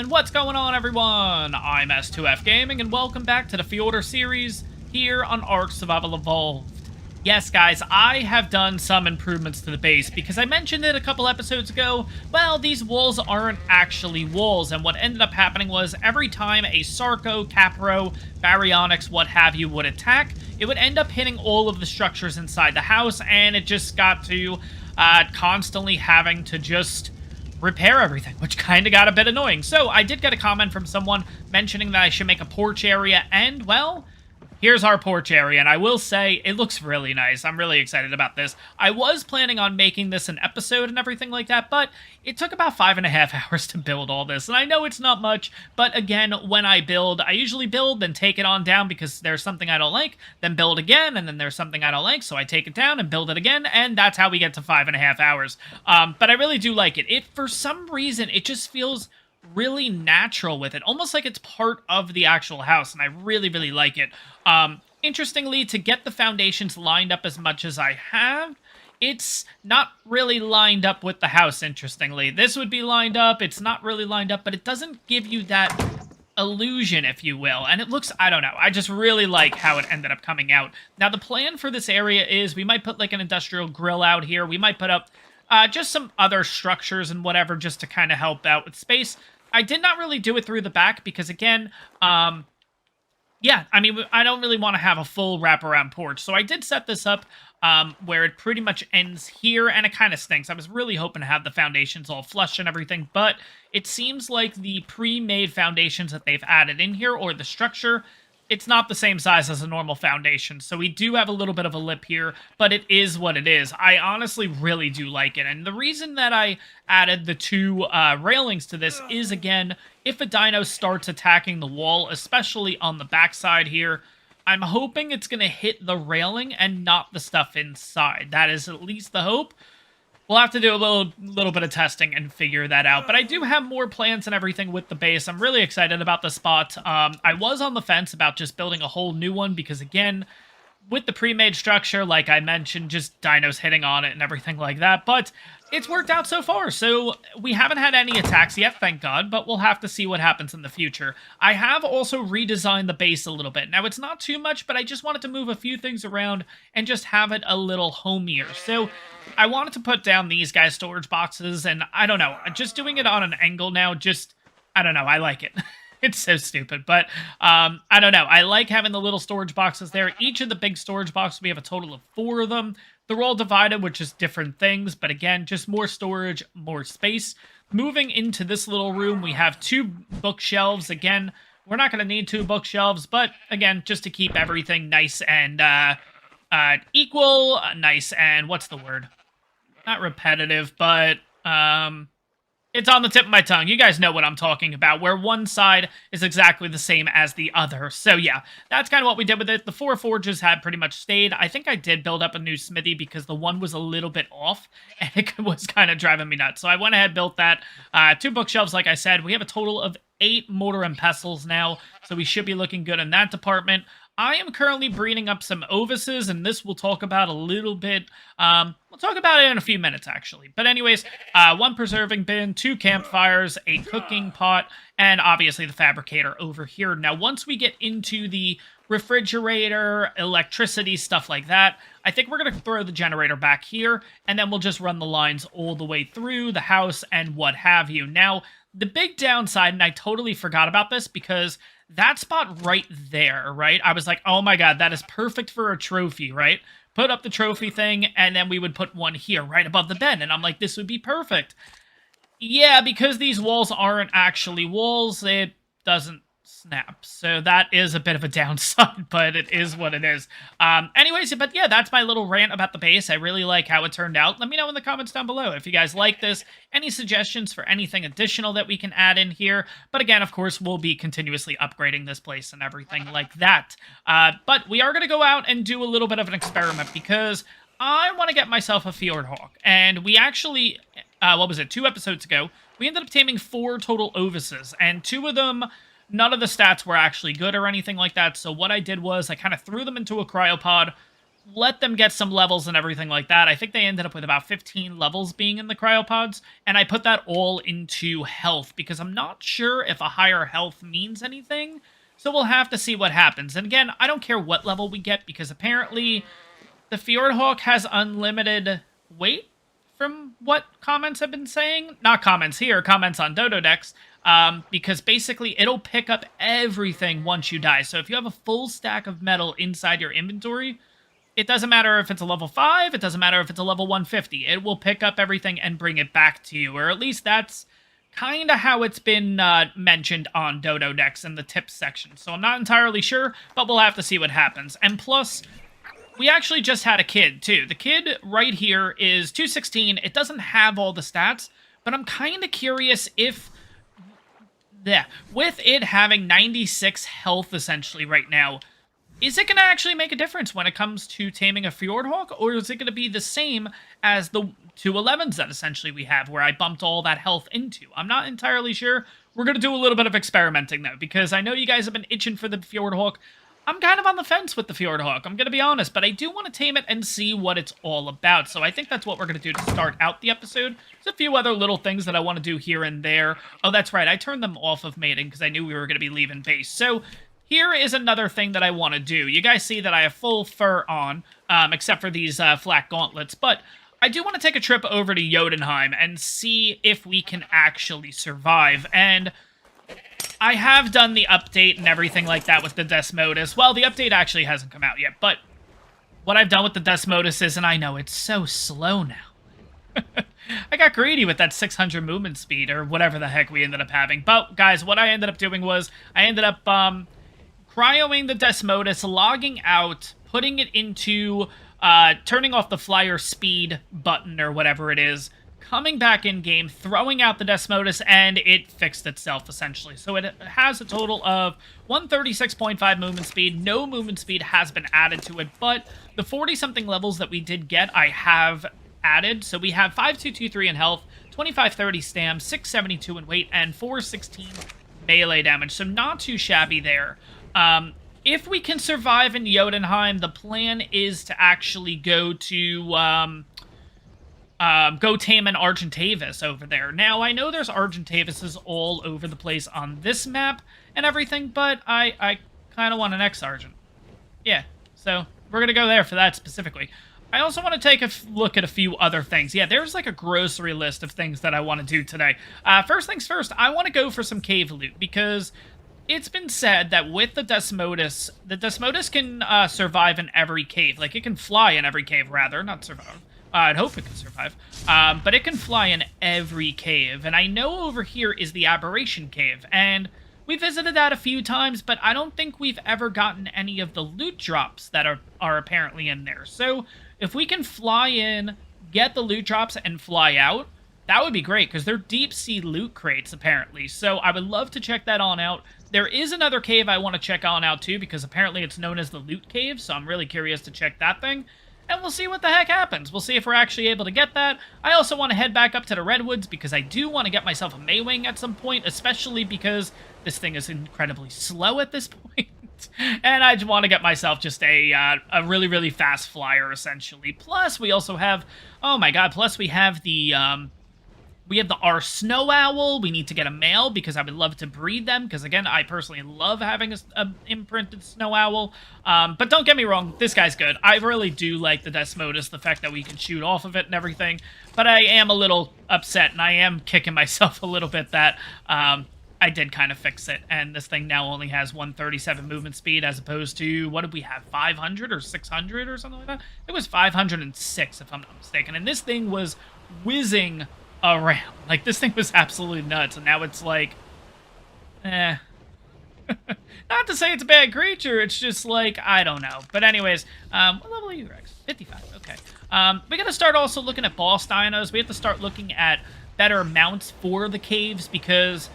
And what's going on, everyone? I'm S2F Gaming, and welcome back to the Fjordur series here on Ark Survival Evolved. Yes, guys, I have done some improvements to the base, because I mentioned it a couple episodes ago. Well, these walls aren't actually walls, and what ended up happening was every time a Sarco, Capro, Baryonyx, what have you, would attack, it would end up hitting all of the structures inside the house, and it just got to constantly having to just repair everything, which kind of got a bit annoying. So I did get a comment from someone mentioning that I should make a porch area, and, well, here's our porch area, and I will say, it looks really nice. I'm really excited about this. I was planning on making this an episode and everything like that, but it took about 5.5 hours to build all this, and I know it's not much, but again, when I build, I usually build, then take it on down because there's something I don't like, then build again, and then there's something I don't like, so I take it down and build it again, and that's how we get to 5.5 hours. But I really do like it. For some reason, it just feels really natural with it, almost like it's part of the actual house, and I really, really like it. Interestingly, to get the foundations lined up as much as I have, it's not really lined up with the house, interestingly. This would be lined up, it's not really lined up, but it doesn't give you that illusion, if you will, and it looks, I don't know, I just really like how it ended up coming out. Now, the plan for this area is we might put like an industrial grill out here, we might put up just some other structures and whatever just to kind of help out with space. I did not really do it through the back because, again, yeah, I mean, I don't really want to have a full wraparound porch. So I did set this up where it pretty much ends here, and it kind of stinks. I was really hoping to have the foundations all flush and everything, but it seems like the pre-made foundations that they've added in here, or the structure, it's not the same size as a normal foundation, so we do have a little bit of a lip here, but it is what it is. I honestly really do like it, and the reason that I added the two railings to this is, again, if a dino starts attacking the wall, especially on the backside here, I'm hoping it's going to hit the railing and not the stuff inside. That is at least the hope. We'll have to do a little bit of testing and figure that out. But I do have more plans and everything with the base. I'm really excited about the spot. I was on the fence about just building a whole new one because, again, with the pre-made structure, like I mentioned, just dinos hitting on it and everything like that. But it's worked out so far. So we haven't had any attacks yet, thank God, but we'll have to see what happens in the future. I have also redesigned the base a little bit. Now, it's not too much, but I just wanted to move a few things around and just have it a little homier. So I wanted to put down these guys' storage boxes, and I don't know, just doing it on an angle now, just, I don't know, I like it. It's so stupid, but I don't know. I like having the little storage boxes there. Each of the big storage boxes, we have a total of 4 of them. They're all divided with just different things, but again, just more storage, more space. Moving into this little room, we have 2 bookshelves. Again, we're not going to need 2 bookshelves, but again, just to keep everything nice and equal, nice and, what's the word? Not repetitive, but it's on the tip of my tongue. You guys know what I'm talking about, where one side is exactly the same as the other. So yeah, that's kind of what we did with it. The 4 forges had pretty much stayed. I think I did build up a new smithy because the one was a little bit off, and it was kind of driving me nuts. So I went ahead, built that. 2 bookshelves, like I said. We have a total of 8 mortar and pestles now, so we should be looking good in that department. I am currently breeding up some ovises, and this we'll talk about a little bit. We'll talk about it in a few minutes, actually. But anyways, 1 preserving bin, 2 campfires, a cooking pot, and obviously the fabricator over here. Now, once we get into the refrigerator, electricity, stuff like that, I think we're going to throw the generator back here, and then we'll just run the lines all the way through the house and what have you. Now, the big downside, and I totally forgot about this because that spot right there, right? I was like, oh my god, that is perfect for a trophy, right? Put up the trophy thing, and then we would put one here, right above the bed. And I'm like, this would be perfect. Yeah, because these walls aren't actually walls, it doesn't snap. So that is a bit of a downside, but it is what it is. Anyways, but yeah, that's my little rant about the base. I really like how it turned out. Let me know in the comments down below if you guys like this, any suggestions for anything additional that we can add in here. But again, of course, we'll be continuously upgrading this place and everything like that. But we are going to go out and do a little bit of an experiment because I want to get myself a Fjord Hawk. And we actually, what was it, 2 episodes ago, we ended up taming 4 total ovises, and 2 of them, none of the stats were actually good or anything like that, so what I did was I kind of threw them into a cryopod, let them get some levels and everything like that. I think they ended up with about 15 levels being in the cryopods, and I put that all into health because I'm not sure if a higher health means anything, so we'll have to see what happens. And again, I don't care what level we get because apparently the Fjordhawk has unlimited weight from what comments have been saying. Not comments here, comments on Dododex, because basically it'll pick up everything once you die. So if you have a full stack of metal inside your inventory, it doesn't matter if it's a level 5, it doesn't matter if it's a level 150. It will pick up everything and bring it back to you, or at least that's kind of how it's been mentioned on Dododex in the tips section. So I'm not entirely sure, but we'll have to see what happens. And plus, we actually just had a kid, too. The kid right here is 216. It doesn't have all the stats, but I'm kind of curious if... Yeah, with it having 96 health, essentially, right now, is it going to actually make a difference when it comes to taming a Fjordhawk, or is it going to be the same as the 211s that essentially we have, where I bumped all that health into? I'm not entirely sure. We're going to do a little bit of experimenting, though, because I know you guys have been itching for the Fjordhawk. I'm kind of on the fence with the Fjordhawk, I'm going to be honest, but I do want to tame it and see what it's all about. So I think that's what we're going to do to start out the episode. There's a few other little things that I want to do here and there. Oh, that's right, I turned them off of mating because I knew we were going to be leaving base. So here is another thing that I want to do. You guys see that I have full fur on, except for these flat gauntlets, but I do want to take a trip over to Jotunheim and see if we can actually survive. And I have done the update and everything like that with the Desmodus. Well, the update actually hasn't come out yet, but what I've done with the Desmodus is, and I know it's so slow now. I got greedy with that 600 movement speed, or whatever the heck we ended up having. But, guys, what I ended up doing was, I ended up cryoing the Desmodus, logging out, putting it into, turning off the flyer speed button, or whatever it is, coming back in-game, throwing out the Desmodus, and it fixed itself, essentially. So it has a total of 136.5 movement speed. No movement speed has been added to it, but the 40-something levels that we did get, I have added. So we have 5223 in health, 2530 stam, 672 in weight, and 416 melee damage. So not too shabby there. If we can survive in Jotunheim, the plan is to actually go to... go tame an Argentavis over there. Now, I know there's Argentavises all over the place on this map and everything, but I kind of want an X-Argent. Yeah, so we're going to go there for that specifically. I also want to take a look at a few other things. Yeah, there's like a grocery list of things that I want to do today. First things first, I want to go for some cave loot, because it's been said that with the Desmodus can survive in every cave. Like, it can fly in every cave, rather, not survive. I'd hope it can survive. But it can fly in every cave. And I know over here is the Aberration Cave. And we visited that a few times, but I don't think we've ever gotten any of the loot drops that are apparently in there. So if we can fly in, get the loot drops, and fly out, that would be great, because they're deep-sea loot crates, apparently. So I would love to check that on out. There is another cave I want to check on out, too, because apparently it's known as the Loot Cave, so I'm really curious to check that thing. And we'll see what the heck happens. We'll see if we're actually able to get that. I also want to head back up to the Redwoods because I do want to get myself a Maywing at some point, especially because this thing is incredibly slow at this point. And I just want to get myself just a really, really fast flyer, essentially. Plus, we also have... Oh my god, plus we have the... We have our snow owl. We need to get a male because I would love to breed them. Because, again, I personally love having a imprinted snow owl. But don't get me wrong, this guy's good. I really do like the Desmodus, the fact that we can shoot off of it and everything. But I am a little upset, and I am kicking myself a little bit that I did kind of fix it. And this thing now only has 137 movement speed as opposed to, what did we have, 500 or 600 or something like that? It was 506, if I'm not mistaken. And this thing was whizzing around. Like, this thing was absolutely nuts, and now it's like, not to say it's a bad creature, it's just like, I don't know. But anyways, what level are you, Rex? 55, okay. We gotta start also looking at boss dinos. We have to start looking at better mounts for the caves, because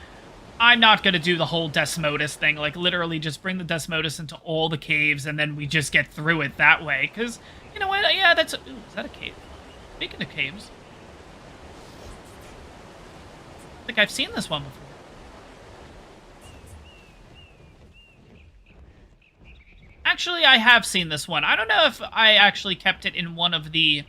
I'm not gonna do the whole Desmodus thing, like, literally just bring the Desmodus into all the caves, and then we just get through it that way, because, you know what, yeah, that's, ooh, is that a cave? Speaking of caves, I think I've seen this one before. Actually, I have seen this one. I don't know if I actually kept it in one of the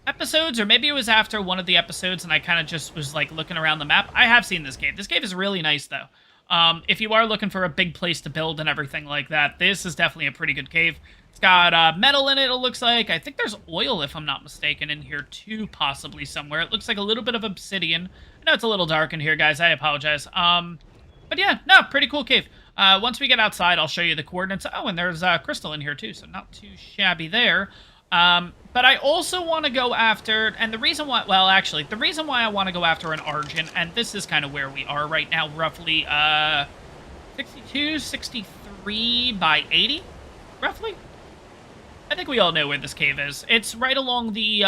episodes, or maybe it was after one of the episodes and I kind of just was like looking around the map. I have seen this cave. This cave is really nice though. If you are looking for a big place to build and everything like that, this is definitely a pretty good cave. It's got metal in it, it looks like. I think there's oil, if I'm not mistaken, in here too, possibly somewhere. It looks like a little bit of obsidian. I know it's a little dark in here, guys. I apologize. But yeah, no, pretty cool cave. Once we get outside, I'll show you the coordinates. Oh, and there's crystal in here too, so not too shabby there. But I also want to go after, and the reason why, well, actually, the reason why I want to go after an Argent, and this is kind of where we are right now, roughly, 62, 63 by 80, roughly. I think we all know where this cave is. It's right along the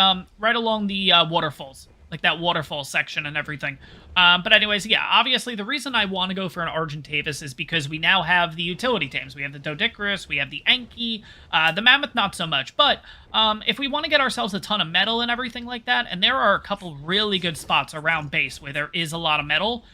waterfalls, like that waterfall section and everything. But anyways, yeah, obviously the reason I want to go for an Argentavis is because we now have the utility tames. We have the Doedicurus, we have the Enki, the Mammoth not so much. But if we want to get ourselves a ton of metal and everything like that, and there are a couple really good spots around base where there is a lot of metal,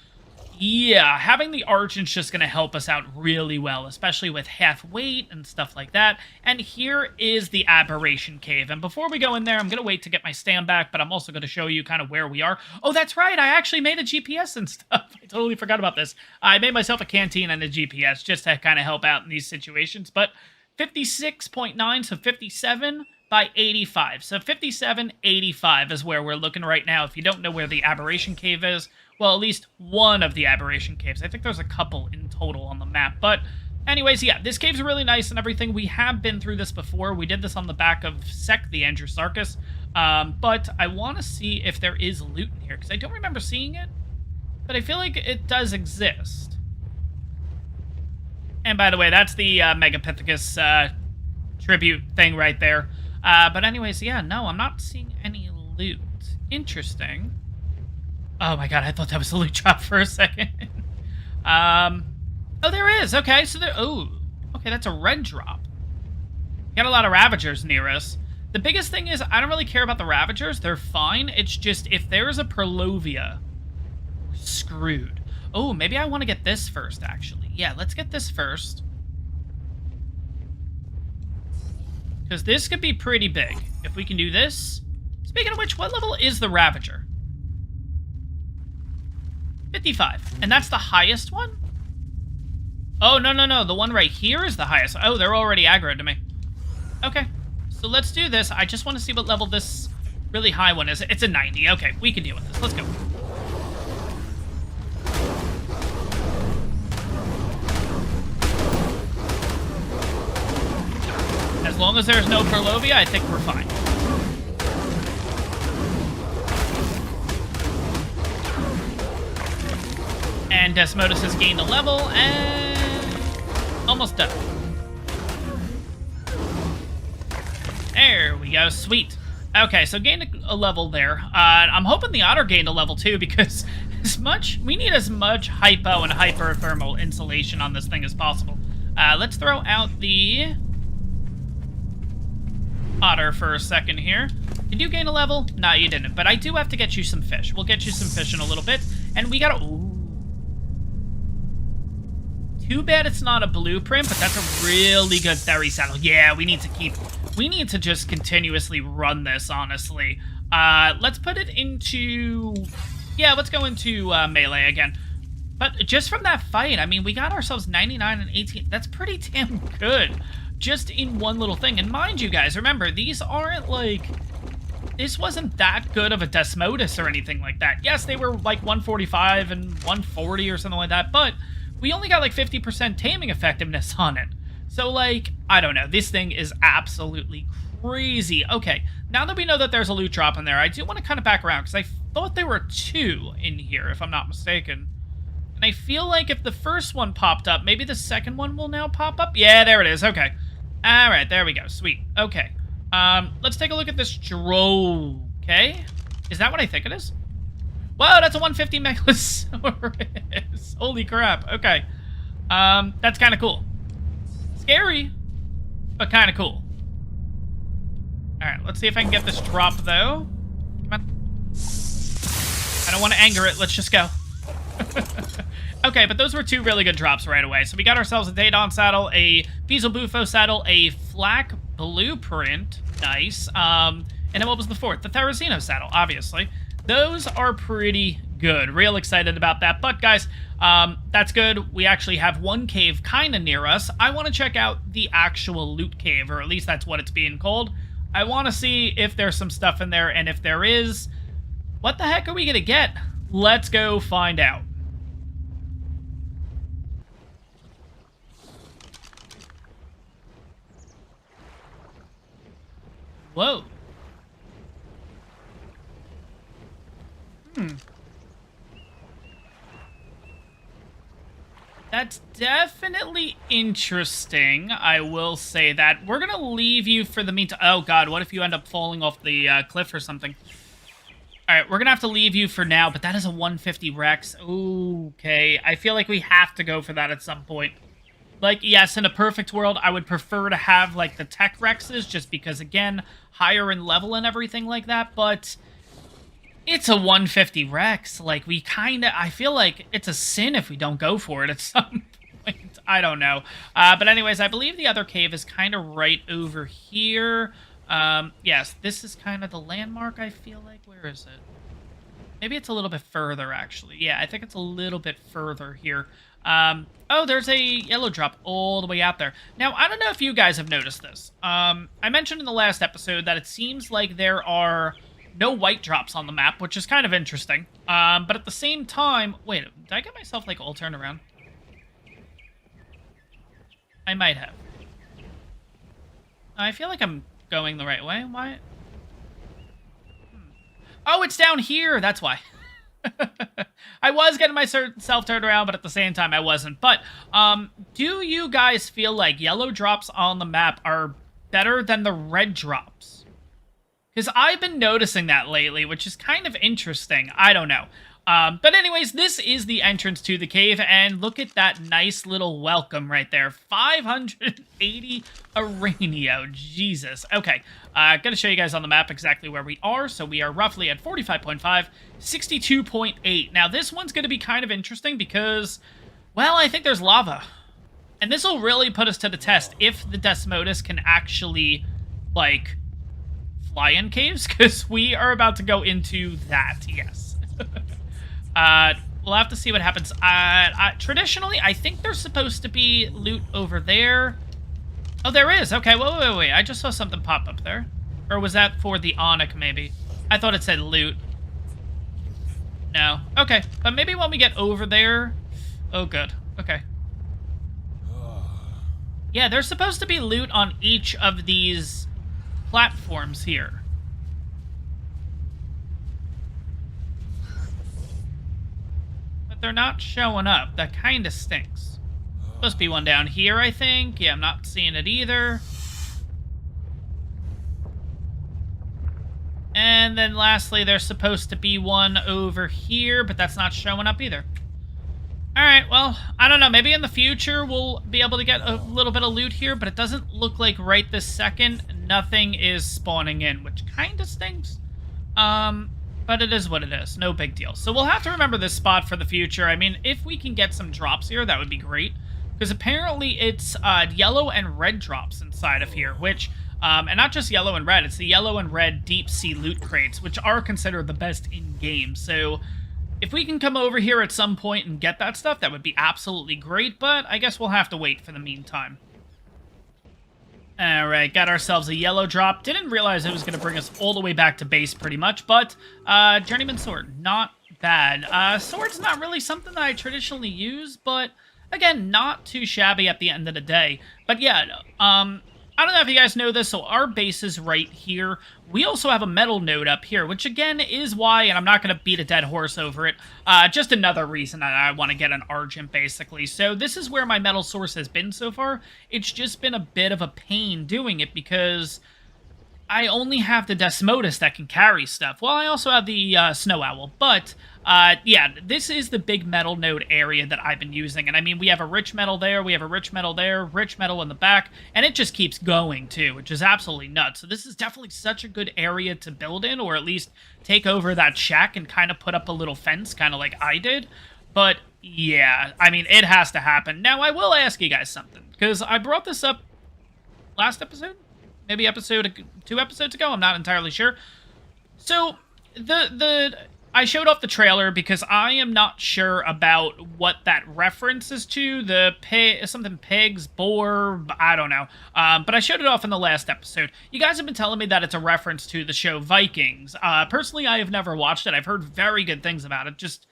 yeah, having the Argent's just going to help us out really well, especially with half weight and stuff like that. And here is the Aberration Cave. And before we go in there, I'm going to wait to get my stand back, but I'm also going to show you kind of where we are. Oh, that's right. I actually made a GPS and stuff. I totally forgot about this. I made myself a canteen and a GPS just to kind of help out in these situations. But 56.9, so 57 by 85. So 57, 85 is where we're looking right now. If you don't know where the Aberration Cave is, well, at least one of the Aberration Caves. I think there's a couple in total on the map. But anyways, yeah, this cave's really nice and everything. We have been through this before. We did this on the back of Sec, the Andrewsarchus. But I want to see if there is loot in here, because I don't remember seeing it. But I feel like it does exist. And by the way, that's the Megapithecus tribute thing right there. But anyways, yeah, no, I'm not seeing any loot. Interesting. Oh my god, I thought that was a loot drop for a second. Oh, there is. Okay, so there... Oh, okay, that's a red drop. Got a lot of Ravagers near us. The biggest thing is, I don't really care about the Ravagers. They're fine. It's just, if there's a Perlovia, we're screwed. Oh, maybe I want to get this first, actually. Yeah, let's get this first. Because this could be pretty big. If we can do this. Speaking of which, what level is the Ravager? 55. And that's the highest one? Oh, no, no, no. The one right here is the highest. Oh, they're already aggroed to me. Okay. So let's do this. I just want to see what level this really high one is. It's a 90. Okay, we can deal with this. Let's go. As long as there's no Perlovia, I think we're fine. And Desmodus has gained a level, and almost done. There we go, sweet. Okay, so gained a level there. I'm hoping the Otter gained a level too, because we need as much hypo and hyperthermal insulation on this thing as possible. Let's throw out the Otter for a second here. Did you gain a level? No, you didn't, but I do have to get you some fish. We'll get you some fish in a little bit, and we gotta... Ooh. Too bad it's not a blueprint, but that's a really good Theory saddle. Yeah, we need to just continuously run this, honestly. Let's put it into... Yeah, let's go into melee again. But just from that fight, I mean, we got ourselves 99 and 18. That's pretty damn good. Just in one little thing. And mind you guys, remember, these aren't like... This wasn't that good of a Desmodus or anything like that. Yes, they were like 145 and 140 or something like that, but... We only got like 50% taming effectiveness on it. So like, I don't know. This thing is absolutely crazy. Okay, now that we know that there's a loot drop in there, I do want to kind of back around because I thought there were two in here, if I'm not mistaken. And I feel like if the first one popped up, maybe the second one will now pop up? Yeah, there it is. Okay. All right, there we go. Sweet. Okay. Let's take a look at this Drow. Okay. Is that what I think it is? Whoa, that's a 150 Megalosaurus. Holy crap. Okay. That's kind of cool. Scary, but kind of cool. Alright, let's see if I can get this drop, though. Come on. I don't want to anger it. Let's just go. Okay, but those were two really good drops right away. So we got ourselves a Daedon saddle, a Fiesel Bufo saddle, a Flak blueprint. Nice. And then what was the fourth? The Therazino saddle, obviously. Those are pretty good. Real excited about that. But, guys, that's good. We actually have one cave kind of near us. I want to check out the actual loot cave, or at least that's what it's being called. I want to see if there's some stuff in there, and if there is, what the heck are we going to get? Let's go find out. Whoa. That's definitely interesting, I will say that. We're gonna leave you for the meantime. Oh god, what if you end up falling off the cliff or something? Alright, we're gonna have to leave you for now, but that is a 150 Rex. Okay, I feel like we have to go for that at some point. Like, yes, in a perfect world, I would prefer to have, like, the tech Rexes, just because, again, higher in level and everything like that, but it's a 150 Rex. Like, we kind of, I feel like it's a sin if we don't go for it at some point. I don't know. But anyways, I believe the other cave is kind of right over here. Yes, this is kind of the landmark, I feel like. Where is it? Maybe it's a little bit further, actually. Yeah, I think it's a little bit further here. Oh, there's a yellow drop all the way out there. Now, I don't know if you guys have noticed this. I mentioned in the last episode that it seems like there are no white drops on the map, which is kind of interesting. But at the same time... Wait, did I get myself, like, all turned around? I might have. I feel like I'm going the right way. Why? Oh, it's down here! That's why. I was getting myself turned around, but at the same time, I wasn't. But, do you guys feel like yellow drops on the map are better than the red drops? Because I've been noticing that lately, which is kind of interesting. I don't know. But anyways, this is the entrance to the cave, and look at that nice little welcome right there. 580 Aranio. Jesus. Okay, gonna show you guys on the map exactly where we are. So we are roughly at 45.5, 62.8. Now, this one's gonna be kind of interesting because, well, I think there's lava. And this will really put us to the test if the Desmodus can actually, like, fly in caves, because we are about to go into that, yes. We'll have to see what happens. Traditionally, I think there's supposed to be loot over there. Oh, there is. Okay, wait. I just saw something pop up there. Or was that for the Onyx, maybe? I thought it said loot. No. Okay, but maybe when we get over there... Oh, good. Okay. Yeah, there's supposed to be loot on each of these platforms here. They're not showing up. That kind of stinks. Supposed to be one down here, I think. Yeah, I'm not seeing it either. And then lastly, there's supposed to be one over here, but that's not showing up either. Alright, well, I don't know. Maybe in the future we'll be able to get a little bit of loot here, but it doesn't look like right this second nothing is spawning in, which kind of stinks. But it is what it is. No big deal. So we'll have to remember this spot for the future. I mean, if we can get some drops here, that would be great. Because apparently it's yellow and red drops inside of here, which... and not just yellow and red, it's the yellow and red deep sea loot crates, which are considered the best in-game. So if we can come over here at some point and get that stuff, that would be absolutely great, but I guess we'll have to wait for the meantime. Alright, got ourselves a yellow drop. Didn't realize it was going to bring us all the way back to base pretty much, but Journeyman Sword, not bad. Sword's not really something that I traditionally use, but again, not too shabby at the end of the day. But yeah, I don't know if you guys know this, so our base is right here. We also have a metal node up here, which again is why, and I'm not going to beat a dead horse over it, just another reason that I want to get an Argent, basically. So this is where my metal source has been so far. It's just been a bit of a pain doing it because I only have the Desmodus that can carry stuff. Well, I also have the Snow Owl, but yeah, this is the big metal node area that I've been using. And I mean, we have a rich metal there, we have a rich metal there, rich metal in the back, and it just keeps going too, which is absolutely nuts. So this is definitely such a good area to build in, or at least take over that shack and kind of put up a little fence, kind of like I did. But Yeah, I mean, it has to happen. Now, I will ask you guys something, because I brought this up last episode? Maybe 2 episodes ago? I'm not entirely sure. So, I showed off the trailer because I am not sure about what that reference is to. Something pigs, boar, I don't know. But I showed it off in the last episode. You guys have been telling me that it's a reference to the show Vikings. Personally, I have never watched it. I've heard very good things about it. Just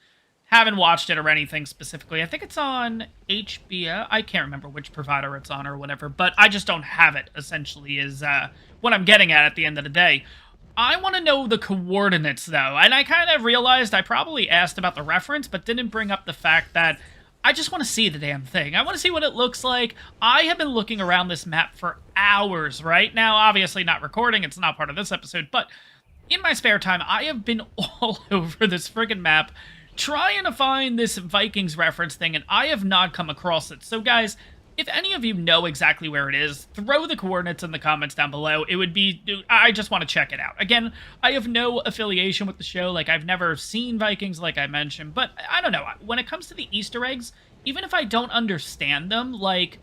haven't watched it or anything specifically. I think it's on HBO. I can't remember which provider it's on or whatever, but I just don't have it, essentially, is what I'm getting at the end of the day. I want to know the coordinates, though, and I kind of realized I probably asked about the reference, but didn't bring up the fact that I just want to see the damn thing. I want to see what it looks like. I have been looking around this map for hours, right? Now, obviously not recording, it's not part of this episode, but in my spare time, I have been all over this friggin' map trying to find this Vikings reference thing, and I have not come across it. So, guys, if any of you know exactly where it is, throw the coordinates in the comments down below. It would be... I just want to check it out. Again, I have no affiliation with the show. Like, I've never seen Vikings, like I mentioned. But, I don't know. When it comes to the Easter eggs, even if I don't understand them, like,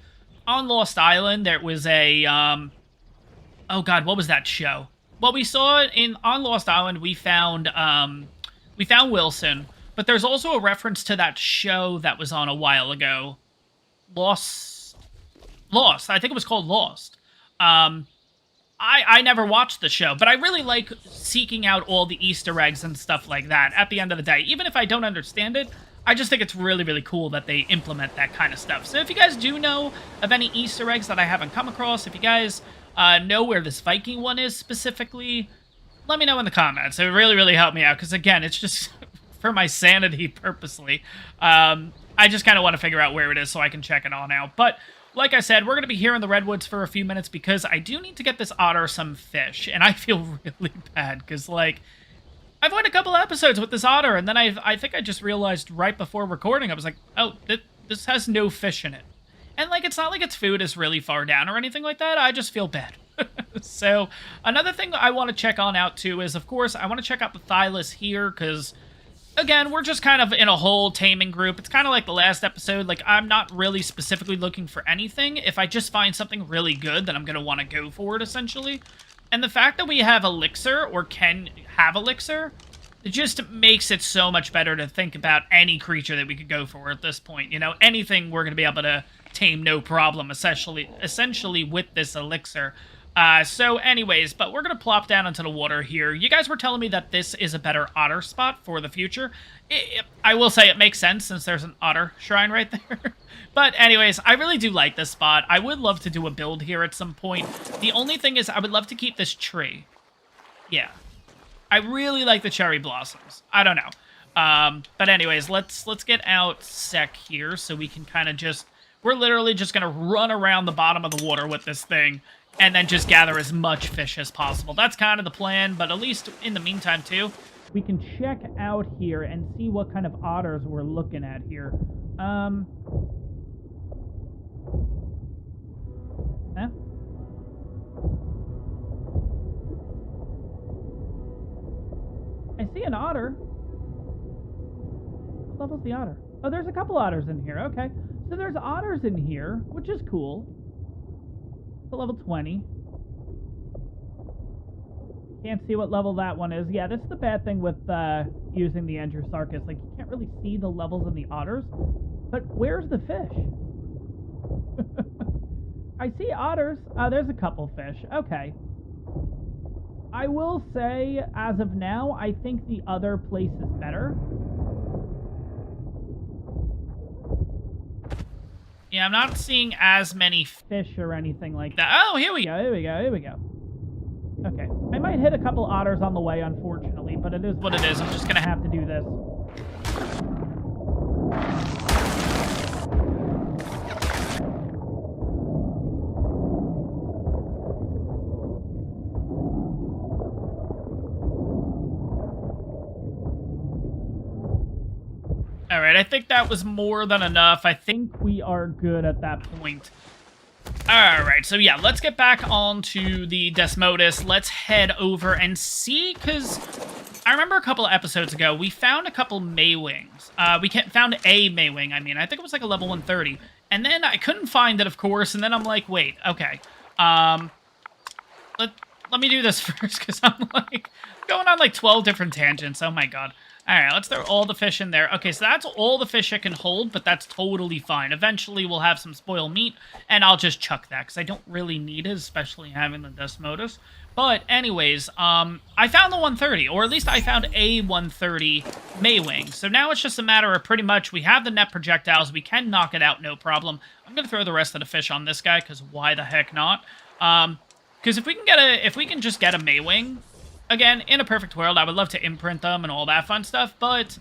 on Lost Island, there was a... oh, God, what was that show? Well, we saw on Lost Island, we found Wilson. But there's also a reference to that show that was on a while ago. Lost. I think it was called Lost. I never watched the show, but I really like seeking out all the Easter eggs and stuff like that at the end of the day. Even if I don't understand it, I just think it's really, really cool that they implement that kind of stuff. So if you guys do know of any Easter eggs that I haven't come across, if you guys know where this Viking one is specifically, let me know in the comments. It would really, really help me out, because again, it's just... for my sanity purposely. I just kind of want to figure out where it is so I can check it all now. But, like I said, we're going to be here in the Redwoods for a few minutes because I do need to get this otter some fish. And I feel really bad because, like, I've went a couple episodes with this otter, and then I think I just realized right before recording, I was like, oh, this has no fish in it. And, like, it's not like its food is really far down or anything like that. I just feel bad. So, another thing I want to check on out, too, is, of course, I want to check out the Thylus here because... again, we're just kind of in a whole taming group. It's kind of like the last episode. Like, I'm not really specifically looking for anything. If I just find something really good, then I'm going to want to go for it, essentially. And the fact that we have Elixir, or can have Elixir, it just makes it so much better to think about any creature that we could go for at this point. You know, anything we're going to be able to tame no problem, essentially with this Elixir. So anyways, but we're going to plop down into the water here. You guys were telling me that this is a better otter spot for the future. I will say it makes sense since there's an otter shrine right there. But anyways, I really do like this spot. I would love to do a build here at some point. The only thing is I would love to keep this tree. Yeah. I really like the cherry blossoms. I don't know. But anyways, let's get out sec here so we can kind of just... we're literally just going to run around the bottom of the water with this thing. And then just gather as much fish as possible. That's kind of the plan, but at least in the meantime, too, we can check out here and see what kind of otters we're looking at here. Huh? I see an otter. What level's the otter? Oh, there's a couple otters in here. Okay. So there's otters in here, which is cool. Level 20. Can't see what level that one is. Yeah, that's the bad thing with using the Andrewsarchus. Like, you can't really see the levels in the otters. But where's the fish? I see otters. There's a couple fish. Okay. I will say, as of now, I think the other place is better. Yeah, I'm not seeing as many fish or anything like that. Oh, here we go, here we go, here we go. Okay. I might hit a couple otters on the way, unfortunately, but it is what it is. I'm just gonna have to do this. Alright, I think that was more than enough. I think we are good at that point. Alright, so yeah, let's get back onto the Desmodus. Let's head over and see, because I remember a couple of episodes ago, we found a couple Maywings. We found a Maywing, I mean. I think it was like a level 130. And then I couldn't find it, of course, and then I'm like, wait, okay. Let me do this first, because I'm, like, going on, like, 12 different tangents. Oh, my God. All right, let's throw all the fish in there. Okay, so that's all the fish it can hold, but that's totally fine. Eventually, we'll have some spoiled meat, and I'll just chuck that, because I don't really need it, especially having the Desmodus. But anyways, I found the 130, or at least I found a 130 Maywing. So now it's just a matter of pretty much we have the net projectiles. We can knock it out, no problem. I'm going to throw the rest of the fish on this guy, because why the heck not? Because if we can just get a Maywing, again, in a perfect world, I would love to imprint them and all that fun stuff, but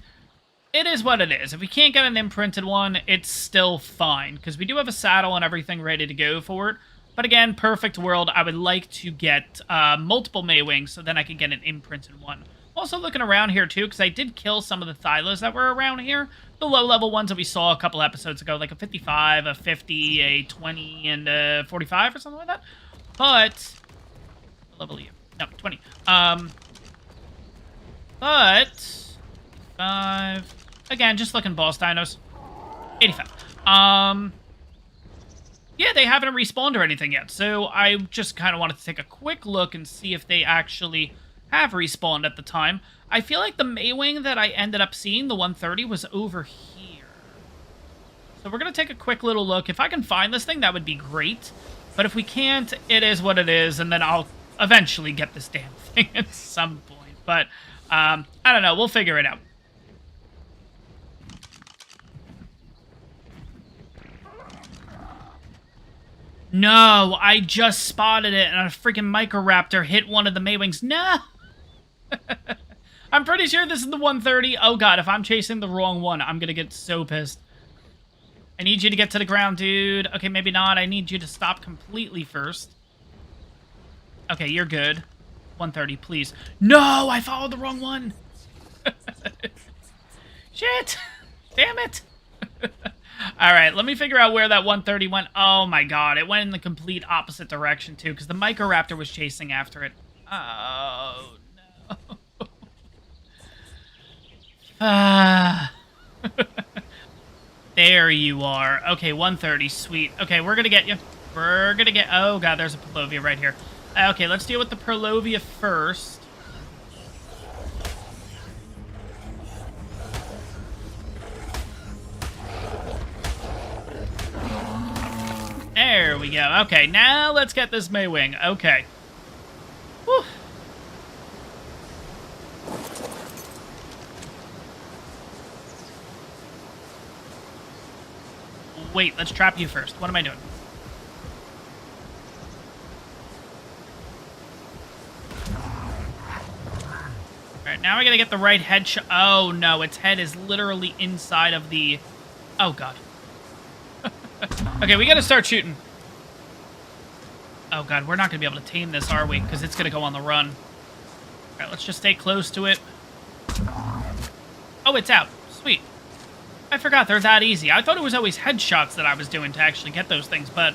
it is what it is. If we can't get an imprinted one, it's still fine, because we do have a saddle and everything ready to go for it. But again, perfect world, I would like to get multiple Maywings so then I can get an imprinted one. Also looking around here too, because I did kill some of the Thylas that were around here. The low-level ones that we saw a couple episodes ago, like a 55, a 50, a 20, and a 45 or something like that. But, what level are you? No, 20. But, 5, again, just looking boss dinos. 85. Yeah, they haven't respawned or anything yet, so I just kind of wanted to take a quick look and see if they actually have respawned at the time. I feel like the Maywing that I ended up seeing, the 130, was over here. So we're going to take a quick little look. If I can find this thing, that would be great. But if we can't, it is what it is, and then I'll eventually get this damn thing at some point. But, I don't know. We'll figure it out. No, I just spotted it, and a freaking Microraptor hit one of the Maywings. No! I'm pretty sure this is the 130. Oh, God, if I'm chasing the wrong one, I'm gonna get so pissed. I need you to get to the ground, dude. Okay, maybe not. I need you to stop completely first. Okay, you're good. 130, please. No, I followed the wrong one. Shit. Damn it. All right, let me figure out where that 130 went. Oh, my God. It went in the complete opposite direction, too, because the Microraptor was chasing after it. Oh, no. There you are. Okay, 130. Sweet. Okay, we're going to get you. We're going to get... Oh, God, there's a Purlovia right here. Okay, let's deal with the Purlovia first. There we go. Okay, now let's get this Maywing. Okay. Whew. Wait, let's trap you first. What am I doing? Alright, now I gotta get the right head shot. Oh, no, its head is literally inside of the... Oh, God. Okay, we gotta start shooting. Oh, God, we're not gonna be able to tame this, are we? Because it's gonna go on the run. Alright, let's just stay close to it. Oh, it's out. Sweet. I forgot they're that easy. I thought it was always headshots that I was doing to actually get those things, but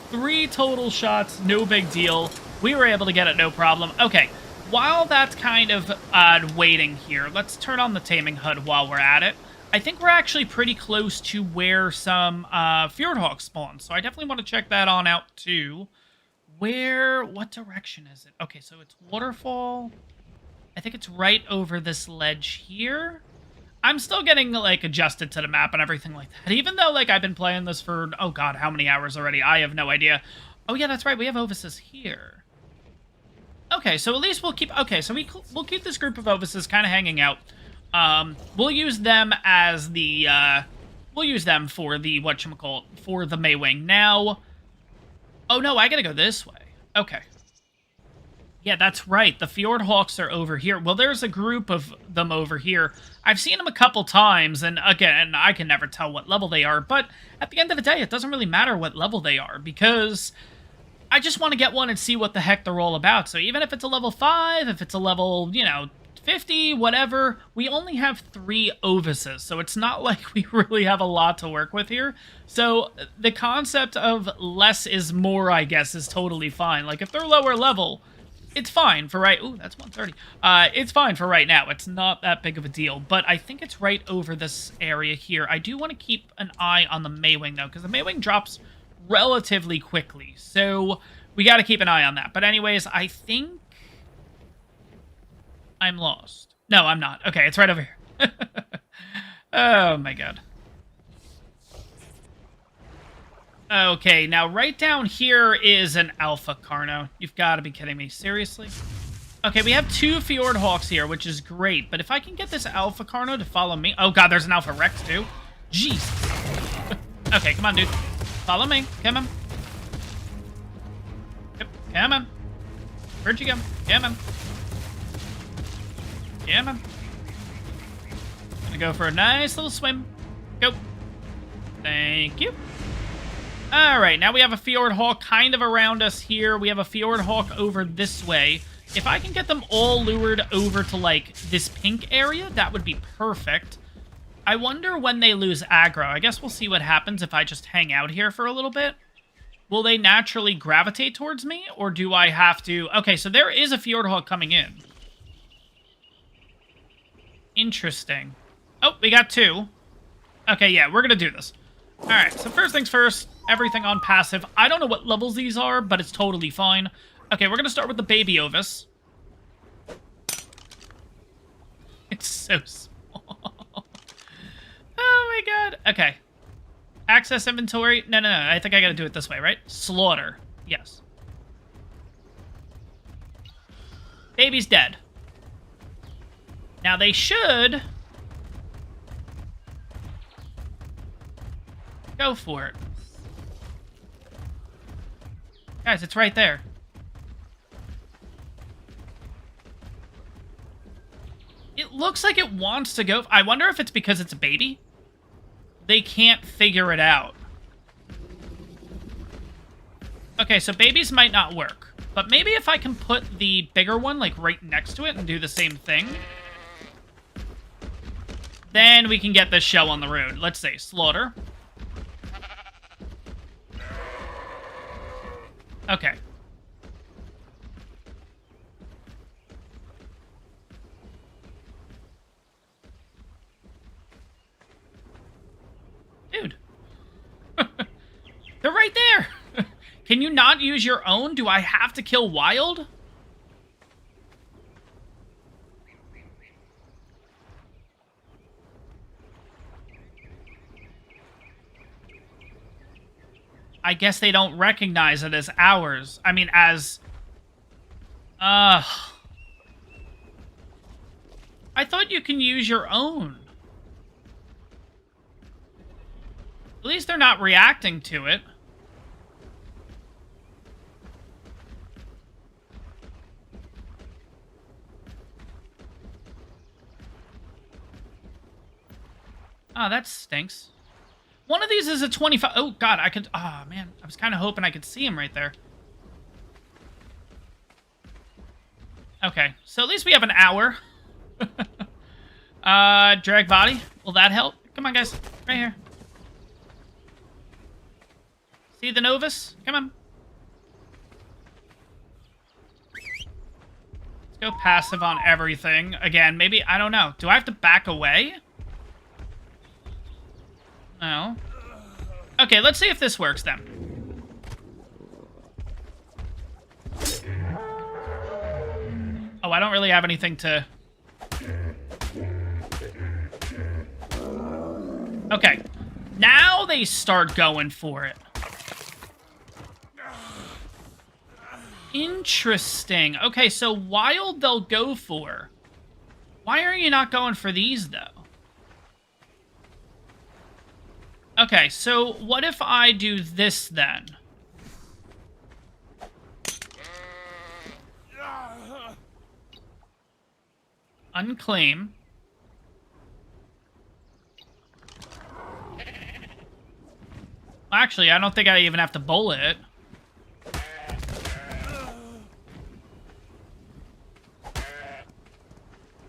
3 total shots, no big deal. We were able to get it, no problem. Okay, while that's kind of waiting here, let's turn on the taming HUD while we're at it. I think we're actually pretty close to where some Fjordhawks spawn, so I definitely want to check that on out too. What direction is it? Okay, so it's waterfall. I think it's right over this ledge here. I'm still getting, like, adjusted to the map and everything like that. Even though, like, I've been playing this for, oh God, how many hours already? I have no idea. Oh yeah, that's right, we have Ovises here. Okay, so at least we'll keep, okay, so we'll keep this group of Ovises kind of hanging out. We'll use them as the, we'll use them for the, whatchamacallit, for the Maywing. Now, oh no, I gotta go this way. Okay. Yeah, that's right, the Fjordhawks are over here. Well, there's a group of them over here. I've seen them a couple times, and again, I can never tell what level they are, but at the end of the day, it doesn't really matter what level they are, because I just want to get one and see what the heck they're all about. So even if it's a level 5, if it's a level, you know, 50, whatever, we only have 3 Ovises, so it's not like we really have a lot to work with here. So the concept of less is more, I guess, is totally fine. Like, if they're lower level, It's fine for right... Ooh, that's 130. It's fine for right now. It's not that big of a deal. But I think it's right over this area here. I do want to keep an eye on the Maywing, though, because the Maywing drops relatively quickly. So we got to keep an eye on that. But anyways, I think I'm lost. No, I'm not. Okay, it's right over here. Oh, my God. Okay, now right down here is an Alpha Carno. You've got to be kidding me. Seriously? Okay, we have 2 Fjord Hawks here, which is great. But if I can get this Alpha Carno to follow me... Oh, God, there's an Alpha Rex, too. Jeez. Okay, come on, dude. Follow me. Come on. Yep, come on. Where'd you go? Come on. Come on. Gonna go for a nice little swim. Go. Thank you. Alright, now we have a Fjord Hawk kind of around us here. We have a Fjord Hawk over this way. If I can get them all lured over to, like, this pink area, that would be perfect. I wonder when they lose aggro. I guess we'll see what happens if I just hang out here for a little bit. Will they naturally gravitate towards me, or do I have to... Okay, so there is a Fjord Hawk coming in. Interesting. Oh, we got 2. Okay, yeah, we're gonna do this. Alright, so first things first, everything on passive. I don't know what levels these are, but it's totally fine. Okay, we're gonna start with the baby Ovis. It's so small. Oh my god. Okay. Access inventory. No. I think I gotta do it this way, right? Slaughter. Yes. Baby's dead. Now they should... Go for it. Guys, it's right there. It looks like it wants to go... I wonder if it's because it's a baby. They can't figure it out. Okay, so babies might not work. But maybe if I can put the bigger one, like, right next to it and do the same thing... Then we can get this show on the road. Let's say slaughter. Okay. Dude. They're right there. Can you not use your own? Do I have to kill wild? I guess they don't recognize it as ours. I mean, as... I thought you can use your own. At least they're not reacting to it. Oh, that stinks. One of these is a 25... Oh, God, I could... Oh, man. I was kind of hoping I could see him right there. Okay, so at least we have an hour. Drag body. Will that help? Come on, guys. Right here. See the Novus? Come on. Let's go passive on everything. Again, maybe... I don't know. Do I have to back away? No. Okay, let's see if this works then. Oh, I don't really have anything to... Okay. Now they start going for it. Interesting. Okay, so wild they'll go for. Why are you not going for these, though? Okay, so what if I do this, then? Unclaim. Actually, I don't think I even have to bullet it.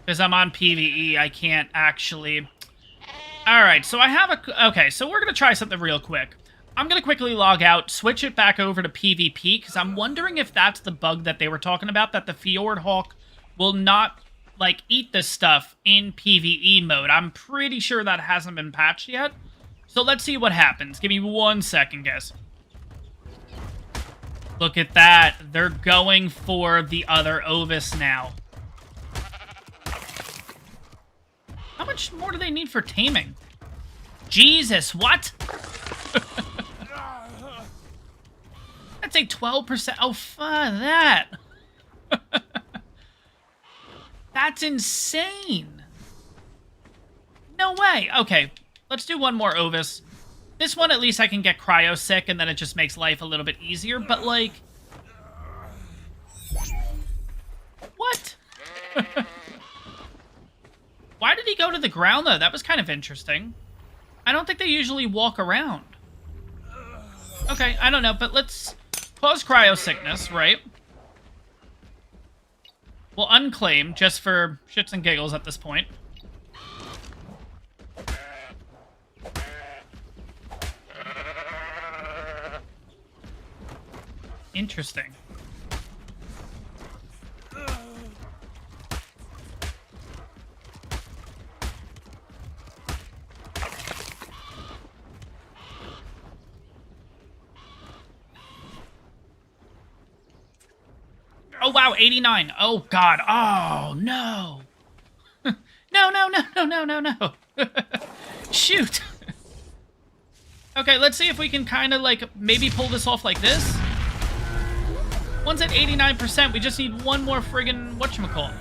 Because I'm on PvE, I can't actually... Alright, so I have a... Okay, so we're going to try something real quick. I'm going to quickly log out, switch it back over to PvP, because I'm wondering if that's the bug that they were talking about, that the Fjord Hawk will not, like, eat this stuff in PvE mode. I'm pretty sure that hasn't been patched yet. So let's see what happens. Give me 1 second, guys. Look at that. They're going for the other Ovis now. How much more do they need for taming? Jesus, what? That's a 12%. Oh, fuck that. That's insane. No way. Okay, let's do one more Ovis. This one, at least I can get cryo sick, and then it just makes life a little bit easier. But, like... What? Why did he go to the ground, though? That was kind of interesting. I don't think they usually walk around. Okay, I don't know, but let's pause cryo sickness, right? We'll unclaim, just for shits and giggles at this point. Interesting. Oh, wow, 89. Oh, God. Oh, no. No. Shoot. Okay, let's see if we can kind of, like, maybe pull this off like this. One's at 89%. We just need one more friggin' whatchamacallit.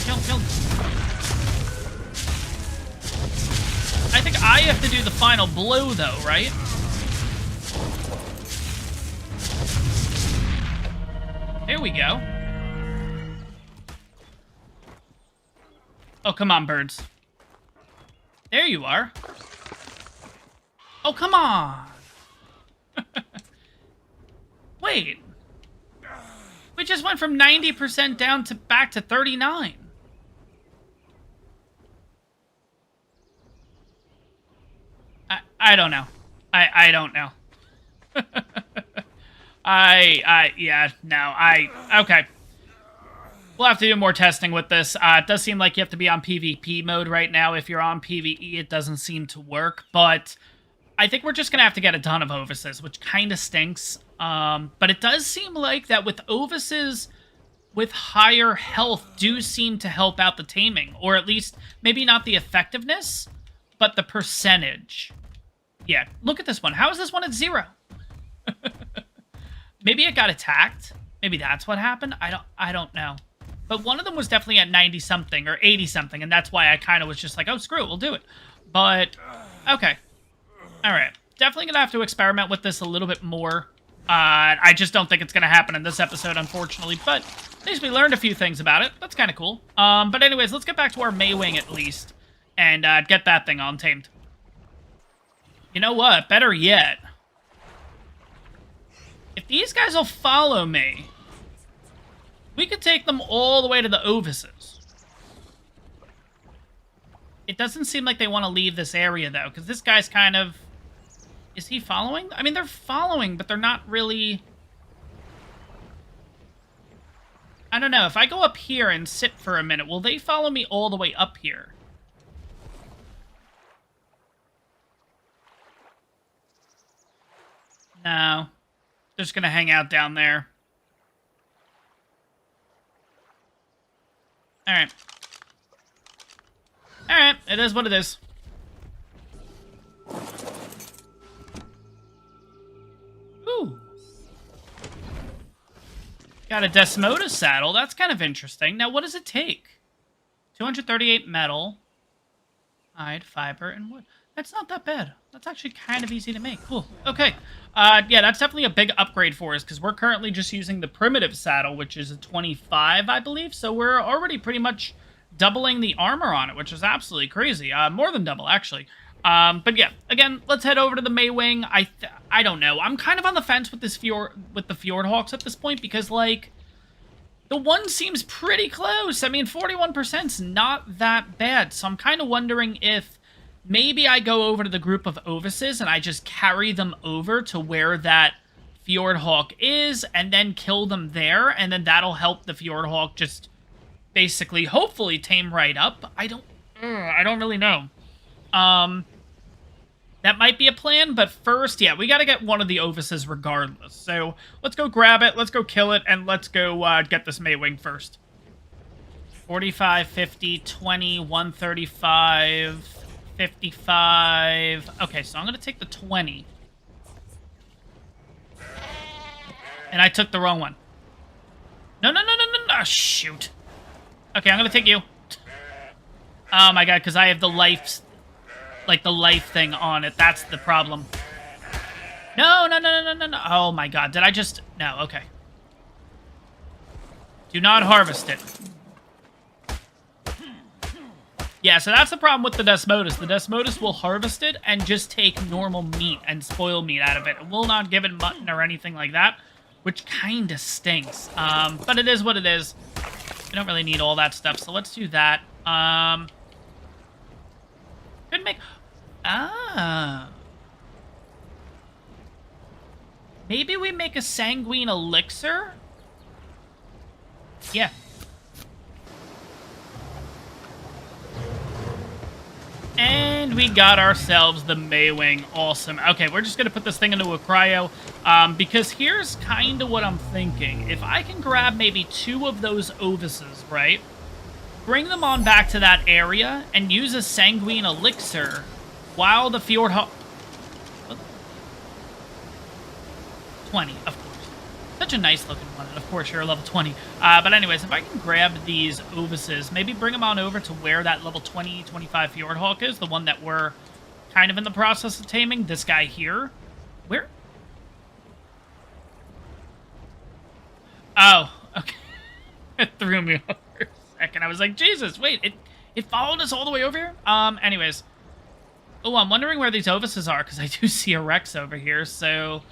Kill him. I think I have to do the final blow, though, right? There we go. Oh, come on, birds. There you are. Oh, come on. Wait. We just went from 90% down to back to 39. I don't know. I don't know. Okay. We'll have to do more testing with this. It does seem like you have to be on PvP mode right now. If you're on PvE, it doesn't seem to work, but I think we're just going to have to get a ton of Ovises, which kind of stinks. But it does seem like that with Ovises with higher health do seem to help out the taming, or at least maybe not the effectiveness, but the percentage. Yeah, look at this one. How is this one at 0? Maybe it got attacked. Maybe that's what happened. I don't know. But one of them was definitely at 90-something or 80-something, and that's why I kind of was just like, oh, screw it, we'll do it. But, okay. All right. Definitely going to have to experiment with this a little bit more. I just don't think it's going to happen in this episode, unfortunately. But at least we learned a few things about it. That's kind of cool. But anyways, let's get back to our Maywing at least. And get that thing untamed. You know what? Better yet. If these guys will follow me, we could take them all the way to the Ovises. It doesn't seem like they want to leave this area, though, because this guy's kind of... Is he following? I mean, they're following, but they're not really... I don't know. If I go up here and sit for a minute, will they follow me all the way up here? No. They're just going to hang out down there. Alright. Alright, it is what it is. Ooh. Got a Desmodus saddle. That's kind of interesting. Now, what does it take? 238 metal, hide, fiber, and wood. That's not that bad. That's actually kind of easy to make. Cool. Okay. Yeah, that's definitely a big upgrade for us, because we're currently just using the primitive saddle, which is a 25, I believe. So we're already pretty much doubling the armor on it, which is absolutely crazy. More than double, actually. But yeah, again, let's head over to the Maywing. I don't know. I'm kind of on the fence with the Fjordhawks at this point because, like, the one seems pretty close. I mean, 41%'s not that bad. So I'm kind of wondering if maybe I go over to the group of Ovises and I just carry them over to where that Fjordhawk is and then kill them there. And then that'll help the Fjordhawk just basically, hopefully, tame right up. I don't really know. That might be a plan, but first, yeah, we gotta get one of the Ovises regardless. So, let's go grab it, let's go kill it, and let's go get this Maywing first. 45, 50, 20, 135, 55... Okay, so I'm gonna take the 20. And I took the wrong one. No, shoot. Okay, I'm gonna take you. Oh my god, because I have the life... like the life thing on it. That's the problem. No. Oh my god. Did I just... No, okay. Do not harvest it. Yeah, so that's the problem with the Desmodus. The Desmodus will harvest it and just take normal meat and spoil meat out of it. It will not give it mutton or anything like that, which kind of stinks. But it is what it is. We don't really need all that stuff, so let's do that. Could make... Ah. Maybe we make a sanguine elixir? Yeah. And we got ourselves the Maywing. Awesome. Okay, we're just going to put this thing into a cryo. Because here's kind of what I'm thinking. If I can grab maybe 2 of those Ovises, right? Bring them on back to that area and use a sanguine elixir while the Fjordhawk... 20, of course. Such a nice looking one, and of course you're a level 20. But anyways, if I can grab these Ovises, maybe bring them on over to where that level 20, 25 Fjordhawk is, the one that we're kind of in the process of taming, this guy here. Where? Oh, okay. It threw me off for a second. I was like, Jesus, wait, it followed us all the way over here? Anyways. Oh, I'm wondering where these Ovises are, because I do see a Rex over here, so...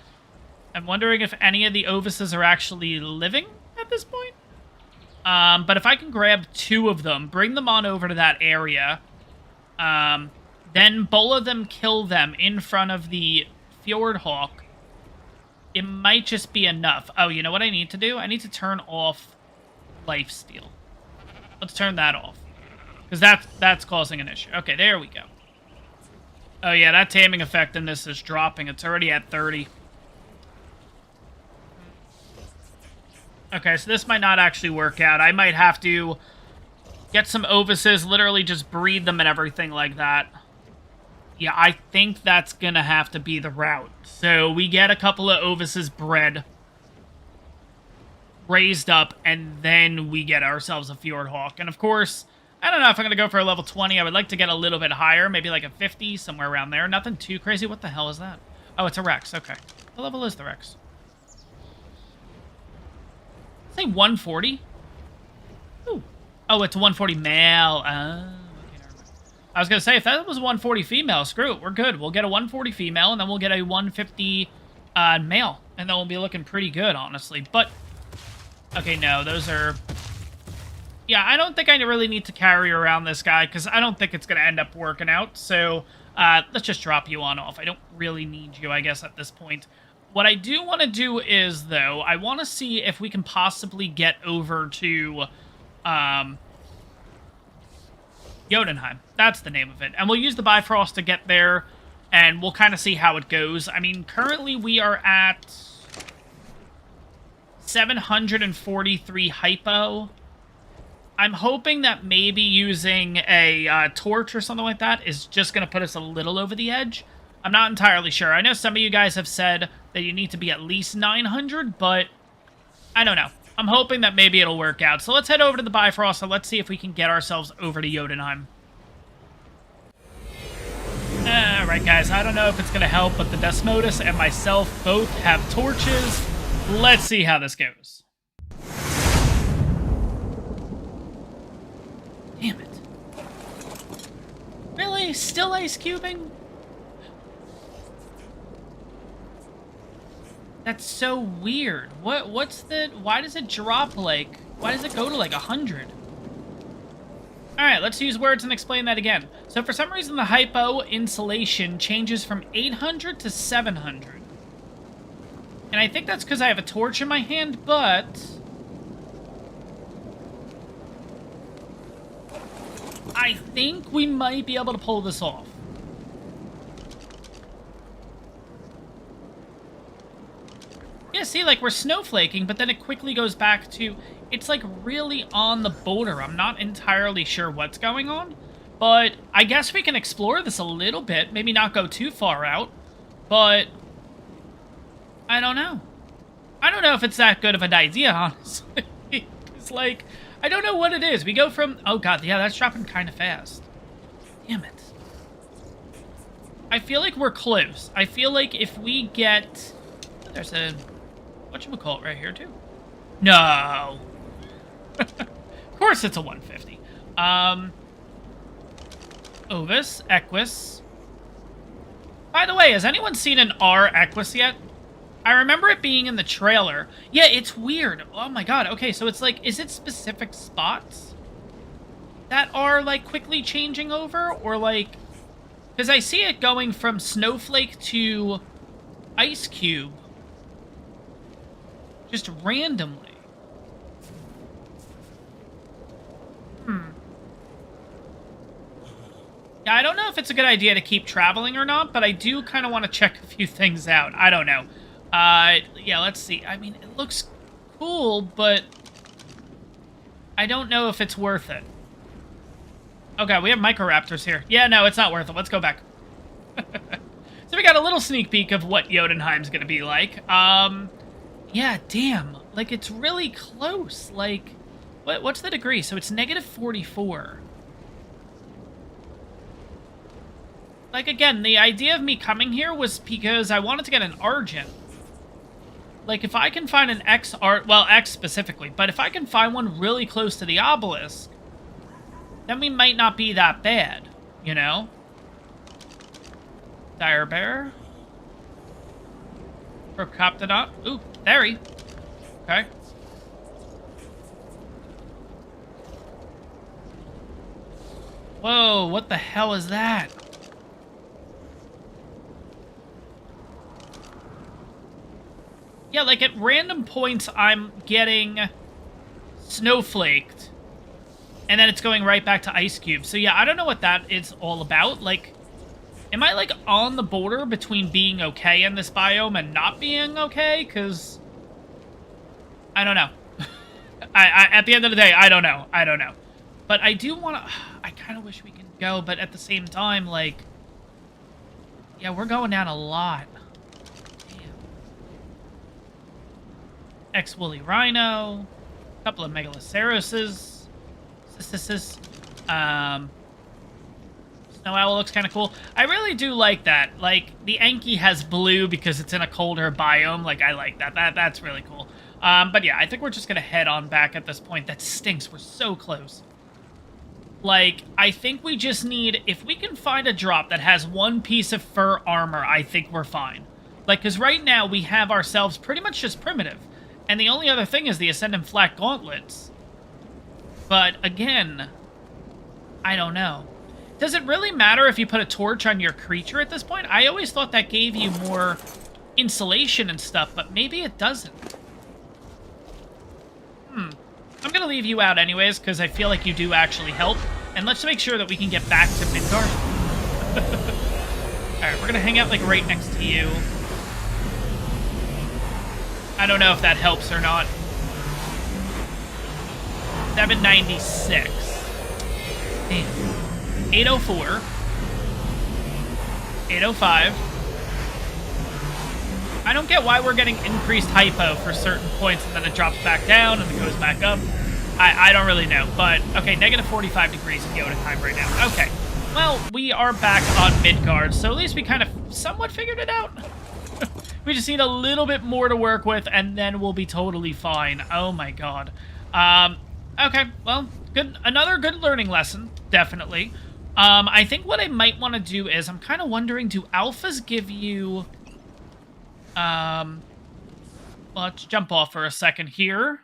I'm wondering if any of the Ovises are actually living at this point. But if I can grab 2 of them, bring them on over to that area, then both of them kill them in front of the Fjordhawk, it might just be enough. Oh, you know what I need to do? I need to turn off lifesteal. Let's turn that off. Because that's causing an issue. Okay, there we go. Oh yeah, that taming effect in this is dropping. It's already at 30. Okay, so this might not actually work out. I might have to get some Ovises, literally just breed them and everything like that. Yeah, I think that's gonna have to be the route. So we get a couple of Ovises bred, raised up, and then we get ourselves a Fjordhawk. And of course, I don't know if I'm gonna go for a level 20. I would like to get a little bit higher, maybe like a 50, somewhere around there. Nothing too crazy. What the hell is that? Oh, it's a Rex. Okay. What level is the Rex? Say 140? Ooh. Oh, it's a 140 male. Okay, never mind. I was going to say, if that was a 140 female, screw it. We're good. We'll get a 140 female, and then we'll get a 150 male. And then we'll be looking pretty good, honestly. But, okay, no, those are... Yeah, I don't think I really need to carry around this guy, because I don't think it's going to end up working out. So, let's just drop you on off. I don't really need you, I guess, at this point. What I do want to do is, though, I want to see if we can possibly get over to Jotunheim. That's the name of it. And we'll use the Bifrost to get there, and we'll kind of see how it goes. I mean, currently we are at 743 hypo. I'm hoping that maybe using a torch or something like that is just going to put us a little over the edge. I'm not entirely sure. I know some of you guys have said that you need to be at least 900, but I don't know. I'm hoping that maybe it'll work out. So let's head over to the Bifrost and let's see if we can get ourselves over to Jotunheim. Alright guys, I don't know if it's going to help, but the Desmodus and myself both have torches. Let's see how this goes. Damn it. Really? Still ice cubing? That's so weird. What's the... Why does it drop, like... Why does it go to, like, 100? Alright, let's use words and explain that again. So, for some reason, the hypo insulation changes from 800 to 700. And I think that's because I have a torch in my hand, but... I think we might be able to pull this off. Yeah, see, like, we're snowflaking, but then it quickly goes back to... It's, like, really on the border. I'm not entirely sure what's going on. But I guess we can explore this a little bit. Maybe not go too far out. But... I don't know. I don't know if it's that good of an idea, honestly. It's like... I don't know what it is. We go from... Oh, God, yeah, that's dropping kind of fast. Damn it. I feel like we're close. I feel like if we get... There's a... Whatchamacallit right here, too. No! Of course it's a 150. Ovis, Equus. By the way, has anyone seen an R Equus yet? I remember it being in the trailer. Yeah, it's weird. Oh my god. Okay, so it's like, is it specific spots that are, like, quickly changing over? Or, like... Because I see it going from Snowflake to Ice Cube. Just randomly. Yeah, I don't know if it's a good idea to keep traveling or not, but I do kind of want to check a few things out. I don't know. Yeah, let's see. I mean, it looks cool, but I don't know if it's worth it. Okay, we have Microraptors here. Yeah, no, it's not worth it. Let's go back. So we got a little sneak peek of what Jotunheim's gonna be like. Yeah, damn. Like, it's really close. Like, what's the degree? So it's negative 44. Like, again, the idea of me coming here was because I wanted to get an Argent. Like, if I can find an X well, X specifically, but if I can find one really close to the obelisk, then we might not be that bad, you know? Dire Bear. Procoptodon. Ooh, Theri. Okay. Whoa, what the hell is that? Yeah, like, at random points, I'm getting snowflaked. And then it's going right back to Ice Cube. So, yeah, I don't know what that is all about. Like, am I, like, on the border between being okay in this biome and not being okay? Because I don't know. At the end of the day, I don't know. I don't know. But I do want to... I kind of wish we could go, but at the same time, like... Yeah, we're going down a lot. Ex-Woolly Rhino, a couple of Megaloceroses, Snow Owl looks kind of cool. I really do like that. Like, the Enki has blue because it's in a colder biome. Like, I like that. That's really cool. But yeah, I think we're just gonna head on back at this point. That stinks. We're so close. Like, I think we just need... If we can find a drop that has one piece of fur armor, I think we're fine. Like, because right now we have ourselves pretty much just primitive. And the only other thing is the Ascendant Flak Gauntlets. But, again, I don't know. Does it really matter if you put a torch on your creature at this point? I always thought that gave you more insulation and stuff, but maybe it doesn't. I'm going to leave you out anyways, because I feel like you do actually help. And let's make sure that we can get back to Midgard. Alright, we're going to hang out, like, right next to you. I don't know if that helps or not. 796. Damn. 804. 805. I don't get why we're getting increased hypo for certain points and then it drops back down and it goes back up. I don't really know. But, okay, negative 45 degrees in Jotunheim right now. Okay. Well, we are back on Midgard, so at least we kind of somewhat figured it out. We just need a little bit more to work with, and then we'll be totally fine. Oh my god. Okay, well, good. Another good learning lesson, definitely. I think what I might want to do is, I'm kind of wondering, do alphas give you, Let's jump off for a second here.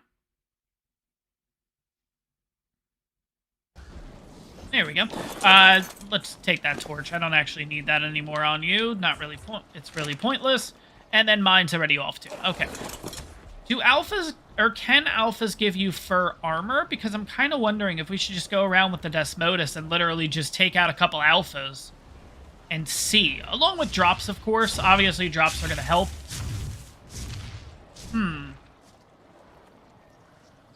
There we go. Let's take that torch. I don't actually need that anymore on you. Not really. It's really pointless. And then mine's already off too. Okay. Do alphas, or can alphas give you fur armor? Because I'm kind of wondering if we should just go around with the Desmodus and literally just take out a couple alphas and see. Along with drops, of course. Obviously, drops are going to help.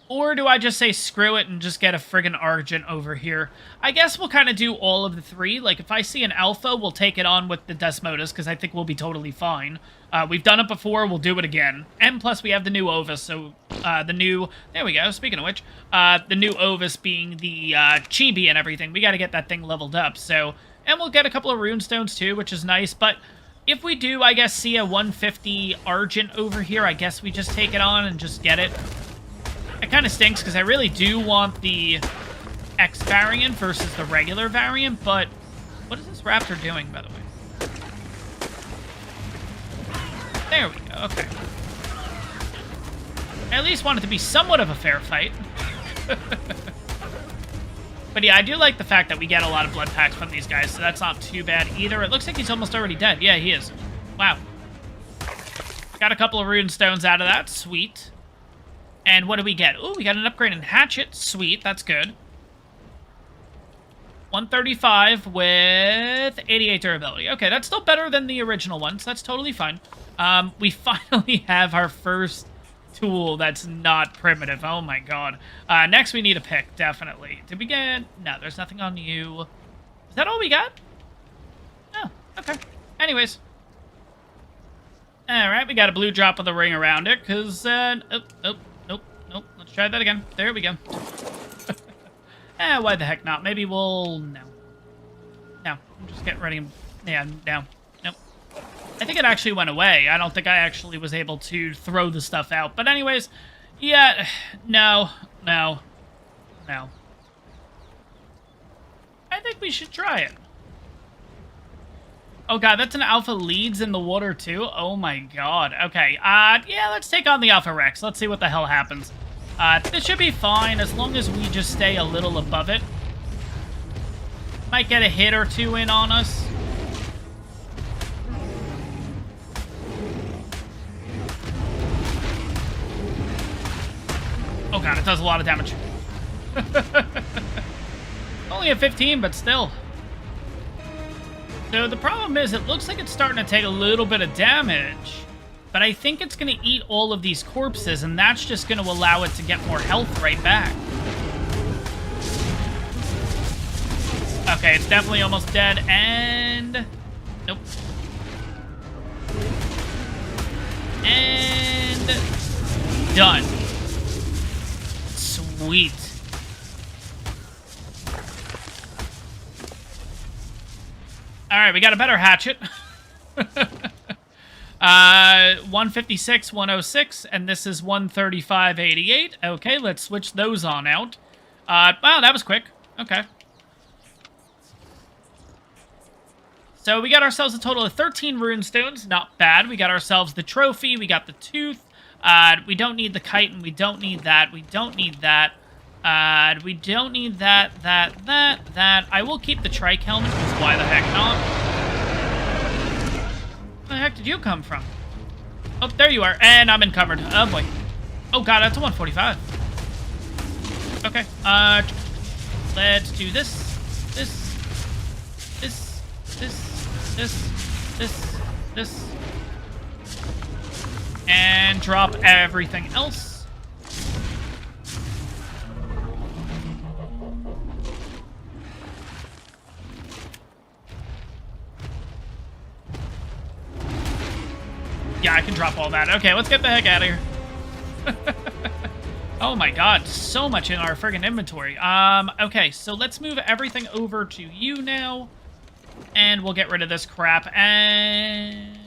Or do I just say screw it and just get a friggin' Argent over here? I guess we'll kind of do all of the three. Like, if I see an Alpha, we'll take it on with the Desmodus, because I think we'll be totally fine. We've done it before, we'll do it again. And plus, we have the new Ovis, so the new... There we go, speaking of which. The new Ovis being the Chibi and everything. We got to get that thing leveled up, so... And we'll get a couple of runestones, too, which is nice, but... If we do, I guess, see a 150 Argent over here, I guess we just take it on and just get it. It kind of stinks, because I really do want the X variant versus the regular variant, but what is this raptor doing, by the way? There we go, okay. I at least want it to be somewhat of a fair fight. But yeah, I do like the fact that we get a lot of blood packs from these guys, so that's not too bad either. It looks like he's almost already dead. Yeah, he is. Wow. Got a couple of rune stones out of that. Sweet. And what do we get? Ooh, we got an upgrade in Hatchet. Sweet, that's good. 135 with 88 durability. Okay, that's still better than the original one, so that's totally fine. We finally have our first tool that's not primitive. Oh my god. Next we need a pick, definitely. Did we get... No, there's nothing on you. Is that all we got? Oh, okay. Anyways. Alright, we got a blue drop with a ring around it, because... Nope. Let's try that again. There we go. Why the heck not? Maybe we'll... No. I'm just getting ready. Yeah, no. Nope. I think it actually went away. I don't think I actually was able to throw the stuff out. But anyways, yeah, no. I think we should try it. Oh god, that's an Alpha Leads in the water too? Oh my god. Okay, yeah, let's take on the Alpha Rex. Let's see what the hell happens. This should be fine as long as we just stay a little above it. Might get a hit or two in on us. Oh god, it does a lot of damage. Only a 15, but still. So the problem is, it looks like it's starting to take a little bit of damage. But I think it's going to eat all of these corpses, and that's just going to allow it to get more health right back. Okay, it's definitely almost dead, and... Nope. And... Done. Sweet. Alright, we got a better hatchet. 156, 106, and this is 135.88. Okay, let's switch those on out. Wow, that was quick. Okay. So we got ourselves a total of 13 runestones. Not bad. We got ourselves the trophy. We got the tooth. We don't need the kite, and we don't need that. We don't need that. We don't need that. I will keep the trike helmet, because why the heck not? Where the heck did you come from? Oh, there you are. And I'm encumbered. Oh, boy. Oh, God, that's a 145. Okay. Let's do this. This. And drop everything else. Yeah, I can drop all that. Okay, let's get the heck out of here. Oh my god, so much in our friggin' inventory. Okay, so let's move everything over to you now. And we'll get rid of this crap. And...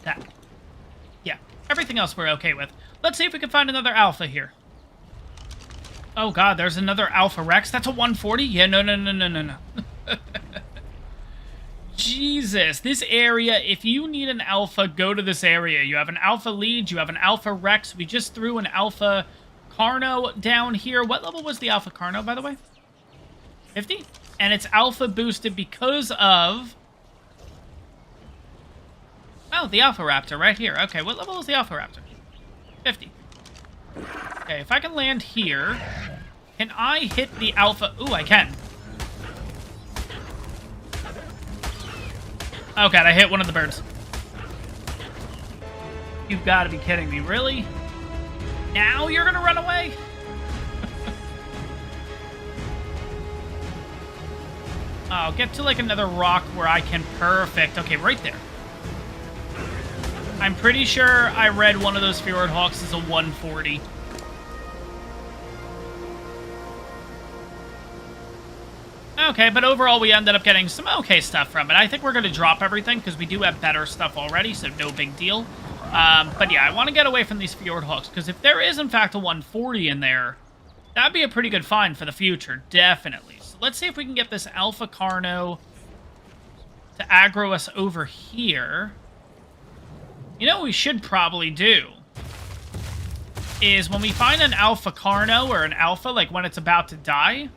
that. Yeah, everything else we're okay with. Let's see if we can find another alpha here. Oh god, there's another Alpha Rex. That's a 140? Yeah, no. Jesus, this area, if you need an alpha, go to this area. You have an alpha lead, you have an alpha Rex. We just threw an alpha Carno down here. What level was the alpha Carno, by the way? 50? And it's alpha boosted because of... Oh, the alpha raptor right here. Okay, what level is the alpha raptor? 50. Okay, if I can land here, can I hit the alpha? Ooh, I can. Oh god, I hit one of the birds. You've got to be kidding me, really? Now you're gonna run away? Oh, get to like another rock where I can... Perfect. Okay, right there. I'm pretty sure I read one of those Fjord Hawks as a 140. Okay, but overall we ended up getting some okay stuff from it. I think we're going to drop everything because we do have better stuff already, so no big deal. But yeah, I want to get away from these Fjord Hawks because if there is in fact a 140 in there, that'd be a pretty good find for the future, definitely. So let's see if we can get this Alpha Carno to aggro us over here. You know what we should probably do is when we find an Alpha Carno or an Alpha, like when it's about to die,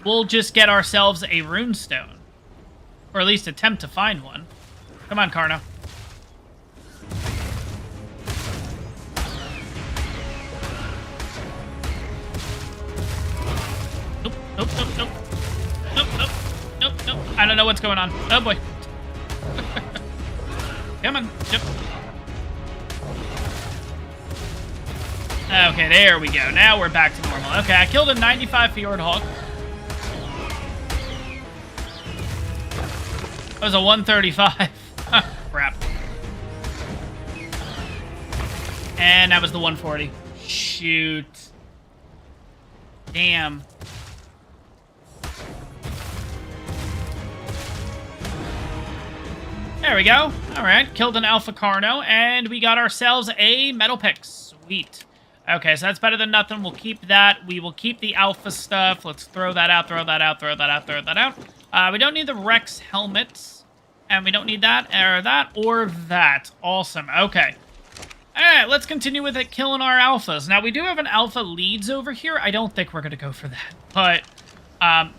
we'll just get ourselves a runestone. Or at least attempt to find one. Come on, Carno. Nope, nope, nope, nope. Nope, nope, nope, nope. I don't know what's going on. Oh, boy. Come on, jump. Okay, there we go. Now we're back to normal. Okay, I killed a 95 Fjord Hawk. That was a 135. Crap. And that was the 140. Shoot. Damn. There we go. All right, killed an Alpha Carno, and we got ourselves a metal pick. Sweet. Okay, so that's better than nothing. We'll keep that. We will keep the Alpha stuff. Let's throw that out, throw that out, throw that out, throw that out. We don't need the Rex helmets, and we don't need that, or that. Awesome. Okay. All right, let's continue with it, killing our Alphas. Now, we do have an Alpha leads over here. I don't think we're going to go for that, but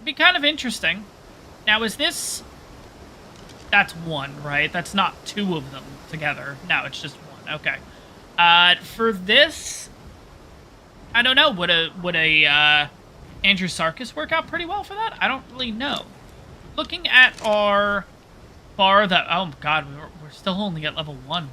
be kind of interesting. Now, is this... That's one, right? That's not two of them together. No, it's just one. Okay. For this, I don't know. Would a Andrew Sarkis work out pretty well for that? I don't really know. Looking at our bar, that oh god, we're still only at level 1.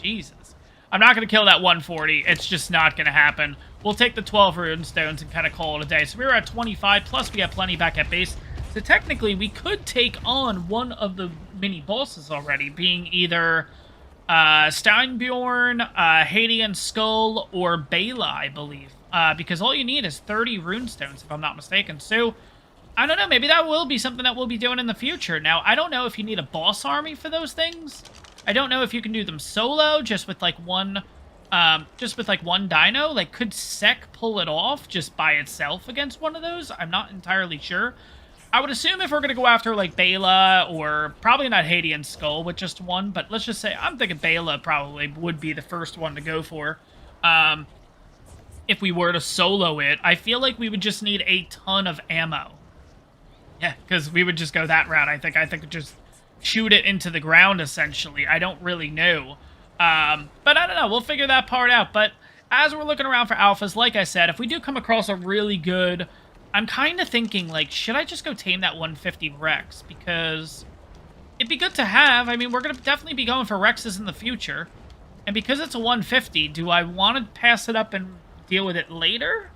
Jesus, I'm not gonna kill that 140. It's just not gonna happen. We'll take the 12 rune stones and kind of call it a day. So we were at 25. Plus we have plenty back at base. So technically, we could take on one of the mini-bosses already, being either Steinbjorn, Hadean Skull, or Bela, I believe. Because all you need is 30 runestones, if I'm not mistaken. So, I don't know, maybe that will be something that we'll be doing in the future. Now, I don't know if you need a boss army for those things. I don't know if you can do them solo, just with like one dino. Like, could Sek pull it off just by itself against one of those? I'm not entirely sure. I would assume if we're going to go after, like, Bela, or probably not Hadean Skull with just one, but let's just say, I'm thinking Bela probably would be the first one to go for. If we were to solo it, I feel like we would just need a ton of ammo. Yeah, because we would just go that route, I think. I think just shoot it into the ground, essentially. I don't really know. But I don't know, we'll figure that part out. But as we're looking around for alphas, like I said, if we do come across a really good... I'm kind of thinking, like, should I just go tame that 150 Rex? Because it'd be good to have. I mean, we're going to definitely be going for Rexes in the future. And because it's a 150, do I want to pass it up and deal with it later?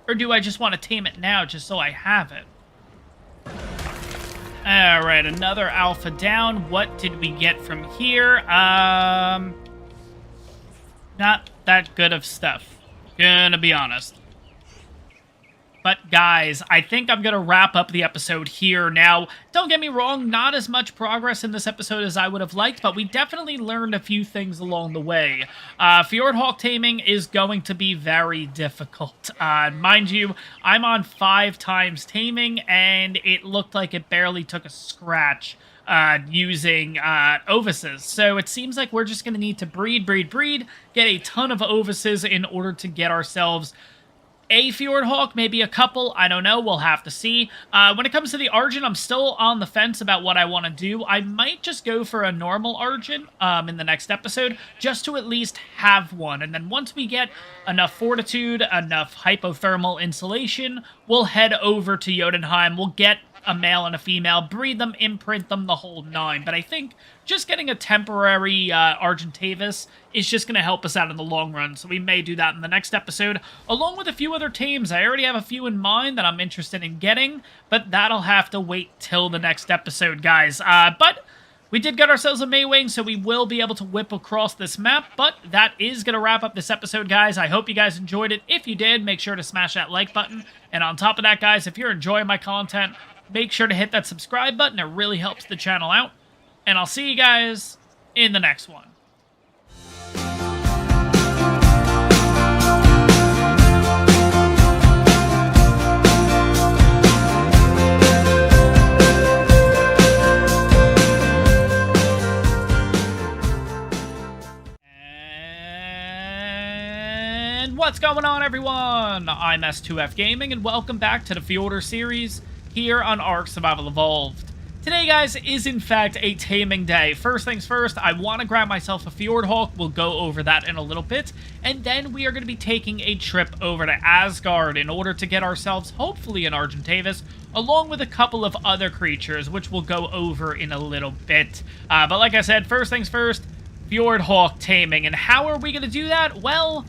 Or do I just want to tame it now just so I have it? Alright, another alpha down. What did we get from here? Not that good of stuff. Gonna be honest. But guys, I think I'm going to wrap up the episode here. Now, don't get me wrong, not as much progress in this episode as I would have liked, but we definitely learned a few things along the way. Fjordhawk taming is going to be very difficult. Mind you, I'm on 5 times taming, and it looked like it barely took a scratch using ovises. So it seems like we're just going to need to breed, get a ton of ovises in order to get ourselves a Fjordhawk, maybe a couple, I don't know, we'll have to see. When it comes to the Argent, I'm still on the fence about what I want to do. I might just go for a normal Argent in the next episode, just to at least have one. And then once we get enough fortitude, enough hypothermal insulation, we'll head over to Jotunheim. We'll get a male and a female, breed them, imprint them, the whole 9. But I think just getting a temporary Argentavis is just going to help us out in the long run, so we may do that in the next episode, along with a few other tames. I already have a few in mind that I'm interested in getting, but that'll have to wait till the next episode, guys. But we did get ourselves a Maywing, so we will be able to whip across this map, but that is going to wrap up this episode, guys. I hope you guys enjoyed it. If you did, make sure to smash that like button, and on top of that, guys, if you're enjoying my content, make sure to hit that subscribe button. It really helps the channel out. And I'll see you guys in the next one. And what's going on, everyone? I'm S2F Gaming, and welcome back to the Fjordur series here on Ark Survival Evolved. Today, guys, is in fact a taming day. First things first, I want to grab myself a Fjordhawk. We'll go over that in a little bit. And then we are going to be taking a trip over to Asgard in order to get ourselves, hopefully, an Argentavis, along with a couple of other creatures, which we'll go over in a little bit. But like I said, first things first, Fjordhawk taming. And how are we going to do that? Well,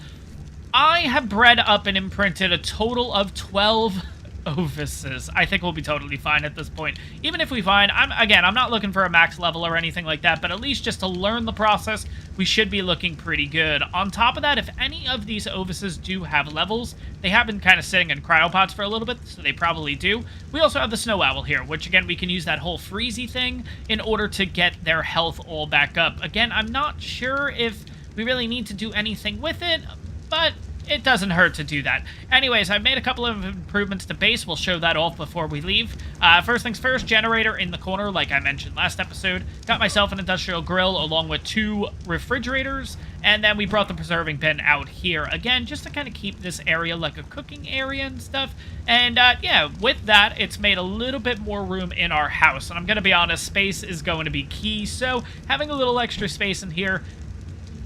I have bred up and imprinted a total of 12 ovises. I think we'll be totally fine at this point. Even if we find, I'm not looking for a max level or anything like that, but at least just to learn the process, we should be looking pretty good. On top of that, if any of these ovises do have levels, they have been kind of sitting in cryopods for a little bit, so they probably do. We also have the snow owl here, which again, we can use that whole freezy thing in order to get their health all back up. Again, I'm not sure if we really need to do anything with it, but it doesn't hurt to do that. Anyways, I've made a couple of improvements to base. We'll show that off before we leave. First things first, generator in the corner, like I mentioned last episode. Got myself an industrial grill along with 2 refrigerators, and then we brought the preserving bin out here again, just to kind of keep this area like a cooking area and stuff. And yeah, with that, it's made a little bit more room in our house. And I'm going to be honest, space is going to be key, so having a little extra space in here,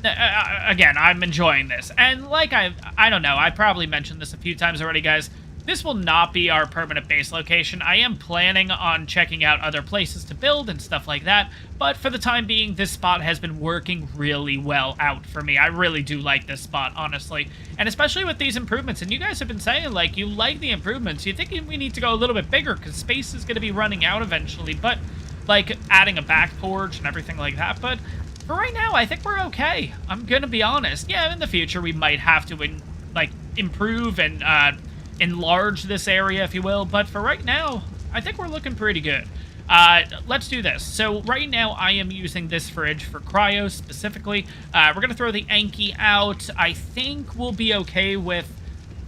again, I'm enjoying this. And like I don't know, I probably mentioned this a few times already, guys. This will not be our permanent base location. I am planning on checking out other places to build and stuff like that, but for the time being, this spot has been working really well out for me. I really do like this spot, honestly. And especially with these improvements, and you guys have been saying, like, you like the improvements. You think we need to go a little bit bigger, because space is going to be running out eventually, but, like, adding a back porch and everything like that, but for right now, I think we're okay. I'm gonna be honest. Yeah, in the future, we might have to, improve and enlarge this area, if you will. But for right now, I think we're looking pretty good. Let's do this. So right now, I am using this fridge for cryos specifically. We're gonna throw the Anki out. I think we'll be okay with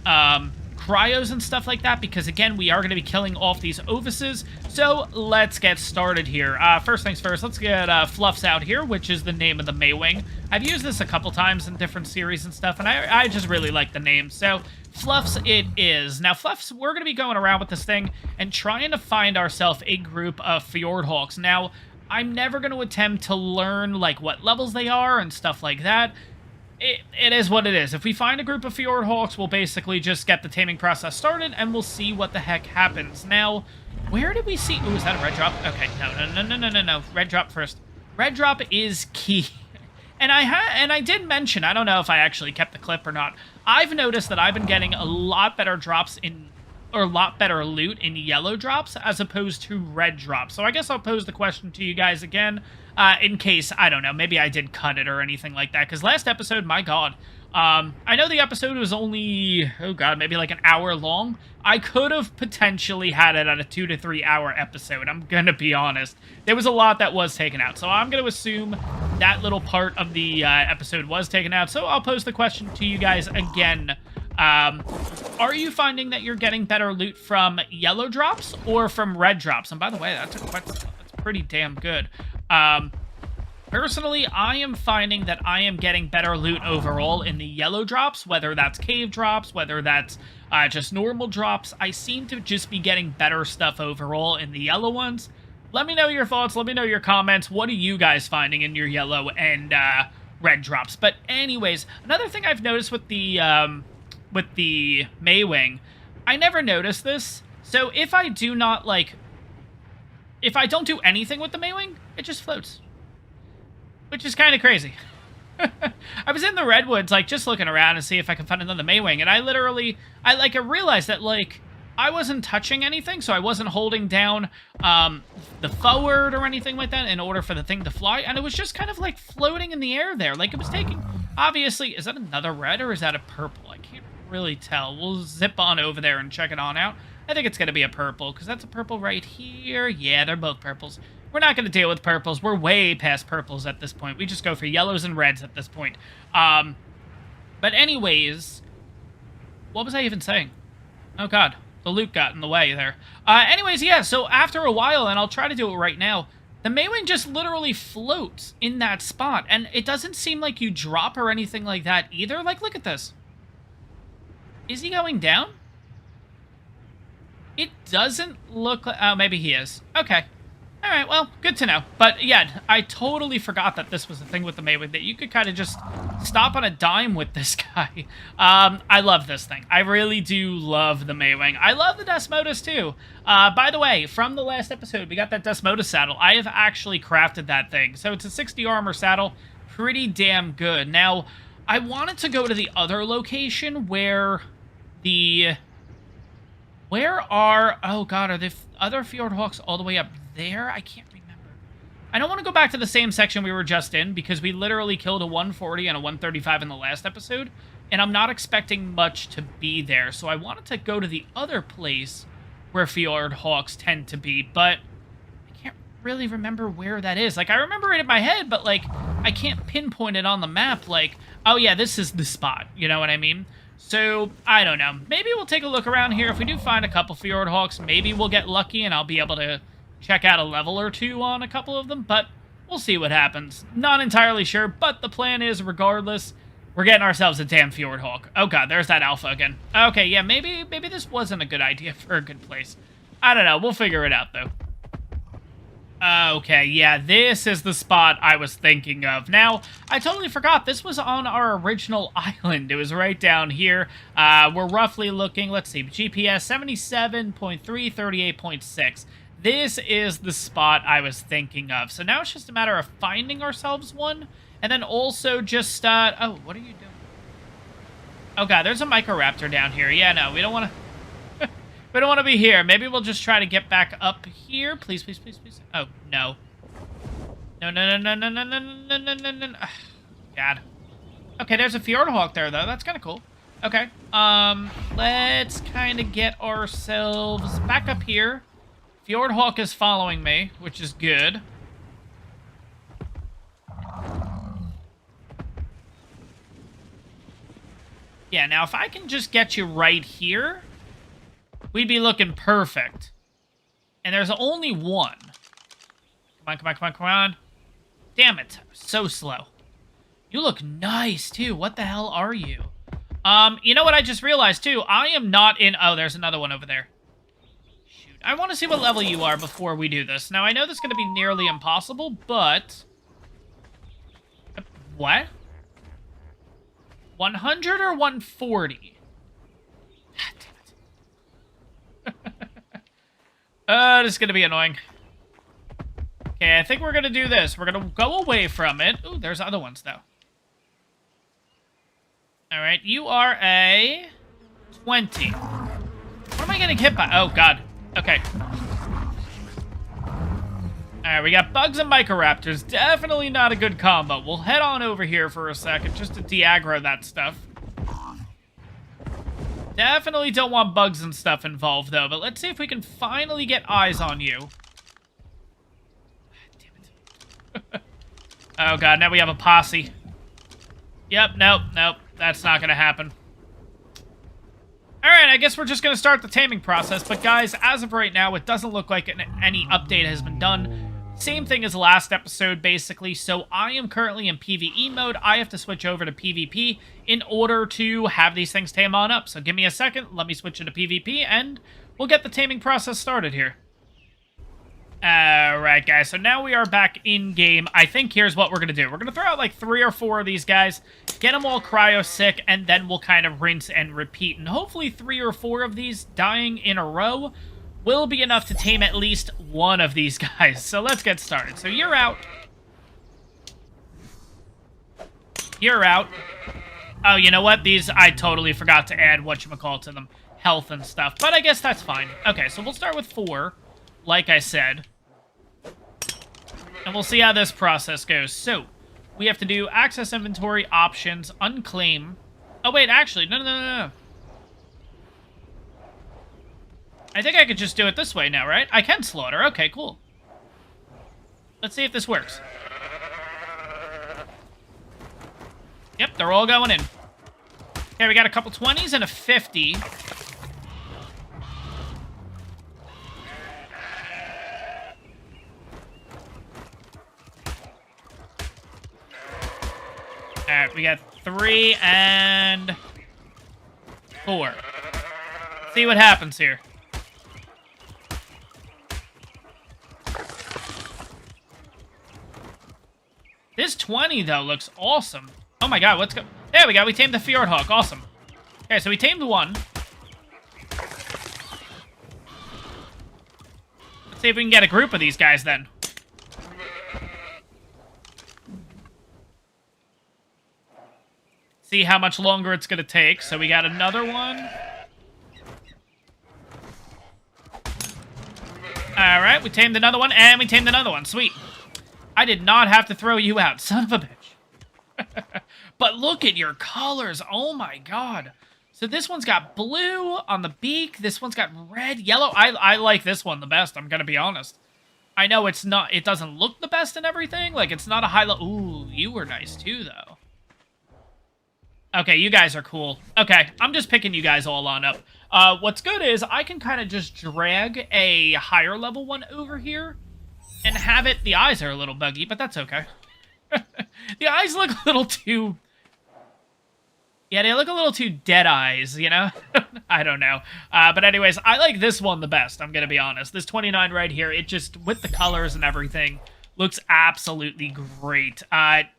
cryos and stuff like that, because again, we are going to be killing off these ovises. So let's get started here. First things first, let's get Fluffs out here, which is the name of the Maywing. I've used this a couple times in different series and stuff, and I just really like the name. So Fluffs it is. Now Fluffs, we're going to be going around with this thing and trying to find ourselves a group of Fjordhawks. Now, I'm never going to attempt to learn like what levels they are and stuff like that. It is what it is. If we find a group of Fjordhawks, we'll basically just get the taming process started, and we'll see what the heck happens. Now, where did we see... Ooh, is that a red drop? Okay, no. Red drop first. Red drop is key. And I did mention, I don't know if I actually kept the clip or not, I've noticed that I've been getting a lot better drops in... or a lot better loot in yellow drops as opposed to red drops. So I guess I'll pose the question to you guys again, in case, I don't know, maybe I did cut it or anything like that. Because last episode, my god, I know the episode was only, oh god, maybe like an hour long. I could have potentially had it at a 2 to 3 hour episode. I'm gonna be honest. There was a lot that was taken out, so I'm gonna assume that little part of the episode was taken out. So I'll pose the question to you guys again. Are you finding that you're getting better loot from yellow drops or from red drops? And by the way, that's pretty damn good. Personally, I am finding that I am getting better loot overall in the yellow drops, whether that's cave drops, whether that's just normal drops. I seem to just be getting better stuff overall in the yellow ones. Let me know your thoughts. Let me know your comments. What are you guys finding in your yellow and red drops? But anyways, another thing I've noticed with the Maywing, I never noticed this. So if I do not, like, if I don't do anything with the Maywing, it just floats. Which is kind of crazy. I was in the redwoods, like, just looking around to see if I can find another Maywing, and I realized that, like, I wasn't touching anything, so I wasn't holding down the forward or anything like that in order for the thing to fly, and it was just kind of, like, floating in the air there. Like, it was taking, obviously, is that another red or is that a purple? I can't really tell. We'll zip on over there and check it on out. I think it's going to be a purple, because that's a purple right here. Yeah, they're both purples. We're not going to deal with purples. We're way past purples at this point. We just go for yellows and reds at this point. But anyways, what was I even saying? Oh, God. The loot got in the way there. Anyways, yeah, so after a while, and I'll try to do it right now, the Maywing just literally floats in that spot, and it doesn't seem like you drop or anything like that either. Like, look at this. Is he going down? It doesn't look like... Oh, maybe he is. Okay. All right, well, good to know. But yeah, I totally forgot that this was the thing with the Maywing, that you could kind of just stop on a dime with this guy. I love this thing. I really do love the Maywing. I love the Desmodus too. By the way, from the last episode, we got that Desmodus saddle. I have actually crafted that thing. So it's a 60 armor saddle. Pretty damn good. Now, I wanted to go to the other location where the... Where are... Oh, God, are the other Fjord Hawks all the way up there? I can't remember. I don't want to go back to the same section we were just in, because we literally killed a 140 and a 135 in the last episode, and I'm not expecting much to be there, so I wanted to go to the other place where Fjord Hawks tend to be, but I can't really remember where that is. Like, I remember it in my head, but, like, I can't pinpoint it on the map, like, oh, yeah, this is the spot, you know what I mean? So, I don't know. Maybe we'll take a look around here. If we do find a couple Fjord Hawks, maybe we'll get lucky and I'll be able to check out a level or two on a couple of them, but we'll see what happens. Not entirely sure, but the plan is, regardless, we're getting ourselves a damn Fjord Hawk. Oh god, there's that alpha again. Okay, yeah, maybe this wasn't a good idea for a good place. I don't know, we'll figure it out, though. Okay, yeah, this is the spot I was thinking of. Now, I totally forgot, this was on our original island. It was right down here. We're roughly looking, let's see, GPS 77.3, 38.6. This is the spot I was thinking of. So now it's just a matter of finding ourselves one, and then also just, oh, what are you doing? Oh god, there's a Microraptor down here. Yeah, no, we don't want to... We don't want to be here. Maybe we'll just try to get back up here. Please, please, please, please. Oh, no. No, no, no, no, no, no, no, no, no, no, no. God. Okay, there's a Fjord Hawk there, though. That's kind of cool. Okay. Let's kind of get ourselves back up here. Fjord Hawk is following me, which is good. Yeah, now if I can just get you right here... We'd be looking perfect. And there's only one. Come on, come on, come on, come on. Damn it. So slow. You look nice, too. What the hell are you? You know what I just realized, too? I am not in... Oh, there's another one over there. Shoot. I want to see what level you are before we do this. Now, I know this is going to be nearly impossible, but... What? 100 or 140? This is gonna be annoying. Okay, I think we're gonna do this. We're gonna go away from it. Ooh, there's other ones, though. Alright, you are a 20. What am I getting hit by? Oh, God. Okay. Alright, we got bugs and microraptors. Definitely not a good combo. We'll head on over here for a second just to de-aggro that stuff. Definitely don't want bugs and stuff involved, though. But let's see if we can finally get eyes on you. Damn it. Oh, God. Now we have a posse. Yep. Nope. That's not going to happen. Alright, I guess we're just going to start the taming process. But, guys, as of right now, it doesn't look like any update has been done. Same thing as last episode, basically. So I am currently in PvE mode. I have to switch over to PvP in order to have these things tame on up. So give me a second. Let me switch into PvP, and we'll get the taming process started here. Alright, guys. So now we are back in-game. I think here's what we're going to do. We're going to throw out like 3 or 4 of these guys, get them all cryo-sick, and then we'll kind of rinse and repeat. And hopefully 3 or 4 of these dying in a row will be enough to tame at least one of these guys. So let's get started. So you're out. You're out. Oh, you know what? These, I totally forgot to add whatchamacallit to them. Health and stuff. But I guess that's fine. Okay, so we'll start with 4, like I said. And we'll see how this process goes. So, we have to do access inventory, options, unclaim. Oh, wait, actually, no. I think I could just do it this way now, right? I can slaughter. Okay, cool. Let's see if this works. Yep, they're all going in. Okay, we got a couple 20s and a 50. Alright, we got 3 and 4. Let's see what happens here. This 20, though, looks awesome. Oh my god, let's go. There we go, we tamed the Fjordhawk. Awesome. Okay, so we tamed 1. Let's see if we can get a group of these guys, then. See how much longer it's going to take. So we got another one. Alright, we tamed another one, and we tamed another one. Sweet. I did not have to throw you out, son of a bitch. But look at your colors. Oh my god. So this one's got blue on the beak. This one's got red, yellow. I like this one the best, I'm gonna be honest. I know it's not, it doesn't look the best and everything. Like, it's not a high level. Ooh, you were nice too, though. Okay, you guys are cool. Okay, I'm just picking you guys all on up. What's good is I can kind of just drag a higher level one over here and have it. The eyes are a little buggy, but that's okay. The eyes look a little too... Yeah, they look a little too dead eyes, you know? I don't know. But anyways, I like this one the best, I'm gonna be honest. This 29 right here, it just, with the colors and everything, looks absolutely great.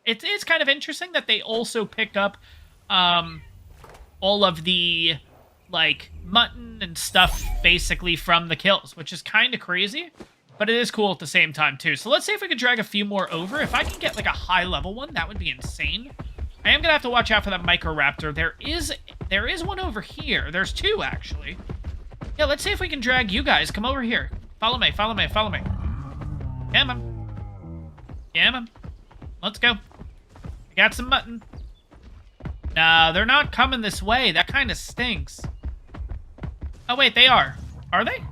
It is kind of interesting that they also picked up all of the, like, mutton and stuff, basically, from the kills, which is kind of crazy. But it is cool at the same time, too. So let's see if we can drag a few more over. If I can get, like, a high-level one, that would be insane. I am going to have to watch out for that Microraptor. There is one over here. There's 2, actually. Yeah, let's see if we can drag you guys. Come over here. Follow me, follow me, follow me. Come on. Come on. Let's go. I got some mutton. No, they're not coming this way. That kind of stinks. Oh, wait, they are. Are they?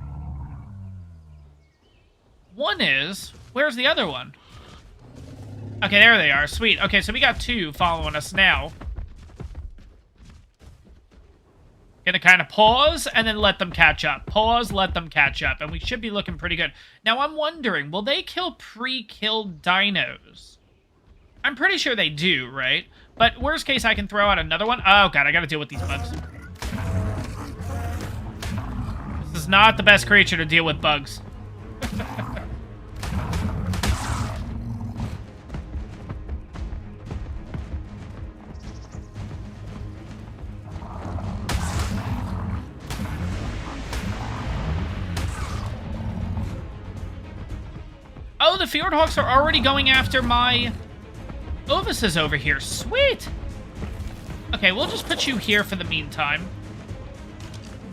One is. Where's the other one? Okay, there they are. Sweet. Okay, so we got 2 following us now. Gonna kind of pause and then let them catch up. Pause, let them catch up. And we should be looking pretty good. Now, I'm wondering, will they kill pre-killed dinos? I'm pretty sure they do, right? But worst case, I can throw out another one. Oh, God, I gotta deal with these bugs. This is not the best creature to deal with bugs. Oh, the Fjordhawks are already going after my Ovises over here. Sweet! Okay, we'll just put you here for the meantime.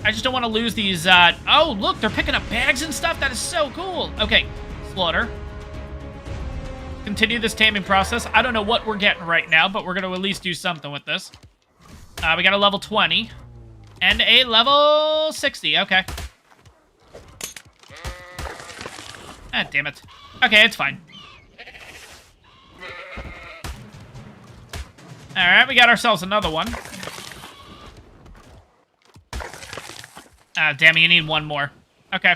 I just don't want to lose these, oh, look, they're picking up bags and stuff. That is so cool. Okay, slaughter. continue this taming process. I don't know what we're getting right now, but we're going to at least do something with this. We got a level 20 and a level 60. Okay. Ah, damn it. Okay, it's fine. Alright, we got ourselves another one. Ah, damn it, you need one more. Okay.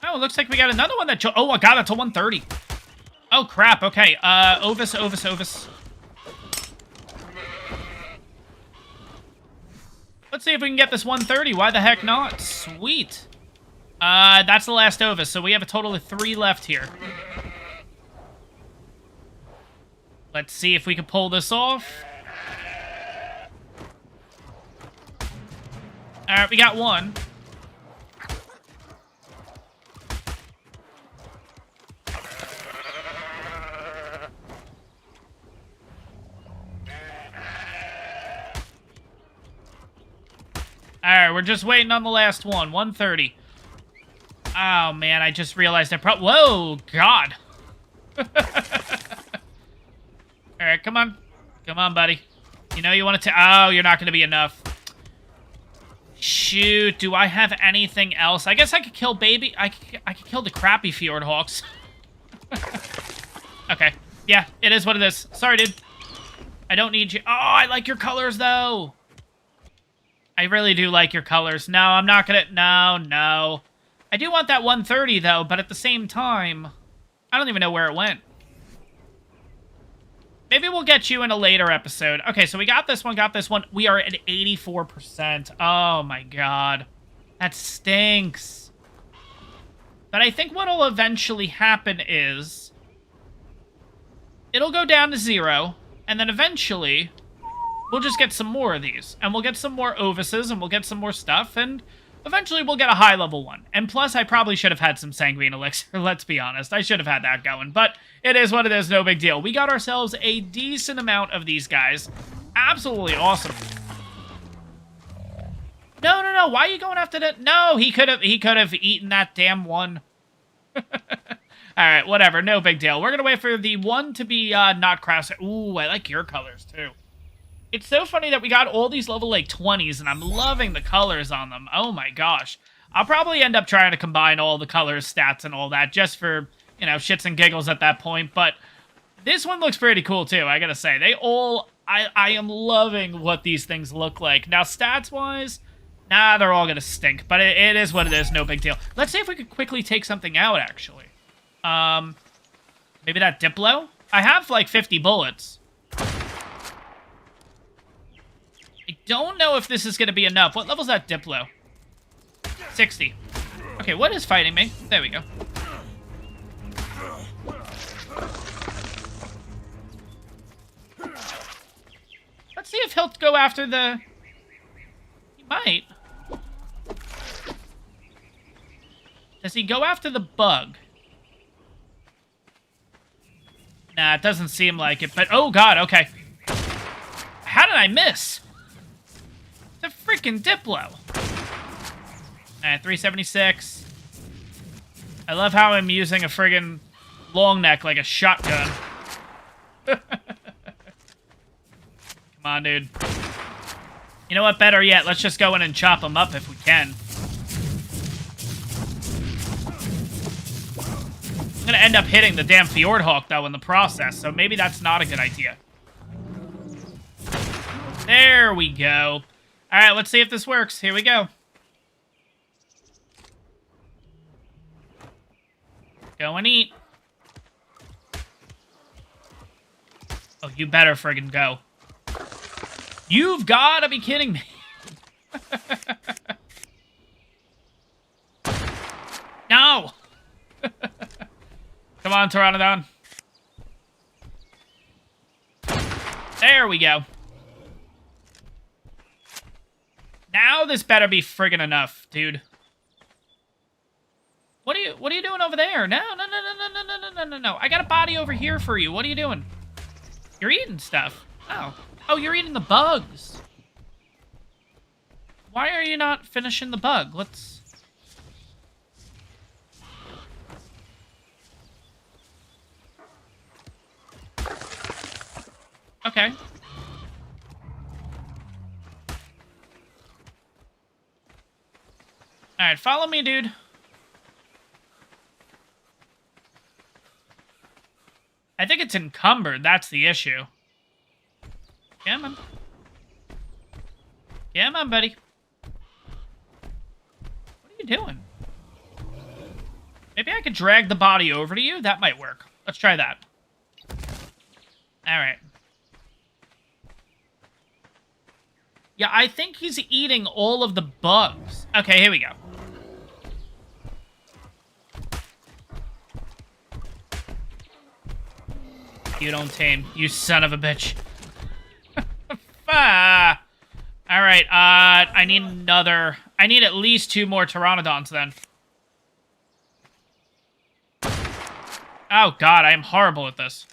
Oh, it looks like we got another one that... Oh, I got it to 130. Oh, crap. Okay. Ovis. Let's see if we can get this 130. Why the heck not? Sweet. That's the last Ovis, so we have a total of 3 left here. Let's see if we can pull this off. Alright, we got one. Alright, we're just waiting on the last one. 130. Oh, man, I just realized I Whoa, God. Alright, come on. Come on, buddy. You know you want to... Oh, you're not going to be enough. Shoot, do I have anything else? I guess I could kill baby... I could kill the crappy Fjord Hawks. Okay. Yeah, it is what it is. Sorry, dude. I don't need you. Oh, I like your colors, though. I really do like your colors. No, I'm not gonna... No. I do want that 130, though, but at the same time... I don't even know where it went. Maybe we'll get you in a later episode. Okay, so we got this one. We are at 84%. Oh, my God. That stinks. But I think what will eventually happen is... it'll go down to 0, and then eventually... we'll just get some more of these. And we'll get some more Ovises, and we'll get some more stuff, and... eventually we'll get a high-level one. And plus, I probably should have had some Sanguine Elixir, let's be honest. I should have had that going. But it is what it is, no big deal. We got ourselves a decent amount of these guys. Absolutely awesome. No. Why are you going after that? No, he could have eaten that damn one. Alright, whatever. No big deal. We're going to wait for the one to be not crass. Ooh, I like your colors, too. It's so funny that we got all these level, like, 20s, and I'm loving the colors on them. Oh, my gosh. I'll probably end up trying to combine all the colors, stats, and all that, just for, you know, shits and giggles at that point. But this one looks pretty cool, too, I gotta say. They all... I am loving what these things look like. Now, stats-wise, nah, they're all gonna stink. But it is what it is, no big deal. Let's see if we could quickly take something out, actually. Maybe that Diplo? I have, like, 50 bullets. I don't know if this is going to be enough. What level's that Diplo? 60. Okay, what is fighting me? There we go. Let's see if he'll go after the... He might. Does he go after the bug? Nah, it doesn't seem like it, but... oh, God, okay. How did I miss? The freaking Diplo. Alright, 376. I love how I'm using a friggin' long neck like a shotgun. Come on, dude. You know what? Better yet, let's just go in and chop them up if we can. I'm gonna end up hitting the damn Fjord Hawk, though, in the process, so maybe that's not a good idea. There we go. Alright, let's see if this works. Here we go. Go and eat. Oh, you better friggin' go. You've gotta be kidding me. No! Come on, Pteranodon. There we go. Now this better be friggin' enough, dude. What are you doing over there? No. I got a body over here for you. What are you doing? You're eating stuff. Oh, you're eating the bugs. Why are you not finishing the bug? Let's... Okay. Alright, follow me, dude. I think it's encumbered, that's the issue. Come on. Come on, buddy. What are you doing? Maybe I could drag the body over to you? That might work. Let's try that. Alright. Yeah, I think he's eating all of the bugs. Okay, here we go. You don't tame, you son of a bitch. Ah. Alright, I need another... I need at least 2 more pteranodons, then. Oh, God, I am horrible at this.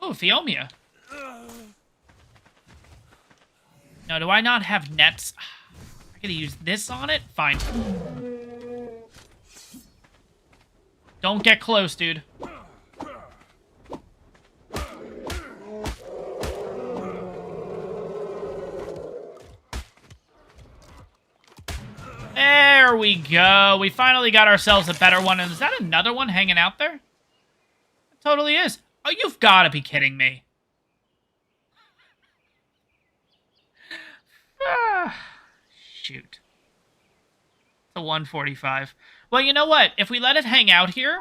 Oh, Theomia. No, do I not have nets? I gotta use this on it? Fine. Don't get close, dude. There we go. We finally got ourselves a better one. And is that another one hanging out there? It totally is. Oh, you've got to be kidding me. Shoot. It's a 145. Well, you know what? If we let it hang out here,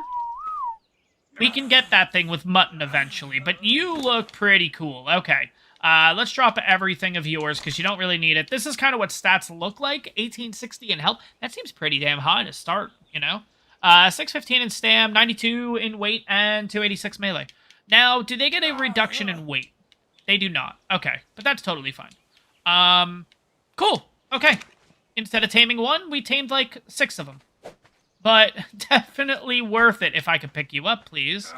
we can get that thing with mutton eventually. But you look pretty cool. Okay. Let's drop everything of yours, because you don't really need it. This is kind of what stats look like. 1860 in health. That seems pretty damn high to start, you know? 615 in stam, 92 in weight, and 286 melee. Now, do they get a reduction in weight? They do not. Okay, but that's totally fine. Cool. Okay. Instead of taming 1, we tamed, like, 6 of them. But definitely worth it if I could pick you up, please.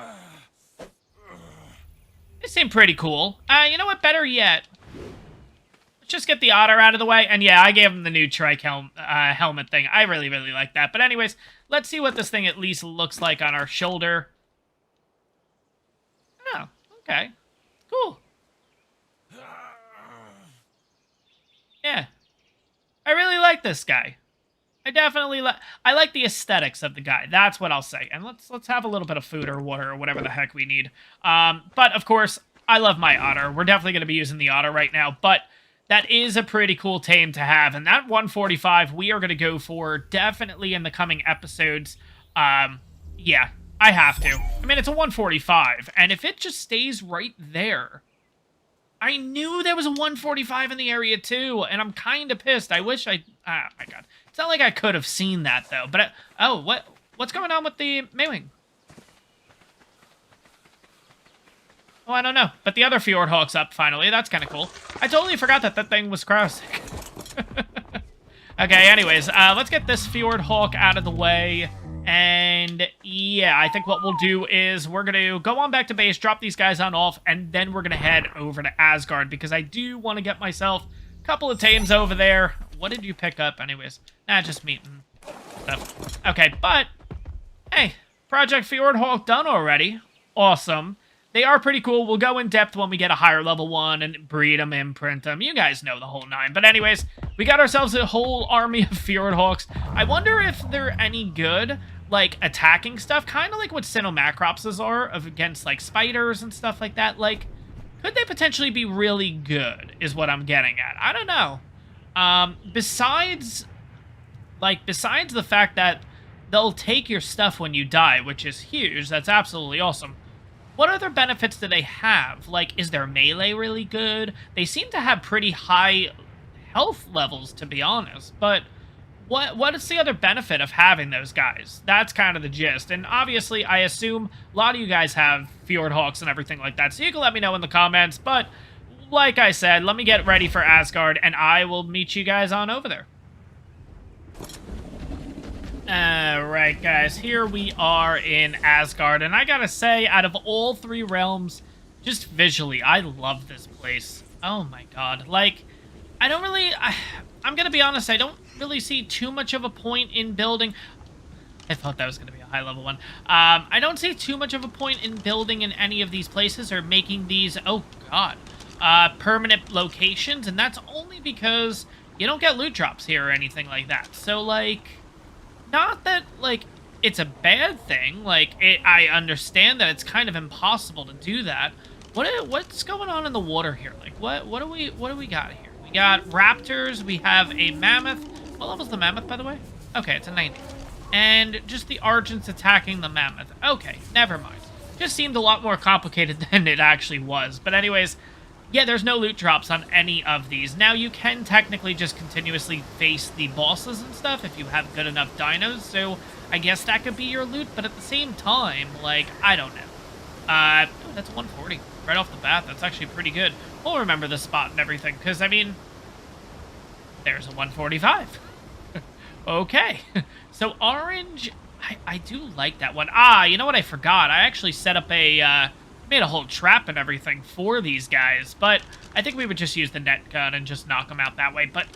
They seem pretty cool. You know what? Better yet. Let's just get the otter out of the way. And yeah, I gave him the new trike helmet thing. I really, really like that. But anyways, let's see what this thing at least looks like on our shoulder. Oh, okay. Cool. Yeah. I really like this guy. I definitely I like the aesthetics of the guy. That's what I'll say. And let's have a little bit of food or water or whatever the heck we need. But of course, I love my otter. We're definitely going to be using the otter right now. But that is a pretty cool tame to have. And that 145 we are going to go for definitely in the coming episodes. Yeah, I have to. I mean, it's a 145. And if it just stays right there... I knew there was a 145 in the area, too, and I'm kind of pissed. I wish I... Oh, my God. It's not like I could have seen that, though. But, oh, what's going on with the Maywing? Oh, I don't know. But the other Fjord Hawk's up, finally. That's kind of cool. I totally forgot that that thing was cryo-sick. Okay, anyways, let's get this Fjord Hawk out of the way. And yeah, I think what we'll do is we're going to go on back to base, drop these guys on off, and then we're going to head over to Asgard because I do want to get myself a couple of tames over there. What did you pick up anyways? Nah, just meat and stuff. Okay, but hey, Project Fjord Hawk done already. Awesome. They are pretty cool. We'll go in depth when we get a higher level one and breed them, imprint them. You guys know the whole 9. But anyways, we got ourselves a whole army of Fjord Hawks. I wonder if they're any good, like, attacking stuff. Kind of like what Sinomacropses are against, like, spiders and stuff like that. Like, could they potentially be really good, is what I'm getting at. I don't know. Besides the fact that they'll take your stuff when you die, which is huge. That's absolutely awesome. What other benefits do they have? Like, is their melee really good? They seem to have pretty high health levels, to be honest. But what is the other benefit of having those guys? That's kind of the gist. And obviously, I assume a lot of you guys have Fjord Hawks and everything like that. So you can let me know in the comments. But like I said, let me get ready for Asgard, and I will meet you guys on over there. Alright, guys, here we are in Asgard, and I gotta say, out of all 3 realms, just visually, I love this place. Oh my god, like, I don't really, I'm gonna be honest, I don't really see too much of a point in building. I thought that was going to be a high-level one. I don't see too much of a point in building in any of these places or making these, oh god, permanent locations, and that's only because you don't get loot drops here or anything like that. So, like, not that, like, it's a bad thing. Like, I understand that it's kind of impossible to do that. What's going on in the water here? Like, what do we got here? We got raptors. We have a mammoth. What level's the mammoth, by the way? Okay, it's a 90. And just the Argents attacking the mammoth. Okay, never mind. Just seemed a lot more complicated than it actually was. But anyways, yeah, there's no loot drops on any of these. Now, you can technically just continuously face the bosses and stuff if you have good enough dinos. So, I guess that could be your loot. But at the same time, like, I don't know. Oh, that's 140 right off the bat. That's actually pretty good. We'll remember the spot and everything. Because, I mean, there's a 145. Okay. So orange, I do like that one. You know what I forgot? I actually set up a, made a whole trap and everything for these guys. But I think we would just use the net gun and just knock them out that way. But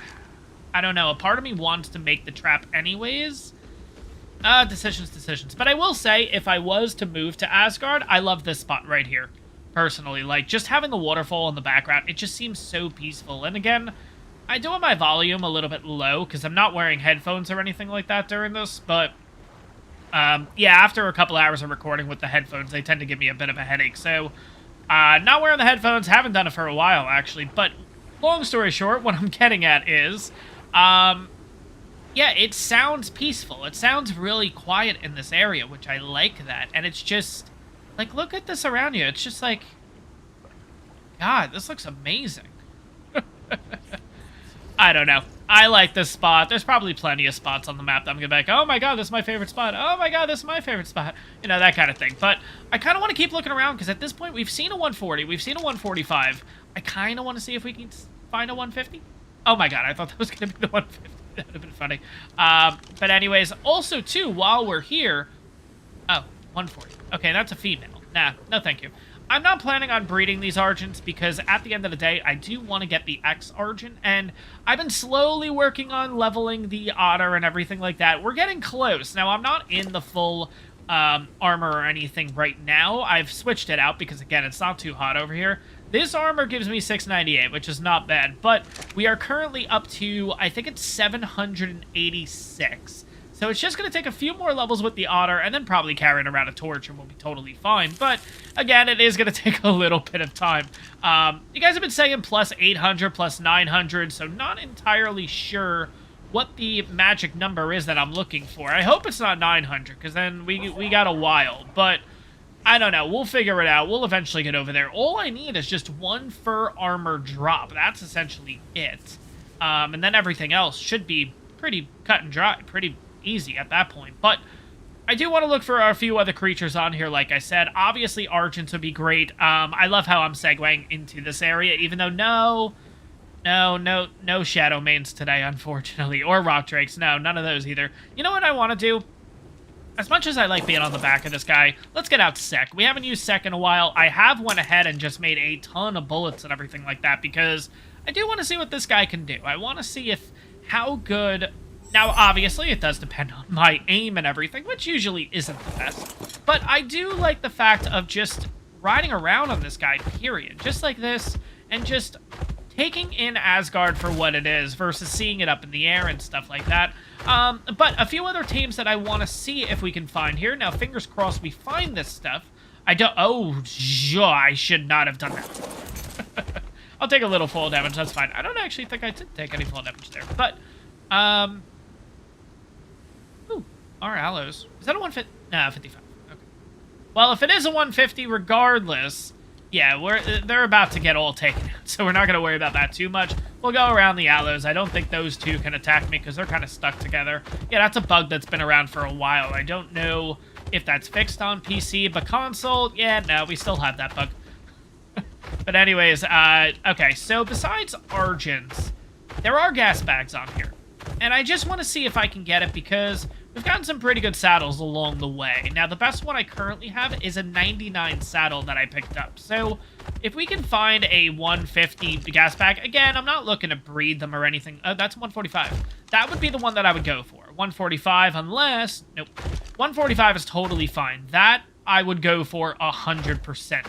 I don't know. A part of me wants to make the trap anyways. Decisions. But I will say, if I was to move to Asgard, I love this spot right here. Personally, like, just having the waterfall in the background, it just seems so peaceful. And again, I do have my volume a little bit low because I'm not wearing headphones or anything like that during this, but yeah, after a couple hours of recording with the headphones, they tend to give me a bit of a headache. So, not wearing the headphones, haven't done it for a while, actually. But long story short, what I'm getting at is, yeah, it sounds peaceful. It sounds really quiet in this area, which I like that. And it's just, like, look at this around you. It's just like, God, this looks amazing. I don't know. I like this spot. There's probably plenty of spots on the map that I'm going to be like, oh my god, this is my favorite spot. Oh my god, this is my favorite spot. You know, that kind of thing. But I kind of want to keep looking around because at this point, we've seen a 140. We've seen a 145. I kind of want to see if we can find a 150. Oh my god, I thought that was going to be the 150. That would have been funny. But anyways, also, too, while we're here... Oh, 140. Okay, that's a female. Nah, no thank you. I'm not planning on breeding these Argents because at the end of the day, I do want to get the X Argent, and I've been slowly working on leveling the Otter and everything like that. We're getting close. Now, I'm not in the full armor or anything right now. I've switched it out because, again, it's not too hot over here. This armor gives me 698, which is not bad, but we are currently up to, I think it's 786. So it's just going to take a few more levels with the Otter and then probably carrying around a torch and we'll be totally fine. But, again, it is going to take a little bit of time. You guys have been saying plus 800, plus 900, so not entirely sure what the magic number is that I'm looking for. I hope it's not 900, because then we got a while. But, I don't know. We'll figure it out. We'll eventually get over there. All I need is just one fur armor drop. That's essentially it. And then everything else should be pretty cut and dry, pretty easy at that point. But I do want to look for a few other creatures on here, like I said. Obviously, Argents would be great. I love how I'm segueing into this area, even though no Shadow Mains today, unfortunately. Or Rock Drakes. No, none of those either. You know what I want to do? As much as I like being on the back of this guy, let's get out Sec. We haven't used Sec in a while. I have went ahead and just made a ton of bullets and everything like that, because I do want to see what this guy can do. I want to see how good... Now, obviously, it does depend on my aim and everything, which usually isn't the best. But I do like the fact of just riding around on this guy, period. Just like this, and just taking in Asgard for what it is versus seeing it up in the air and stuff like that. But a few other teams that I want to see if we can find here. Now, fingers crossed we find this stuff. Oh, I should not have done that. I'll take a little fall damage, that's fine. I don't actually think I did take any fall damage there. But, ooh, our aloes. Is that a 150? Nah, 55. Okay. Well, if it is a 150, regardless, yeah, they're about to get all taken out, so we're not going to worry about that too much. We'll go around the aloes. I don't think those two can attack me because they're kind of stuck together. Yeah, that's a bug that's been around for a while. I don't know if that's fixed on PC, but console, yeah, no, we still have that bug. But anyways, okay, so besides Argents, there are gas bags on here. And I just want to see if I can get it because we've gotten some pretty good saddles along the way. Now, the best one I currently have is a 99 saddle that I picked up. So, if we can find a 150 gas bag, again, I'm not looking to breed them or anything. Oh, that's 145. That would be the one that I would go for. 145, unless... Nope. 145 is totally fine. That I would go for 100%.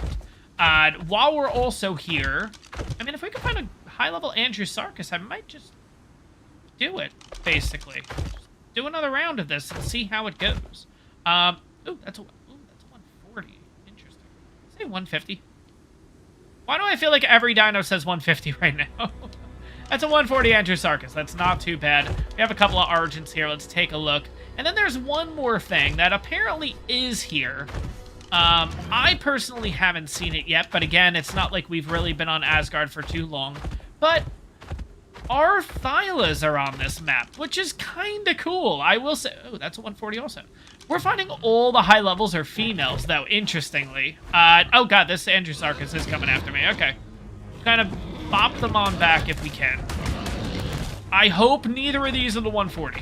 While we're also here, I mean, if we could find a high-level Andrew Sarkis, I might just do it, basically. Just do another round of this and see how it goes. Ooh, that's a 140. Interesting. Say 150. Why do I feel like every dino says 150 right now? That's a 140 Andrew Sarkis. That's not too bad. We have a couple of Argents here. Let's take a look. And then there's one more thing that apparently is here. I personally haven't seen it yet, but again, it's not like we've really been on Asgard for too long. But our Thylas are on this map, which is kind of cool. I will say... Oh, that's a 140 also. We're finding all the high levels are females, though, interestingly. Oh, God, this Andrew Sarkis is coming after me. Okay. Kind of bop them on back if we can. I hope neither of these are the 140.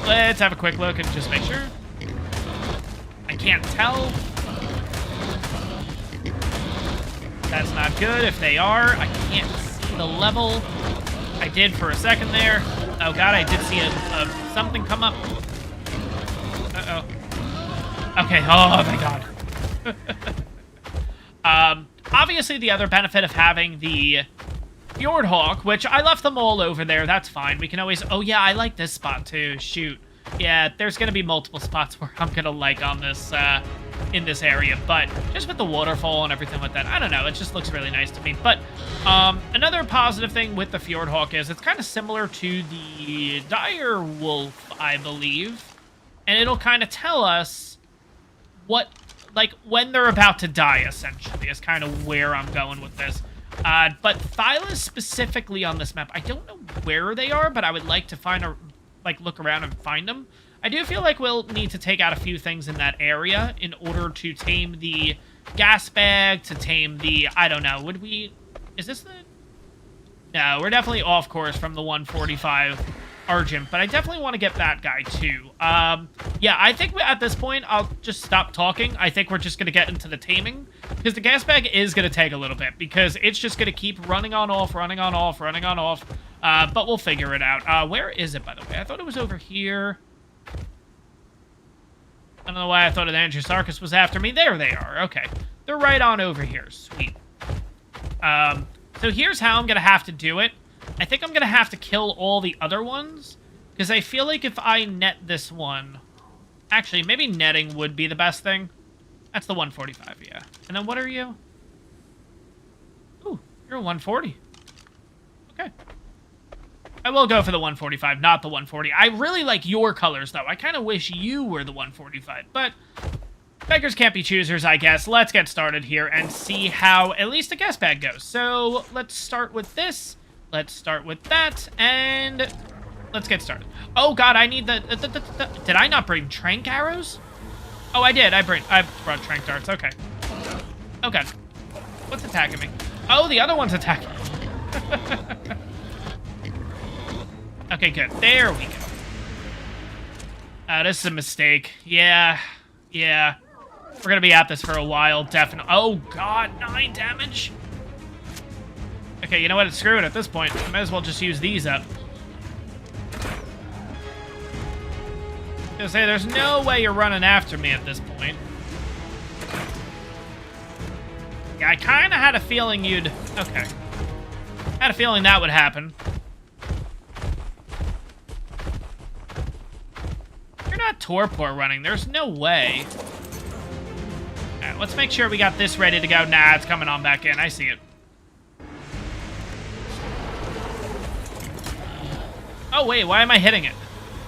Let's have a quick look and just make sure. I can't tell. That's not good. If they are, I can't see the level. I did for a second there. Oh, God, I did see something come up. Uh-oh. Okay, oh, thank God. Obviously, the other benefit of having the Fjordhawk, which I left them all over there, that's fine. We can always... Oh, yeah, I like this spot, too. Shoot. Yeah, there's going to be multiple spots where I'm going to like on this, in this area, but just with the waterfall and everything like that, I don't know, it just looks really nice to me. But another positive thing with the Fjordhawk is it's kind of similar to the Dire Wolf, I believe, and it'll kind of tell us what, like, when they're about to die, essentially, is kind of where I'm going with this. But Thylas specifically on this map, I don't know where they are, but I would like to find a, like, look around and find them. I do feel like we'll need to take out a few things in that area in order to tame the gas bag, to tame the, I don't know, would we, is this the, no, we're definitely off course from the 145 Argent, but I definitely want to get that guy too. Yeah, I think at this point, I'll just stop talking. I think we're just going to get into the taming, because the gas bag is going to take a little bit, because it's just going to keep running on off, running on off, running on off, but we'll figure it out. Where is it, by the way? I thought it was over here. I don't know why I thought an Andrew Sarkis was after me. There they are. Okay. They're right on over here. Sweet. So here's how I'm going to have to do it. I think I'm going to have to kill all the other ones, because I feel like if I net this one... Actually, maybe netting would be the best thing. That's the 145, yeah. And then what are you? Ooh, you're a 140. Okay. I will go for the 145, not the 140. I really like your colors, though. I kind of wish you were the 145, but beggars can't be choosers, I guess. Let's get started here and see how at least the gas bag goes. So let's start with this. Let's start with that, and let's get started. Oh, God, I need the did I not bring trank arrows? Oh, I did. I brought trank darts. Okay. Oh, God. What's attacking me? Oh, the other one's attacking. Okay, good. There we go. This is a mistake. Yeah. Yeah. We're going to be at this for a while, definitely. Oh, God. 9 damage. Okay, you know what? It's screwed at this point. I might as well just use these up. I was gonna say, there's no way you're running after me at this point. Yeah, I kind of had a feeling you'd... Okay. Had a feeling that would happen. You're not torpor running. There's no way. Alright, let's make sure we got this ready to go. Nah, it's coming on back in. I see it. Oh, wait, why am I hitting it?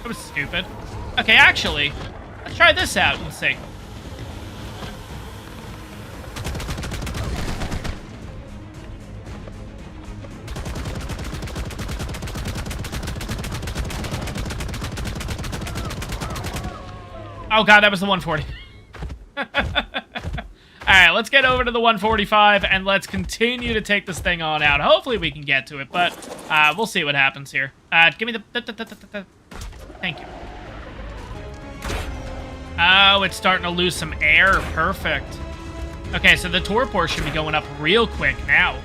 That was stupid. Okay, actually, let's try this out and see. Oh, God, that was the 140. Alright, let's get over to the 145, and let's continue to take this thing on out. Hopefully we can get to it, but we'll see what happens here. Give me the... Thank you. Oh, it's starting to lose some air. Perfect. Okay, so the torpor should be going up real quick now.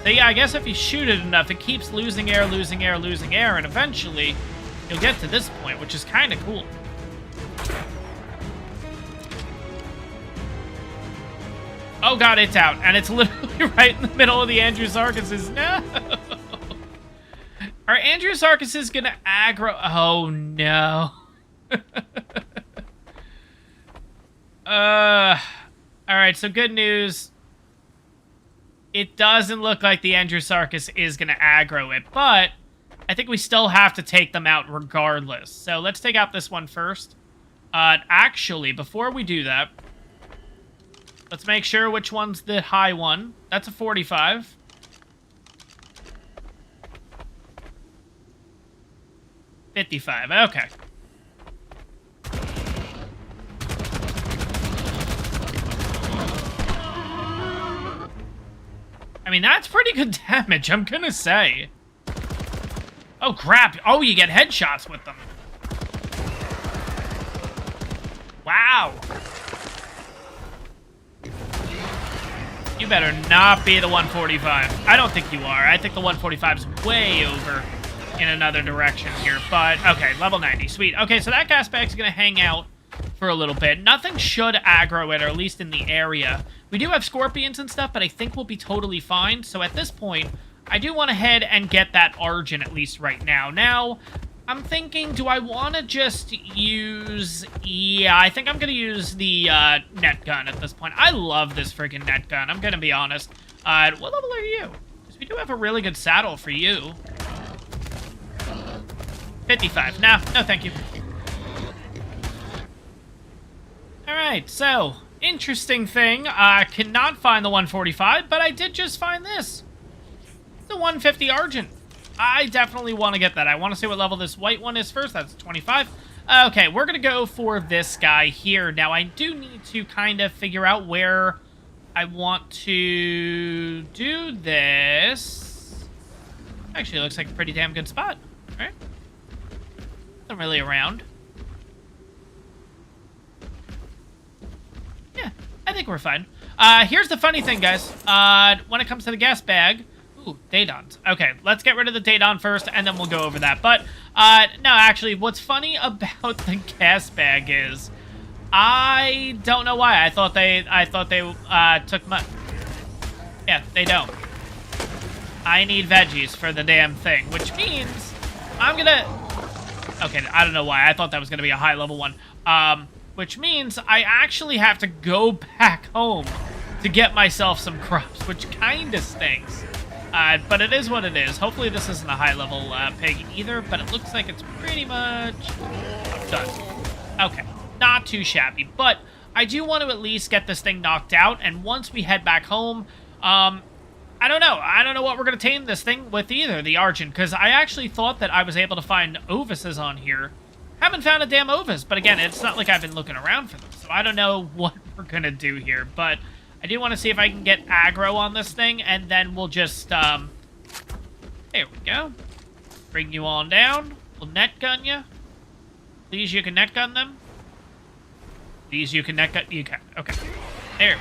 So yeah, I guess if you shoot it enough, it keeps losing air, losing air, losing air, and eventually you'll get to this point, which is kind of cool. Oh god, it's out. And it's literally right in the middle of the Andrew Sarkises. No! Are Andrew Sarkises gonna aggro? Oh no. Alright, so good news. It doesn't look like the Andrew Sarkis is gonna aggro it, but I think we still have to take them out regardless. So let's take out this one first. Actually, before we do that, let's make sure which one's the high one. That's a 45. $55. Okay. I mean, that's pretty good damage, I'm gonna say. Oh, crap. Oh, you get headshots with them. Wow. You better not be the 145. I don't think you are. I think the 145 is way over in another direction here. But, okay, level 90. Sweet. Okay, so that gas bag's going to hang out for a little bit. Nothing should aggro it, or at least in the area. We do have scorpions and stuff, but I think we'll be totally fine. So at this point, I do want to head and get that Argent at least right now. Now, I'm thinking, do I want to just use... Yeah, I think I'm going to use the net gun at this point. I love this freaking net gun, I'm going to be honest. What level are you? Because we do have a really good saddle for you. 55. No, thank you. Alright, so, interesting thing. I cannot find the 145, but I did just find this. The 150 Argent. I definitely want to get that. I want to see what level this white one is first. That's 25. Okay, we're going to go for this guy here. Now, I do need to kind of figure out where I want to do this. Actually, it looks like a pretty damn good spot. All right. Not really around. Yeah, I think we're fine. Here's the funny thing, guys. When it comes to the gas bag... Ooh, Daedons. Okay, let's get rid of the Daedon first, and then we'll go over that. But, no, actually, what's funny about the gas bag is... I don't know why. I thought they took my... Yeah, they don't. I need veggies for the damn thing, which means I'm gonna... Okay, I don't know why. I thought that was gonna be a high-level one. Which means I actually have to go back home to get myself some crops, which kinda stinks. But it is what it is. Hopefully this isn't a high-level pig either, but it looks like it's pretty much done. Okay, not too shabby. But I do want to at least get this thing knocked out, and once we head back home, I don't know. I don't know what we're going to tame this thing with either, the Argent, because I actually thought that I was able to find Ovises on here. Haven't found a damn Ovis, but again, it's not like I've been looking around for them, so I don't know what we're going to do here, but... I do want to see if I can get aggro on this thing, and then we'll just, there we go. Bring you on down. We'll net gun you. Please, you can net gun them. Please, you can net gun... You can. Okay. There.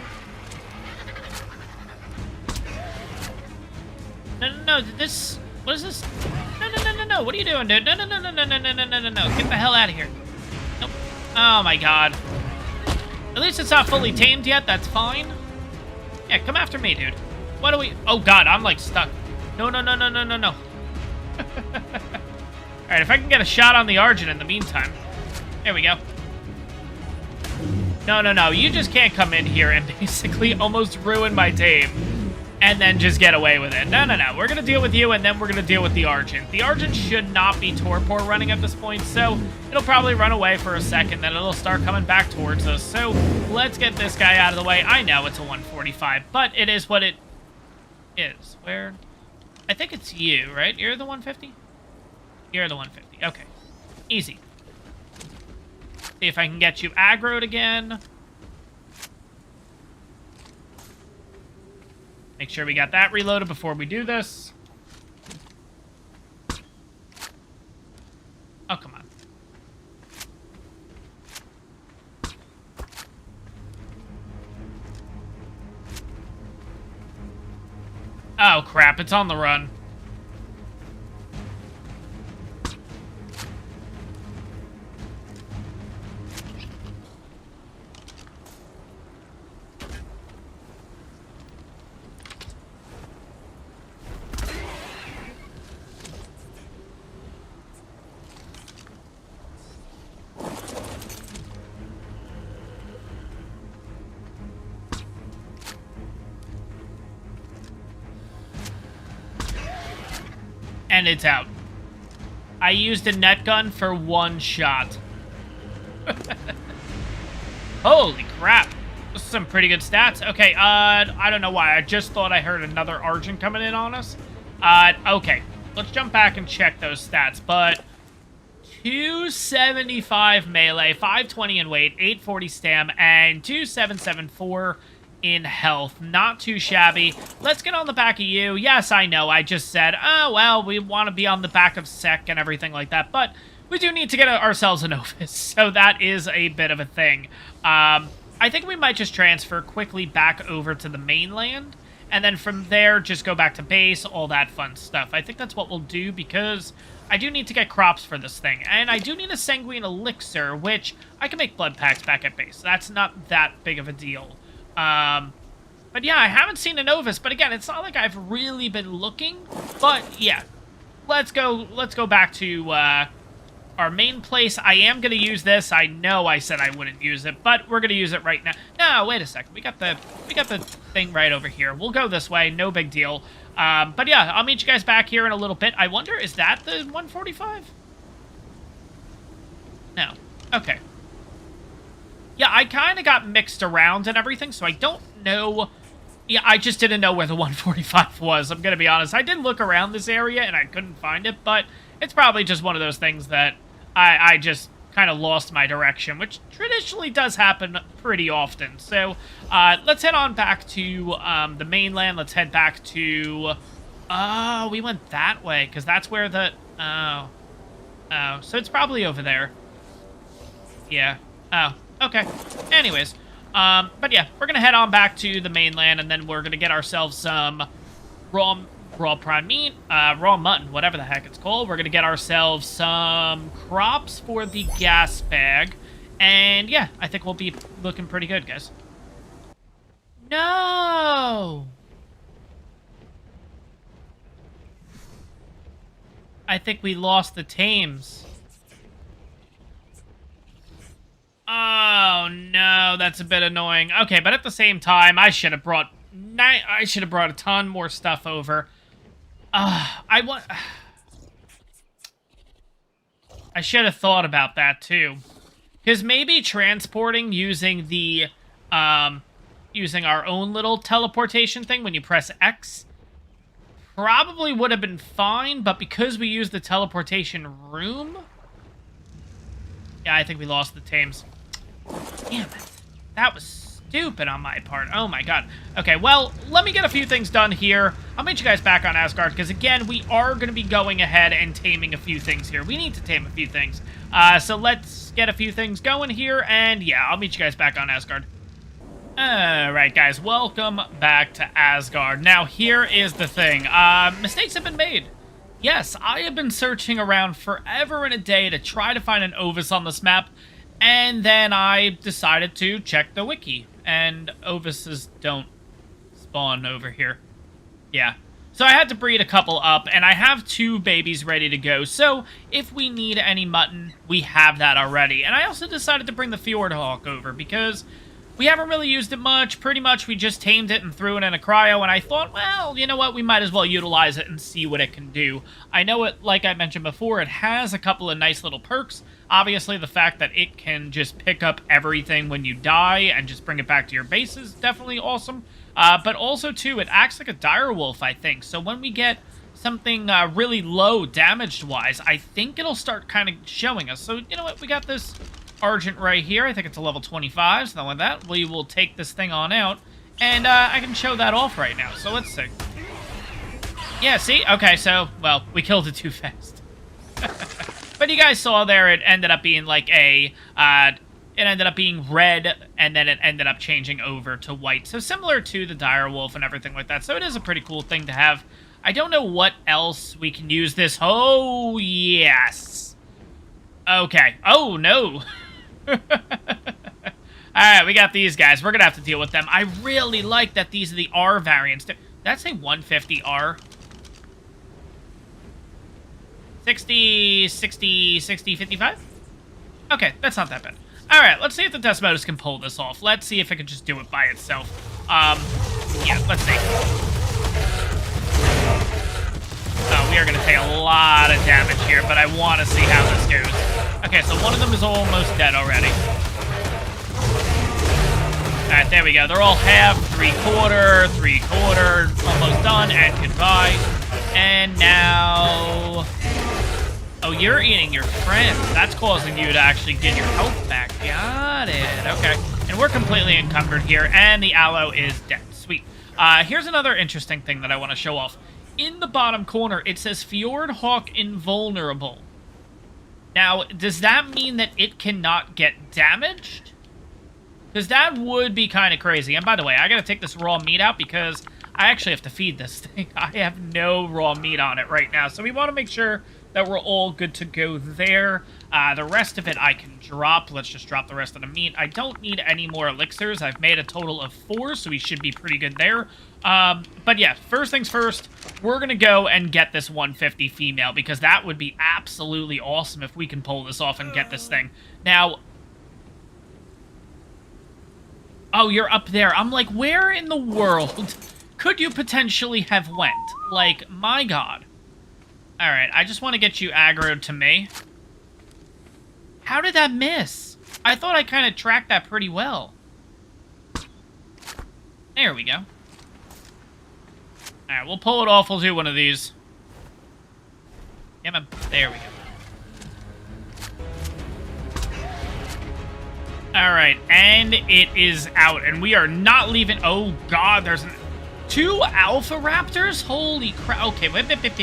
No, this... What is this? No. What are you doing, dude? No. Get the hell out of here. Nope. Oh, my God. At least it's not fully tamed yet. That's fine. Yeah, come after me, dude. What do we... Oh, God, I'm, like, stuck. No. Alright, if I can get a shot on the Argent in the meantime. There we go. No. You just can't come in here and basically almost ruin my tame. And then just get away with it. No. We're going to deal with you, and then we're going to deal with the Argent. The Argent should not be torpor running at this point, so it'll probably run away for a second, then it'll start coming back towards us. So let's get this guy out of the way. I know it's a 145, but it is what it is. Where? I think it's you, right? You're the 150? You're the 150. Okay. Easy. See if I can get you aggroed again. Make sure we got that reloaded before we do this. Oh, come on. Oh, crap. It's on the run. And it's out. I used a net gun for 1 shot. Holy crap. This is some pretty good stats. Okay, I don't know why. I just thought I heard another Argent coming in on us. Okay. Let's jump back and check those stats. But 275 melee, 520 in weight, 840 stam, and 2774 in health. Not too shabby. Let's get on the back of you. Yes, I know. I just said, oh, well, we want to be on the back of Sec and everything like that. But we do need to get ourselves a Novus. So that is a bit of a thing. I think we might just transfer quickly back over to the mainland. And then from there, just go back to base, all that fun stuff. I think that's what we'll do because I do need to get crops for this thing. And I do need a Sanguine Elixir, which I can make blood packs back at base. That's not that big of a deal. But yeah, I haven't seen a Novus. But again, it's not like I've really been looking. But yeah, let's go back to our main place. I am going to use this. I know I said I wouldn't use it, but we're going to use it right now. No, wait a second. We got the thing right over here. We'll go this way. No big deal. But yeah, I'll meet you guys back here in a little bit. I wonder, is that the 145? No. Okay. Yeah, I kind of got mixed around and everything, so I don't know. Yeah, I just didn't know where the 145 was. I'm going to be honest. I did look around this area, and I couldn't find it, but it's probably just one of those things that I just kind of lost my direction, which traditionally does happen pretty often. So let's head on back to the mainland. Let's head back to... Oh, we went that way, because that's where the... Oh. Oh, so it's probably over there. Yeah. Oh, okay. Anyways, but yeah, we're going to head on back to the mainland, and then we're going to get ourselves some raw prime meat, raw mutton, whatever the heck it's called. We're going to get ourselves some crops for the gas bag. And yeah, I think we'll be looking pretty good, guys. No! I think we lost the tames. Oh, no, that's a bit annoying. Okay, but at the same time, I should have brought a ton more stuff over. I should have thought about that too, because maybe transporting using the using our own little teleportation thing when you press X probably would have been fine, but because we used the teleportation room, yeah, I think we lost the tames. Damn it, that was stupid on my part. Oh my god. Okay, well, let me get a few things done here. I'll meet you guys back on Asgard, because again, we are going to be going ahead and taming a few things here. We need to tame a few things. So let's get a few things going here, and yeah, I'll meet you guys back on Asgard. Alright, guys, welcome back to Asgard. Now, here is the thing. Mistakes have been made. Yes, I have been searching around forever and a day to try to find an Ovis on this map, and then I decided to check the wiki. And Ovises don't spawn over here. Yeah. So I had to breed a couple up, and I have 2 babies ready to go. So if we need any mutton, we have that already. And I also decided to bring the Fjordhawk over, because we haven't really used it much. Pretty much we just tamed it and threw it in a cryo, and I thought, well, you know what? We might as well utilize it and see what it can do. I know it, like I mentioned before, it has a couple of nice little perks. Obviously, the fact that it can just pick up everything when you die and just bring it back to your base is definitely awesome. But also, too, it acts like a direwolf, I think. So when we get something really low damage-wise, I think it'll start kind of showing us. So, you know what? We got this Argent right here. I think it's a level 25, something like that. We will take this thing on out, and I can show that off right now. So let's see. Yeah, see? Okay, so, well, we killed it too fast. But you guys saw there, it ended up being like a, it ended up being red, and then it ended up changing over to white. So similar to the direwolf and everything like that. So it is a pretty cool thing to have. I don't know what else we can use this. Oh, yes. Okay. Oh, no. Alright, we got these guys. We're going to have to deal with them. I really like that these are the R variants. Did that say 150R? 60, 60, 60, 55? Okay, that's not that bad. Alright, let's see if the Desmodus can pull this off. Let's see if it can just do it by itself. Yeah, let's see. Oh, we are going to take a lot of damage here, but I want to see how this goes. Okay, so one of them is almost dead already. Alright, there we go. They're all half, three-quarter, almost done, and goodbye. And now... Oh, you're eating your friends. That's causing you to actually get your health back. Got it. Okay. And we're completely encumbered here, and the aloe is dead. Sweet. Here's another interesting thing that I want to show off. In the bottom corner, it says Fjordhawk Invulnerable. Now, does that mean that it cannot get damaged? Because that would be kind of crazy. And by the way, I gotta take this raw meat out because I actually have to feed this thing. I have no raw meat on it right now. So we want to make sure that we're all good to go there. The rest of it I can drop. Let's just drop the rest of the meat. I don't need any more elixirs. I've made a total of 4, so we should be pretty good there. But yeah, first things first, we're going to go and get this 150 female, because that would be absolutely awesome if we can pull this off and get this thing. Now... Oh, you're up there. I'm like, where in the world could you potentially have went? Like, my god. Alright, I just want to get you aggroed to me. How did that miss? I thought I kind of tracked that pretty well. There we go. Alright, we'll pull it off. We'll do one of these. Yeah, there we go. Alright, and it is out, and we are not leaving... Oh, God, there's 2 Alpha Raptors? Holy crap. Okay, wait. Let's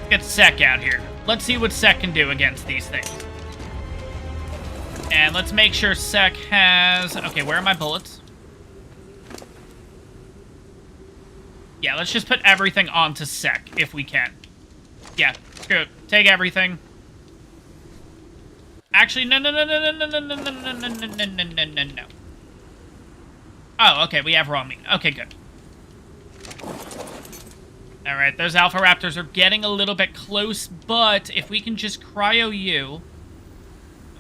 get Sek out here. Let's see what Sek can do against these things. And let's make sure Sek has... Okay, where are my bullets? Yeah, let's just put everything onto Sek, if we can. Yeah, screw it. Take everything. Actually, no. Oh, okay, we have raw meat. Okay, good. Alright, those Alpha Raptors are getting a little bit close, but if we can just cryo you...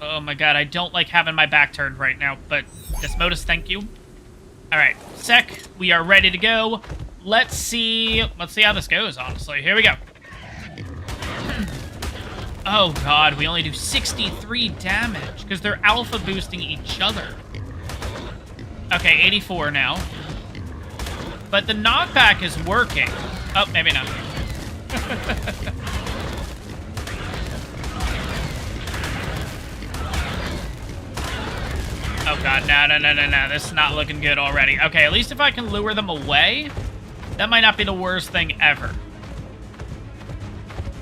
Oh my god, I don't like having my back turned right now, but Desmodus, thank you. Alright, Sek, we are ready to go. Let's see how this goes, honestly. Here we go. Oh god, we only do 63 damage, because they're alpha boosting each other. Okay, 84 now. But the knockback is working. Oh, maybe not. Oh god, no. This is not looking good already. Okay, at least if I can lure them away, that might not be the worst thing ever.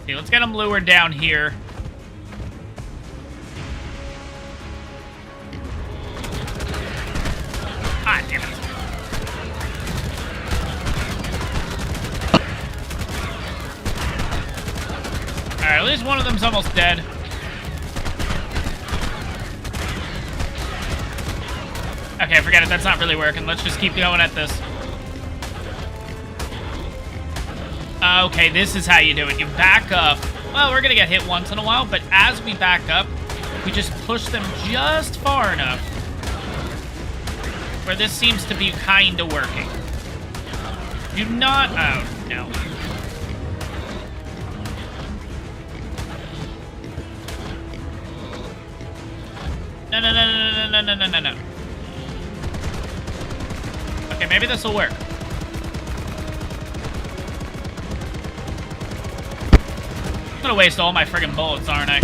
Okay, let's get them lured down here. Ah, damn it. Alright, at least one of them's almost dead. Okay, forget it. That's not really working. Let's just keep going at this. Okay, this is how you do it. You back up. Well, we're going to get hit once in a while, but as we back up, we just push them just far enough where this seems to be kind of working. Do not... Oh, no. No. Okay, maybe this will work. I'm gonna waste all my friggin' bullets, aren't I?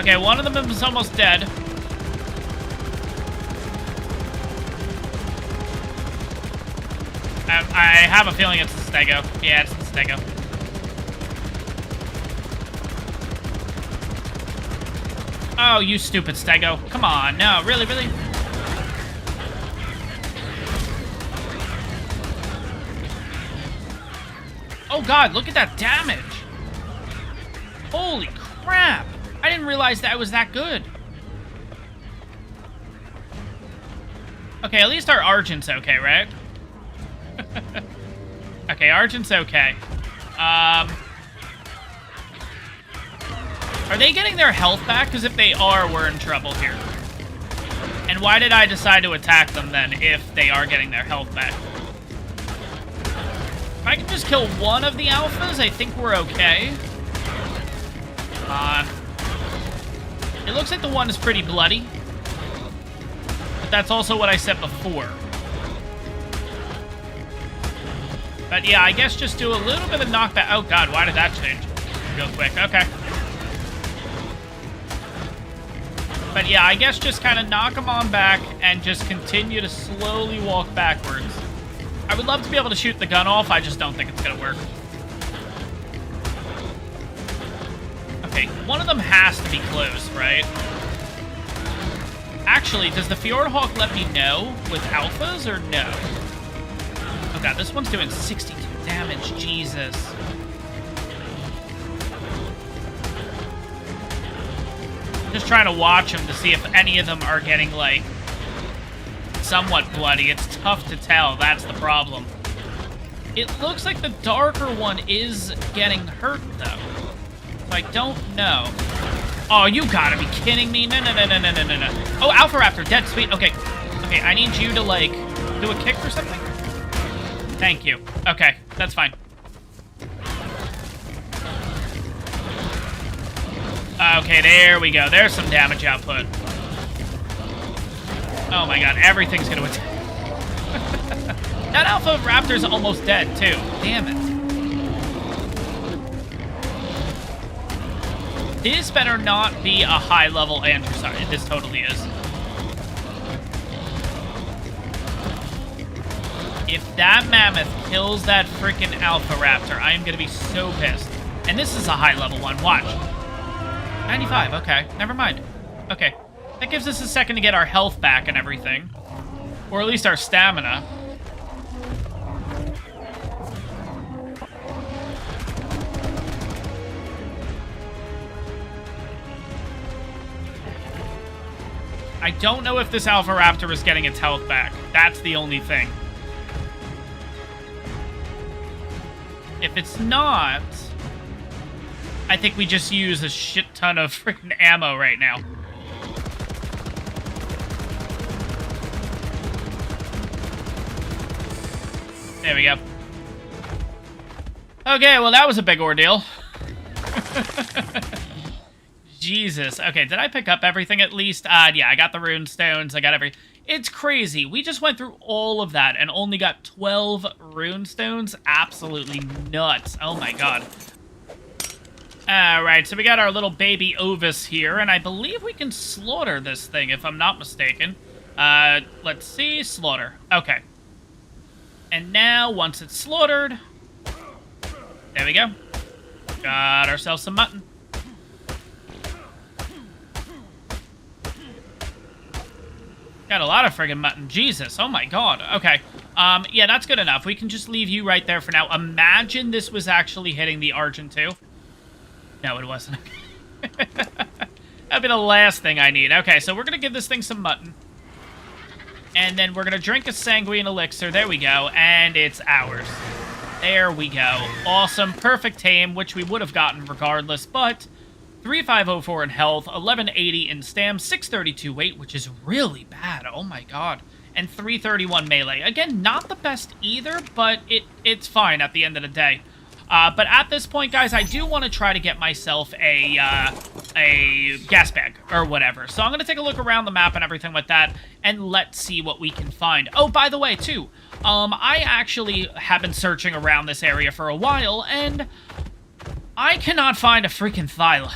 Okay, one of them is almost dead. I have a feeling it's the Stego. Yeah, it's the Stego. Oh, you stupid Stego. Come on, no, really? Oh god, look at that damage! Holy crap! I didn't realize that was that good. Okay, at least our Argent's okay, right? Okay, Argent's okay. Are they getting their health back? Because if they are, we're in trouble here. And why did I decide to attack them then, if they are getting their health back? If I can just kill one of the alphas, I think we're okay. It looks like the one is pretty bloody. But that's also what I said before. But yeah, I guess just do a little bit of knockback. Oh god, why did that change? Real quick, okay. But yeah, I guess just kind of knock them on back and just continue to slowly walk backwards. I would love to be able to shoot the gun off, I just don't think it's gonna work. Okay, one of them has to be close, right? Actually, does the Fjordhawk let me know with alphas or no? Oh god, this one's doing 62 damage, Jesus. Just trying to watch them to see if any of them are getting, like, somewhat bloody. It's tough to tell, that's the problem. It looks like the darker one is getting hurt, though. So I don't know. Oh, you gotta be kidding me. No. Oh, Alpha Raptor, dead, sweet. Okay, I need you to, like, do a kick or something? Thank you. Okay, that's fine. Okay, there we go. There's some damage output. Oh my god, everything's gonna attack. That Alpha Raptor's almost dead, too. Damn it. This better not be a high-level Androsite. This totally is. If that mammoth kills that freaking Alpha Raptor, I am going to be so pissed. And this is a high-level one. Watch. 95. Okay. Never mind. Okay. That gives us a second to get our health back and everything. Or at least our stamina. I don't know if this Alpha Raptor is getting its health back. That's the only thing. If it's not, I think we just use a shit ton of freaking ammo right now. There we go. Okay, well, that was a big ordeal. Jesus. Okay, did I pick up everything at least? Yeah, I got the rune stones. I got every... It's crazy. We just went through all of that and only got 12 rune stones. Absolutely nuts. Oh my god. Alright, so we got our little baby Ovis here, and I believe we can slaughter this thing, if I'm not mistaken. Let's see. Slaughter. Okay. And now, once it's slaughtered... There we go. Got ourselves some mutton. Got a lot of friggin' mutton. Jesus, oh my god. Okay, yeah, that's good enough. We can just leave you right there for now. Imagine this was actually hitting the Argent too. No, it wasn't. That'd be the last thing I need. Okay, so we're gonna give this thing some mutton. And then we're gonna drink a Sanguine Elixir. There we go, and it's ours. There we go. Awesome, perfect tame, which we would have gotten regardless, but... 3504 in health, 1180 in stam, 632 weight, which is really bad. Oh my god. And 331 melee. Again, not the best either, but it's fine at the end of the day. But at this point, guys, I do want to try to get myself a gas bag or whatever. So I'm going to take a look around the map and everything like that, and let's see what we can find. Oh, by the way, too, I actually have been searching around this area for a while, and I cannot find a freaking Thyla.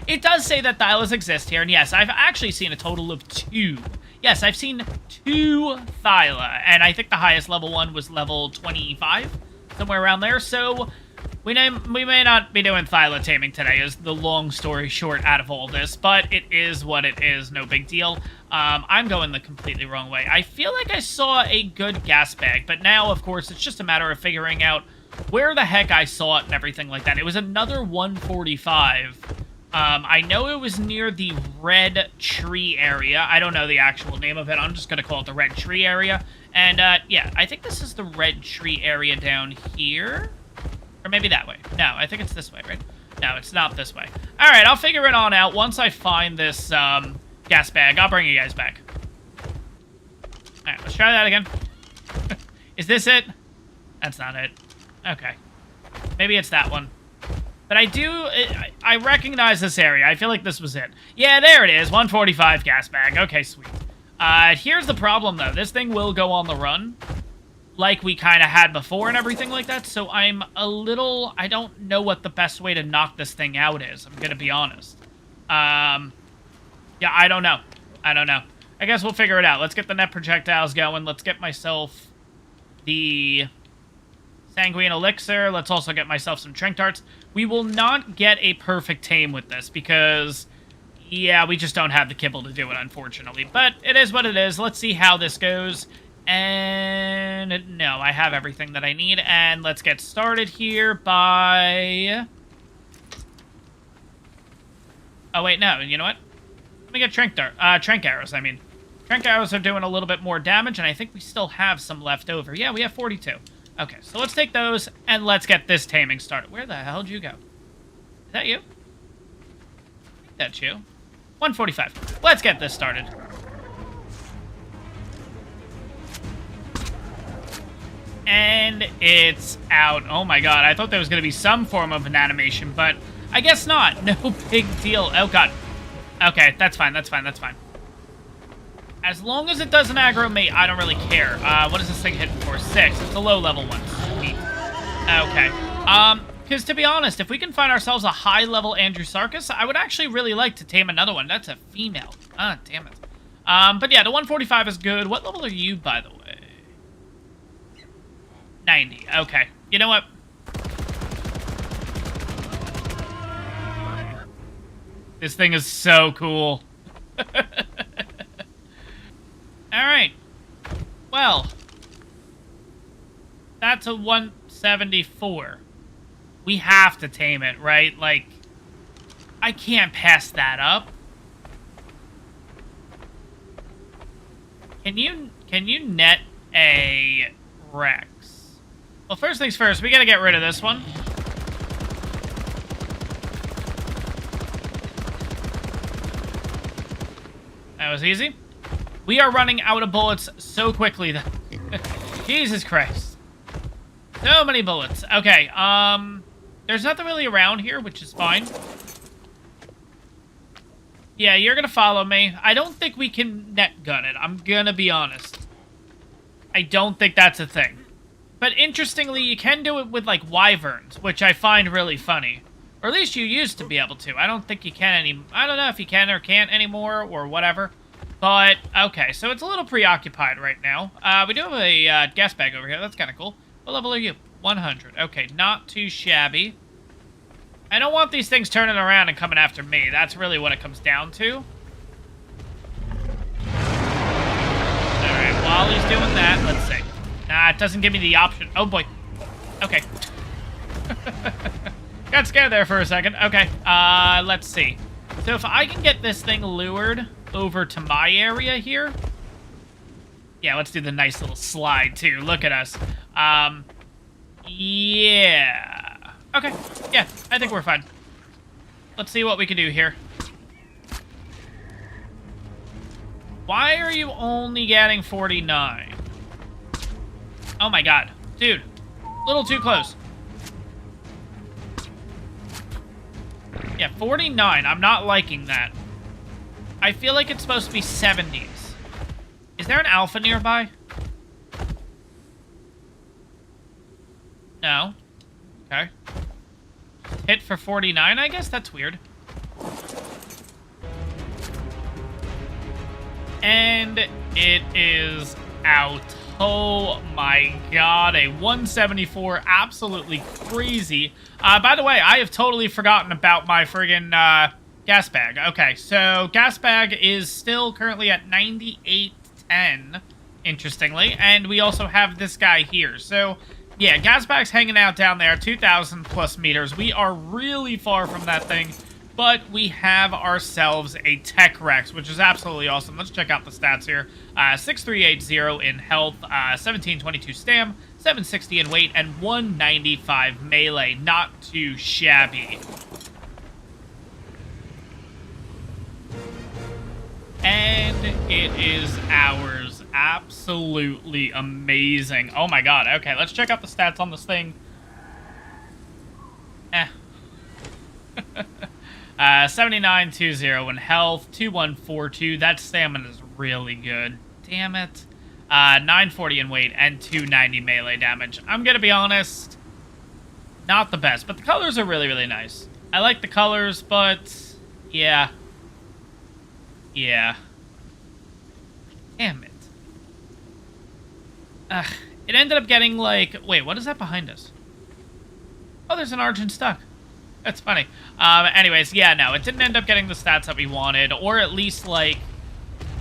It does say that Thylas exist here, and yes, I've actually seen a total of 2. Yes, I've seen 2 Thyla, and I think the highest level one was level 25, somewhere around there, so we may not be doing Thyla taming today, is the long story short out of all this, but it is what it is, no big deal. I'm going the completely wrong way. I feel like I saw a good gas bag, but now, of course, it's just a matter of figuring out where the heck I saw it and everything like that. It was another 145. I know it was near the red tree area. I don't know the actual name of it. I'm just going to call it the red tree area. And, yeah, I think this is the red tree area down here. Or maybe that way. No, I think it's this way, right? No, it's not this way. All right, I'll figure it on out. Once I find this gas bag, I'll bring you guys back. All right, let's try that again. Is this it? That's not it. Okay. Maybe it's that one. But I recognize this area. I feel like this was it. Yeah, there it is. 145 gas bag. Okay, sweet. Here's the problem, though. This thing will go on the run, like we kind of had before and everything like that. So I'm a little... I don't know what the best way to knock this thing out is. I'm going to be honest. Yeah, I don't know. I don't know. I guess we'll figure it out. Let's get the net projectiles going. Let's get myself the sanguine elixir. Let's also get myself some trank darts. We will not get a perfect tame with this because, yeah, we just don't have the kibble to do it, unfortunately. But it is what it is. Let's see how this goes. And no, I have everything that I need. And let's get started here by... Oh, wait, no. You know what? Let me get trank arrows, I mean. Trank arrows are doing a little bit more damage, and I think we still have some left over. Yeah, we have 42. Okay, so let's take those, and let's get this taming started. Where the hell did you go? Is that you? That's you. 145. Let's get this started. And it's out. Oh my god, I thought there was going to be some form of an animation, but I guess not. No big deal. Oh god. Okay, that's fine, that's fine, that's fine. As long as it doesn't aggro me, I don't really care. What is this thing hitting for? 6. It's a low-level one. Sweet. Okay. Because to be honest, if we can find ourselves a high-level Andrewsarchus, I would actually really like to tame another one. That's a female. Ah, damn it. But yeah, the 145 is good. What level are you, by the way? 90. Okay. You know what? This thing is so cool. Alright. Well. That's a 174. We have to tame it, right? Like, I can't pass that up. Can you net a Rex? Well, first things first, we gotta get rid of this one. That was easy. We are running out of bullets so quickly, though. Jesus Christ. So many bullets. Okay, there's nothing really around here, which is fine. Yeah, you're gonna follow me. I don't think we can net gun it. I'm gonna be honest. I don't think that's a thing. But interestingly, you can do it with, like, wyverns, which I find really funny. Or at least you used to be able to. I don't think you can any... I don't know if you can or can't anymore, or whatever. But, okay, so it's a little preoccupied right now. We do have a gas bag over here. That's kind of cool. What level are you? 100. Okay, not too shabby. I don't want these things turning around and coming after me. That's really what it comes down to. Alright, while he's doing that, let's see. Nah, it doesn't give me the option. Oh, boy. Okay. Got scared there for a second. Okay, let's see. So if I can get this thing lured over to my area here. Yeah, let's do the nice little slide, too. Look at us. Yeah. Okay, yeah, I think we're fine. Let's see what we can do here. Why are you only getting 49? Oh my god. Dude, a little too close. Yeah, 49. I'm not liking that. I feel like it's supposed to be 70s. Is there an alpha nearby? No. Okay. Hit for 49, I guess? That's weird. And it is out. Oh my god, a 174, absolutely crazy. By the way, I have totally forgotten about my friggin' gas bag. Okay, so gas bag is still currently at 9810, interestingly, and we also have this guy here. So, yeah, gas bag's hanging out down there, 2,000 plus meters. We are really far from that thing, but we have ourselves a Tech Rex, which is absolutely awesome. Let's check out the stats here. 6380 in health, 1722 stam, 760 in weight, and 195 melee. Not too shabby. And it is ours absolutely amazing. Oh my god. Okay, let's check out the stats on this thing. 7920 in health, 2142. That stamina is really good. Damn it. 940 in weight and 290 melee damage. I'm gonna be honest, not the best, but the colors are really, really nice. I like the colors, but yeah. Yeah. Damn it. It ended up getting like... Wait, what is that behind us? Oh, there's an Argent stuck. That's funny. Anyways, yeah, no, it didn't end up getting the stats that we wanted, or at least, like,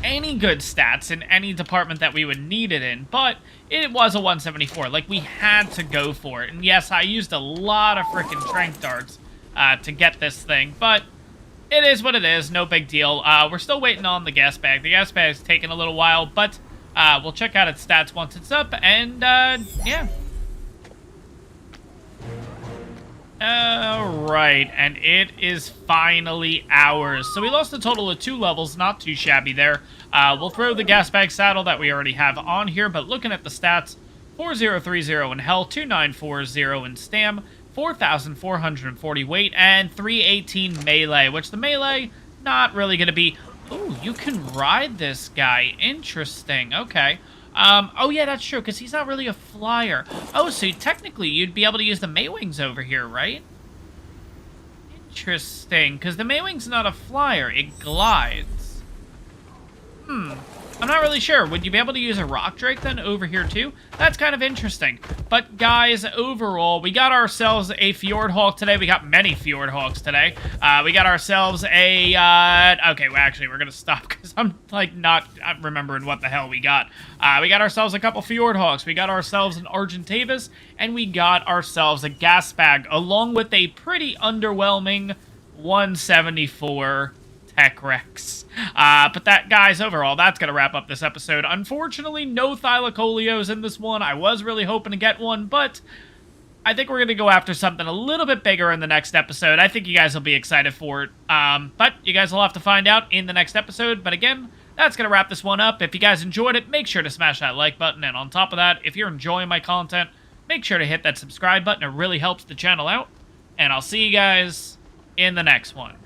any good stats in any department that we would need it in, but it was a 174. Like, we had to go for it. And yes, I used a lot of freaking strength darts to get this thing, but it is what it is. No big deal. We're still waiting on the gas bag. The gas bag's taking a little while, but we'll check out its stats once it's up, and, yeah. Alright, and it is finally ours. So we lost a total of 2 levels, not too shabby there. We'll throw the gas bag saddle that we already have on here, but looking at the stats, 4030 in health, 2940 in stam, 4440 weight, and 318 melee, which the melee, not really going to be... Ooh, you can ride this guy. Interesting. Okay. Oh yeah, that's true, because he's not really a flyer. Oh, so technically you'd be able to use the Maywings over here, right? Interesting, because the Maywing's not a flyer, it glides. I'm not really sure. Would you be able to use a Rock Drake then over here too? That's kind of interesting. But guys, overall, we got ourselves a Fjord Hawk today. We got many Fjord Hawks today. We got ourselves a, okay, well, actually, we're going to stop because I'm, like, not remembering what the hell we got. We got ourselves a couple Fjord Hawks. We got ourselves an Argentavis, and we got ourselves a gas bag, along with a pretty underwhelming 174 Tech Rex. But that, guys, overall, that's going to wrap up this episode. Unfortunately, no Thylacolios in this one. I was really hoping to get one, but I think we're going to go after something a little bit bigger in the next episode. I think you guys will be excited for it. But you guys will have to find out in the next episode. But again, that's going to wrap this one up. If you guys enjoyed it, make sure to smash that like button. And on top of that, if you're enjoying my content, make sure to hit that subscribe button. It really helps the channel out. And I'll see you guys in the next one.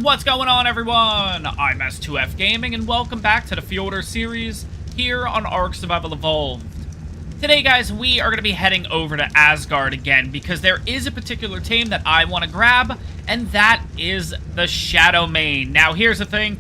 What's going on, everyone? I'm S2F Gaming, and welcome back to the Fjordur series here on Ark Survival Evolved. Today, guys, we are going to be heading over to Asgard again because there is a particular team that I want to grab, and that is the Shadowmane. Now, here's the thing.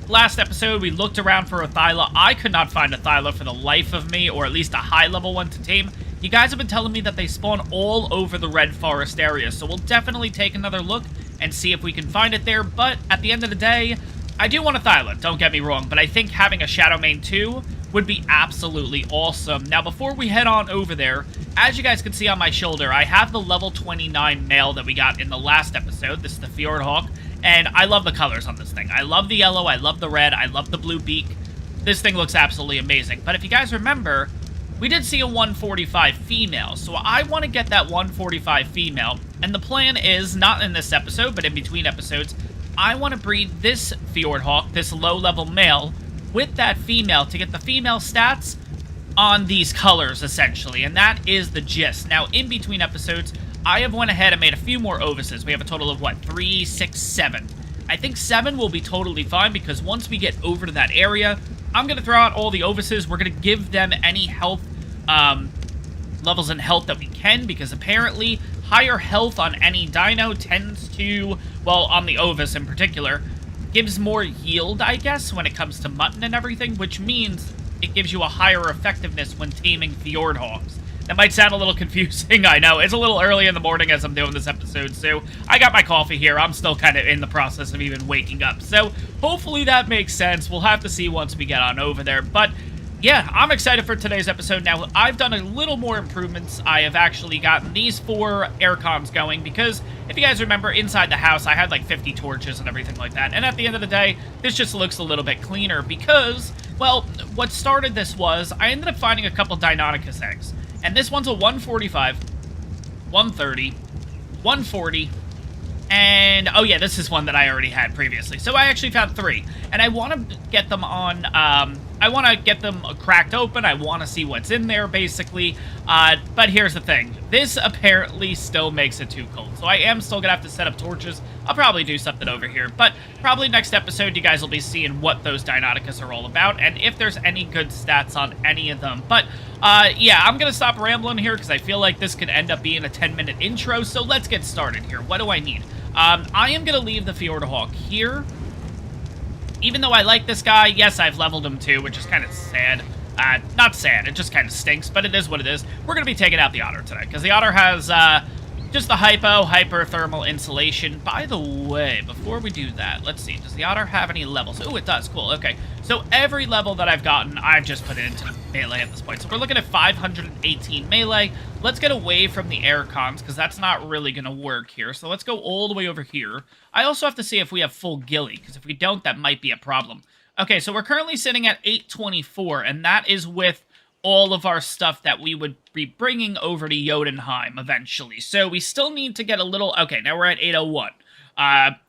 Last episode, we looked around for a Thyla. I could not find a Thyla for the life of me, or at least a high-level one to tame. You guys have been telling me that they spawn all over the Red Forest area, so we'll definitely take another look and see if we can find it there. But at the end of the day, I do want a Thyla, don't get me wrong, but I think having a Shadowmane too would be absolutely awesome. Now, before we head on over there, as you guys can see on my shoulder, I have the level 29 male that we got in the last episode. This is the Fjord Hawk, and I love the colors on this thing. I love the yellow, I love the red, I love the blue beak. This thing looks absolutely amazing. But if you guys remember, we did see a 145 female, so I want to get that 145 female, and the plan is, not in this episode, but in between episodes, I want to breed this Fjord Hawk, this low-level male, with that female to get the female stats on these colors, essentially, and that is the gist. Now, in between episodes, I have went ahead and made a few more Ovises. We have a total of, what, 3, 6, 7. I think 7 will be totally fine, because once we get over to that area, I'm going to throw out all the Ovises. We're going to give them any health, levels in health that we can, because apparently higher health on any dino tends to, well, on the Ovis in particular, gives more yield, I guess, when it comes to mutton and everything, which means it gives you a higher effectiveness when taming Fjord Hawks. That might sound a little confusing, I know. It's a little early in the morning as I'm doing this episode, so I got my coffee here. I'm still kind of in the process of even waking up. So hopefully that makes sense. We'll have to see once we get on over there. But yeah, I'm excited for today's episode. Now, I've done a little more improvements. I have actually gotten these 4 air comms going because, if you guys remember, inside the house, I had like 50 torches and everything like that. And at the end of the day, this just looks a little bit cleaner because, well, what started this was I ended up finding a couple Deinonychus eggs. And this one's a 145, 130, 140, and, oh yeah, this is one that I already had previously. So I actually found 3. And I want to get them on, I want to get them cracked open. I want to see what's in there, basically. But here's the thing. This apparently still makes it too cold. So I am still going to have to set up torches. I'll probably do something over here. But probably next episode, you guys will be seeing what those Deinonychus are all about. And if there's any good stats on any of them. But, yeah, I'm going to stop rambling here because I feel like this could end up being a 10-minute intro. So let's get started here. What do I need? I am going to leave the Fjordur here. Even though I like this guy, yes, I've leveled him too, which is kind of sad. Not sad, it just kind of stinks, but it is what it is. We're going to be taking out the otter today, because the otter has just the hyperthermal insulation. By the way, before we do that, let's see. Does the otter have any levels? Oh, it does. Cool. Okay. So every level that I've gotten, I've just put it into melee at this point. So we're looking at 518 melee. Let's get away from the air comms, because that's not really going to work here. So let's go all the way over here. I also have to see if we have full ghillie, because if we don't, that might be a problem. Okay, so we're currently sitting at 824, and that is with all of our stuff that we would be bringing over to Jotunheim eventually. So we still need to get a little... Okay, now we're at 801.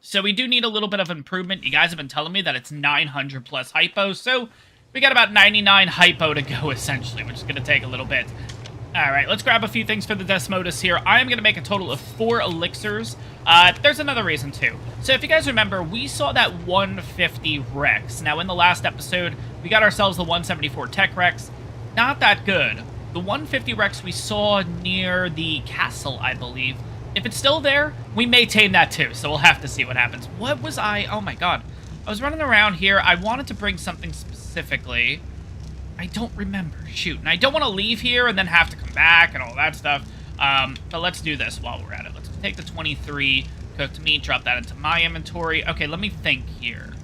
So we do need a little bit of improvement. You guys have been telling me that it's 900 plus hypo, so we got about 99 hypo to go, essentially, which is going to take a little bit. Alright, let's grab a few things for the Desmodus here. I am going to make a total of 4 elixirs. There's another reason, too. So if you guys remember, we saw that 150 Rex. Now, in the last episode, we got ourselves the 174 Tech Rex. Not that good. The 150 Rex we saw near the castle, I believe. If it's still there, we may tame that, too. So we'll have to see what happens. What was I... Oh, my God. I was running around here. I wanted to bring something specifically... I don't remember. Shoot. And I don't want to leave here and then have to come back and all that stuff. But let's do this while we're at it. Let's take the 23 cooked meat, drop that into my inventory. Okay, let me think here.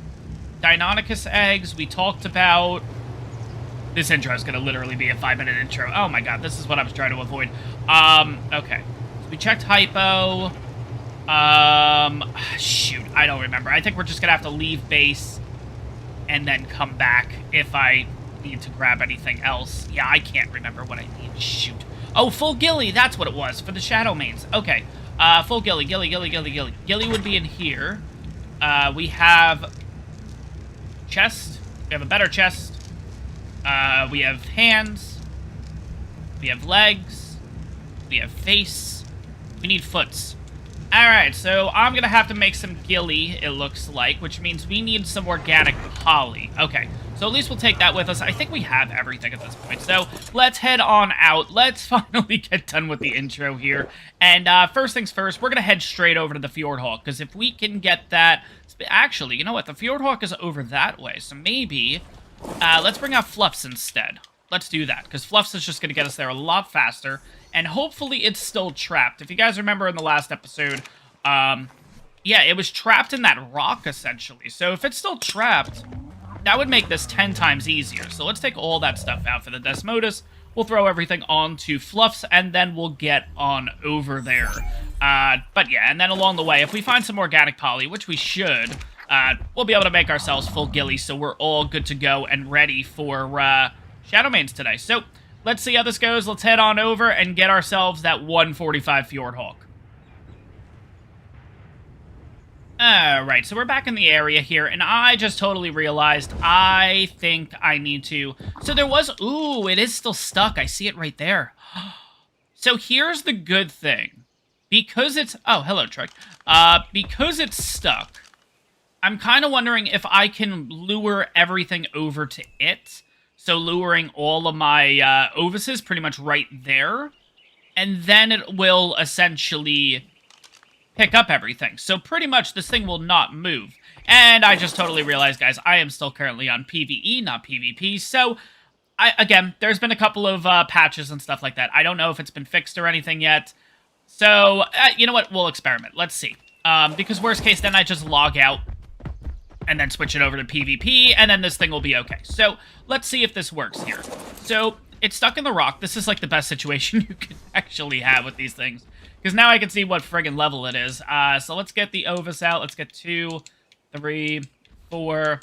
Deinonychus eggs, we talked about. This intro is going to literally be a 5-minute intro. Oh my god, this is what I was trying to avoid. Okay. So we checked hypo. Shoot, I don't remember. I think we're just going to have to leave base and then come back if I... need to grab anything else. Yeah, I can't remember what I need. Shoot. Oh, full ghillie. That's what it was for the shadow mains. Okay. Full ghillie. Ghillie would be in here. We have chest. We have a better chest. We have hands. We have legs. We have face. We need foots. Alright, so I'm going to have to make some ghillie, it looks like, which means we need some organic poly. Okay, so at least we'll take that with us. I think we have everything at this point. So let's head on out. Let's finally get done with the intro here. And first things first, we're going to head straight over to the Fjordhawk, because if we can get that... Actually, you know what? The Fjordhawk is over that way, so maybe let's bring out Fluffs instead. Let's do that, because Fluffs is just going to get us there a lot faster. And hopefully it's still trapped. If you guys remember in the last episode, yeah, it was trapped in that rock, essentially. So if it's still trapped, that would make this 10 times easier. So let's take all that stuff out for the Desmodus. We'll throw everything onto Fluffs, and then we'll get on over there. But yeah, and then along the way, if we find some organic poly, which we should, we'll be able to make ourselves full ghillie, so we're all good to go and ready for Shadow Mains today. So... let's see how this goes. Let's head on over and get ourselves that 145 Fjordhawk. Alright, so we're back in the area here, and I just totally realized I think I need to... So there was... Ooh, it is still stuck. I see it right there. So here's the good thing. Because it's... Oh, hello, Trek. Because it's stuck, I'm kind of wondering if I can lure everything over to it. So luring all of my ovises pretty much right there. And then it will essentially pick up everything. So pretty much this thing will not move. And I just totally realized, guys, I am still currently on PvE, not PvP. So, again, there's been a couple of patches and stuff like that. I don't know if it's been fixed or anything yet. So, you know what? We'll experiment. Let's see. Because worst case, then I just log out. and then switch it over to PvP, and then this thing will be okay. So let's see if this works here. So it's stuck in the rock. This is like the best situation you could actually have with these things, because now I can see what friggin' level it is. So let's get the Ovis out. Let's get 2, 3, 4,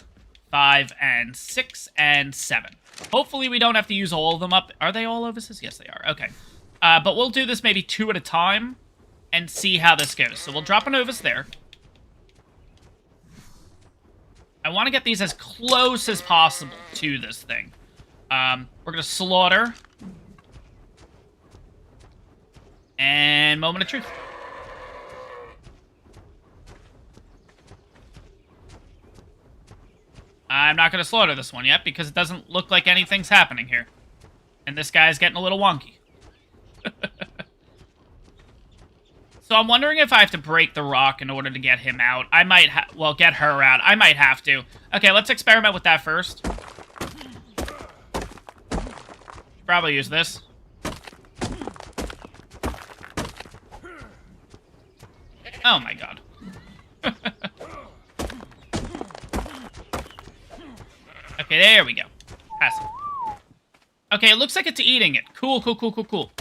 5, and 6, and 7. Hopefully we don't have to use all of them up. Are they all Ovises? Yes, they are. Okay. But we'll do this maybe 2 at a time and see how this goes. So we'll drop an Ovis there. I want to get these as close as possible to this thing. We're going to slaughter. And moment of truth. I'm not going to slaughter this one yet because it doesn't look like anything's happening here. And this guy's getting a little wonky. So I'm wondering if I have to break the rock in order to get him out. I might well, get her out. I might have to. Okay, let's experiment with that first. Probably use this. Oh my god. Okay, there we go. Pass it. Okay, it looks like it's eating it. Cool, cool, cool, cool, cool.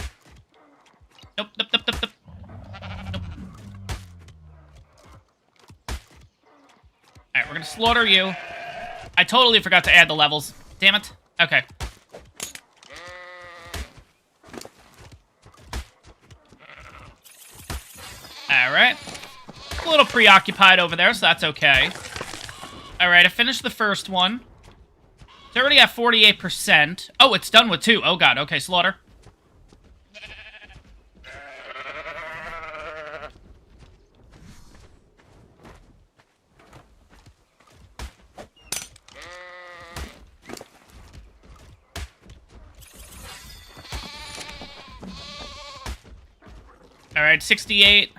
Nope, nope, nope, nope, nope. Alright, we're gonna slaughter you. I totally forgot to add the levels. Damn it. Okay. Alright. A little preoccupied over there, so that's okay. Alright, I finished the first one. It's already at 48%. Oh, it's done with 2. Oh god, okay, slaughter. Alright, 68,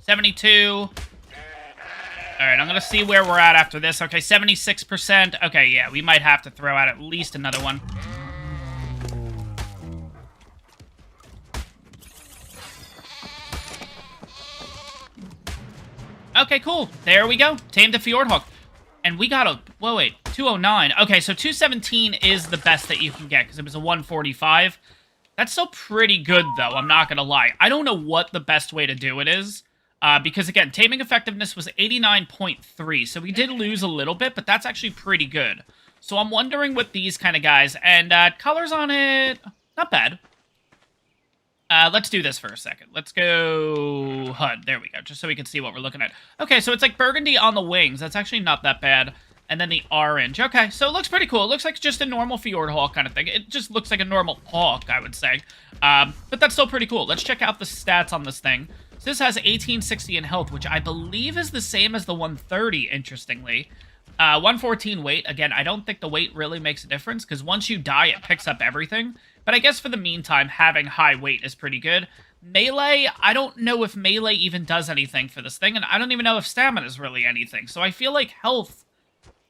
72. Alright, I'm gonna see where we're at after this. Okay, 76%. Okay, yeah, we might have to throw out at least another one. Okay, cool. There we go. Tamed a Fjordhawk. And we got a... Whoa, wait. 209. Okay, so 217 is the best that you can get, because it was a 145. That's still pretty good, though. I'm not gonna lie. I don't know what the best way to do it is. Because, again, taming effectiveness was 89.3, so we did lose a little bit, but that's actually pretty good. So I'm wondering with these kind of guys, and colors on it, not bad. Let's do this for a second. Let's go HUD. There we go, just so we can see what we're looking at. Okay, so it's like burgundy on the wings. That's actually not that bad. And then the orange. Okay, so it looks pretty cool. It looks like just a normal Fjord Hawk kind of thing. It just looks like a normal hawk, I would say. But that's still pretty cool. Let's check out the stats on this thing. So this has 1860 in health, which I believe is the same as the 130, interestingly. 114 weight. Again, I don't think the weight really makes a difference, because once you die, it picks up everything. But I guess for the meantime, having high weight is pretty good. Melee, I don't know if melee even does anything for this thing, and I don't even know if stamina is really anything. So I feel like health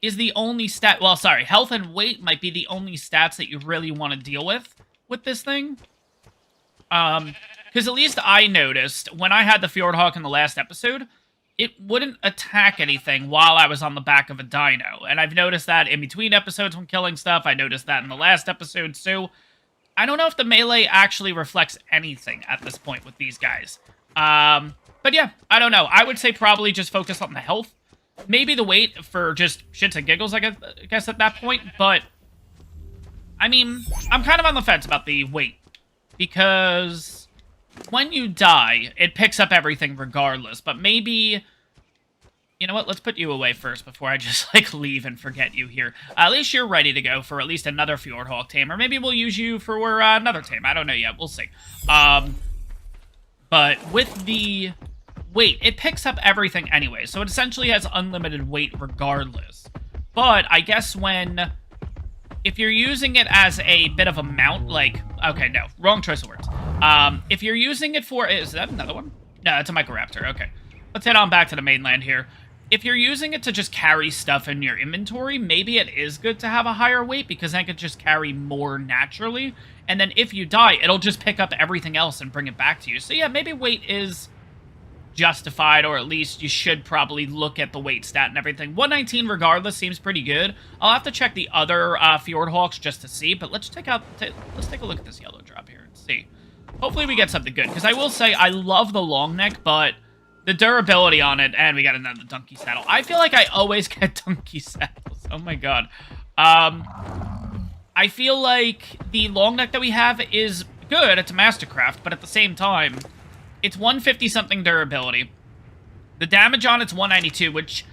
is the only stat... Well, sorry, health and weight might be the only stats that you really want to deal with this thing. Because at least I noticed, when I had the Fjordhawk in the last episode, it wouldn't attack anything while I was on the back of a dino. And I've noticed that in between episodes when killing stuff. I noticed that in the last episode, so I don't know if the melee actually reflects anything at this point with these guys. But yeah, I don't know. I would say probably just focus on the health. Maybe the weight for just shits and giggles, I guess, at that point. But, I mean, I'm kind of on the fence about the weight. Because when you die, it picks up everything regardless. But maybe... You know what? Let's put you away first before I just, like, leave and forget you here. At least you're ready to go for at least another Fjordhawk tame. Or maybe we'll use you for another tame. I don't know yet. We'll see. But with the... weight, it picks up everything anyway, so it essentially has unlimited weight regardless. But I guess if you're using it as a bit of a mount, like, okay, no, wrong choice of words. If you're using it for, is that another one? No, it's a Microraptor, okay. Let's head on back to the mainland here. If you're using it to just carry stuff in your inventory, maybe it is good to have a higher weight, because then it could just carry more naturally, and then if you die, it'll just pick up everything else and bring it back to you. So yeah, maybe weight is justified, or at least you should probably look at the weight stat and everything. 119 regardless seems pretty good. I'll have to check the other Fjord Hawks just to see, but let's take a look at this yellow drop here and see. Hopefully we get something good, because I will say I love the long neck, but the durability on it, and we got another donkey saddle. I feel like I always get donkey saddles. Oh my god. I feel like the long neck that we have is good. It's a mastercraft, but at the same time, it's 150-something durability. The damage on it's 192, which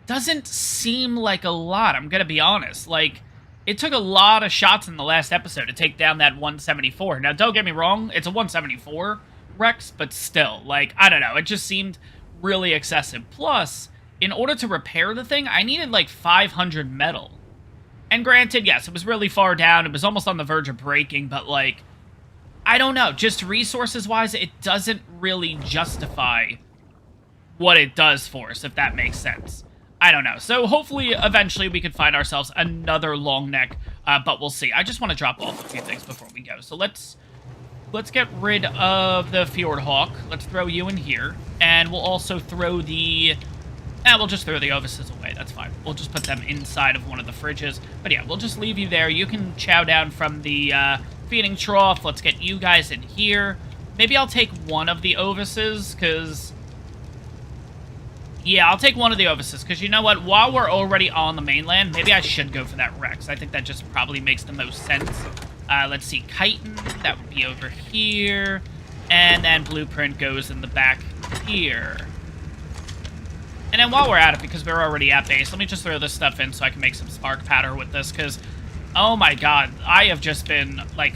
doesn't seem like a lot, I'm gonna be honest. Like, it took a lot of shots in the last episode to take down that 174. Now, don't get me wrong, it's a 174 Rex, but still, like, I don't know, it just seemed really excessive. Plus, in order to repair the thing, I needed, like, 500 metal. And granted, yes, it was really far down, it was almost on the verge of breaking, but, like, I don't know, just resources-wise, it doesn't really justify what it does for us, if that makes sense. I don't know. So hopefully, eventually, we could find ourselves another long neck, but we'll see. I just want to drop off a few things before we go. So let's get rid of the Fjord Hawk. Let's throw you in here, and we'll also throw the... we'll just throw the Ovises away. That's fine. We'll just put them inside of one of the fridges. But yeah, we'll just leave you there. You can chow down from the feeding trough. Let's get you guys in here. Maybe I'll take one of the Ovises, because... yeah, I'll take one of the Ovises, because you know what? While we're already on the mainland, maybe I should go for that Rex. I think that just probably makes the most sense. Let's see, Chitin, that would be over here. And then Blueprint goes in the back here. And then while we're at it, because we're already at base, let me just throw this stuff in so I can make some spark powder with this, because, oh my god, I have just been, like,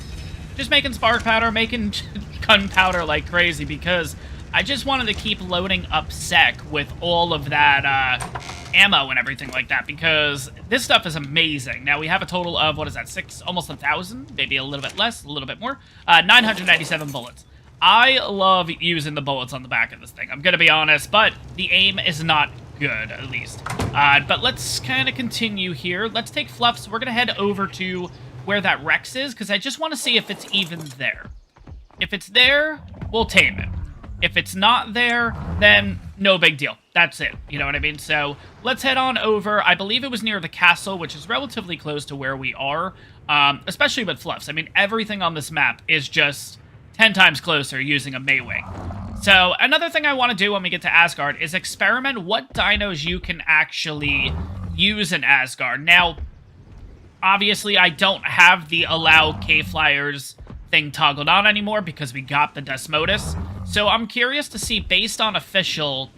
just making spark powder, making gunpowder like crazy, because I just wanted to keep loading up sec with all of that ammo and everything like that, because this stuff is amazing. Now, we have a total of, what is that, almost 1,000? Maybe a little bit less, a little bit more. 997 bullets. I love using the bullets on the back of this thing, I'm gonna be honest, but the aim is not good, at least. But let's kind of continue here. Let's take Fluffs. We're gonna head over to where that Rex is, because I just want to see if it's even there. If it's there, we'll tame it. If it's not there, then no big deal. That's it. You know what I mean? So let's head on over. I believe it was near the castle, which is relatively close to where we are, especially with Fluffs. I mean, everything on this map is just 10 times closer using a Maywing. So another thing I want to do when we get to Asgard is experiment what dinos you can actually use in Asgard. Now, obviously, I don't have the allow K-Flyers thing toggled on anymore because we got the Desmodus. So I'm curious to see, based on official,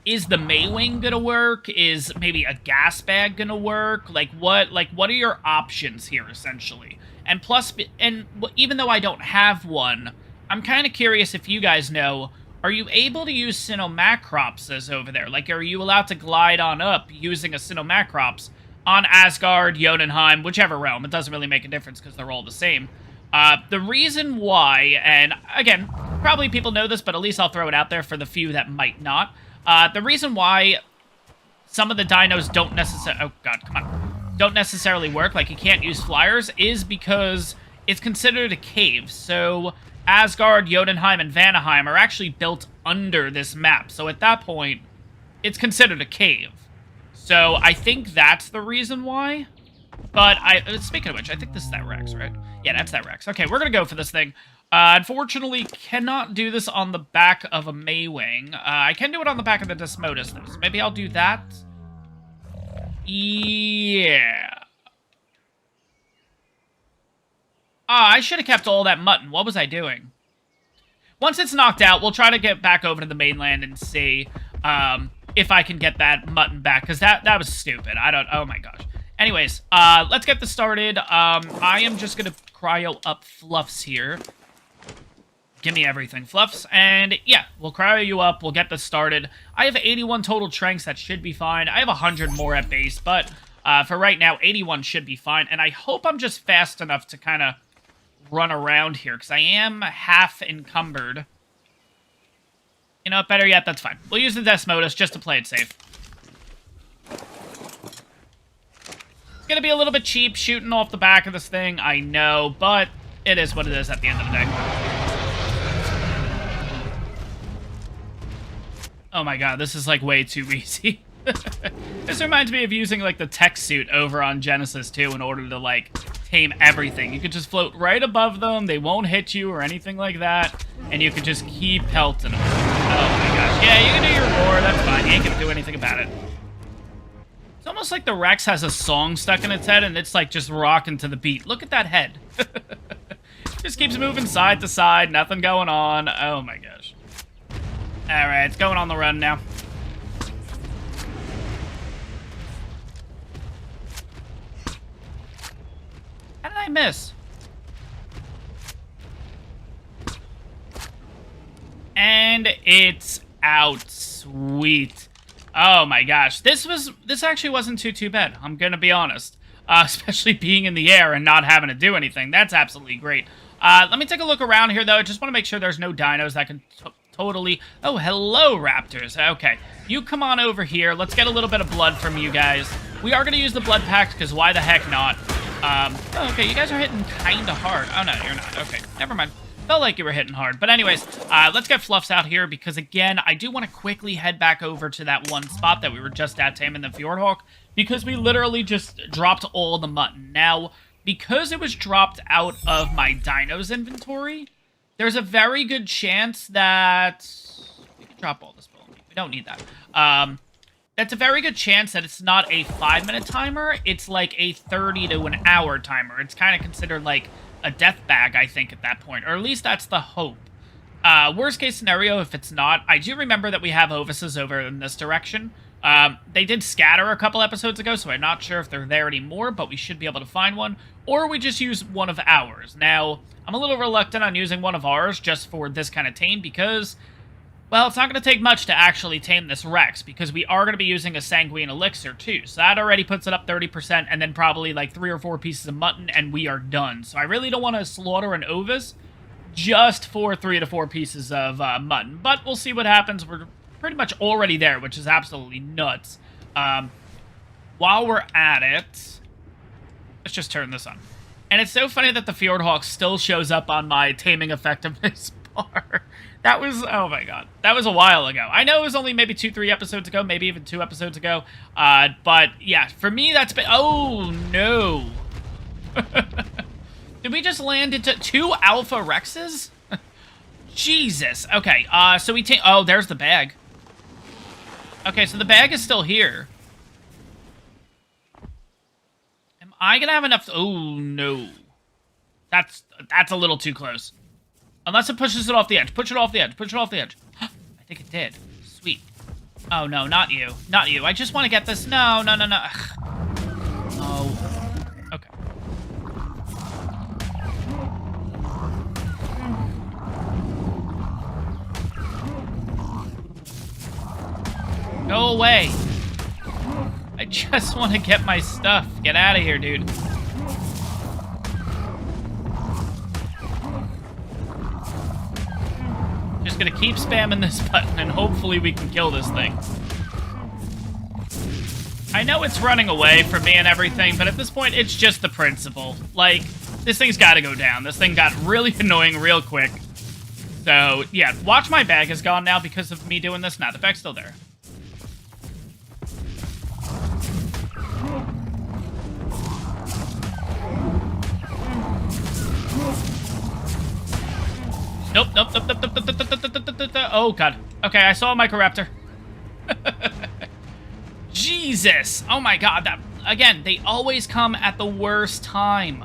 is the Maywing gonna work? Is maybe a gas bag gonna work? Like what are your options here, essentially? And plus, and even though I don't have one, I'm kind of curious if you guys know, are you able to use Sinomacropses over there? Like, are you allowed to glide on up using a Sinomacrops on Asgard, Jotunheim, whichever realm? It doesn't really make a difference because they're all the same. The reason why, and again, probably people know this, but at least I'll throw it out there for the few that might not. The reason why some of the dinos don't necessarily... oh, God, come on. Don't necessarily work, like you can't use flyers, is because it's considered a cave. So Asgard, Jotunheim, and Vanaheim are actually built under this map. So at that point, it's considered a cave. So I think that's the reason why. But speaking of which, I think this is that Rex, right? Yeah, that's that Rex. Okay, we're gonna go for this thing. Unfortunately, cannot do this on the back of a Maywing. I can do it on the back of the Desmodus, though, so maybe I'll do that. Yeah. I should have kept all that mutton. What was I doing? Once it's knocked out, we'll try to get back over to the mainland and see if I can get that mutton back, because that was stupid. Oh my gosh. Anyways, let's get this started. I am just going to cryo up Fluffs here. Give me everything, Fluffs. And yeah, we'll cryo you up. We'll get this started. I have 81 total tranks. That should be fine. I have 100 more at base, but for right now, 81 should be fine. And I hope I'm just fast enough to kind of run around here, because I am half encumbered. You know what? Better yet, that's fine. We'll use the Desmodus just to play it safe. It's going to be a little bit cheap shooting off the back of this thing, I know, but it is what it is at the end of the day. Oh my god, this is like way too easy. This reminds me of using like the tech suit over on Genesis 2 in order to like tame everything. You could just float right above them, they won't hit you or anything like that, and you could just keep pelting them. Oh my gosh, yeah, you can do your roar, that's fine, you ain't gonna do anything about it. It's almost like the Rex has a song stuck in its head and it's like just rocking to the beat. Look at that head. Just keeps moving side to side, nothing going on. Oh my gosh. Alright, it's going on the run now. How did I miss? And it's out. Sweet. Oh my gosh. This actually wasn't too bad. I'm gonna be honest. Especially being in the air and not having to do anything. That's absolutely great. Let me take a look around here, though. I just want to make sure there's no dinos that can totally... Oh, hello, raptors. Okay. You come on over here. Let's get a little bit of blood from you guys. We are going to use the blood pact, because why the heck not? Oh, okay, you guys are hitting kind of hard. Oh, no, you're not. Okay, never mind. Felt like you were hitting hard. But anyways, let's get Fluffs out here, because again, I do want to quickly head back over to that one spot that we were just at taming the Fjordhawk, because we literally just dropped all the mutton. Now, because it was dropped out of my dinos inventory, there's a very good chance that... We can drop all this bone meat. We don't need that. That's a very good chance that it's not a 5-minute timer. It's like a 30 to an hour timer. It's kind of considered like a death bag, I think, at that point. Or at least that's the hope. Worst case scenario, if it's not, I do remember that we have Ovises over in this direction. They did scatter a couple episodes ago, so I'm not sure if they're there anymore, but we should be able to find one. Or we just use one of ours. Now, I'm a little reluctant on using one of ours just for this kind of tame because, well, it's not going to take much to actually tame this Rex because we are going to be using a Sanguine Elixir too. So that already puts it up 30% and then probably like 3 or 4 pieces of mutton and we are done. So I really don't want to slaughter an Ovis just for 3 to 4 pieces of mutton. But we'll see what happens. We're pretty much already there, which is absolutely nuts. While we're at it, let's just turn this on. And it's so funny that the Fjordhawk still shows up on my taming effectiveness bar. That was, oh my god, that was a while ago. I know it was only maybe 2-3 episodes ago, maybe even 2 episodes ago. But yeah, for me, that's been, oh no. Did we just land into 2 Alpha Rexes? Jesus. Okay, so we oh, there's the bag. Okay, so the bag is still here. Am I gonna have enough? Oh no. That's a little too close. Unless it pushes it off the edge. Push it off the edge. Push it off the edge. I think it did. Sweet. Oh, no, not you. Not you. I just want to get this. No, no, no, no. Oh. Okay. Go away. I just want to get my stuff. Get out of here, dude. Just gonna keep spamming this button and hopefully we can kill this thing. I know it's running away from me and everything, but at this point, it's just the principle. Like, this thing's gotta go down. This thing got really annoying real quick. So, yeah, watch my bag is gone now because of me doing this. Nah, the bag's still there. Nope, nope, nope, nope, nope, nope, nope, nope, nope, nope. Oh, God. Okay, I saw a Microraptor. Jesus. Oh, my God. That, again, they always come at the worst time.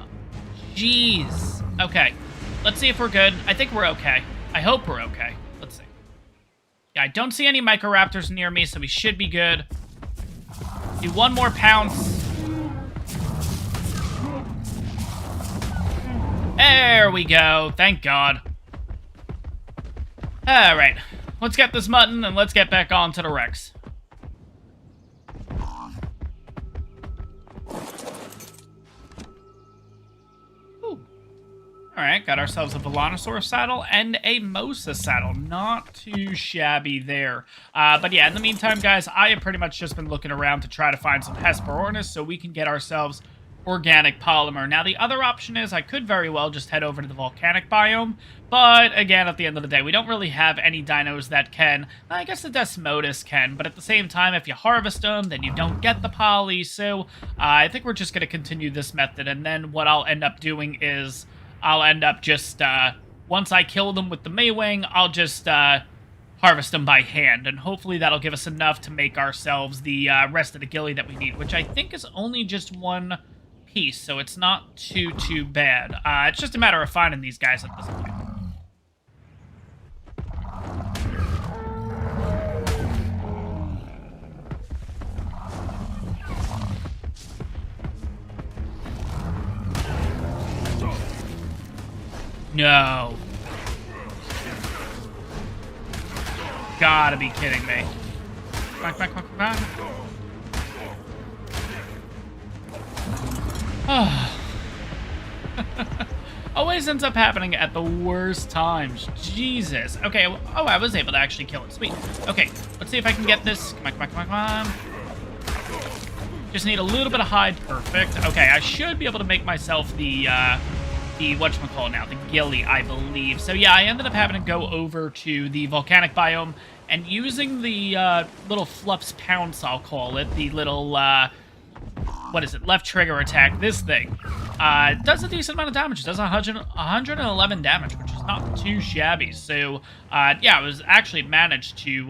Jeez. Okay. Let's see if we're good. I think we're okay. I hope we're okay. Let's see. Yeah, I don't see any Microraptors near me, so we should be good. Do one more pounce. There we go. Thank God. Alright, let's get this mutton and let's get back on to the Rex. Alright, got ourselves a Velonosaurus saddle and a Mosa saddle. Not too shabby there. But yeah, in the meantime, guys, I have pretty much just been looking around to try to find some Hesperornis so we can get ourselves organic polymer. Now, the other option is I could very well just head over to the volcanic biome, but again, at the end of the day, we don't really have any dinos that can. I guess the Desmodus can, but at the same time, if you harvest them, then you don't get the poly, so I think we're just going to continue this method, and then what I'll end up doing is I'll end up just, once I kill them with the Maywing, I'll just harvest them by hand, and hopefully that'll give us enough to make ourselves the rest of the ghillie that we need, which I think is only just one piece, so it's not too bad. It's just a matter of finding these guys at this point. No. Gotta be kidding me. Come on. Always ends up happening at the worst times. Jesus. Okay, oh, I was able to actually kill it. Sweet. Okay, let's see if I can get this. Come on. Just need a little bit of hide. Perfect. Okay, I should be able to make myself the whatchamacallit now, the ghillie, I believe. So yeah, I ended up having to go over to the volcanic biome and using the little Fluff's Pounce, I'll call it, the little, what is it, left trigger attack, this thing. Does a decent amount of damage. It does 111 damage, which is not too shabby. So, yeah, I was actually managed to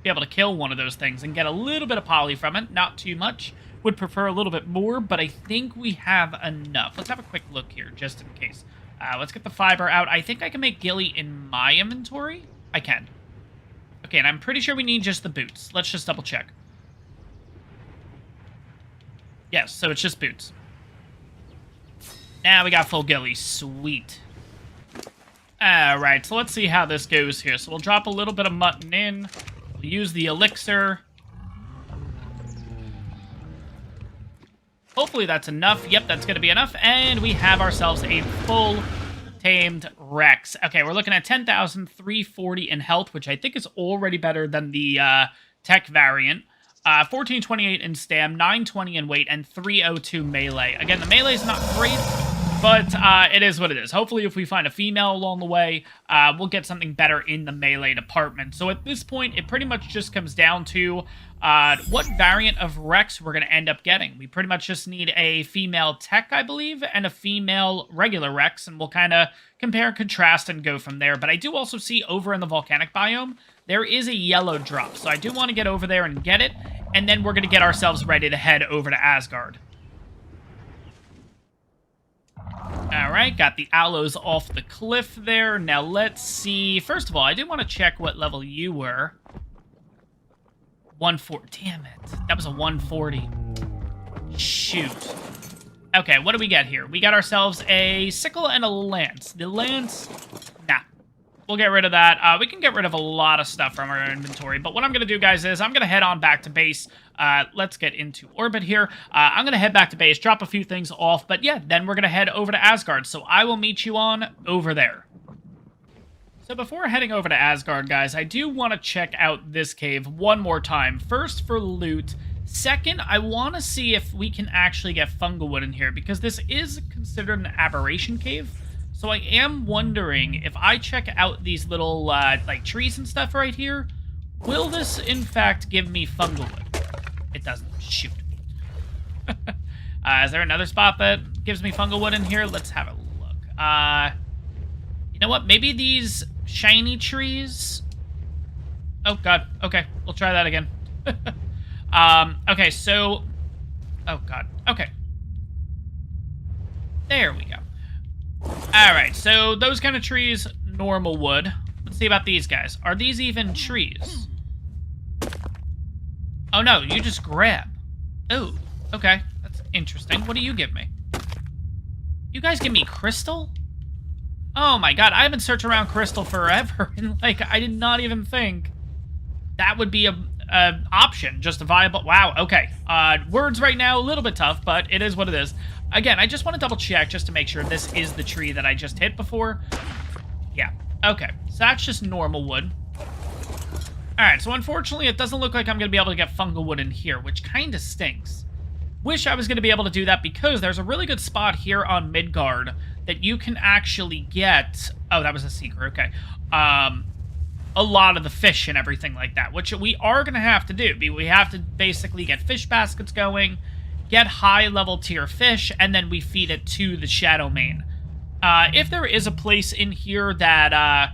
be able to kill one of those things and get a little bit of poly from it, not too much. Would prefer a little bit more, but I think we have enough. Let's have a quick look here, just in case. Let's get the fiber out. I think I can make ghillie in my inventory. I can. Okay, and I'm pretty sure we need just the boots. Let's just double check. Yes, so it's just boots. Now we got full ghillie. Sweet. Alright, so let's see how this goes here. So we'll drop a little bit of mutton in. We'll use the elixir. Hopefully that's enough. Yep, that's going to be enough. And we have ourselves a full tamed Rex. Okay, we're looking at 10,340 in health, which I think is already better than the tech variant. 1428 in stam, 920 in weight, and 302 melee. Again, the melee is not great, but it is what it is. Hopefully, if we find a female along the way, we'll get something better in the melee department. So at this point, it pretty much just comes down to what variant of Rex we're going to end up getting. We pretty much just need a female tech, I believe, and a female regular Rex, and we'll kind of compare and contrast and go from there. But I do also see over in the volcanic biome, there is a yellow drop, so I do want to get over there and get it, and then we're going to get ourselves ready to head over to Asgard. Alright, got the aloes off the cliff there. Now let's see. First of all, I did want to check what level you were. 140. Damn it. That was a 140. Shoot. Okay, what do we get here? We got ourselves a sickle and a lance. The lance, nah. We'll get rid of that. We can get rid of a lot of stuff from our inventory, but what I'm going to do, guys, is I'm going to head on back to base. Let's get into orbit here. I'm going to head back to base, drop a few things off, but yeah, then we're going to head over to Asgard, so I will meet you on over there. So before heading over to Asgard, guys, I do want to check out this cave one more time. First, for loot. Second, I want to see if we can actually get funglewood in here, because this is considered an aberration cave. So I am wondering, if I check out these little, like, trees and stuff right here, will this, in fact, give me funglewood? It doesn't. Shoot. Is there another spot that gives me funglewood in here? Let's have a look. You know what? Maybe these shiny trees? Oh, God. Okay, we'll try that again. Okay, so... Oh, God. Okay. There we go. Alright, so those kind of trees, normal wood. Let's see about these guys. Are these even trees? Oh, no, you just grab. Oh, okay. That's interesting. What do you give me? You guys give me crystal? Oh, my God. I've been searching around crystal forever, and, like, I did not even think that would be a option, just a viable... Wow, okay. Words right now, a little bit tough, but it is what it is. Again, I just want to double check just to make sure this is the tree that I just hit before. Yeah, okay. So that's just normal wood. Alright, so unfortunately, it doesn't look like I'm going to be able to get fungal wood in here, which kind of stinks. Wish I was going to be able to do that because there's a really good spot here on Midgard that you can actually get... Oh, that was a secret. Okay. A lot of the fish and everything like that, which we are going to have to do. We have to basically get fish baskets going, get high-level tier fish, and then we feed it to the Shadow Mane. If there is a place in here that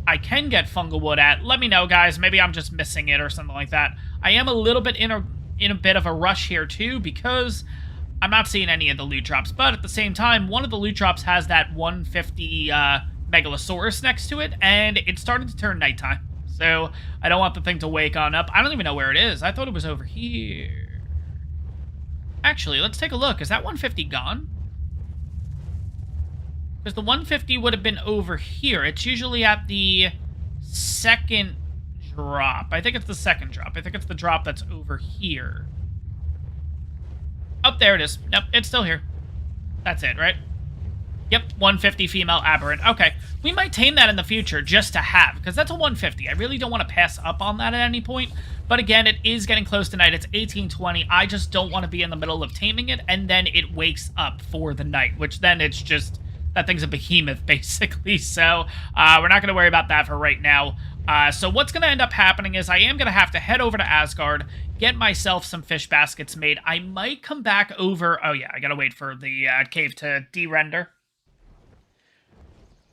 I can get fungal wood at, let me know, guys. Maybe I'm just missing it or something like that. I am a little bit in a bit of a rush here, too, because I'm not seeing any of the loot drops. But at the same time, one of the loot drops has that 150... Megalosaurus next to it, and it's starting to turn nighttime. So, I don't want the thing to wake on up. I don't even know where it is. I thought it was over here. Actually, let's take a look. Is that 150 gone? Because the 150 would have been over here. It's usually at the second drop. I think it's the second drop. I think it's the drop that's over here. Oh, there it is. Nope, it's still here. That's it, right? Yep, 150 female aberrant. Okay, we might tame that in the future just to have, because that's a 150. I really don't want to pass up on that at any point. But again, it is getting close to night. It's 18:20. I just don't want to be in the middle of taming it, and then it wakes up for the night, which then it's just... That thing's a behemoth, basically. So, we're not going to worry about that for right now. So what's going to end up happening is I am going to have to head over to Asgard, get myself some fish baskets made. I might come back over... Oh, yeah, I got to wait for the cave to de-render.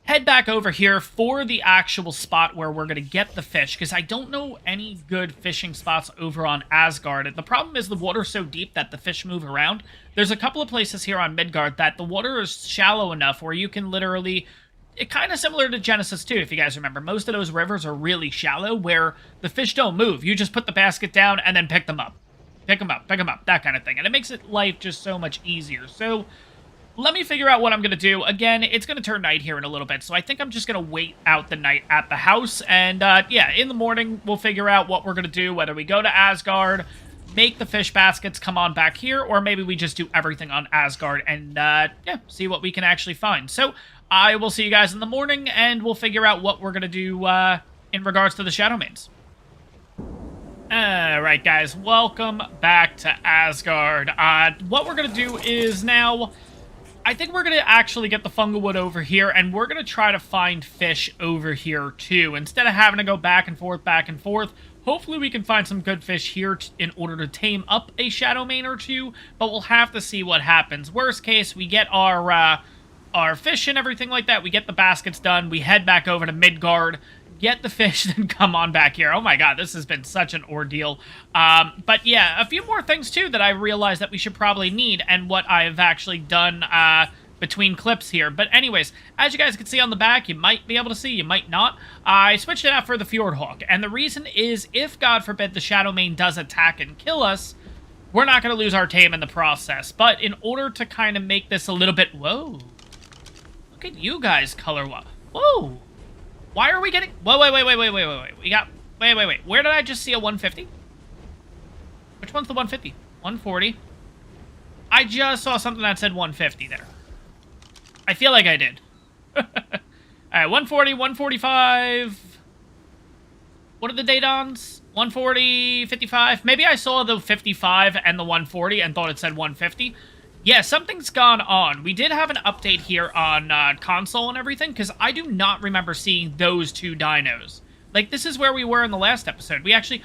Head back over here for the actual spot where we're going to get the fish, because I don't know any good fishing spots over on Asgard. The problem is the water's so deep that the fish move around. There's a couple of places here on Midgard that the water is shallow enough where you can literally... It's kind of similar to Genesis 2, if you guys remember. Most of those rivers are really shallow where the fish don't move. You just put the basket down and then pick them up. Pick them up, that kind of thing. And it makes life just so much easier. So... Let me figure out what I'm going to do. Again, it's going to turn night here in a little bit, so I think I'm just going to wait out the night at the house. And, yeah, in the morning, we'll figure out what we're going to do, whether we go to Asgard, make the fish baskets, come on back here, or maybe we just do everything on Asgard and, yeah, see what we can actually find. So, I will see you guys in the morning, and we'll figure out what we're going to do in regards to the Shadow Manes. Alright, guys, welcome back to Asgard. What we're going to do is now... I think we're going to actually get the fungal wood over here, and we're going to try to find fish over here, too. Instead of having to go back and forth, hopefully we can find some good fish here in order to tame up a Shadow Mane or two, but we'll have to see what happens. Worst case, we get our fish and everything like that, we get the baskets done, we head back over to Midgard, get the fish, then come on back here. Oh my god, this has been such an ordeal. But yeah, a few more things too that I realized that we should probably need, and what I've actually done between clips here. But anyways, as you guys can see on the back, you might be able to see, you might not. I switched it out for the Fjord Hawk, and the reason is, if God forbid the Shadow Mane does attack and kill us, we're not going to lose our tame in the process. But in order to kind of make this a little bit... Whoa. Look at you guys color... Whoa. Why are we getting... Whoa, wait. We got... Wait. Where did I just see a 150? Which one's the 150? 140. I just saw something that said 150 there. I feel like I did. Alright, 140, 145... What are the date-ons? 140, 55... Maybe I saw the 55 and the 140 and thought it said 150. Yeah, something's gone on. We did have an update here on console and everything, because I do not remember seeing those two dinos. Like, this is where we were in the last episode. We actually...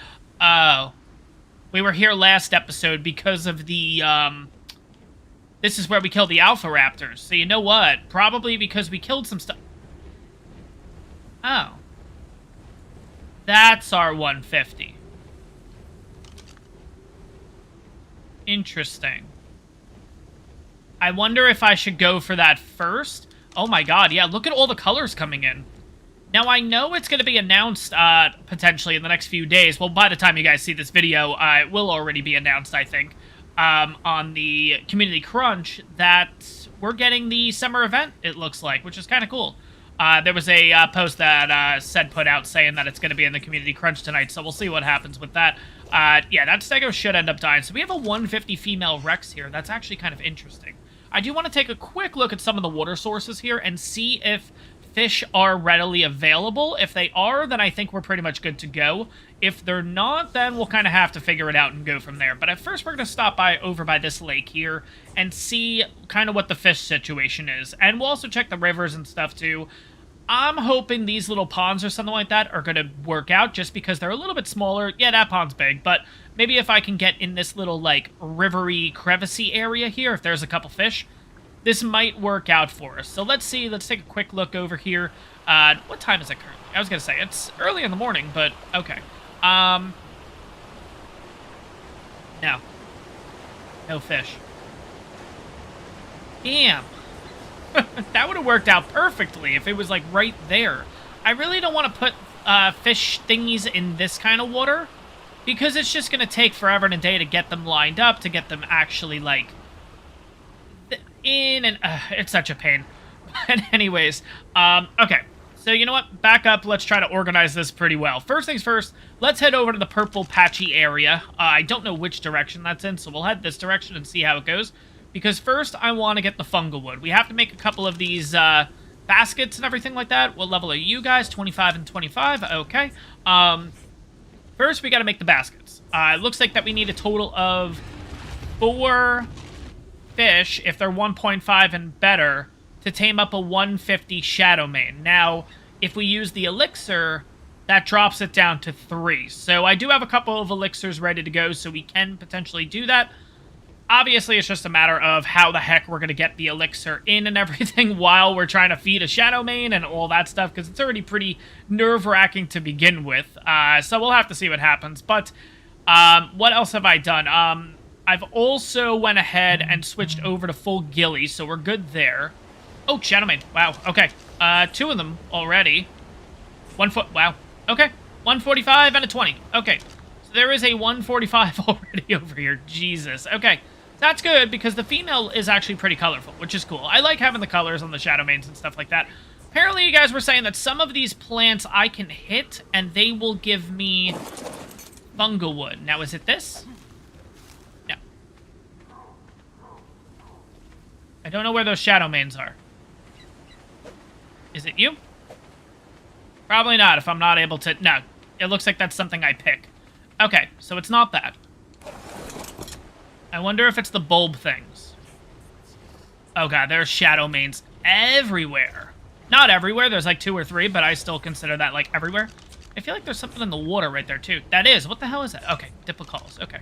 we were here last episode because of the, This is where we killed the Alpha Raptors. So you know what? Probably because we killed some stuff... Oh. That's our 150. Interesting. I wonder if I should go for that first. Oh my god, yeah, look at all the colors coming in. Now, I know it's going to be announced, potentially, in the next few days. Well, by the time you guys see this video, it will already be announced, I think, on the Community Crunch, that we're getting the summer event, it looks like, which is kind of cool. There was a post that said put out saying that it's going to be in the Community Crunch tonight, so we'll see what happens with that. Yeah, that stego should end up dying. So we have a 150 female Rex here. That's actually kind of interesting. I do want to take a quick look at some of the water sources here and see if fish are readily available. If they are, then I think we're pretty much good to go. If they're not, then we'll kind of have to figure it out and go from there. But at first, we're going to stop by over by this lake here and see kind of what the fish situation is. And we'll also check the rivers and stuff, too. I'm hoping these little ponds or something like that are going to work out just because they're a little bit smaller. Yeah, that pond's big, but maybe if I can get in this little, like, rivery, crevice-y area here, if there's a couple fish, this might work out for us. So let's see. Let's take a quick look over here. What time is it currently? I was going to say, it's early in the morning, but okay. No. No fish. Damn. That would have worked out perfectly if it was, like, right there. I really don't want to put fish thingies in this kind of water because it's just going to take forever and a day to get them lined up, to get them actually, like, in, and it's such a pain. But anyways, okay. So, you know what? Back up. Let's try to organize this pretty well. First things first, let's head over to the purple patchy area. I don't know which direction that's in, so we'll head this direction and see how it goes. Because first, I want to get the fungal wood. We have to make a couple of these baskets and everything like that. What level are you guys? 25 and 25. Okay. First, we got to make the baskets. It looks like that we need a total of 4 fish, if they're 1.5 and better, to tame up a 150 Shadow Mane. Now, if we use the elixir, that drops it down to 3. So I do have a couple of elixirs ready to go, so we can potentially do that. Obviously, it's just a matter of how the heck we're going to get the elixir in and everything while we're trying to feed a Shadow Mane and all that stuff, because it's already pretty nerve-wracking to begin with. So we'll have to see what happens. But what else have I done? I've also went ahead and switched over to full ghillie, so we're good there. Oh, Shadow Mane. Wow. Okay. 2 of them already. 1 foot. Wow. Okay. 145 and a 20. Okay. So there is a 145 already over here. Jesus. Okay. That's good, because the female is actually pretty colorful, which is cool. I like having the colors on the Shadow Manes and stuff like that. Apparently, you guys were saying that some of these plants I can hit, and they will give me fungal wood. Now, is it this? No. I don't know where those Shadow Manes are. Is it you? Probably not, if I'm not able to... No, it looks like that's something I pick. Okay, so it's not that. I wonder if it's the bulb things. Oh god, there's Shadow Manes everywhere. Not everywhere, there's like 2 or 3, but I still consider that like everywhere. I feel like there's something in the water right there too. That is, what the hell is that? Okay, Dipplecalls, okay.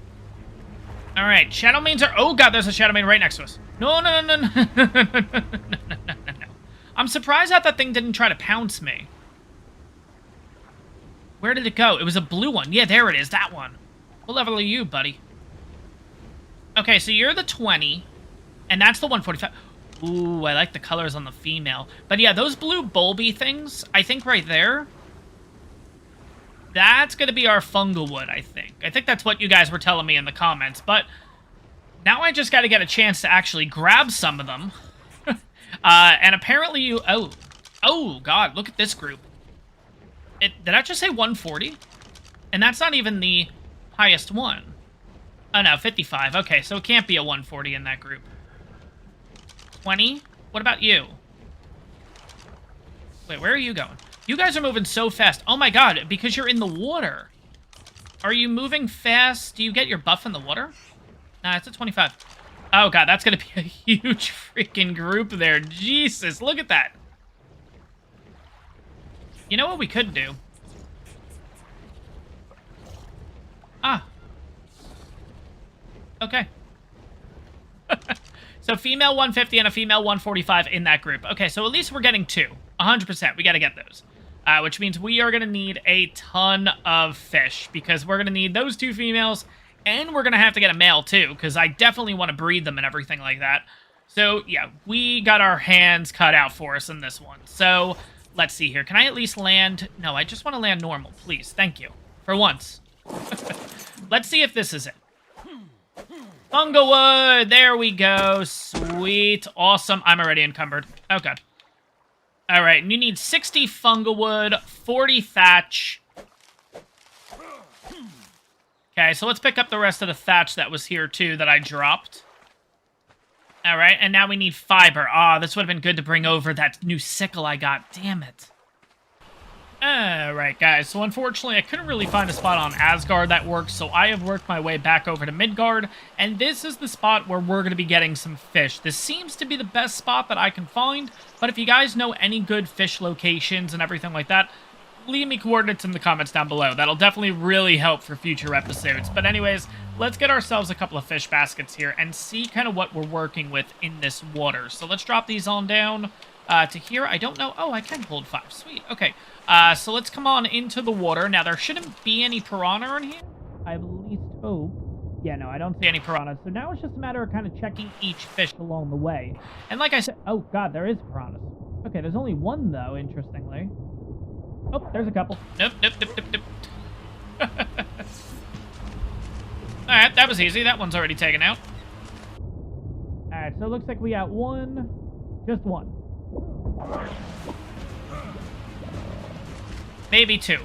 Alright, Shadow Manes are... Oh god, there's a Shadow Mane right next to us. No, no, no, no, no, no, no, no, no, no. I'm surprised that thing didn't try to pounce me. Where did it go? It was a blue one. Yeah, there it is, that one. What level are you, buddy? Okay, so you're the 20, and that's the 145. Ooh, I like the colors on the female. But yeah, those blue bulby things, I think right there, that's going to be our fungal wood, I think. I think that's what you guys were telling me in the comments, but now I just got to get a chance to actually grab some of them. And apparently you... Oh, God, look at this group. Did I just say 140? And that's not even the highest one. Oh, no, 55. Okay, so it can't be a 140 in that group. 20? What about you? Wait, where are you going? You guys are moving so fast. Oh, my God, because you're in the water. Are you moving fast? Do you get your buff in the water? Nah, it's a 25. Oh, God, that's going to be a huge freaking group there. Jesus, look at that. You know what we could do? Ah. Okay. So female 150 and a female 145 in that group. Okay, so at least we're getting 2. 100%. We got to get those. Which means we are going to need a ton of fish, because we're going to need those 2 females, and we're going to have to get a male too, because I definitely want to breed them and everything like that. So, yeah, we got our hands cut out for us in this one. So, let's see here. Can I at least land? No, I just want to land normal, please. Thank you. For once. Let's see if this is it. Fungal wood! There we go. Sweet. Awesome. I'm already encumbered. Oh, God. Alright, and you need 60 fungal wood, 40 thatch. Okay, so let's pick up the rest of the thatch that was here, too, that I dropped. Alright, and now we need fiber. Ah, this would have been good to bring over that new sickle I got. Damn it. Alright, guys, so unfortunately I couldn't really find a spot on Asgard that works, so I have worked my way back over to Midgard, and this is the spot where we're going to be getting some fish. This seems to be the best spot that I can find, but if you guys know any good fish locations and everything like that, leave me coordinates in the comments down below. That'll definitely really help for future episodes. But anyways, let's get ourselves a couple of fish baskets here and see kind of what we're working with in this water. So let's drop these on down to here. I don't know. Oh, I can hold 5. Sweet. Okay. So let's come on into the water. Now, there shouldn't be any piranha in here. I at least hope. Yeah, no, I don't see any piranhas. So now it's just a matter of kind of checking each fish along the way. And like I said, oh god, there is piranhas. Okay, there's only one though, interestingly. Oh, there's a couple. Nope. Alright, that was easy. That one's already taken out. Alright, so it looks like we got one. Just one. Maybe 2.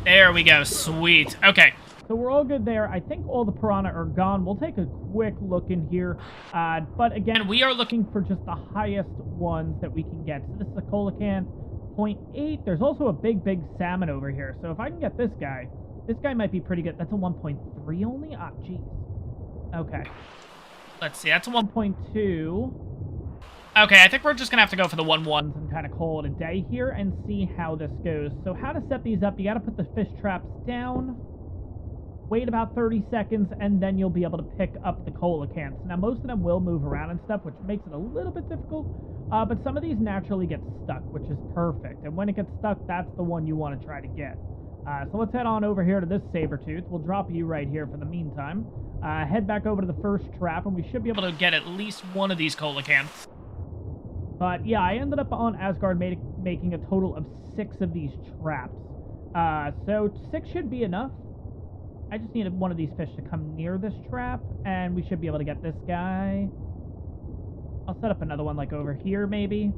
There we go. Sweet. Okay. So we're all good there. I think all the piranha are gone. We'll take a quick look in here. But again, we are looking for just the highest ones that we can get. So this is a coelacanth, 0.8. There's also a big salmon over here. So if I can get this guy might be pretty good. That's a 1.3 only? Ah, geez. Okay. Let's see. That's a 1.2. Okay, I think we're just going to have to go for the 1-1s and kind of call it a day here and see how this goes. So how to set these up, you got to put the fish traps down, wait about 30 seconds, and then you'll be able to pick up the coelacanths. Now, most of them will move around and stuff, which makes it a little bit difficult, but some of these naturally get stuck, which is perfect. And when it gets stuck, that's the one you want to try to get. So let's head on over here to this saber-tooth. We'll drop you right here for the meantime. Head back over to the first trap, and we should be able to get at least one of these coelacanths. But yeah, I ended up on Asgard making a total of 6 of these traps. So 6 should be enough. I just needed one of these fish to come near this trap, and we should be able to get this guy. I'll set up another one like over here, maybe.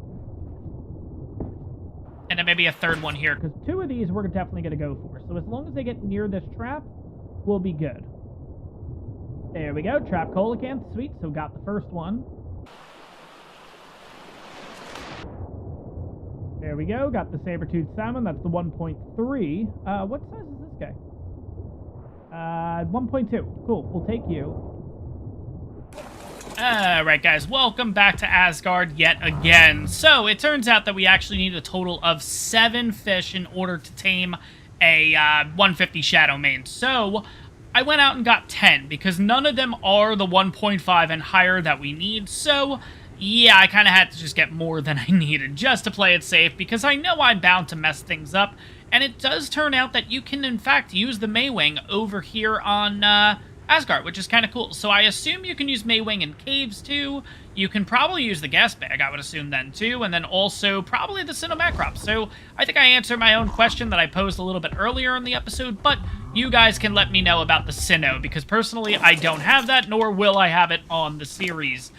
And then maybe a third one here, because 2 of these we're definitely going to go for. So as long as they get near this trap, we'll be good. There we go, trap coelacanth, sweet. So got the first one. There we go, got the saber-tooth salmon, that's the 1.3. What size is this guy? 1.2. Cool, we'll take you. Alright guys, welcome back to Asgard yet again. So, it turns out that we actually need a total of 7 fish in order to tame a 150 Shadow Mane. So, I went out and got 10, because none of them are the 1.5 and higher that we need, so yeah, I kind of had to just get more than I needed just to play it safe, because I know I'm bound to mess things up, and it does turn out that you can, in fact, use the Maywing over here on Asgard, which is kind of cool. So I assume you can use Maywing in caves, too. You can probably use the gas bag, I would assume then, too, and then also probably the Cinemacrop. So I think I answered my own question that I posed a little bit earlier in the episode, but you guys can let me know about the Sinnoh, because personally, I don't have that, nor will I have it on the series.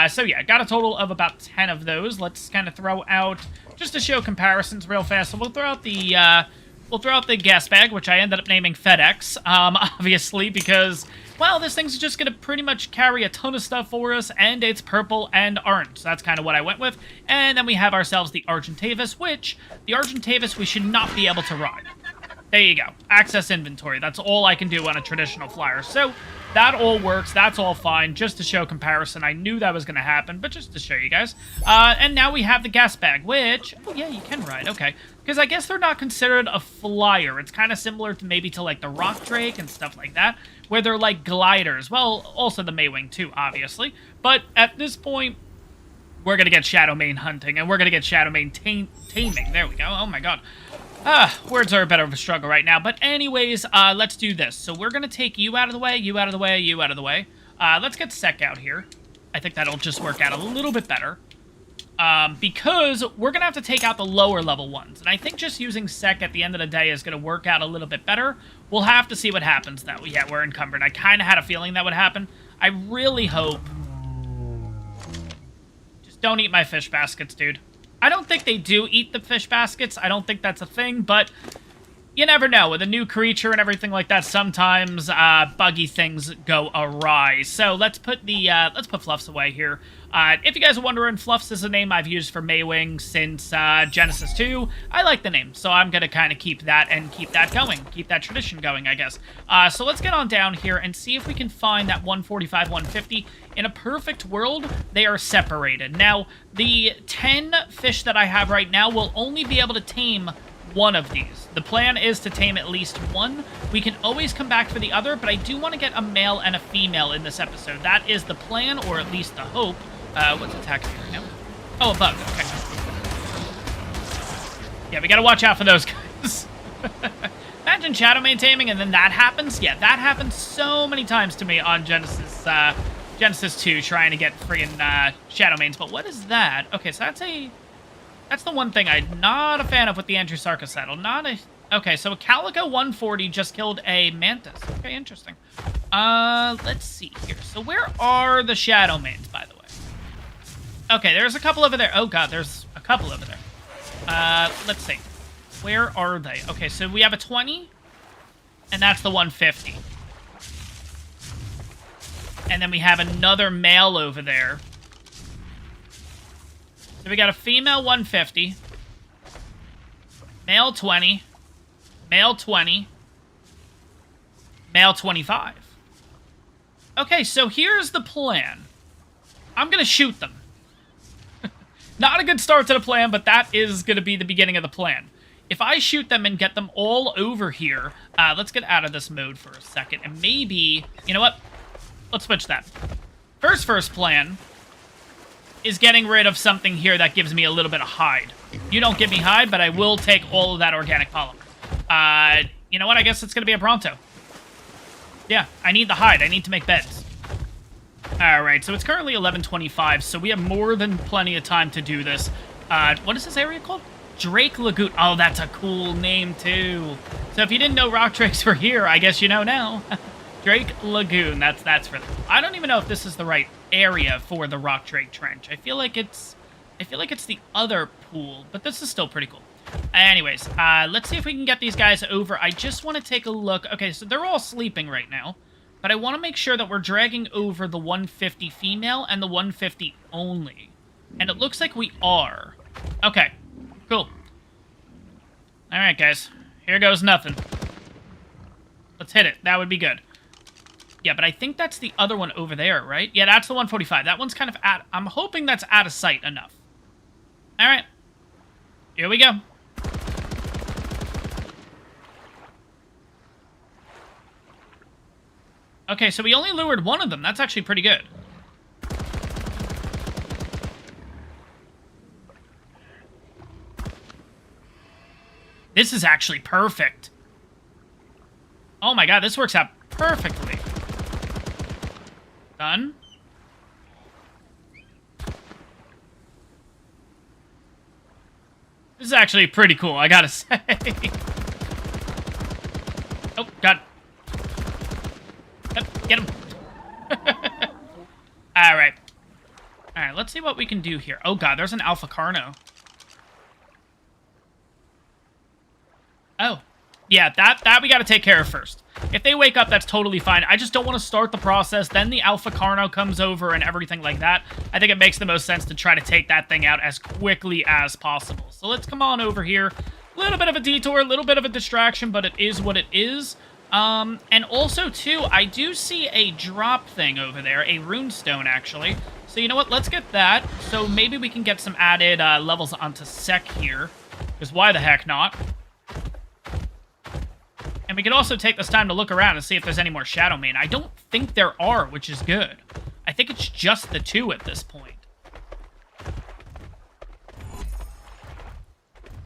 So yeah, got a total of about 10 of those. Let's kind of throw out, just to show comparisons real fast, so we'll throw out the gas bag, which I ended up naming FedEx, obviously, because, well, this thing's just going to pretty much carry a ton of stuff for us, and it's purple and orange, so that's kind of what I went with. And then we have ourselves the Argentavis, which, the Argentavis we should not be able to ride. There you go. Access inventory. That's all I can do on a traditional flyer. So, that all works. That's all fine. Just to show comparison. I knew that was going to happen, but just to show you guys. And now we have the gas bag, which... Oh, yeah, you can ride. Okay. Because I guess they're not considered a flyer. It's kind of similar to maybe to, like, the Rock Drake and stuff like that, where they're, like, gliders. Well, also the Maywing, too, obviously. But at this point, we're going to get Shadow Mane hunting, and we're going to get Shadow Mane taming. There we go. Oh, my God. Words are a bit of a struggle right now. But anyways, let's do this. So we're going to take you out of the way, you out of the way, you out of the way. Let's get Sek out here. I think that'll just work out a little bit better. Because we're going to have to take out the lower level ones. And I think just using Sek at the end of the day is going to work out a little bit better. We'll have to see what happens, though. Yeah, we're encumbered. I kind of had a feeling that would happen. I really hope... Just don't eat my fish baskets, dude. I don't think they do eat the fish baskets. I don't think that's a thing, but you never know. With a new creature and everything like that, sometimes buggy things go awry. So let's put Fluffs away here. If you guys are wondering, Fluffs is a name I've used for Maywing since Genesis 2. I like the name, so I'm going to kind of keep that and keep that going. Keep that tradition going, I guess. So let's get on down here and see if we can find that 145, 150. In a perfect world, they are separated. Now, the 10 fish that I have right now will only be able to tame one of these. The plan is to tame at least one. We can always come back for the other, but I do want to get a male and a female in this episode. That is the plan, or at least the hope. What's attacking me right now? Oh, a bug. Okay. Yeah, we gotta watch out for those guys. Imagine Shadowmane taming and then that happens. Yeah, that happens so many times to me on Genesis 2, trying to get friggin' Shadowmanes. But what is that? Okay, so that's the one thing I'm not a fan of with the Andrewsarca saddle. Okay, so a Calico 140 just killed a Mantis. Okay, interesting. Let's see here. So where are the Shadowmanes, by the way? Okay, there's a couple over there. Oh god, there's a couple over there. Let's see. Where are they? Okay, so we have a 20, and that's the 150. And then we have another male over there. So we got a female 150, male 20, male 20, male 25. Okay, so here's the plan. I'm going to shoot them. Not a good start to the plan, but that is going to be the beginning of the plan. If I shoot them and get them all over here, let's get out of this mode for a second. And maybe, you know what? Let's switch that. First plan is getting rid of something here that gives me a little bit of hide. You don't give me hide, but I will take all of that organic polymer. You know what? I guess it's going to be a Bronto. Yeah, I need the hide. I need to make beds. Alright, so it's currently 11:25, so we have more than plenty of time to do this. What is this area called? Drake Lagoon. Oh, that's a cool name, too. So if you didn't know rock drakes were here, I guess you know now. Drake Lagoon, that's really cool. I don't even know if this is the right area for the rock drake trench. I feel like it's the other pool, but this is still pretty cool. Anyways, let's see if we can get these guys over. I just want to take a look. Okay, so they're all sleeping right now, but I want to make sure that we're dragging over the 150 female and the 150 only. And it looks like we are. Okay, cool. Alright, guys. Here goes nothing. Let's hit it. That would be good. Yeah, but I think that's the other one over there, right? Yeah, that's the 145. That one's kind of I'm hoping that's out of sight enough. Alright. Here we go. Okay, so we only lured one of them. That's actually pretty good. This is actually perfect. Oh my god, this works out perfectly. Done. This is actually pretty cool, I gotta say. Oh, god. Get him. Alright. Alright, let's see what we can do here. Oh god, there's an Alpha Carno. Oh. Yeah, that we gotta take care of first. If they wake up, that's totally fine. I just don't want to start the process, then the Alpha Carno comes over and everything like that. I think it makes the most sense to try to take that thing out as quickly as possible. So let's come on over here. A little bit of a detour, a little bit of a distraction, but it is what it is. And also, too, I do see a drop thing over there, a runestone, actually. So you know what, let's get that. So maybe we can get some added levels onto Sec here, because why the heck not? And we could also take this time to look around and see if there's any more Shadowmane. I don't think there are, which is good. I think it's just the two at this point.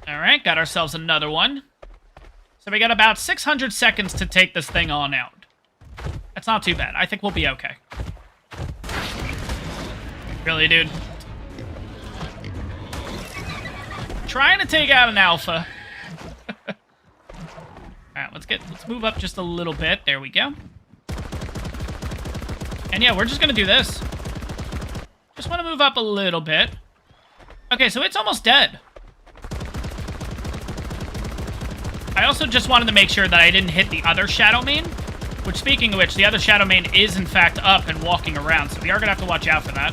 Alright, got ourselves another one. So we got about 600 seconds to take this thing on out. That's not too bad. I think we'll be okay. Really, dude? Trying to take out an alpha. Alright, let's move up just a little bit. There we go. And yeah, we're just gonna do this. Just want to move up a little bit. Okay, so it's almost dead. I also just wanted to make sure that I didn't hit the other Shadow Main, which, speaking of which, the other Shadow Main is, in fact, up and walking around, so we are going to have to watch out for that.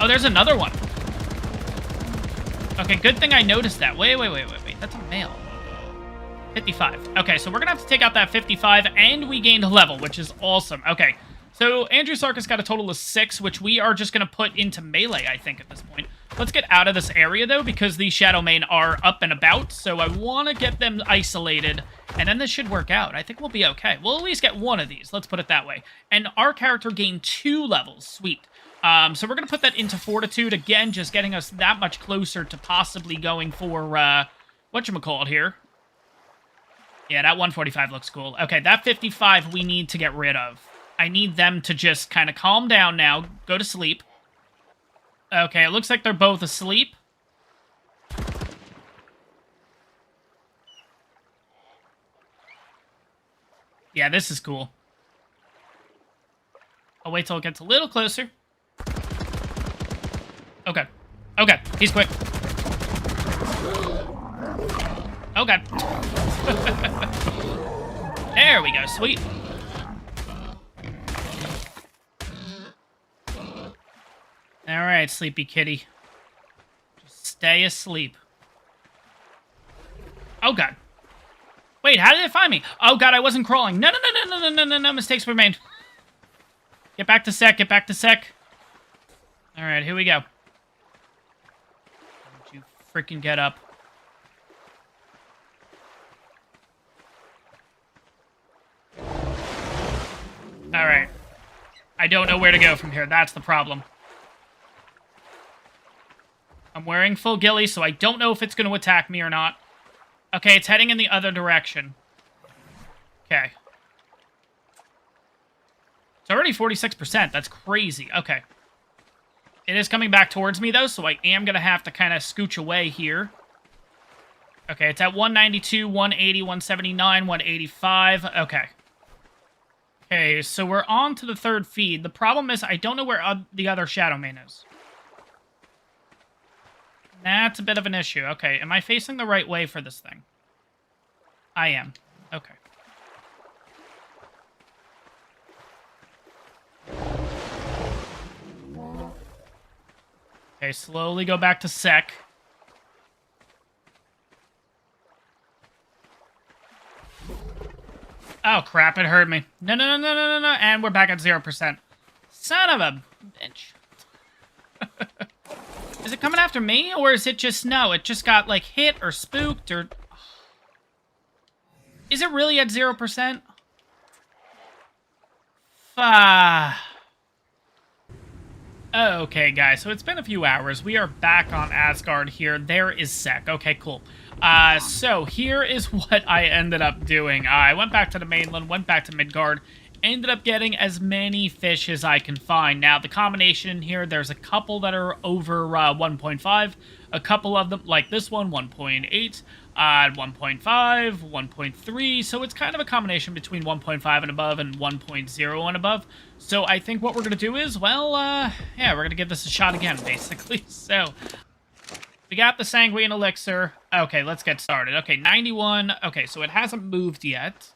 Oh, there's another one. Okay, good thing I noticed that. Wait. That's a male. 55. Okay, so we're going to have to take out that 55, and we gained a level, which is awesome. Okay, so Andrew Sarkis got a total of 6, which we are just going to put into melee, I think, at this point. Let's get out of this area, though, because these Shadow Main are up and about, so I want to get them isolated, and then this should work out. I think we'll be okay. We'll at least get one of these, let's put it that way. And our character gained 2 levels. Sweet. So we're going to put that into Fortitude, again, just getting us that much closer to possibly going for, whatchamacallit here. Yeah, that 145 looks cool. Okay, that 55 we need to get rid of. I need them to just kind of calm down now, go to sleep. Okay, it looks like they're both asleep. Yeah, this is cool. I'll wait till it gets a little closer. Okay. Okay, he's quick. Okay. There we go, sweet. Alright, sleepy kitty. Just stay asleep. Oh, God. Wait, how did it find me? Oh, God, I wasn't crawling. No, mistakes were made. Get back to sec, get back to sec. Alright, here we go. Don't you freaking get up. Alright. I don't know where to go from here. That's the problem. I'm wearing full ghillie, so I don't know if it's going to attack me or not. Okay, it's heading in the other direction. Okay. It's already 46%. That's crazy. Okay. It is coming back towards me, though, so I am going to have to kind of scooch away here. Okay, it's at 192, 180, 179, 185. Okay. Okay, so we're on to the third feed. The problem is I don't know where the other Shadow Main is. That's a bit of an issue. Okay, am I facing the right way for this thing? I am. Okay. Okay, slowly go back to sec. Oh, crap, it hurt me. No, and we're back at 0%. Son of a bitch. Is it coming after me, or is it just, no, it just got, like, hit or spooked, or... Is it really at 0%? Okay, guys, so it's been a few hours. We are back on Asgard here. There is Sec. Okay, cool. So here is what I ended up doing. I went back to the mainland, went back to Midgard, ended up getting as many fish as I can find. Now, the combination here, there's a couple that are over 1.5, a couple of them, like this one, 1.8, 1.5, 1.3, so it's kind of a combination between 1.5 and above and 1.0 and above. So I think what we're going to do is, well, yeah, we're going to give this a shot again, basically. So, we got the Sanguine Elixir. Okay, let's get started. Okay, 91. Okay, so it hasn't moved yet.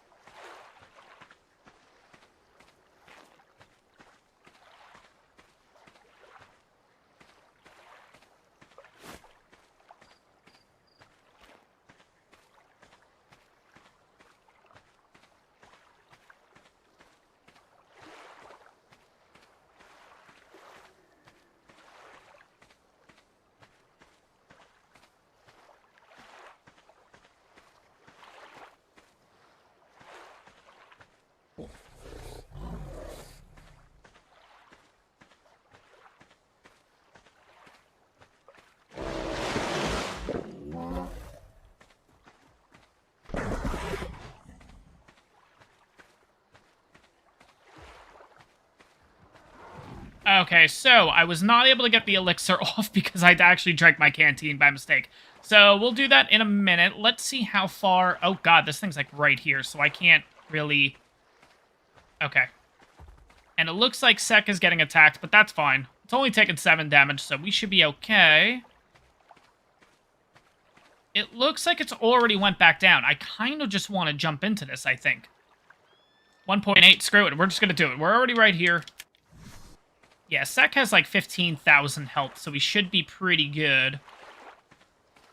Okay, so I was not able to get the elixir off because I'd actually drank my canteen by mistake. So we'll do that in a minute. Let's see how far... Oh, God, this thing's, like, right here, so I can't really... Okay. And it looks like Sek is getting attacked, but that's fine. It's only taken 7 damage, so we should be okay. It looks like it's already went back down. I kind of just want to jump into this, I think. 1.8, screw it. We're just going to do it. We're already right here. Yeah, Sek has like 15,000 health, so we should be pretty good.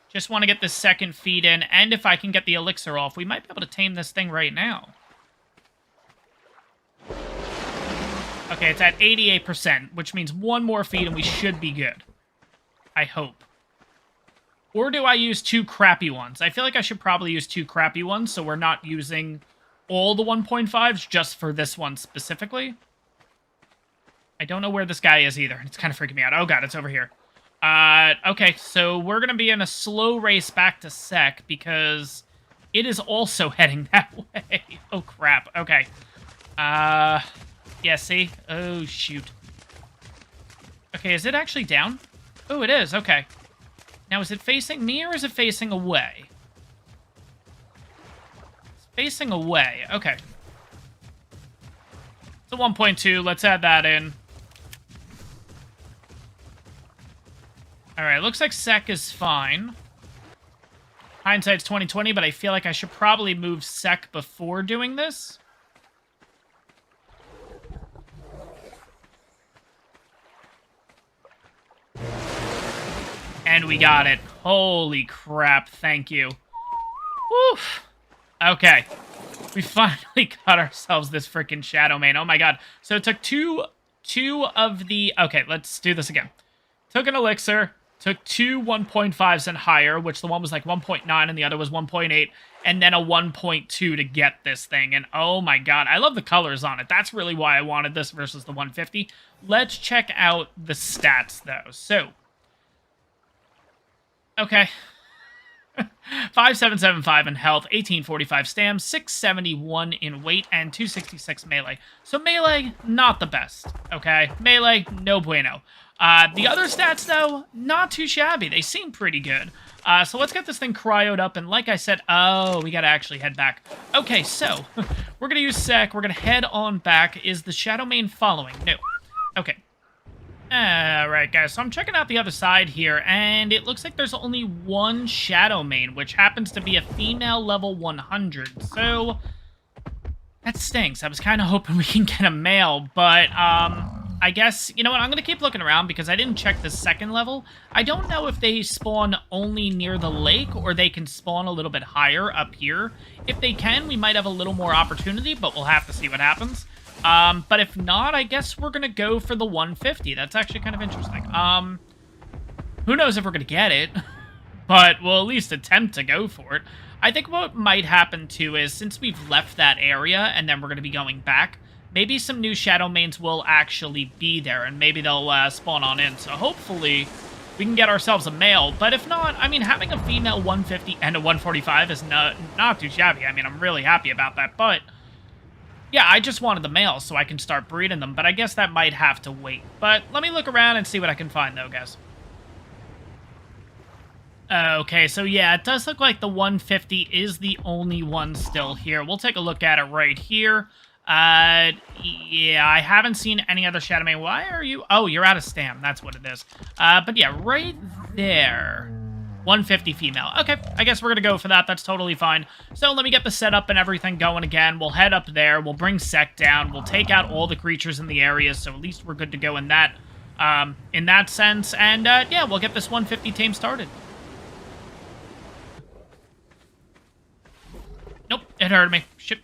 Just want to get the second feed in, and if I can get the elixir off, we might be able to tame this thing right now. Okay, it's at 88%, which means one more feed and we should be good. I hope. Or do I use two crappy ones? I feel like I should probably use two crappy ones, so we're not using all the 1.5s just for this one specifically. I don't know where this guy is either. It's kind of freaking me out. Oh god, it's over here. Okay, so we're going to be in a slow race back to Sek because it is also heading that way. Oh crap, okay. Yeah, see? Oh, shoot. Okay, is it actually down? Oh, it is, okay. Now, is it facing me or is it facing away? It's facing away, okay. It's a 1.2, let's add that in. Alright, looks like Sek is fine. Hindsight's 20/20, but I feel like I should probably move Sek before doing this. And we got it. Holy crap, thank you. Woof. Okay. We finally got ourselves this freaking Shadow Mane. Oh my god. So it took two of the... Okay, let's do this again. Took an elixir, took two 1.5s and higher, which the one was like 1.9 and the other was 1.8, and then a 1.2 to get this thing. And oh my god, I love the colors on it. That's really why I wanted this versus the 150. Let's check out the stats, though. So... Okay. 5775 in health, 1845 stam, 671 in weight, and 266 melee. So melee, not the best, okay? Melee, no bueno. The other stats, though, not too shabby. They seem pretty good. So let's get this thing cryoed up, and like I said, oh, we gotta actually head back. Okay, so, we're gonna use Sek, we're gonna head on back. Is the Shadow Mane following? No. Okay. Alright, guys, so I'm checking out the other side here, and it looks like there's only one Shadow Mane, which happens to be a female level 100, so that stinks. I was kind of hoping we can get a male, but, I guess, you know what, I'm going to keep looking around because I didn't check the second level. I don't know if they spawn only near the lake, or they can spawn a little bit higher up here. If they can, we might have a little more opportunity, but we'll have to see what happens. But if not, I guess we're gonna go for the 150. That's actually kind of interesting. Who knows if we're gonna get it, but we'll at least attempt to go for it. I think what might happen, too, is since we've left that area and then we're gonna be going back, maybe some new Shadow Manes will actually be there, and maybe they'll, spawn on in. So hopefully we can get ourselves a male, but if not, I mean, having a female 150 and a 145 is not too shabby. I mean, I'm really happy about that, but... yeah, I just wanted the males so I can start breeding them, but I guess that might have to wait. But let me look around and see what I can find, though, guys. Okay, so yeah, it does look like the 150 is the only one still here. We'll take a look at it right here. Yeah, I haven't seen any other Shadow Mane. Why are you... oh, you're out of stam. That's what it is. But yeah, right there... 150 female. Okay, I guess we're gonna go for that. That's totally fine. So let me get the setup and everything going again. We'll head up there. We'll bring Sek down. We'll take out all the creatures in the area, so at least we're good to go in that sense. And yeah, we'll get this 150 tame started. Nope, it hurt me. Shit.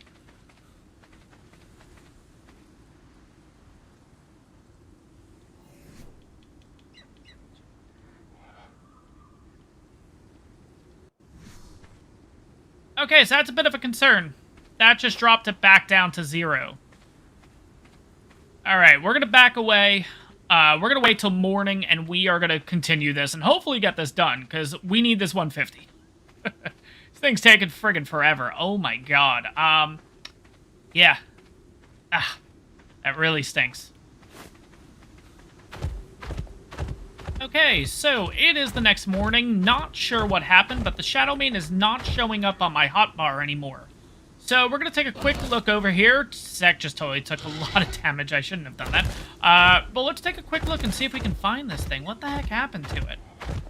Okay, so that's a bit of a concern. That just dropped it back down to 0. Alright, we're going to back away. We're going to wait till morning, and we are going to continue this, and hopefully get this done, because we need this 150. This thing's taking friggin' forever. Oh my god. Yeah. That really stinks. Okay, so it is the next morning. Not sure what happened, but the Shadow Mane is not showing up on my hotbar anymore. So we're going to take a quick look over here. Sek just totally took a lot of damage. I shouldn't have done that. But let's take a quick look and see if we can find this thing. What the heck happened to it?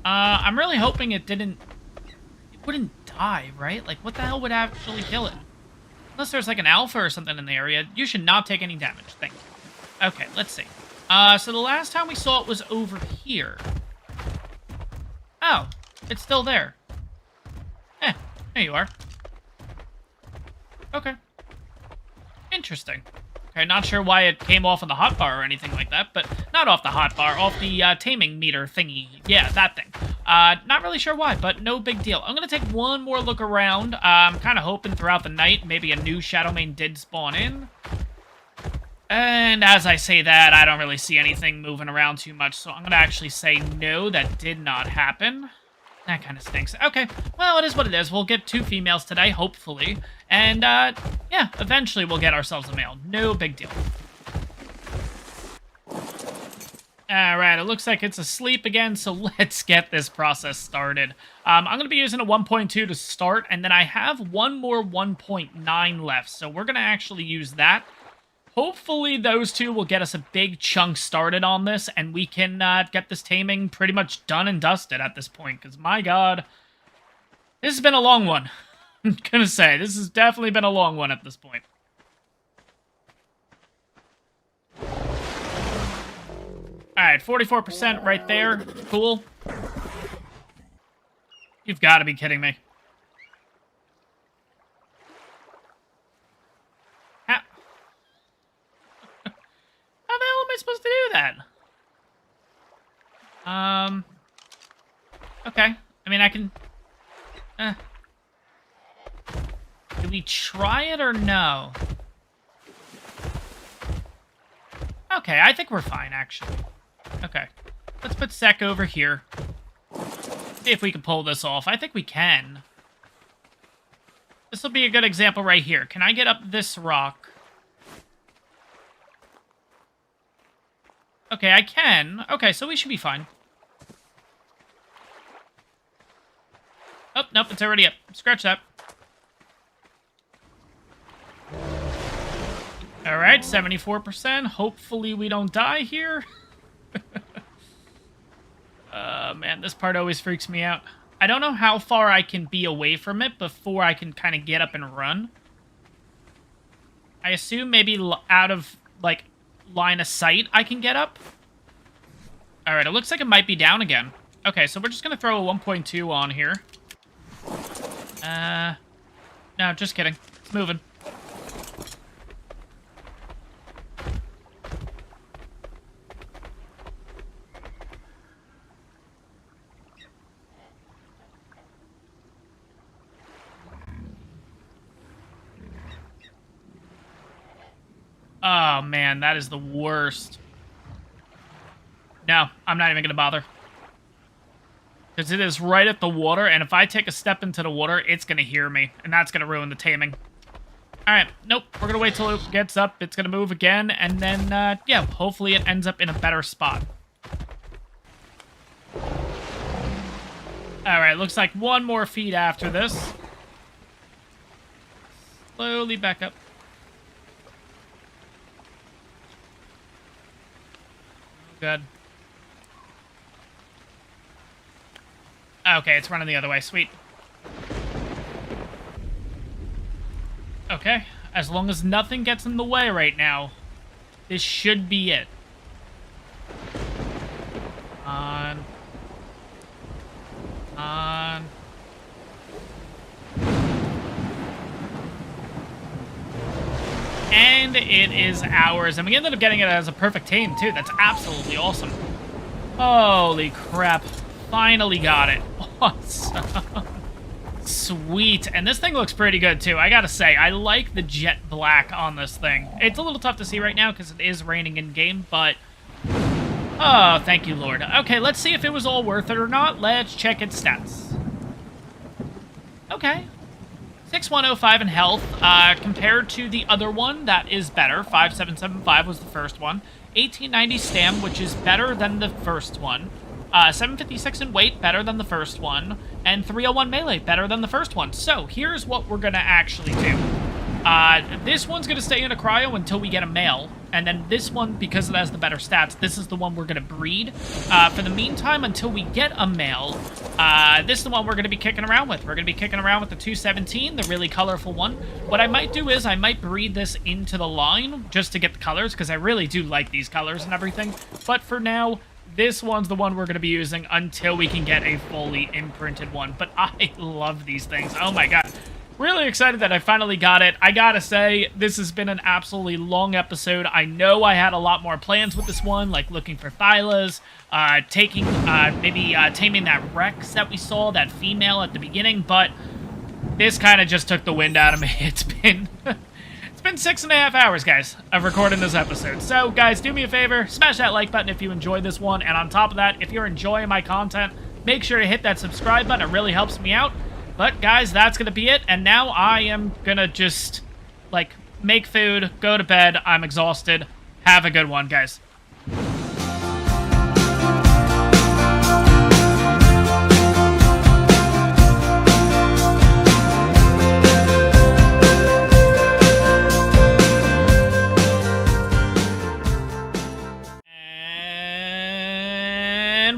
I'm really hoping it didn't wouldn't die, right? Like, what the hell would actually kill it? Unless there's, like, an alpha or something in the area. You should not take any damage. Thank you. Okay, let's see. So the last time we saw it was over here. Oh, it's still there. There you are. Okay. Interesting. Okay, not sure why it came off on the hotbar or anything like that, but not off the hotbar, off the taming meter thingy. Yeah, that thing. Not really sure why, but no big deal. I'm going to take one more look around. I'm kind of hoping throughout the night maybe a new Shadow Main did spawn in. And as I say that, I don't really see anything moving around too much, so I'm going to actually say no, that did not happen. That kind of stinks. Okay, well, it is what it is. We'll get 2 females today, hopefully. And, yeah, eventually we'll get ourselves a male. No big deal. Alright, it looks like it's asleep again, so let's get this process started. I'm going to be using a 1.2 to start, and then I have one more 1.9 left, so we're going to actually use that. Hopefully those 2 will get us a big chunk started on this, and we can get this taming pretty much done and dusted at this point, because my god, this has been a long one. I'm going to say, this has definitely been a long one at this point. Alright, 44% right there. Cool. You've got to be kidding me. How the hell am I supposed to do that? Okay. I mean, I can... Do we try it or no? Okay, I think we're fine, actually. Okay. Let's put Sek over here. See if we can pull this off. I think we can. This will be a good example right here. Can I get up this rock? Okay, I can. Okay, so we should be fine. Oh, nope, it's already up. Scratch that. Alright, 74%. Hopefully we don't die here. Man, this part always freaks me out. I don't know how far I can be away from it before I can kind of get up and run. I assume maybe out of, like, line of sight I can get up. Alright, it looks like it might be down again. Okay, so we're just going to throw a 1.2 on here. No, just kidding. It's moving. Oh, man, that is the worst. No, I'm not even going to bother. Because it is right at the water, and if I take a step into the water, it's going to hear me, and that's going to ruin the taming. Alright, nope, we're going to wait till it gets up, it's going to move again, and then, yeah, hopefully it ends up in a better spot. Alright, looks like one more feed after this. Slowly back up. Good. Okay, it's running the other way. Sweet. Okay. As long as nothing gets in the way right now, this should be it. On. And it is ours. And we ended up getting it as a perfect tame, too. That's absolutely awesome. Holy crap. Finally got it. Awesome. Sweet. And this thing looks pretty good, too. I gotta say, I like the jet black on this thing. It's a little tough to see right now because it is raining in-game, but... Oh, thank you, Lord. Okay, let's see if it was all worth it or not. Let's check its stats. Okay. 6105 in health, compared to the other one, that is better. 5775 was the first one. 1890 stam, which is better than the first one. 756 in weight, better than the first one. And 301 melee, better than the first one. So, here's what we're gonna actually do. This one's going to stay in a cryo until we get a male. And then this one, because it has the better stats, this is the one we're going to breed. For the meantime, until we get a male, this is the one we're going to be kicking around with. We're going to be kicking around with the 217, the really colorful one. What I might do is I might breed this into the line just to get the colors, because I really do like these colors and everything. But for now, this one's the one we're going to be using until we can get a fully imprinted one. But I love these things. Oh my god. Really excited that I finally got it. I gotta say, this has been an absolutely long episode. I know I had a lot more plans with this one, like looking for Thylas, maybe taming that Rex that we saw, that female at the beginning, but this kind of just took the wind out of me. It's been 6.5 hours, guys, of recording this episode. So, guys, do me a favor, smash that like button if you enjoyed this one, and on top of that, if you're enjoying my content, make sure to hit that subscribe button. It really helps me out. But, guys, that's going to be it, and now I am going to just, like, make food, go to bed. I'm exhausted. Have a good one, guys.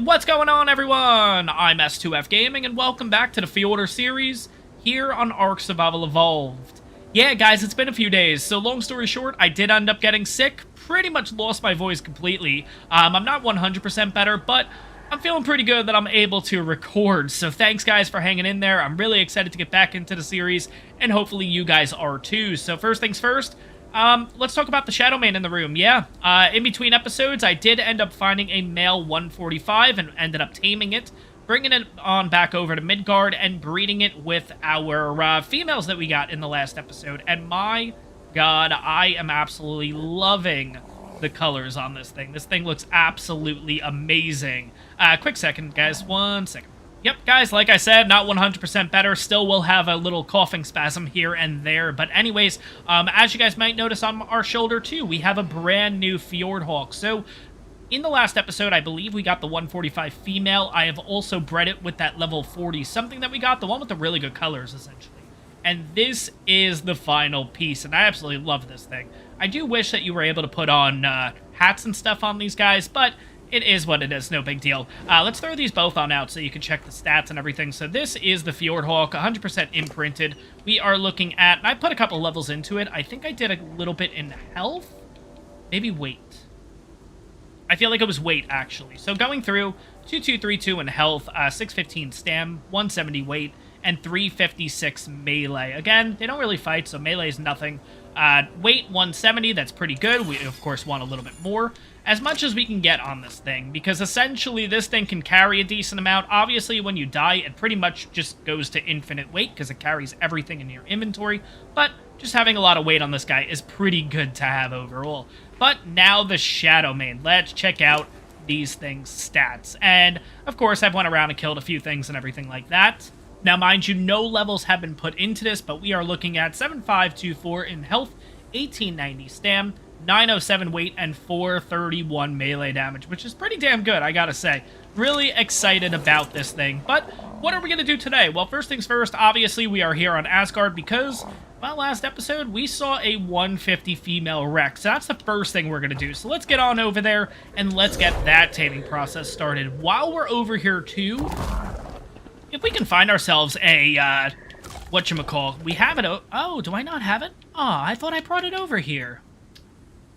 What's going on, everyone? I'm S2F Gaming, and welcome back to the Fjordur series here on Ark Survival Evolved. Yeah, guys, it's been a few days, so long story short, I did end up getting sick, pretty much lost my voice completely. I'm not 100% better, but I'm feeling pretty good that I'm able to record, so thanks, guys, for hanging in there. I'm really excited to get back into the series, and hopefully you guys are too. So first things first, let's talk about the Shadow Mane in the room. Yeah, in between episodes, I did end up finding a male 145 and ended up taming it, bringing it on back over to Midgard and breeding it with our females that we got in the last episode. And my god, I am absolutely loving the colors on this thing. This thing looks absolutely amazing. Quick second, guys. 1 second. Yep, guys, like I said, not 100% better. Still will have a little coughing spasm here and there. But anyways, as you guys might notice on our shoulder, too, we have a brand new Fjordhawk. So, in the last episode, I believe we got the 145 female. I have also bred it with that level 40-something that we got, the one with the really good colors, essentially. And this is the final piece, and I absolutely love this thing. I do wish that you were able to put on hats and stuff on these guys, but it is what it is, no big deal. Let's throw these both on out so you can check the stats and everything. So this is the Fjordhawk, 100% imprinted. We are looking at, I put a couple levels into it. I think I did a little bit in health, maybe weight. I feel like it was weight, actually. So going through, 2232 in health, 615 stam, 170 weight, and 356 melee. Again, they don't really fight, so melee is nothing. Weight 170, that's pretty good. We, of course, want a little bit more. As much as we can get on this thing, because essentially this thing can carry a decent amount. Obviously, when you die, it pretty much just goes to infinite weight, because it carries everything in your inventory. But just having a lot of weight on this guy is pretty good to have overall. But now the Shadow Mane. Let's check out these things' stats. And, of course, I've went around and killed a few things and everything like that. Now, mind you, no levels have been put into this, but we are looking at 7524 in health, 1890 stam, 907 weight, and 431 melee damage, which is pretty damn good, I gotta say. Really excited about this thing. But what are we gonna do today? Well, first things first, obviously we are here on Asgard because, well, last episode we saw a 150 female Rex. So that's the first thing we're gonna do. So let's get on over there and let's get that taming process started. While we're over here too, if we can find ourselves a, whatchamacall, we have it. Oh, do I not have it? Oh, I thought I brought it over here.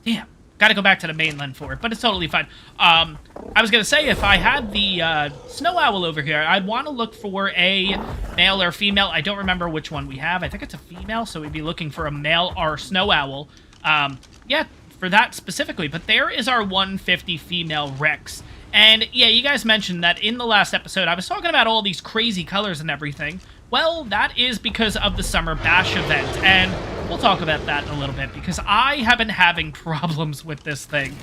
Damn. Gotta go back to the mainland for it, but it's totally fine. I was gonna say, if I had the snow owl over here, I'd want to look for a male or female. I don't remember which one we have. I think it's a female, so we'd be looking for a male or snow owl. Yeah, for that specifically. But there is our 150 female Rex. And, yeah, you guys mentioned that in the last episode, I was talking about all these crazy colors and everything. Well, that is because of the Summer Bash event, and we'll talk about that in a little bit, because I have been having problems with this thing.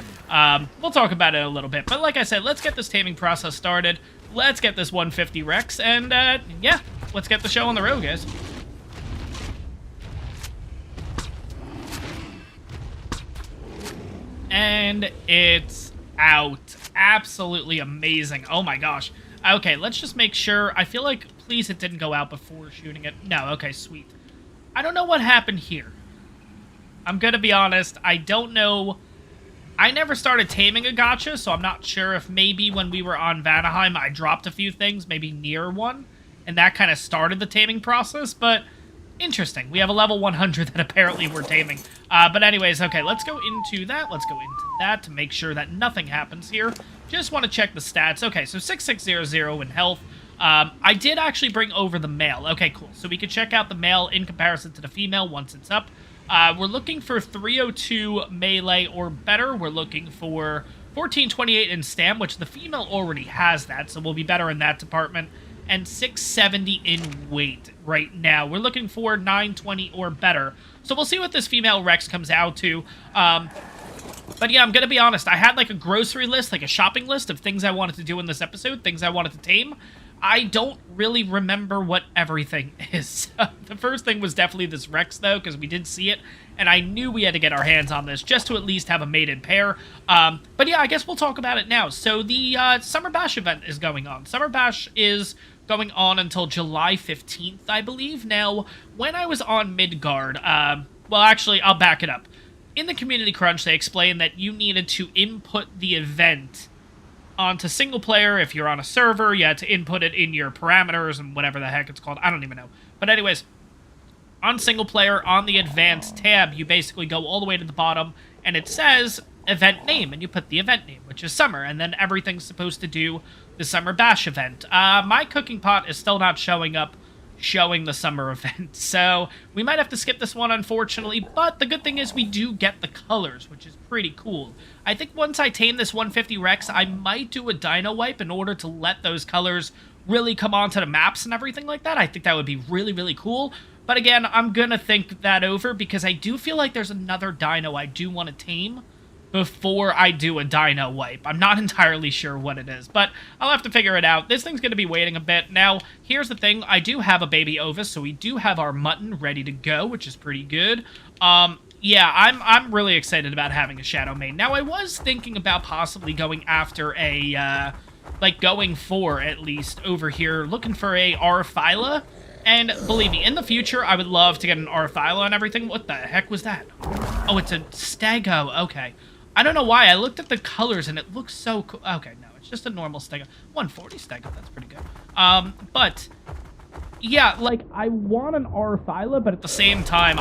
We'll talk about it in a little bit, but like I said, let's get this taming process started. Let's get this 150 Rex, and, yeah, let's get the show on the road, guys. And it's out. Absolutely amazing. Oh my gosh. Okay, let's just make sure. I feel like, please, it didn't go out before shooting it. No, okay, sweet. I don't know what happened here. I'm gonna be honest, I don't know. I never started taming a gacha, so I'm not sure if maybe when we were on Vanaheim, I dropped a few things, maybe near one, and that kind of started the taming process, but interesting. We have a level 100 that apparently we're taming. But anyways, okay, let's go into that. Let's go into that to make sure that nothing happens here. Just want to check the stats. Okay, so 6600 in health. I did actually bring over the male. Okay, cool. So we can check out the male in comparison to the female once it's up. We're looking for 302 melee or better. We're looking for 1428 in stam, which the female already has that, so we'll be better in that department. And 670 in weight right now. We're looking for 920 or better. So we'll see what this female Rex comes out to. But yeah, I'm going to be honest. I had like a grocery list, like a shopping list of things I wanted to do in this episode, things I wanted to tame. I don't really remember what everything is. The first thing was definitely this Rex, though, because we did see it, and I knew we had to get our hands on this just to at least have a mated pair. But yeah, I guess we'll talk about it now. So the Summer Bash event is going on. Summer Bash is going on until July 15th, I believe. Now, when I was on Midgard, well, actually, I'll back it up. In the Community Crunch, they explained that you needed to input the event onto single player. If you're on a server, you had to input it in your parameters and whatever the heck it's called. I don't even know. But anyways, on single player, on the advanced tab, you basically go all the way to the bottom, and it says event name, and you put the event name, which is summer, and then everything's supposed to do the Summer Bash event. My cooking pot is still not showing up, showing the summer event, so we might have to skip this one, unfortunately, but the good thing is we do get the colors, which is pretty cool. I think once I tame this 150 Rex, I might do a dino wipe in order to let those colors really come onto the maps and everything like that. I think that would be really, really cool. But again, I'm gonna think that over because I do feel like there's another dino I do want to tame before I do a dino wipe. I'm not entirely sure what it is, but I'll have to figure it out. This thing's going to be waiting a bit. Now, here's the thing. I do have a baby Ovis, so we do have our mutton ready to go, which is pretty good. Yeah, I'm really excited about having a Shadow Main. Now, I was thinking about possibly going after a, like, going for, at least, over here, looking for a Arphyla. And believe me, in the future, I would love to get an Arphyla and everything. What the heck was that? Oh, it's a Stego. Okay. I don't know why. I looked at the colors, and it looks so cool. Okay, no, it's just a normal Stego. 140 Stego, that's pretty good. But, yeah, like, I want an Arphyla, but at the same time,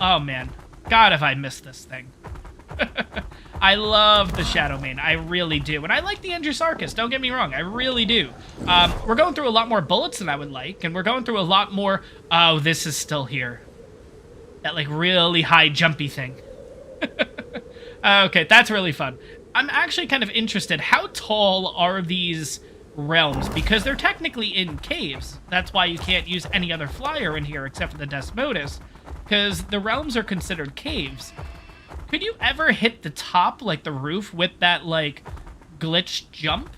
oh, man. God, have I missed this thing. I love the Shadow Main. I really do. And I like the Andrewsarchus, don't get me wrong. I really do. We're going through a lot more bullets than I would like, and we're going through a lot more... Oh, this is still here. That, like, really high jumpy thing. Okay, that's really fun. I'm actually kind of interested. How tall are these realms? Because they're technically in caves. That's why you can't use any other flyer in here except for the Desmodus. Because the realms are considered caves. Could you ever hit the top, like the roof, with that, like, glitched jump?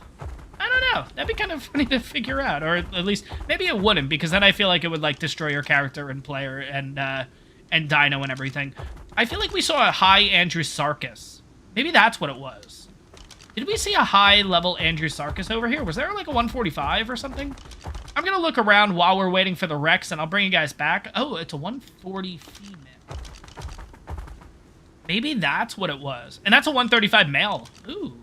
I don't know. That'd be kind of funny to figure out. Or at least, maybe it wouldn't, because then I feel like it would, like, destroy your character and player and Dino and everything. I feel like we saw a high Andrewsarchus. Maybe that's what it was. Did we see a high-level Andrewsarchus over here? Was there, like, a 145 or something? I'm gonna look around while we're waiting for the Rex, and I'll bring you guys back. Oh, it's a 140 female. Maybe that's what it was. And that's a 135 male. Ooh.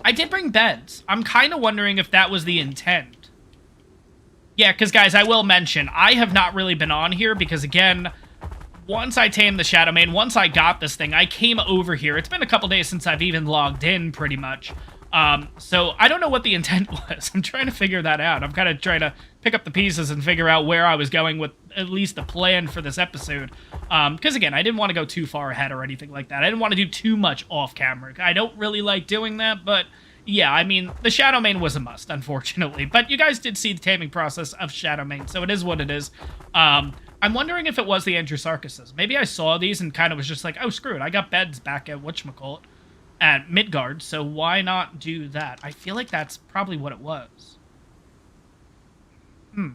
I did bring beds. I'm kind of wondering if that was the intent. Yeah, because, guys, I will mention, I have not really been on here because, again, once I tamed the Shadow Main, once I got this thing, I came over here. It's been a couple days since I've even logged in, pretty much. So I don't know what the intent was. I'm trying to figure that out. I'm kind of trying to pick up the pieces and figure out where I was going with at least the plan for this episode. Because, again, I didn't want to go too far ahead or anything like that. I didn't want to do too much off-camera. I don't really like doing that, but... Yeah, I mean, the Shadow Main was a must, unfortunately. But you guys did see the taming process of Shadow Main, so it is what it is. I'm wondering if it was the Andrewsarchuses. Maybe I saw these and kind of was just like, oh, screw it. I got beds back at whatchamacallit, at Midgard, so why not do that? I feel like that's probably what it was. It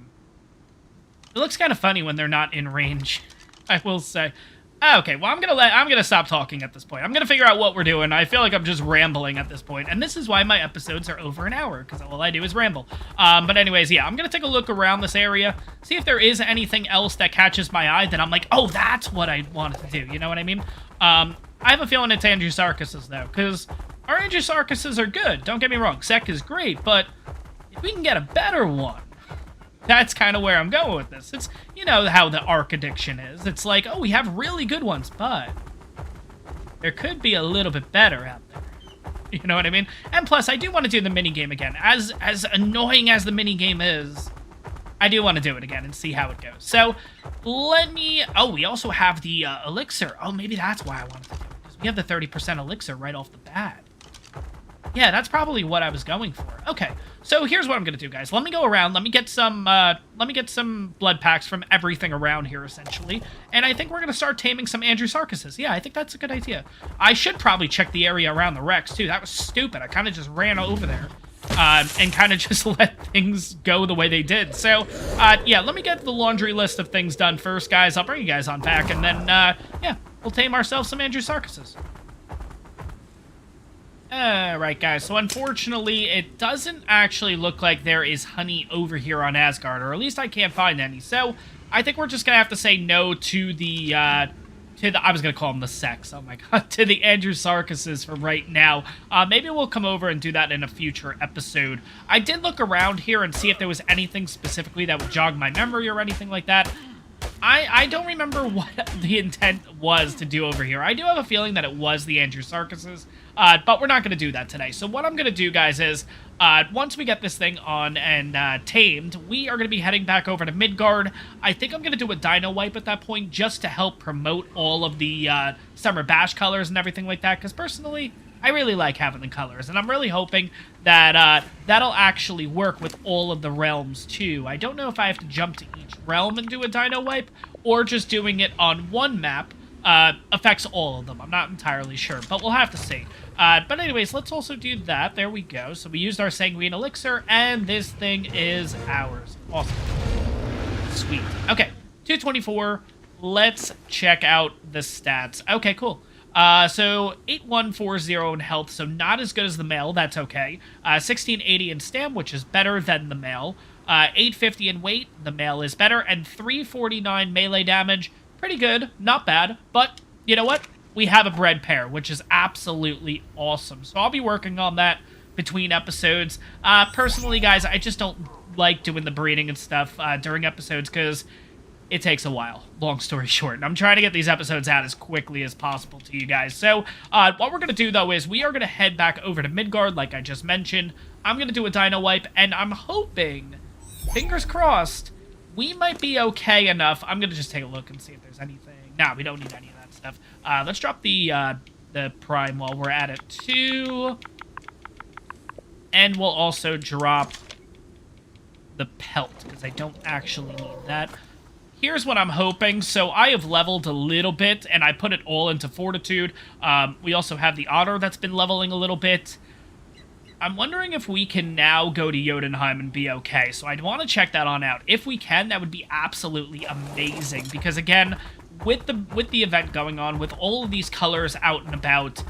looks kind of funny when they're not in range, I will say. Okay, well, I'm gonna stop talking at this point. I'm gonna figure out what we're doing. I feel like I'm just rambling at this point, and this is why my episodes are over an hour, because all I do is ramble. But anyways, yeah, I'm gonna take a look around this area, see if there is anything else that catches my eye that I'm like, oh, that's what I wanted to do, you know what I mean? I have a feeling it's Andrewsarchuses, though, because our Andrewsarchuses are good, don't get me wrong. Sek is great, but if we can get a better one, that's kind of where I'm going with this. It's, you know how the Arc addiction is. It's like, oh, we have really good ones, but there could be a little bit better out there. You know what I mean? And plus, I do want to do the minigame again. As annoying as the minigame is, I do want to do it again and see how it goes. So, let me... Oh, we also have the elixir. Oh, maybe that's why I wanted to do it. Because we have the 30% elixir right off the bat. Yeah, that's probably what I was going for. Okay, so here's what I'm gonna do, guys. Let me go around. Let me get some blood packs from everything around here, essentially. And I think we're gonna start taming some Andrewsarchuses. Yeah, I think that's a good idea. I should probably check the area around the wrecks too. That was stupid. I kind of just ran over there and kind of just let things go the way they did. So, yeah, let me get the laundry list of things done first, guys. I'll bring you guys on back, and then, yeah, we'll tame ourselves some Andrewsarchuses. Alright, guys, so unfortunately, it doesn't actually look like there is honey over here on Asgard, or at least I can't find any, so I think we're just gonna have to say no to the, I was gonna call them the Seks, oh my god, to the Andrewsarchuses for right now. Maybe we'll come over and do that in a future episode. I did look around here and see if there was anything specifically that would jog my memory or anything like that. I don't remember what the intent was to do over here. I do have a feeling that it was the Andrewsarchuses, but we're not going to do that today. So what I'm going to do, guys, is once we get this thing on and tamed, we are going to be heading back over to Midgard. I think I'm going to do a dino wipe at that point just to help promote all of the Summer Bash colors and everything like that, because personally, I really like having the colors, and I'm really hoping that that'll actually work with all of the realms, too. I don't know if I have to jump to each realm and do a dino wipe, or just doing it on one map affects all of them. I'm not entirely sure, but we'll have to see. But anyways, let's also do that. There we go. So we used our Sanguine Elixir, and this thing is ours. Awesome. Sweet. Okay, 224. Let's check out the stats. Okay, cool. So 8140 in health, so not as good as the male, that's okay. 1680 in stam, which is better than the male. 850 in weight, the male is better, and 349 melee damage, pretty good, not bad, but you know what? We have a bred pair, which is absolutely awesome. So I'll be working on that between episodes. Personally, guys, I just don't like doing the breeding and stuff during episodes, because it takes a while, long story short. And I'm trying to get these episodes out as quickly as possible to you guys. So, what we're going to do, though, is we are going to head back over to Midgard, like I just mentioned. I'm going to do a dino wipe, and I'm hoping, fingers crossed, we might be okay enough. I'm going to just take a look and see if there's anything. Nah, we don't need any of that stuff. Let's drop the prime while we're at it, too. And we'll also drop the pelt, because I don't actually need that. Here's what I'm hoping. So I have leveled a little bit, and I put it all into Fortitude. We also have the Otter that's been leveling a little bit. I'm wondering if we can now go to Jotunheim and be okay. So I'd want to check that on out. If we can, that would be absolutely amazing. Because again, with the event going on, with all of these colors out and about,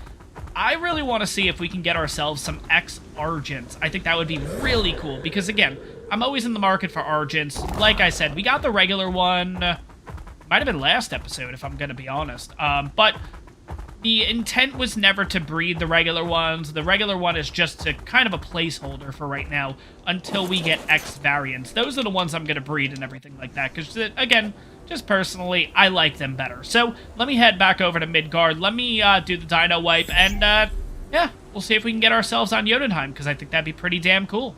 I really want to see if we can get ourselves some X-Argents. I think that would be really cool. Because again, I'm always in the market for Argents. Like I said, we got the regular one. Might have been last episode, if I'm going to be honest. But the intent was never to breed the regular ones. The regular one is just a kind of a placeholder for right now until we get X variants. Those are the ones I'm going to breed and everything like that. Because, again, just personally, I like them better. So, let me head back over to Midgard. Let me do the dino wipe. And, yeah, we'll see if we can get ourselves on Jotunheim. Because I think that'd be pretty damn cool.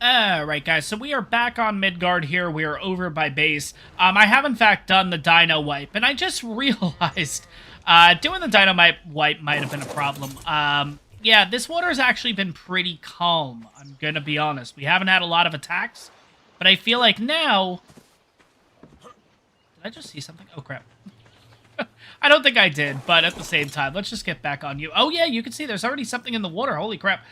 Alright, guys, so we are back on Midgard here. We are over by base. I have, in fact, done the dino wipe, and I just realized doing the dino wipe might have been a problem. Yeah, this water has actually been pretty calm, I'm gonna be honest. We haven't had a lot of attacks, but I feel like now... Did I just see something? Oh, crap. I don't think I did, but at the same time, let's just get back on you. Oh, yeah, you can see there's already something in the water. Holy crap.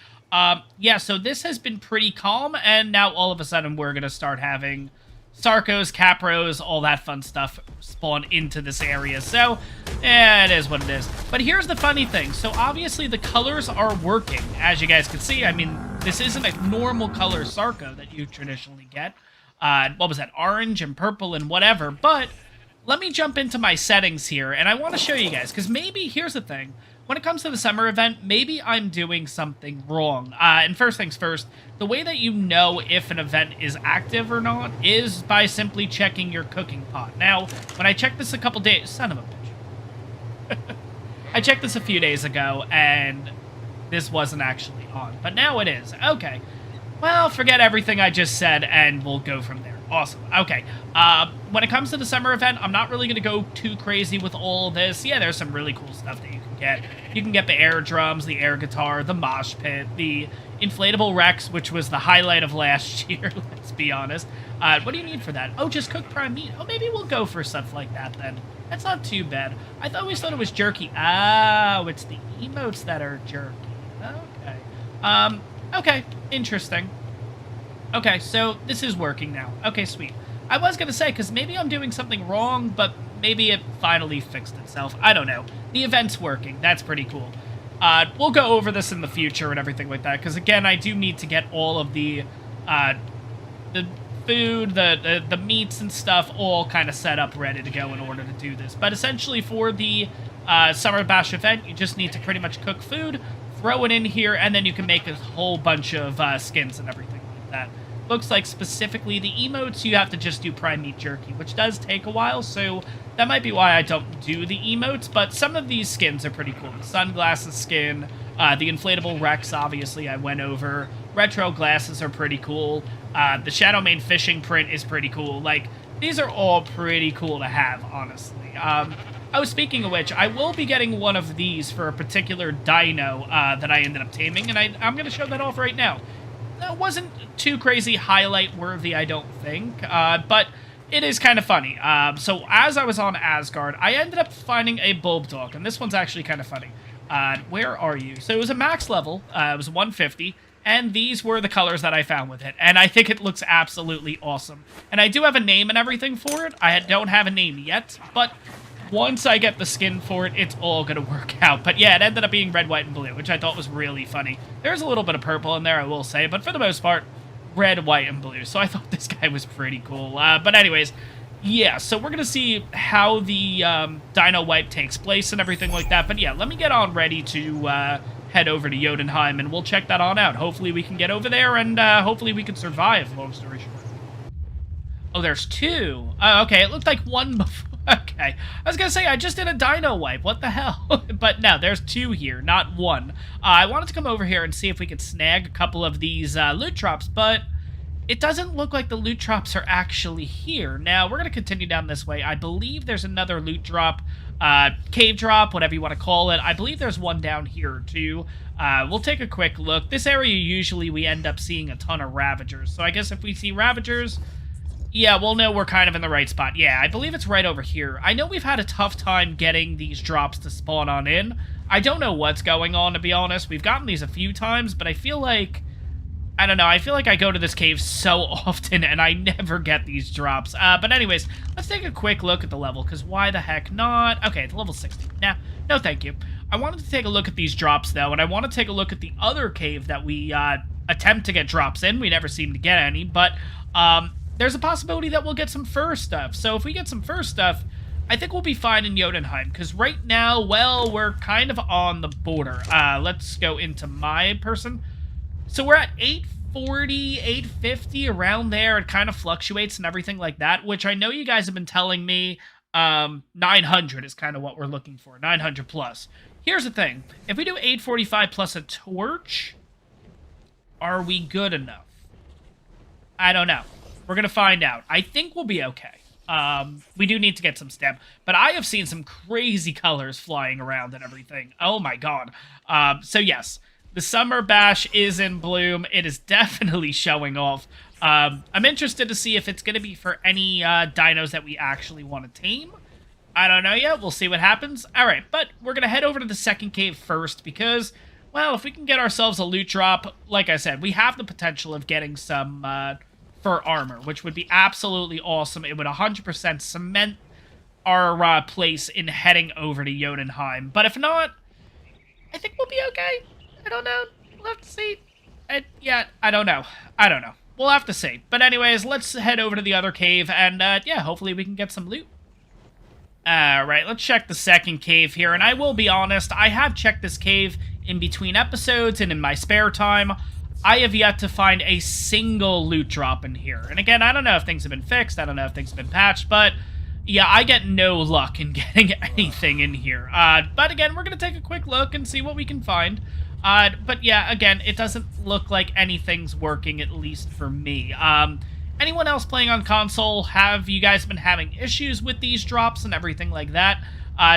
Yeah, so this has been pretty calm, and now all of a sudden we're going to start having Sarcos, Capros, all that fun stuff spawn into this area. So, it is what it is. But here's the funny thing. So, obviously, the colors are working. As you guys can see, I mean, this isn't a normal color Sarco that you traditionally get. What was that? Orange and purple and whatever. But let me jump into my settings here, and I want to show you guys, because maybe, here's the thing, when it comes to the summer event, maybe I'm doing something wrong. And first things first, the way that you know if an event is active or not is by simply checking your cooking pot. Now, when I checked this a couple days, son of a bitch. I checked this a few days ago, and this wasn't actually on, but now it is. Okay. Well, forget everything I just said, and we'll go from there. Awesome. Okay. When it comes to the summer event, I'm not really going to go too crazy with all this. Yeah, there's some really cool stuff that you can get. You can get the air drums, the air guitar, the mosh pit, the inflatable Rex, which was the highlight of last year, let's be honest. What do you need for that? Oh, just cook prime meat. Oh, maybe we'll go for stuff like that then. That's not too bad. I always thought it was jerky. Oh, it's the emotes that are jerky. Okay. Okay. Interesting. Okay, so this is working now. Okay, sweet. I was going to say, because maybe I'm doing something wrong, but maybe it finally fixed itself. I don't know. The event's working. That's pretty cool. We'll go over this in the future and everything like that, because again, I do need to get all of the food, the meats and stuff all kind of set up, ready to go in order to do this. But essentially for the Summer Bash event, you just need to pretty much cook food, throw it in here, and then you can make a whole bunch of skins and everything like that. Looks like specifically the emotes, you have to just do prime meat jerky, which does take a while, so that might be why I don't do the emotes, but some of these skins are pretty cool. The sunglasses skin, the inflatable Rex, obviously, I went over. Retro glasses are pretty cool. The Shadowmane fishing print is pretty cool. Like, these are all pretty cool to have, honestly. Oh, speaking of which, I will be getting one of these for a particular dino that I ended up taming, and I'm going to show that off right now. It wasn't too crazy highlight worthy, I don't think, but it is kind of funny. So as I was on Asgard, I ended up finding a Bulbdog, and this one's actually kind of funny. Where are you? So it was a max level, it was 150, and these were the colors that I found with it, and I think it looks absolutely awesome. And I do have a name and everything for it. I don't have a name yet, but once I get the skin for it, it's all going to work out. But yeah, it ended up being red, white, and blue, which I thought was really funny. There's a little bit of purple in there, I will say, but for the most part, red, white, and blue. So I thought this guy was pretty cool. But anyways, yeah, so we're going to see how the dino wipe takes place and everything like that. But yeah, let me get on ready to head over to Jotunheim, and we'll check that on out. Hopefully we can get over there, and hopefully we can survive, long story short. Oh, there's two. Oh, okay, it looked like one before. Okay, I was gonna say, I just did a dino wipe, what the hell? But no, there's two here, not one. I wanted to come over here and see if we could snag a couple of these loot drops, but it doesn't look like the loot drops are actually here. Now, we're gonna continue down this way. I believe there's another loot drop, cave drop, whatever you want to call it. I believe there's one down here, too. We'll take a quick look. This area, usually, we end up seeing a ton of Ravagers, so I guess if we see Ravagers, yeah, we'll know we're kind of in the right spot. Yeah, I believe it's right over here. I know we've had a tough time getting these drops to spawn on in. I don't know what's going on, to be honest. We've gotten these a few times, but I feel like, I don't know, I feel like I go to this cave so often and I never get these drops. But anyways, let's take a quick look at the level, because why the heck not? Okay, it's level 60. Nah, no thank you. I wanted to take a look at these drops, though, and I want to take a look at the other cave that we attempt to get drops in. We never seem to get any, but there's a possibility that we'll get some fur stuff. So if we get some fur stuff, I think we'll be fine in Jotunheim, because right now, well, we're kind of on the border. Let's go into my person. So we're at 840, 850, around there. It kind of fluctuates and everything like that, which I know you guys have been telling me 900 is kind of what we're looking for, 900 plus. Here's the thing. If we do 845 plus a torch, are we good enough? I don't know. We're going to find out. I think we'll be okay. We do need to get some stem, but I have seen some crazy colors flying around and everything. Oh my god. So yes, the Summer Bash is in bloom. It is definitely showing off. I'm interested to see if it's going to be for any dinos that we actually want to tame. I don't know yet. We'll see what happens. All right, but we're going to head over to the second cave first because, well, if we can get ourselves a loot drop, like I said, we have the potential of getting some for armor, which would be absolutely awesome. It would 100% cement our place in heading over to Jotunheim. But if not, I think we'll be okay. I don't know. We'll have to see. Yeah, I don't know. I don't know. We'll have to see. But anyways, let's head over to the other cave, and yeah, hopefully we can get some loot. Alright, let's check the second cave here, and I will be honest, I have checked this cave in between episodes and in my spare time. I have yet to find a single loot drop in here. And again, I don't know if things have been fixed, I don't know if things have been patched, but yeah, I get no luck in getting anything in here. But again, we're going to take a quick look and see what we can find. But yeah, again, it doesn't look like anything's working, at least for me. Anyone else playing on console, have you guys been having issues with these drops and everything like that?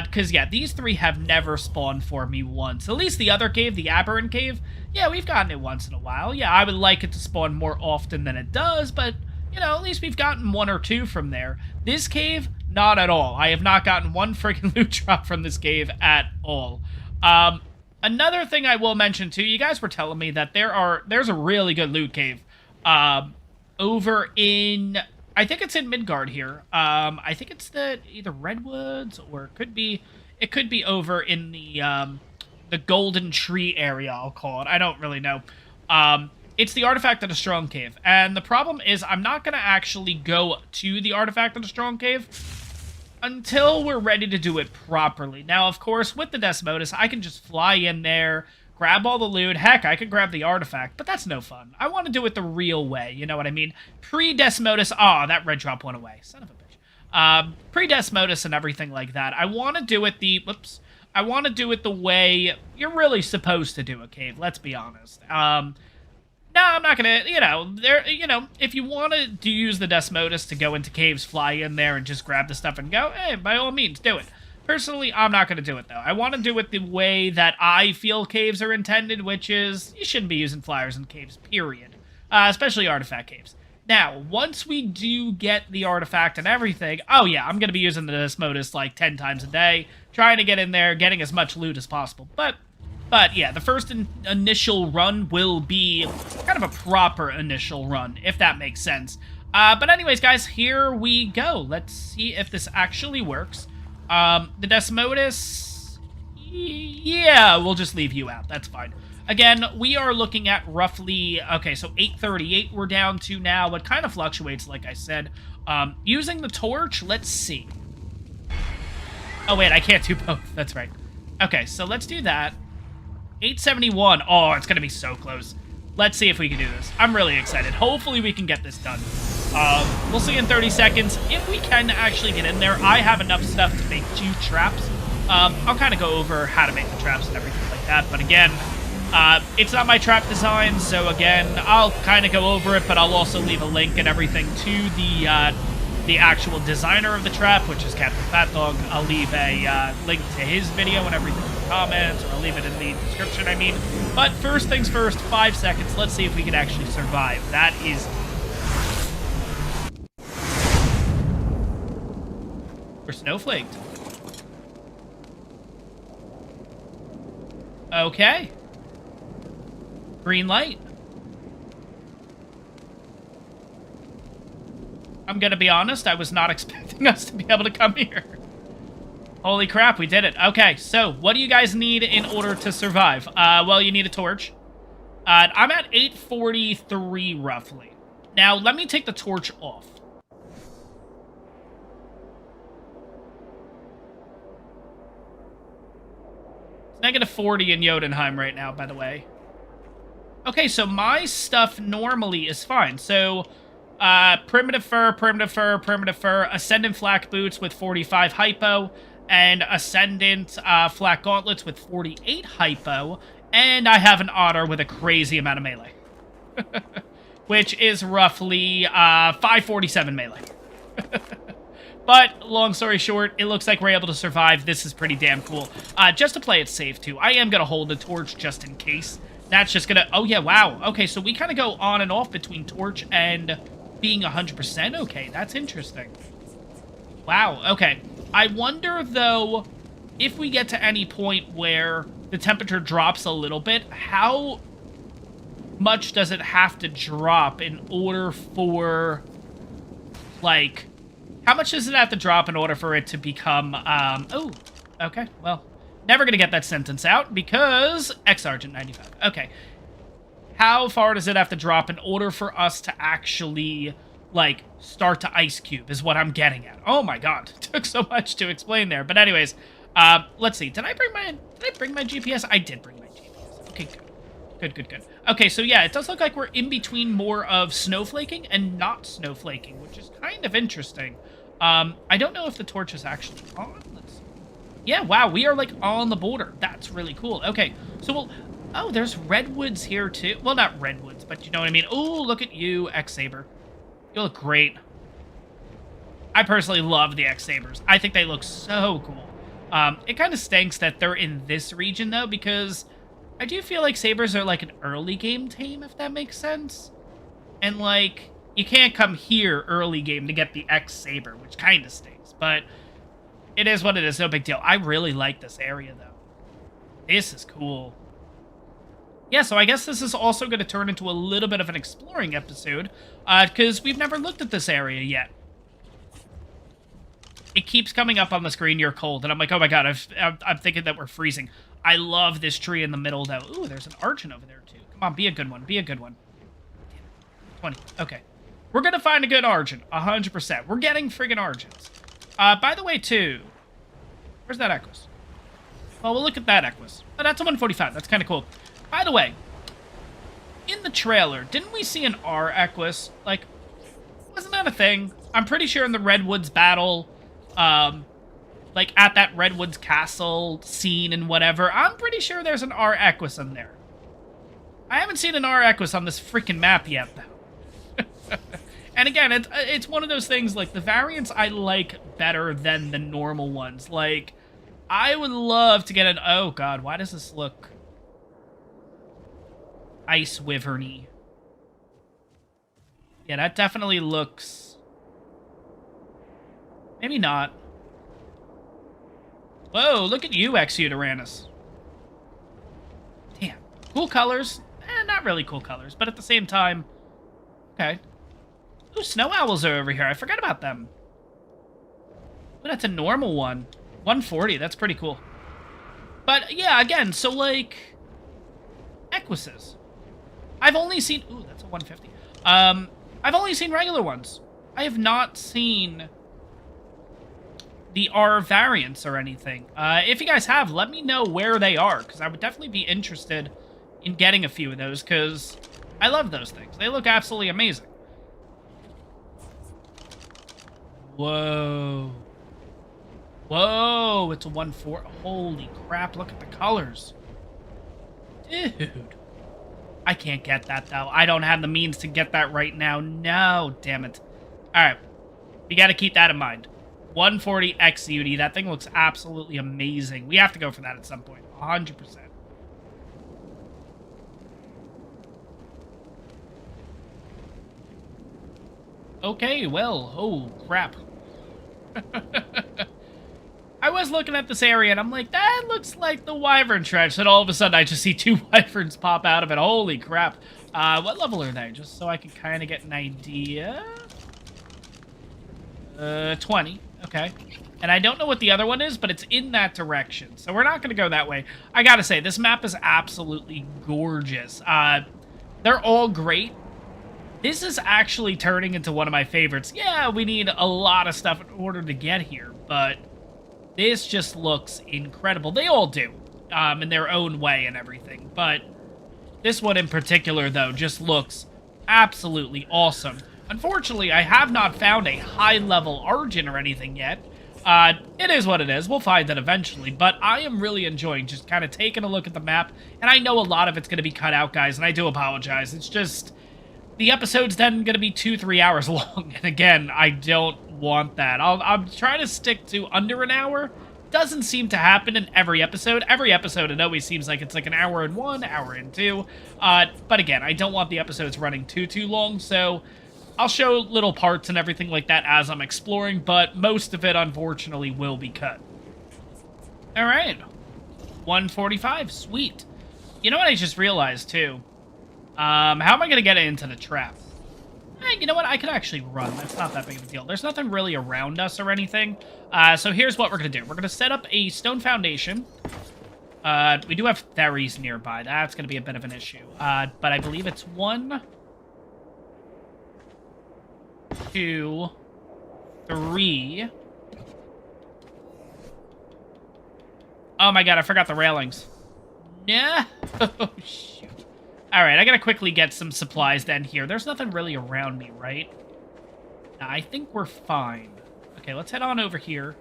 Because, yeah, these three have never spawned for me once. At least the other cave, the Aberrant Cave, yeah, we've gotten it once in a while. Yeah, I would like it to spawn more often than it does, but, you know, at least we've gotten one or two from there. This cave, not at all. I have not gotten one freaking loot drop from this cave at all. Another thing I will mention, too, you guys were telling me that there's a really good loot cave, over in, I think it's in Midgard here. I think it's either Redwoods or it could be over in the Golden Tree area, I'll call it. I don't really know. It's the Artifact of the Strong Cave. And the problem is I'm not going to actually go to the Artifact of the Strong Cave until we're ready to do it properly. Now, of course, with the Desmodus, I can just fly in there, grab all the loot. Heck, I could grab the artifact, but that's no fun. I want to do it the real way, you know what I mean? Pre-Desmodus, that red drop went away. Son of a bitch. Pre-Desmodus and everything like that. I want to do it I want to do it the way you're really supposed to do a cave, let's be honest. No, I'm not gonna, if you want to use the Desmodus to go into caves, fly in there and just grab the stuff and go, hey, by all means, do it. Personally, I'm not going to do it, though. I want to do it the way that I feel caves are intended, which is you shouldn't be using flyers in caves, period. Especially artifact caves. Now, once we do get the artifact and everything, oh yeah, I'm going to be using the Desmodus like 10 times a day, trying to get in there, getting as much loot as possible. But yeah, the first initial run will be kind of a proper initial run, if that makes sense. But anyways, guys, here we go. Let's see if this actually works. The Desmodus, yeah, we'll just leave you out. That's fine. Again, we are looking at roughly, okay, so 838 we're down to now. It kind of fluctuates, like I said. Using the torch, let's see. Oh, wait, I can't do both. That's right. Okay, so let's do that. 871. Oh, it's going to be so close. Let's see if we can do this. I'm really excited. Hopefully we can get this done. We'll see in 30 seconds. If we can actually get in there, I have enough stuff to make 2 traps. I'll kind of go over how to make the traps and everything like that. But again, it's not my trap design, so again, I'll kind of go over it, but I'll also leave a link and everything to the actual designer of the trap, which is Captain Fat Dog. I'll leave a link to his video and everything in the comments, or I'll leave it in the description, I mean. But first things first, 5 seconds. Let's see if we can actually survive. That is... We're snowflaked. Okay. Green light. I'm gonna be honest, I was not expecting us to be able to come here. Holy crap, we did it. Okay, so what do you guys need in order to survive? Well, you need a torch. I'm at 843 roughly. Now, let me take the torch off. It's -40 in Jotunheim right now, by the way. Okay, so my stuff normally is fine. So, primitive fur, ascendant flak boots with 45 hypo, and ascendant flak gauntlets with 48 hypo, and I have an otter with a crazy amount of melee. Which is roughly 547 melee. But, long story short, it looks like we're able to survive. This is pretty damn cool. Just to play it safe, too, I am going to hold the torch just in case. That's just going to... Oh, yeah, wow. Okay, so we kind of go on and off between torch and being 100%. Okay, that's interesting. Wow, okay. I wonder, though, if we get to any point where the temperature drops a little bit, how much does it have to drop in order for, like, how much does it have to drop in order for it to become, oh, okay, well, never gonna get that sentence out because Ex-Sergeant 95. Okay. How far does it have to drop in order for us to actually, like, start to Ice Cube is what I'm getting at. Oh my god, it took so much to explain there. But anyways, let's see. Did I bring my GPS? I did bring my GPS. Okay, good. Okay, so yeah, it does look like we're in between more of snowflaking and not snowflaking, which is kind of interesting. I don't know if the torch is actually on. Let's see. Yeah, wow, we are, like, on the border. That's really cool. Okay, so we'll... Oh, there's redwoods here, too. Well, not redwoods, but you know what I mean. Oh, look at you, X-Saber. You look great. I personally love the X-Sabers. I think they look so cool. It kind of stinks that they're in this region, though, because I do feel like Sabers are, like, an early game tame, if that makes sense. And, like, you can't come here early game to get the X-Saber, which kind of stinks. But it is what it is. No big deal. I really like this area, though. This is cool. Yeah, so I guess this is also going to turn into a little bit of an exploring episode, because we've never looked at this area yet. It keeps coming up on the screen, you're cold, and I'm like, oh my god, I'm thinking that we're freezing. I love this tree in the middle, though. Ooh, there's an Argent over there, too. Come on, be a good one, be a good one. 20, okay. We're going to find a good Argent, 100%. We're getting friggin' Argents. By the way, too, where's that Equus? Well, we'll look at that Equus. Oh, that's a 145, that's kind of cool. By the way, in the trailer, didn't we see an R Equus? Like, wasn't that a thing? I'm pretty sure in the Redwoods battle, like at that Redwoods castle scene and whatever, I'm pretty sure there's an R Equus in there. I haven't seen an R Equus on this freaking map yet, though. And again, it's one of those things, like, the variants I like better than the normal ones. Like, I would love to get an... Oh, God, why does this look... Ice Wyverny. Yeah, that definitely looks... Maybe not. Whoa, look at you, Exudoranus. Damn. Cool colors. Not really cool colors, but at the same time... Okay. Ooh, snow owls are over here. I forgot about them. Ooh, that's a normal one. 140, that's pretty cool. But, yeah, again, so, like... Equises. I've only seen... Ooh, that's a 150. I've only seen regular ones. I have not seen the R variants or anything. If you guys have, let me know where they are, because I would definitely be interested in getting a few of those, because I love those things. They look absolutely amazing. Whoa. Whoa, it's a 140. Holy crap, look at the colors. Dude. I can't get that, though. I don't have the means to get that right now. No, damn it. Alright. You gotta keep that in mind. 140 XUD. That thing looks absolutely amazing. We have to go for that at some point. 100%. Okay, well, oh, crap. I was looking at this area, and I'm like, that looks like the Wyvern Trench. And all of a sudden, I just see two Wyverns pop out of it. Holy crap. What level are they? Just so I can kind of get an idea. 20. Okay. And I don't know what the other one is, but it's in that direction. So we're not going to go that way. I gotta say, this map is absolutely gorgeous. They're all great. This is actually turning into one of my favorites. Yeah, we need a lot of stuff in order to get here, but this just looks incredible. They all do, in their own way and everything. But this one in particular, though, just looks absolutely awesome. Unfortunately, I have not found a high-level Argent or anything yet. It is what it is. We'll find that eventually. But I am really enjoying just kind of taking a look at the map. And I know a lot of it's going to be cut out, guys, and I do apologize. It's just... the episode's then going to be 2-3 hours long. And again, I don't want that. I'm trying to stick to under an hour. Doesn't seem to happen in every episode. Every episode, it always seems like it's like an hour and 1, hour and 2. But again, I don't want the episodes running too long, so I'll show little parts and everything like that as I'm exploring, but most of it, unfortunately, will be cut. Alright. 145. Sweet. You know what I just realized, too? How am I going to get into the trap? You know what? I could actually run. That's not that big of a deal. There's nothing really around us or anything. So here's what we're going to do. We're going to set up a stone foundation. We do have ferries nearby. That's going to be a bit of an issue. But I believe it's 1, 2, 3. Oh my god, I forgot the railings. Yeah. Oh, shoot. Alright, I gotta quickly get some supplies then here. There's nothing really around me, right? Nah, I think we're fine. Okay, let's head on over here.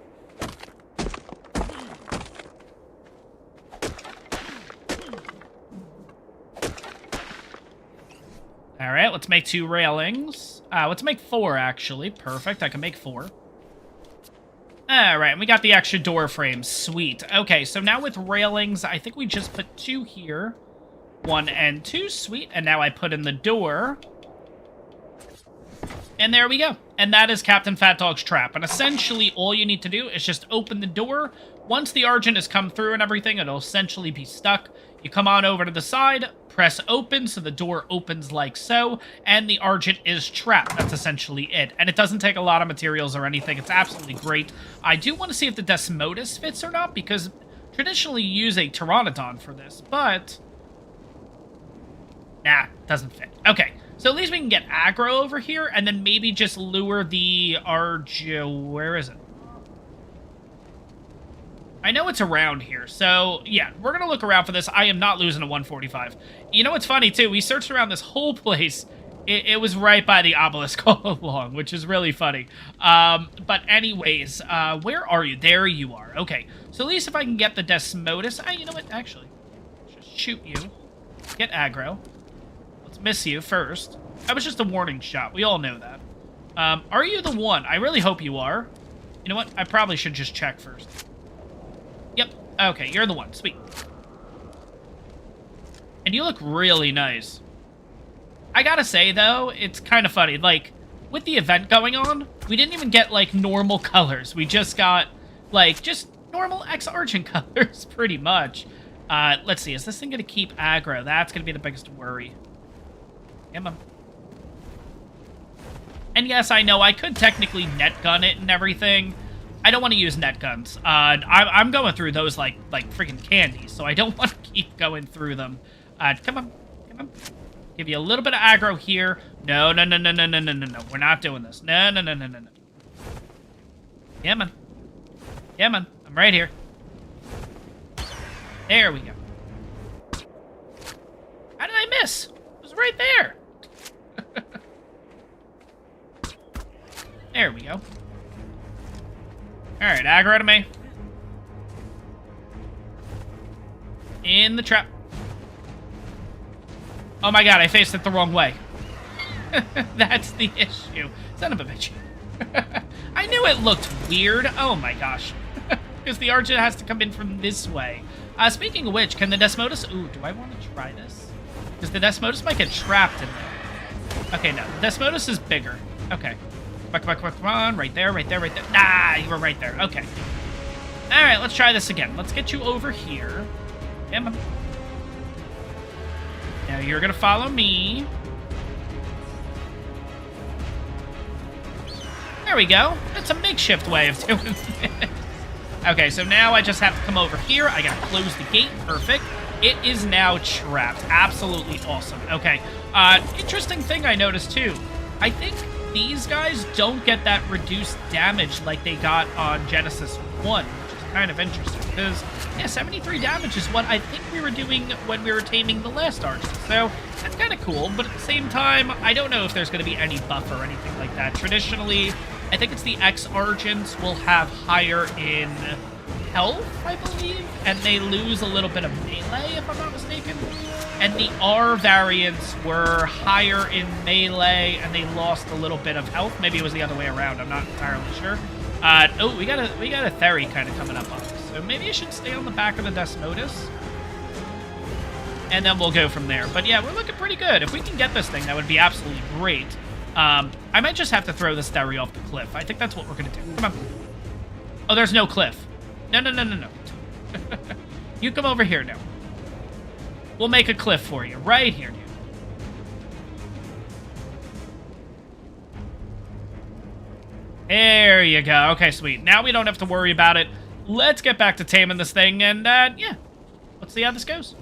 Alright, let's make 2 railings. Let's make 4, actually. Perfect, I can make 4. Alright, and we got the extra door frames. Sweet. Okay, so now with railings, I think we just put 2 here. 1 and 2. Sweet. And now I put in the door. And there we go. And that is Captain Fat Dog's trap. And essentially, all you need to do is just open the door. Once the Argent has come through and everything, it'll essentially be stuck. You come on over to the side, press open, so the door opens like so, and the Argent is trapped. That's essentially it. And it doesn't take a lot of materials or anything. It's absolutely great. I do want to see if the Desmodus fits or not, because traditionally you use a Pteranodon for this, but... Nah, doesn't fit. Okay, so at least we can get aggro over here, and then maybe just lure the where is it? I know it's around here, so yeah, we're gonna look around for this. I am not losing a 145. You know what's funny, too? We searched around this whole place. It was right by the obelisk all along, which is really funny. But anyways, where are you? There you are. Okay, so at least if I can get the Desmodus... you know what? Actually, just shoot you. Get aggro. Let's miss you first. That was just a warning shot. We all know that. Are you the one? I really hope you are. You know what? I probably should just check first. Yep. Okay, you're the one. Sweet. And you look really nice. I gotta say, though, it's kind of funny. Like, with the event going on, we didn't even get, like, normal colors. We just got, like, just normal X-Argent colors, pretty much. Let's see. Is this thing gonna keep aggro? That's gonna be the biggest worry. Come on. And yes, I know I could technically net gun it and everything. I don't want to use net guns. I'm going through those like freaking candy, so I don't want to keep going through them. Come on, come on. Give you a little bit of aggro here. No, no, no, no, no, no, no, no, no. We're not doing this. No, no, no, no, no, no. Yeah, man. Yeah, man. I'm right here. There we go. How did I miss? It was right there. There we go. Alright, aggro to me. In the trap. Oh my god, I faced it the wrong way. That's the issue. Son of a bitch. I knew it looked weird. Oh my gosh. Because the Argent has to come in from this way. Speaking of which, can the Desmodus... Ooh, do I want to try this? Because the Desmodus might get trapped in there. Okay, no. The Desmodus is bigger. Okay. Come on. Right there, right there, right there. Ah, you were right there. Okay. Alright, let's try this again. Let's get you over here. Come on. Now you're gonna follow me. There we go. That's a makeshift way of doing this. Okay, so now I just have to come over here. I gotta close the gate. Perfect. It is now trapped. Absolutely awesome. Okay. Interesting thing I noticed, too. I think these guys don't get that reduced damage like they got on Genesis 1, which is kind of interesting, because, yeah, 73 damage is what I think we were doing when we were taming the last Argent, so that's kind of cool, but at the same time, I don't know if there's going to be any buff or anything like that. Traditionally, I think it's the X-Argents will have higher in health, I believe, and they lose a little bit of melee, if I'm not mistaken. And the R variants were higher in melee, and they lost a little bit of health. Maybe it was the other way around. I'm not entirely sure. Oh, we got a Theory kind of coming up on us. So maybe I should stay on the back of the Desmodus. And then we'll go from there. But yeah, we're looking pretty good. If we can get this thing, that would be absolutely great. I might just have to throw this Theory off the cliff. I think that's what we're going to do. Come on. Oh, there's no cliff. No, no, no, no, no. You come over here now. We'll make a cliff for you, right here, dude. There you go. Okay, sweet. Now we don't have to worry about it. Let's get back to taming this thing, and, yeah. Let's see how this goes.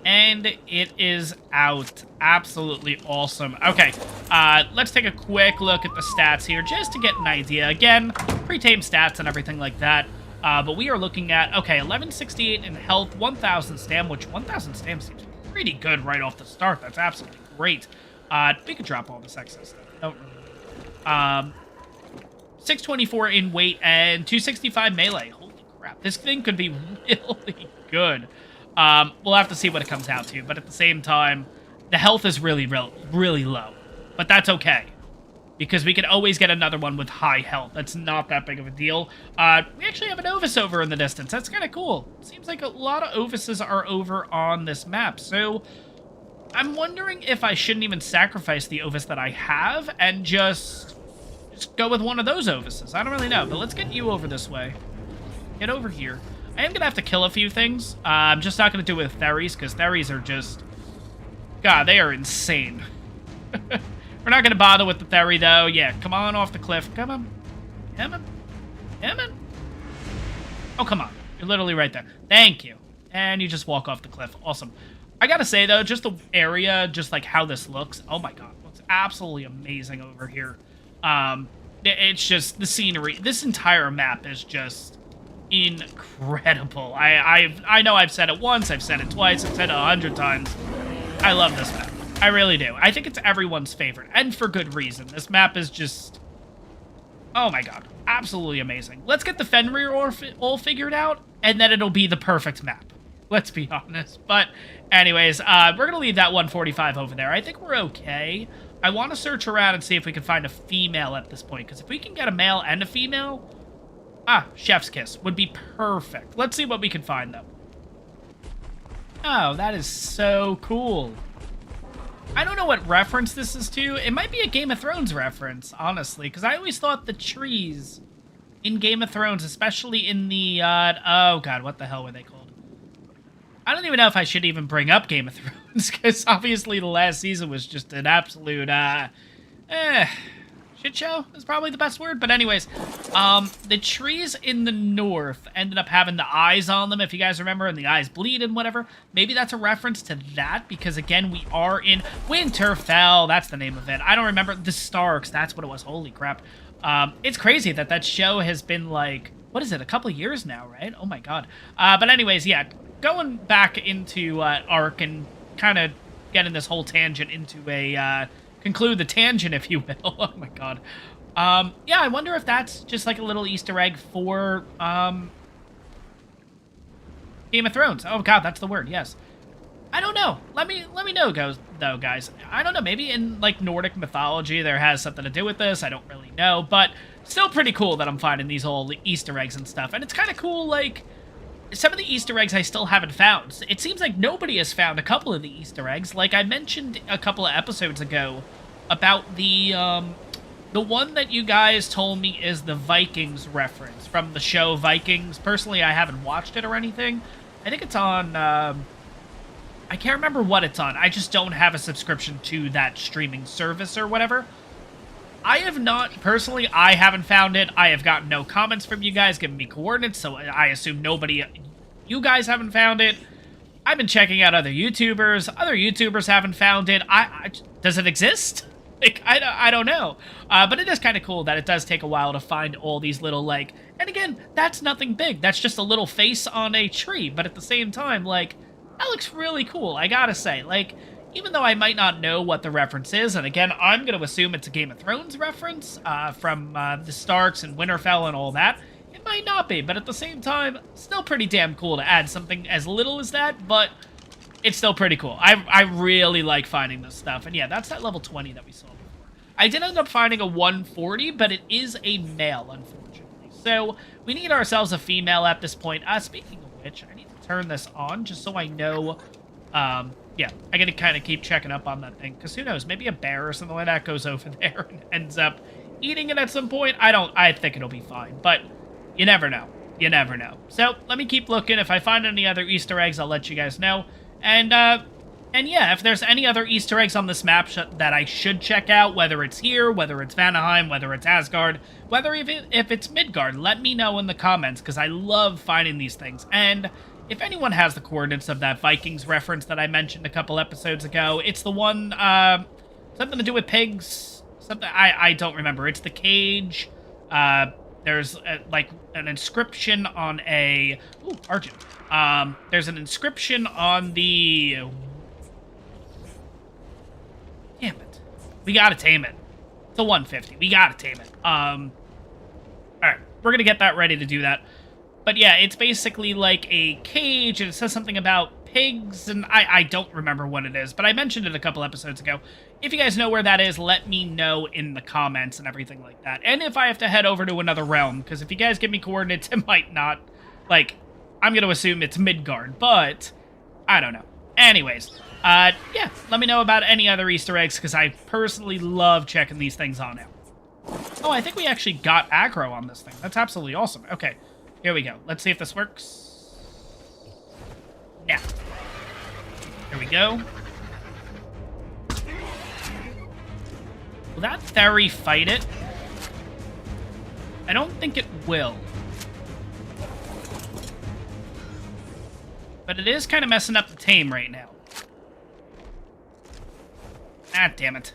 And it is out. Absolutely awesome. Okay, let's take a quick look at the stats here, just to get an idea. Again, pre-tame stats and everything like that. But we are looking at, okay, 1168 in health, 1,000 stam, which 1,000 stam seems pretty good right off the start. That's absolutely great. We could drop all this excess stuff. Don't really. 624 in weight and 265 melee. Holy crap. This thing could be really good. We'll have to see what it comes out to, but at the same time, the health is really low. But that's okay, because we can always get another one with high health. That's not that big of a deal. We actually have an Ovis over in the distance. That's kind of cool. Seems like a lot of Ovises are over on this map, so I'm wondering if I shouldn't even sacrifice the Ovis that I have and just go with one of those Ovises. I don't really know, but let's get you over this way. Get over here. I am going to have to kill a few things. I'm just not going to do it with Theries, because Theries are just... God, they are insane. We're not going to bother with the Thery, though. Yeah, come on off the cliff. Come on. Come on. Come on. Oh, come on. You're literally right there. Thank you. And you just walk off the cliff. Awesome. I got to say, though, just the area, just like how this looks. Oh, my God. Looks absolutely amazing over here. It's just the scenery. This entire map is just... incredible. I know I've said it once, I've said it twice, I've said it 100 times. I love this map. I really do. I think it's everyone's favorite, and for good reason. This map is just... oh my god. Absolutely amazing. Let's get the Fenrir all figured out, and then it'll be the perfect map. Let's be honest. But anyways, we're going to leave that 145 over there. I think we're okay. I want to search around and see if we can find a female at this point, because if we can get a male and a female... ah, Chef's Kiss would be perfect. Let's see what we can find, though. Oh, that is so cool. I don't know what reference this is to. It might be a Game of Thrones reference, honestly, because I always thought the trees in Game of Thrones, especially in the, oh god, what the hell were they called? I don't even know if I should even bring up Game of Thrones, because obviously the last season was just an absolute, shit show is probably the best word. But anyways, the trees in the north ended up having the eyes on them, if you guys remember, and the eyes bleed and whatever. Maybe that's a reference to that, because again, we are in Winterfell. That's the name of it. I don't remember. The Starks, that's what it was. Holy crap. It's crazy that that show has been like, what is it, a couple of years now, right? Oh my god. But anyways, yeah, going back into Ark and kind of getting this whole tangent into a... conclude the tangent, if you will. Oh my god. Yeah, I wonder if that's just like a little Easter egg for Game of Thrones. Oh god, that's the word. Yes. I don't know. Let me know, though, guys. I don't know. Maybe in like Nordic mythology there has something to do with this. I don't really know, but still pretty cool that I'm finding these whole Easter eggs and stuff. And it's kind of cool, like, some of the Easter eggs I still haven't found. It seems like nobody has found a couple of the Easter eggs. Like I mentioned a couple of episodes ago about the one that you guys told me is the Vikings reference from the show Vikings. Personally, I haven't watched it or anything. I think it's on, I can't remember what it's on. I just don't have a subscription to that streaming service or whatever. I have not, personally, I haven't found it. I have gotten no comments from you guys giving me coordinates, so I assume nobody, you guys haven't found it. I've been checking out other YouTubers. Other YouTubers haven't found it. Does it exist? Like, I don't know. But it is kind of cool that it does take a while to find all these little, like, and again, that's nothing big. That's just a little face on a tree. But at the same time, like, that looks really cool, I gotta say. Like, even though I might not know what the reference is, and again, I'm going to assume it's a Game of Thrones reference from the Starks and Winterfell and all that. It might not be, but at the same time, still pretty damn cool to add something as little as that, but it's still pretty cool. I really like finding this stuff. And yeah, that's that level 20 that we saw before. I did end up finding a 140, but it is a male, unfortunately. So we need ourselves a female at this point. Speaking of which, I need to turn this on just so I know... yeah, I gotta kind of keep checking up on that thing, because who knows, maybe a bear or something like that goes over there and ends up eating it at some point. I think it'll be fine, but you never know. You never know. So, let me keep looking. If I find any other Easter eggs, I'll let you guys know. And, And yeah, if there's any other Easter eggs on this map that I should check out, whether it's here, whether it's Vanaheim, whether it's Asgard, whether if it's Midgard, let me know in the comments, because I love finding these things. And if anyone has the coordinates of that Vikings reference that I mentioned a couple episodes ago, it's the one, something to do with pigs, something, I don't remember. It's the cage, there's, like, an inscription on a, ooh, Argent. There's an inscription on the... Damn it. We gotta tame it. It's a 150. We gotta tame it. Alright. We're gonna get that ready to do that. But yeah, it's basically like a cage, and it says something about pigs, and I don't remember what it is, but I mentioned it a couple episodes ago. If you guys know where that is, let me know in the comments and everything like that. And if I have to head over to another realm, because if you guys give me coordinates, it might not. Like, I'm gonna assume it's Midgard, but I don't know. Anyways, yeah, let me know about any other Easter eggs, because I personally love checking these things on out. Oh, I think we actually got aggro on this thing. That's absolutely awesome. Okay, here we go. Let's see if this works. Now. Here we go. Will that fairy fight it? I don't think it will. But it is kind of messing up the tame right now. Ah, damn it.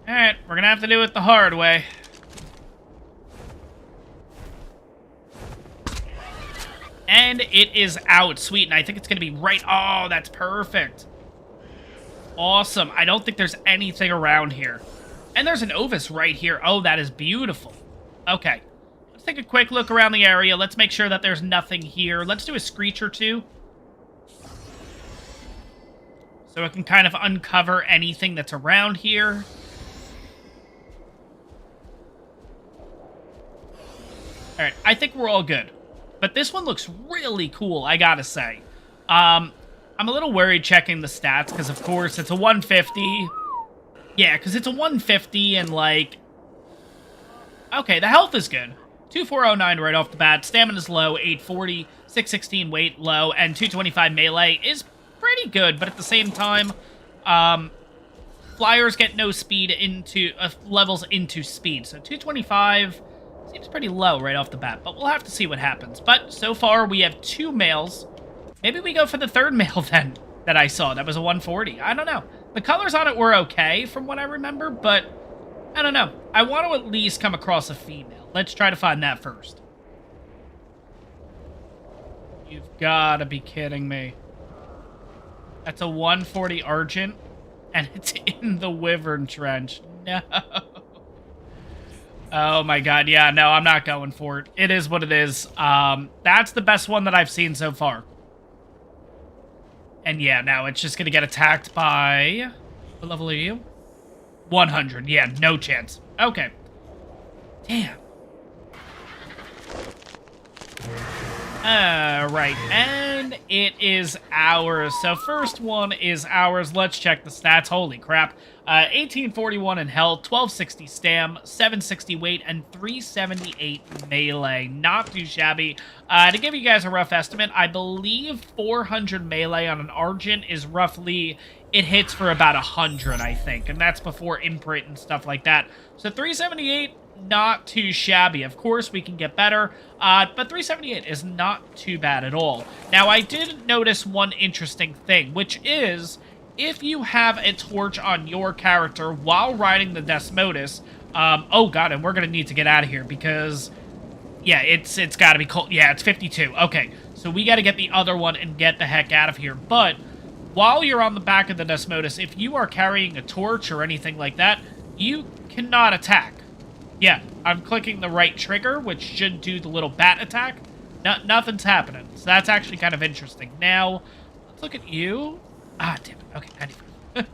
Alright, we're gonna have to do it the hard way. And it is out. Sweet, and I think it's gonna be right... Oh, that's perfect. Awesome. I don't think there's anything around here. And there's an Ovis right here. Oh, that is beautiful. Okay. Let's take a quick look around the area. Let's make sure that there's nothing here. Let's do a screech or two. So it can kind of uncover anything that's around here. Alright, I think we're all good. But this one looks really cool, I gotta say. I'm a little worried checking the stats, because of course it's a 150. Yeah, because it's a 150 and like... Okay, the health is good. 2409 right off the bat. Stamina's low, 840. 616 weight, low. And 225 melee is pretty good, but at the same time, flyers get no speed into... levels into speed. So 225 seems pretty low right off the bat, but we'll have to see what happens. But so far, we have 2 males. Maybe we go for the third male then that I saw. That was a 140. I don't know. The colors on it were okay from what I remember, but I don't know. I want to at least come across a female. Let's try to find that first. You've got to be kidding me. That's a 140 Argent, and it's in the Wyvern Trench. No. Oh my god, yeah, no, I'm not going for it. It is what it is. That's the best one that I've seen so far. And yeah, now it's just gonna get attacked by... What level are you? 100, yeah, no chance. Okay. Damn. Alright, and it is ours. So first one is ours. Let's check the stats. Holy crap. 1841 in health, 1260 stam, 760 weight, and 378 melee. Not too shabby. To give you guys a rough estimate, I believe 400 melee on an Argent is roughly... It hits for about 100, I think, and that's before imprint and stuff like that. So 378... not too shabby. Of course, we can get better, but 378 is not too bad at all. Now, I did notice one interesting thing, which is, if you have a torch on your character while riding the Desmodus, oh god, and we're gonna need to get out of here, because, yeah, it's gotta be cold. Yeah, it's 52. Okay, so we gotta get the other one and get the heck out of here, but while you're on the back of the Desmodus, if you are carrying a torch or anything like that, you cannot attack. Yeah, I'm clicking the right trigger, which should do the little bat attack. Nothing's happening, so that's actually kind of interesting. Now, let's look at you. Ah, damn it. Okay, 95.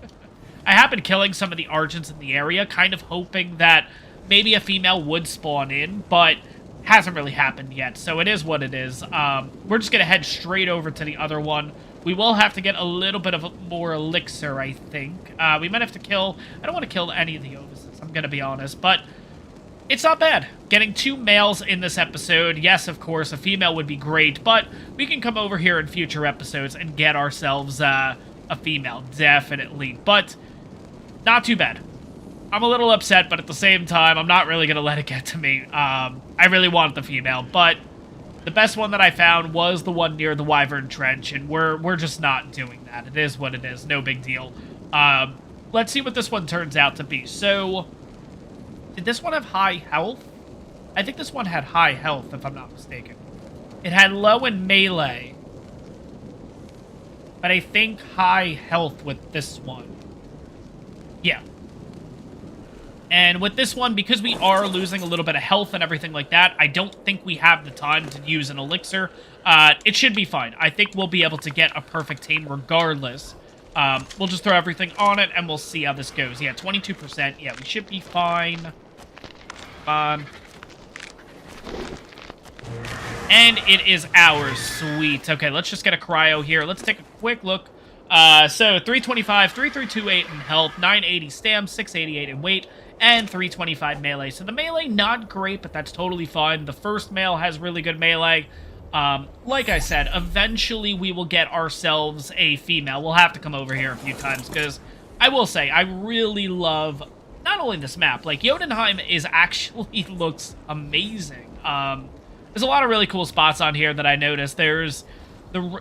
I happened killing some of the Argents in the area, kind of hoping that maybe a female would spawn in, but hasn't really happened yet, so it is what it is. We're just going to head straight over to the other one. We will have to get a little bit of more elixir, I think. We might have to kill... I don't want to kill any of the Ovises, I'm going to be honest, but... it's not bad. Getting 2 males in this episode. Yes, of course, a female would be great, but we can come over here in future episodes and get ourselves a female, definitely. But not too bad. I'm a little upset, but at the same time, I'm not really going to let it get to me. I really want the female, but the best one that I found was the one near the Wyvern Trench, and we're just not doing that. It is what it is. No big deal. Let's see what this one turns out to be. So, did this one have high health? I think this one had high health, if I'm not mistaken. It had low in melee, but I think high health with this one. Yeah. And with this one, because we are losing a little bit of health and everything like that, I don't think we have the time to use an elixir. It should be fine. I think we'll be able to get a perfect tame regardless. We'll just throw everything on it, and we'll see how this goes. Yeah, 22%. Yeah, we should be fine. Fine. And it is ours. Sweet. Okay, let's just get a cryo here. Let's take a quick look. So 325, 3328 in health, 980 stam, 688 in weight, and 325 melee. So the melee, not great, but that's totally fine. The first male has really good melee. Like I said, eventually we will get ourselves a female. We'll have to come over here a few times, because I will say, I really love not only this map, like, Jotunheim is actually looks amazing. There's a lot of really cool spots on here that I noticed. There's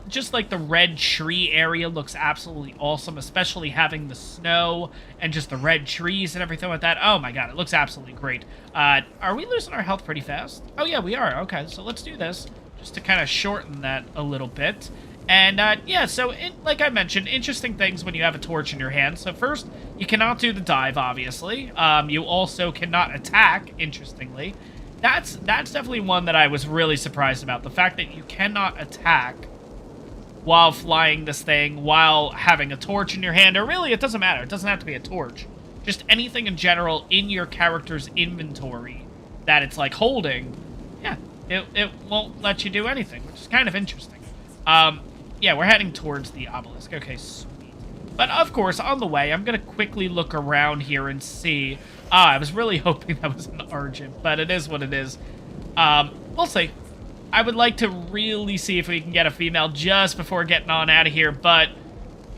just like the red tree area looks absolutely awesome, especially having the snow and just the red trees and everything like that. Oh my god, it looks absolutely great. Are we losing our health pretty fast? Oh yeah, we are. Okay, so let's do this just to kind of shorten that a little bit. And yeah, so like I mentioned, interesting things when you have a torch in your hand. So first, you cannot do the dive, obviously. You also cannot attack, interestingly. That's definitely one that I was really surprised about. The fact that you cannot attack while flying this thing, while having a torch in your hand, or really, it doesn't matter. It doesn't have to be a torch. Just anything in general in your character's inventory that it's, like, holding, yeah, it won't let you do anything, which is kind of interesting. Yeah, we're heading towards the obelisk. Okay, sweet. But, of course, on the way, I'm going to quickly look around here and see. I was really hoping that was an Argent, but it is what it is. We'll see. I would like to really see if we can get a female just before getting on out of here, but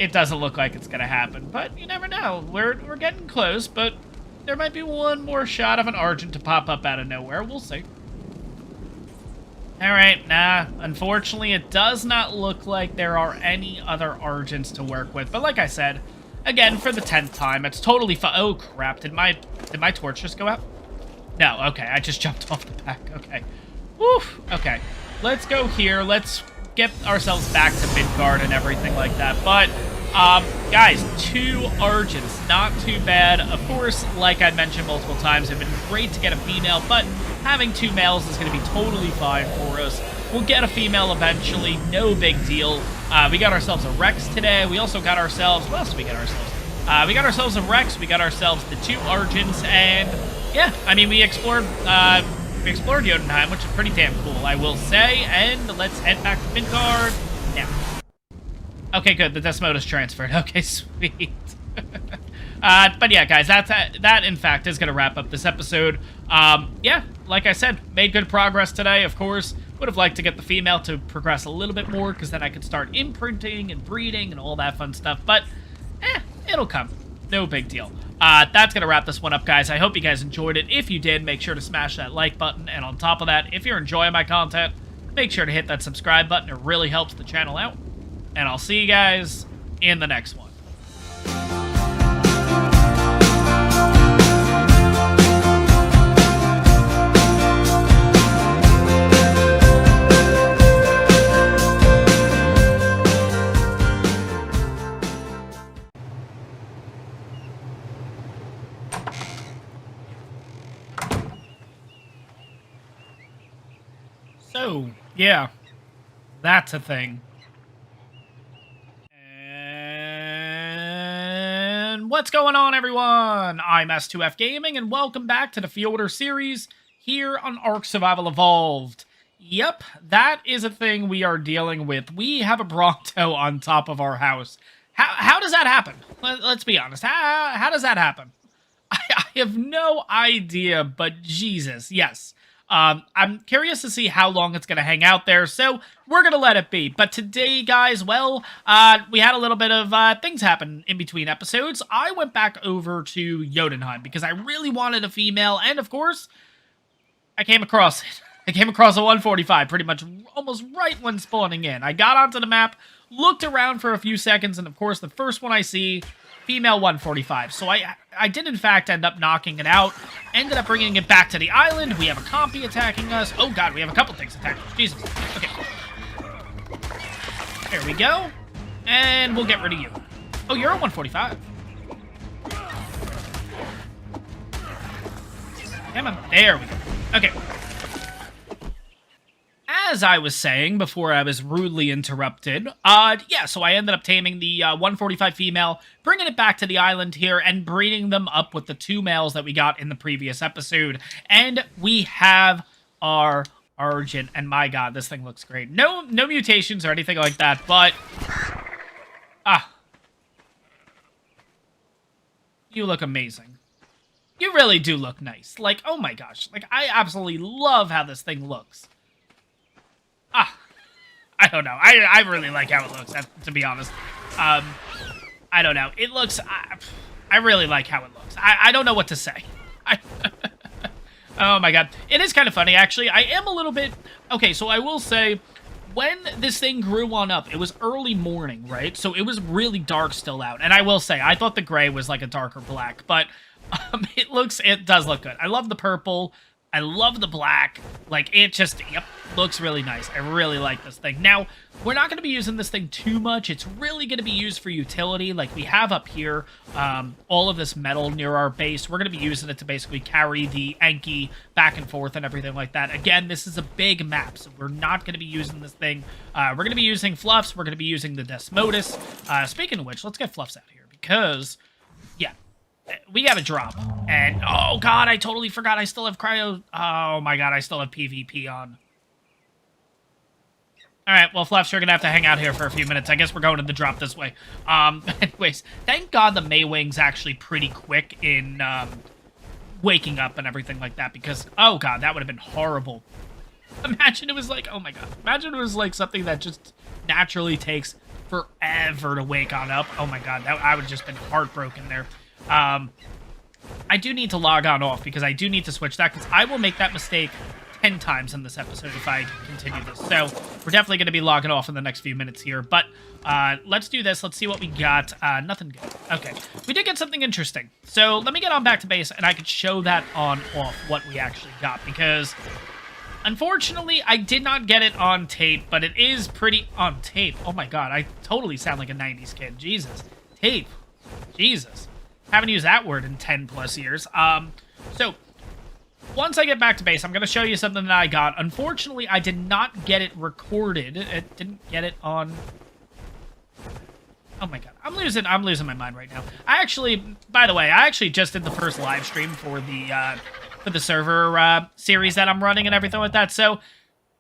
it doesn't look like it's going to happen. But you never know. We're getting close, but there might be one more shot of an Argent to pop up out of nowhere. We'll see. Alright, nah. Unfortunately, it does not look like there are any other Argents to work with. But like I said, again, for the 10th time, it's totally fine. Oh, crap. Did my torch just go out? No, okay. I just jumped off the back. Okay. Woof. Okay. Let's go here. Let's get ourselves back to Midgard and everything like that. But, guys, 2 Argents. Not too bad. Of course, like I mentioned multiple times, it would have been great to get a female, but having 2 males is going to be totally fine for us. We'll get a female eventually. No big deal. We got ourselves a Rex today. We also got ourselves... What else did we get ourselves? We got ourselves a Rex. We got ourselves the 2 Argents. And, yeah, I mean, we explored Jotunheim, which is pretty damn cool, I will say. And let's head back to Midgard now. Okay, good. The Desmodus transferred. Okay, sweet. But yeah, guys, that in fact is going to wrap up this episode. Yeah, like I said, made good progress today, of course. Would have liked to get the female to progress a little bit more, because then I could start imprinting and breeding and all that fun stuff. But, it'll come. No big deal. That's going to wrap this one up, guys. I hope you guys enjoyed it. If you did, make sure to smash that like button. And on top of that, if you're enjoying my content, make sure to hit that subscribe button. It really helps the channel out. And I'll see you guys in the next one. So, yeah, that's a thing. And what's going on, everyone? I'm S2F Gaming, and welcome back to the Fjordur series here on Ark Survival Evolved. Yep, that is a thing we are dealing with. We have a Bronto on top of our house. How does that happen? Let's be honest. How does that happen? I have no idea, but Jesus, yes. I'm curious to see how long it's going to hang out there, so we're going to let it be. But today, guys, well, we had a little bit of things happen in between episodes. I went back over to Jotunheim because I really wanted a female, and of course, I came across it. I came across a 145 pretty much almost right when spawning in. I got onto the map, looked around for a few seconds, and of course, the first one I see, female 145. So I did, in fact, end up knocking it out. Ended up bringing it back to the island. We have a compy attacking us. Oh, God, we have a couple things attacking us. Jesus. Okay. There we go. And we'll get rid of you. Oh, you're a 145. Come on. There we go. Okay. As I was saying before I was rudely interrupted, yeah, so I ended up taming the 145 female, bringing it back to the island here, and breeding them up with the 2 males that we got in the previous episode. And we have our Argent, and my god, this thing looks great. No mutations or anything like that, but... You look amazing. You really do look nice. Like, oh my gosh. Like, I absolutely love how this thing looks. I don't know. I really like how it looks, to be honest. I don't know. It looks... I really like how it looks. I don't know what to say. Oh my god. It is kind of funny, actually. I am a little bit... Okay, so I will say, when this thing grew on up, it was early morning, right? So it was really dark still out. And I will say, I thought the gray was like a darker black, but it does look good. I love the purple. I love the black. Like, it just, yep, looks really nice. I really like this thing. Now, we're not going to be using this thing too much. It's really going to be used for utility. Like, we have up here all of this metal near our base. We're going to be using it to basically carry the Anki back and forth and everything like that. Again, this is a big map, so we're not going to be using this thing. We're going to be using Fluffs. We're going to be using the Desmodus. Speaking of which, let's get Fluffs out here because, yeah. We got a drop, and oh god, I totally forgot I still have cryo. Oh my god, I still have PvP on. Alright, well, Fluffs, you're gonna have to hang out here for a few minutes. I guess we're going to the drop this way. Anyways, thank god the Maywing's actually pretty quick in waking up and everything like that, because, oh god, that would have been horrible. Imagine it was like, oh my god, imagine it was like something that just naturally takes forever to wake on up. Oh my god, I would have just been heartbroken there. I do need to log on off because I do need to switch that because I will make that mistake 10 times in this episode if I continue this. So we're definitely going to be logging off in the next few minutes here. But let's do this. Let's see what we got. Nothing good. Okay. We did get something interesting. So let me get on back to base and I could show that on off what we actually got because unfortunately I did not get it on tape, but it is pretty on tape. Oh my god. I totally sound like a 90s kid. Jesus. Tape. Jesus. Haven't used that word in 10 plus years. So, once I get back to base, I'm going to show you something that I got. Unfortunately, I did not get it recorded. It didn't get it on... Oh my god. I'm losing my mind right now. By the way, I actually just did the first live stream for the server series that I'm running and everything like that. So,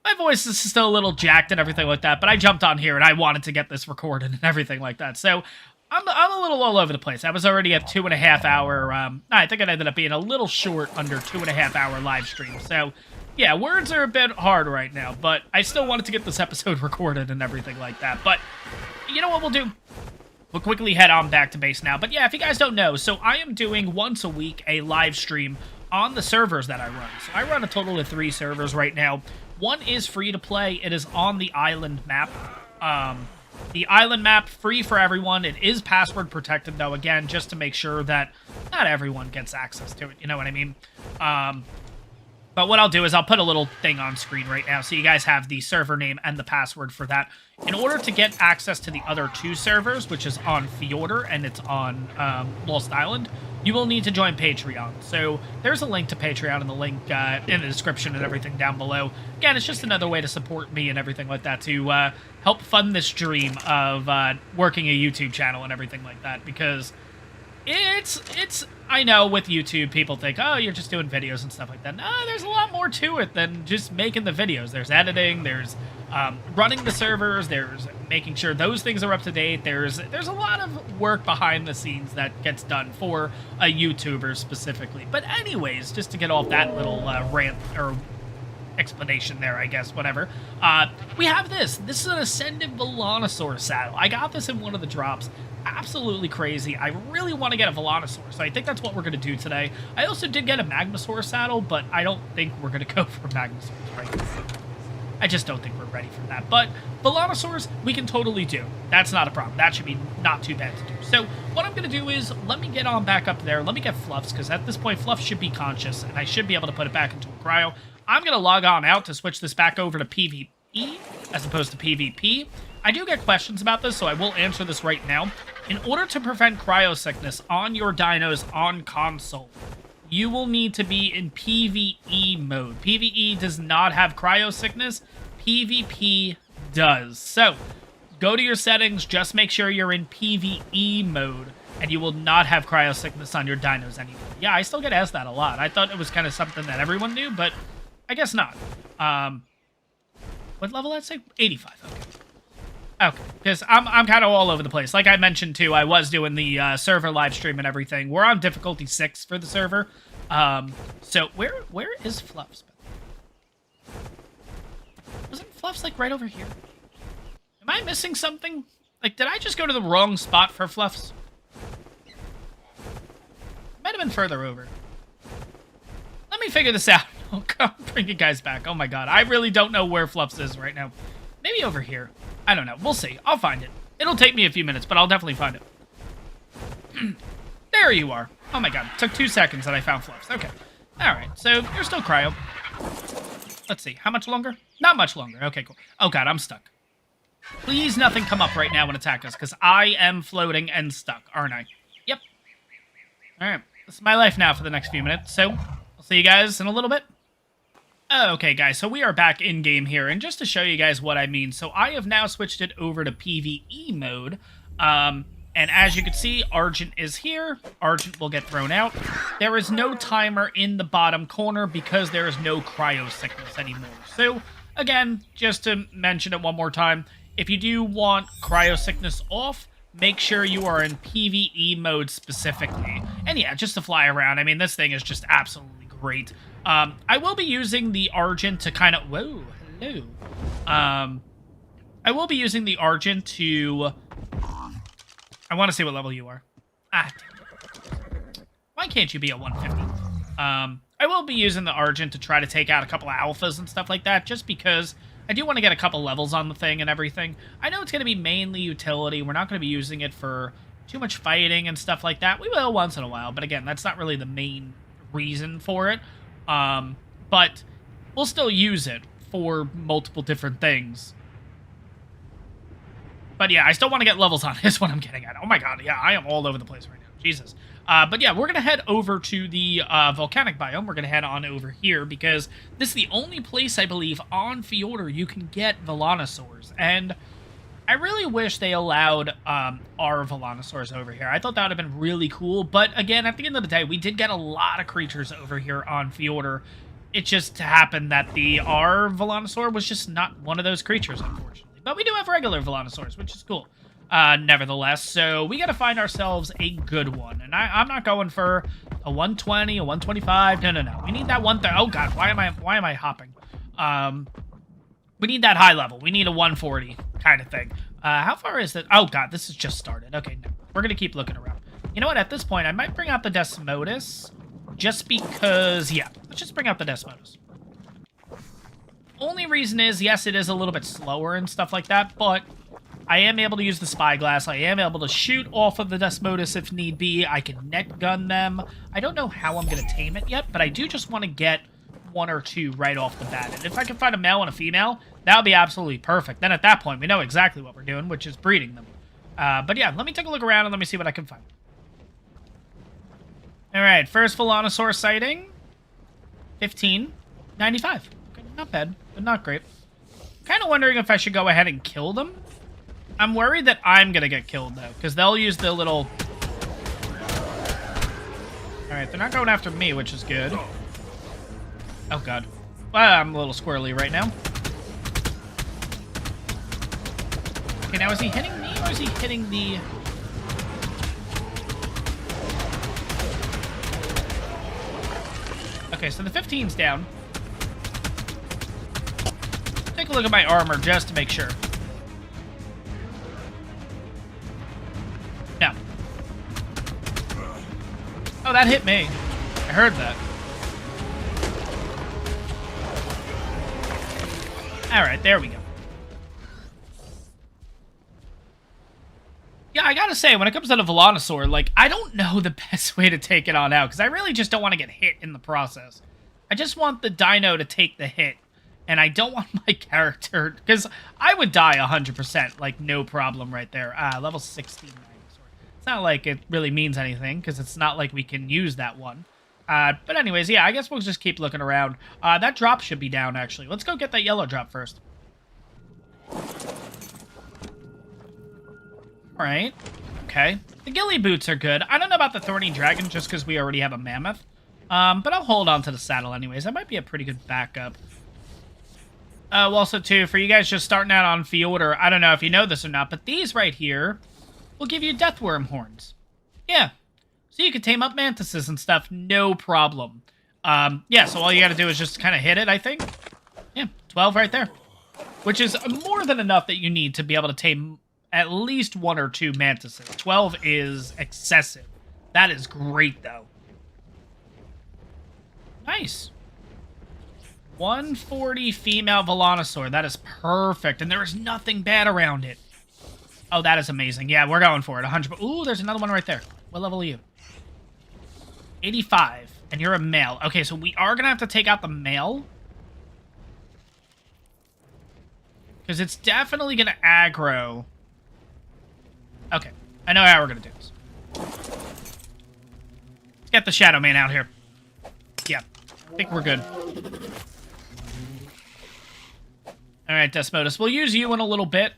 my voice is still a little jacked and everything like that. But I jumped on here and I wanted to get this recorded and everything like that. So, I'm a little all over the place. I was already at 2.5 hour, I think it ended up being a little short under 2.5 hour live stream. So, yeah, words are a bit hard right now, but I still wanted to get this episode recorded and everything like that. But, you know what we'll do? We'll quickly head on back to base now. But yeah, if you guys don't know, so I am doing once a week a live stream on the servers that I run. So I run a total of 3 servers right now. One is free to play. It is on the island map. The island map, free for everyone. It is password protected, though, again, just to make sure that not everyone gets access to it. You know what I mean? But what I'll do is I'll put a little thing on screen right now so you guys have the server name and the password for that. In order to get access to the other 2 servers, which is on Fjordur and it's on Lost Island, you will need to join Patreon. So there's a link to Patreon in the link in the description and everything down below. Again, it's just another way to support me and everything like that to help fund this dream of working a YouTube channel and everything like that because it's I know with YouTube, people think, oh, you're just doing videos and stuff like that. No, there's a lot more to it than just making the videos. There's editing, there's running the servers, there's making sure those things are up to date. There's a lot of work behind the scenes that gets done for a YouTuber specifically. But anyways, just to get off that little rant or explanation there, I guess, whatever. We have this. This is an Ascended Volanosaur saddle. I got this in one of the drops. Absolutely crazy. I really want to get a Volanosaur, so I think that's what we're going to do today. I also did get a Magmasaur saddle, but I don't think we're going to go for Magmasaurs right now. I just don't think we're ready for that. But Volanosaurs, we can totally do. That's not a problem. That should be not too bad to do. So what I'm going to do is, let me get on back up there. Let me get Fluffs, because at this point, Fluff should be conscious, and I should be able to put it back into a cryo. I'm going to log on out to switch this back over to PvE as opposed to PvP. I do get questions about this, so I will answer this right now. In order to prevent cryo sickness on your dinos on console, you will need to be in PvE mode. PvE does not have cryo sickness. PvP does. So, go to your settings, just make sure you're in PvE mode, and you will not have cryo sickness on your dinos anymore. Yeah, I still get asked that a lot. I thought it was kind of something that everyone knew, but I guess not. What level did I say? 85, okay. Okay, because I'm kind of all over the place. Like I mentioned, too, I was doing the server live stream and everything. We're on difficulty 6 for the server. So where is Fluffs? Wasn't Fluffs, like, right over here? Am I missing something? Like, did I just go to the wrong spot for Fluffs? It might have been further over. Let me figure this out. I'll come bring you guys back. Oh, my God. I really don't know where Fluffs is right now. Maybe over here. I don't know. We'll see. I'll find it. It'll take me a few minutes, but I'll definitely find it. There you are. Oh my god. It took 2 seconds and I found Fluffs. Okay. Alright. So, you're still cryo. Let's see. How much longer? Not much longer. Okay, cool. Oh god, I'm stuck. Please nothing come up right now and attack us, because I am floating and stuck, aren't I? Yep. Alright. This is my life now for the next few minutes, so I'll see you guys in a little bit. Okay, guys, so we are back in-game here, and just to show you guys what I mean, so I have now switched it over to PvE mode, and as you can see, Argent is here. Argent will get thrown out. There is no timer in the bottom corner because there is no cryo sickness anymore. So, again, just to mention it one more time, if you do want cryo sickness off, make sure you are in PvE mode specifically. And yeah, just to fly around, I mean, this thing is just absolutely great. I will be using the Argent to kind of... Whoa, hello. I will be using the Argent to... I want to see what level you are. Ah, why can't you be at 150? I will be using the Argent to try to take out a couple of alphas and stuff like that, just because I do want to get a couple levels on the thing and everything. I know it's going to be mainly utility. We're not going to be using it for too much fighting and stuff like that. We will once in a while, but again, that's not really the main reason for it. But we'll still use it for multiple different things. But yeah, I still want to get levels on it, is what I'm getting at. Oh my god, yeah, I am all over the place right now. Jesus. But yeah, we're going to head over to the volcanic biome. We're going to head on over here because this is the only place, I believe, on Fjordur you can get Volanosaurs. And I really wish they allowed our Volanosaurs over here. I thought that would have been really cool. But again, at the end of the day, we did get a lot of creatures over here on Fjordur. It just happened that our Volanosaur was just not one of those creatures, unfortunately. But we do have regular Volanosaurs, which is cool. Nevertheless, so we got to find ourselves a good one. And I'm not going for a 120, a 125. No. We need that 130. Oh god, why am I hopping? We need that high level. We need a 140 kind of thing. How far is that? Oh god, this has just started. Okay, no. We're going to keep looking around. You know what? At this point, I might bring out the Desmodus. Just because, yeah. Let's just bring out the Desmodus. Only reason is, yes, it is a little bit slower and stuff like that, but I am able to use the spyglass. I am able to shoot off of the Desmodus if need be. I can net gun them. I don't know how I'm going to tame it yet, but I do just want to get one or two right off the bat. And if I can find a male and a female, that would be absolutely perfect. Then at that point, we know exactly what we're doing, which is breeding them. But yeah, let me take a look around and let me see what I can find. Alright, first Volanosaur sighting. 1595. Okay, not bad, but not great. Kind of wondering if I should go ahead and kill them. I'm worried that I'm going to get killed, though, because they'll use the little... Alright, they're not going after me, which is good. Oh, God. Well, I'm a little squirrely right now. Okay, now is he hitting me, or is he hitting the... Okay, so the 15's down. Take a look at my armor just to make sure. No. Oh, that hit me. I heard that. Alright, there we go. Yeah, I gotta say, when it comes to the Volanosaur, like, I don't know the best way to take it on out, because I really just don't want to get hit in the process. I just want the dino to take the hit, and I don't want my character, because I would die 100%, like, no problem right there. Level 16 dinosaur. It's not like it really means anything, because it's not like we can use that one. But anyways, yeah, I guess we'll just keep looking around. That drop should be down, actually. Let's go get that yellow drop first. Alright. Okay. The ghillie boots are good. I don't know about the thorny dragon just because we already have a mammoth. But I'll hold on to the saddle anyways. That might be a pretty good backup. Also, too, for you guys just starting out on Fjordur, I don't know if you know this or not, but these right here will give you deathworm horns. Yeah. So you can tame up mantises and stuff, no problem. Yeah, so all you gotta do is just kind of hit it, I think. Yeah, 12 right there. Which is more than enough that you need to be able to tame at least 1 or 2 mantises. 12 is excessive. That is great, though. Nice. 140 female Volanosaur. That is perfect, and there is nothing bad around it. Oh, that is amazing. Yeah, we're going for it. 100. Ooh, there's another one right there. What level are you? 85, and you're a male. Okay, so we are going to have to take out the male. Because it's definitely going to aggro. Okay, I know how we're going to do this. Let's get the Shadow Man out here. Yeah, I think we're good. Alright, Desmodus, we'll use you in a little bit.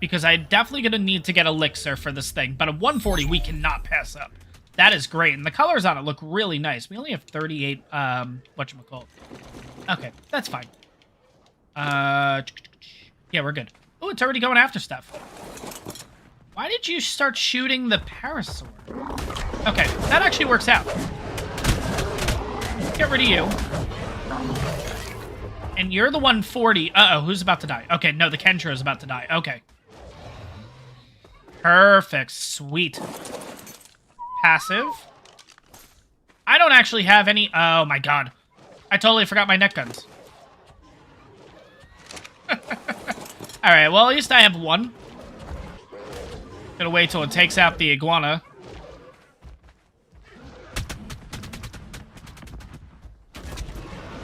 Because I'm definitely going to need to get Elixir for this thing. But a 140 we cannot pass up. That is great. And the colors on it look really nice. We only have 38, whatchamacallit. Okay, that's fine. Yeah, we're good. Oh, it's already going after stuff. Why did you start shooting the Parasaur? Okay, that actually works out. Get rid of you. And you're the 140. Uh-oh, who's about to die? Okay, no, the Kentra is about to die. Okay. Perfect. Sweet. Passive. I don't actually have any... Oh, my God. I totally forgot my net guns. Alright, well, at least I have one. Gonna wait till it takes out the iguana.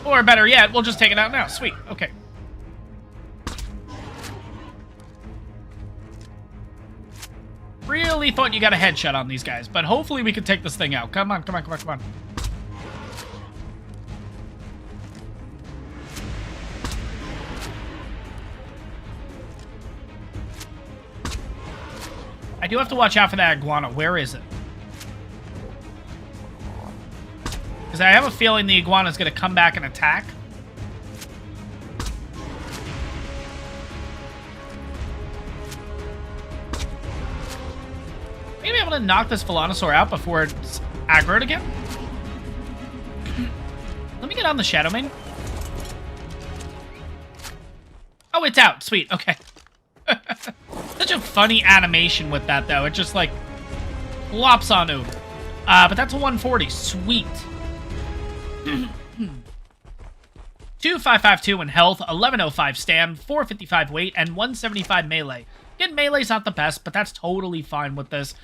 Or better yet, we'll just take it out now. Sweet. Okay. Really thought you got a headshot on these guys, but hopefully we can take this thing out. Come on, come on, come on, come on. I do have to watch out for that iguana. Where is it? Because I have a feeling the iguana is going to come back and attack. Maybe able to knock this Volanosaur out before it's aggroed again? Let me get on the Shadow Mane. Oh, it's out. Sweet. Okay. Such a funny animation with that, though. It just, like, flops on over. But that's a 140. Sweet. 2552 in health, 1105 stam, 455 weight, and 175 melee. Again, melee's not the best, but that's totally fine with this.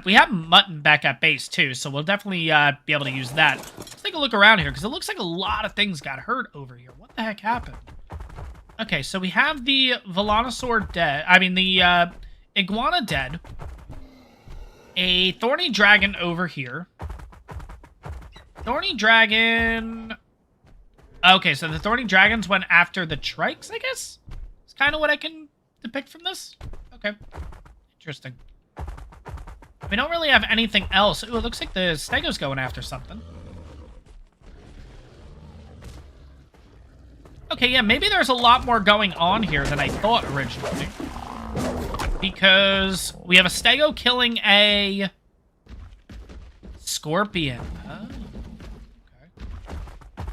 We have Mutton back at base, too, so we'll definitely be able to use that. Let's take a look around here, because it looks like a lot of things got hurt over here. What the heck happened? Okay, so we have the Volanosaur dead. I mean, the iguana dead. A thorny dragon over here. Thorny dragon... Okay, so the thorny dragons went after the trikes, I guess? It's kind of what I can depict from this. Okay. Interesting. We don't really have anything else. Ooh, it looks like the Stego's going after something. Okay, yeah, maybe there's a lot more going on here than I thought originally. Because we have a Stego killing a Scorpion. Oh, okay.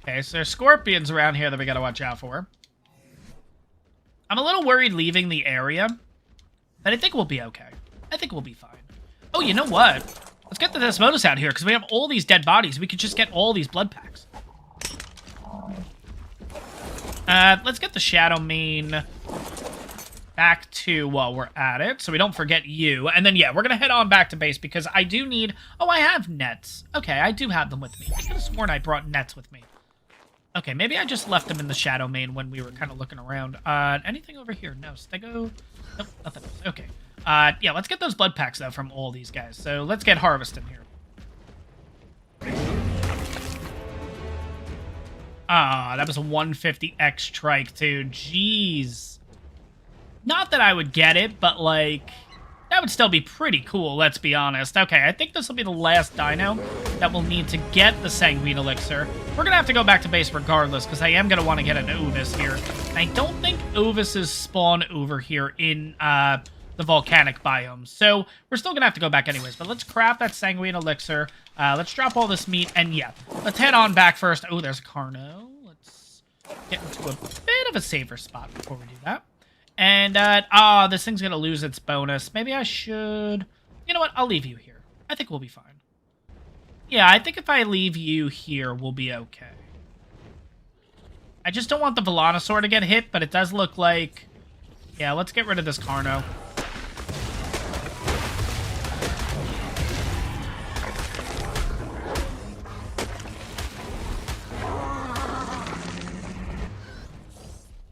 Okay, so there's Scorpions around here that we gotta watch out for. I'm a little worried leaving the area, but I think we'll be okay. I think we'll be fine. Oh, you know what? Let's get the Desmodus out here, because we have all these dead bodies. We could just get all these blood packs. Let's get the Shadow Mane back to while we're at it, so we don't forget you. And then, yeah, we're going to head on back to base, because I do need... Oh, I have nets. Okay, I do have them with me. I could have sworn I brought nets with me. Okay, maybe I just left them in the Shadow Mane when we were kind of looking around. Anything over here? No, Stego? Nope, nothing else. Okay. Yeah, let's get those blood packs, though, from all these guys. So let's get harvesting here. Ah, that was a 150x trike, too. Jeez. Not that I would get it, but, like, that would still be pretty cool, let's be honest. Okay, I think this will be the last dino that we'll need to get the Sanguine Elixir. We're going to have to go back to base regardless, because I am going to want to get an Ovis here. And I don't think Ovises spawn over here in the volcanic biome. So we're still going to have to go back anyways. But let's craft that Sanguine Elixir. Let's drop all this meat. And yeah, let's head on back first. Oh, there's a Carno. Let's get into a bit of a safer spot before we do that. And, this thing's going to lose its bonus. Maybe I should... You know what? I'll leave you here. I think we'll be fine. Yeah, I think if I leave you here, we'll be okay. I just don't want the Velonosaur to get hit, but it does look like... Yeah, let's get rid of this Carno.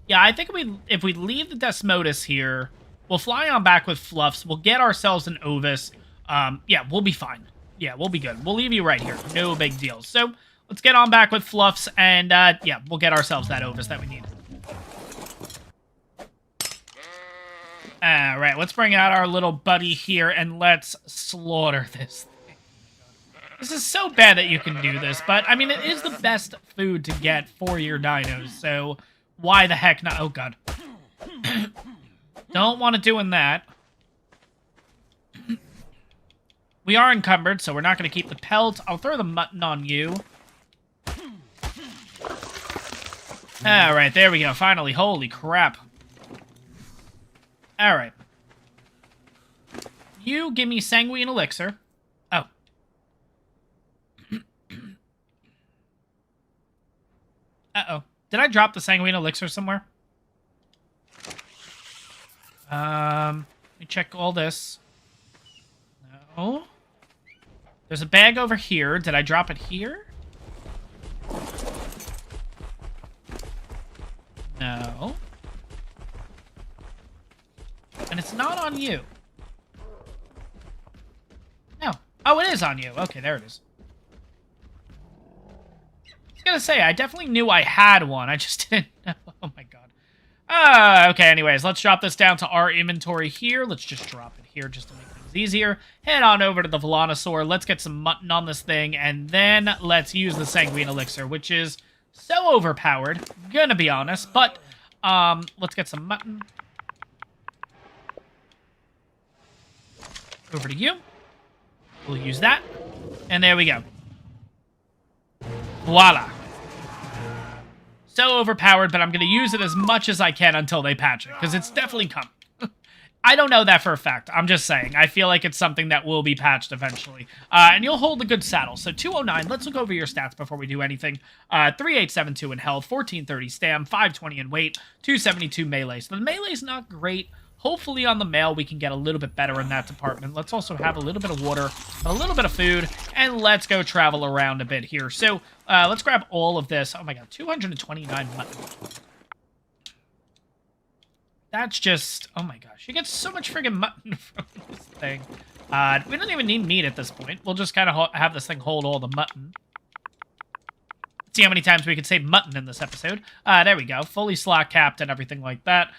Yeah, I think if we leave the Desmodus here, we'll fly on back with Fluffs. We'll get ourselves an Ovis. Yeah, we'll be fine. Yeah, we'll be good. We'll leave you right here. No big deal. So, let's get on back with Fluffs, and, yeah, we'll get ourselves that Ovis that we need. Alright, let's bring out our little buddy here, and let's slaughter this thing. This is so bad that you can do this, but, I mean, it is the best food to get for your dinos, so... Why the heck not? Oh, God. Don't want to doing that. We are encumbered, so we're not going to keep the pelt. I'll throw the mutton on you. Alright, there we go. Finally. Holy crap. Alright. You give me Sanguine Elixir. Oh. Uh-oh. Did I drop the Sanguine Elixir somewhere? Let me check all this. No. There's a bag over here. Did I drop it here? No. And it's not on you. No. Oh, it is on you. Okay, there it is. I was gonna say, I definitely knew I had one. I just didn't know. Oh my god. Okay, anyways, let's drop this down to our inventory here. Let's just drop it here just to make things easier. Head on over to the Velonosaur. Let's get some mutton on this thing, and then let's use the Sanguine Elixir, which is so overpowered, gonna be honest, but, let's get some mutton. Over to you. We'll use that, and there we go. Voila. So overpowered, but I'm going to use it as much as I can until they patch it, because it's definitely coming. I don't know that for a fact. I'm just saying. I feel like it's something that will be patched eventually. And you'll hold a good saddle. So 209, let's look over your stats before we do anything. 3872 in health, 1430 stam, 520 in weight, 272 melee. So the melee's not great. Hopefully on the mail we can get a little bit better in that department. Let's also have a little bit of water, a little bit of food, and let's go travel around a bit here. So let's grab all of this. Oh my god, 229 mutton. That's just, oh my gosh. You get so much friggin' mutton from this thing. We don't even need meat at this point. We'll just kind of have this thing hold all the mutton. See how many times we could say mutton in this episode. There we go. Fully slot capped and everything like that.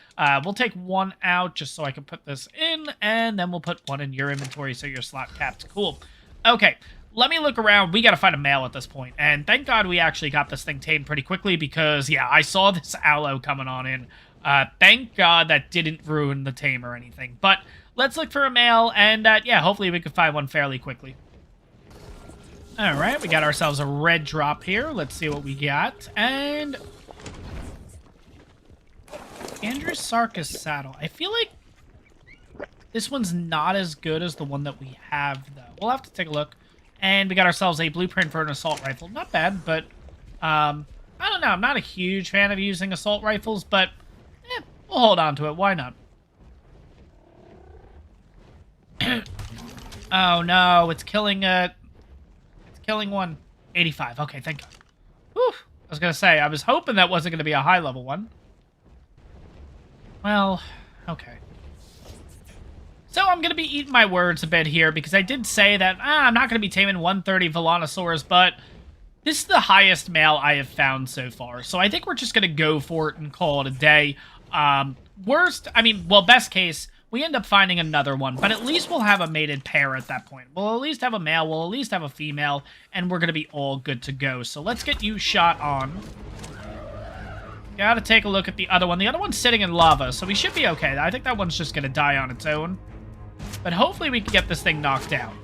We'll take one out just so I can put this in, and then we'll put one in your inventory so you're slot capped. Cool. Okay, let me look around. We got to find a male at this point, and thank God we actually got this thing tamed pretty quickly because, yeah, I saw this aloe coming on in. Thank God that didn't ruin the tame or anything. But let's look for a male, and, yeah, hopefully we can find one fairly quickly. All right, we got ourselves a red drop here. Let's see what we got. And Andrew Sarkis saddle. I feel like this one's not as good as the one that we have, though. We'll have to take a look. And we got ourselves a blueprint for an assault rifle. Not bad, but I don't know. I'm not a huge fan of using assault rifles, but we'll hold on to it. Why not? Oh, no. It's killing Killing one. 85. Okay, thank God. Whew. I was going to say, I was hoping that wasn't going to be a high-level one. Well, okay. So I'm going to be eating my words a bit here, because I did say that I'm not going to be taming 130 Volanosaurs, but this is the highest male I have found so far. So I think we're just going to go for it and call it a day. Best case, we end up finding another one, but at least we'll have a mated pair at that point. We'll at least have a male, we'll at least have a female, and we're going to be all good to go. So let's get you shot on. Gotta take a look at the other one. The other one's sitting in lava, so we should be okay. I think that one's just going to die on its own. But hopefully we can get this thing knocked down.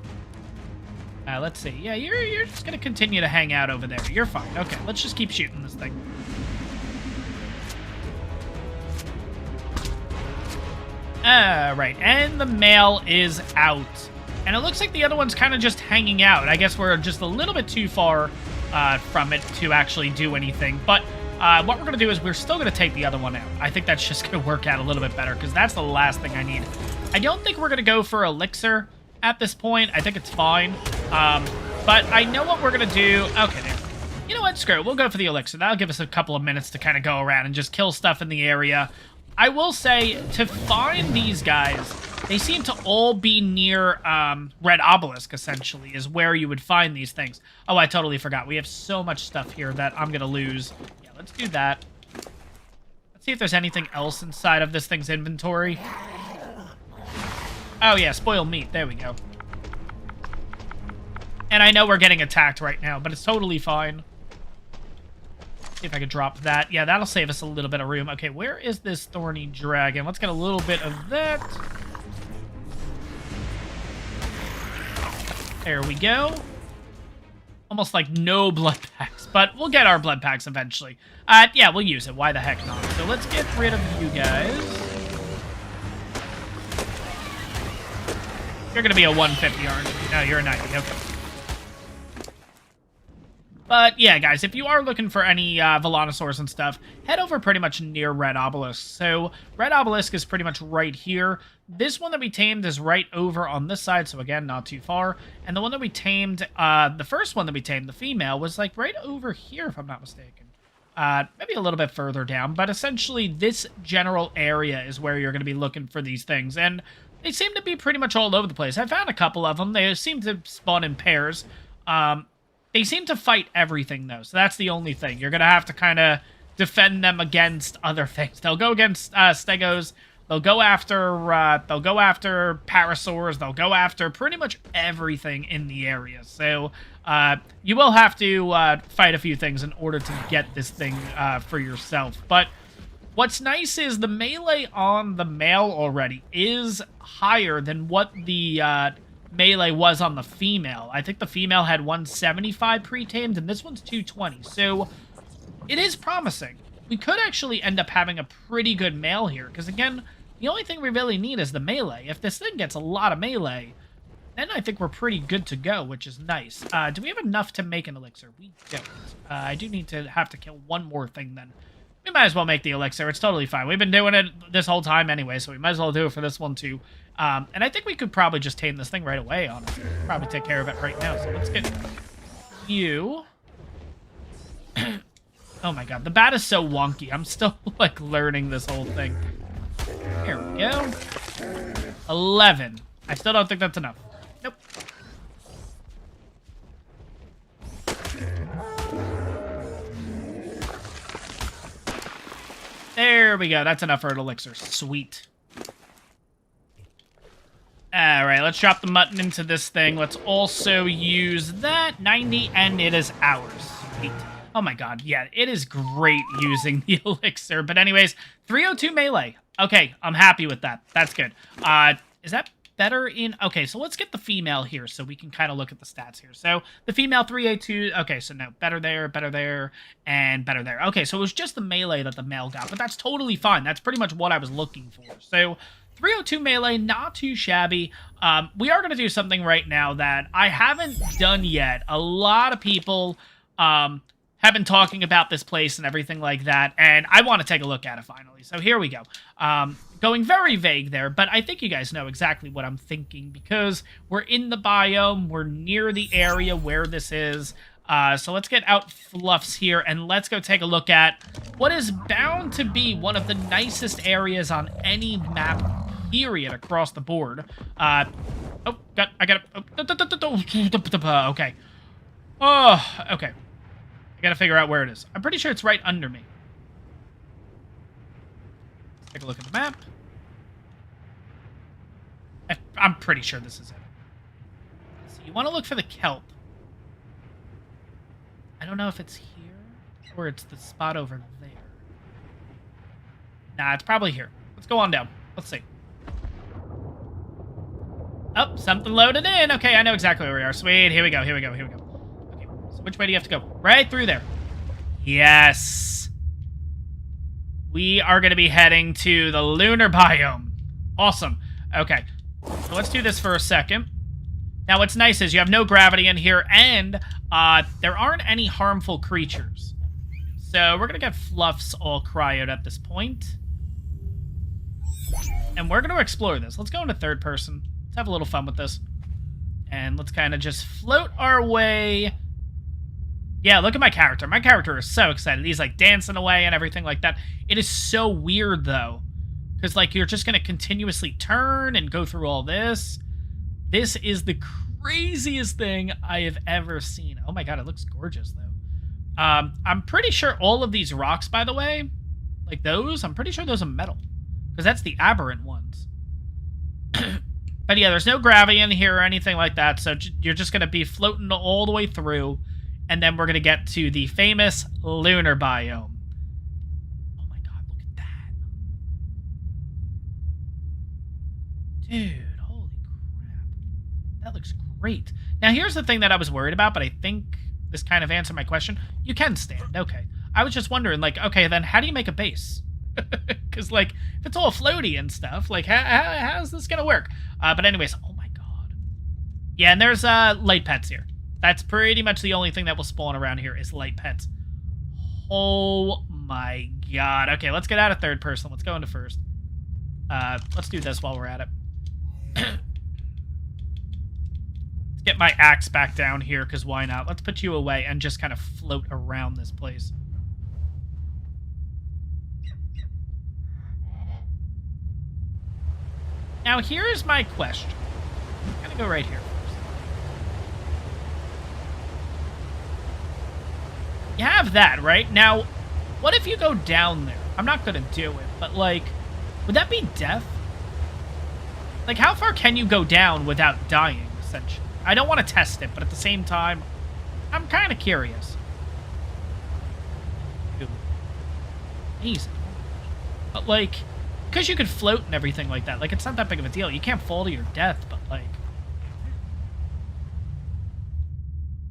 Let's see. Yeah, you're just going to continue to hang out over there. You're fine. Okay, let's just keep shooting this thing. Right, and the male is out. And it looks like the other one's kind of just hanging out. I guess we're just a little bit too far from it to actually do anything. But what we're going to do is we're still going to take the other one out. I think that's just going to work out a little bit better, because that's the last thing I need. I don't think we're going to go for elixir at this point. I think it's fine. But I know what we're going to do. Okay, there. You know what? Screw it. We'll go for the elixir. That'll give us a couple of minutes to kind of go around and just kill stuff in the area. I will say, to find these guys, they seem to all be near Red Obelisk, essentially, is where you would find these things. Oh, I totally forgot. We have so much stuff here that I'm going to lose. Yeah, let's do that. Let's see if there's anything else inside of this thing's inventory. Oh, yeah, spoiled meat. There we go. And I know we're getting attacked right now, but it's totally fine. See if I could drop that. Yeah, that'll save us a little bit of room. Okay, where is this thorny dragon? Let's get a little bit of that. There we go. Almost like no blood packs, but we'll get our blood packs eventually. Yeah, we'll use it. Why the heck not? So let's get rid of you guys. You're going to be a 150, aren't you? No, you're a 90. Okay. But, yeah, guys, if you are looking for any Volanosaurs and stuff, head over pretty much near Red Obelisk. So, Red Obelisk is pretty much right here. This one that we tamed is right over on this side, so again, not too far. And the one that we tamed, the first one that we tamed, the female, was, like, right over here, if I'm not mistaken. Maybe a little bit further down, but essentially this general area is where you're going to be looking for these things. And they seem to be pretty much all over the place. I found a couple of them. They seem to spawn in pairs. They seem to fight everything, though, so that's the only thing. You're going to have to kind of defend them against other things. They'll go against Stegos. They'll go after Parasaurs. They'll go after pretty much everything in the area. So you will have to fight a few things in order to get this thing for yourself. But what's nice is the melee on the male already is higher than what the melee was on the female. I think the female had 175 pre-tamed, and this one's 220. So it is promising. We could actually end up having a pretty good male here, because again, the only thing we really need is the melee. If this thing gets a lot of melee, then I think we're pretty good to go, which is nice. Do we have enough to make an elixir? We don't. I do need to have to kill one more thing then. We might as well make the elixir. It's totally fine. We've been doing it this whole time anyway, so we might as well do it for this one too. And I think we could probably just tame this thing right away, honestly. Probably take care of it right now. So let's get you. Oh my god, the bat is so wonky. I'm still, like, learning this whole thing. Here we go. 11. I still don't think that's enough. Nope. There we go. That's enough for an elixir. Sweet. Alright, let's drop the mutton into this thing. Let's also use that. 90, and it is ours. Sweet. Oh my god, yeah, it is great using the elixir. But anyways, 302 melee. Okay, I'm happy with that. That's good. Is that better in... Okay, so let's get the female here so we can kind of look at the stats here. So, the female 382... Okay, so no, better there, and better there. Okay, so it was just the melee that the male got, but that's totally fine. That's pretty much what I was looking for. So, 302 melee, not too shabby. We are going to do something right now that I haven't done yet. A lot of people have been talking about this place and everything like that, and I want to take a look at it finally. So here we go. Going very vague there, but I think you guys know exactly what I'm thinking because we're in the biome, we're near the area where this is. So let's get out Fluffs here, and let's go take a look at what is bound to be one of the nicest areas on any map, period, across the board. I got it. Okay. Oh, okay. I gotta figure out where it is. I'm pretty sure it's right under me. Let's take a look at the map. I'm pretty sure this is it. So you want to look for the kelp. I don't know if it's here or it's the spot over there. Nah, it's probably here. Let's go on down. Let's see. Oh, something loaded in. Okay, I know exactly where we are. Sweet. Here we go. Okay, so which way do you have to go? Right through there. Yes. We are going to be heading to the lunar biome. Awesome. Okay, so let's do this for a second. Now, what's nice is you have no gravity in here, and there aren't any harmful creatures. So we're going to get Fluffs all cryoed at this point. And we're going to explore this. Let's go into third person. Let's have a little fun with this. And let's kind of just float our way. Yeah, look at my character. My character is so excited. He's, like, dancing away and everything like that. It is so weird, though. Because, like, you're just going to continuously turn and go through all this. This is the craziest thing I have ever seen. Oh my god, it looks gorgeous, though. I'm pretty sure all of these rocks, by the way, like those, I'm pretty sure those are metal. Because that's the aberrant ones. But yeah, there's no gravity in here or anything like that, so you're just going to be floating all the way through, and then we're going to get to the famous lunar biome. Oh my god, look at that. Dude. That looks great. Now, here's the thing that I was worried about, but I think this kind of answered my question. You can stand. Okay. I was just wondering, like, okay, then how do you make a base? Because, like, if it's all floaty and stuff, like, how's this going to work? But anyways, oh my god. Yeah, and there's light pets here. That's pretty much the only thing that will spawn around here is light pets. Oh my god. Okay, let's get out of third person. Let's go into first. Let's do this while we're at it. Get my axe back down here, because why not? Let's put you away and just kind of float around this place. Now, here's my question. I'm going to go right here first. You have that, right? Now, what if you go down there? I'm not going to do it, but, like, would that be death? Like, how far can you go down without dying, essentially? I don't want to test it, but at the same time, I'm kind of curious. Easy. But, like, because you could float and everything like that, like, it's not that big of a deal. You can't fall to your death, but, like...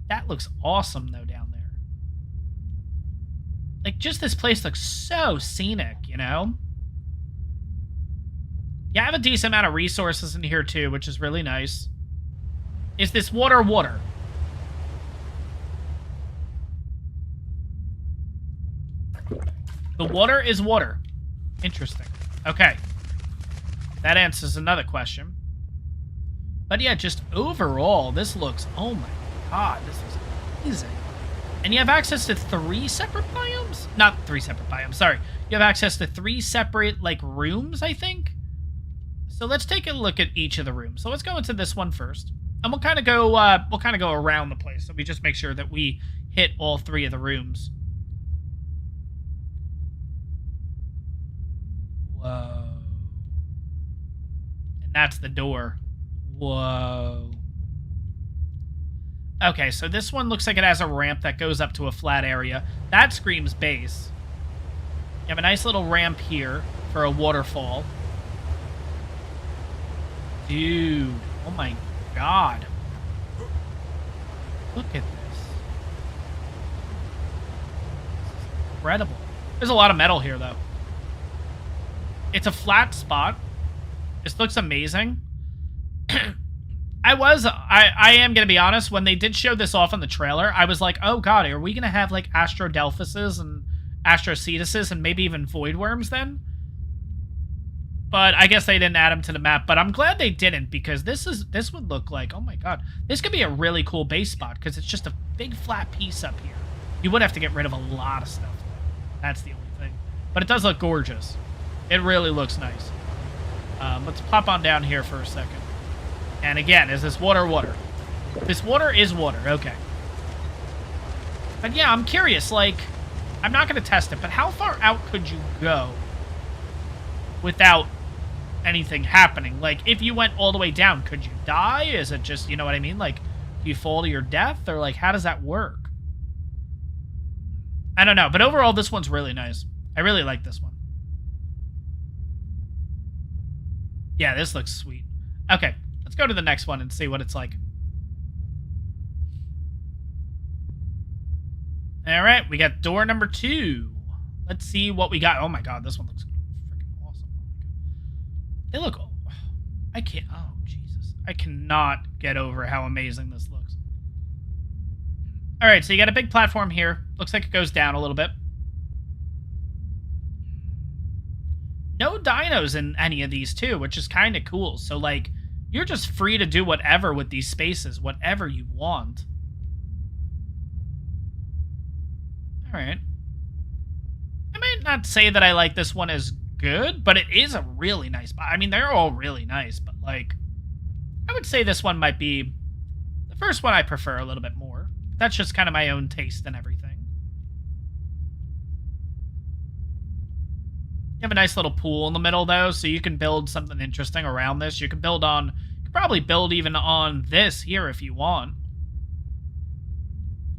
That looks awesome, though, down there. Like, just this place looks so scenic, you know? Yeah, I have a decent amount of resources in here, too, which is really nice. Is this water? The water is water. Interesting. Okay. That answers another question. But yeah, just overall, this looks... Oh my god, this is amazing. And you have access to 3 separate biomes? Not 3 separate biomes, sorry. You have access to 3 separate, like, rooms, I think? So let's take a look at each of the rooms. So let's go into this one first. And we'll kind of go around the place, so we just make sure that we hit all 3 of the rooms. That's the door. Whoa. Okay, so this one looks like it has a ramp that goes up to a flat area. That screams base. You have a nice little ramp here for a waterfall. Dude. Oh my god. Look at this. Incredible. There's a lot of metal here, though. It's a flat spot. This looks amazing. I am going to be honest, when they did show this off in the trailer, I was like, oh god, are we going to have, like, Astrodelphuses and Astrocetuses and maybe even Void Worms then? But I guess they didn't add them to the map, but I'm glad they didn't, because this would look like, oh my god, this could be a really cool base spot, because it's just a big flat piece up here. You would have to get rid of a lot of stuff, though. That's the only thing. But it does look gorgeous. It really looks nice. Let's pop on down here for a second. And again, is this water? This water is water, okay. But yeah, I'm curious, like, I'm not going to test it, but how far out could you go without anything happening? Like, if you went all the way down, could you die? Is it just, you know what I mean? Like, do you fall to your death? Or, like, how does that work? I don't know, but overall, this one's really nice. I really like this one. Yeah, this looks sweet. Okay, let's go to the next one and see what it's like. All right, we got door number 2. Let's see what we got. Oh my god, this one looks freaking awesome. They look... I can't... Oh, Jesus. I cannot get over how amazing this looks. All right, so you got a big platform here. Looks like it goes down a little bit. No dinos in any of these, too, which is kind of cool. So, like, you're just free to do whatever with these spaces, whatever you want. All right. I might not say that I like this one as good, but it is a really nice... I mean, they're all really nice, but, like, I would say this one might be... The first one I prefer a little bit more. That's just kind of my own taste and everything. You have a nice little pool in the middle, though, so you can build something interesting around this. You can build on... You could probably build even on this here if you want.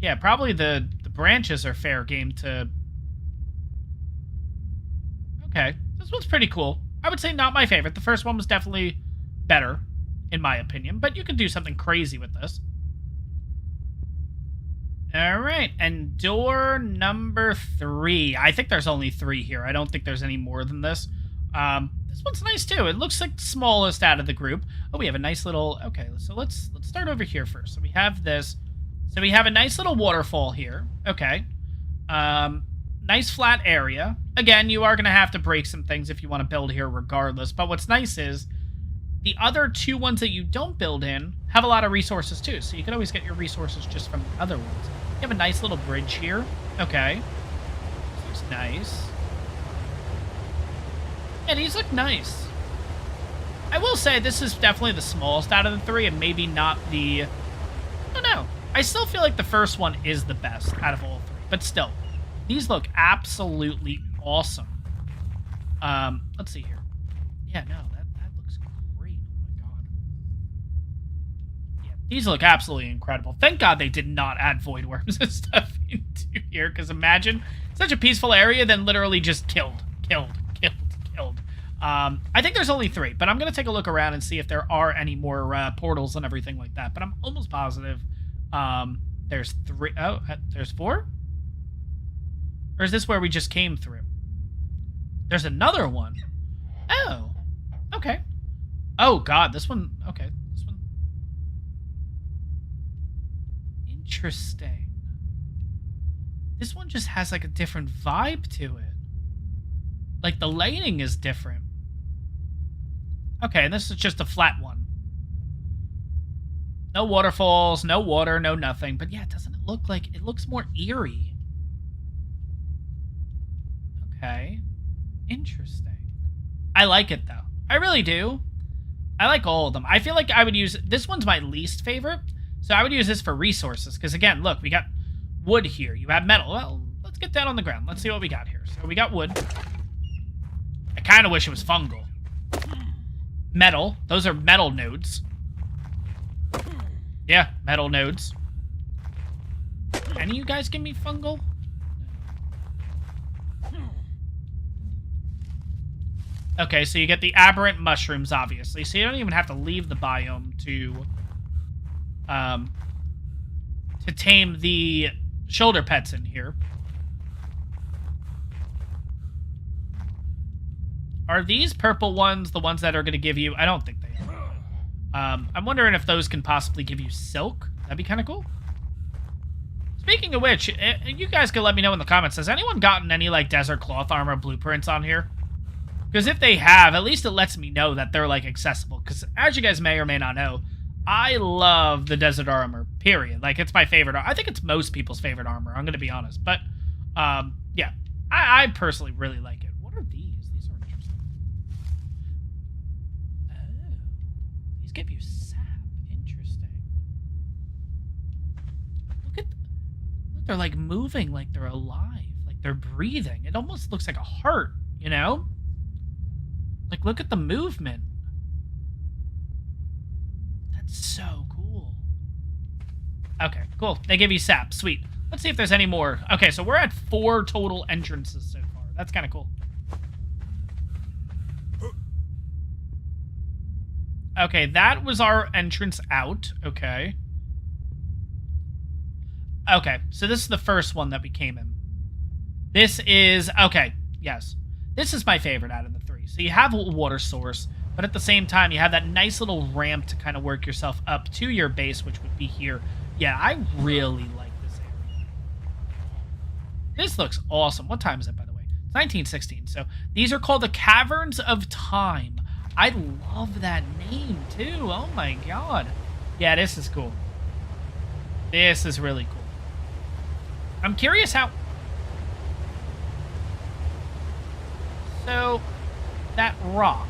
Yeah, probably the branches are fair game to... Okay, this one's pretty cool. I would say not my favorite. The first one was definitely better, in my opinion, but you can do something crazy with this. All right, and door number 3. I think there's only 3 here. I don't think there's any more than this. This one's nice, too. It looks like the smallest out of the group. Oh, we have a nice little... Okay, so let's start over here first. So we have this... So we have a nice little waterfall here. Okay. Nice flat area. Again, you are going to have to break some things if you want to build here regardless. But what's nice is the other 2 ones that you don't build in have a lot of resources too. So you can always get your resources just from the other ones. You have a nice little bridge here. Okay. This looks nice. Yeah, these look nice. I will say this is definitely the smallest out of the 3 and maybe not the... I don't know. I still feel like the first one is the best out of all 3. But still, these look absolutely awesome. Let's see here. Yeah, no, that looks great. Oh my god. Yeah, these look absolutely incredible. Thank God they did not add void worms and stuff into here, because imagine such a peaceful area, then literally just killed. I think there's only 3, but I'm going to take a look around and see if there are any more portals and everything like that. But I'm almost positive there's 3. Oh, there's 4? Or is this where we just came through? There's another one. Oh, okay. Oh, God, this one... Okay, this one... Interesting. This one just has, like, a different vibe to it. Like, the lighting is different. Okay, and this is just a flat one. No waterfalls, no water, no nothing. But, yeah, doesn't it look like... It looks more eerie. Okay. Interesting. I like it, though. I really do. I like all of them. I feel like I would use... This one's my least favorite. So I would use this for resources. Because, again, look, we got wood here. You have metal. Well, let's get down on the ground. Let's see what we got here. So we got wood. I kind of wish it was fungal. Metal. Those are metal nodes. Yeah, metal nodes. Any of you guys give me fungal? Okay, so you get the aberrant mushrooms, obviously. So you don't even have to leave the biome to tame the shoulder pets in here. Are these purple ones the ones that are going to give you... I don't think they are. I'm wondering if those can possibly give you silk. That'd be kind of cool. Speaking of which, you guys can let me know in the comments. Has anyone gotten any, like, desert cloth armor blueprints on here? Because if they have, at least it lets me know that they're, like, accessible. Because as you guys may or may not know, I love the desert armor, period. Like, it's my favorite. I think it's most people's favorite armor, I'm going to be honest. But, yeah, I personally really like it. What are these? These are interesting. Oh, these give you sap. Interesting. Look, they're, like, moving like they're alive. Like, they're breathing. It almost looks like a heart, you know? Like, look at the movement. That's so cool. Okay, cool. They give you sap. Sweet. Let's see if there's any more. Okay, so we're at 4 total entrances so far. That's kind of cool. Okay, that was our entrance out. Okay. Okay, so this is the first one that we came in. This is... Okay, yes. This is my favorite out of the 3. So you have a water source, but at the same time, you have that nice little ramp to kind of work yourself up to your base, which would be here. Yeah, I really like this area. This looks awesome. What time is it, by the way? It's 1916. So these are called the Caverns of Time. I love that name, too. Oh, my God. Yeah, this is cool. This is really cool. I'm curious how... So, that rock.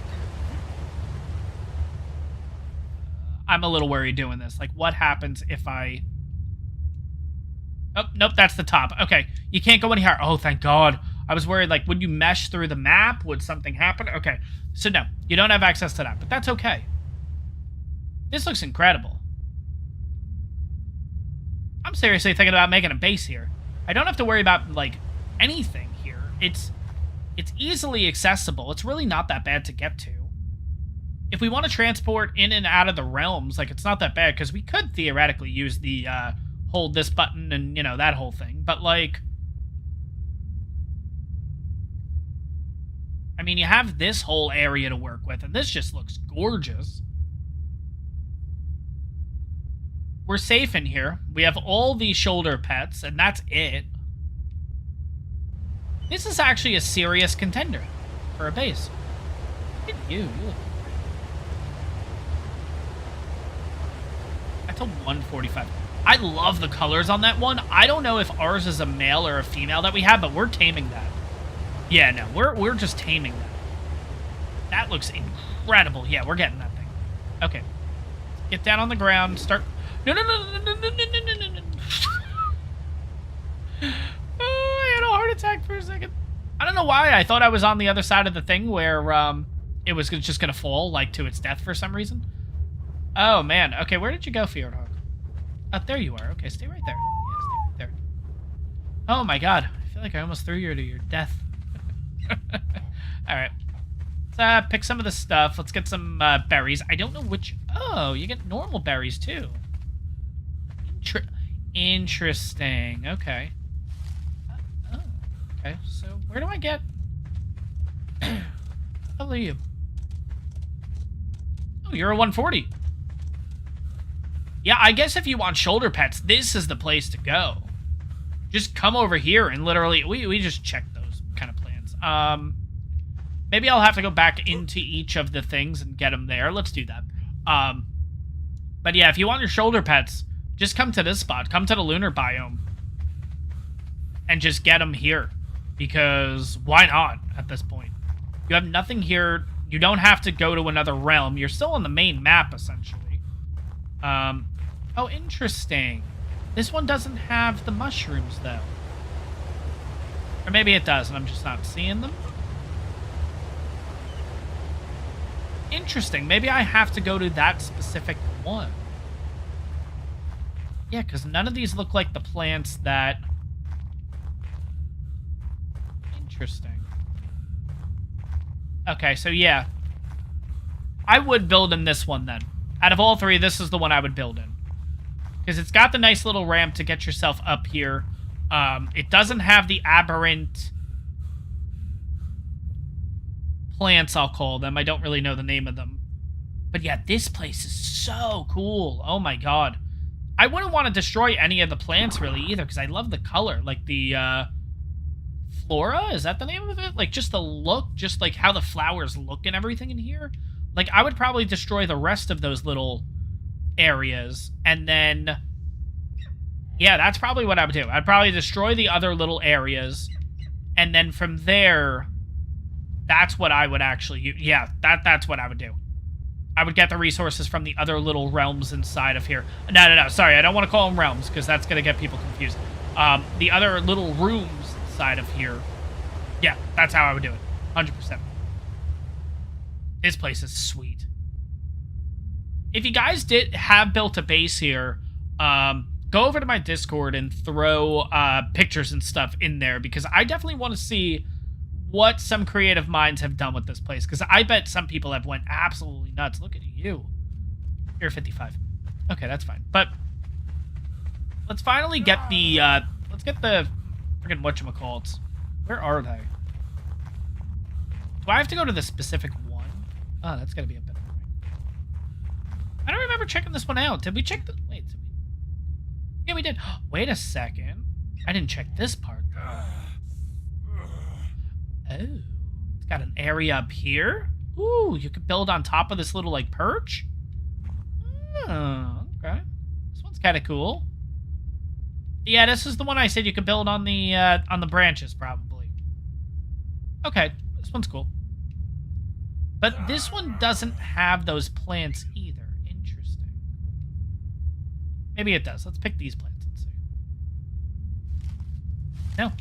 I'm a little worried doing this. Like, what happens if I... Oh, nope, that's the top. Okay, you can't go any higher. Oh, thank God. I was worried, like, would you mesh through the map? Would something happen? Okay, so no, you don't have access to that, but that's okay. This looks incredible. I'm seriously thinking about making a base here. I don't have to worry about, like, anything here. It's easily accessible. It's really not that bad to get to. If we want to transport in and out of the realms, like, it's not that bad, because we could theoretically use the, hold this button and, you know, that whole thing. But, like... I mean, you have this whole area to work with, and this just looks gorgeous. We're safe in here. We have all these shoulder pets, and that's it. This is actually a serious contender for a base. Look at you. You look... That's a 145. I love the colors on that one. I don't know if ours is a male or a female that we have, but we're taming that. Yeah, no, we're just taming that. That looks incredible. Yeah, we're getting that thing. Okay. Get down on the ground. Start... No. I had a heart attack for a second. I don't know why. I thought I was on the other side of the thing where it was just going to fall, like, to its death for some reason. Oh, man. Okay, where did you go, Fjordur? Oh, there you are. Okay, stay right there. Yeah, stay right there. Oh, my God. I feel like I almost threw you to your death. All right. Let's pick some of the stuff. Let's get some berries. I don't know which... Oh, you get normal berries, too. Interesting. Okay. Oh, okay. So, where do I get... How are you? Oh, you're a 140. Yeah, I guess if you want shoulder pets, this is the place to go. Just come over here and literally... We just checked those kind of plans. Maybe I'll have to go back into each of the things and get them there. Let's do that. But yeah, if you want your shoulder pets, just come to this spot. Come to the lunar biome. And just get them here. Because why not at this point? You have nothing here. You don't have to go to another realm. You're still on the main map, essentially. Oh, interesting. This one doesn't have the mushrooms, though. Or maybe it does, and I'm just not seeing them. Interesting. Maybe I have to go to that specific one. Yeah, because none of these look like the plants that... Interesting. Okay, so yeah. I would build in this one then. Out of all three, this is the one I would build in. Because it's got the nice little ramp to get yourself up here. It doesn't have the aberrant plants, I'll call them. I don't really know the name of them. But yeah, this place is so cool. Oh my god. I wouldn't want to destroy any of the plants really either, because I love the color. Like the flora, is that the name of it? Like just the look, just like how the flowers look and everything in here. Like I would probably destroy the rest of those little areas, and then yeah, that's probably what I would do. I'd probably destroy the other little areas, and then from there, that's what I would actually... Yeah, that's what I would do. I would get the resources from the other little realms inside of here. No, sorry, I don't want to call them realms, because that's going to get people confused. The other little rooms inside of here. Yeah, that's how I would do it. 100%. This place is sweet. If you guys have built a base here, go over to my Discord and throw pictures and stuff in there, because I definitely want to see what some creative minds have done with this place, because I bet some people have went absolutely nuts. Look at you. You're 55. Okay, that's fine. But let's finally get the let's get the friggin' whatchamacallits. Where are they? Do I have to go to the specific one? Oh, that's gotta be a bit annoying. I don't remember checking this one out. Did we check the... Wait, did we... Yeah, we did. Wait a second. I didn't check this part. Oh, it's got an area up here. Ooh, you could build on top of this little, like, perch. Oh, okay. This one's kind of cool. Yeah, this is the one I said you could build on the branches, probably. Okay, this one's cool. But this one doesn't have those plants either. Interesting. Maybe it does. Let's pick these plants and see. No.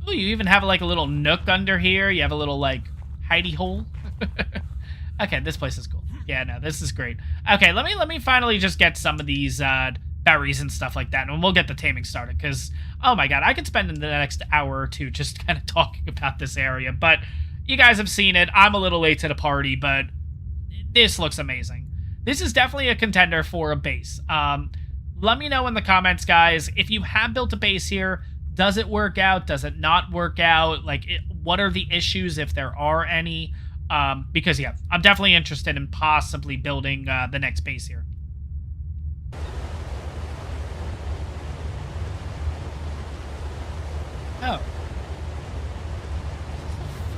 Ooh, you even have like a little nook under here. You have a little like hidey hole. Okay, this place is cool. Yeah, no, this is great. Okay, let me finally just get some of these berries and stuff like that, and we'll get the taming started. Because oh my god, I could spend the next hour or two just kind of talking about this area. But you guys have seen it. I'm a little late to the party, but this looks amazing. This is definitely a contender for a base. Let me know in the comments, guys, if you have built a base here. Does it work out? Does it not work out? Like, what are the issues, if there are any? Because, yeah, I'm definitely interested in possibly building the next base here. Oh.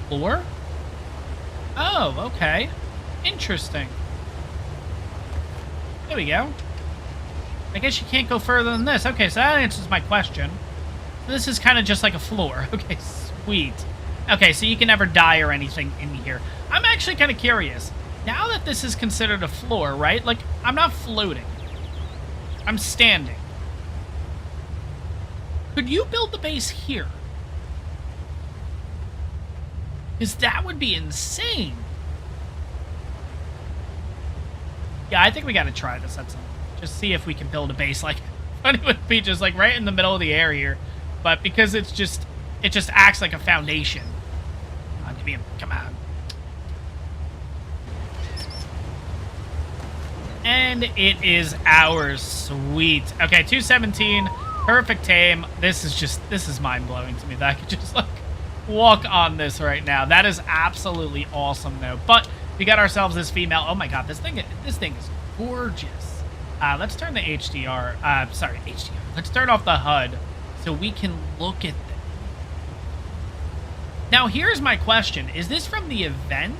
Floor? Oh, okay. Interesting. There we go. I guess you can't go further than this. Okay, so that answers my question. This is kind of just like a floor. Okay, sweet. Okay, so you can never die or anything in here. I'm actually kind of curious. Now that this is considered a floor, right? Like, I'm not floating. I'm standing. Could you build the base here? Because that would be insane. Yeah, I think we got to try this at some point. Just see if we can build a base like... It would be just like right in the middle of the air here. But because it's just... It just acts like a foundation. Come on. And it is ours. Sweet. Okay, 217. Perfect tame. This is mind-blowing to me that I could just, like, walk on this right now. That is absolutely awesome, though. But we got ourselves this female. Oh, my God. This thing is gorgeous. Let's turn the HDR. Sorry, HDR. Let's turn off the HUD so we can look at this. Now, here's my question. Is this from the event?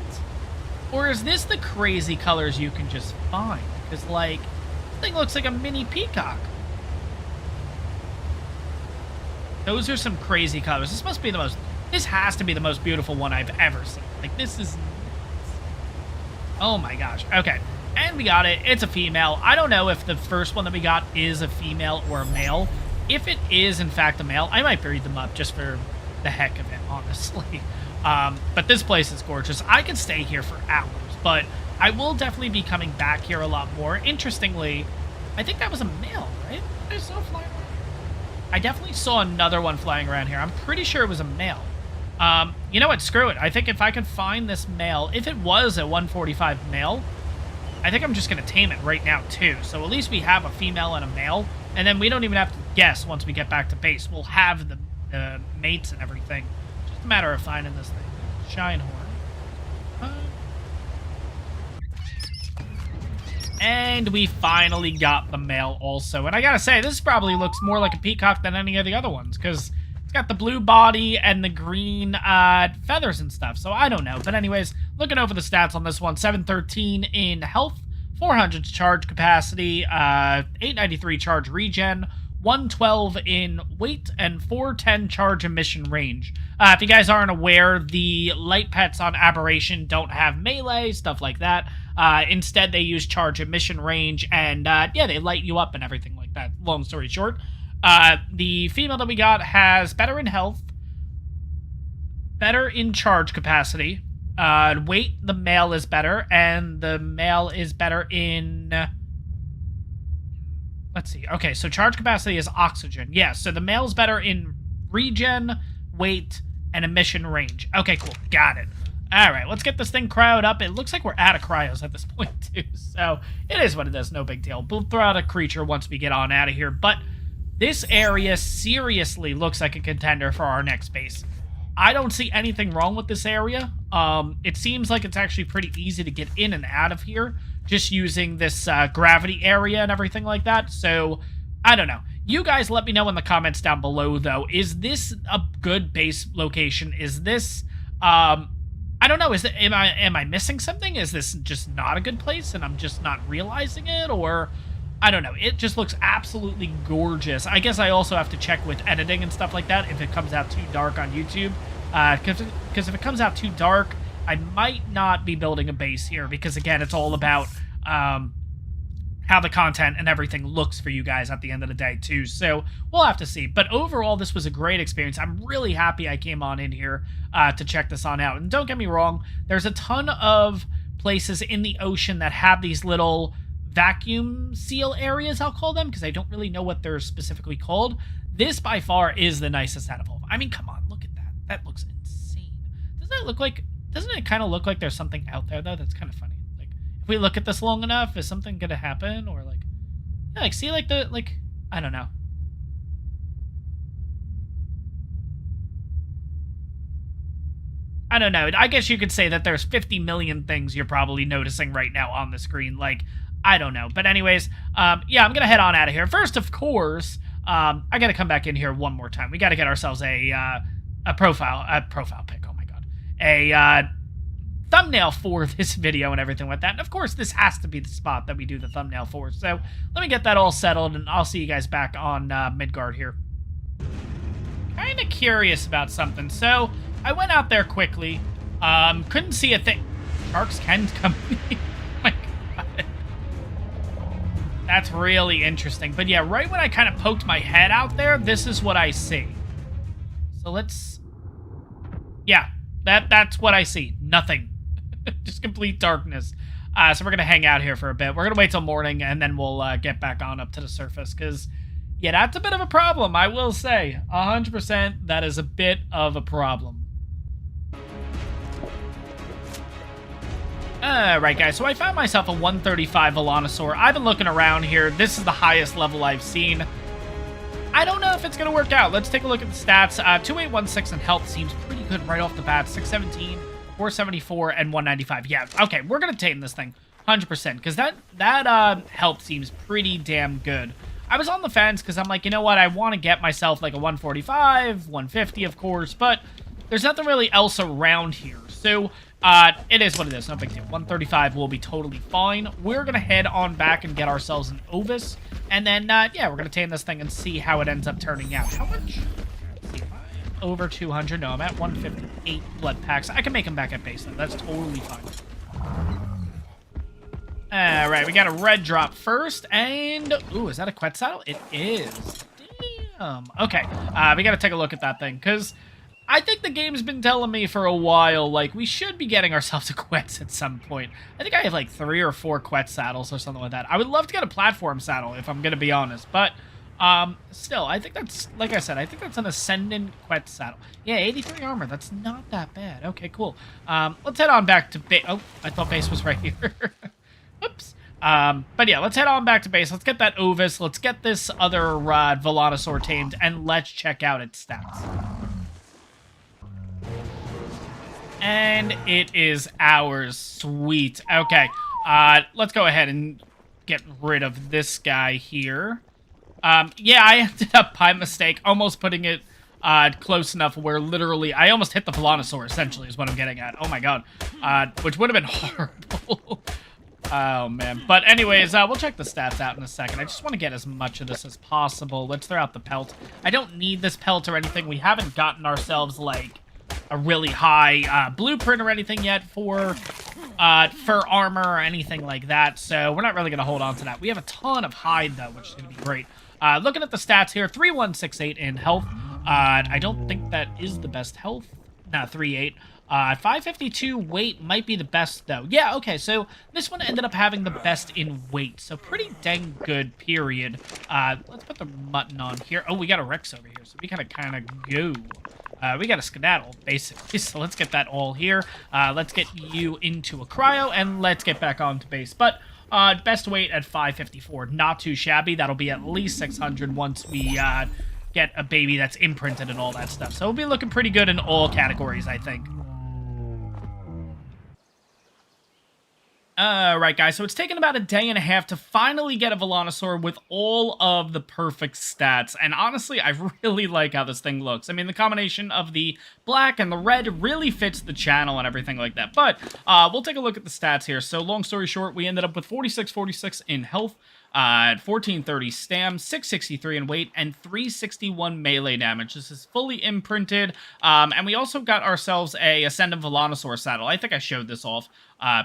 Or is this the crazy colors you can just find? Because, like, this thing looks like a mini peacock. Those are some crazy colors. This must be the most... This has to be the most beautiful one I've ever seen. Like, this is nuts. Oh, my gosh. Okay. And we got it. It's a female. I don't know if the first one that we got is a female or a male. If it is, in fact, a male, I might breed them up just for the heck of it, honestly. But this place is gorgeous. I could stay here for hours, but I will definitely be coming back here a lot more. Interestingly, I think that was a male, right? I saw flying around. I definitely saw another one flying around here. I'm pretty sure it was a male. You know what? Screw it. I think if I could find this male, if it was a 145 male, I think I'm just going to tame it right now, too. So at least we have a female and a male, and then we don't even have to guess once we get back to base. We'll have the mates and everything. Just a matter of finding this thing. Shine horn. And we finally got the male also. And I gotta say, this probably looks more like a peacock than any of the other ones, because it's got the blue body and the green feathers and stuff. So I don't know. But anyways, looking over the stats on this one, 713 in health, 400 charge capacity, 893 charge regen, 112 in weight, and 410 charge emission range. If you guys aren't aware, the light pets on Aberration don't have melee, stuff like that. Instead, they use charge emission range, and yeah, they light you up and everything like that. Long story short, the female that we got has better in health, better in charge capacity, weight, the male is better, and the male is better in... Let's see. Okay, so charge capacity is oxygen. Yeah, so the male's better in regen, weight, and emission range. Okay, cool. Got it. All right, let's get this thing cryoed up. It looks like we're out of cryos at this point, too. So it is what it is. No big deal. We'll throw out a creature once we get on out of here. But this area seriously looks like a contender for our next base. I don't see anything wrong with this area. It seems like it's actually pretty easy to get in and out of here, just using this gravity area and everything like that. So, I don't know. You guys let me know in the comments down below, though. Is this a good base location? Is this, I don't know. Am I missing something? Is this just not a good place and I'm just not realizing it? Or, I don't know. It just looks absolutely gorgeous. I guess I also have to check with editing and stuff like that if it comes out too dark on YouTube. Because if it comes out too dark, I might not be building a base here because, again, it's all about how the content and everything looks for you guys at the end of the day, too. So we'll have to see. But overall, this was a great experience. I'm really happy I came on in here to check this on out. And don't get me wrong, there's a ton of places in the ocean that have these little vacuum seal areas, I'll call them, because I don't really know what they're specifically called. This, by far, is the nicest out of all. I mean, come on, look at that. That looks insane. Doesn't it kind of look like there's something out there, though? That's kind of funny. Like, if we look at this long enough, is something gonna happen? Or, like, yeah, like, see, like, I don't know. I don't know. I guess you could say that there's 50 million things you're probably noticing right now on the screen. Like, I don't know. But anyways, yeah, I'm gonna head on out of here. First, of course, I gotta come back in here one more time. We gotta get ourselves a profile pic. Oh my god, a thumbnail for this video and everything like that. And of course, this has to be the spot that we do the thumbnail for. So let me get that all settled, and I'll see you guys back on Midgard here. Kind of curious about something. So I went out there quickly. Couldn't see a thing. Sharks can come. Oh my god. That's really interesting. But yeah, right when I kind of poked my head out there, this is what I see. So let's... Yeah, that's what I see. Nothing. Just complete darkness. So we're going to hang out here for a bit. We're going to wait till morning, and then we'll get back on up to the surface. Because, yeah, that's a bit of a problem, I will say. 100%, that is a bit of a problem. Alright, guys, so I found myself a 135 Velonosaur. I've been looking around here. This is the highest level I've seen. I don't know if it's going to work out. Let's take a look at the stats. 2816 in health seems pretty good right off the bat. 617, 474, and 195. Yeah, okay, we're going to tame this thing 100% because that health seems pretty damn good. I was on the fence because I'm like, you know what? I want to get myself like a 145, 150, of course, but there's nothing really else around here. So... it is what it is. No big deal. 135 will be totally fine. We're going to head on back and get ourselves an Ovis. And then, yeah, we're going to tame this thing and see how it ends up turning out. How much? Let's see. I'm over 200. No, I'm at 158 blood packs. I can make them back at base, though. That's totally fine. Alright, we got a red drop first. And, ooh, is that a Quetzal? It is. Damn. Okay, we got to take a look at that thing. Because... I think the game's been telling me for a while, like, we should be getting ourselves a Quetz at some point. I think I have, like, 3 or 4 Quetz saddles or something like that. I would love to get a platform saddle, if I'm going to be honest. But, still, I think that's, like I said, I think that's an Ascendant Quetz saddle. Yeah, 83 armor. That's not that bad. Okay, cool. Let's head on back to base. Oh, I thought base was right here. Oops. But yeah, let's head on back to base. Let's get that Ovis. Let's get this other Velonosaur tamed, and let's check out its stats. And it is ours. Sweet. Okay. Let's go ahead and get rid of this guy here. Yeah, I ended up, by mistake, almost putting it close enough where literally I almost hit the Velonosaur, essentially, is what I'm getting at. Oh my god. Which would have been horrible. Oh, man. But anyways, we'll check the stats out in a second. I just want to get as much of this as possible. Let's throw out the pelt. I don't need this pelt or anything. We haven't gotten ourselves, like, a really high blueprint or anything yet for fur armor or anything like that, so we're not really going to hold on to that. We have a ton of hide, though, which is going to be great. Looking at the stats here, 3168 in health. I don't think that is the best health. No, 38. 552 weight might be the best, though. Yeah, okay, so this one ended up having the best in weight, so pretty dang good, period. Let's put the mutton on here. Oh, we got a Rex over here, so we gotta kind of go. We got a skedaddle, basically, so let's get that all here. Let's get you into a cryo, and let's get back onto base. But best weight at 554, not too shabby. That'll be at least 600 once we get a baby that's imprinted and all that stuff. So we'll be looking pretty good in all categories, I think. Alright guys, so it's taken about a day and a half to finally get a Velonosaur with all of the perfect stats, and honestly, I really like how this thing looks. I mean, the combination of the black and the red really fits the channel and everything like that, but we'll take a look at the stats here. So long story short, we ended up with 4646 in health, 1430 stam, 663 in weight, and 361 melee damage. This is fully imprinted, and we also got ourselves a Ascendant Velonosaur saddle. I think I showed this off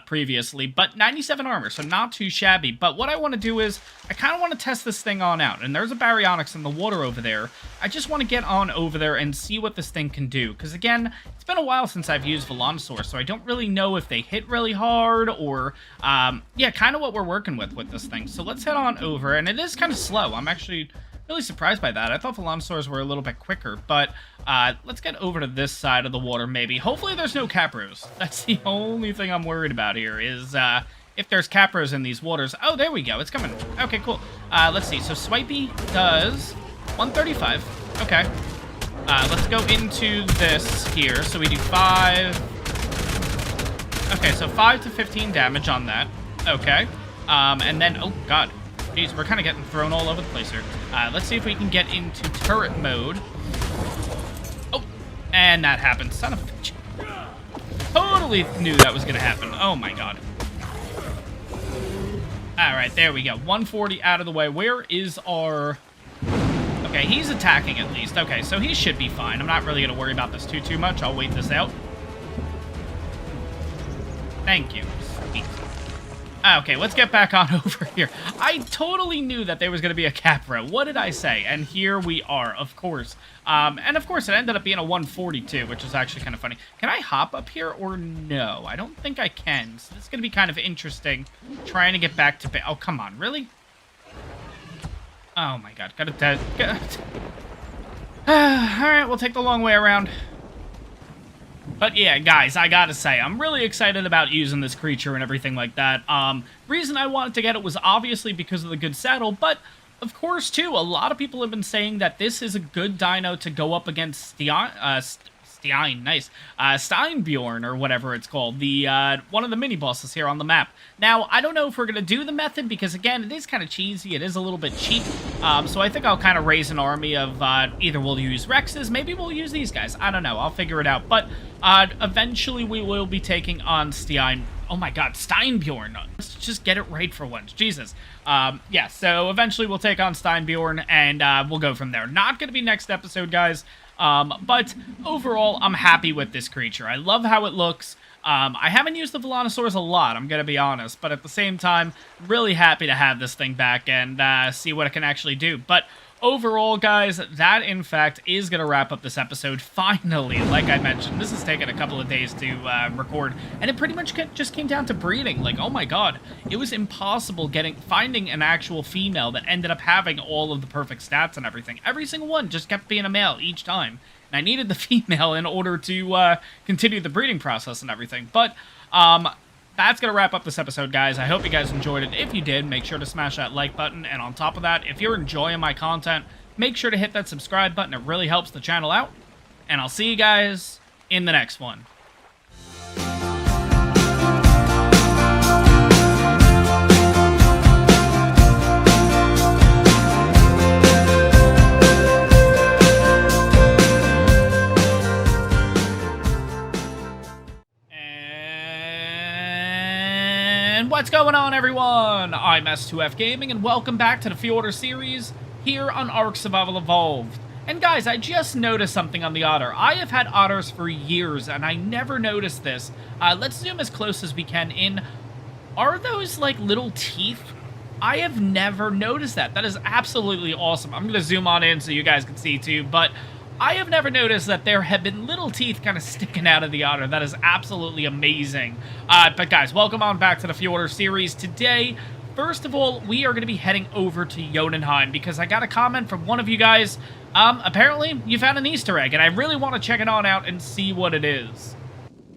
previously, but 97 armor, so not too shabby. But what I want to do is, I kind of want to test this thing on out, and there's a Baryonyx in the water over there. I just want to get on over there and see what this thing can do, because again, it's been a while since I've used Velonosaur, so I don't really know if they hit really hard, or, yeah, kind of what we're working with this thing. So let's head on over, and it is kind of slow. I'm actually really surprised by that. I thought Velonosaurs were a little bit quicker, but let's get over to this side of the water, maybe. Hopefully there's no Capros. That's the only thing I'm worried about here, is if there's Capros in these waters. Oh, there we go. It's coming. Okay, cool. Let's see. So Swipey does 135. Okay. Let's go into this here. So we do 5. Okay, so 5 to 15 damage on that. Okay. And then, oh, God. Jeez, we're kind of getting thrown all over the place here. Let's see if we can get into turret mode. Oh, and that happened. Son of a bitch. Totally knew that was going to happen. Oh, my God. All right, there we go. 140 out of the way. Where is our... Okay, he's attacking at least. Okay, so he should be fine. I'm not really going to worry about this too much. I'll wait this out. Thank you. Sweet. Okay, let's get back on over here. I totally knew that there was going to be a Capra. What did I say? And here we are, of course. And of course, it ended up being a 142, which is actually kind of funny. Can I hop up here or no? I don't think I can. So this is going to be kind of interesting. Trying to get back to... Oh, come on. Really? Oh, my God. Gotta... Alright, we'll take the long way around. But yeah, guys, I gotta say, I'm really excited about using this creature and everything like that. Reason I wanted to get it was obviously because of the good saddle, but of course, too, a lot of people have been saying that this is a good dino to go up against Steinbjorn, or whatever it's called, the one of the mini-bosses here on the map. Now, I don't know if we're going to do the method, because again, it is kind of cheesy, it is a little bit cheap, so I think I'll kind of raise an army of, either we'll use Rexes, maybe we'll use these guys, I don't know, I'll figure it out, but eventually we will be taking on oh my God, Steinbjorn. Let's just get it right for once. Jesus. Yeah, so eventually we'll take on Steinbjorn, and we'll go from there. Not going to be next episode, guys. But overall, I'm happy with this creature. I love how it looks. I haven't used the Velonosaurs a lot, I'm going to be honest. But at the same time, really happy to have this thing back and see what it can actually do. But overall, guys, that in fact is going to wrap up this episode. Finally, like I mentioned, this has taken a couple of days to record, and it pretty much just came down to breeding. Like, oh my god, it was impossible finding an actual female that ended up having all of the perfect stats and everything. Every single one just kept being a male each time, and I needed the female in order to continue the breeding process and everything. But that's going to wrap up this episode, guys. I hope you guys enjoyed it. If you did, make sure to smash that like button. And on top of that, if you're enjoying my content, make sure to hit that subscribe button. It really helps the channel out. And I'll see you guys in the next one. What's going on, everyone? I'm S2F Gaming, and welcome back to the Fjordur series here on Ark Survival Evolved. And guys, I just noticed something on the otter. I have had otters for years, and I never noticed this. Let's zoom as close as we can in. Are those, like, little teeth? I have never noticed that. That is absolutely awesome. I'm going to zoom on in so you guys can see, too, but I have never noticed that there have been little teeth kind of sticking out of the otter. That is absolutely amazing. But guys, welcome on back to the Fjordur series. Today, first of all, we are going to be heading over to Jotunheim because I got a comment from one of you guys. Apparently, you found an Easter egg, and I really want to check it on out and see what it is.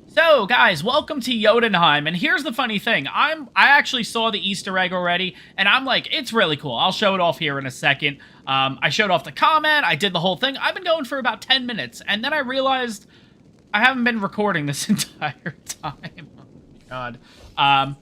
So, guys, welcome to Jotunheim, and here's the funny thing. I actually saw the Easter egg already, and I'm like, it's really cool. I'll show it off here in a second. I showed off the comment, I did the whole thing. I've been going for about 10 minutes, and then I realized I haven't been recording this entire time. Oh, my God.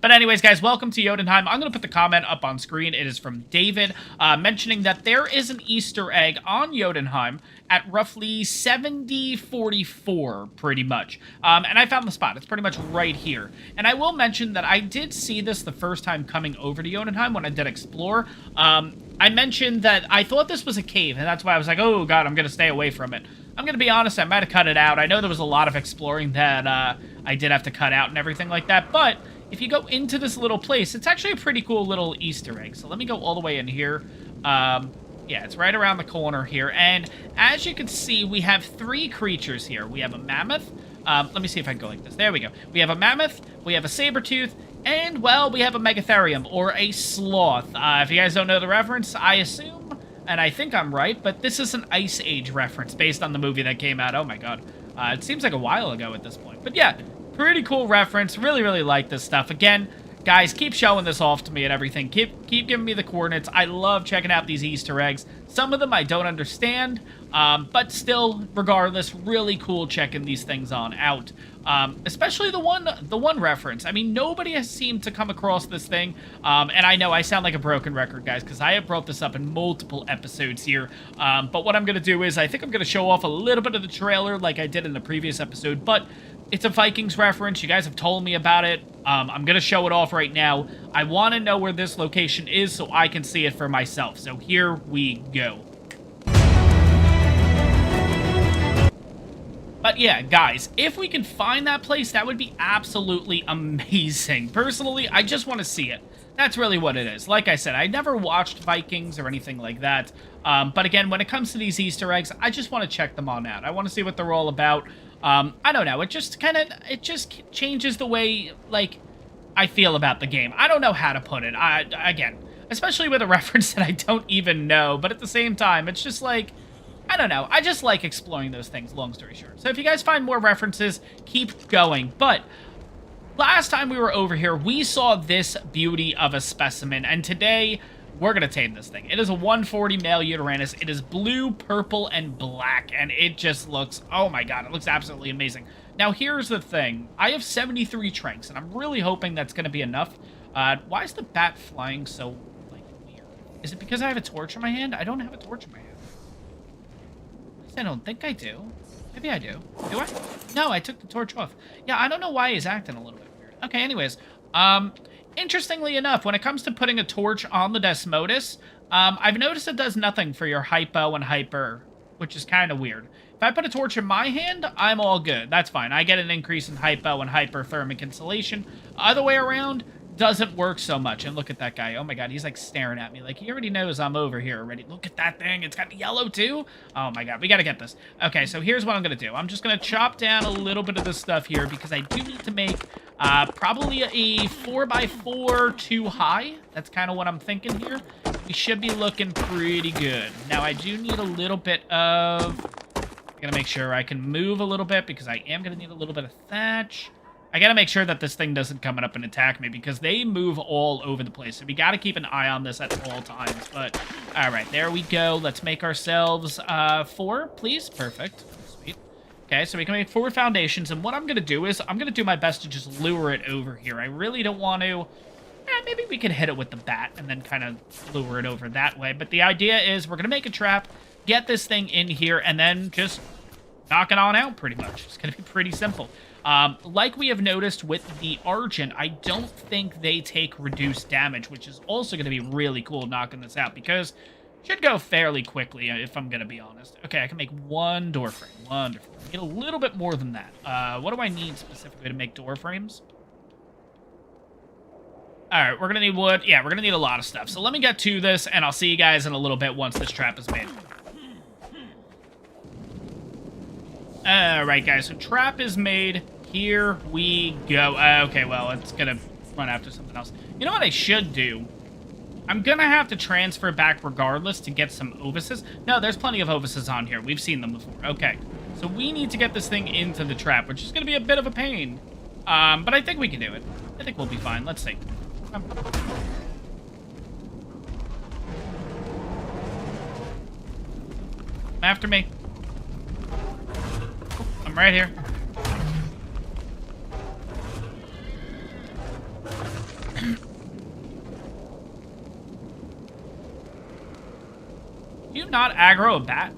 But anyways, guys, welcome to Jotunheim. I'm going to put the comment up on screen. It is from David, mentioning that there is an Easter egg on Jotunheim at roughly 7044, pretty much. And I found the spot. It's pretty much right here. And I will mention that I did see this the first time coming over to Jotunheim when I did explore. I mentioned that I thought this was a cave, and that's why I was like, oh god, I'm going to stay away from it. I'm going to be honest, I might have cut it out. I know there was a lot of exploring that I did have to cut out and everything like that, but if you go into this little place, it's actually a pretty cool little Easter egg. So let me go all the way in here. Yeah, it's right around the corner here. And as you can see, we have 3 creatures here. We have a mammoth. Let me see if I can go like this. There we go. We have a mammoth, we have a saber-tooth, and, well, we have a megatherium, or a sloth. If you guys don't know the reference, I assume, and I think I'm right, but this is an Ice Age reference based on the movie that came out. Oh my god. It seems like a while ago at this point. But yeah, pretty cool reference. Really, really like this stuff. Again, guys, keep showing this off to me and everything. Keep giving me the coordinates. I love checking out these Easter eggs. Some of them I don't understand, but still, regardless, really cool checking these things on out. Especially the one reference. I mean, nobody has seemed to come across this thing, and I know I sound like a broken record, guys, because I have brought this up in multiple episodes here. But what I'm going to do is I think I'm going to show off a little bit of the trailer like I did in the previous episode, but it's a Vikings reference. You guys have told me about it. I'm going to show it off right now. I want to know where this location is so I can see it for myself. So here we go. But yeah, guys, if we can find that place, that would be absolutely amazing. Personally, I just want to see it. That's really what it is. Like I said, I never watched Vikings or anything like that. But again, when it comes to these Easter eggs, I just want to check them on out. I want to see what they're all about. I don't know. It just changes the way, like, I feel about the game. I don't know how to put it. Again, especially with a reference that I don't even know. But at the same time, it's just like, I don't know. I just like exploring those things, long story short. So if you guys find more references, keep going. But last time we were over here, we saw this beauty of a specimen. And today, we're going to tame this thing. It is a 140 male Uteranus. It is blue, purple, and black. And it just looks, oh my god, it looks absolutely amazing. Now, here's the thing. I have 73 tranks, and I'm really hoping that's going to be enough. Why is the bat flying so, like, weird? Is it because I have a torch in my hand? I don't have a torch in my hand. I don't think I do. Maybe I do. Do I? No, I took the torch off. Yeah, I don't know why he's acting a little bit weird. Okay, anyways. Interestingly enough, when it comes to putting a torch on the Desmodus, I've noticed it does nothing for your hypo and hyper, which is kind of weird. If I put a torch in my hand, I'm all good. That's fine. I get an increase in hypo and hyperthermic insulation. Other way around, doesn't work so much. And look at that guy. Oh my god, he's like staring at me. Like, he already knows I'm over here already. Look at that thing. It's got yellow too. Oh my god, we gotta get this. Okay, so here's what I'm gonna do. I'm just gonna chop down a little bit of this stuff here because I do need to make probably a 4x4 too high. That's kind of what I'm thinking here. We should be looking pretty good. Now, I do need a little bit of... I gotta make sure I can move a little bit because I am gonna need a little bit of thatch. I gotta make sure that this thing doesn't come up and attack me because they move all over the place. So we gotta keep an eye on this at all times. But, alright, there we go. Let's make ourselves 4, please. Perfect. Sweet. Okay, so we can make 4 foundations. And what I'm gonna do is I'm gonna do my best to just lure it over here. I really don't want to... maybe we could hit it with the bat and then kind of lure it over that way. But the idea is we're gonna make a trap, get this thing in here, and then just knock it on out pretty much. It's gonna be pretty simple. Like we have noticed with the Argent, I don't think they take reduced damage, which is also going to be really cool knocking this out, because it should go fairly quickly, if I'm going to be honest. Okay, I can make 1 door frame. Wonderful. I need a little bit more than that. What do I need specifically to make door frames? Alright, we're going to need wood. Yeah, we're going to need a lot of stuff. So let me get to this, and I'll see you guys in a little bit once this trap is made. Alright, guys, so trap is made. Here we go. Okay, well, it's gonna run after something else. You know what I should do? I'm gonna have to transfer back regardless to get some ovises. No, there's plenty of ovises on here. We've seen them before. Okay, so we need to get this thing into the trap, which is gonna be a bit of a pain. But I think we can do it. I think we'll be fine. Let's see. After me. I'm right here. You not aggro a bat?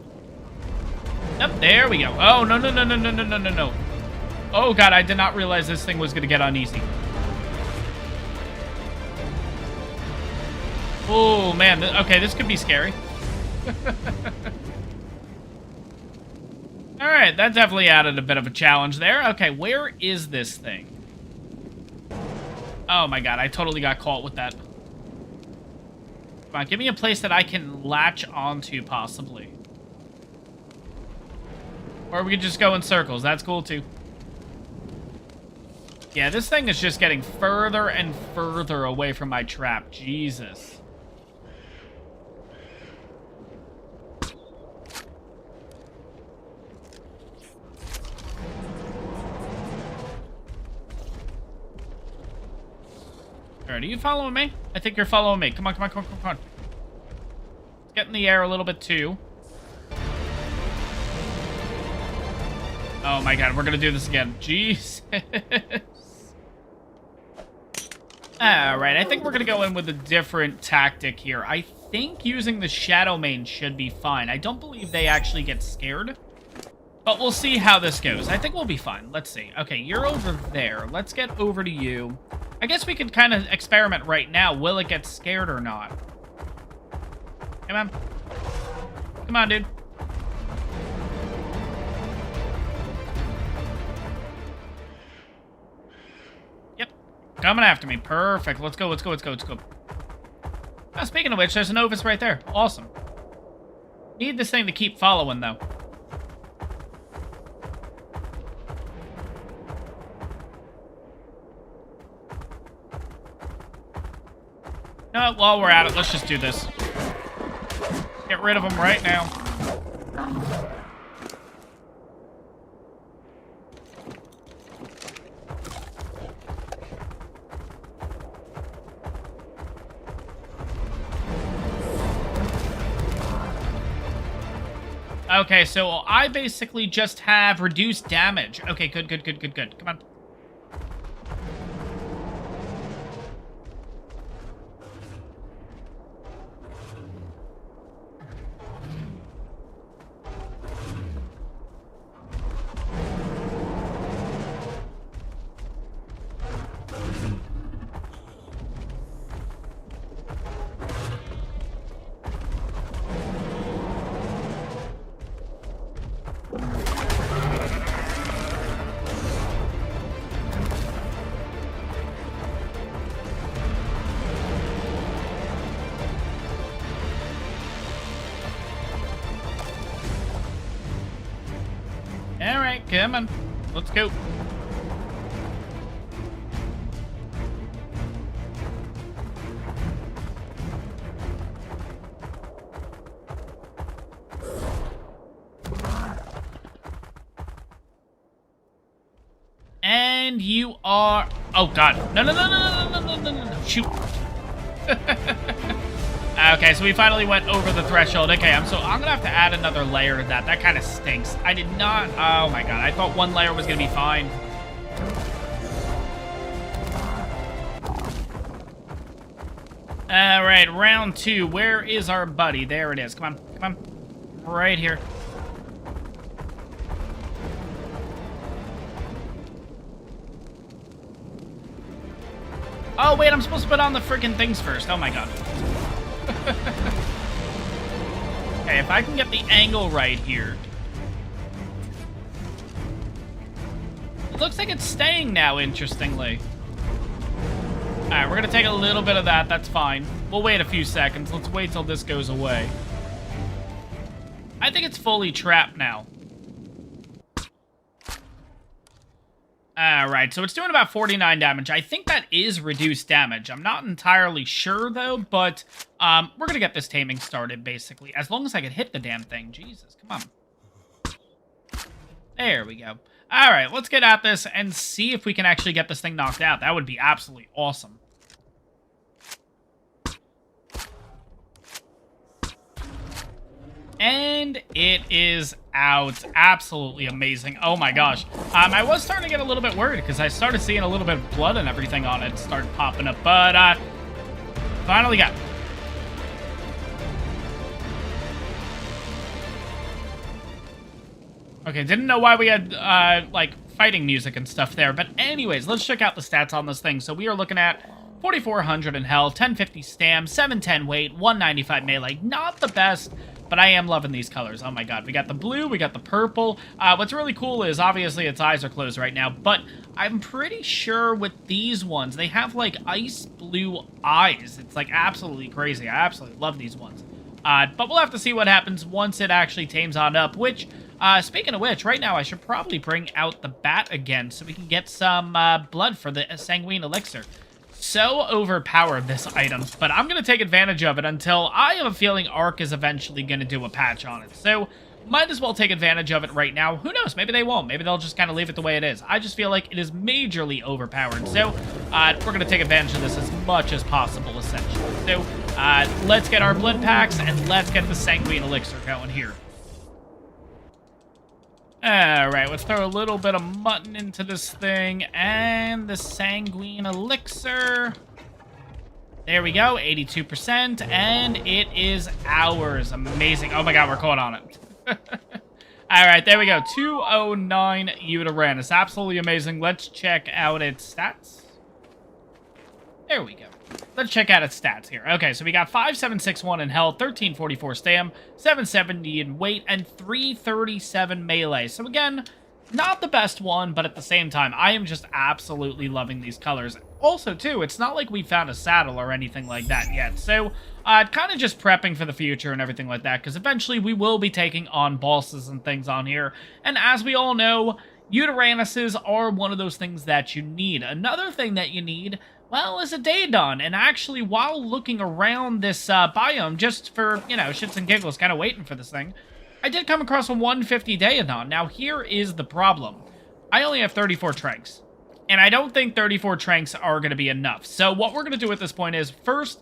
Yep, there we go. Oh, no, no, no, no, no, no, no, no, no. Oh, God, I did not realize this thing was going to get uneasy. Oh, man. Okay, this could be scary. Alright, that definitely added a bit of a challenge there. Okay, where is this thing? Oh my god, I totally got caught with that. Come on, give me a place that I can latch onto, possibly. Or we could just go in circles. That's cool, too. Yeah, this thing is just getting further and further away from my trap. Jesus. Alright, are you following me? I think you're following me. Come on, come on, come on, come on. Let's get in the air a little bit, too. Oh my god, we're gonna do this again. Jesus. Alright, I think we're gonna go in with a different tactic here. I think using the Shadow Mane should be fine. I don't believe they actually get scared. But we'll see how this goes. I think we'll be fine. Let's see. Okay, you're over there. Let's get over to you. I guess we could kind of experiment right now. Will it get scared or not? Come on. Come on, dude. Yep. Coming after me. Perfect. Let's go, let's go, let's go, let's go. Oh, speaking of which, there's an Ovis right there. Awesome. Need this thing to keep following, though. No, while we're at it, let's just do this. Get rid of them right now. Okay, so I basically just have reduced damage. Okay, good, good, good, good, good. Come on. Come on. Let's go. And you are... Oh, God. No, no, no, no, no, no, no, no, no. Shoot. Okay, so we finally went over the threshold. Okay, I'm gonna have to add another layer to that. That kind of stinks. I did not... Oh, my God. I thought one layer was gonna be fine. All right, round 2. Where is our buddy? There it is. Come on. Come on. Right here. Oh, wait, I'm supposed to put on the freaking things first. Oh, my God. Okay, if I can get the angle right here. It looks like it's staying now, interestingly. All right, we're going to take a little bit of that. That's fine. We'll wait a few seconds. Let's wait till this goes away. I think it's fully trapped now. Alright, so it's doing about 49 damage. I think that is reduced damage. I'm not entirely sure, though, but we're going to get this taming started, basically. As long as I can hit the damn thing. Jesus, come on. There we go. Alright, let's get at this and see if we can actually get this thing knocked out. That would be absolutely awesome. And it is out. Absolutely amazing. Oh my gosh. I was starting to get a little bit worried because I started seeing a little bit of blood and everything on it start popping up. But finally got it. Okay, didn't know why we had like fighting music and stuff there. But anyways, let's check out the stats on this thing. So we are looking at 4,400 in health, 1050 stam, 710 weight, 195 melee. Not the best, but I am loving these colors. Oh my God. We got the blue, we got the purple. What's really cool is obviously its eyes are closed right now, but I'm pretty sure with these ones, they have like ice blue eyes. It's like absolutely crazy. I absolutely love these ones. But we'll have to see what happens once it actually tames on up, which, speaking of which, right now I should probably bring out the bat again so we can get some blood for the sanguine elixir. So overpowered, this item, but I'm going to take advantage of it until I have a feeling Ark is eventually going to do a patch on it. So might as well take advantage of it right now. Who knows? Maybe they won't. Maybe they'll just kind of leave it the way it is. I just feel like it is majorly overpowered. So we're going to take advantage of this as much as possible, essentially. So let's get our blood packs and let's get the sanguine elixir going here. Alright, let's throw a little bit of mutton into this thing, and the sanguine elixir. There we go, 82%, and it is ours. Amazing. Oh my God, we're caught on it. Alright, there we go, 209 Uranus. Absolutely amazing. Let's check out its stats. There we go. Let's check out its stats here. Okay, so we got 5761 in health, 1344 stam, 770 in weight, and 337 melee. So again, not the best one, but at the same time, I am just absolutely loving these colors. Also, too, it's not like we found a saddle or anything like that yet. So, kind of just prepping for the future and everything like that, because eventually we will be taking on bosses and things on here. And as we all know, Uranuses are one of those things that you need. Another thing that you need, well, is a Daedon. And actually, while looking around this biome, just for, you know, shits and giggles, kind of waiting for this thing, I did come across a 150 Daedon. Now, here is the problem. I only have 34 tranks. And I don't think 34 tranks are going to be enough. So what we're going to do at this point is, first,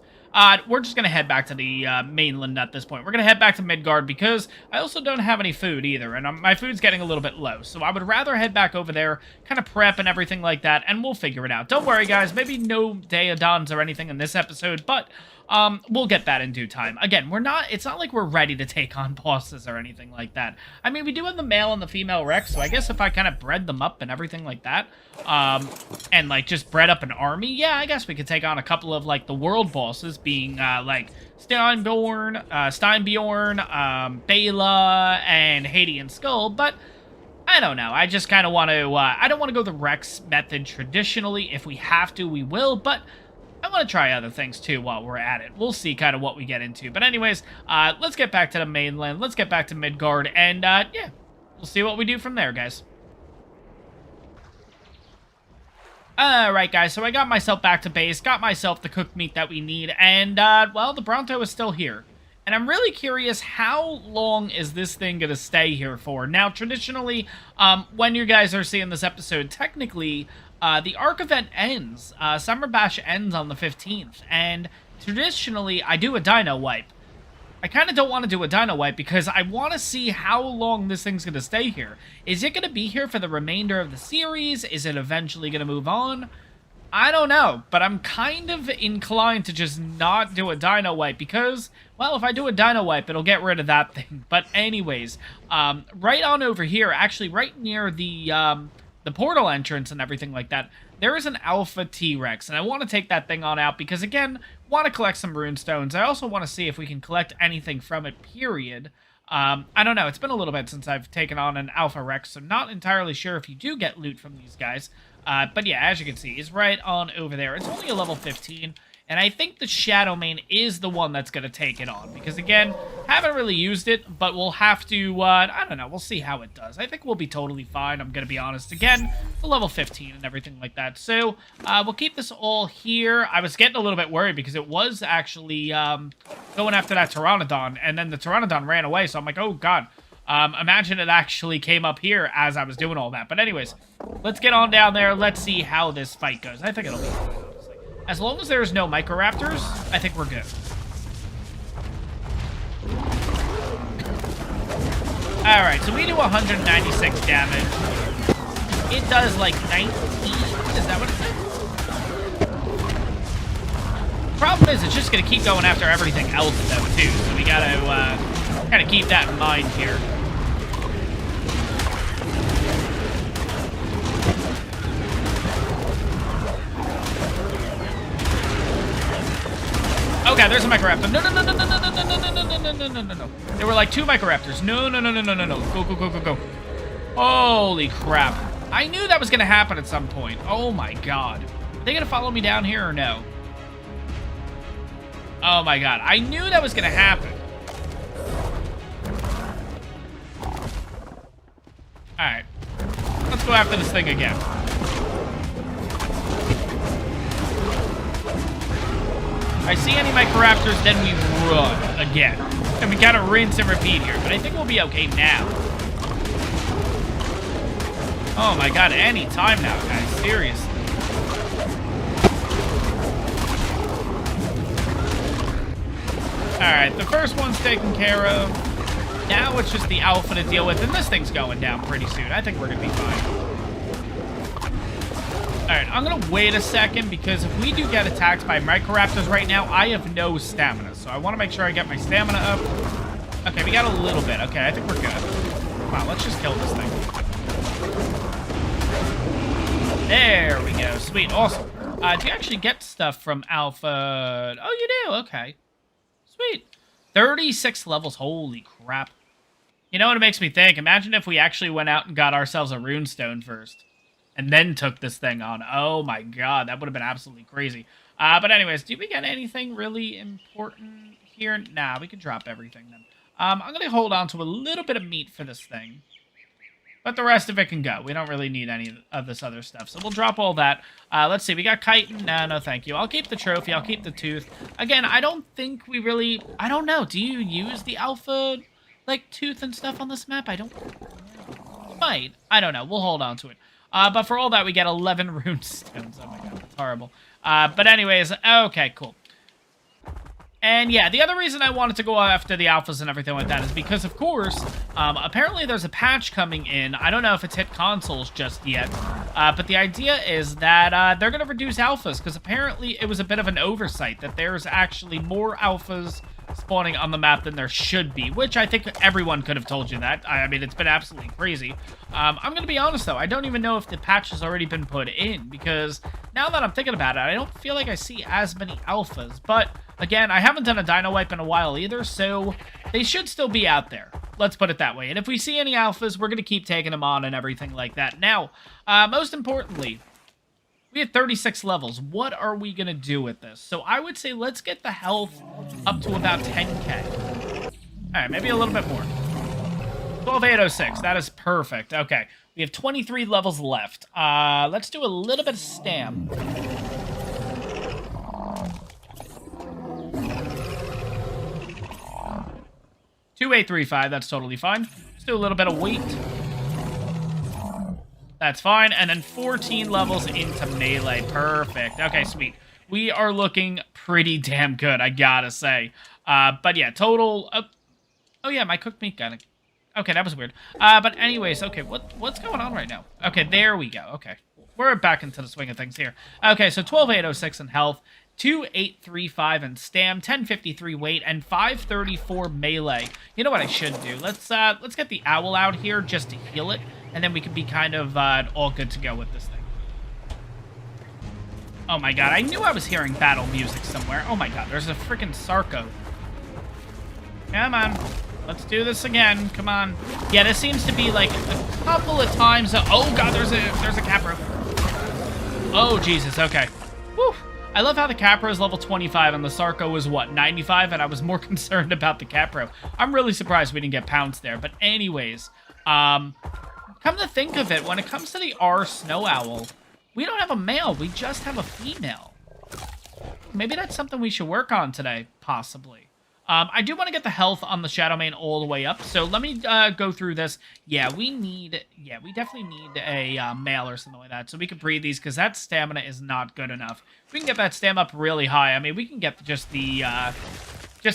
we're just going to head back to the mainland at this point. We're going to head back to Midgard because I also don't have any food either, and my food's getting a little bit low. So I would rather head back over there, kind of prep and everything like that, and we'll figure it out. Don't worry, guys. Maybe no Daedons or anything in this episode, but we'll get that in due time. Again, it's not like we're ready to take on bosses or anything like that. I mean, we do have the male and the female Rex, so I guess if I kind of bred them up and everything like that, and like just bred up an army, yeah, I guess we could take on a couple of like the world bosses, being like Steinbjorn, Bela, and Hadean Skull, but I don't know. I just kind of want to, I don't want to go the Rex method traditionally. If we have to, we will, but I want to try other things, too, while we're at it. We'll see kind of what we get into. But anyways, let's get back to the mainland. Let's get back to Midgard. And, yeah, we'll see what we do from there, guys. Alright, guys, so I got myself back to base, got myself the cooked meat that we need, and, well, the Bronto is still here. And I'm really curious, how long is this thing going to stay here for? Now, traditionally, when you guys are seeing this episode, technically, the Arc event ends. Summer Bash ends on the 15th, and traditionally, I do a Dino Wipe. I kind of don't want to do a Dino Wipe because I want to see how long this thing's going to stay here. Is it going to be here for the remainder of the series? Is it eventually going to move on? I don't know, but I'm kind of inclined to just not do a Dino Wipe because, well, if I do a Dino Wipe, it'll get rid of that thing. But anyways, right on over here, actually right near the portal entrance and everything like that, there is an Alpha T-Rex, and I want to take that thing on out because, again, want to collect some rune stones. I also want to see if we can collect anything from it, period. I don't know. It's been a little bit since I've taken on an Alpha Rex, so not entirely sure if you do get loot from these guys. But yeah, as you can see, he's right on over there. It's only a level 15, and I think the Shadow Mane is the one that's going to take it on. Because, again, haven't really used it, but we'll have to, I don't know, we'll see how it does. I think we'll be totally fine, I'm going to be honest. Again, the level 15 and everything like that. So, we'll keep this all here. I was getting a little bit worried because it was actually going after that Pteranodon, and then the Pteranodon ran away, so I'm like, oh, God. Imagine it actually came up here as I was doing all that. But anyways, let's get on down there. Let's see how this fight goes. I think it'll be fine. As long as there's no Microraptors, I think we're good. Alright, so we do 196 damage. It does like 19. Is that what it says? Problem is, it's just going to keep going after everything else, though, too. So we got to kind of keep that in mind here. Okay, there's a Microraptor. No, no, no, no, no, no, no, no, no, no, no, no, no, no, no. There were like 2 Microraptors. No, no, no, no, no, no, no. Go, go, go, go, go. Holy crap. I knew that was going to happen at some point. Oh my god. Are they going to follow me down here or no? Oh my god. I knew that was going to happen. Alright. Let's go after this thing again. If I see any Microraptors, then we run again. And we gotta rinse and repeat here, but I think we'll be okay now. Oh my god, any time now, guys. Seriously. Alright, the first one's taken care of. Now it's just the Alpha to deal with, and this thing's going down pretty soon. I think we're gonna be fine. Alright, I'm going to wait a second because if we do get attacked by Microraptors right now, I have no stamina. So I want to make sure I get my stamina up. Okay, we got a little bit. Okay, I think we're good. Come on, let's just kill this thing. There we go. Sweet, awesome. Do you actually get stuff from Alpha? Oh, you do? Okay. Sweet. 36 levels. Holy crap. You know what it makes me think? Imagine if we actually went out and got ourselves a runestone first. And then took this thing on. Oh my god, that would have been absolutely crazy. But anyways, do we get anything really important here? Nah, we can drop everything then. I'm going to hold on to a little bit of meat for this thing. But the rest of it can go. We don't really need any of this other stuff. So we'll drop all that. Let's see, we got chitin. No, thank you. I'll keep the trophy. I'll keep the tooth. Again, I don't think we really... I don't know. Do you use the alpha, like, tooth and stuff on this map? I don't... You might. I don't know. We'll hold on to it. But for all that, we get 11 rune stones. Oh my god, that's horrible. But anyways, okay, cool. And yeah, the other reason I wanted to go after the alphas and everything like that is because, of course, apparently there's a patch coming in. I don't know if it's hit consoles just yet. But the idea is that they're going to reduce alphas because apparently it was a bit of an oversight that there's actually more alphas spawning on the map than there should be, which I think everyone could have told you that. I mean, it's been absolutely crazy. I'm going to be honest, though. I don't even know if the patch has already been put in, because now that I'm thinking about it, I don't feel like I see as many alphas. But, again, I haven't done a Dino Wipe in a while either, so they should still be out there. Let's put it that way. And if we see any alphas, we're going to keep taking them on and everything like that. Now, most importantly, we have 36 levels. What are we going to do with this? So I would say let's get the health up to about 10k. All right, maybe a little bit more. 12806. That is perfect. Okay. We have 23 levels left. Let's do a little bit of stam. 2835, that's totally fine. Let's do a little bit of weight. That's fine. And then 14 levels into melee. Perfect. Okay, sweet. We are looking pretty damn good, I gotta say. But yeah, total... oh yeah, my cooked meat got it. Okay, that was weird. But anyways, okay, what's going on right now? Okay, there we go. Okay, we're back into the swing of things here. Okay, so 12,806 in health, 2,835 in stam, 1053 weight, and 534 melee. You know what I should do? Let's get the owl out here just to heal it, and then we can be kind of all good to go with this thing. Oh my god, I knew I was hearing battle music somewhere. Oh my god, there's a freaking Sarco. Come on. Let's do this again. Come on. Yeah, this seems to be like a couple of times. Oh god, there's a Capro. Oh Jesus, okay. Whew. I love how the Capro is level 25 and the Sarco is what, 95, and I was more concerned about the Capro. I'm really surprised we didn't get pounced there. But anyways, come to think of it, when it comes to the R Snow Owl, we don't have a male, we just have a female. Maybe that's something we should work on today, possibly. I do want to get the health on the Shadowmane all the way up, so let me go through this. Yeah, we definitely need a male or something like that, so we can breed these, because that stamina is not good enough. If we can get that stam up really high, I mean, we can get just the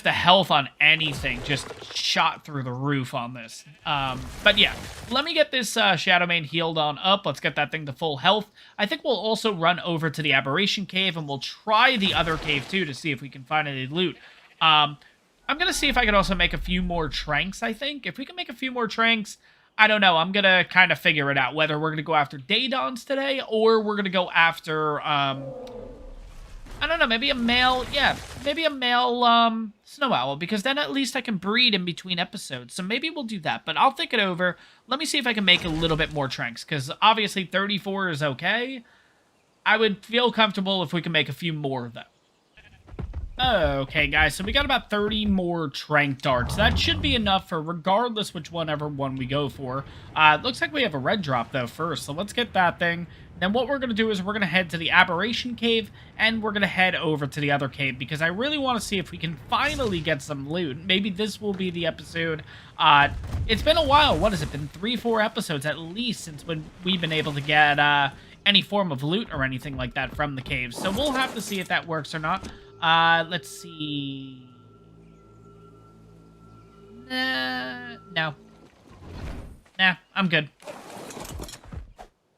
health on anything, just shot through the roof on this. But yeah, let me get this Shadowmane healed on up. Let's get that thing to full health. I think we'll also run over to the Aberration Cave, and we'll try the other cave, too, to see if we can find any loot. I'm going to see if I can also make a few more tranks, I think. If we can make a few more tranks, I don't know. I'm going to kind of figure it out, whether we're going to go after Daedons today, or we're going to go after, I don't know, maybe a male, yeah, maybe a male Snow Owl, because then at least I can breed in between episodes. So maybe we'll do that, but I'll think it over. Let me see if I can make a little bit more tranks, because obviously 34 is okay. I would feel comfortable if we can make a few more, though. Okay, guys, so we got about 30 more trank darts. That should be enough for regardless whichever one we go for. Looks like we have a red drop, though, first, so let's get that thing. Then what we're going to do is we're going to head to the Aberration Cave, and we're going to head over to the other cave, because I really want to see if we can finally get some loot. Maybe this will be the episode. It's been a while. What has it been? 3-4 episodes at least since when we've been able to get any form of loot or anything like that from the caves. So we'll have to see if that works or not. Let's see. No. Nah, I'm good.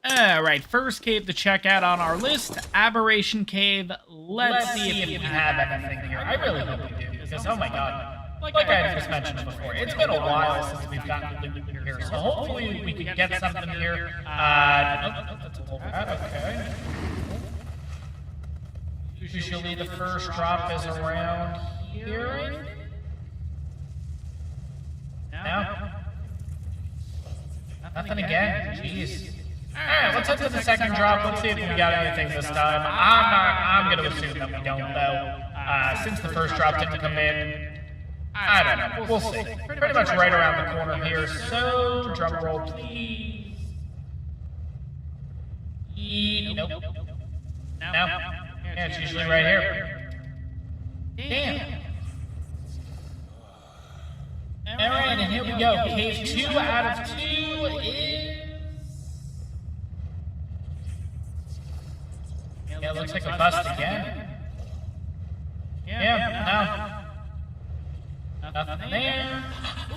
Alright, first cave to check out on our list, Aberration Cave. Let's see if we have anything here. I really hope we do, because oh my god. Like I just mentioned before, it's been a while since we've gotten loot here, so hopefully we can get something here. Nope, that's a whole lot, okay. Usually the first drop is around here. No? Nothing again? Jeez. Alright, let's head to the second drop. Let's see if we got anything this time. I'm gonna assume that we don't, though. Since the first drop didn't come in, I don't know. We'll see. Pretty much right around the corner here. So, drum roll, please. Nope. No. Yeah, it's usually right here. Damn. Alright, and here we go. Cave 2 out of 2 is... Yeah, it looks like a bust again. Yeah, no. Nothing there.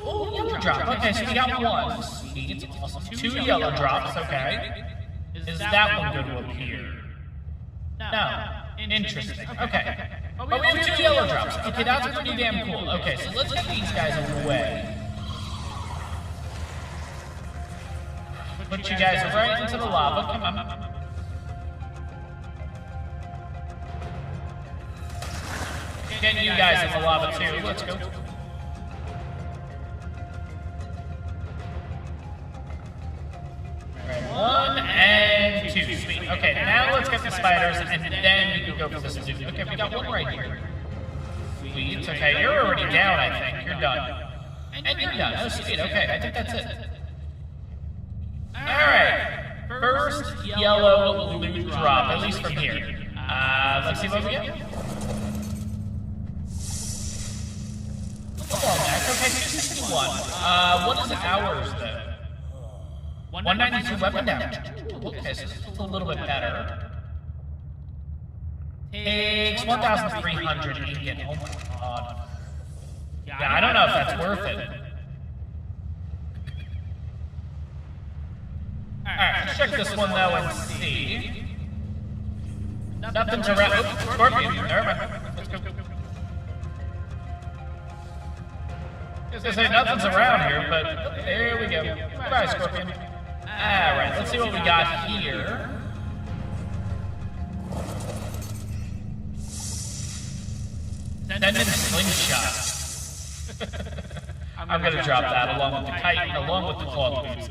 Ooh, yellow drop. Okay, so we got one. Sweet. Awesome. 2 yellow drops, okay. Is that one going to appear? No. Interesting. Okay. But we have 2 yellow drops. Okay, that's pretty damn cool. Okay, so let's get these guys away. Put you guys right into the lava. Come on. Get you guys in the lava too. Let's go. Alright, 1 and 2. Sweet. Okay, now let's get the spiders, and then we can go for this dude. Okay, we got one right here. Sweet. Okay, you're already down, I think. You're done. And you're done. Oh, sweet. Okay, I think that's it. Alright, first yellow loot drop, at least from here. Let's see what we get. Come on, Max. Okay, 261. What is ours, though? 192 weapon damage. Okay, so this is a little bit better. Takes 1,300 ingot. Oh my god. Yeah, I don't know if that's worth it. Alright, let's check this one though and see. Nothing's around. Oops, Scorpion. Never mind. Let's go. I was gonna say nothing's around here, but there we go. Goodbye, Scorpion. Alright, let's see what we got here. Send in slingshot. I'm gonna drop that along with the kite, along with the claw boots.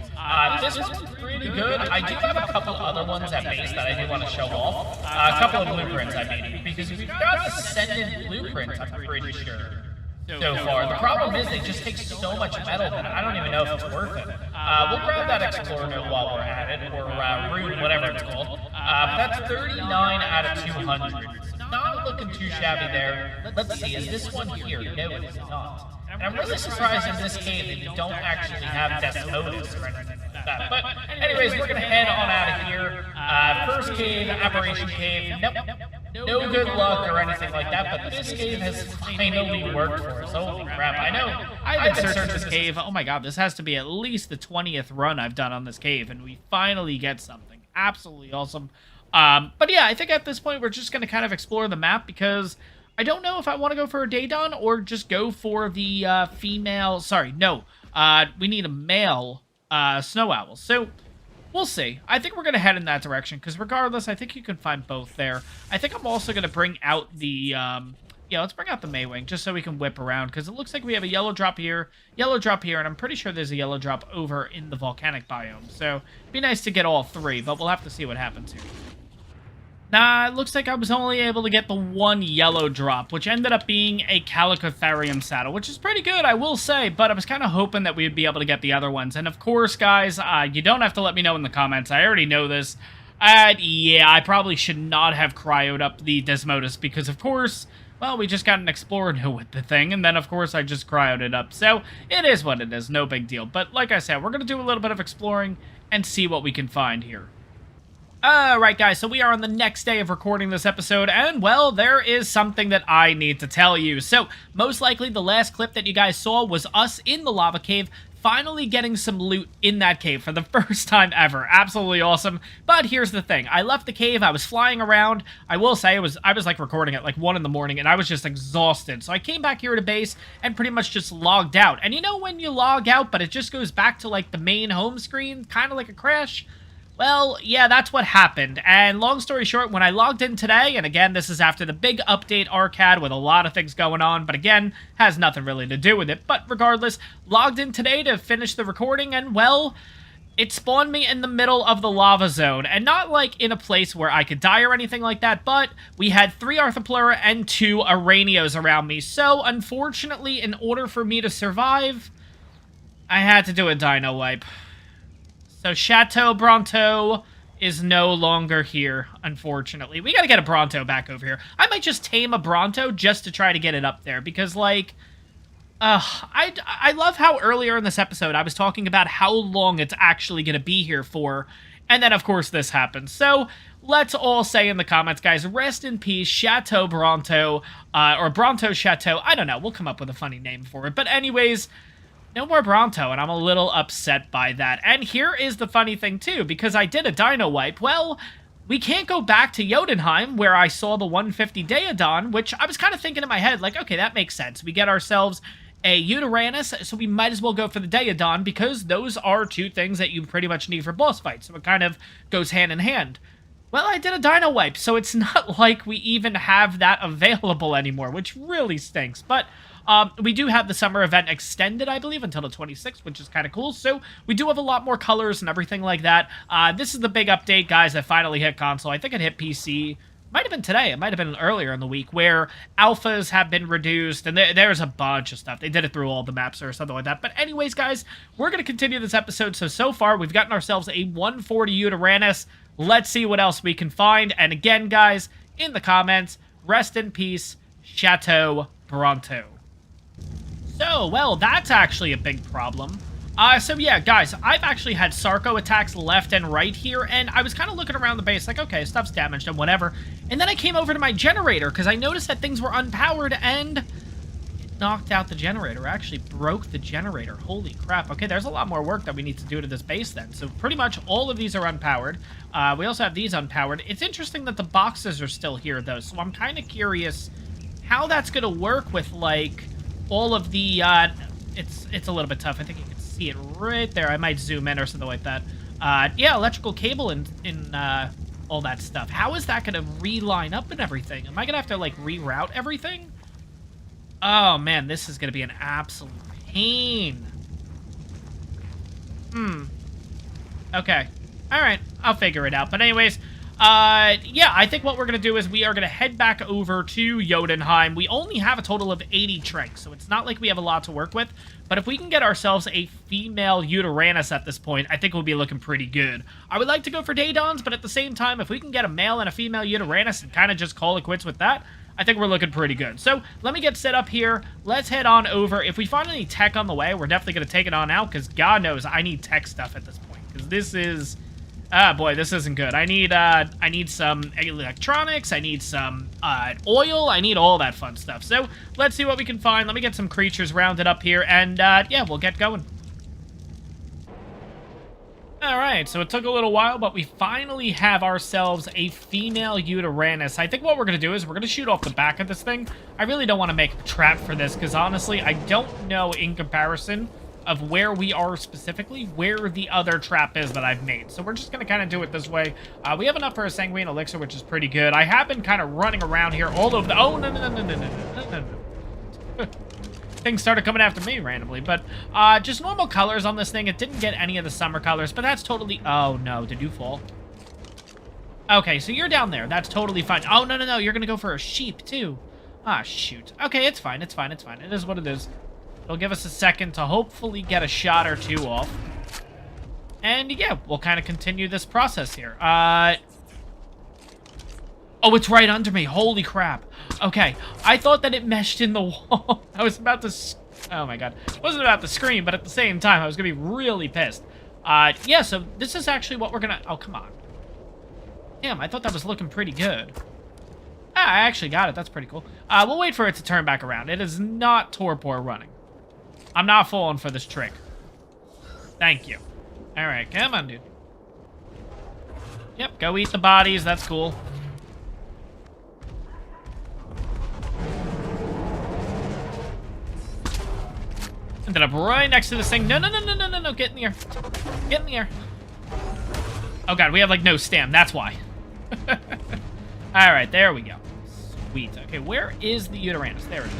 This one's pretty good. I do have a couple other ones at base that I do want to show off. A couple of blueprints, I mean, because we've got the send-in blueprints, I'm pretty sure, so far. The problem is they just take so much metal that I don't even know if it's worth it. We'll grab that Explorer note while we're at it, or Rune, whatever it's called. That's 39 out of 200. Not looking too shabby there. Let's see, is this one here? No, it is not. And I'm really surprised in this cave that you don't actually have Desmodus or anything like that. But anyways, we're going to head on out of here. First cave, Aberration Cave. Nope. No good luck or anything like that, but this cave has finally worked for us. Holy crap, I know. I've been searching this cave. Oh my god, this has to be at least the 20th run I've done on this cave, and we finally get something. Absolutely awesome. But yeah, I think at this point we're just going to kind of explore the map because I don't know if I want to go for a Daedon or just go for the female... Sorry, no. We need a male snow owl. So we'll see. I think we're going to head in that direction because regardless, I think you can find both there. I think I'm also going to bring out the... yeah, let's bring out the Maywing just so we can whip around because it looks like we have a yellow drop here, and I'm pretty sure there's a yellow drop over in the volcanic biome. So it'd be nice to get all three, but we'll have to see what happens here. Nah, it looks like I was only able to get the one yellow drop, which ended up being a Calicotherium saddle, which is pretty good, I will say, but I was kind of hoping that we'd be able to get the other ones. And of course, guys, you don't have to let me know in the comments. I already know this. Yeah, I probably should not have cryoed up the Desmodus because, of course, well, we just got an Explorer note with the thing, and then, of course, I just cryoed it up. So it is what it is, no big deal. But like I said, we're going to do a little bit of exploring and see what we can find here. Alright guys, so we are on the next day of recording this episode, and well, there is something that I need to tell you. So, most likely the last clip that you guys saw was us in the lava cave, finally getting some loot in that cave for the first time ever. Absolutely awesome. But here's the thing, I left the cave, I was flying around, I will say, I was like recording at like 1 in the morning, and I was just exhausted. So I came back here to base and pretty much just logged out. And you know when you log out, but it just goes back to like the main home screen, kind of like a crash? Well, yeah, that's what happened, and long story short, when I logged in today, and again, this is after the big update arcade with a lot of things going on, but again, has nothing really to do with it, but regardless, logged in today to finish the recording, and well, it spawned me in the middle of the lava zone, and not like in a place where I could die or anything like that, but we had 3 Arthropleura and 2 Aranios around me, so unfortunately, in order for me to survive, I had to do a dino wipe. So Chateau Bronto is no longer here, unfortunately. We gotta get a Bronto back over here. I might just tame a Bronto just to try to get it up there, because, like, I love how earlier in this episode I was talking about how long it's actually gonna be here for, and then, of course, this happens. So, let's all say in the comments, guys, rest in peace, Chateau Bronto, or Bronto Chateau. I don't know, we'll come up with a funny name for it. But anyways, no more Bronto, and I'm a little upset by that. And here is the funny thing, too, because I did a dino wipe. Well, we can't go back to Jotunheim, where I saw the 150 Daedon, which I was kind of thinking in my head, like, okay, that makes sense. We get ourselves a Uranus, so we might as well go for the Daedon, because those are 2 things that you pretty much need for boss fights, so it kind of goes hand in hand. Well, I did a dino wipe, so it's not like we even have that available anymore, which really stinks, but we do have the summer event extended, I believe, until the 26th, which is kind of cool. So we do have a lot more colors and everything like that. This is the big update, guys, that finally hit console. I think it hit PC might have been today, it might have been earlier in the week, where alphas have been reduced, and there's a bunch of stuff. They did it through all the maps or something like that. But anyways, guys, we're going to continue this episode. So far, we've gotten ourselves a 140 Uranus. Let's see what else we can find. And again, guys, in the comments, rest in peace, Chateau Bronto. So, well, that's actually a big problem. So yeah, guys, I've actually had Sarco attacks left and right here, and I was kind of looking around the base like, okay, stuff's damaged and whatever. And then I came over to my generator, because I noticed that things were unpowered, and it knocked out the generator. Actually broke the generator. Holy crap. Okay, there's a lot more work that we need to do to this base then. So pretty much all of these are unpowered. We also have these unpowered. It's interesting that the boxes are still here, though, so I'm kind of curious how that's going to work with, like, all of the, it's a little bit tough. I think you can see it right there. I might zoom in or something like that. Yeah, electrical cable and all that stuff. How is that going to reline up and everything? Am I going to have to, like, reroute everything? Oh, man, this is going to be an absolute pain. Okay. All right, I'll figure it out. But anyways, yeah, I think what we're going to do is we are going to head back over to Jotunheim. We only have a total of 80 tranks, so it's not like we have a lot to work with. But if we can get ourselves a female Uranus at this point, I think we'll be looking pretty good. I would like to go for Daedons, but at the same time, if we can get a male and a female Uranus and kind of just call it quits with that, I think we're looking pretty good. So let me get set up here. Let's head on over. If we find any tech on the way, we're definitely going to take it on out, because God knows I need tech stuff at this point, because this is... Ah, boy, this isn't good. I need some electronics, I need some oil, I need all that fun stuff. So, let's see what we can find. Let me get some creatures rounded up here, and, yeah, we'll get going. Alright, so it took a little while, but we finally have ourselves a female Uranus. I think what we're going to do is we're going to shoot off the back of this thing. I really don't want to make a trap for this, because honestly, I don't know in comparison of where we are specifically, where the other trap is that I've made. So we're just going to kind of do it this way. We have enough for a Sanguine Elixir, which is pretty good. I have been kind of running around here all over the... Oh, no. Things started coming after me randomly, but just normal colors on this thing. It didn't get any of the summer colors, but that's totally... Oh, no. Did you fall? Okay, so you're down there. That's totally fine. Oh, no. You're going to go for a sheep, too. Ah, shoot. Okay, it's fine. It is what it is. It'll give us a second to hopefully get a shot or two off. And yeah, we'll kind of continue this process here. Oh, it's right under me. Holy crap. Okay, I thought that it meshed in the wall. I was about to... Oh my god. I wasn't about to scream, but at the same time, I was going to be really pissed. Yeah, so this is actually what we're going to... Oh, come on. Damn, I thought that was looking pretty good. Ah, I actually got it. That's pretty cool. We'll wait for it to turn back around. It is not torpor running. I'm not falling for this trick. Thank you. Alright, come on, dude. Yep, go eat the bodies. That's cool. Ended up right next to this thing. No. Get in the air. Get in the air. Oh, God, we have, like, no stam. That's why. Alright, there we go. Sweet. Okay, where is the Uranus? There it is.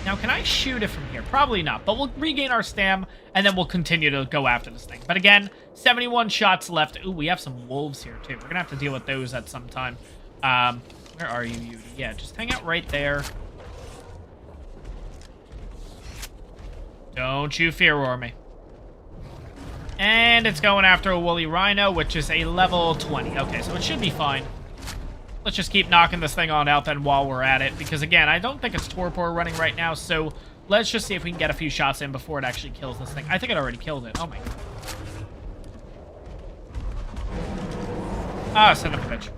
Now, can I shoot it from here? Probably not, but we'll regain our stam, and then we'll continue to go after this thing. But again, 71 shots left. Ooh, we have some wolves here, too. We're going to have to deal with those at some time. Where are you, Yudi? Yeah, just hang out right there. Don't you fear roar me. And it's going after a woolly rhino, which is a level 20. Okay, so it should be fine. Let's just keep knocking this thing on out then while we're at it. Because, again, I don't think it's torpor running right now. So, let's just see if we can get a few shots in before it actually kills this thing. I think it already killed it. Oh, my God. Ah, son of a bitch.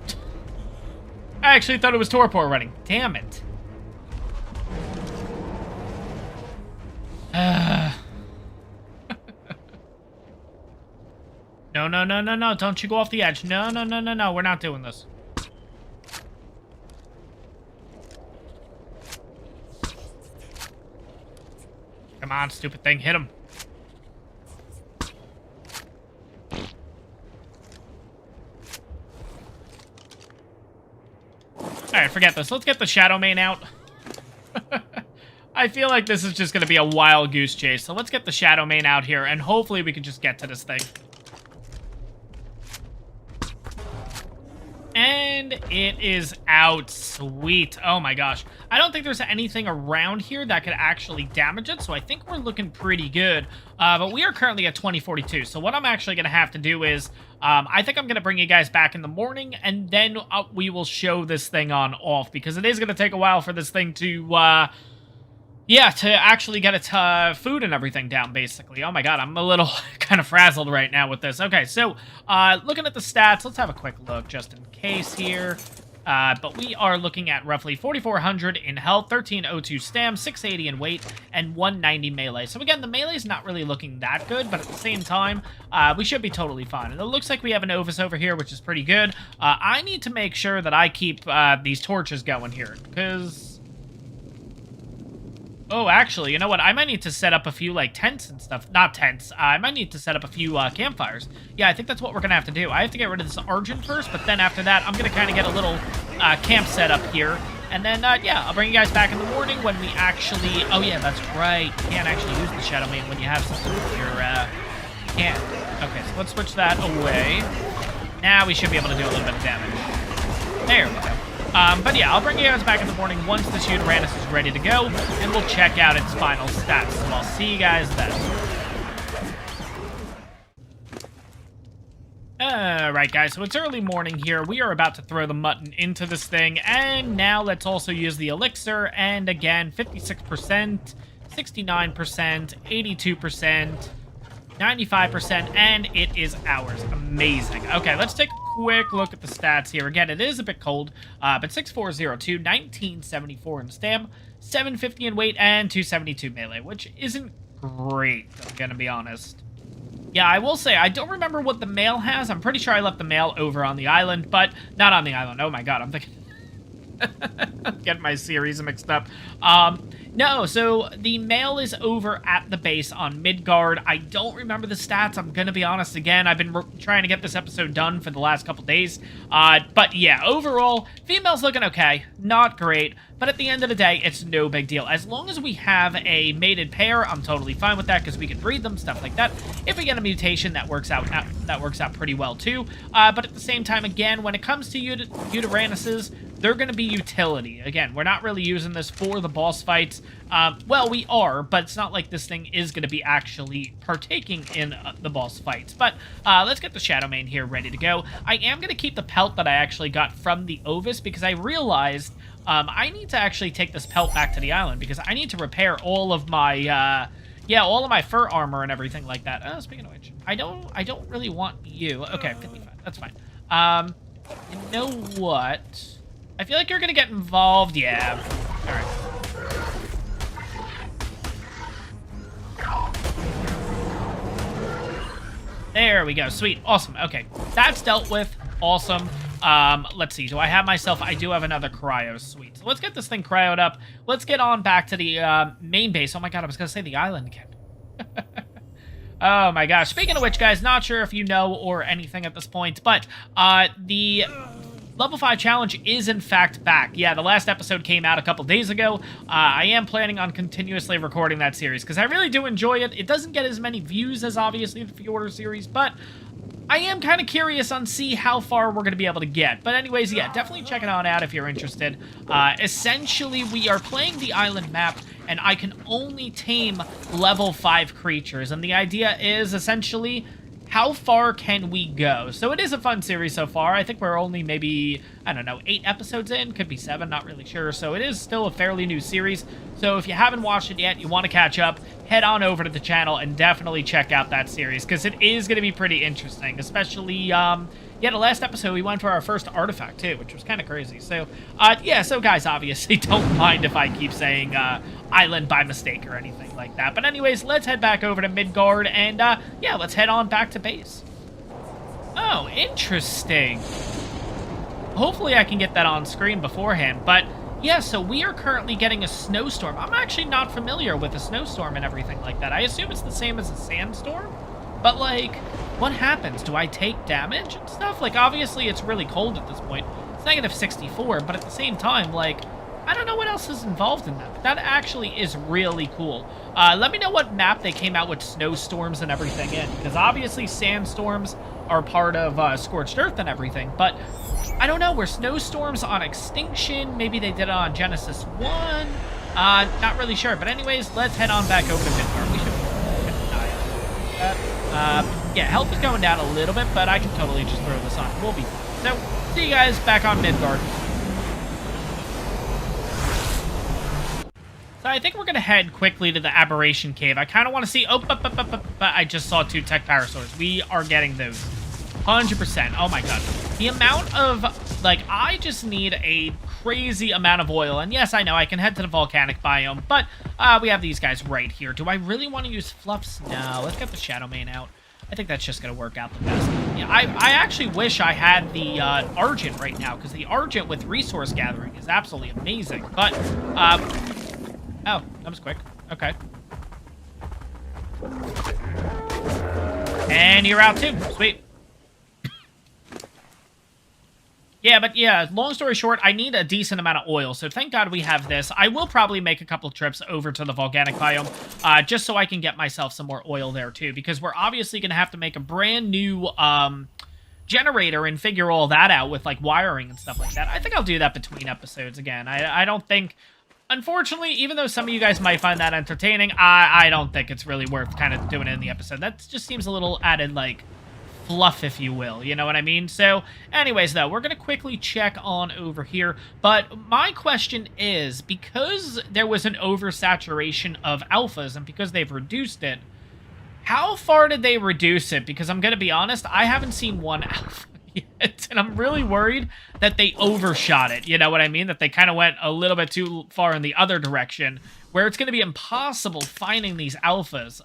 I actually thought it was torpor running. Damn it. No. Don't you go off the edge. No. We're not doing this. Come on, stupid thing. Hit him. Alright, forget this. Let's get the Shadow Mane out. I feel like this is just going to be a wild goose chase. So let's get the Shadow Mane out here, and hopefully we can just get to this thing. And it is out. Sweet. Oh my gosh. I don't think there's anything around here that could actually damage it, so I think we're looking pretty good. But we are currently at 2042, so what I'm actually going to have to do is, I think I'm going to bring you guys back in the morning, and then we will show this thing on off, because it is going to take a while for this thing to, yeah, to actually get its food and everything down, basically. Oh my god, I'm a little kind of frazzled right now with this. Okay, so looking at the stats, let's have a quick look just in case here. But we are looking at roughly 4,400 in health, 1302 stam, 680 in weight, and 190 melee. So again, the melee is not really looking that good, but at the same time, we should be totally fine. And it looks like we have an Ovis over here, which is pretty good. I need to make sure that I keep these torches going here, because... Oh, actually, you know what? I might need to set up a few, like, tents and stuff. Not tents. I might need to set up a few campfires. Yeah, I think that's what we're going to have to do. I have to get rid of this Argent first, but then after that, I'm going to kind of get a little camp set up here. And then, yeah, I'll bring you guys back in the morning when we actually... Oh, yeah, that's right. You can't actually use the Shadow Main when you have something with your camp. Okay, so let's switch that away. Now we should be able to do a little bit of damage. There we go. But yeah, I'll bring you guys back in the morning once this Uranus is ready to go, and we'll check out its final stats. So I'll see you guys then. Alright guys, so it's early morning here. We are about to throw the mutton into this thing, and now let's also use the elixir, and again, 56%, 69%, 82%, 95%, and it is ours. Amazing. Okay, let's take a quick look at the stats here. Again, it is a bit cold, but 6402, 1974 in stam, 750 in weight, and 272 melee, which isn't great, I'm gonna be honest. Yeah, I will say, I don't remember what the male has. I'm pretty sure I left the male over on the island, but not on the island. Oh my god, I'm thinking... Getting my series mixed up. No, so the male is over at the base on Midgard. I don't remember the stats, I'm gonna be honest. Again, I've been trying to get this episode done for the last couple days. But yeah, overall, female's looking okay. Not great, but at the end of the day, it's no big deal. As long as we have a mated pair, I'm totally fine with that, because we can breed them, stuff like that. If we get a mutation, that works out pretty well too. But at the same time, again, when it comes to Uranuses, they're going to be utility. Again, we're not really using this for the boss fights. Well, we are, but it's not like this thing is going to be actually partaking in the boss fights. But let's get the Shadow Main here ready to go. I am going to keep the pelt that I actually got from the Ovis, because I realized I need to actually take this pelt back to the island, because I need to repair all of my... yeah, all of my fur armor and everything like that. Speaking of which, I don't really want you. Okay, 55. That's fine. You know what? I feel like you're gonna get involved. Yeah. All right. There we go. Sweet. Awesome. Okay. That's dealt with. Awesome. Let's see. Do I have myself? I do have another cryo. Sweet. So let's get this thing cryoed up. Let's get on back to the main base. Oh my god, I was gonna say the island again. Oh my gosh. Speaking of which, guys, not sure if you know or anything at this point, but the Level 5 challenge is in fact back. Yeah, the last episode came out a couple days ago. I am planning on continuously recording that series, because I really do enjoy it. It doesn't get as many views as, obviously, the Fjordur series, but I am kind of curious on see how far we're going to be able to get. But anyways, yeah, definitely check it on out if you're interested. Essentially, we are playing the island map, and I can only tame level 5 creatures. And the idea is, essentially, how far can we go? So it is a fun series so far. I think we're only maybe, I don't know, 8 episodes in. Could be 7, not really sure. So it is still a fairly new series. So if you haven't watched it yet, you want to catch up, head on over to the channel and definitely check out that series, because it is going to be pretty interesting. Especially, yeah, the last episode, we went for our first artifact, too, which was kind of crazy. So, yeah, so guys, obviously, don't mind if I keep saying island by mistake or anything like that. But anyways, let's head back over to Midgard, and, yeah, let's head on back to base. Oh, interesting. Hopefully I can get that on screen beforehand, but yeah, so we are currently getting a snowstorm. I'm actually not familiar with a snowstorm and everything like that. I assume it's the same as a sandstorm, but, like, what happens? Do I take damage and stuff? Like, obviously, it's really cold at this point. It's negative 64, but at the same time, like, I don't know what else is involved in that. But that actually is really cool. Let me know what map they came out with snowstorms and everything in, because obviously sandstorms are part of Scorched Earth and everything, but I don't know. Were snowstorms on Extinction? Maybe they did it on Genesis 1? Not really sure. But anyways, let's head on back over to Midgard. We should die. Yeah, health is going down a little bit, but I can totally just throw this on. We'll be fine. So, see you guys back on Midgard. So I think we're going to head quickly to the Aberration Cave. I kind of want to see... Oh, but I just saw 2 tech parasaurs. We are getting those. 100%. Oh my god. The amount of... Like, I just need a crazy amount of oil. And yes, I know, I can head to the volcanic biome. But we have these guys right here. Do I really want to use fluffs? No. Let's get the Shadow Mane out. I think that's just going to work out the best. Yeah, I actually wish I had the Argent right now. Because the Argent with resource gathering is absolutely amazing. But... Oh, that was quick. Okay. And you're out too. Sweet. Yeah, but yeah, long story short, I need a decent amount of oil, so thank God we have this. I will probably make a couple trips over to the volcanic biome, just so I can get myself some more oil there too, because we're obviously going to have to make a brand new generator and figure all that out with like wiring and stuff like that. I think I'll do that between episodes again. I don't think... Unfortunately, even though some of you guys might find that entertaining, I don't think it's really worth kind of doing it in the episode. That just seems a little added, like, fluff, if you will. You know what I mean? So, anyways, though, we're going to quickly check on over here. But my question is, because there was an oversaturation of alphas, and because they've reduced it, how far did they reduce it? Because I'm going to be honest, I haven't seen one alpha yet, and I'm really worried that they overshot it, you know what I mean? That they kind of went a little bit too far in the other direction, where it's going to be impossible finding these alphas.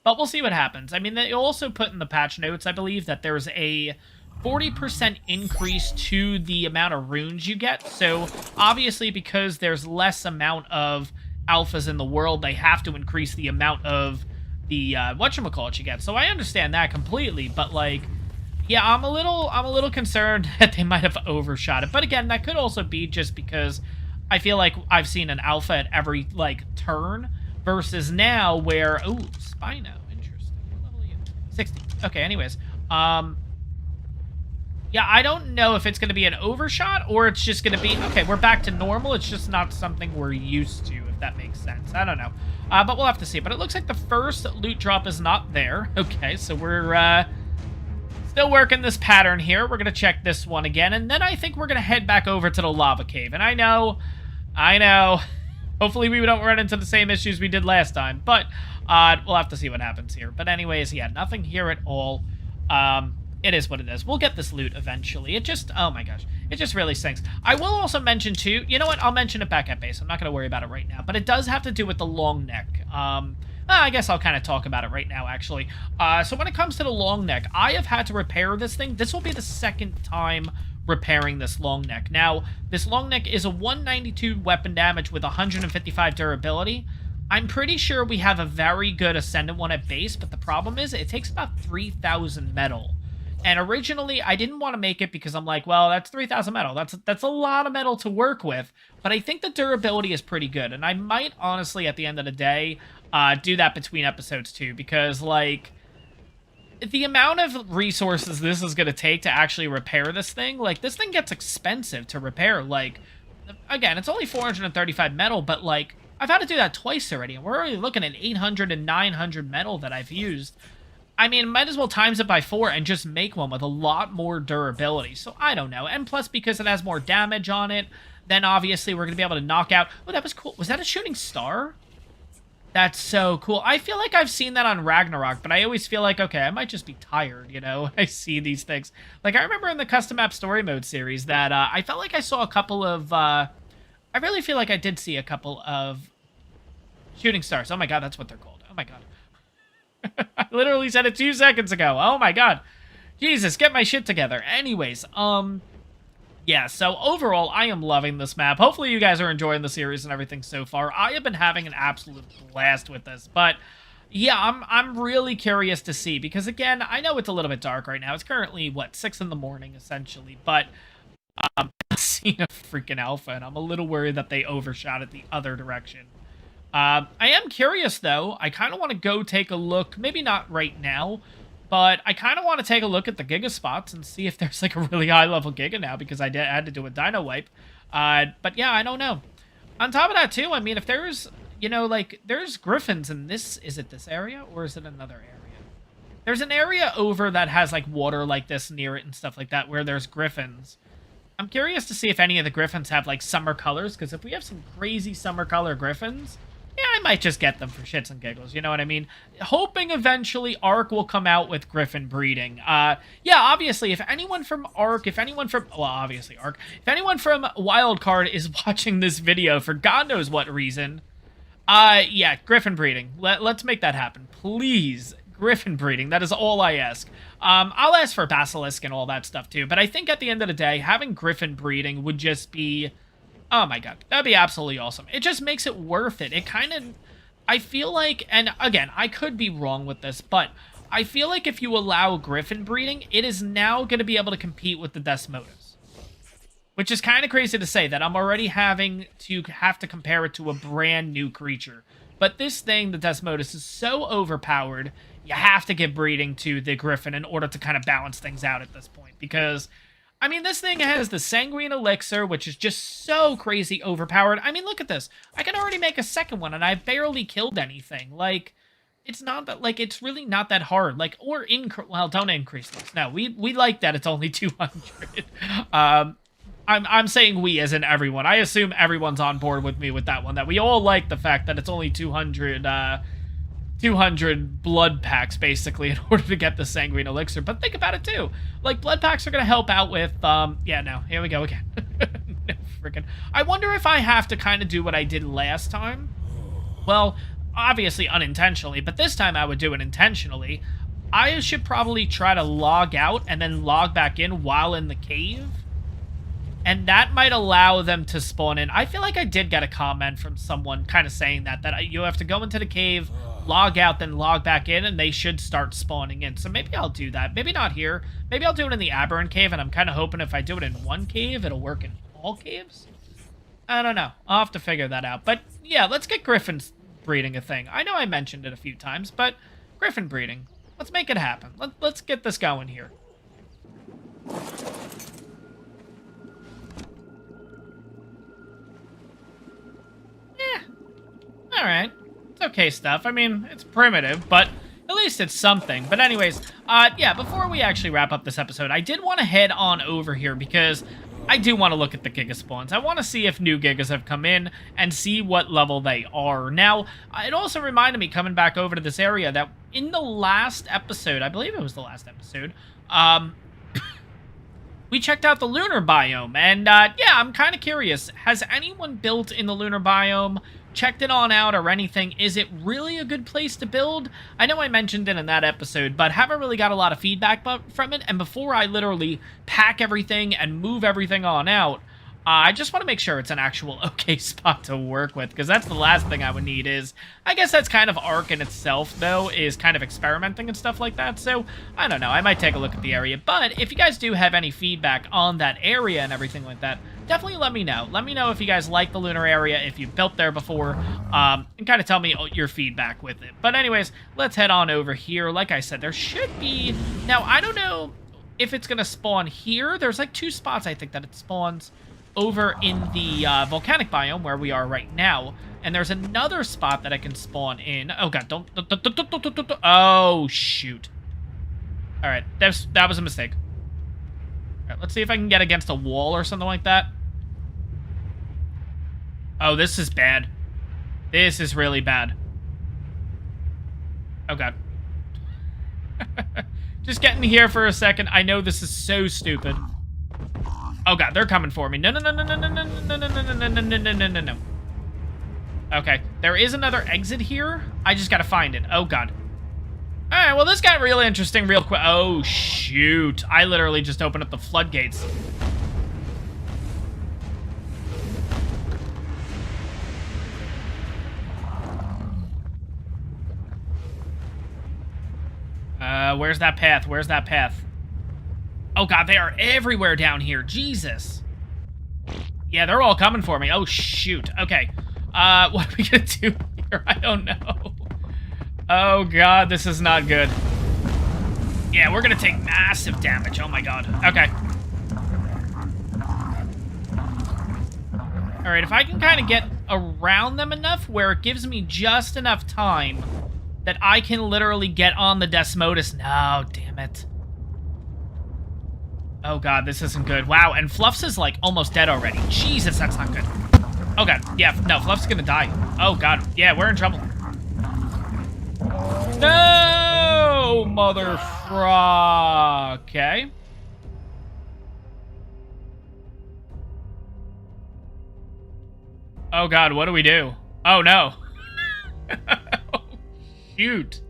But we'll see what happens. I mean, they also put in the patch notes, I believe, that there's a 40% increase to the amount of runes you get. So, obviously, because there's less amount of alphas in the world, they have to increase the amount of the, whatchamacallit you get. So, I understand that completely, but, like... Yeah, I'm a little concerned that they might have overshot it. But again, that could also be just because I feel like I've seen an alpha at every, like, turn versus now where... Ooh, Spino. Interesting. What level are you? 60. Okay, anyways. Yeah, I don't know if it's going to be an overshot or it's just going to be... Okay, we're back to normal. It's just not something we're used to, if that makes sense. I don't know. But we'll have to see. But it looks like the first loot drop is not there. Okay, so we're... Still working this pattern here. We're going to check this one again, and then I think we're going to head back over to the lava cave. And I know, hopefully we don't run into the same issues we did last time, but we'll have to see what happens here. But anyways, yeah, nothing here at all. It is what it is. We'll get this loot eventually. It just, oh my gosh, it just really stinks. I will also mention too, you know what, I'll mention it back at base. I'm not going to worry about it right now, but it does have to do with the long neck. I guess I'll kind of talk about it right now, actually. So when it comes to the long neck, I have had to repair this thing. This will be the second time repairing this long neck. Now, this long neck is a 192 weapon damage with 155 durability. I'm pretty sure we have a very good Ascendant one at base, but the problem is it takes about 3,000 metal. And originally, I didn't want to make it because I'm like, well, that's 3,000 metal. That's a lot of metal to work with. But I think the durability is pretty good. And I might, honestly, at the end of the day, do that between episodes too. Because, like, the amount of resources this is going to take to actually repair this thing, like, this thing gets expensive to repair. Like, again, it's only 435 metal, but, like, I've had to do that twice already. And we're already looking at 800 and 900 metal that I've used. I mean, might as well times it by 4 and just make one with a lot more durability. So, I don't know. And plus, because it has more damage on it, then obviously we're going to be able to knock out... Oh, that was cool. Was that a shooting star? That's so cool. I feel like I've seen that on Ragnarok, but I always feel like, okay, I might just be tired, you know? I see these things. Like, I remember in the Custom Map Story Mode series that I felt like I saw a couple of... I really feel like I did see a couple of shooting stars. Oh my god, that's what they're called. Oh my god. I literally said it 2 seconds ago. Oh my god. Jesus, get my shit together. Anyways, yeah, so overall, I am loving this map. Hopefully you guys are enjoying the series and everything so far. I have been having an absolute blast with this, but yeah, I'm really curious to see, because again, I know it's a little bit dark right now. It's currently, what, 6 in the morning, essentially, but I've seen a freaking alpha, and I'm a little worried that they overshot it the other direction. I am curious, though. I kind of want to go take a look, maybe not right now, But I kind of want to take a look at the Giga spots and see if there's like a really high level Giga now because I had to do a Dino Wipe. But yeah, I don't know. On top of that too, I mean, if there's, you know, like there's griffins in this, is it this area or is it another area? There's an area over that has like water like this near it and stuff like that where there's griffins. I'm curious to see if any of the griffins have like summer colors, because if we have some crazy summer color griffins, yeah, I might just get them for shits and giggles, you know what I mean? Hoping eventually Ark will come out with griffin breeding. Yeah, obviously, if anyone from Ark, well, obviously Ark, if anyone from Wildcard is watching this video for God knows what reason, yeah, griffin breeding. Let's make that happen, please. Griffin breeding, that is all I ask. I'll ask for basilisk and all that stuff too, but I think at the end of the day, having griffin breeding would just be, oh my god, that'd be absolutely awesome. It just makes it worth it. It kind of, I feel like, and again, I could be wrong with this, but I feel like if you allow griffin breeding, it is now going to be able to compete with the Desmodus. Which is kind of crazy to say, that I'm already having to compare it to a brand new creature. But this thing, the Desmodus, is so overpowered, you have to give breeding to the griffin in order to kind of balance things out at this point. Because, I mean, this thing has the Sanguine Elixir, which is just so crazy overpowered. I mean, look at this. I can already make a second one, and I barely killed anything. Like, it's not that, like, it's really not that hard. Like, or, well, don't increase this. No, we like that it's only 200. I'm saying we as in everyone. I assume everyone's on board with me with that one. That we all like the fact that it's only 200 blood packs, basically, in order to get the Sanguine Elixir. But think about it, too. Like, blood packs are going to help out with, yeah, no. Here we go again. No, freaking. I wonder if I have to kind of do what I did last time. Well, obviously unintentionally, but this time I would do it intentionally. I should probably try to log out and then log back in while in the cave. And that might allow them to spawn in. I feel like I did get a comment from someone kind of saying that you have to go into the cave, log out, then log back in, and they should start spawning in. So maybe I'll do that. Maybe not here. Maybe I'll do it in the Aberrant Cave, and I'm kind of hoping if I do it in one cave, it'll work in all caves? I don't know. I'll have to figure that out. But yeah, let's get griffins breeding a thing. I know I mentioned it a few times, but griffin breeding. Let's make it happen. Let's get this going here. Alright. It's okay stuff. I mean, it's primitive, but at least it's something. But anyways, yeah, before we actually wrap up this episode, I did want to head on over here because I do want to look at the Giga spawns. I want to see if new Gigas have come in and see what level they are. Now, it also reminded me coming back over to this area that in the last episode, I believe it was the last episode, we checked out the lunar biome. And yeah, I'm kind of curious. Has anyone built in the lunar biome? Checked it on out or anything? Is it really a good place to build? I know I mentioned it in that episode, but haven't really got a lot of feedback from it. And before I literally pack everything and move everything on out, I just want to make sure it's an actual okay spot to work with, because that's the last thing I would need is, I guess that's kind of Ark in itself, though, is kind of experimenting and stuff like that. So, I don't know, I might take a look at the area. But if you guys do have any feedback on that area and everything like that, definitely let me know. Let me know if you guys like the lunar area, if you've built there before, and kind of tell me your feedback with it. But anyways, let's head on over here. Like I said, there should be... Now, I don't know if it's going to spawn here. There's like 2 spots, I think, that it spawns over in the volcanic biome where we are right now. And there's another spot that I can spawn in. Oh, God, don't. Oh, shoot. All right, that was a mistake. All right, let's see if I can get against a wall or something like that. Oh, this is bad. This is really bad. Oh, God. Just getting here for a second. I know this is so stupid. Oh, God, they're coming for me. No, no, no, no, no, no, no, no, no, no, no, no, no, no, no, no. Okay, there is another exit here. I just gotta find it. Oh, God. All right, well, this got really interesting real quick. Oh, shoot. I literally just opened up the floodgates. Where's that path? Where's that path? Oh, God, they are everywhere down here. Jesus. Yeah, they're all coming for me. Oh, shoot. Okay. What are we gonna do here? I don't know. Oh, God, this is not good. Yeah, we're gonna take massive damage. Oh my god. Okay. Alright, if I can kind of get around them enough where it gives me just enough time that I can literally get on the Desmodus. No, damn it. Oh god, this isn't good. Wow, and Fluffs is like almost dead already. Jesus, that's not good. Okay, yeah, no, Fluff's gonna die. Oh god, yeah, we're in trouble. No, mother frog. Okay. Oh god, what do we do? Oh no. Oh, shoot.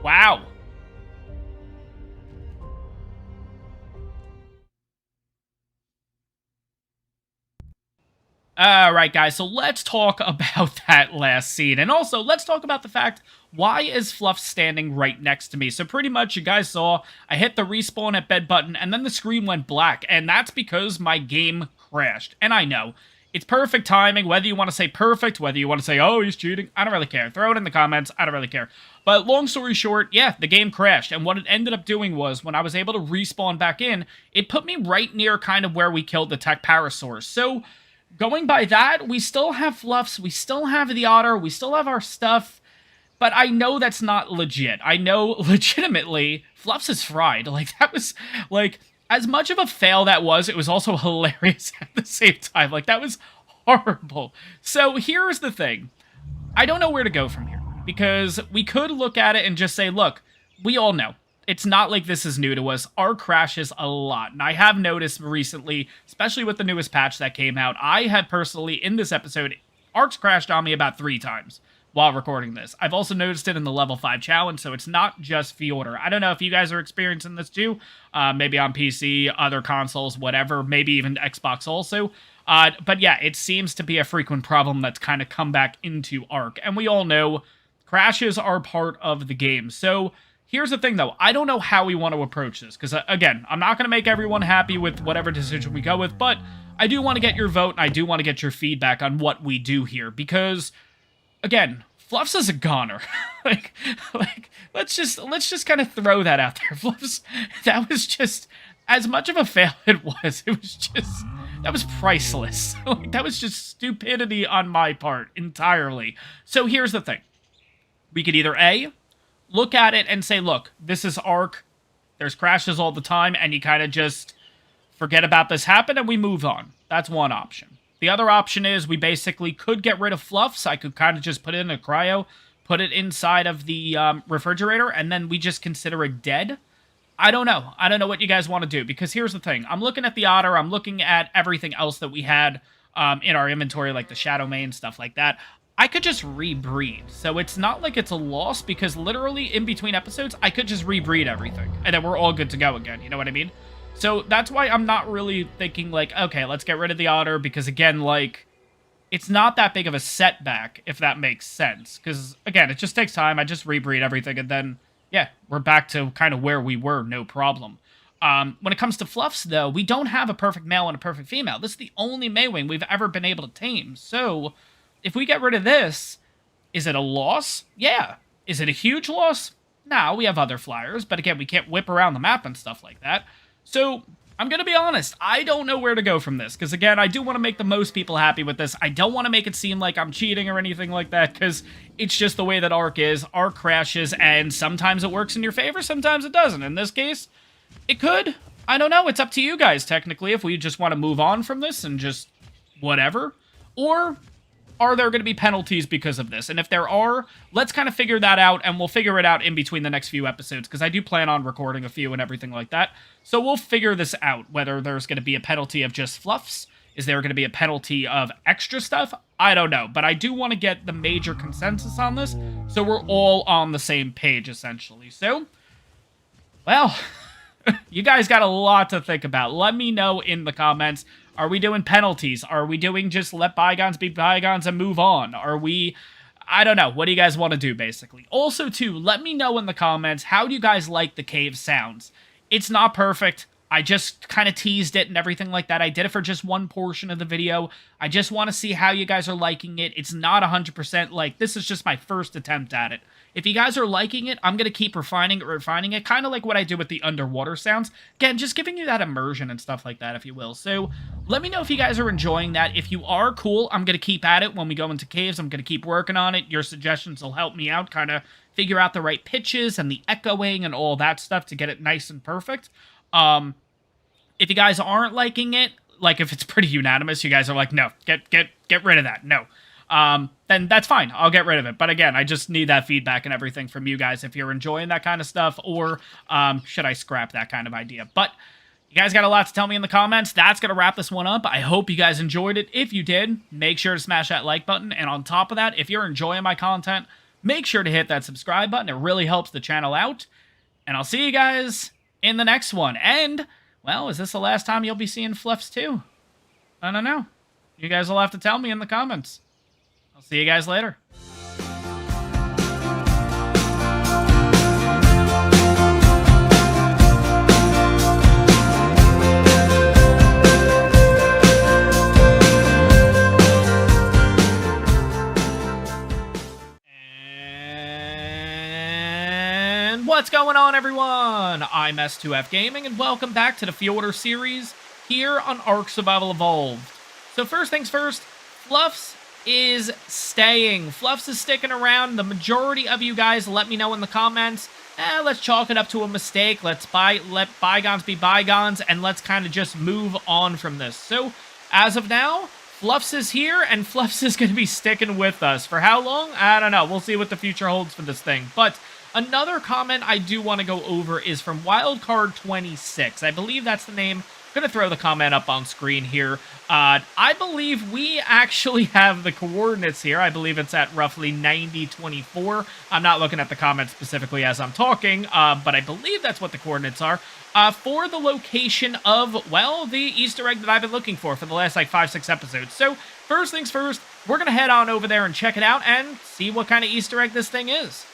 Wow. Alright, guys, so let's talk about that last scene. And also, let's talk about the fact, why is Fluff standing right next to me? So pretty much, you guys saw, I hit the respawn at bed button, and then the screen went black. And that's because my game crashed. And I know, it's perfect timing, whether you want to say perfect, whether you want to say, oh, he's cheating, I don't really care. Throw it in the comments, I don't really care. But long story short, yeah, the game crashed, and what it ended up doing was, when I was able to respawn back in, it put me right near kind of where we killed the Tech Parasaurs. So, going by that, we still have Fluffs, we still have the Otter, we still have our stuff, but I know that's not legit. I know, legitimately, Fluffs is fried. Like, that was, like, as much of a fail that was, it was also hilarious at the same time. Like, that was horrible. So, here's the thing. I don't know where to go from here, because we could look at it and just say, look, we all know. It's not like this is new to us. Arc crashes a lot. And I have noticed recently, especially with the newest patch that came out, I have personally, in this episode, Arc's crashed on me about 3 times while recording this. I've also noticed it in the level 5 challenge, so it's not just Fjordur. I don't know if you guys are experiencing this too. Maybe on PC, other consoles, whatever. Maybe even Xbox also. But yeah, it seems to be a frequent problem that's kind of come back into Arc. And we all know crashes are part of the game. So here's the thing, though. I don't know how we want to approach this, because, again, I'm not going to make everyone happy with whatever decision we go with, but I do want to get your vote, and I do want to get your feedback on what we do here, because, again, Fluffs is a goner. like, let's just kind of throw that out there. Fluffs, that was just, as much of a fail it was just, that was priceless. Like, that was just stupidity on my part, entirely. So here's the thing. We could either A, look at it and say, look, this is Arc, there's crashes all the time, and you kind of just forget about this happened and we move on. That's one option. The other option is we basically could get rid of Fluffs. I could kind of just put it in a cryo, put it inside of the refrigerator, and then we just consider it dead. I don't know. I don't know what you guys want to do, because here's the thing. I'm looking at the Otter, I'm looking at everything else that we had in our inventory, like the Shadow Mane, stuff like that. I could just rebreed, so it's not like it's a loss, because literally in between episodes, I could just rebreed everything, and then we're all good to go again, you know what I mean? So that's why I'm not really thinking, like, okay, let's get rid of the Otter, because again, like, it's not that big of a setback, if that makes sense, because, again, it just takes time, I just rebreed everything, and then, yeah, we're back to kind of where we were, no problem. When it comes to Fluffs, though, we don't have a perfect male and a perfect female. This is the only Maywing we've ever been able to tame, so if we get rid of this, is it a loss? Yeah. Is it a huge loss? No, we have other flyers, but again, we can't whip around the map and stuff like that. So, I'm going to be honest, I don't know where to go from this, because again, I do want to make the most people happy with this. I don't want to make it seem like I'm cheating or anything like that, because it's just the way that Arc is. Arc crashes, and sometimes it works in your favor, sometimes it doesn't. In this case, it could. I don't know, it's up to you guys, technically, if we just want to move on from this and just whatever. Or are there going to be penalties because of this? And if there are, let's kind of figure that out, and we'll figure it out in between the next few episodes, because I do plan on recording a few and everything like that. So we'll figure this out, whether there's going to be a penalty of just Fluffs. Is there going to be a penalty of extra stuff? I don't know, but I do want to get the major consensus on this, so we're all on the same page, essentially. So, well, you guys got a lot to think about. Let me know in the comments. Are we doing penalties? Are we doing just let bygones be bygones and move on? Are we, I don't know. What do you guys want to do, basically? Also, too, let me know in the comments, how do you guys like the cave sounds? It's not perfect. I just kind of teased it and everything like that. I did it for just one portion of the video. I just want to see how you guys are liking it. It's not 100% like, this is just my first attempt at it. If you guys are liking it, I'm going to keep refining it, kind of like what I do with the underwater sounds. Again, just giving you that immersion and stuff like that, if you will. So let me know if you guys are enjoying that. If you are, cool. I'm going to keep at it when we go into caves. I'm going to keep working on it. Your suggestions will help me out, kind of figure out the right pitches and the echoing and all that stuff to get it nice and perfect. If you guys aren't liking it, like if it's pretty unanimous, you guys are like, no, get rid of that, no. Then that's fine. I'll get rid of it. But again, I just need that feedback and everything from you guys if you're enjoying that kind of stuff, or should I scrap that kind of idea. But you guys got a lot to tell me in the comments. That's going to wrap this one up. I hope you guys enjoyed it. If you did, make sure to smash that like button. And on top of that, if you're enjoying my content, make sure to hit that subscribe button. It really helps the channel out. And I'll see you guys in the next one. And, well, is this the last time you'll be seeing Fluffs too? I don't know. You guys will have to tell me in the comments. I'll see you guys later. And what's going on, everyone? I'm S2F Gaming, and welcome back to the Fjordur series here on Ark Survival Evolved. So first things first, Fluffs is staying. Fluffs is sticking around. The majority of you guys let me know in the comments, let's chalk it up to a mistake. Let bygones be bygones, and let's kind of just move on from this. So, as of now, Fluffs is here, and Fluffs is going to be sticking with us. For how long? I don't know. We'll see what the future holds for this thing. But another comment I do want to go over is from Wildcard26. I believe that's the name. I'm going to throw the comment up on screen here. I believe we actually have the coordinates here. I believe it's at roughly 9024. I'm not looking at the comment specifically as I'm talking, but I believe that's what the coordinates are for the location of, well, the Easter egg that I've been looking for the last, like, 5-6 episodes. So, first things first, we're going to head on over there and check it out and see what kind of Easter egg this thing is.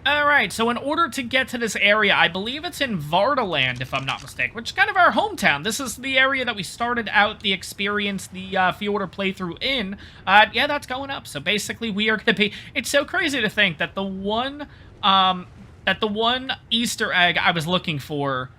Alright, so in order to get to this area, I believe it's in Vardaland, if I'm not mistaken, which is kind of our hometown. This is the area that we started out the experience, the Fjordur playthrough in. Yeah, that's going up. So basically, we are going to be... It's so crazy to think that the one Easter egg I was looking for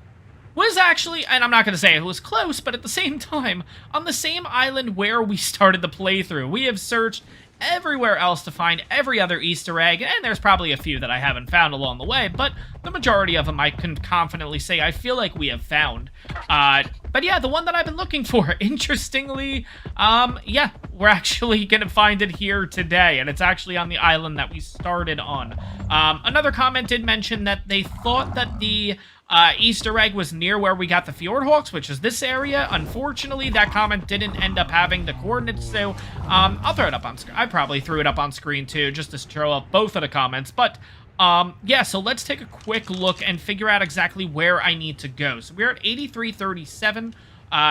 was actually, and I'm not going to say it was close, but at the same time, on the same island where we started the playthrough. We have searched everywhere else to find every other Easter egg, and there's probably a few that I haven't found along the way, but the majority of them I can confidently say I feel like we have found. But yeah, the one that I've been looking for, interestingly, yeah, we're actually gonna find it here today, and it's actually on the island that we started on. Another comment did mention that they thought that the Easter egg was near where we got the Fjordhawks, which is this area. Unfortunately, that comment didn't end up having the coordinates, so I'll throw it up on screen. I probably threw it up on screen too, just to show up both of the comments. But yeah, so let's take a quick look and figure out exactly where I need to go. So we're at 8337,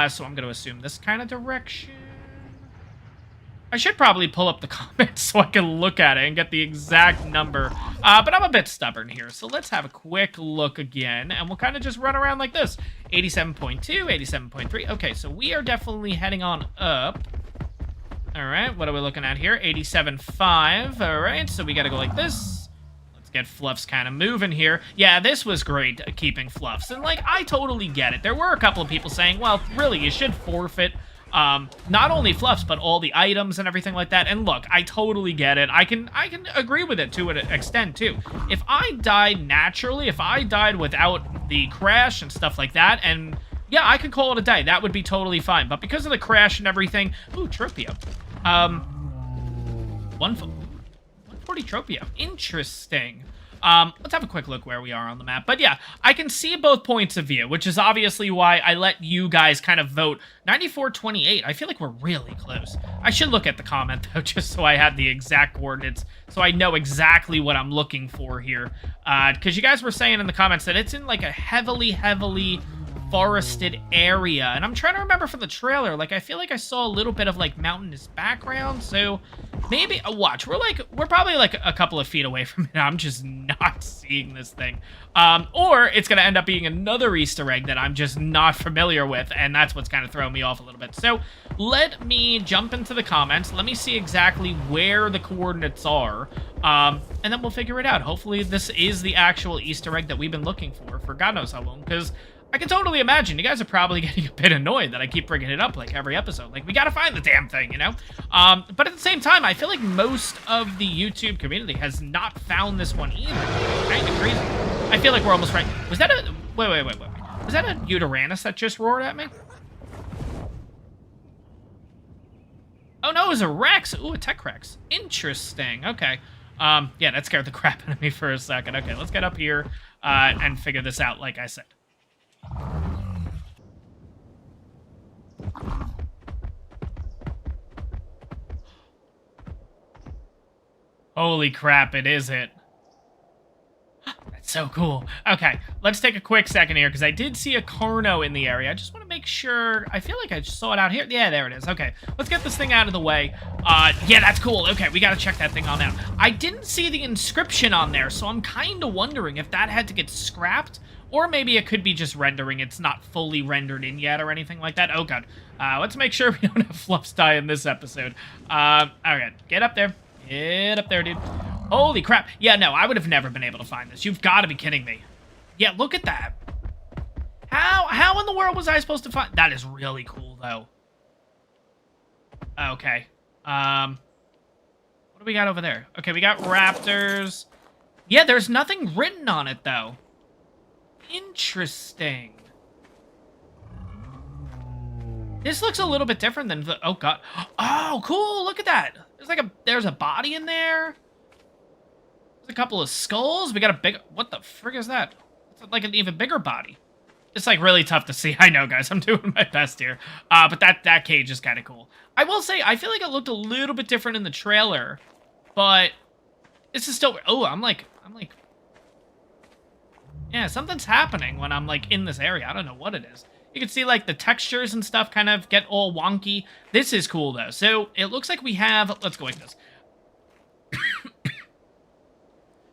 so I'm going to assume this kind of direction. I should probably pull up the comments so I can look at it and get the exact number. But I'm a bit stubborn here, so let's have a quick look again, and we'll kind of just run around like this. 87.2, 87.3. Okay, so we are definitely heading on up. All right, what are we looking at here? 87.5. All right, so we got to go like this. Let's get Fluffs kind of moving here. Yeah, this was great, keeping Fluffs. And, like, I totally get it. There were a couple of people saying, well, really, you should forfeit not only Fluffs, but all the items and everything like that. And look, I totally get it. I can agree with it to an extent, too. If I died naturally, if I died without the crash and stuff like that, and yeah, I could call it a day. That would be totally fine. But because of the crash and everything... Ooh, Tropio. 140 Tropio. Interesting. Let's have a quick look where we are on the map. But yeah, I can see both points of view, which is obviously why I let you guys kind of vote. 94-28. I feel like we're really close. I should look at the comment, though, just so I have the exact coordinates, so I know exactly what I'm looking for here. Because you guys were saying in the comments that it's in, like, a heavily forested area. And I'm trying to remember from the trailer, like, I feel like I saw a little bit of, like, mountainous background. So maybe, watch, we're probably, like, a couple of feet away from it. I'm just not seeing this thing. Or it's going to end up being another Easter egg that I'm just not familiar with. And that's what's kind of throwing me off a little bit. So let me jump into the comments. Let me see exactly where the coordinates are. And then we'll figure it out. Hopefully this is the actual Easter egg that we've been looking for God knows how long, because I can totally imagine you guys are probably getting a bit annoyed that I keep bringing it up like every episode. Like, we gotta find the damn thing, you know? But at the same time, I feel like most of the YouTube community has not found this one either. Kind of crazy. I feel like we're almost right. Was that a... Wait. Was that a Uranus that just roared at me? Oh, no, it was a Rex. Ooh, a Tech Rex. Interesting. Okay. Yeah, that scared the crap out of me for a second. Okay, let's get up here and figure this out, like I said. Holy crap, it is it. That's so cool. Okay, let's take a quick second here, because I did see a Carno in the area. I just want to make sure. I feel like I just saw it out here. Yeah, there it is. Okay, let's get this thing out of the way. Yeah, that's cool. Okay, we got to check that thing on out. I didn't see the inscription on there, so I'm kind of wondering if that had to get scrapped, or maybe it could be just rendering. It's not fully rendered in yet or anything like that. Oh, God. Let's make sure we don't have Fluffs die in this episode. All right, get up there. Get up there, dude. Holy crap. Yeah, no, I would have never been able to find this. You've got to be kidding me. Yeah, look at that. How in the world was I supposed to find... That is really cool, though. Okay. What do we got over there? Okay, we got raptors. Yeah, there's nothing written on it, though. Interesting. This looks a little bit different than the... Oh, God. Oh, cool. Look at that. There's a body in there. There's a couple of skulls. We got a big... What the frick is that? It's like an even bigger body. It's, like, really tough to see. I know, guys. I'm doing my best here. But that cage is kind of cool. I will say, I feel like it looked a little bit different in the trailer. But this is still... Oh, I'm like... Yeah, something's happening when I'm, like, in this area. I don't know what it is. You can see, like, the textures and stuff kind of get all wonky. This is cool, though. So, it looks like we have... Let's go like this.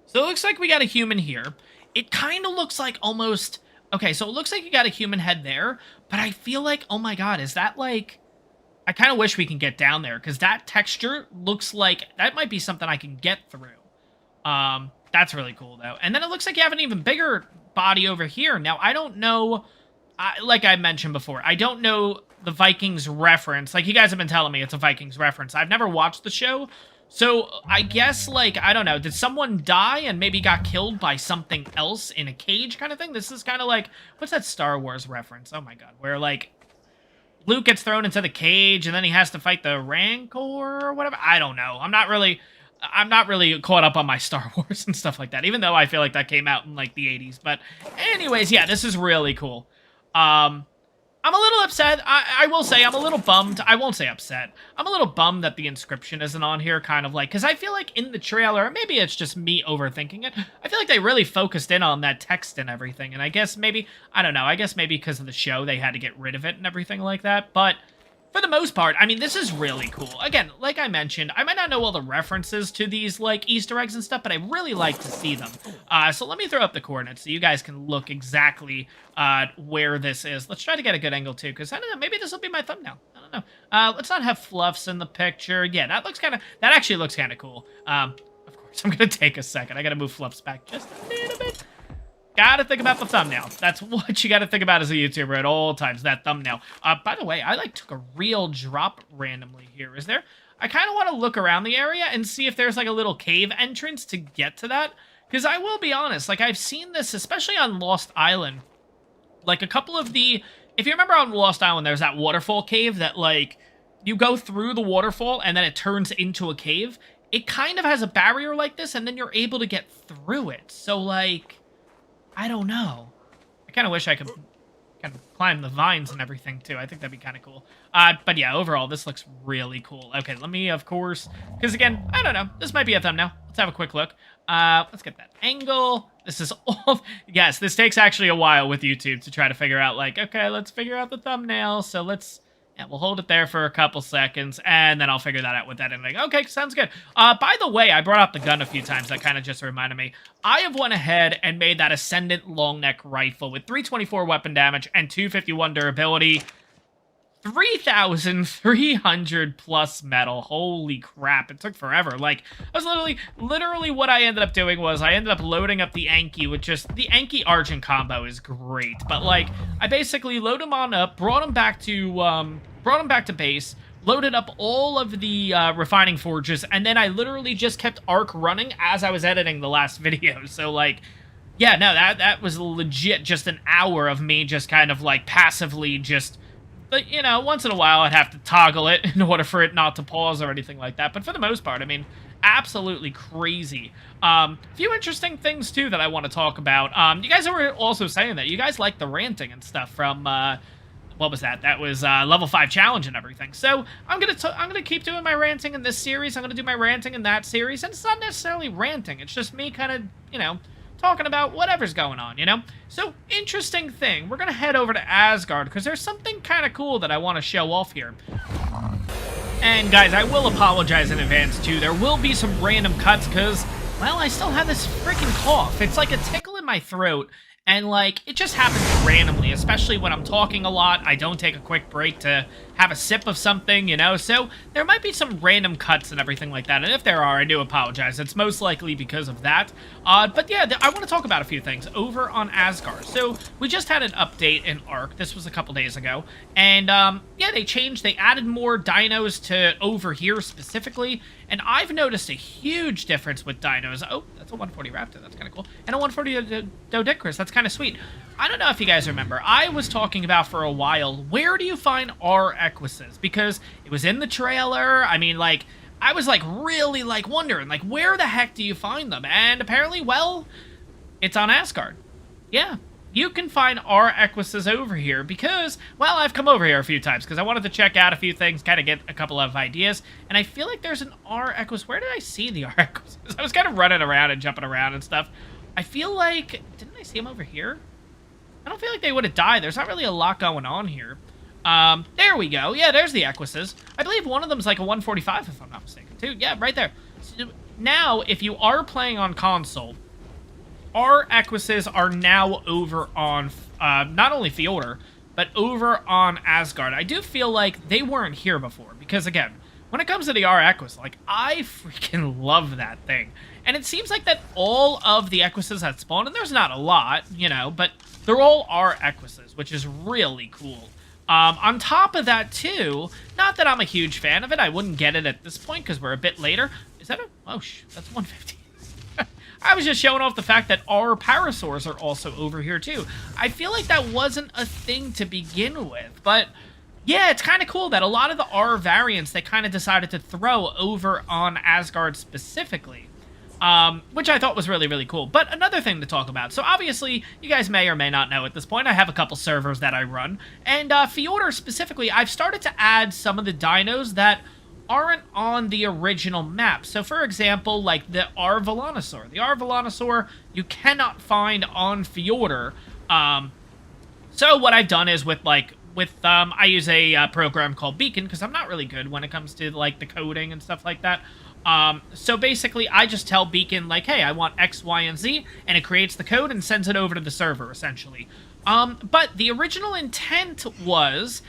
So, it looks like we got a human here. It kind of looks like almost... Okay, so it looks like you got a human head there. But I feel like... Oh, my God. Is that, like... I kind of wish we can get down there. Because that texture looks like... That might be something I can get through. That's really cool, though. And then it looks like you have an even bigger body over here. Now, I don't know... like I mentioned before, I don't know the Vikings reference. Like, you guys have been telling me it's a Vikings reference. I've never watched the show. So, I guess, like, I don't know. Did someone die and maybe got killed by something else in a cage kind of thing? This is kind of like... What's that Star Wars reference? Oh, my God. Where, like, Luke gets thrown into the cage and then he has to fight the Rancor or whatever. I don't know. I'm not really caught up on my Star Wars and stuff like that, even though I feel like that came out in, like, the 80s. But anyways, yeah, this is really cool. I'm a little upset. I will say I'm a little bummed. I won't say upset. I'm a little bummed that the inscription isn't on here, kind of like, because I feel like in the trailer, maybe it's just me overthinking it, I feel like they really focused in on that text and everything, and I guess maybe, I don't know, I guess maybe because of the show, they had to get rid of it and everything like that, but... For the most part, I mean, this is really cool. Again, like I mentioned, I might not know all the references to these, like, Easter eggs and stuff, but I really like to see them. So let me throw up the coordinates so you guys can look exactly where this is. Let's try to get a good angle, too, because, I don't know, maybe this will be my thumbnail. I don't know. Let's not have Fluffs in the picture. Yeah, that actually looks kind of cool. Of course, I'm going to take a second. I got to move Fluffs back just a little bit. Gotta think about the thumbnail. That's what you gotta think about as a YouTuber at all times, that thumbnail. By the way, I, like, took a real drop randomly here. Is there... I kind of want to look around the area and see if there's, like, a little cave entrance to get to that. Because I will be honest, like, I've seen this, especially on Lost Island. Like, a couple of the... If you remember on Lost Island, there's that waterfall cave that, like, you go through the waterfall and then it turns into a cave. It kind of has a barrier like this, and then you're able to get through it. So, like... I don't know. I kind of wish I could kind of climb the vines and everything, too. I think that'd be kind of cool. But yeah, overall, this looks really cool. Okay, let me, of course, because again, I don't know. This might be a thumbnail. Let's have a quick look. Let's get that angle. This is all... Yes, this takes actually a while with YouTube to try to figure out, like, okay, let's figure out the thumbnail. So let's... Yeah, we'll hold it there for a couple seconds, and then I'll figure that out with that ending. Okay, sounds good. By the way, I brought up the gun a few times. That kind of just reminded me. I have went ahead and made that Ascendant long neck rifle with 324 weapon damage and 251 durability. 3,300 plus metal. Holy crap, it took forever. Like, I was literally what I ended up doing was I ended up loading up the Enki with just, the Enki Argent combo is great, but like, I basically load him on up, brought him back to base, loaded up all of the refining forges, and then I literally just kept Arc running as I was editing the last video, so like, yeah, no, that was legit just an hour of me just kind of like passively just... But, you know, once in a while I'd have to toggle it in order for it not to pause or anything like that. But for the most part, I mean, absolutely crazy. Few interesting things, too, that I want to talk about. You guys were also saying that you guys like the ranting and stuff from, what was that? That was level 5 challenge and everything. So I'm gonna keep doing my ranting in this series. I'm gonna do my ranting in that series. And it's not necessarily ranting. It's just me kind of, you know, talking about whatever's going on, you know? So, interesting thing. We're gonna head over to Asgard, because there's something kind of cool that I want to show off here. And, guys, I will apologize in advance, too. There will be some random cuts, because, well, I still have this freaking cough. It's like a tickle in my throat, and, like, it just happens randomly, especially when I'm talking a lot. I don't take a quick break to have a sip of something, you know? So, there might be some random cuts and everything like that, and if there are, I do apologize. It's most likely because of that. But yeah, I want to talk about a few things over on Asgard. So, we just had an update in Arc. This was a couple days ago. And, yeah, they added more dinos to over here specifically. And I've noticed a huge difference with dinos. Oh, that's a 140 Raptor. That's kind of cool. And a 140 Dodicris. That's kind of sweet. I don't know if you guys remember. I was talking about for a while, where do you find R Equises? Because it was in the trailer. I mean, like... I was, like, really, like, wondering, like, where the heck do you find them? And apparently, well, it's on Asgard. Yeah, you can find R Equises over here because, well, I've come over here a few times because I wanted to check out a few things, kind of get a couple of ideas, and I feel like there's an R Equus. Where did I see the R Equises? I was kind of running around and jumping around and stuff. I feel like, didn't I see them over here? I don't feel like they would have died. There's not really a lot going on here. There we go. Yeah, there's the Equises. I believe one of them's like a 145, if I'm not mistaken, too. Yeah, right there. So now, if you are playing on console, our Equises are now over on, not only Fjordur, but over on Asgard. I do feel like they weren't here before, because, again, when it comes to the R Equus, like, I freaking love that thing. And it seems like that all of the Equises that spawn, and there's not a lot, you know, but they're all R Equises, which is really cool. On top of that, too, not that I'm a huge fan of it. I wouldn't get it at this point because we're a bit later. Is that a... Oh, that's 150. I was just showing off the fact that our Parasaurs are also over here, too. I feel like that wasn't a thing to begin with, but... Yeah, it's kind of cool that a lot of the R variants they kind of decided to throw over on Asgard specifically. Which I thought was really, really cool. But another thing to talk about. So obviously, you guys may or may not know at this point, I have a couple servers that I run. And Fjordur specifically, I've started to add some of the dinos that aren't on the original map. So for example, like the R Volanosaur. The R Volanosaur you cannot find on Fjordur. So what I've done is I use a program called Beacon because I'm not really good when it comes to like the coding and stuff like that. So basically, I just tell Beacon, like, hey, I want X, Y, and Z, and it creates the code and sends it over to the server, essentially. But the original intent was,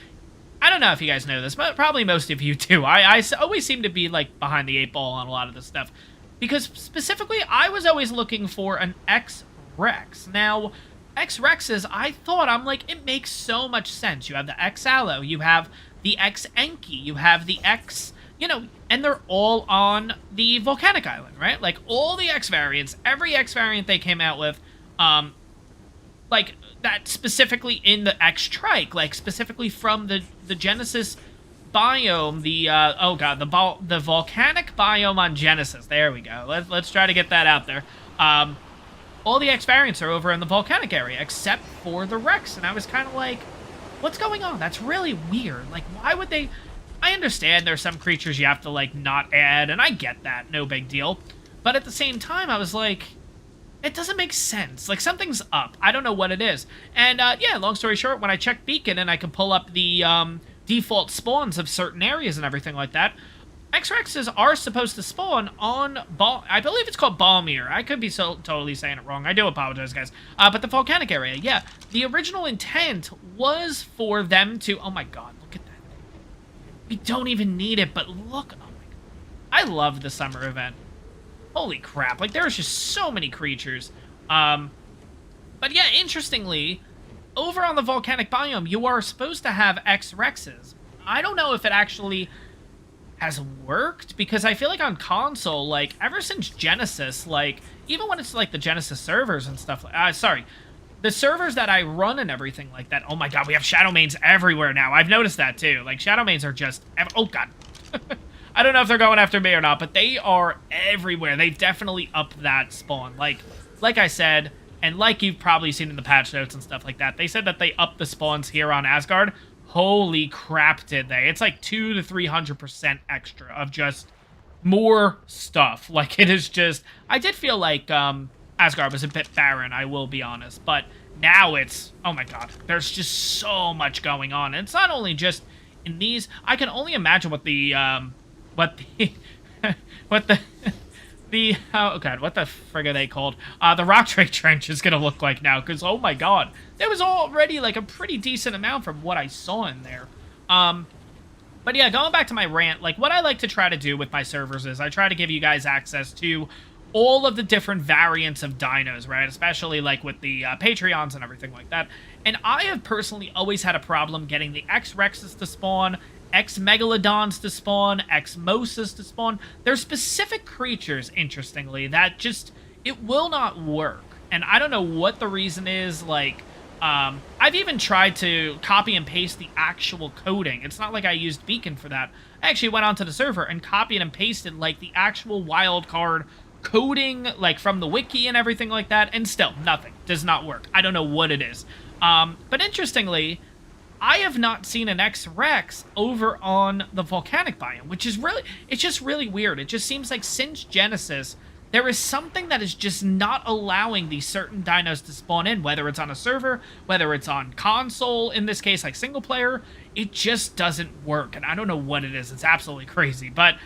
I don't know if you guys know this, but probably most of you do. I always seem to be, like, behind the 8-ball on a lot of this stuff. Because, specifically, I was always looking for an X-Rex. Now, X-Rexes, I'm like, it makes so much sense. You have the X-Allo, you have the X-Enki, you have the X... You know, and they're all on the volcanic island, right? Like, all the X variants, every X variant they came out with, like, that specifically in the X-Trike, like, specifically from the Genesis biome, the volcanic biome on Genesis. There we go. Let's try to get that out there. all the X variants are over in the volcanic area, except for the Rex. And I was kind of like, what's going on? That's really weird. Like, why would they... I understand there's some creatures you have to, like, not add, and I get that. No big deal. But at the same time, I was like, it doesn't make sense. Like, something's up. I don't know what it is. And, yeah, long story short, when I checked Beacon and I could pull up the default spawns of certain areas and everything like that, X-Rexes are supposed to spawn on, I believe it's called Balmir. I could be totally saying it wrong. I do apologize, guys. But the volcanic area, yeah. The original intent was for them to... Oh, my God. Look at that. We don't even need it, but look. Oh, my God. I love the summer event. Holy crap. Like, there's just so many creatures. But, yeah, interestingly, over on the volcanic biome, you are supposed to have X-Rexes. I don't know if it actually... has worked, because I feel like on console, like, ever since Genesis, like, even when it's, like, the Genesis servers and stuff, like, sorry, the servers that I run and everything like that, oh my God, we have Shadow Mains everywhere now. I've noticed that, too. Like, Shadow Mains are just, oh God. I don't know if they're going after me or not, but they are everywhere. They've definitely upped that spawn. Like I said, and like you've probably seen in the patch notes and stuff like that, they said that they upped the spawns here on Asgard. Holy crap, did they? It's like 200 to 300% extra of just more stuff. Like, it is just... I did feel like Asgard was a bit barren, I will be honest. But now it's... Oh my God. There's just so much going on. And it's not only just in these... I can only imagine what the... oh God, what the frig are they called? The Rock Drake Trench is gonna look like now, because oh my God, there was already like a pretty decent amount from what I saw in there. But yeah, going back to my rant, like what I like to try to do with my servers is I try to give you guys access to all of the different variants of dinos, right? Especially like with the Patreons and everything like that. And I have personally always had a problem getting the X-Rexes to spawn, X-Megalodons to spawn, X-Mosas to spawn. There's specific creatures, interestingly, that just, it will not work. And I don't know what the reason is, like, I've even tried to copy and paste the actual coding. It's not like I used Beacon for that. I actually went onto the server and copied and pasted, like, the actual wildcard coding, like, from the wiki and everything like that, and still, nothing. Does not work. I don't know what it is. But interestingly, I have not seen an X-Rex over on the volcanic biome, which is really, it's just really weird. It just seems like since Genesis, there is something that is just not allowing these certain dinos to spawn in, whether it's on a server, whether it's on console, in this case, like single player, it just doesn't work. And I don't know what it is. It's absolutely crazy. But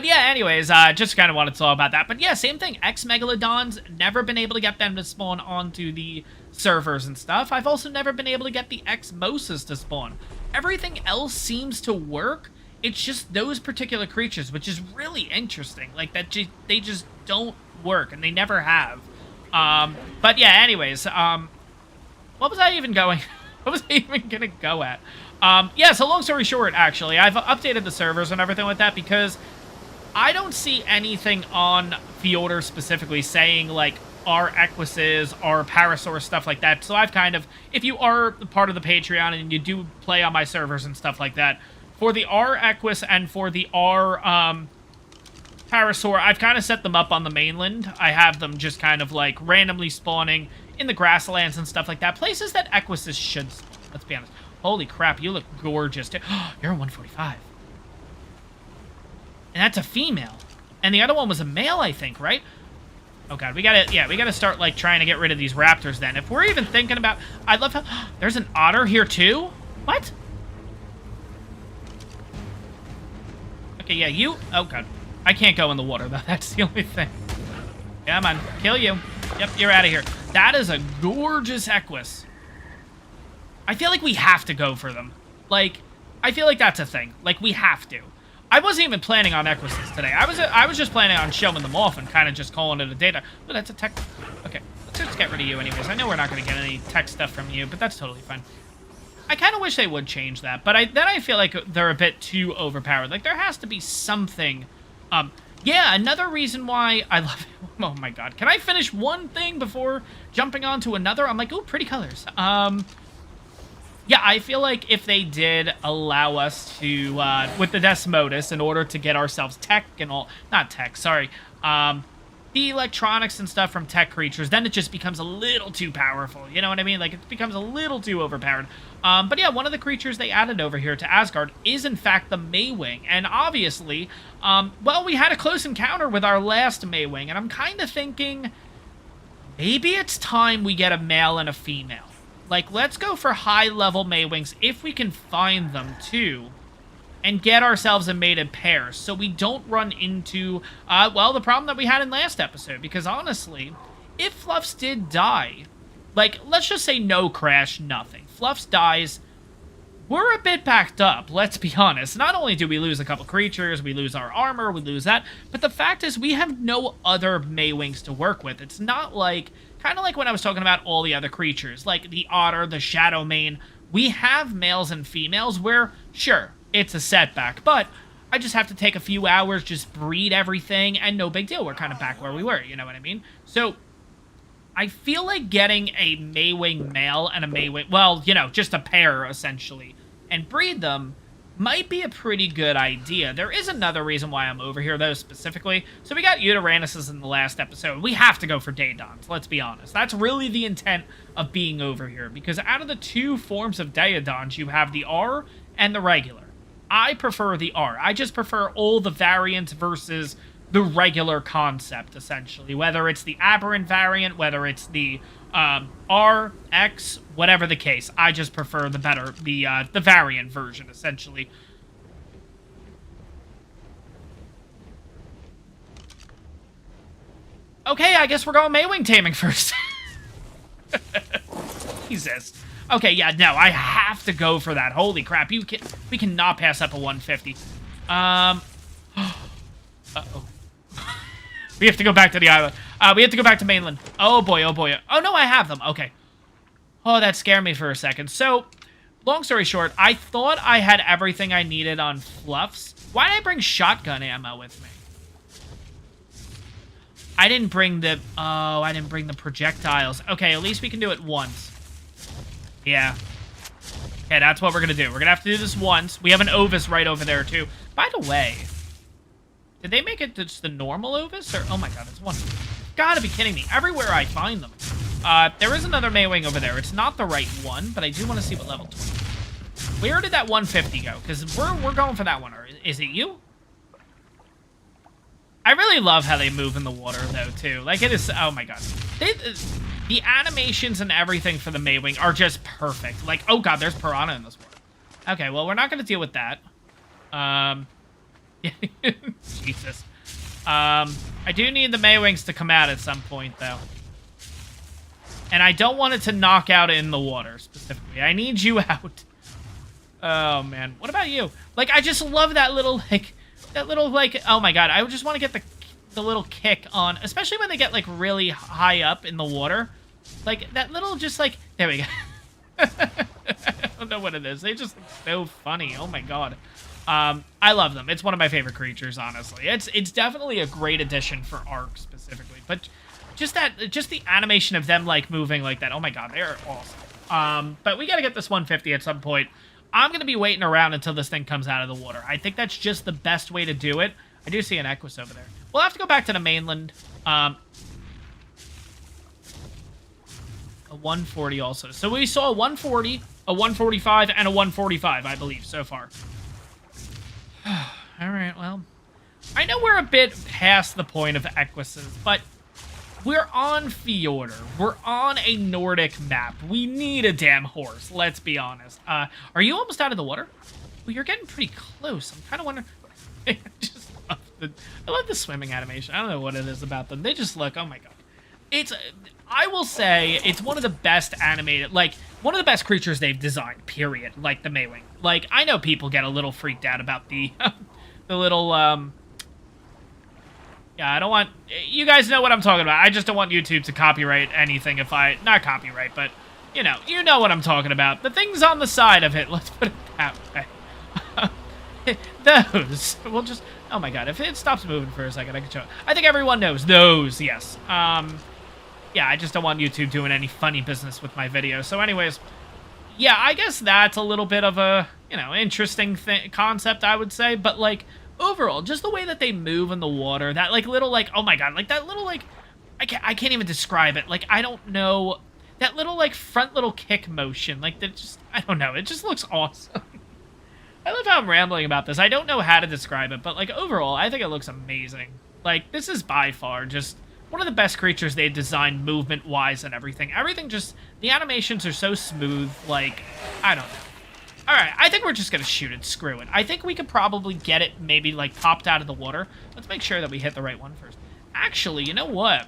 yeah, anyways, just kind of wanted to talk about that. But yeah, same thing. X-Megalodons, never been able to get them to spawn onto the servers and stuff. I've also never been able to get the X-Mosas to spawn. Everything else seems to work. It's just those particular creatures, which is really interesting. Like, that they just don't work, and they never have. But yeah, anyways, what was I even going... What was I even gonna go at? Yeah, so long story short, actually, I've updated the servers and everything like that because I don't see anything on Fjordur specifically saying, like, our Equises, our Parasaur, stuff like that. So I've kind of, if you are part of the Patreon and you do play on my servers and stuff like that, for the R Equus and for the R Parasaur, I've kind of set them up on the mainland. I have them just kind of, like, randomly spawning in the grasslands and stuff like that. Places that Equises should spawn, let's be honest. Holy crap, you look gorgeous, too. You're a 145. And that's a female. And the other one was a male, I think, right? Oh, God, we gotta start, like, trying to get rid of these raptors, then. If we're even thinking about... I love how... There's an otter here, too? What? Okay, yeah, you... Oh, God. I can't go in the water, though. That's the only thing. Come on. Kill you. Yep, you're out of here. That is a gorgeous Equus. I feel like we have to go for them. Like, I feel like that's a thing. Like, we have to. I wasn't even planning on Equises today. I was just planning on showing them off and kind of just calling it a day. Oh, that's a tech... Okay, let's just get rid of you anyways. I know we're not going to get any tech stuff from you, but that's totally fine. I kind of wish they would change that, but then I feel like they're a bit too overpowered. Like, there has to be something... Yeah, another reason why I love it. Oh my God. Can I finish one thing before jumping on to another? I'm like, ooh, pretty colors. Yeah, I feel like if they did allow us to, with the Desmodus, in order to get ourselves tech and all... Not tech, sorry. the electronics and stuff from tech creatures, then it just becomes a little too powerful. You know what I mean? Like, it becomes a little too overpowered. But yeah, one of the creatures they added over here to Asgard is, in fact, the Maywing. And obviously, well, we had a close encounter with our last Maywing, and I'm kind of thinking maybe it's time we get a male and a female. Like, let's go for high-level Maywings, if we can find them, too, and get ourselves a mated pair, so we don't run into, well, the problem that we had in last episode. Because, honestly, if Fluffs did die, like, let's just say no crash, nothing. Fluffs dies, we're a bit backed up, let's be honest. Not only do we lose a couple creatures, we lose our armor, we lose that, but the fact is we have no other Maywings to work with. It's not like, kind of like when I was talking about all the other creatures, like the Otter, the Shadow Mane. We have males and females where, sure, it's a setback, but I just have to take a few hours, just breed everything, and no big deal. We're kind of back where we were, you know what I mean? So, I feel like getting a Maywing male and a Maywing, well, you know, just a pair, essentially, and breed them might be a pretty good idea. There is another reason why I'm over here, though, specifically. So we got Uteranus's in the last episode. We have to go for Daedons, let's be honest. That's really the intent of being over here, because out of the two forms of Daedons, you have the R and the regular. I prefer the R. I just prefer all the variants versus the regular concept, essentially. Whether it's the aberrant variant, whether it's the R, X, whatever the case. I just prefer the variant version, essentially. Okay, I guess we're going Maywing taming first. Jesus. Okay, yeah, no, I have to go for that. Holy crap, we cannot pass up a 150. Uh-oh. We have to go back to the island. We have to go back to mainland. Oh, boy, oh, boy. Oh, no, I have them. Okay. Oh, that scared me for a second. So, long story short, I thought I had everything I needed on Fluffs. Why did I bring shotgun ammo with me? I didn't bring the... Oh, I didn't bring the projectiles. Okay, at least we can do it once. Yeah. Okay, that's what we're going to do. We're going to have to do this once. We have an Ovis right over there, too. By the way, did they make it just the normal Ovis? Or, oh my god, it's one. Gotta be kidding me. Everywhere I find them. There is another Maywing over there. It's not the right one, but I do want to see what level 20. Where did that 150 go? Because we're going for that one. Or is it you? I really love how they move in the water, though, too. Like, it is... Oh my god. The animations and everything for the Maywing are just perfect. Like, oh god, there's piranha in this water. Okay, well, we're not going to deal with that. Jesus. I do need the Maywings to come out at some point, though. And I don't want it to knock out in the water, specifically. I need you out. Oh, man. What about you? Like, I just love that little, like... oh my god. I just want to get the little kick on... Especially when they get, like, really high up in the water. Like, that little just, like... There we go. I don't know what it is. They just look so funny. Oh my god. I love them. It's one of my favorite creatures, honestly. It's definitely a great addition for Ark, specifically. But just the animation of them, like, moving like that. Oh my god, they're awesome. But we gotta get this 150 at some point. I'm gonna be waiting around until this thing comes out of the water. I think that's just the best way to do it. I do see an Equus over there. We'll have to go back to the mainland. A 140 also. So we saw a 140, a 145, and a 145, I believe, so far. Alright, well, I know we're a bit past the point of Equises, but we're on Fjordur. We're on a Nordic map. We need a damn horse, let's be honest. Are you almost out of the water? Well, you're getting pretty close. I'm kind of wondering... I love the swimming animation. I don't know what it is about them. They just look... Oh my god. I will say, it's one of the best animated... Like, one of the best creatures they've designed, period. Like, the Maywing. Like, I know people get a little freaked out about the... the little, Yeah, I don't want... You guys know what I'm talking about. I just don't want YouTube to copyright anything if I... Not copyright, but... You know what I'm talking about. The things on the side of it, let's put it that way. Those. We'll just... Oh my god, if it stops moving for a second, I can show it. I think everyone knows. Those, yes. Yeah, I just don't want YouTube doing any funny business with my videos. So anyways, yeah, I guess that's a little bit of a, interesting concept, I would say. But, like, overall, just the way that they move in the water, that, like, little, like, oh my god, like, that little, like, I can't even describe it. Like, I don't know, that little, like, front little kick motion, like, that just, I don't know, it just looks awesome. I love how I'm rambling about this. I don't know how to describe it, but, like, overall, I think it looks amazing. Like, this is by far just one of the best creatures they've designed movement-wise and everything. Everything just, the animations are so smooth, like, I don't know. Alright, I think we're just gonna shoot it. Screw it. I think we could probably get it maybe, like, popped out of the water. Let's make sure that we hit the right one first. Actually, you know what?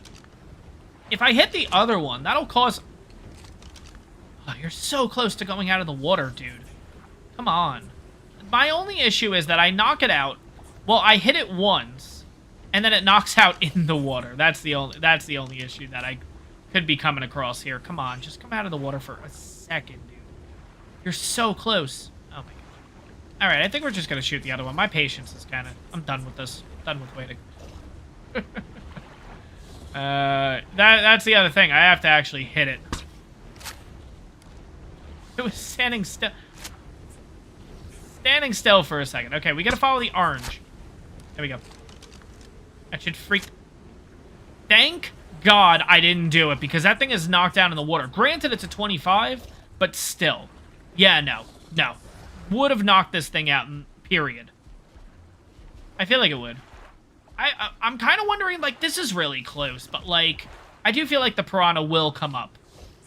If I hit the other one, that'll cause... Oh, you're so close to going out of the water, dude. Come on. My only issue is that I knock it out. Well, I hit it once, and then it knocks out in the water. That's the only issue that I could be coming across here. Come on, just come out of the water for a second, dude. You're so close. Oh my god. All right, I think we're just gonna shoot the other one. My patience is kind of... I'm done with this. Done with waiting. That's the other thing. I have to actually hit it. It was standing still. Standing still for a second. Okay, we gotta follow the orange. There we go. That should freak... Thank God I didn't do it, because that thing is knocked down in the water. Granted, it's a 25, but still. Yeah, no. No. Would have knocked this thing out, period. I feel like it would. I'm kind of wondering, like, this is really close, but, like, I do feel like the piranha will come up.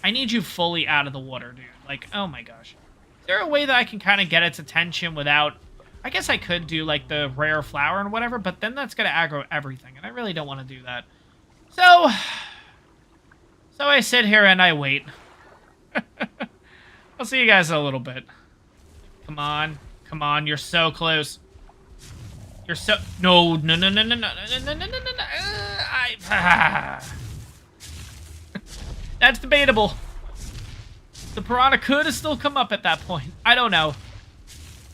I need you fully out of the water, dude. Like, oh my gosh. Is there a way that I can kind of get its attention without... I guess I could do, like, the rare flower and whatever, but then that's going to aggro everything, and I really don't want to do that. So I sit here and I wait. I'll see you guys in a little bit. Come on. Come on, you're so close. You're so... No, no, no, no, no, no, no, no, no, no, no. That's debatable. The piranha could have still come up at that point. I don't know.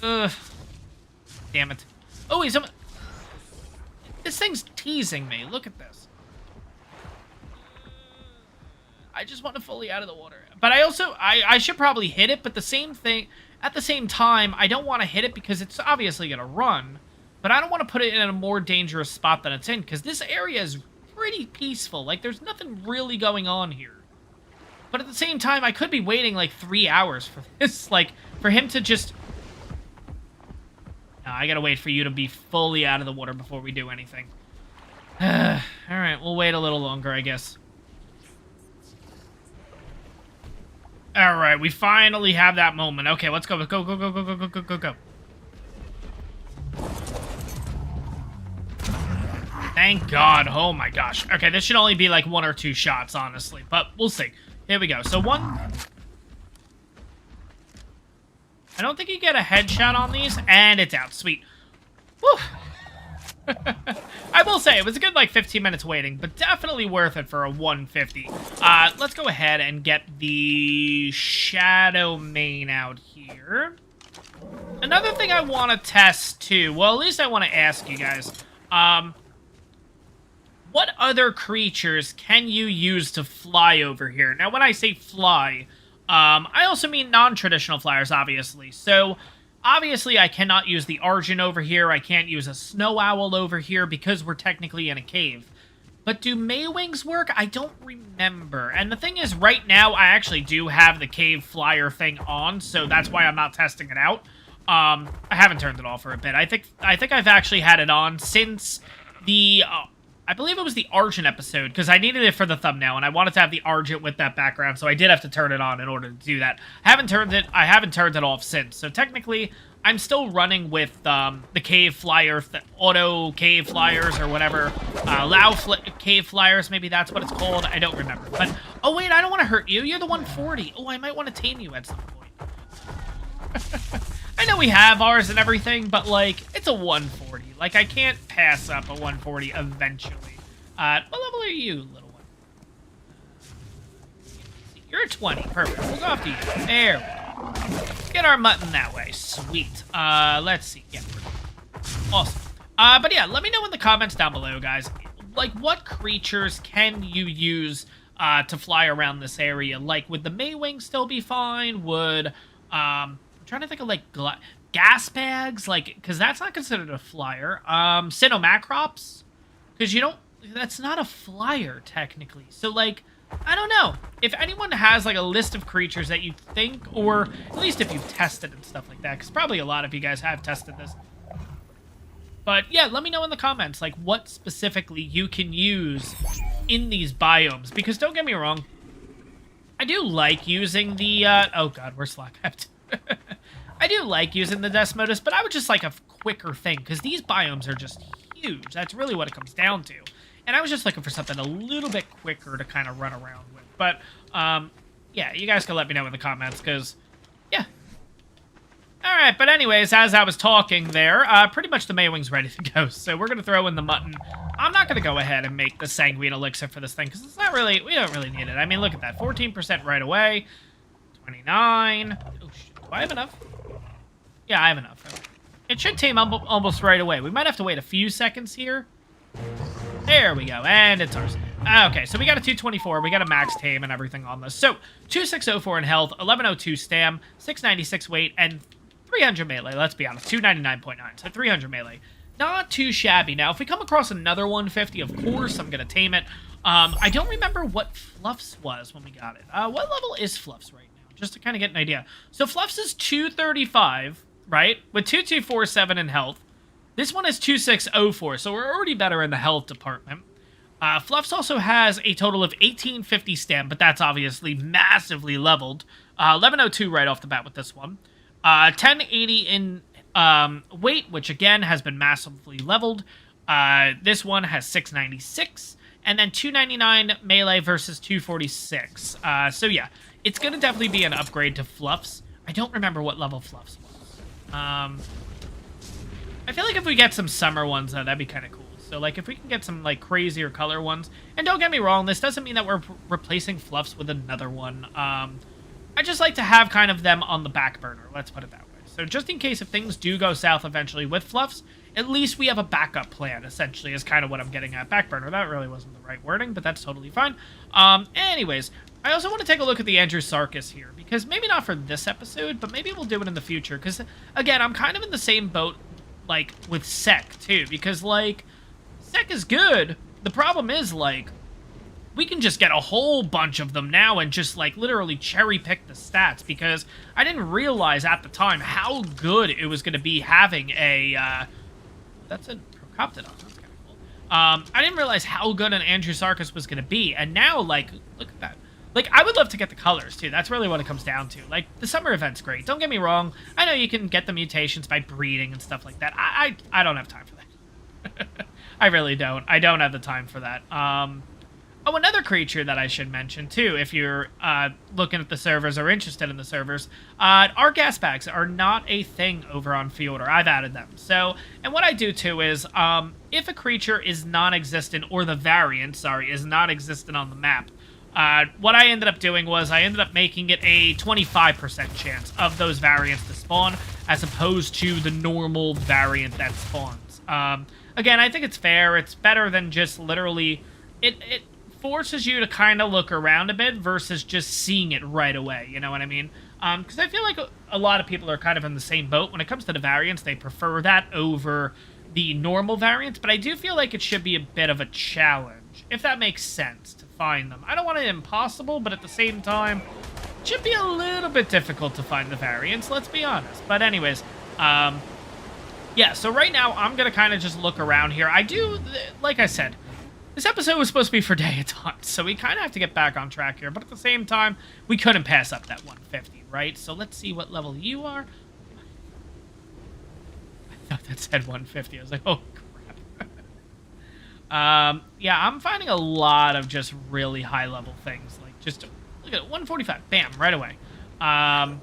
Ugh. Damn it. Oh, he's... This thing's teasing me. Look at this. I just want to fully out of the water. But I also... I should probably hit it, but the same thing... At the same time, I don't want to hit it because it's obviously going to run. But I don't want to put it in a more dangerous spot than it's in, because this area is pretty peaceful. Like, there's nothing really going on here. But at the same time, I could be waiting, like, 3 hours for this. Like, for him to just... No, I gotta wait for you to be fully out of the water before we do anything. Alright, we'll wait a little longer, I guess. Alright, we finally have that moment. Okay, let's go. Go, go, go, go, go, go, go, go, go. Thank God. Oh my gosh. Okay, this should only be like 1 or 2 shots, honestly. But we'll see. Here we go. So one... I don't think you get a headshot on these. And it's out. Sweet. Woo. I will say, it was a good like 15 minutes waiting. But definitely worth it for a 150. Let's go ahead and get the Shadow Mane out here. Another thing I want to test too. Well, at least I want to ask you guys. What other creatures can you use to fly over here? Now, when I say fly, I also mean non-traditional flyers, obviously. So, obviously, I cannot use the Argent over here. I can't use a Snow Owl over here because we're technically in a cave. But do Maywings work? I don't remember. And the thing is, right now, I actually do have the cave flyer thing on, so that's why I'm not testing it out. I haven't turned it off for a bit. I think I've actually had it on since the... I believe it was the Argent episode, because I needed it for the thumbnail, and I wanted to have the Argent with that background, so I did have to turn it on in order to do that. I haven't turned it off since, so technically, I'm still running with the cave flyer, auto cave flyers, or whatever. Cave flyers, maybe that's what it's called. I don't remember. But, oh wait, I don't want to hurt you. You're the 140. Oh, I might want to tame you at some point. I know we have ours and everything, but, like, it's a 140. Like, I can't pass up a 140 eventually. What level are you, little one? You're a 20. Perfect. We'll go off to you. There we go. Get our mutton that way. Sweet. Let's see. Yeah. Awesome. But yeah, let me know in the comments down below, guys. Like, what creatures can you use to fly around this area? Like, would the Maywing still be fine? Would, I'm trying to think of, like, gas bags, like, because that's not considered a flyer. Cynomacrops, because you don't, that's not a flyer, technically. So, like, I don't know. If anyone has, like, a list of creatures that you think, or at least if you've tested and stuff like that, because probably a lot of you guys have tested this. But, yeah, let me know in the comments, like, what specifically you can use in these biomes. Because don't get me wrong, I do like using the, oh god, we're slack-hyped. I do like using the Desmodus, but I would just like a quicker thing, because these biomes are just huge. That's really what it comes down to. And I was just looking for something a little bit quicker to kind of run around with. But, yeah, you guys can let me know in the comments, because, yeah. Alright, but anyways, as I was talking there, pretty much the Maywing's ready to go. So we're going to throw in the mutton. I'm not going to go ahead and make the Sanguine Elixir for this thing, because it's not really, we don't really need it. I mean, look at that, 14% right away, 29. Oh, shit, do I have enough? Yeah, I have enough. It should tame almost right away. We might have to wait a few seconds here. There we go, and it's ours. Okay, so we got a 224, we got a max tame and everything on this. So, 2604 in health, 1102 stam, 696 weight, and 300 melee, let's be honest, 299.9, so 300 melee. Not too shabby. Now, if we come across another 150, of course, I'm going to tame it. I don't remember what Fluffs was when we got it. What level is Fluffs right now? Just to kind of get an idea. So, Fluffs is 235, right? With 2247 in health. This one is 2604, so we're already better in the health department. Fluffs also has a total of 1850 stam, but that's obviously massively leveled. 1102 right off the bat with this one. 1080 in weight, which again has been massively leveled. This one has 696, and then 299 melee versus 246. So yeah, it's going to definitely be an upgrade to Fluffs. I don't remember what level Fluffs was. I feel like if we get some summer ones, though, that'd be kind of cool. So, like, if we can get some, like, crazier color ones. And don't get me wrong, this doesn't mean that we're replacing Fluffs with another one. I just like to have kind of them on the back burner. Let's put it that way. So, just in case if things do go south eventually with Fluffs, at least we have a backup plan, essentially, is kind of what I'm getting at. Back burner, that really wasn't the right wording, but that's totally fine. Anyways, I also want to take a look at the Andrew Sarkis here. Because maybe not for this episode, but maybe we'll do it in the future. Because, again, I'm kind of in the same boat, like, with Sec, too, because, like, Sec is good. The problem is, like, we can just get a whole bunch of them now and just, like, literally cherry-pick the stats, because I didn't realize at the time how good it was going to be having a, that's a Procoptodon, that's kind of cool. I didn't realize how good an Andrew Sarkis was going to be, and now, like, look at that. Like, I would love to get the colors, too. That's really what it comes down to. Like, the summer event's great. Don't get me wrong. I know you can get the mutations by breeding and stuff like that. I don't have time for that. I really don't. I don't have the time for that. Oh, another creature that I should mention, too, if you're looking at the servers or interested in the servers, our gas bags are not a thing over on Fjordur. I've added them. So, and what I do, too, is if a creature is non-existent, or the variant, sorry, is non-existent on the map, what I ended up doing was I ended up making it a 25% chance of those variants to spawn, as opposed to the normal variant that spawns. Again, I think it's fair. It's better than just literally... It forces you to kind of look around a bit versus just seeing it right away, you know what I mean? Because I feel like a lot of people are kind of in the same boat. When it comes to the variants, they prefer that over the normal variants, but I do feel like it should be a bit of a challenge, if that makes sense, to find them. I don't want it impossible, but at the same time, it should be a little bit difficult to find the variants, let's be honest. But anyways, yeah, so right now, I'm going to kind of just look around here. I do, like I said, this episode was supposed to be for Daeodon, so we kind of have to get back on track here, but at the same time, we couldn't pass up that 150, right? So let's see what level you are. I thought that said 150. I was like, oh, crap. Yeah, I'm finding a lot of just really high-level things. Like, just, look at it, 145. Bam, right away. Yeah,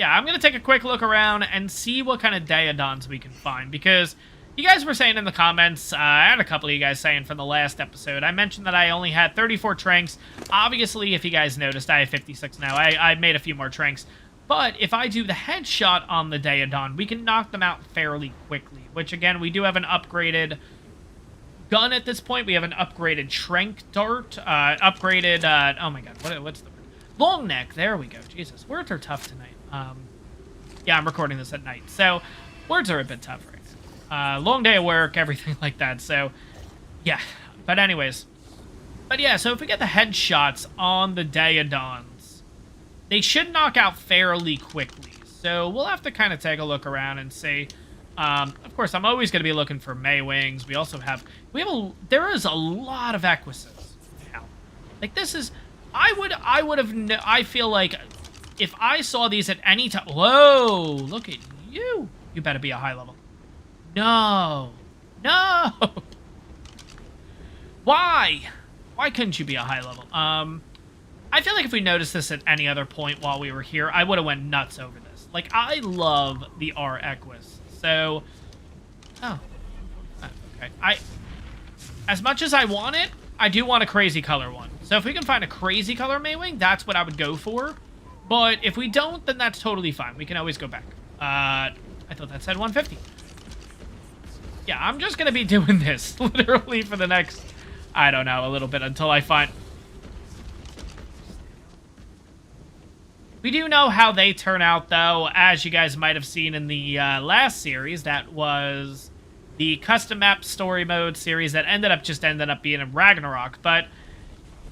I'm going to take a quick look around and see what kind of Daeodons we can find, because you guys were saying in the comments, I had a couple of you guys saying from the last episode, I mentioned that I only had 34 Tranks. Obviously, if you guys noticed, I have 56 now. I made a few more Tranks. But if I do the headshot on the Daeodon, we can knock them out fairly quickly. Which, again, we do have an upgraded gun at this point. We have an upgraded Trank Dart. Upgraded, oh my god, what's the word? Long neck, there we go. Jesus, words are tough tonight. Yeah, I'm recording this at night, so words are a bit tough right now. Long day of work, everything like that, so yeah. But anyways. But yeah, so if we get the headshots on the Daedons, they should knock out fairly quickly. So we'll have to kind of take a look around and see. Of course, I'm always going to be looking for Maywings. We also have, there is a lot of Equises now. Like this is, I feel like if I saw these at any time, whoa, look at you. You better be a high level. No, no. Why? Why couldn't you be a high level? I feel like if we noticed this at any other point while we were here, I would have went nuts over this. Like, I love the R Equus. So, okay. As much as I want it, I do want a crazy color one. So if we can find a crazy color Maywing, that's what I would go for. But if we don't, then that's totally fine. We can always go back. I thought that said 150. Yeah, I'm just going to be doing this literally for the next, I don't know, a little bit until I find... We do know how they turn out, though, as you guys might have seen in the last series. That was the custom map story mode series that ended up being in Ragnarok. But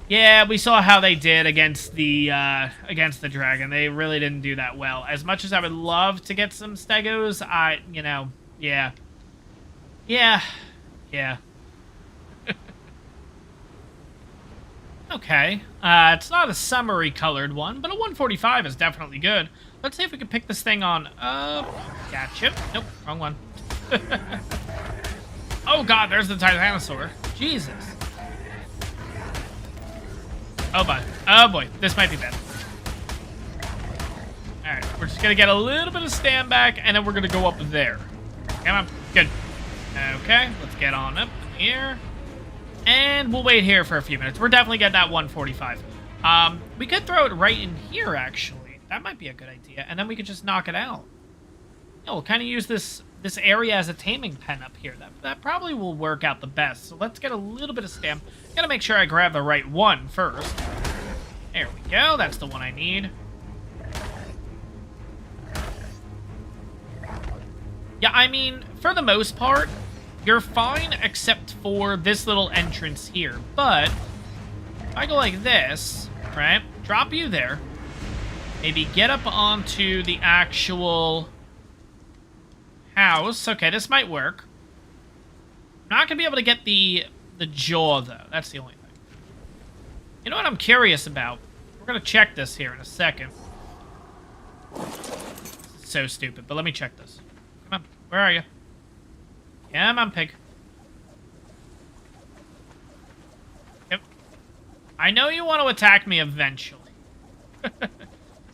yeah, we saw how they did against the dragon. They really didn't do that well. As much as I would love to get some Stegos, yeah. Okay, it's not a summery colored one, but a 145 is definitely good. Let's see if we can pick this thing on, gotcha. Nope, wrong one. Oh god, there's the Titanosaur. Jesus. Oh boy, this might be bad. Alright, we're just gonna get a little bit of stand back, and then we're gonna go up there. Come on, good. Okay, let's get on up here. And we'll wait here for a few minutes. We're definitely getting that 145. We could throw it right in here, actually. That might be a good idea. And then we could just knock it out. Yeah, we'll kind of use this area as a taming pen up here. That probably will work out the best. So let's get a little bit of stamp. Gotta make sure I grab the right one first. There we go. That's the one I need. Yeah, I mean, for the most part, you're fine except for this little entrance here. But if I go like this, right? Drop you there. Maybe get up onto the actual house. Okay, this might work. I'm not going to be able to get the jaw, though. That's the only thing. You know what I'm curious about? We're going to check this here in a second. It's so stupid, but let me check this. Come on, where are you? Come on, pig. Yep. I know you want to attack me eventually. So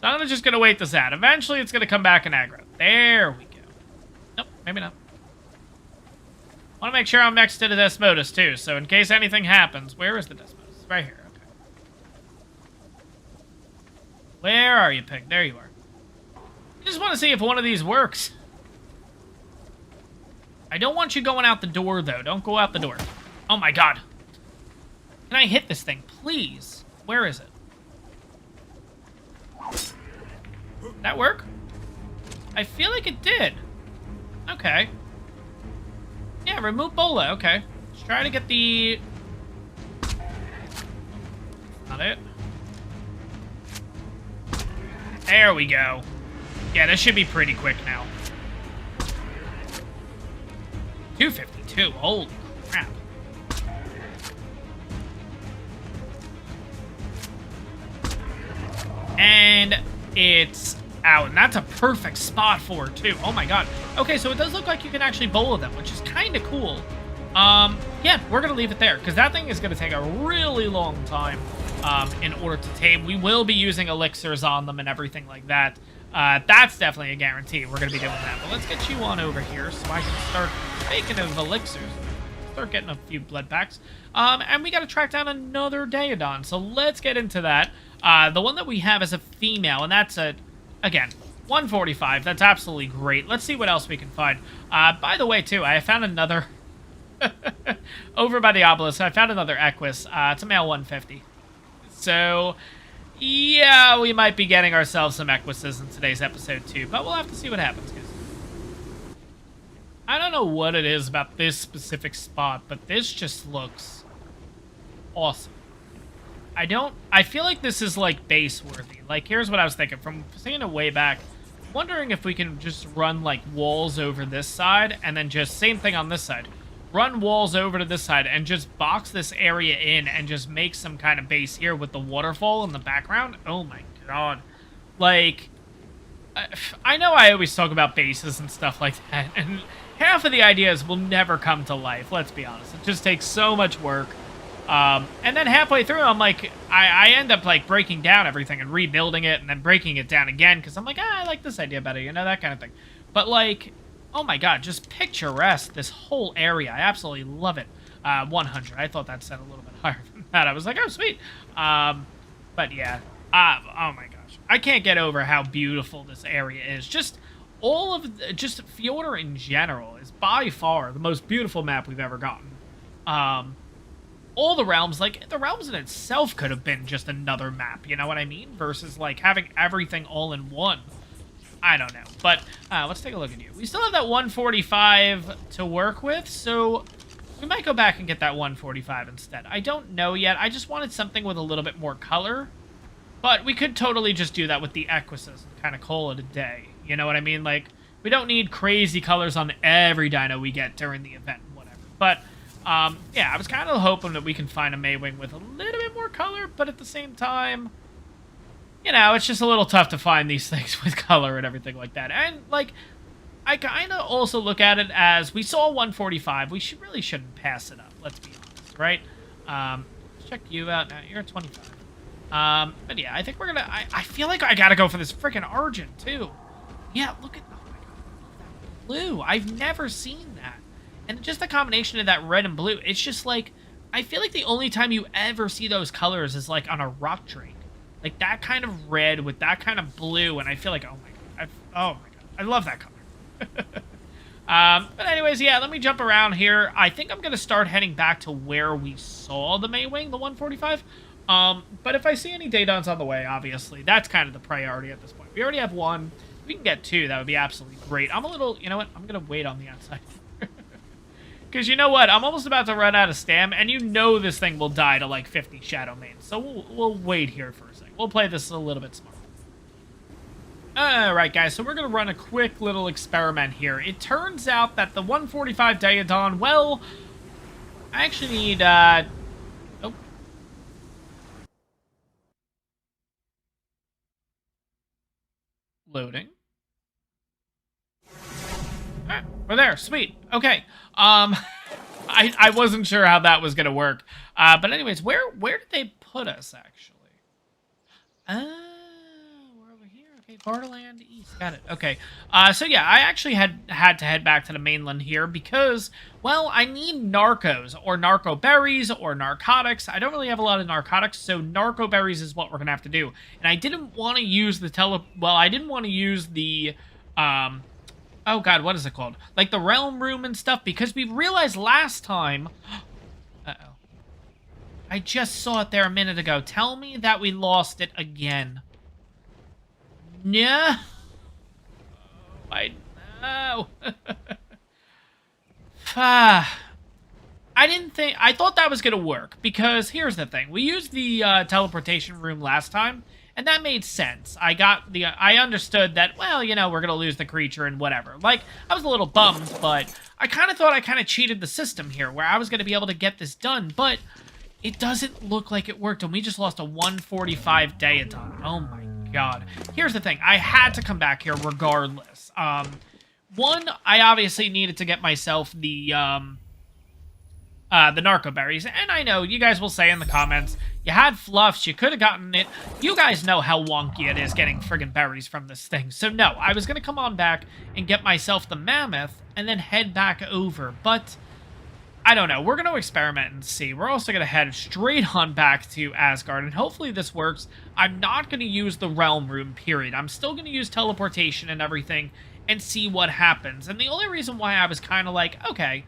I'm just going to wait this out. Eventually, it's going to come back and aggro. There we go. Nope, maybe not. I want to make sure I'm next to the Desmodus, too, so in case anything happens... Where is the Desmodus? Right here, okay. Where are you, pig? There you are. I just want to see if one of these works. I don't want you going out the door, though. Don't go out the door. Oh, my God. Can I hit this thing, please? Where is it? Did that work? I feel like it did. Okay. Yeah, remove Bola. Okay. Let's try to get the... Not it. There we go. Yeah, this should be pretty quick now. 252. Holy crap. And it's out. And that's a perfect spot for it, too. Oh, my God. Okay, so it does look like you can actually bowl them, which is kind of cool. Yeah, we're going to leave it there, because that thing is going to take a really long time in order to tame. We will be using elixirs on them and everything like that. That's definitely a guarantee. We're going to be doing that. But let's get you on over here so I can start making of elixirs. Start getting a few blood packs. And we got to track down another Daedon. So let's get into that. The one that we have is a female, and that's again, 145. That's absolutely great. Let's see what else we can find. By the way, too, I found another... over by the obelisk, I found another Equus. It's a male 150. So... Yeah, we might be getting ourselves some Equises in today's episode too, but we'll have to see what happens, guys. I don't know what it is about this specific spot, but this just looks awesome. I feel like this is like base worthy. Like, here's what I was thinking. From seeing it way back, wondering if we can just run like walls over this side and then just same thing on this side. Run walls over to this side and just box this area in and just make some kind of base here with the waterfall in the background. Oh my god. Like, I know I always talk about bases and stuff like that, and half of the ideas will never come to life, let's be honest. It just takes so much work. And then halfway through, I'm like, I end up like breaking down everything and rebuilding it and then breaking it down again because I'm like, I like this idea better, you know, that kind of thing. But like, oh my god, just picturesque, this whole area. I absolutely love it. 100. I thought that said a little bit higher than that. I was like, oh, sweet. But yeah. Oh my gosh. I can't get over how beautiful this area is. Just just Fjordur in general is by far the most beautiful map we've ever gotten. All the realms, like, the realms in itself could have been just another map, you know what I mean? Versus, like, having everything all in one. I don't know. But, let's take a look at you. We still have that 145 to work with, so we might go back and get that 145 instead. I don't know yet. I just wanted something with a little bit more color. But we could totally just do that with the Equises and kind of call it a day. You know what I mean? Like, we don't need crazy colors on every dino we get during the event, whatever. But, yeah, I was kind of hoping that we can find a Maywing with a little bit more color, but at the same time, you know, it's just a little tough to find these things with color and everything like that. And, like, I kind of also look at it as, we saw 145, we really shouldn't pass it up, let's be honest, right? Let's check you out now, you're at 25. But yeah, I think we're gonna, I feel like I gotta go for this freaking Argent, too. Yeah, look at, oh my god, that blue. I've never seen that. And just the combination of that red and blue, it's just like, I feel like the only time you ever see those colors is like on a rock drake. Like that kind of red with that kind of blue, and I feel like, oh my god, oh my god, I love that color. But anyways, yeah, let me jump around here. I think I'm gonna start heading back to where we saw the Maywing, the 145. But if I see any Daydons on the way, obviously, that's kind of the priority at this point. We already have one. If we can get two, that would be absolutely great. I'm a little, you know what? I'm going to wait on the outside. Because you know what? I'm almost about to run out of stam, and you know this thing will die to, like, 50 Shadow Mains. So we'll wait here for a second. We'll play this a little bit smart. Alright, guys, so we're going to run a quick little experiment here. It turns out that the 145 Daydon, well, I actually need, oh. Loading. Alright, we're there. Sweet. Okay. I wasn't sure how that was gonna work. But anyways, where did they put us actually? We're over here. Okay, Barterland East. Got it. Okay. So yeah, I actually had to head back to the mainland here because, well, I need narcos or narco berries or narcotics. I don't really have a lot of narcotics, so narco berries is what we're gonna have to do. And I didn't want to use the I didn't want to use the oh god, what is it called? Like the realm room and stuff, because we realized last time uh-oh. I just saw it there a minute ago. Tell me that we lost it again. Yeah. Oh, I know. I thought that was going to work, because here's the thing. We used the teleportation room last time, and that made sense. I understood that, well, you know, we're going to lose the creature and whatever. Like, I was a little bummed, but I kind of thought I kind of cheated the system here, where I was going to be able to get this done, but it doesn't look like it worked, and we just lost a 145 Daydon. Oh my god. Here's the thing. I had to come back here regardless. One, I obviously needed to get myself the narco berries, and I know you guys will say in the comments, you had fluffs, you could have gotten it. You guys know how wonky it is getting friggin' berries from this thing. So no, I was gonna come on back and get myself the mammoth and then head back over, but I don't know. We're gonna experiment and see. We're also gonna head straight on back to Asgard, and hopefully this works. I'm not gonna use the realm room, period. I'm still gonna use teleportation and everything and see what happens. And the only reason why I was kind of like, okay,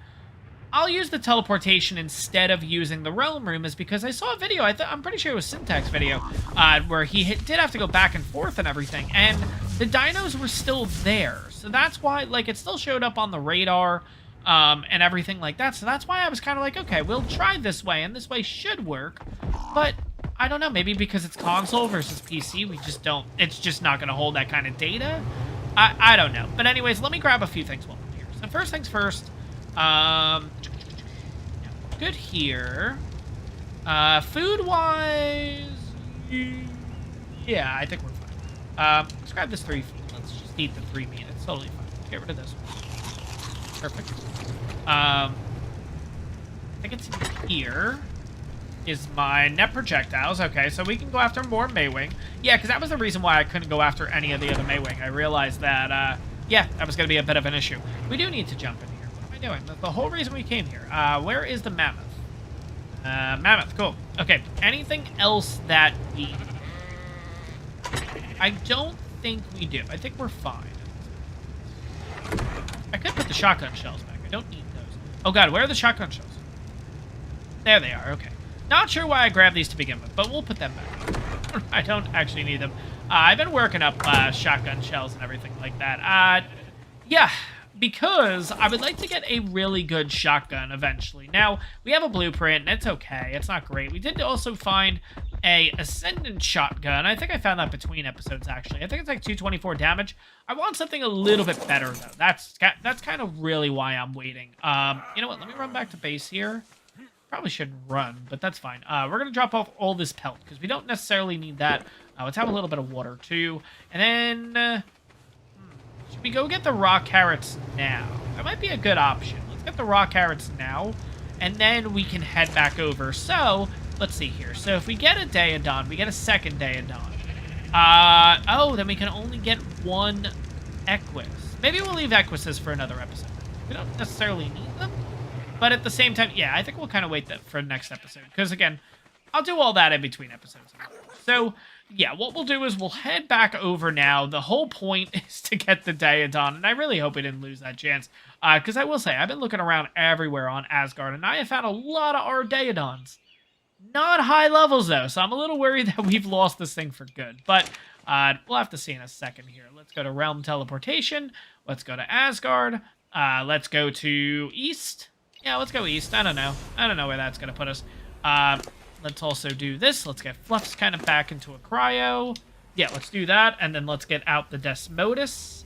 I'll use the teleportation instead of using the realm room is because I saw a video, I'm pretty sure it was Syntax video, where he did have to go back and forth and everything, and the dinos were still there. So that's why, like, it still showed up on the radar, and everything like that. So that's why I was kind of like, okay, we'll try this way, and this way should work. But I don't know, maybe because it's console versus PC, we just don't, it's just not going to hold that kind of data. I don't know. But anyways, let me grab a few things while I'm here. So first things first, good here. Food-wise, yeah, I think we're fine. Let's grab this 3 food. Let's just eat the 3 meat. It's totally fine. Let's get rid of this one. Perfect. I think it's here is my net projectiles. Okay, so we can go after more Maywing. Yeah, because that was the reason why I couldn't go after any of the other Maywing. I realized that, yeah, that was going to be a bit of an issue. We do need to jump in here. What am I doing? That's the whole reason we came here. Where is the mammoth? Mammoth, cool. Okay, anything else that we... I don't think we do. I think we're fine. I could put the shotgun shells back. I don't need those. Oh god, where are the shotgun shells? There they are, okay. Not sure why I grabbed these to begin with, but we'll put them back. I don't actually need them. I've been working up shotgun shells and everything like that. Yeah, because I would like to get a really good shotgun eventually. Now, we have a blueprint, and it's okay. It's not great. We did also find a Ascendant shotgun. I think I found that between episodes, actually. I think it's like 224 damage. I want something a little bit better, though. That's kind of really why I'm waiting. You know what? Let me run back to base here. Probably shouldn't run, but that's fine. We're going to drop off all this pelt, because we don't necessarily need that. Let's have a little bit of water, too. And then... should we go get the raw carrots now? That might be a good option. Let's get the raw carrots now, and then we can head back over. So, let's see here. So, if we get a Daedon, we get a second Daedon. Oh, then we can only get one Equus. Maybe we'll leave Equises for another episode. We don't necessarily need them. But at the same time, yeah, I think we'll kind of wait for next episode. Because, again, I'll do all that in between episodes. So, yeah, what we'll do is we'll head back over now. The whole point is to get the Daedon. And I really hope we didn't lose that chance. Because I will say, I've been looking around everywhere on Asgard. And I have found a lot of our Daedons. Not high levels, though. So I'm a little worried that we've lost this thing for good. But we'll have to see in a second here. Let's go to Realm Teleportation. Let's go to Asgard. Let's go to East. Yeah, let's go east. I don't know. I don't know where that's going to put us. Let's also do this. Let's get Fluffs kind of back into a cryo. Yeah, let's do that. And then let's get out the Desmodus.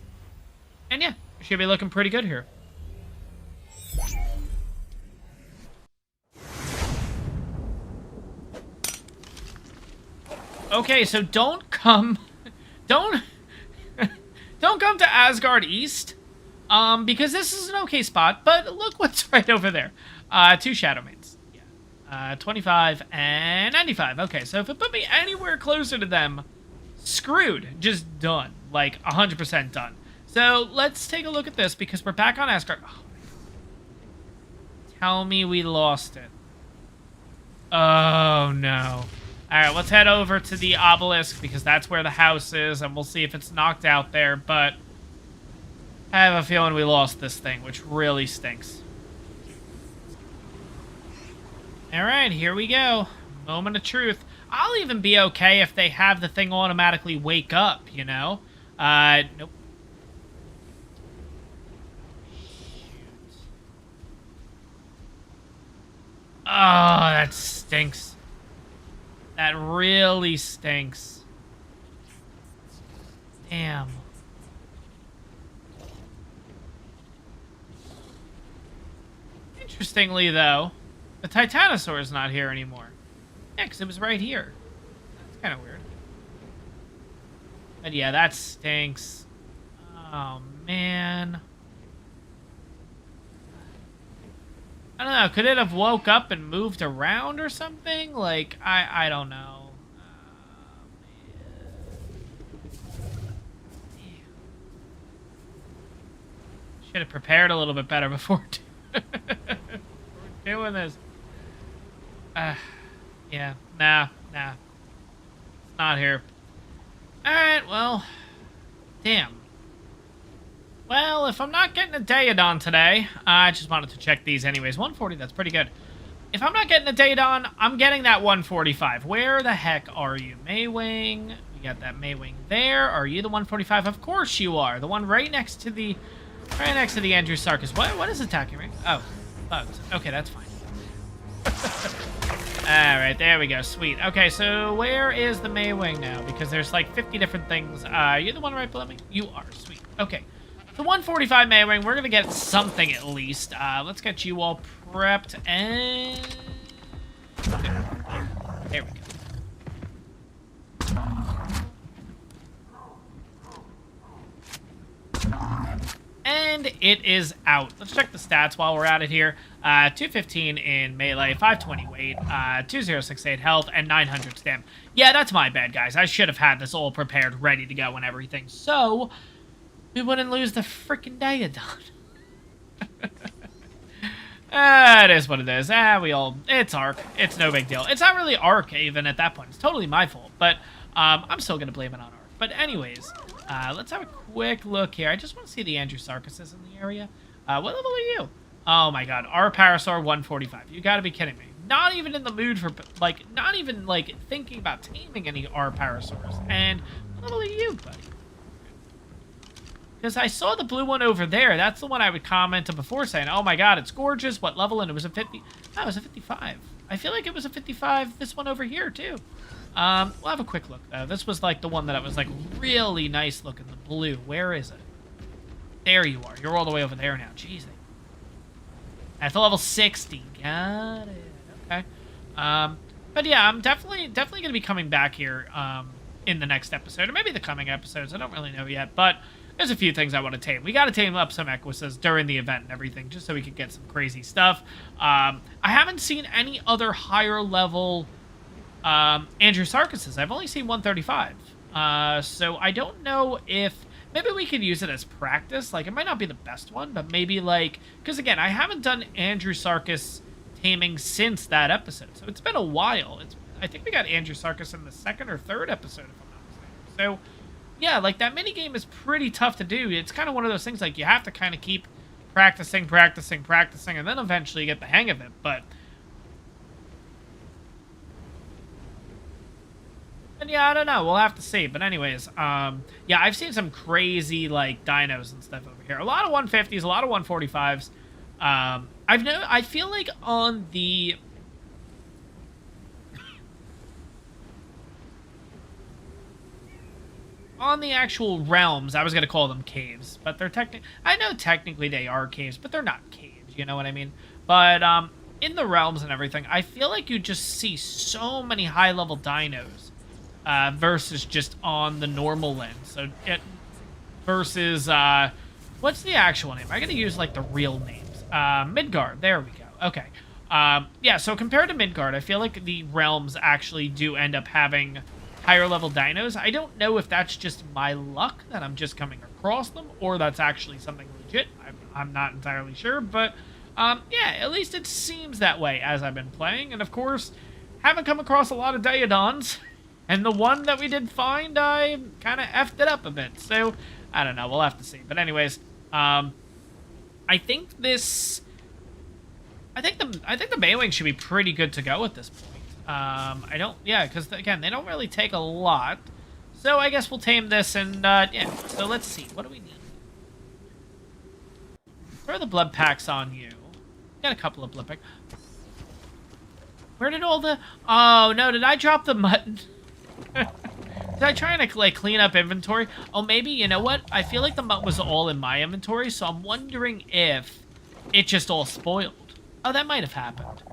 And yeah, we should be looking pretty good here. Okay, so don't come to Asgard East. Because this is an okay spot, but look what's right over there. 2 Shadowmanes. Yeah. 25 and 95. Okay, so if it put me anywhere closer to them, screwed. Just done. Like, 100% done. So, let's take a look at this, because we're back on Asgard. Oh, tell me we lost it. Oh, no. Alright, let's head over to the obelisk, because that's where the house is, and we'll see if it's knocked out there, but... I have a feeling we lost this thing, which really stinks. Alright, here we go. Moment of truth. I'll even be okay if they have the thing automatically wake up, you know? Nope. Oh, that stinks. That really stinks. Damn. Interestingly, though, the Titanosaur is not here anymore. Yeah, because it was right here. That's kind of weird. But yeah, that stinks. Oh, man. I don't know. Could it have woke up and moved around or something? Like, I don't know. Should have prepared a little bit better before doing this. Yeah, nah. It's not here. Alright, well, damn. Well, if I'm not getting a Daedon today, I just wanted to check these anyways. 140, that's pretty good. If I'm not getting a Daedon, I'm getting that 145. Where the heck are you? Maywing. We got that Maywing there. Are you the 145? Of course you are. The one right next to the Andrew Sarkis. What is attacking me? Oh, bugs. Okay, that's fine. Alright, there we go. Sweet. Okay, so where is the Maywing now? Because there's like 50 different things. Are you the one right below me? You are. Sweet. Okay. The 145 Maywing, we're going to get something at least. Let's get you all prepped and... There we go. And it is out. Let's check the stats while we're at it here. 215 in melee, 520 weight, 2068 health, and 900 stam. Yeah, that's my bad, guys. I should have had this all prepared, ready to go and everything. So... we wouldn't lose the freaking Daedon. It is what it is. It's Arc. It's no big deal. It's not really Arc even at that point. It's totally my fault, but I'm still going to blame it on Arc. But anyways, let's have a quick look here. I just want to see the Andrew Sarkises in the area. What level are you? Oh my god, our Parasaur 145. You got to be kidding me. Not even in the mood for, like, not even, like, thinking about taming any R Parasaurs. And what level are you, buddy? Because I saw the blue one over there. That's the one I would comment on before saying, oh my god, it's gorgeous. What level? And it was a 50. Oh, it was a 55. I feel like it was a 55, this one over here, too. We'll have a quick look, though. This was, like, the one that I was, like, really nice looking. The blue. Where is it? There you are. You're all the way over there now. Jeez. At the level 60. Got it. Okay. But, yeah, I'm definitely going to be coming back here in the next episode. Or maybe the coming episodes. I don't really know yet. But... there's a few things I want to tame. We got to tame up some Equises during the event and everything, just so we could get some crazy stuff. I haven't seen any other higher level Andrew Sarkises. I've only seen 135. So I don't know if... maybe we could use it as practice. Like, it might not be the best one, but maybe, like... because, again, I haven't done Andrew Sarkis taming since that episode. So it's been a while. I think we got Andrew Sarkis in the second or third episode, if I'm not mistaken. So... yeah, like, that minigame is pretty tough to do. It's kind of one of those things, like, you have to kind of keep practicing, and then eventually get the hang of it, but... and yeah, I don't know. We'll have to see. But anyways, yeah, I've seen some crazy, like, dinos and stuff over here. A lot of 150s, a lot of 145s. I feel like on the... on the actual realms, I was going to call them caves, but they're I know technically they are caves, but they're not caves, you know what I mean? But in the realms and everything, I feel like you just see so many high-level dinos versus just on the normal lens. So versus, what's the actual name? I got to use, like, the real names. Midgard, there we go. Okay. Yeah, so compared to Midgard, I feel like the realms actually do end up having... higher level dinos. I don't know if that's just my luck that I'm just coming across them, or that's actually something legit. I'm not entirely sure, but yeah, at least it seems that way as I've been playing. And of course, haven't come across a lot of Daedons, and the one that we did find, I kind of effed it up a bit. So I don't know. We'll have to see. But anyways, I think the Maywing should be pretty good to go at this point. Yeah, because, again, they don't really take a lot. So I guess we'll tame this, and, yeah. So let's see. What do we need? Throw the blood packs on you. Got a couple of blood packs. Where did all the... oh, no, did I drop the mutton? Did I try and, like, clean up inventory? Oh, maybe, you know what? I feel like the mutt was all in my inventory, so I'm wondering if it just all spoiled. Oh, that might have happened.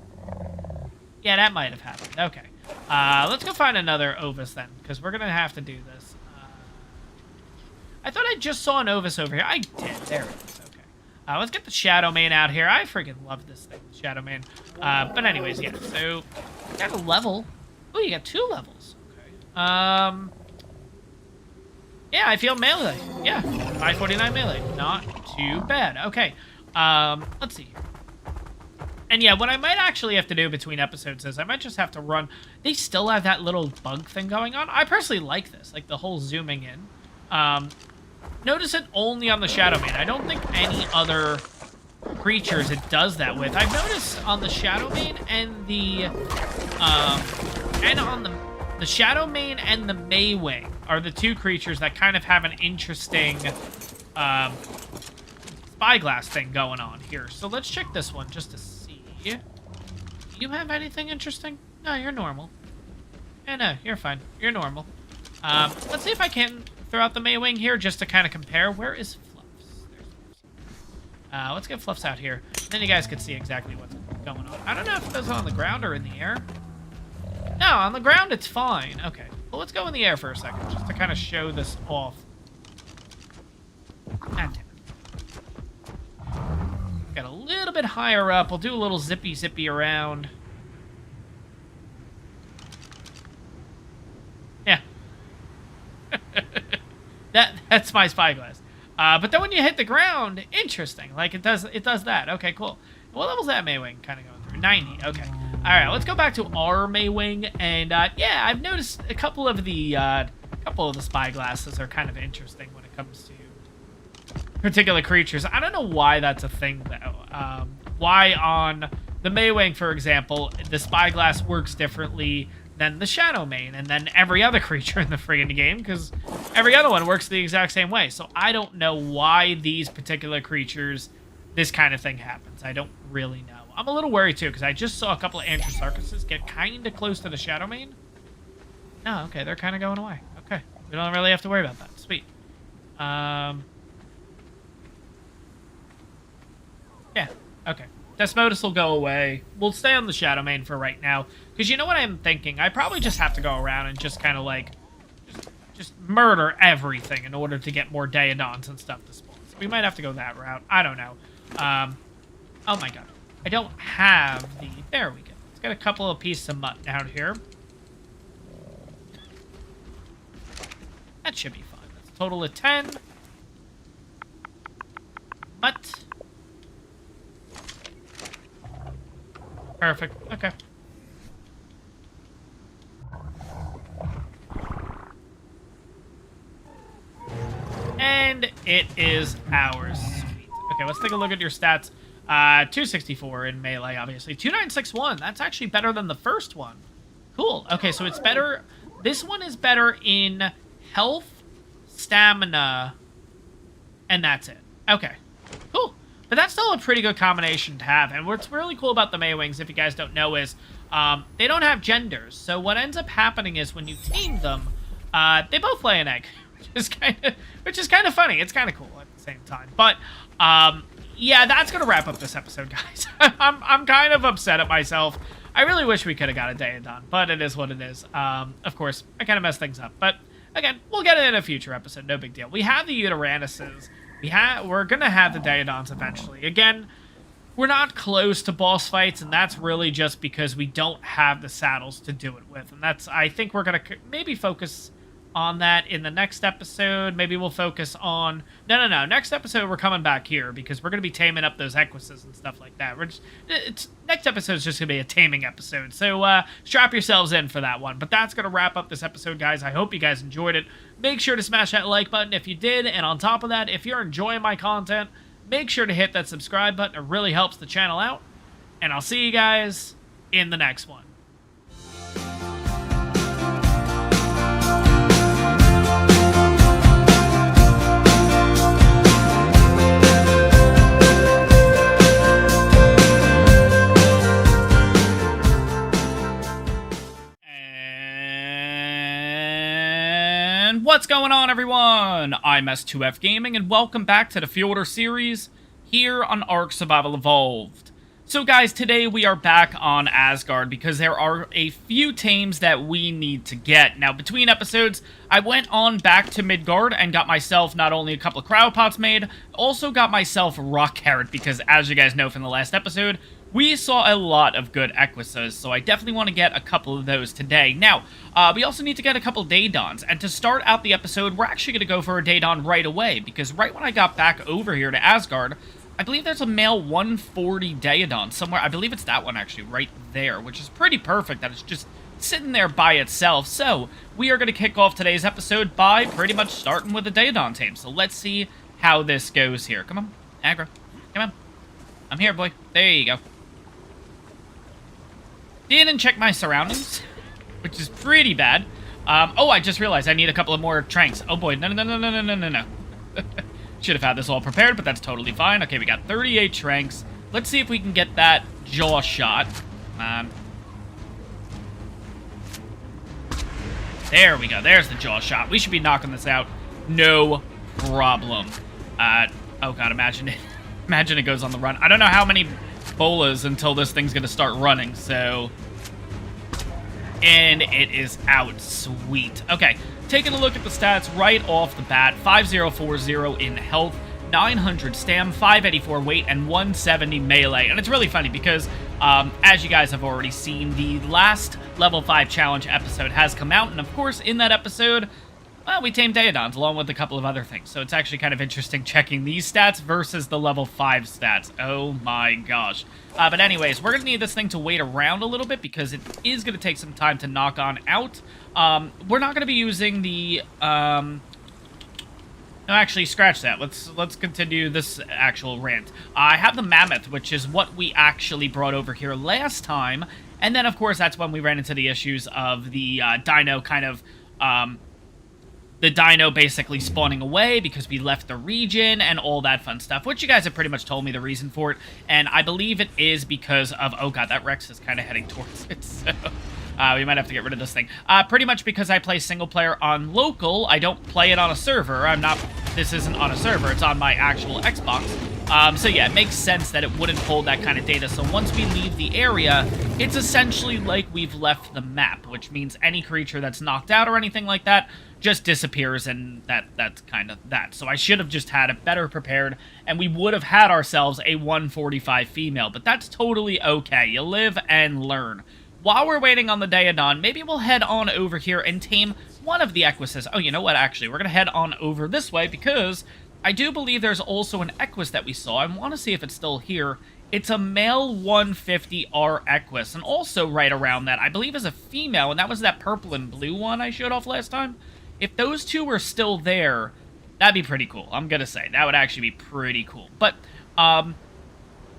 Yeah, that might have happened. Okay. Let's go find another Ovis then, because we're going to have to do this. I thought I just saw an Ovis over here. I did. There it is. Okay. Let's get the Shadow Mane out here. I freaking love this thing, the Shadow Mane. But anyways, yeah. So, got a level. Oh, you got 2 levels. Okay. Yeah, I feel melee. Yeah, 549 melee. Not too bad. Okay. Let's see here. And yeah, what I might actually have to do between episodes is I might just have to run... they still have that little bug thing going on. I personally like this, like the whole zooming in. notice it only on the Shadow Mane. I don't think any other creatures it does that with. I've noticed on the Shadow Mane and the Shadow Mane and the Maywing are the two creatures that kind of have an interesting spyglass thing going on here. So let's check this one just to see. Do you have anything interesting? No, you're normal. Yeah, no, you're fine. You're normal. Let's see if I can throw out the Maywing here just to kind of compare. Where is Fluffs? There's Fluffs. Let's get Fluffs out here. Then you guys can see exactly what's going on. I don't know if those are on the ground or in the air. No, on the ground it's fine. Okay. Well, let's go in the air for a second just to kind of show this off. And get a little bit higher up. We'll do a little zippy around. Yeah. That's my spyglass. But then when you hit the ground, interesting. Like it does that. Okay, cool. What level's that Maywing kind of going through? 90. Okay. All right, let's go back to our Maywing, and yeah, I've noticed a couple of the spyglasses are kind of interesting when it comes to particular creatures. I don't know why that's a thing though. Why on the Maywing, for example, the spyglass works differently than the Shadow Mane, and then every other creature in the friggin' game, because every other one works the exact same way. So I don't know why these particular creatures, this kind of thing happens. I don't really know. I'm a little worried too, because I just saw a couple of Antrosarchuses get kind of close to the Shadow Mane. No, okay, they're kind of going away. Okay, we don't really have to worry about that. Sweet. Yeah, okay. Desmodus will go away. We'll stay on the Shadow Mane for right now, because you know what I'm thinking? I probably just have to go around and just kind of like, just murder everything in order to get more Daedons and stuff to spawn. So we might have to go that route. I don't know. Oh my god. I don't have the... There we go. Let's get a couple of pieces of mutton out here. That should be fine. That's a total of 10. Mutt. Perfect. Okay. And it is ours. Sweet. Okay, let's take a look at your stats. 264 in melee, obviously. 2961. That's actually better than the first one. Cool. Okay, so it's better. This one is better in health, stamina, and that's it. Okay. Cool. But that's still a pretty good combination to have. And what's really cool about the Maywings, if you guys don't know, is they don't have genders. So what ends up happening is when you tame them, they both lay an egg, which is kind of funny. It's kind of cool at the same time. But yeah, that's gonna wrap up this episode, guys. I'm kind of upset at myself. I really wish we could have got a Daedon, but it is what it is. Of course, I kind of messed things up, but again, we'll get it in a future episode. No big deal. We have the Uteranus's. We're gonna have the Daedons eventually. Again, we're not close to boss fights, and that's really just because we don't have the saddles to do it with. And that's, I think we're gonna maybe focus on that in the next episode. Maybe we'll focus on... No. Next episode, we're coming back here because we're going to be taming up those Equises and stuff like that. Next episode is just going to be a taming episode. So strap yourselves in for that one. But that's going to wrap up this episode, guys. I hope you guys enjoyed it. Make sure to smash that like button if you did. And on top of that, if you're enjoying my content, make sure to hit that subscribe button. It really helps the channel out. And I'll see you guys in the next one. What's going on, everyone? I'm S2F Gaming, and welcome back to the Fjordur series here on Ark Survival Evolved. So, guys, today we are back on Asgard because there are a few tames that we need to get. Now, between episodes, I went on back to Midgard and got myself not only a couple of cryopods made, also got myself Rock Carrot because, as you guys know from the last episode, we saw a lot of good Equises, so I definitely want to get a couple of those today. Now, we also need to get a couple Daedons, and to start out the episode, we're actually going to go for a Daedon right away, because right when I got back over here to Asgard, I believe there's a male 140 Daedon somewhere. I believe it's that one, actually, right there, which is pretty perfect that it's just sitting there by itself. So we are going to kick off today's episode by pretty much starting with the Daedon tame. So let's see how this goes here. Come on, aggro. Come on. I'm here, boy. There you go. Didn't check my surroundings, which is pretty bad. Oh, I just realized I need a couple of more tranks. Oh boy, no. Should have had this all prepared, but that's totally fine. Okay, we got 38 tranks. Let's see if we can get that jaw shot. There we go. There's the jaw shot. We should be knocking this out. No problem. Oh god, imagine it. Imagine it goes on the run. I don't know how many bolas until this thing's gonna start running, so... And it is out. Sweet. Okay, taking a look at the stats right off the bat. 5040 in health, 900 stam, 584 weight, and 170 melee. And it's really funny because, as you guys have already seen, the last level 5 challenge episode has come out. And of course, in that episode, well, we tamed Daedons along with a couple of other things. So it's actually kind of interesting checking these stats versus the level 5 stats. Oh my gosh. But anyways, we're going to need this thing to wait around a little bit because it is going to take some time to knock on out. We're not going to be using the... No, actually, scratch that. Let's continue this actual rant. I have the Mammoth, which is what we actually brought over here last time. And then, of course, that's when we ran into the issues of the dino kind of... the dino basically spawning away because we left the region and all that fun stuff, which you guys have pretty much told me the reason for it, and I believe it is because of... Oh god, that Rex is kind of heading towards it, so... we might have to get rid of this thing. Pretty much because I play single player on local, I don't play it on a server. This isn't on a server, it's on my actual Xbox. So yeah, it makes sense that it wouldn't hold that kind of data. So once we leave the area, it's essentially like we've left the map, which means any creature that's knocked out or anything like that just disappears, and that's kind of that. So I should have just had it better prepared, and we would have had ourselves a 145 female, but that's totally okay. You live and learn. While we're waiting on the Daedon, maybe we'll head on over here and tame one of the Equises. Oh, you know what, actually, we're going to head on over this way because I do believe there's also an Equus that we saw. I want to see if it's still here. It's a male 150R Equus, and also right around that, I believe is a female, and that was that purple and blue one I showed off last time. If those two were still there, that'd be pretty cool, I'm going to say. That would actually be pretty cool. But,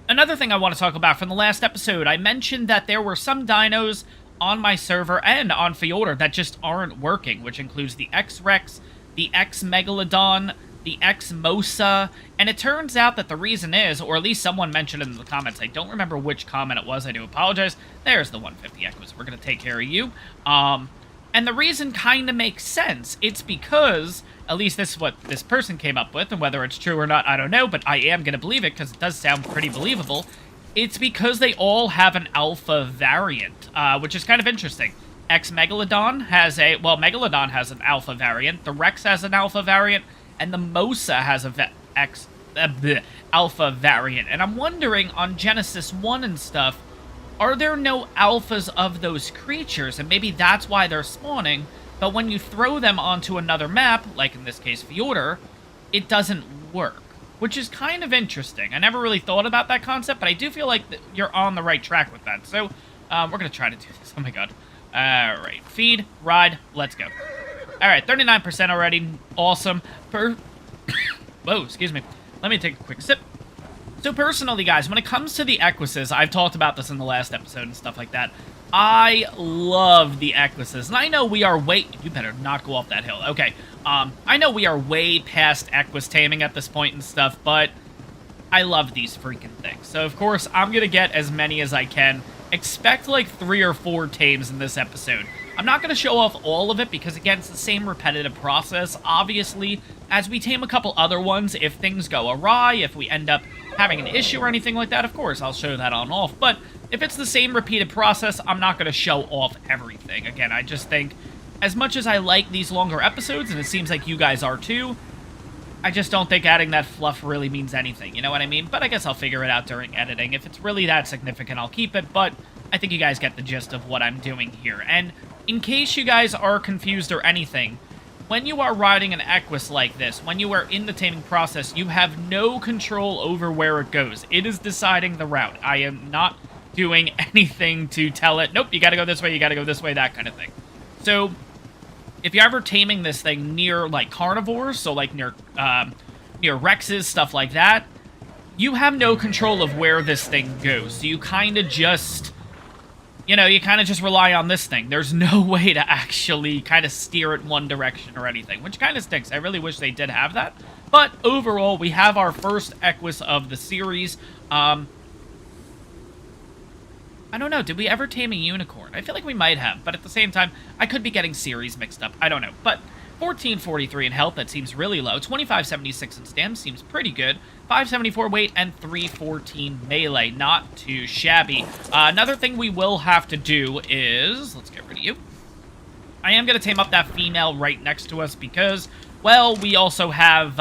another thing I want to talk about from the last episode, I mentioned that there were some dinos on my server and on Fjordur that just aren't working, which includes the X-Rex, the X-Megalodon, the X-Mosa, and it turns out that the reason is, or at least someone mentioned it in the comments, I don't remember which comment it was, I do apologize, there's the 150 Equus, we're going to take care of you, and the reason kind of makes sense. It's because, at least this is what this person came up with, and whether it's true or not, I don't know, but I am going to believe it because it does sound pretty believable. It's because they all have an alpha variant, which is kind of interesting. X-Megalodon has a... Well, Megalodon has an alpha variant, the Rex has an alpha variant, and the Mosa has a alpha variant. And I'm wondering, on Genesis 1 and stuff, are there no alphas of those creatures? And maybe that's why they're spawning, but when you throw them onto another map, like in this case Fjordur, it doesn't work, which is kind of interesting. I never really thought about that concept, but I do feel like you're on the right track with that. So, we're going to try to do this. Oh my god. Alright, feed, ride, let's go. Alright, 39% already. Awesome. Whoa, excuse me. Let me take a quick sip. So personally, guys, when it comes to the Equises, I've talked about this in the last episode and stuff like that. I love the Equises, and I know we are way... You better not go off that hill. Okay, I know we are way past Equus taming at this point and stuff, but I love these freaking things. So, of course, I'm going to get as many as I can. Expect, like, 3 or 4 tames in this episode. I'm not going to show off all of it because, again, it's the same repetitive process. Obviously, as we tame a couple other ones, if things go awry, if we end up having an issue or anything like that, of course, I'll show that on off. But if it's the same repeated process, I'm not going to show off everything. Again, I just think, as much as I like these longer episodes, and it seems like you guys are too, I just don't think adding that fluff really means anything, you know what I mean? But I guess I'll figure it out during editing. If it's really that significant, I'll keep it, but I think you guys get the gist of what I'm doing here. And in case you guys are confused or anything, when you are riding an Equus like this, when you are in the taming process, you have no control over where it goes. It is deciding the route. I am not doing anything to tell it, nope, you gotta go this way, you gotta go this way, that kind of thing. So, if you're ever taming this thing near, like, carnivores, so, like, near Rexes, stuff like that, you have no control of where this thing goes. So you kind of just, you kind of just rely on this thing. There's no way to actually kind of steer it one direction or anything, which kind of stinks. I really wish they did have that. But overall, we have our first Equus of the series. I don't know, did we ever tame a unicorn? I feel like we might have, but at the same time, I could be getting series mixed up. I don't know, but 1443 in health, that seems really low. 2576 in stamina, seems pretty good. 574 weight and 314 melee, not too shabby. Another thing we will have to do is, let's get rid of you. I am going to tame up that female right next to us because, well, we also have,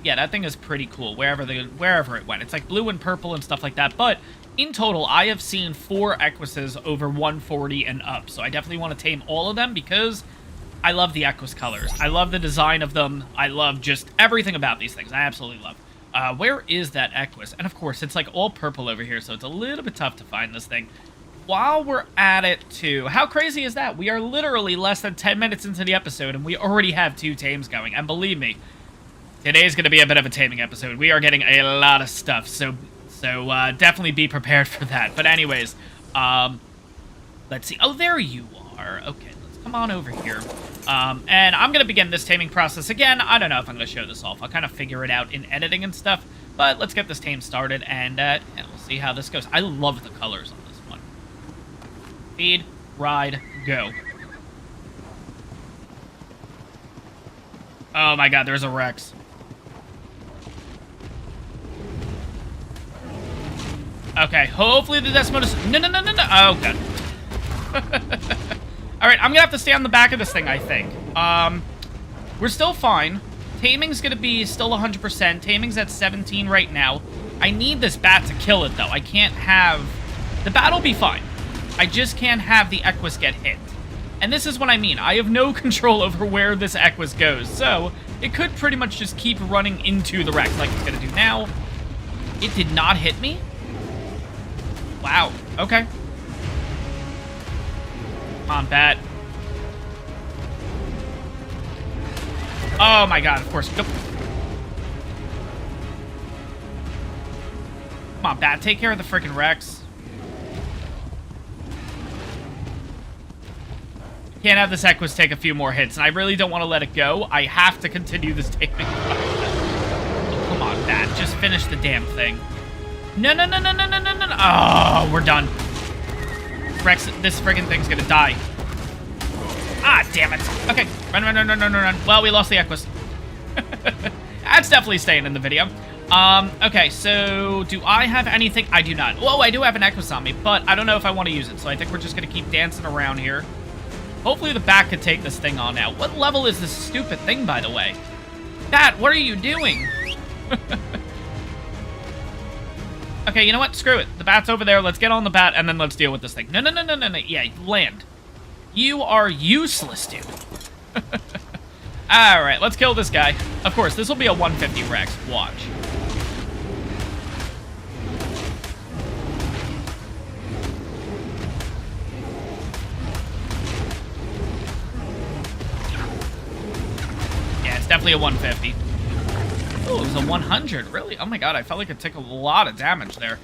yeah, that thing is pretty cool, wherever it went. It's like blue and purple and stuff like that, but in total, I have seen 4 Equises over 140 and up, so I definitely want to tame all of them because I love the Equus colors. I love the design of them. I love just everything about these things. I absolutely love. Where is that Equus? And of course, it's like all purple over here, so it's a little bit tough to find this thing. While we're at it, too, how crazy is that? We are literally less than 10 minutes into the episode, and we already have 2 tames going. And believe me, today's going to be a bit of a taming episode. We are getting a lot of stuff, so definitely be prepared for that. But anyways, let's see. Oh, there you are. Okay, let's come on over here. And I'm going to begin this taming process again. I don't know if I'm going to show this off. I'll kind of figure it out in editing and stuff. But let's get this tame started, and we'll see how this goes. I love the colors on this one. Feed, ride, go. Oh my god, there's a Rex. Okay, hopefully the Desmodus... No. Oh, god. Alright, I'm gonna have to stay on the back of this thing, I think. We're still fine. Taming's gonna be still 100%. Taming's at 17 right now. I need this bat to kill it, though. I can't have... The bat will be fine. I just can't have the Equus get hit. And this is what I mean. I have no control over where this Equus goes. So, it could pretty much just keep running into the Rex like it's gonna do now. It did not hit me? Wow. Okay. Come on, bat. Oh my god, of course. Go. Come on, bat. Take care of the freaking Rex. Can't have this Equus take a few more hits, and I really don't want to let it go. I have to continue this taming process. Oh, come on, bat. Just finish the damn thing. No. Oh, we're done. Rex, this friggin' thing's gonna die. Ah, damn it. Okay, run. Well, we lost the Equus. That's definitely staying in the video. Okay, so do I have anything? I do not. Whoa, I do have an Equus on me, but I don't know if I want to use it, so I think we're just gonna keep dancing around here. Hopefully the bat could take this thing on now. What level is this stupid thing, by the way? Bat, what are you doing? Okay, you know what? Screw it. The bat's over there. Let's get on the bat, and then let's deal with this thing. No. Yeah, land. You are useless, dude. Alright, let's kill this guy. Of course, this will be a 150 Rex. Watch. Yeah, it's definitely a 150. Oh, it was a 100, really? Oh my god, I felt like it took a lot of damage there.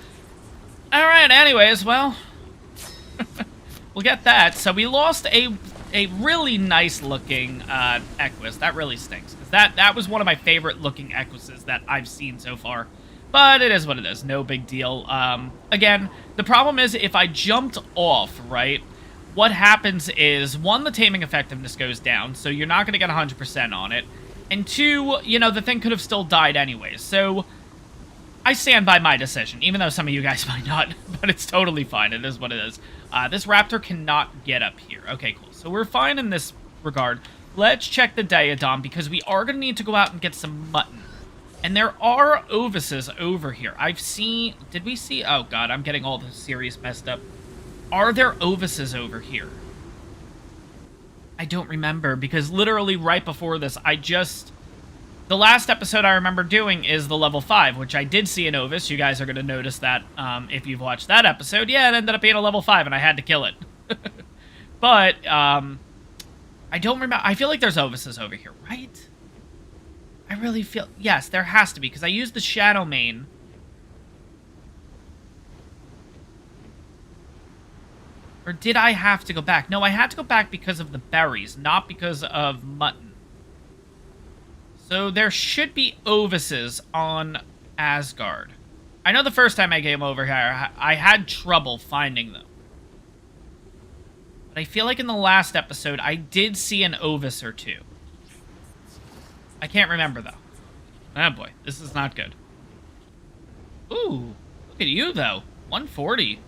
Alright, anyways, well... we'll get that. So we lost a really nice-looking Equus. That really stinks. That was one of my favorite-looking Equises that I've seen so far. But it is what it is. No big deal. Again, the problem is if I jumped off, right, what happens is, 1, the taming effectiveness goes down, so you're not going to get 100% on it. And 2, you know, the thing could have still died anyways. So, I stand by my decision, even though some of you guys might not. But it's totally fine. It is what it is. This raptor cannot get up here. Okay, cool. So we're fine in this regard. Let's check the diadem, because we are going to need to go out and get some mutton. And there are ovises over here. I've seen... Did we see... Oh, God, I'm getting all the series messed up. Are there ovises over here? I don't remember, because literally right before this, I just... the last episode I remember doing is the level 5, which I did see an Ovis. You guys are going to notice that if you've watched that episode. Yeah, it ended up being a level 5, and I had to kill it. But, I don't remember. I feel like there's Ovises over here, right? I really feel... Yes, there has to be, because I used the Shadow Mane. Or did I have to go back? No, I had to go back because of the berries, not because of mutton. So there should be Ovises on Asgard. I know the first time I came over here, I had trouble finding them. But I feel like in the last episode, I did see an Ovis or two. I can't remember, though. Oh, boy. This is not good. Ooh. Look at you, though. 140.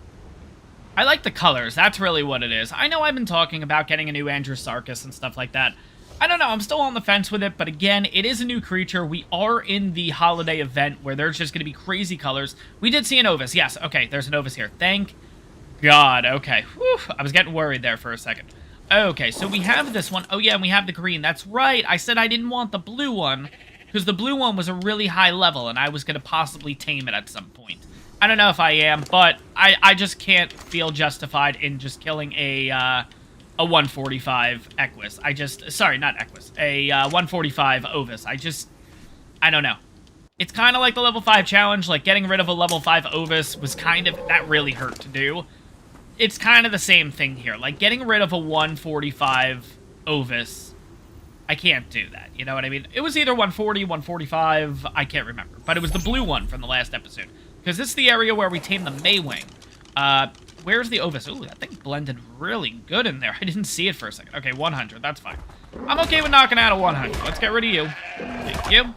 I like the colors. That's really what it is. I know I've been talking about getting a new Androsarchus and stuff like that. I don't know. I'm still on the fence with it. But again, it is a new creature. We are in the holiday event where there's just going to be crazy colors. We did see an Ovis. Yes. Okay. There's an Ovis here. Thank God. Okay. Whew. I was getting worried there for a second. Okay. So we have this one. Oh, yeah. And we have the green. That's right. I said I didn't want the blue one because the blue one was a really high level and I was going to possibly tame it at some point. I don't know if I am, but I just can't feel justified in just killing a 145 Equus. Sorry, not Equus. A 145 Ovis. I don't know. It's kind of like the level 5 challenge. Like, getting rid of a level 5 Ovis was kind of... That really hurt to do. It's kind of the same thing here. Like, getting rid of a 145 Ovis, I can't do that. You know what I mean? It was either 140, 145, I can't remember. But it was the blue one from the last episode. Because this is the area where we tamed the Maywing. Where's the Ovis? Ooh, that thing blended really good in there. I didn't see it for a second. Okay, 100. That's fine. I'm okay with knocking out a 100. Let's get rid of you. Thank you.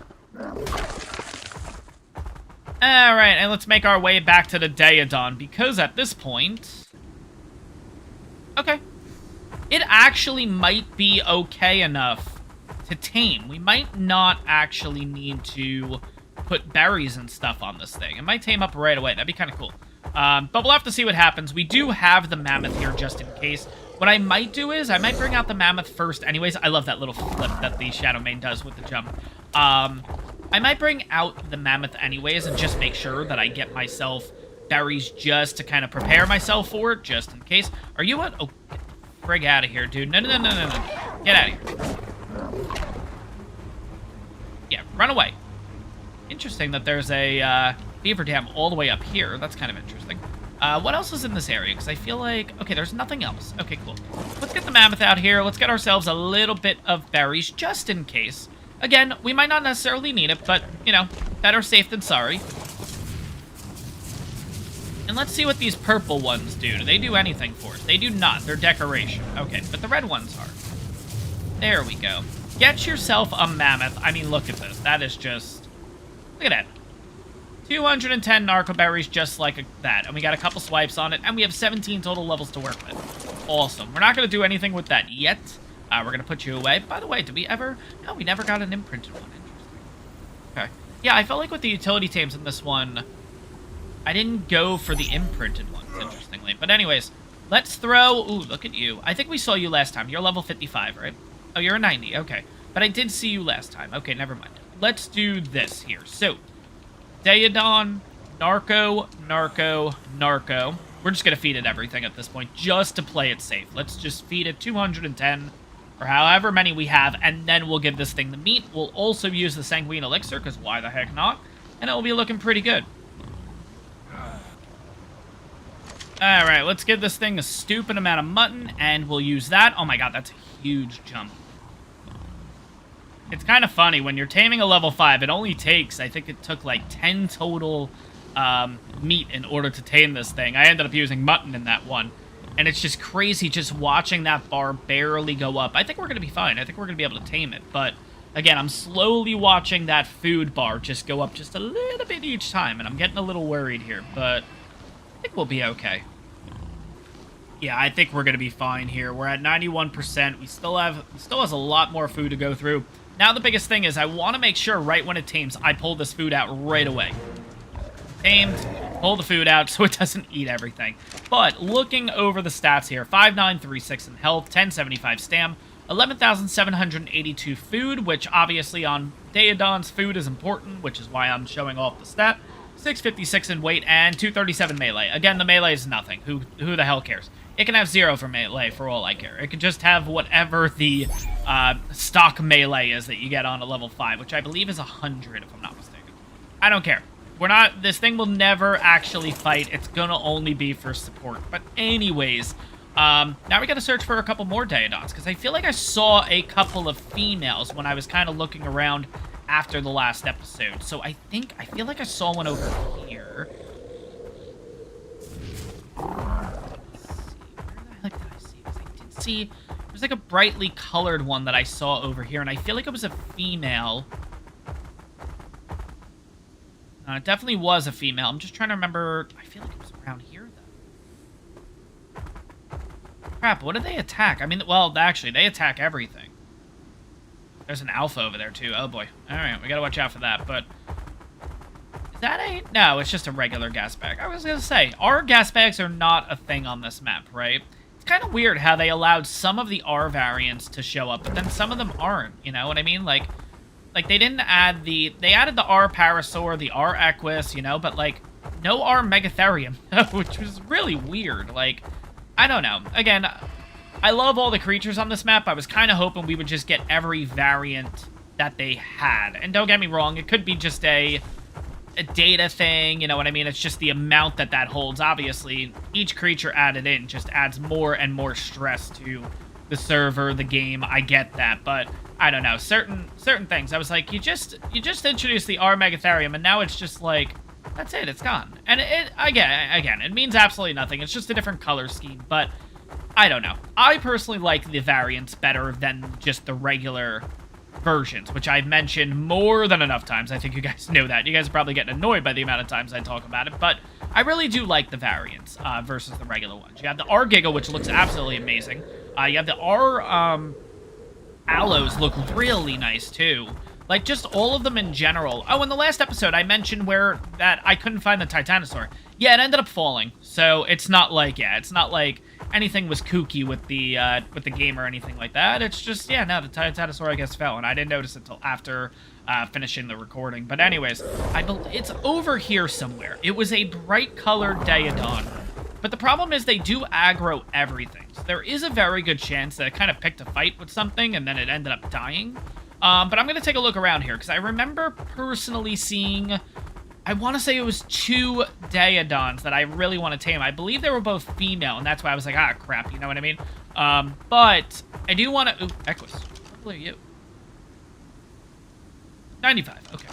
Alright, and let's make our way back to the Daedon. Because at this point... Okay. It actually might be okay enough to tame. We might not actually need to... put berries and stuff on this thing. It might tame up right away. That'd be kind of cool. But we'll have to see what happens. We do have the mammoth here just in case. What I might do is I might bring out the mammoth first anyways. I love that little flip that the Shadow Mane does with the jump. I might bring out the mammoth anyways and just make sure that I get myself berries just to kind of prepare myself for it, just in case. Are you what? Oh, get the frig out of here, dude. No. Get out of here. Yeah, run away. Interesting that there's a beaver dam all the way up here. That's kind of interesting. What else is in this area? Because I feel like... Okay, there's nothing else. Okay, cool. Let's get the mammoth out here. Let's get ourselves a little bit of berries, just in case. Again, we might not necessarily need it, but, you know, better safe than sorry. And let's see what these purple ones do. Do they do anything for us? They do not. They're decoration. Okay, but the red ones are. There we go. Get yourself a mammoth. I mean, look at this. That is just... Look at that. 210 narco berries just like that. And we got a couple swipes on it. And we have 17 total levels to work with. Awesome. We're not going to do anything with that yet. We're going to put you away. By the way, did we ever... No, we never got an imprinted one. Interesting. Okay. Yeah, I felt like with the utility tames in this one, I didn't go for the imprinted ones, interestingly. But anyways, let's throw... Ooh, look at you. I think we saw you last time. You're level 55, right? Oh, you're a 90. Okay. But I did see you last time. Okay, never mind. Let's do this here. So, Daedon, Narco. We're just going to feed it everything at this point, just to play it safe. Let's just feed it 210, or however many we have, and then we'll give this thing the meat. We'll also use the Sanguine Elixir, because why the heck not? And it'll be looking pretty good. Alright, let's give this thing a stupid amount of mutton, and we'll use that. Oh my god, that's a huge jump. It's kind of funny, when you're taming a level 5, it only takes, I think it took like 10 total meat in order to tame this thing. I ended up using mutton in that one. And it's just crazy just watching that bar barely go up. I think we're going to be fine. I think we're going to be able to tame it. But, again, I'm slowly watching that food bar just go up just a little bit each time. And I'm getting a little worried here. But I think we'll be okay. Yeah, I think we're going to be fine here. We're at 91%. We still has a lot more food to go through. Now the biggest thing is I want to make sure right when it tames, I pull this food out right away. Tamed, pull the food out so it doesn't eat everything. But looking over the stats here, 5936 in health, 1075 stam, 11,782 food, which obviously on Daedon's food is important, which is why I'm showing off the stat. 656 in weight and 237 melee. Again, the melee is nothing. Who the hell cares? It can have 0 for melee for all I care. It could just have whatever the stock melee is that you get on a level 5, which I believe is 100 if I'm not mistaken. I don't care. This thing will never actually fight. It's gonna only be for support. But anyways, now we gotta search for a couple more Daedons, because I feel like I saw a couple of females when I was kind of looking around after the last episode. So I feel like I saw one over here. Where the heck did I see this? I did see, it was like a brightly colored one that I saw over here, and I feel like it was a female. It definitely was a female. I'm just trying to remember. I feel like it was around here, though. Crap, what did they attack? I mean, well, actually, they attack everything. There's an alpha over there, too. Oh, boy. All right, we gotta watch out for that, but... Is that a... No, it's just a regular gas bag. I was gonna say, our gas bags are not a thing on this map, right? It's kind of weird how they allowed some of the R variants to show up, but then some of them aren't, you know what I mean? Like they didn't add the... They added the R Parasaur, the R Equus, you know, but, like, no R Megatherium, which was really weird. Like, I don't know. Again, I love all the creatures on this map. I was kind of hoping we would just get every variant that they had. And don't get me wrong, it could be just a data thing, you know what I mean? It's just the amount that holds. Obviously, each creature added in just adds more and more stress to the server, the game. I get that, but I don't know. Certain things, I was like, you just introduced the R Megatherium, and now it's just like, that's it, it's gone. And again, it means absolutely nothing. It's just a different color scheme, but I don't know. I personally like the variants better than just the regular versions, which I've mentioned more than enough times. I think you guys know that. You guys are probably getting annoyed by the amount of times I talk about it, but I really do like the variants versus the regular ones. You have the R Giga, which looks absolutely amazing. You have the R Aloes look really nice, too. Like, just all of them in general. Oh, in the last episode, I mentioned that I couldn't find the Titanosaur. Yeah, it ended up falling. So, it's not like anything was kooky with the game or anything like that. It's just, yeah, no, the Titanosaur, I guess, fell, and I didn't notice it until after finishing the recording. But anyways, it's over here somewhere. It was a bright-colored Daedon. But the problem is they do aggro everything. So there is a very good chance that it kind of picked a fight with something, and then it ended up dying. But I'm going to take a look around here, because I remember personally seeing... I want to say it was 2 Daedons that I really want to tame. I believe they were both female, and that's why I was like, ah, crap, you know what I mean? But I do want to... Ooh, Equus. What are you? 95, okay.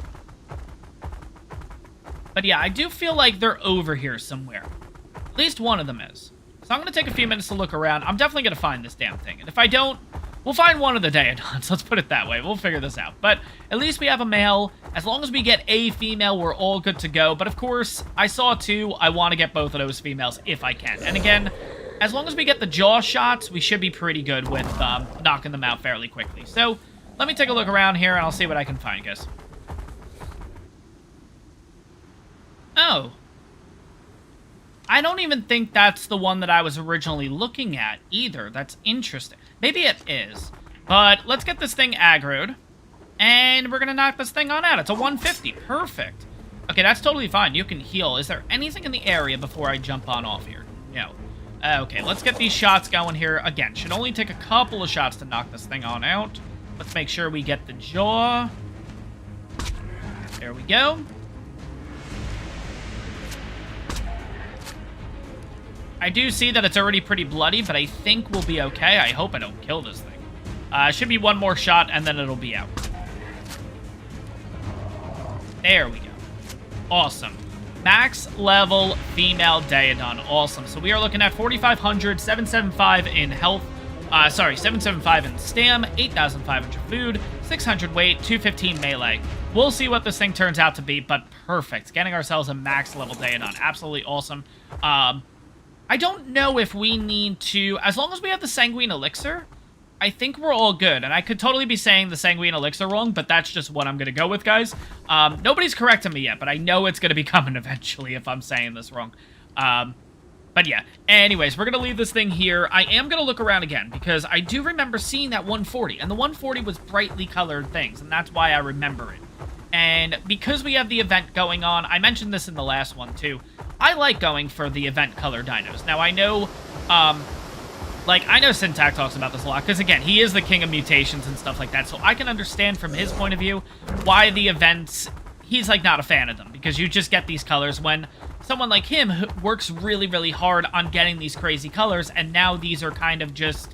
But yeah, I do feel like they're over here somewhere. At least one of them is. So I'm going to take a few minutes to look around. I'm definitely going to find this damn thing. And if I don't, we'll find one of the Daedons. Let's put it that way. We'll figure this out. But at least we have a male. As long as we get a female, we're all good to go. But of course, I saw 2. I want to get both of those females if I can. And again, as long as we get the jaw shots, we should be pretty good with knocking them out fairly quickly. So let me take a look around here, and I'll see what I can find, guys. Oh. I don't even think that's the one that I was originally looking at either. That's interesting. Maybe it is. But let's get this thing aggroed. And we're going to knock this thing on out. It's a 150. Perfect. Okay, that's totally fine. You can heal. Is there anything in the area before I jump on off here? No. Okay, let's get these shots going here. Again, should only take a couple of shots to knock this thing on out. Let's make sure we get the jaw. There we go. I do see that it's already pretty bloody, but I think we'll be okay. I hope I don't kill this thing. Should be one more shot, and then it'll be out. There we go. Awesome. Max level female Daedon. Awesome. So we are looking at 4,500, 775 in health. 775 in stam, 8,500 food, 600 weight, 215 melee. We'll see what this thing turns out to be, but perfect. Getting ourselves a max level Daedon. Absolutely awesome. I don't know if we need to... As long as we have the Sanguine Elixir, I think we're all good. And I could totally be saying the Sanguine Elixir wrong, but that's just what I'm going to go with, guys. Nobody's correcting me yet, but I know it's going to be coming eventually if I'm saying this wrong. But yeah, anyways, we're going to leave this thing here. I am going to look around again, because I do remember seeing that 140, and the 140 was brightly colored things, and that's why I remember it. And because we have the event going on, I mentioned this in the last one too, I like going for the event color dinos. Now, I know, I know Syntac talks about this a lot, because again, he is the king of mutations and stuff like that, so I can understand from his point of view why the events, he's, like, not a fan of them, because you just get these colors when someone like him who works really, really hard on getting these crazy colors, and now these are kind of just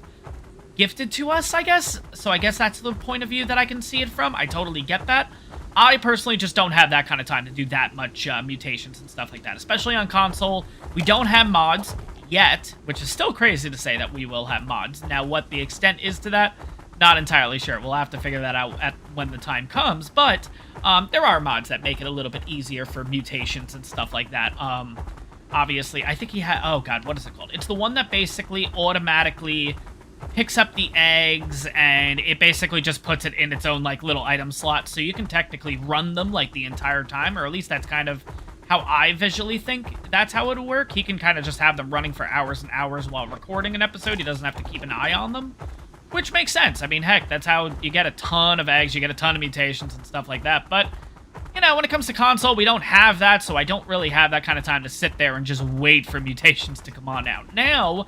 gifted to us, I guess. So I guess that's the point of view that I can see it from. I totally get that. I personally just don't have that kind of time to do that much mutations and stuff like that, especially on console. We don't have mods yet, which is still crazy to say that we will have mods. Now, what the extent is to that, not entirely sure. We'll have to figure that out when the time comes, but there are mods that make it a little bit easier for mutations and stuff like that. Obviously, I think he had... Oh, God, what is it called? It's the one that basically automatically picks up the eggs, and it basically just puts it in its own, like, little item slot, so you can technically run them, like, the entire time, or at least that's kind of how I visually think that's how it'll work. He can kind of just have them running for hours and hours while recording an episode. He doesn't have to keep an eye on them. Which makes sense. I mean, heck, that's how you get a ton of eggs, you get a ton of mutations and stuff like that. But, you know, when it comes to console, we don't have that, so I don't really have that kind of time to sit there and just wait for mutations to come on out. Now,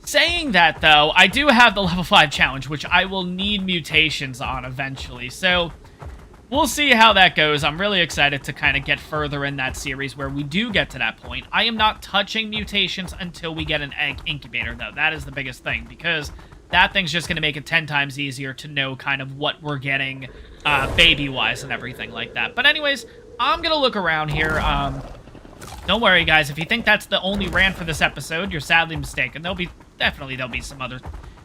saying that, though, I do have the level 5 challenge, which I will need mutations on eventually. So, we'll see how that goes. I'm really excited to kind of get further in that series where we do get to that point. I am not touching mutations until we get an egg incubator, though. That is the biggest thing, because that thing's just going to make it 10 times easier to know kind of what we're getting baby-wise and everything like that. But anyways, I'm going to look around here. Don't worry, guys. If you think that's the only rant for this episode, you're sadly mistaken. There'll be some other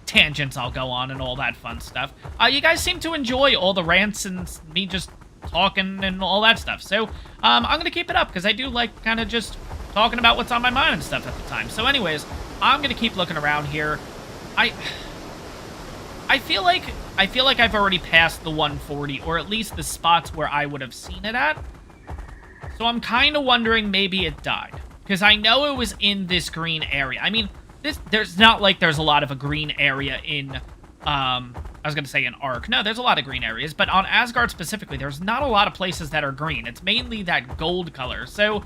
tangents I'll go on and all that fun stuff. You guys seem to enjoy all the rants and me just talking and all that stuff. So I'm going to keep it up because I do like kind of just talking about what's on my mind and stuff at the time. So anyways, I'm going to keep looking around here. I feel like I've already passed the 140, or at least the spots where I would have seen it at. So I'm kind of wondering maybe it died, because I know it was in this green area. I mean, there's not like there's a lot of a green area in, I was going to say in Ark. No, there's a lot of green areas, but on Asgard specifically, there's not a lot of places that are green. It's mainly that gold color. So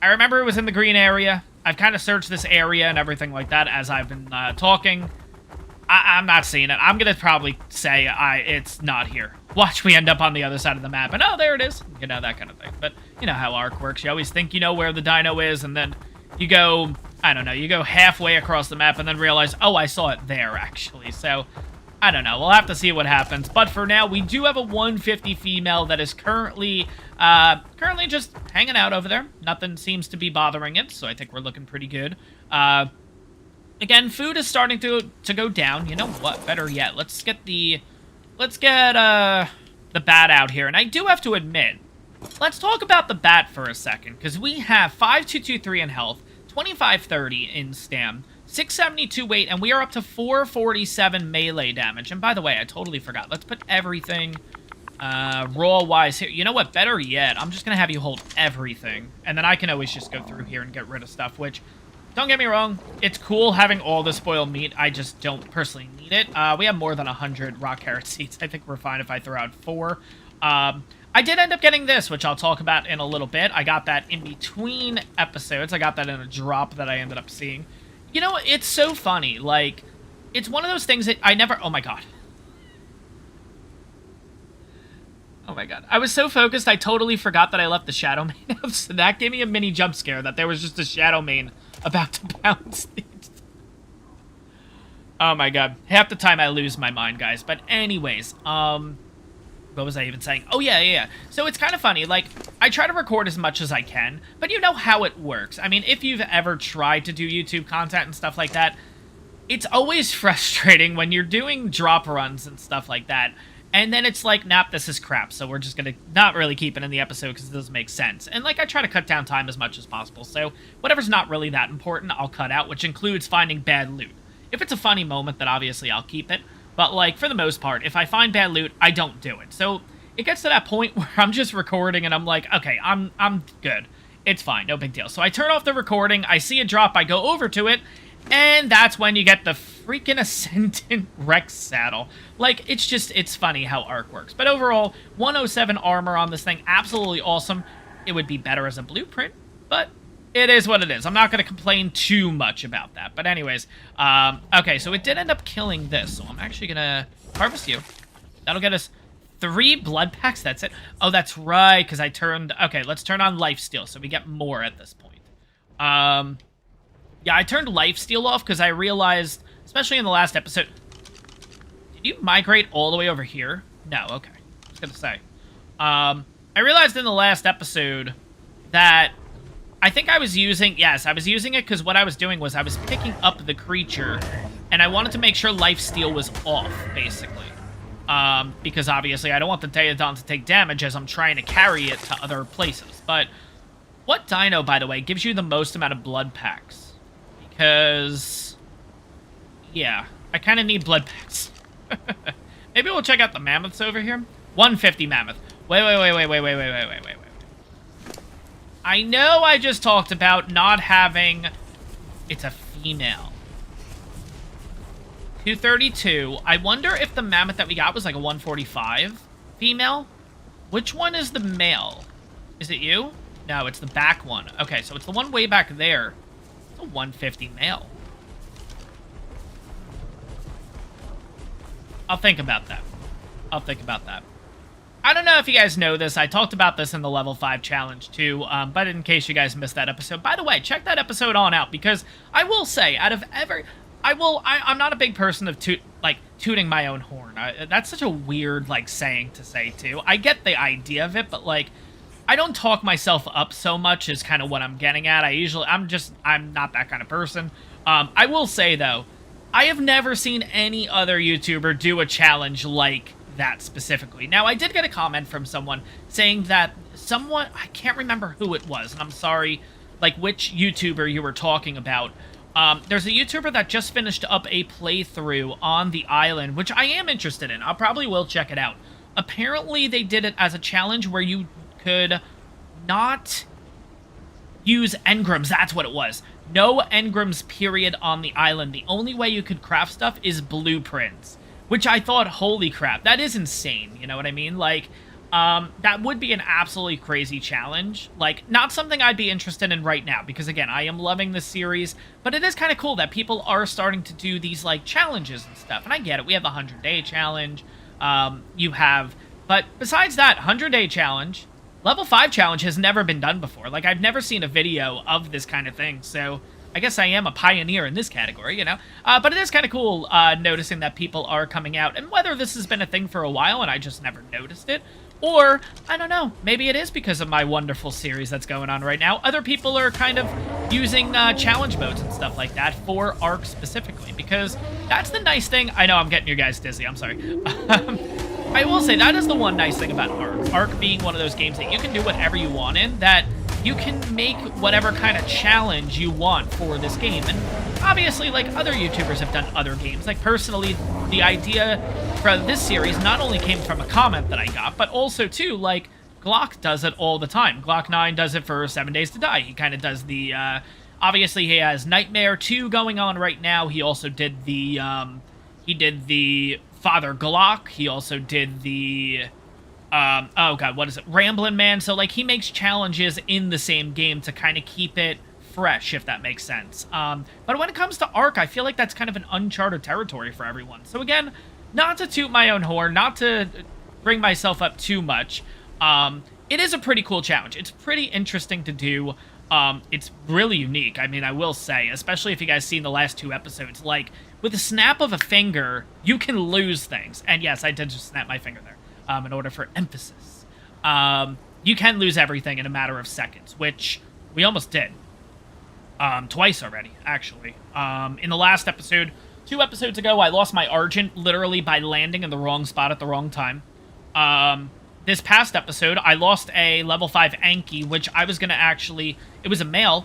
I remember it was in the green area. I've kind of searched this area and everything like that as I've been talking. I'm not seeing it. I'm going to probably say it's not here. Watch, we end up on the other side of the map, and oh, there it is. You know, that kind of thing. But you know how Ark works. You always think you know where the dino is, and then you go, I don't know, you go halfway across the map and then realize, oh, I saw it there, actually. So, I don't know. We'll have to see what happens. But for now, we do have a 150 female that is currently just hanging out over there. Nothing seems to be bothering it, so I think we're looking pretty good. Again, food is starting to go down. You know what? Better yet, let's get the bat out here. And I do have to admit, let's talk about the bat for a second, because we have 5223 in health, 2530 in stam, 672 weight, and we are up to 447 melee damage. And by the way, I totally forgot. Let's put everything raw-wise here. You know what? Better yet, I'm just going to have you hold everything, and then I can always just go through here and get rid of stuff, which... Don't get me wrong, it's cool having all the spoiled meat, I just don't personally need it. We have more than 100 rock carrot seeds. I think we're fine if I throw out 4. I did end up getting this, which I'll talk about in a little bit. I got that in between episodes. I got that in a drop that I ended up seeing. You know, it's so funny. Like, it's one of those things that I never... Oh my god. Oh my god. I was so focused, I totally forgot that I left the Shadow Mane out, so that gave me a mini jump scare that there was just a Shadow Mane about to bounce. Oh my god. Half the time I lose my mind, guys. But anyways, what was I even saying? Oh, yeah. So it's kind of funny. Like, I try to record as much as I can, but you know how it works. I mean, if you've ever tried to do YouTube content and stuff like that, it's always frustrating when you're doing drop runs and stuff like that. And then it's like, nah, this is crap, so we're just going to not really keep it in the episode because it doesn't make sense. And, like, I try to cut down time as much as possible, so whatever's not really that important, I'll cut out, which includes finding bad loot. If it's a funny moment, then obviously I'll keep it. But, like, for the most part, if I find bad loot, I don't do it. So it gets to that point where I'm just recording and I'm like, okay, I'm good. It's fine, no big deal. So I turn off the recording, I see a drop, I go over to it, and that's when you get the freaking Ascendant Rex saddle. Like, it's funny how Ark works. But overall, 107 armor on this thing, absolutely awesome. It would be better as a blueprint, but it is what it is. I'm not going to complain too much about that. But anyways, okay, so it did end up killing this, so I'm actually going to harvest you. That'll get us 3 blood packs, that's it. Oh, that's right, because I turned... Okay, let's turn on lifesteal, so we get more at this point. Yeah, I turned lifesteal off because I realized, especially in the last episode... Did you migrate all the way over here? No, okay. I was going to say. I realized in the last episode that I think I was using... Yes, I was using it because what I was doing was I was picking up the creature, and I wanted to make sure lifesteal was off, basically. Because obviously I don't want the Daedon to take damage as I'm trying to carry it to other places. But what dino, by the way, gives you the most amount of blood packs? Because, yeah, I kind of need blood packs. Maybe we'll check out the mammoths over here. 150 mammoth. Wait. I know I just talked about not having... It's a female. 232. I wonder if the mammoth that we got was like a 145 female. Which one is the male? Is it you? No, it's the back one. Okay, so it's the one way back there. It's a 150 male. I'll think about that. I don't know if you guys know this. I talked about this in the level 5 challenge too, but in case you guys missed that episode. By the way, check that episode on out, because I will say, out of I'm not a big person of tooting my own horn. That's such a weird, saying to say, too. I get the idea of it, but, I don't talk myself up so much is kind of what I'm getting at. I'm not that kind of person. I will say, though, I have never seen any other YouTuber do a challenge like that specifically. Now, I did get a comment from someone saying that I can't remember who it was, and I'm sorry, which YouTuber you were talking about. There's a YouTuber that just finished up a playthrough on the island, which I am interested in. I probably will check it out. Apparently, they did it as a challenge where you could not use engrams. That's what it was. No engrams, period, on the island. The only way you could craft stuff is blueprints, which I thought, holy crap, that is insane. You know what I mean? That would be an absolutely crazy challenge. Not something I'd be interested in right now, because, again, I am loving this series, but it is kind of cool that people are starting to do these, challenges and stuff, and I get it. We have the 100-day challenge, but besides that 100-day challenge, level 5 challenge has never been done before. I've never seen a video of this kind of thing, so I guess I am a pioneer in this category, you know? But it is kind of cool noticing that people are coming out, and whether this has been a thing for a while and I just never noticed it, or, I don't know, maybe it is because of my wonderful series that's going on right now. Other people are kind of using challenge modes and stuff like that for Ark specifically, because that's the nice thing. I know I'm getting you guys dizzy, I'm sorry. I will say, that is the one nice thing about Ark. Ark being one of those games that you can do whatever you want in, that you can make whatever kind of challenge you want for this game. And obviously, other YouTubers have done other games. Personally, the idea for this series not only came from a comment that I got, but also, too, Glock does it all the time. Glock 9 does it for 7 Days to Die. He kind of does the, obviously, he has Nightmare 2 going on right now. He also did the, Father Glock. He also did the... oh god, what is it? Ramblin' Man. So, he makes challenges in the same game to kind of keep it fresh, if that makes sense. But when it comes to Ark, I feel like that's kind of an uncharted territory for everyone. So again, not to toot my own horn, not to bring myself up too much, it is a pretty cool challenge. It's pretty interesting to do. It's really unique, I mean, I will say, especially if you guys seen the last 2 episodes. With a snap of a finger, you can lose things. And yes, I did just snap my finger there. In order for emphasis. You can lose everything in a matter of seconds, which we almost did. Twice already, actually. In the last episode, 2 episodes ago, I lost my Argent literally by landing in the wrong spot at the wrong time. This past episode, I lost a level 5 Anki, which I was going to actually... It was a male.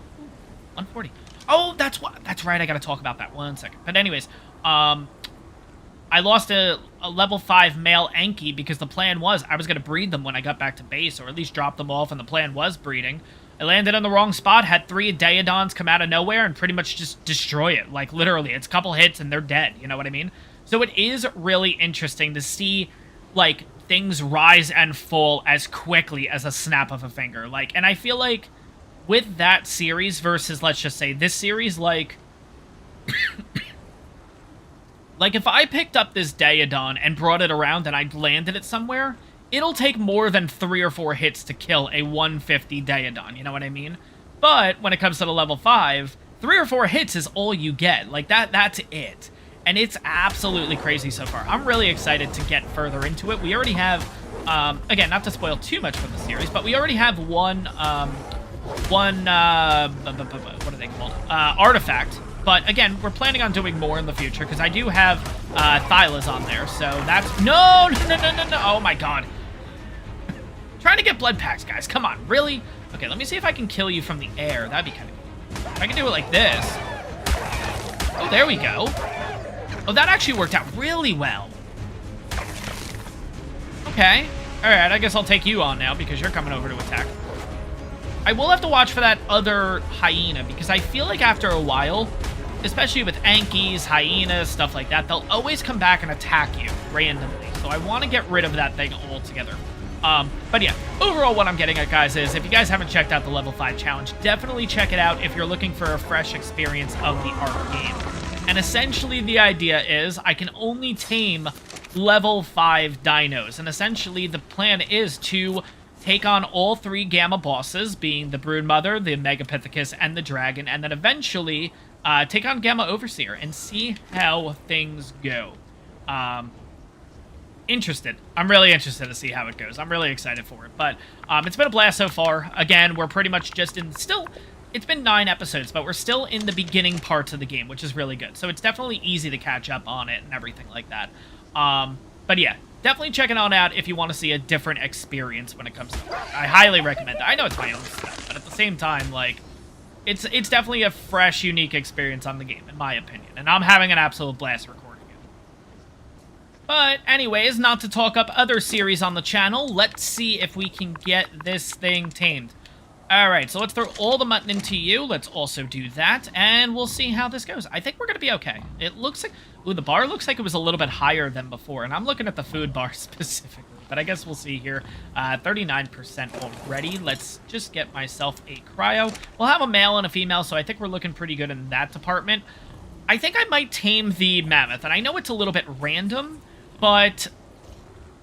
140. Oh, that's right, I got to talk about that. 1 second. But anyways, I lost a level 5 male Anki because the plan was I was going to breed them when I got back to base, or at least drop them off, and the plan was breeding. I landed in the wrong spot, had 3 Daeodons come out of nowhere and pretty much just destroy it. Like, literally, it's a couple hits and they're dead, you know what I mean? So it is really interesting to see, like, things rise and fall as quickly as a snap of a finger. Like, and I feel like with that series versus, let's just say, this series, like... like, if I picked up this Daeodon and brought it around and I landed it somewhere, it'll take more than 3 or 4 hits to kill a 150 Daeodon, you know what I mean? But when it comes to the level 5, 3 or 4 hits is all you get. Like, that's it. And it's absolutely crazy so far. I'm really excited to get further into it. We already have, again, not to spoil too much from the series, but we already have one, what are they called? Artifact. But again, we're planning on doing more in the future because I do have Thylas on there. So that's... No! Oh my god. Trying to get blood packs, guys. Come on, really? Okay, let me see if I can kill you from the air. That'd be kind of cool. If I can do it like this. Oh, there we go. Oh, that actually worked out really well. Okay. Alright, I guess I'll take you on now because you're coming over to attack. I will have to watch for that other hyena because I feel like after a while, especially with Ankies, hyenas, stuff like that, they'll always come back and attack you randomly. So I want to get rid of that thing altogether. But yeah, overall what I'm getting at, guys, is if you guys haven't checked out the level 5 challenge, definitely check it out if you're looking for a fresh experience of the Ark game. And essentially the idea is I can only tame level 5 dinos. And essentially the plan is to take on all 3 Gamma bosses, being the Broodmother, the Megapithecus, and the Dragon, and then eventually take on Gamma Overseer and see how things go. Interested. I'm really interested to see how it goes. I'm really excited for it. But it's been a blast so far. Again, we're pretty much just in... It's been 9 episodes, but we're still in the beginning parts of the game, which is really good. So it's definitely easy to catch up on it and everything like that. But yeah, definitely check it on out if you want to see a different experience when it comes to it. I highly recommend it. I know it's my own stuff, but at the same time, like, it's definitely a fresh, unique experience on the game, in my opinion. And I'm having an absolute blast recording it. But anyways, not to talk up other series on the channel, let's see if we can get this thing tamed. Alright, so let's throw all the mutton into you. Let's also do that, and we'll see how this goes. I think we're going to be okay. It looks like... Ooh, the bar looks like it was a little bit higher than before, and I'm looking at the food bar specifically. But I guess we'll see here. 39% already. Let's just get myself a cryo. We'll have a male and a female, so I think we're looking pretty good in that department. I think I might tame the mammoth, and I know it's a little bit random, but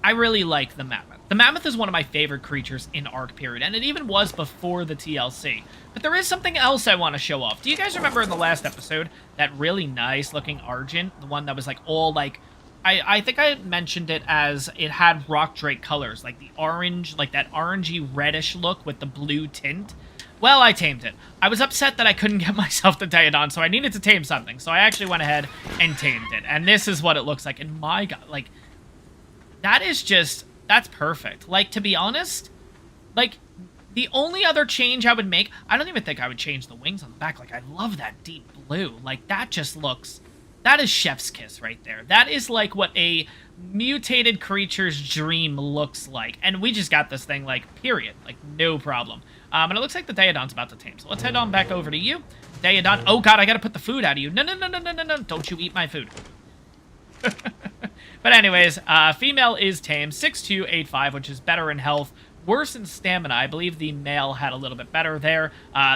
I really like the mammoth. The mammoth is one of my favorite creatures in Ark, period, and it even was before the TLC. But there is something else I want to show off. Do you guys remember in the last episode that really nice-looking Argent? The one that was, like, all, like... I think I mentioned it as it had rock drake colors, like the orange, like that orangey reddish look with the blue tint. Well, I tamed it. I was upset that I couldn't get myself the Daeodon, so I needed to tame something. So I actually went ahead and tamed it. And this is what it looks like. And my god, like, that is just... That's perfect. Like, to be honest, like, the only other change I would make, I don't even think I would change the wings on the back. Like, I love that deep blue. Like, that just looks, that is chef's kiss right there. That is, like, what a mutated creature's dream looks like. And we just got this thing, like, period. Like, no problem. And it looks like the Daeodon's about to tame. So let's head on back over to you. Daeodon. Oh, God, I gotta put the food out of you. No. Don't you eat my food. But anyways, female is tame, 6285, which is better in health, worse in stamina. I believe the male had a little bit better there.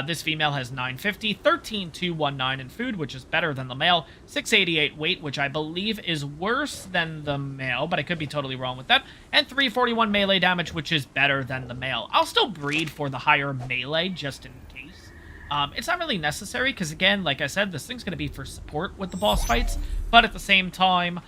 This female has 950, 13219 in food, which is better than the male, 688 weight, which I believe is worse than the male, but I could be totally wrong with that, and 341 melee damage, which is better than the male. I'll still breed for the higher melee, just in case. It's not really necessary, because again, like I said, this thing's going to be for support with the boss fights, but at the same time,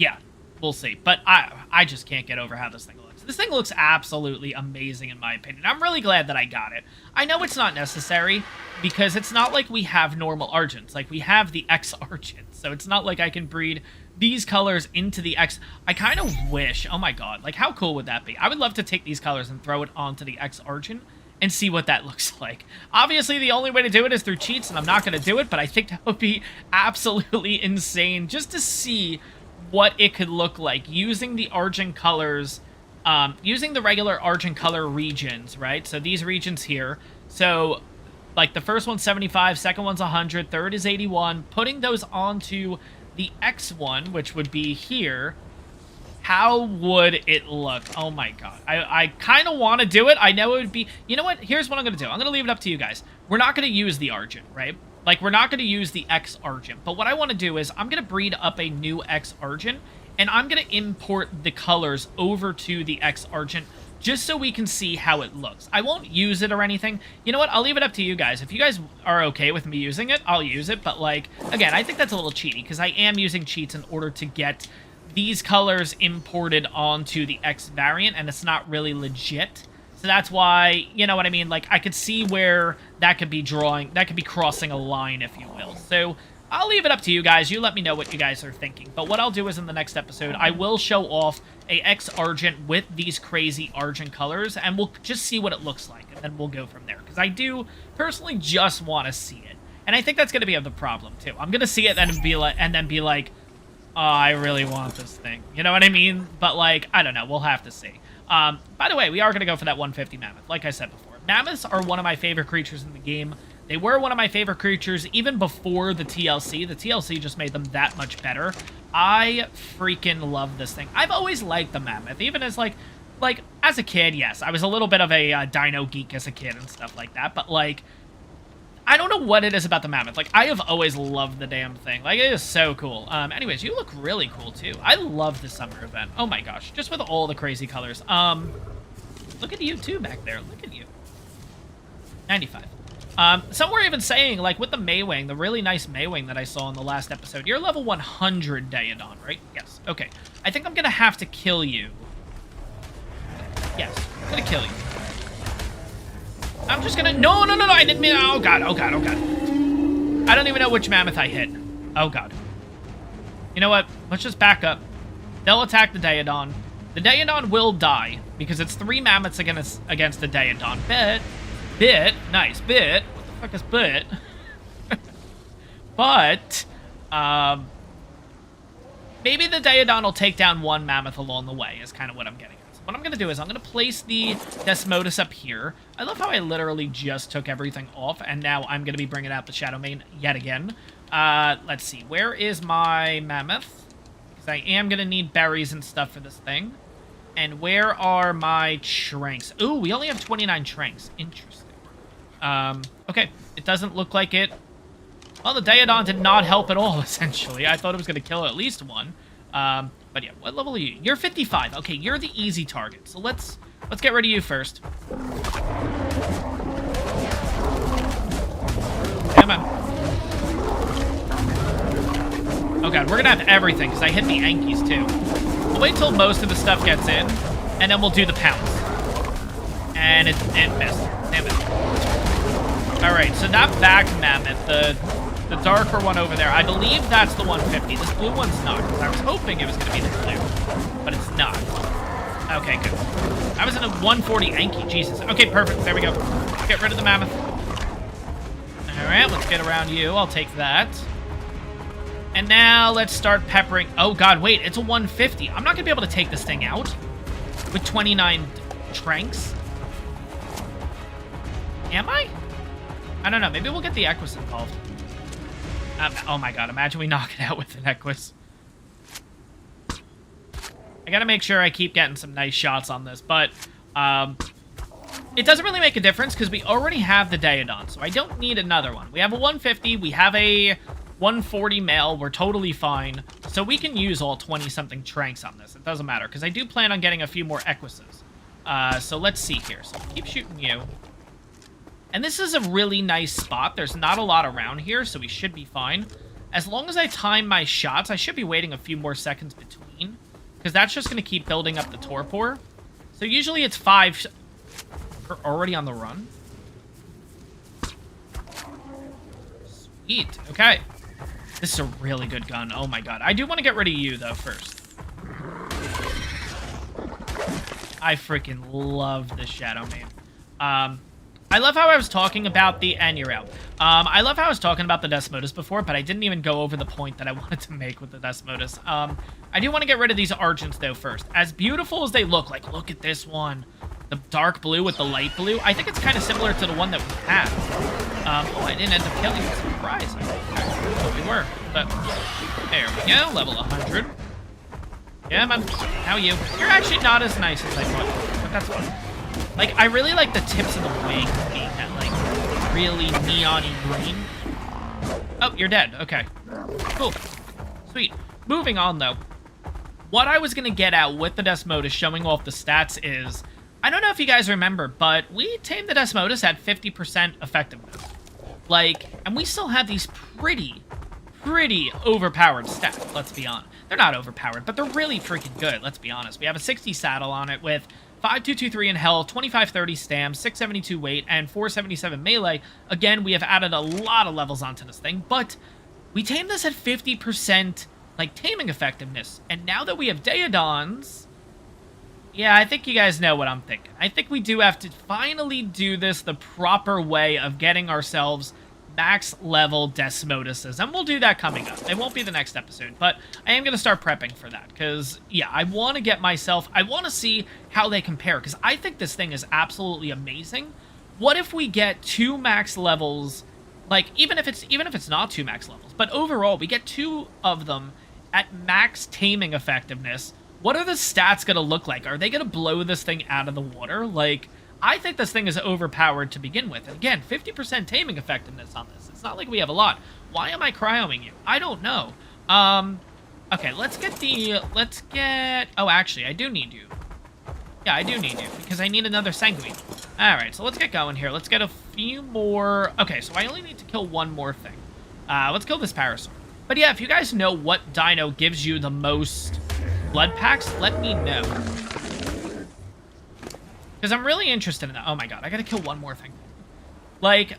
yeah, we'll see. But I just can't get over how this thing looks. This thing looks absolutely amazing in my opinion. I'm really glad that I got it. I know it's not necessary because it's not like we have normal Argents. Like, we have the X Argent. So it's not like I can breed these colors into the X. I kind of wish, oh my god, like how cool would that be? I would love to take these colors and throw it onto the X Argent and see what that looks like. Obviously, the only way to do it is through cheats, and I'm not going to do it, but I think that would be absolutely insane just to see what it could look like using the Argent colors using the regular Argent color regions, right? So these regions here. So, like, the first one's 75, second one's 100, third is 81. Putting those onto the X one, which would be here, how would it look? Oh my god. I kind of want to do it. I know it would be... You know what? Here's what I'm going to do. I'm going to leave it up to you guys. We're not going to use the Argent, right? Like, we're not going to use the X Argent. But what I want to do is I'm going to breed up a new X Argent, and I'm going to import the colors over to the X Argent just so we can see how it looks. I won't use it or anything. You know what? I'll leave it up to you guys. If you guys are okay with me using it, I'll use it. But, like, again, I think that's a little cheaty because I am using cheats in order to get these colors imported onto the X variant, and it's not really legit. So that's why, you know what I mean? Like, I could see where that could be crossing a line, if you will. So I'll leave it up to you guys. You let me know what you guys are thinking. But what I'll do is in the next episode, I will show off a X Argent with these crazy Argent colors, and we'll just see what it looks like, and then we'll go from there. Because I do personally just want to see it. And I think that's going to be the problem, too. I'm going to see it and then be like, oh, I really want this thing. You know what I mean? But, like, I don't know. We'll have to see. By the way, we are going to go for that 150 mammoth, like I said before. Mammoths are one of my favorite creatures in the game. They were one of my favorite creatures even before the TLC. The TLC just made them that much better. I freaking love this thing. I've always liked the mammoth, even as, like, as a kid, yes. I was a little bit of a dino geek as a kid and stuff like that, but, like, I don't know what it is about the mammoth. Like, I have always loved the damn thing. Like, it is so cool. Anyways, you look really cool, too. I love the summer event. Oh, my gosh. Just with all the crazy colors. Look at you, too, back there. Look at you. 95. Some were even saying, like, with the Maywing, the really nice Maywing that I saw in the last episode, you're level 100 Daedon, right? Yes. Okay. I think I'm going to have to kill you. Yes. I'm going to kill you. I'm just gonna... No, I didn't mean... Oh, God. I don't even know which mammoth I hit. Oh, God. You know what? Let's just back up. They'll attack the Daedon. The Daedon will die, because it's 3 mammoths against the Daedon. Bit. Nice. Bit. What the fuck is bit? But, maybe the Daedon will take down 1 mammoth along the way, is kind of what I'm getting. What I'm going to do is I'm going to place the Desmodus up here. I love how I literally just took everything off, and now I'm going to be bringing out the Shadow Mane yet again. Let's see. Where is my mammoth? Because I am going to need berries and stuff for this thing. And where are my tranks? Ooh, we only have 29 tranks. Interesting. Okay. It doesn't look like it. Well, the Daedon did not help at all, essentially. I thought it was going to kill at least 1. But yeah, what level are you? You're 55. Okay, you're the easy target. So let's get rid of you first. Come on. Oh god, we're gonna have everything because I hit the Ankies too. We'll wait till most of the stuff gets in, and then we'll do the pounce. And it missed. Damn it. Alright, so that back mammoth, the darker one over there, I believe that's the 150. This blue one's not, because I was hoping it was going to be the blue, but it's not. Okay, good. I was in a 140 Anki, Jesus. Okay, perfect. There we go. Get rid of the mammoth. Alright, let's get around you. I'll take that. And now let's start peppering. Oh, God, wait. It's a 150. I'm not going to be able to take this thing out with 29 tranks. Am I? I don't know. Maybe we'll get the Equus involved. Oh my god, imagine we knock it out with an Equus. I gotta make sure I keep getting some nice shots on this, but it doesn't really make a difference because we already have the Daedon, so I don't need another one. We have a 150, we have a 140 male, we're totally fine, so we can use all 20-something tranks on this. It doesn't matter, because I do plan on getting a few more Equises. So let's see here. So keep shooting you. And this is a really nice spot. There's not a lot around here, so we should be fine. As long as I time my shots, I should be waiting a few more seconds between, because that's just going to keep building up the torpor. So usually it's 5... We're already on the run? Sweet. Okay. This is a really good gun. Oh my god. I do want to get rid of you, though, first. I freaking love this Shadow Mane. I love how I was talking about the... And you're out. I love how I was talking about the Desmodus before, but I didn't even go over the point that I wanted to make with the Desmodus. I do want to get rid of these Argents, though, first. As beautiful as they look, like, look at this one. The dark blue with the light blue. I think it's kind of similar to the one that we had. Oh, I didn't end up killing it. Surprise. I thought we were. But there we go. Level 100. Yeah, man. How are you? You're actually not as nice as I thought. But that's fine. Like, I really like the tips of the wings being that, like, really neon-y green. Oh, you're dead. Okay. Cool. Sweet. Moving on, though. What I was going to get at with the Desmodus showing off the stats is... I don't know if you guys remember, but we tamed the Desmodus at 50% effectiveness. Like, and we still have these pretty overpowered stats, let's be honest. They're not overpowered, but they're really freaking good, let's be honest. We have a 60 saddle on it with 5223 in health, 2530 stam, 672 weight, and 477 melee. Again, we have added a lot of levels onto this thing, but we tamed this at 50%, like, taming effectiveness. And now that we have Daedons... Yeah, I think you guys know what I'm thinking. I think we do have to finally do this the proper way of getting ourselves max level Desmoduses, and we'll do that coming up. It won't be the next episode, but I am going to start prepping for that, because, yeah, I want to get myself... I want to see how they compare, because I think this thing is absolutely amazing. What if we get 2 max levels, like, even if it's not 2 max levels, but overall, we get 2 of them at max taming effectiveness. What are the stats going to look like? Are they going to blow this thing out of the water? Like, I think this thing is overpowered to begin with. And again, 50% taming effectiveness on this. It's not like we have a lot. Why am I cryoing you? I don't know. Okay, let's get... Oh, actually, I do need you. Yeah, I do need you, because I need another Sanguine. Alright, so let's get going here. Let's get a few more... Okay, so I only need to kill one more thing. Let's kill this Parasaur. But yeah, if you guys know what dino gives you the most... blood packs, let me know. Because I'm really interested in that. Oh my god, I gotta kill one more thing. Like,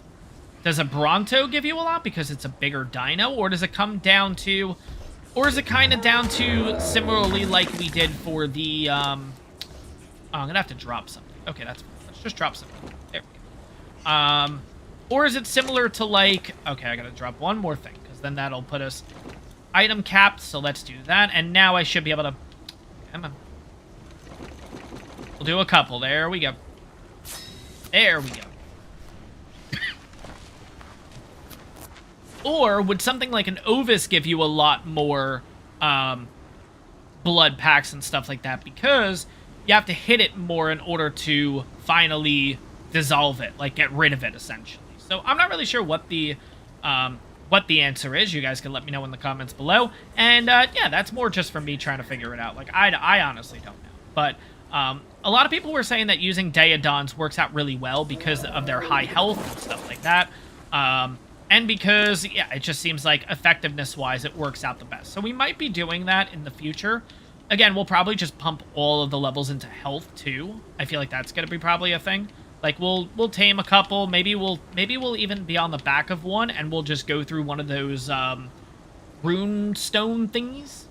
does a Bronto give you a lot because it's a bigger dino? Or does it come down to... Or is it kind of down to similarly like we did for the... Oh, I'm gonna have to drop something. Okay, that's fine. Let's just drop something. There we go. Or is it similar to like... Okay, I gotta drop one more thing. Because then that'll put us... item capped, so let's do that. And now I should be able to... Come on. We'll do a couple. There we go. There we go. Or would something like an Ovis give you a lot more blood packs and stuff like that? Because you have to hit it more in order to finally dissolve it. Like, get rid of it, essentially. So I'm not really sure what the answer is. You guys can let me know in the comments below. And, yeah, that's more just for me trying to figure it out. Like, I honestly don't know. But, a lot of people were saying that using Daedons works out really well because of their high health and stuff like that. And because, yeah, it just seems like effectiveness-wise, it works out the best. So we might be doing that in the future. Again, we'll probably just pump all of the levels into health, too. I feel like that's going to be probably a thing. Like, we'll tame a couple. Maybe we'll even be on the back of one, and we'll just go through one of those rune stone thingies.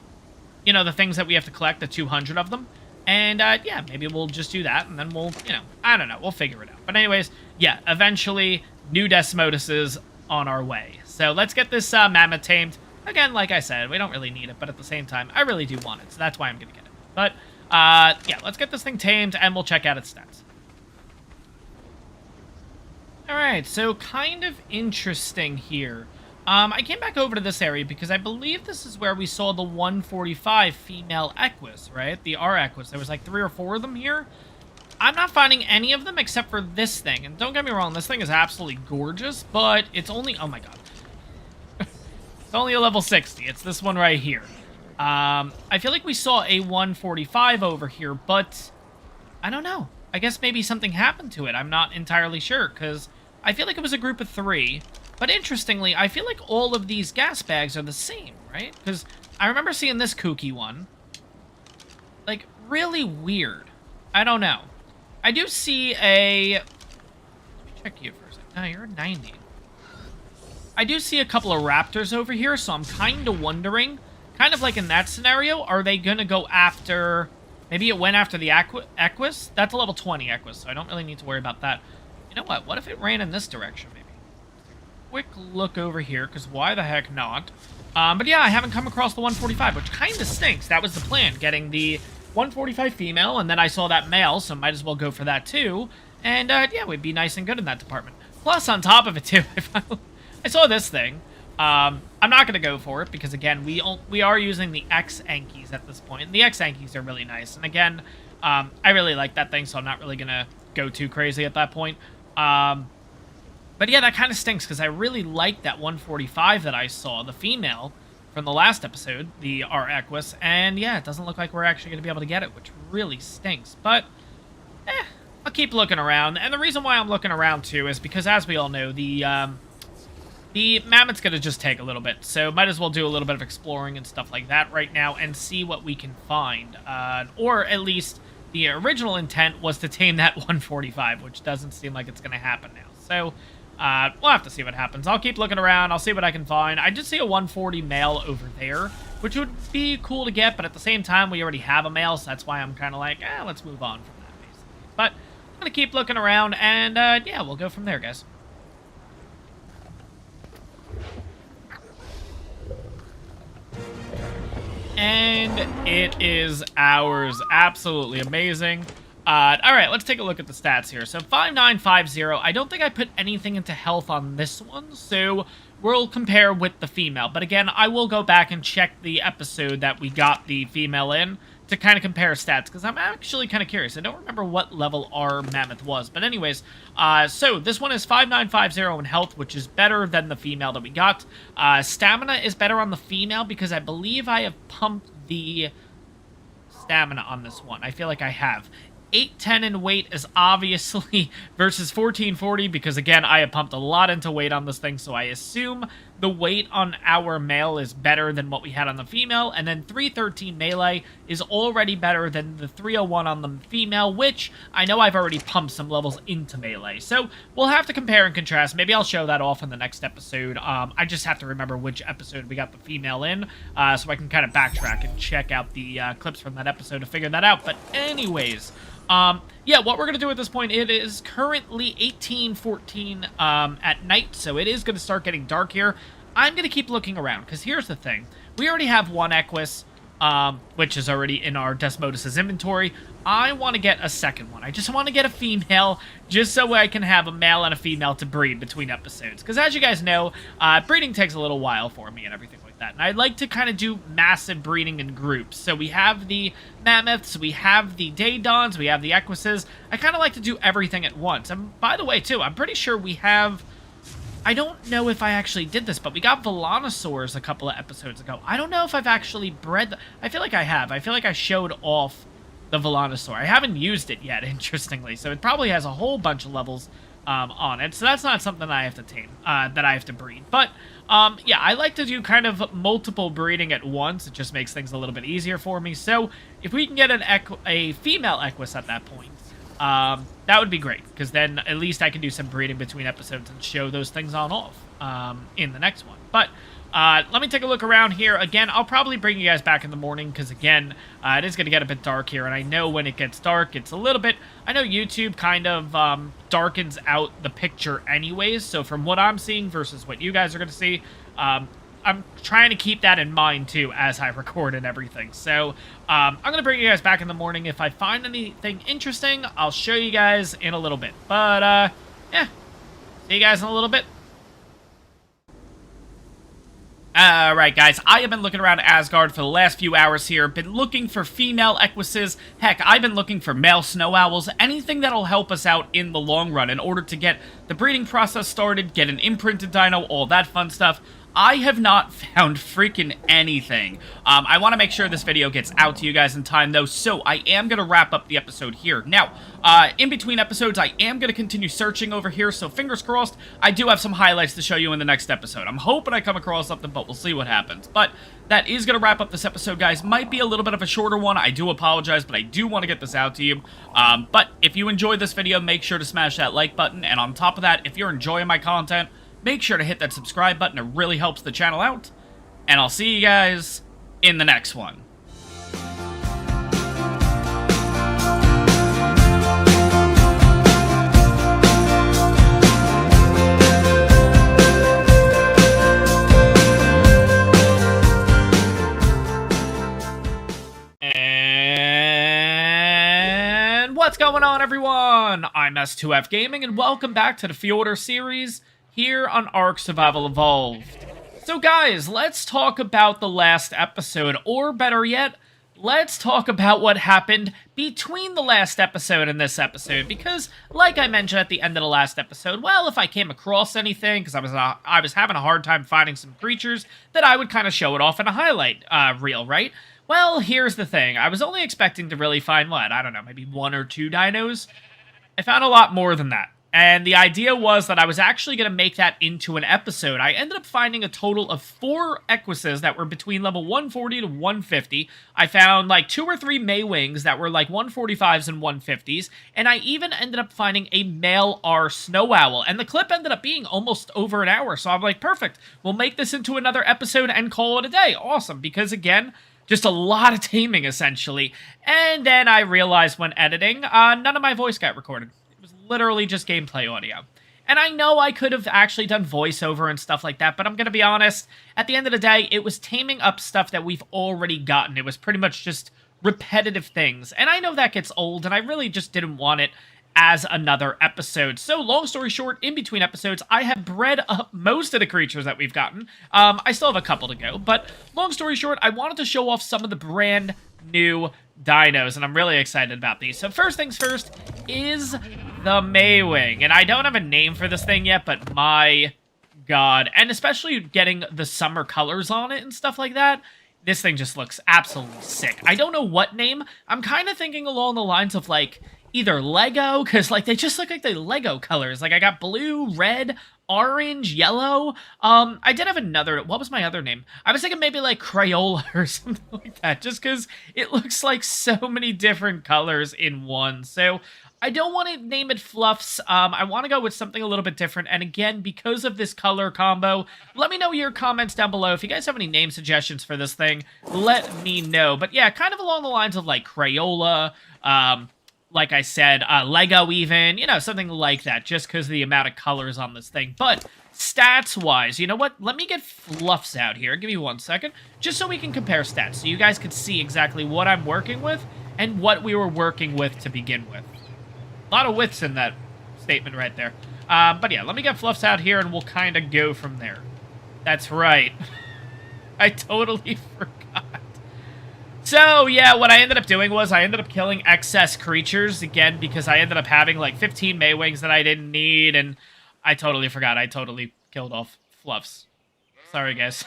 You know, the things that we have to collect, the 200 of them. And, yeah, maybe we'll just do that, and then we'll, you know, I don't know. We'll figure it out. But anyways, yeah, eventually, new Desmoduses on our way. So let's get this mammoth tamed. Again, like I said, we don't really need it, but at the same time, I really do want it. So that's why I'm going to get it. But, yeah, let's get this thing tamed, and we'll check out its stats. Alright, so kind of interesting here. I came back over to this area because I believe this is where we saw the 145 female Equus, right? The R Equus. There was like 3 or 4 of them here. I'm not finding any of them except for this thing. And don't get me wrong, this thing is absolutely gorgeous, but it's only... Oh my god. It's only a level 60. It's this one right here. I feel like we saw a 145 over here, but I don't know. I guess maybe something happened to it. I'm not entirely sure, because I feel like it was a group of 3. But interestingly, I feel like all of these gas bags are the same, right? Because I remember seeing this kooky one. Like, really weird. I don't know. I do see a... Let me check you for a second. No, you're a 90. I do see a couple of raptors over here, so I'm kind of wondering, kind of like in that scenario, are they going to go after... Maybe it went after the Equus? That's a level 20 Equus, so I don't really need to worry about that. You know what? What if it ran in this direction, maybe? Quick look over here, because why the heck not? But yeah, I haven't come across the 145, which kind of stinks. That was the plan, getting the 145 female, and then I saw that male, so might as well go for that too. And yeah, we'd be nice and good in that department. Plus, on top of it too, I saw this thing. I'm not going to go for it, because again, we are using the X-Ankies at this point. And the X-Ankies are really nice. And again, I really like that thing, so I'm not really going to go too crazy at that point. But yeah, that kind of stinks, because I really like that 145 that I saw, the female, from the last episode, the R Equus, and yeah, it doesn't look like we're actually going to be able to get it, which really stinks. But, I'll keep looking around, and the reason why I'm looking around, too, is because, as we all know, the Mammoth's going to just take a little bit, so might as well do a little bit of exploring and stuff like that right now, and see what we can find, or at least the original intent was to tame that 145, which doesn't seem like it's going to happen now, so... we'll have to see what happens. I'll keep looking around. I'll see what I can find. I did see a 140 male over there, which would be cool to get, but at the same time, we already have a male, so that's why I'm kind of like, let's move on from that, basically. But I'm going to keep looking around, and yeah, we'll go from there, guys. And it is ours. Absolutely amazing. Alright, let's take a look at the stats here. So, 5950, I don't think I put anything into health on this one, so we'll compare with the female. But again, I will go back and check the episode that we got the female in to kind of compare stats, because I'm actually kind of curious. I don't remember what level our mammoth was. But anyways, so this one is 5950 in health, which is better than the female that we got. Stamina is better on the female, because I believe I have pumped the stamina on this one. I feel like I have. 810 in weight is obviously versus 1440, because again, I have pumped a lot into weight on this thing, so I assume the weight on our male is better than what we had on the female, and then 313 melee is already better than the 301 on the female, which I know I've already pumped some levels into melee, so we'll have to compare and contrast. Maybe I'll show that off in the next episode. I just have to remember which episode we got the female in, so I can kind of backtrack and check out the clips from that episode to figure that out. But anyways, yeah, what we're going to do at this point, it is currently 18:14 at night, so it is going to start getting dark here. I'm going to keep looking around, because here's the thing. We already have one Equus, which is already in our Desmodus's inventory. I want to get a second one. I just want to get a female, just so I can have a male and a female to breed between episodes. Because as you guys know, breeding takes a little while for me and everything like that. And I'd like to kind of do massive breeding in groups. So we have the Mammoths, we have the Daedons, we have the Equises. I kind of like to do everything at once. And by the way, too, I'm pretty sure we have... I don't know if I actually did this, but we got Volanosaurs a couple of episodes ago. I don't know if I've actually bred... I feel like I have. I feel like I showed off the Volanosaur. I haven't used it yet, interestingly, so it probably has a whole bunch of levels on it, so that's not something I have to tame, that I have to breed. But, yeah, I like to do kind of multiple breeding at once. It just makes things a little bit easier for me. So, if we can get a female Equus at that point, that would be great, because then at least I can do some breeding between episodes and show those things on off in the next one. But let me take a look around here. Again, I'll probably bring you guys back in the morning, because again, it is going to get a bit dark here, and I know when it gets dark, it's a little bit... I know YouTube kind of darkens out the picture anyways, so from what I'm seeing versus what you guys are going to see, I'm trying to keep that in mind, too, as I record and everything. So, I'm going to bring you guys back in the morning. If I find anything interesting, I'll show you guys in a little bit. But, yeah. See you guys in a little bit. Alright, guys. I have been looking around Asgard for the last few hours here. Been looking for female Equises. Heck, I've been looking for male snow owls. Anything that'll help us out in the long run in order to get the breeding process started, get an imprinted dino, all that fun stuff. I have not found freaking anything. I want to make sure this video gets out to you guys in time, though, so I am going to wrap up the episode here. Now, in between episodes, I am going to continue searching over here, so fingers crossed, I do have some highlights to show you in the next episode. I'm hoping I come across something, but we'll see what happens. But that is going to wrap up this episode, guys. Might be a little bit of a shorter one. I do apologize, but I do want to get this out to you. But if you enjoyed this video, make sure to smash that like button, and on top of that, if you're enjoying my content, make sure to hit that subscribe button. It really helps the channel out. And I'll see you guys in the next one. What's going on, everyone? I'm S2F Gaming, and welcome back to the Fjordur series here on Ark Survival Evolved. So guys, let's talk about the last episode, or better yet, let's talk about what happened between the last episode and this episode, because like I mentioned at the end of the last episode, well, if I came across anything, because I was having a hard time finding some creatures, that I would kind of show it off in a highlight reel, right? Well, here's the thing. I was only expecting to really find, what, I don't know, maybe 1 or 2 dinos? I found a lot more than that. And the idea was that I was actually going to make that into an episode. I ended up finding a total of 4 Equises that were between level 140 to 150. I found like 2 or 3 Maywings that were like 145s and 150s. And I even ended up finding a male R Snow Owl. And the clip ended up being almost over an hour. So I'm like, perfect. We'll make this into another episode and call it a day. Awesome. Because again, just a lot of taming, essentially. And then I realized when editing, none of my voice got recorded. It was literally just gameplay audio. And I know I could have actually done voiceover and stuff like that, but I'm going to be honest, at the end of the day, it was taming up stuff that we've already gotten. It was pretty much just repetitive things. And I know that gets old, and I really just didn't want it as another episode. So, long story short, in between episodes, I have bred up most of the creatures that we've gotten. I still have a couple to go, but long story short, I wanted to show off some of the brand new dinos, and I'm really excited about these. So first things first is the Maywing, and I don't have a name for this thing yet, but my god, and especially getting the summer colors on it and stuff like that, this thing just looks absolutely sick. I don't know what name. I'm kind of thinking along the lines of, like, either Lego, because, like, they just look like the Lego colors. Like, I got blue, red, orange, yellow. I did have another, what was my other name? I was thinking maybe, like, Crayola or something like that, just because it looks like so many different colors in one. So, I don't want to name it Fluffs. I want to go with something a little bit different. And again, because of this color combo, let me know your comments down below. If you guys have any name suggestions for this thing, let me know. But yeah, kind of along the lines of, like, Crayola, like I said, Lego even, you know, something like that, just because of the amount of colors on this thing. But stats-wise, you know what? Let me get Fluffs out here. Give me 1 second, just so we can compare stats, so you guys can see exactly what I'm working with and what we were working with to begin with. A lot of widths in that statement right there. But yeah, let me get Fluffs out here, and we'll kind of go from there. That's right. I totally forgot. So, yeah, what I ended up doing was I ended up killing excess creatures, again, because I ended up having, like, 15 Maywings that I didn't need, and I totally forgot. I totally killed off Fluffs. Sorry, guys.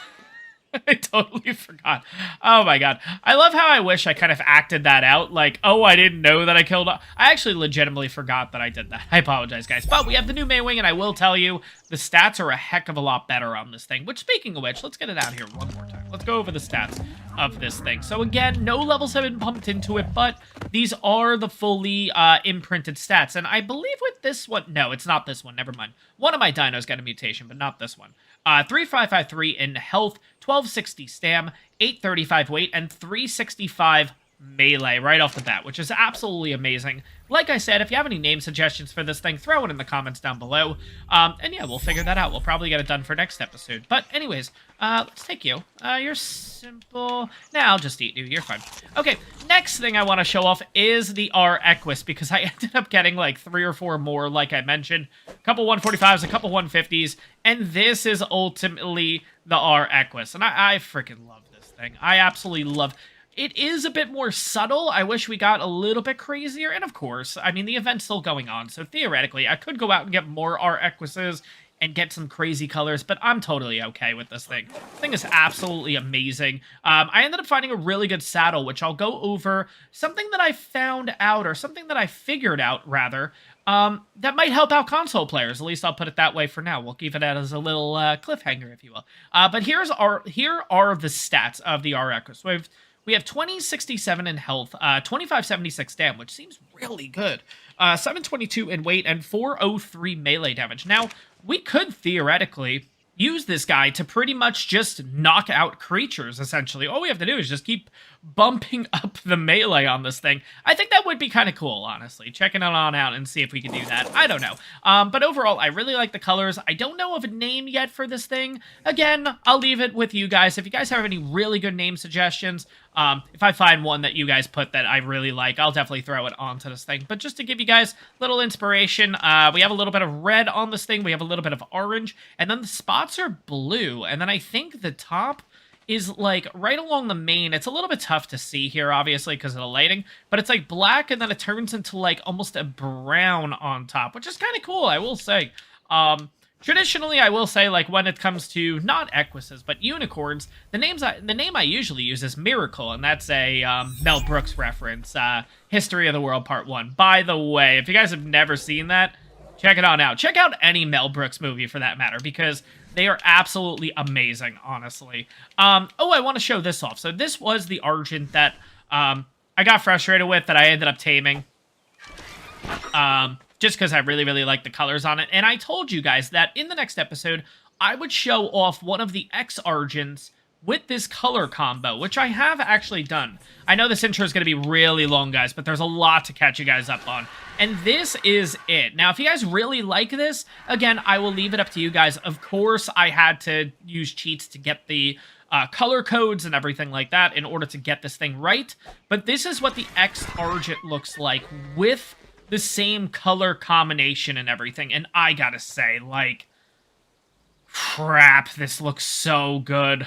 I totally forgot. Oh, my god. I love how I wish I kind of acted that out, like, oh, I didn't know that I killed off. I actually legitimately forgot that I did that. I apologize, guys. But we have the new Maywing, and I will tell you, the stats are a heck of a lot better on this thing. Which, speaking of which, let's get it out here one more time. Let's go over the stats of this thing. So again, no levels have been pumped into it, but these are the fully imprinted stats. And I believe with this one, no, it's not this one, never mind. One of my dinos got a mutation, but not this one. 3553 in health, 1260 stam, 835 weight, and 365 melee right off the bat, which is absolutely amazing. Like I said, if you have any name suggestions for this thing, throw it in the comments down below. And yeah, we'll figure that out. We'll probably get it done for next episode. But anyways, let's take you. You're simple. Nah, I'll just eat you. You're fine. Okay, next thing I want to show off is the R Equus, because I ended up getting like 3 or 4 more, like I mentioned. A couple 145s, a couple 150s, and this is ultimately the R Equus. And I freaking love this thing. I absolutely love. It is a bit more subtle. I wish we got a little bit crazier. And of course, I mean, the event's still going on. So theoretically, I could go out and get more R Equises and get some crazy colors, but I'm totally okay with this thing. This thing is absolutely amazing. I ended up finding a really good saddle, which I'll go over. Something that I found out, or something that I figured out, rather, that might help out console players. At least I'll put it that way for now. We'll keep it as a little cliffhanger, if you will. But here are the stats of the R Equus. So we have 2067 in health, 2576 damage, which seems really good. 722 in weight, and 403 melee damage. Now, we could theoretically use this guy to pretty much just knock out creatures, essentially. All we have to do is just keep bumping up the melee on this thing. I think that would be kind of cool, honestly. Checking it on out and see if we can do that. I don't know. But overall, I really like the colors. I don't know of a name yet for this thing. Again, I'll leave it with you guys. If you guys have any really good name suggestions, If I find one that you guys put that I really like, I'll definitely throw it onto this thing. But just to give you guys a little inspiration, we have a little bit of red on this thing. We have a little bit of orange. And then the spots are blue. And then I think the top is like right along the mane. It's a little bit tough to see here, obviously, because of the lighting, but it's like black and then it turns into like almost a brown on top, which is kind of cool, I will say. Traditionally, I will say, like, when it comes to not equises, but unicorns, the name I usually use is Miracle, and that's a Mel Brooks reference, History of the World Part 1. By the way, if you guys have never seen that, check it on out. Check out any Mel Brooks movie, for that matter, because they are absolutely amazing, honestly. Oh, I want to show this off. So this was the Argent that I got frustrated with, that I ended up taming. Just because I really, really like the colors on it. And I told you guys that in the next episode, I would show off one of the X-Argents with this color combo, which I have actually done. I know this intro is going to be really long, guys, but there's a lot to catch you guys up on. And this is it. Now, if you guys really like this, again, I will leave it up to you guys. Of course, I had to use cheats to get the color codes and everything like that in order to get this thing right. But this is what the X-Argent looks like with the same color combination and everything. And I gotta say, like, crap, this looks so good.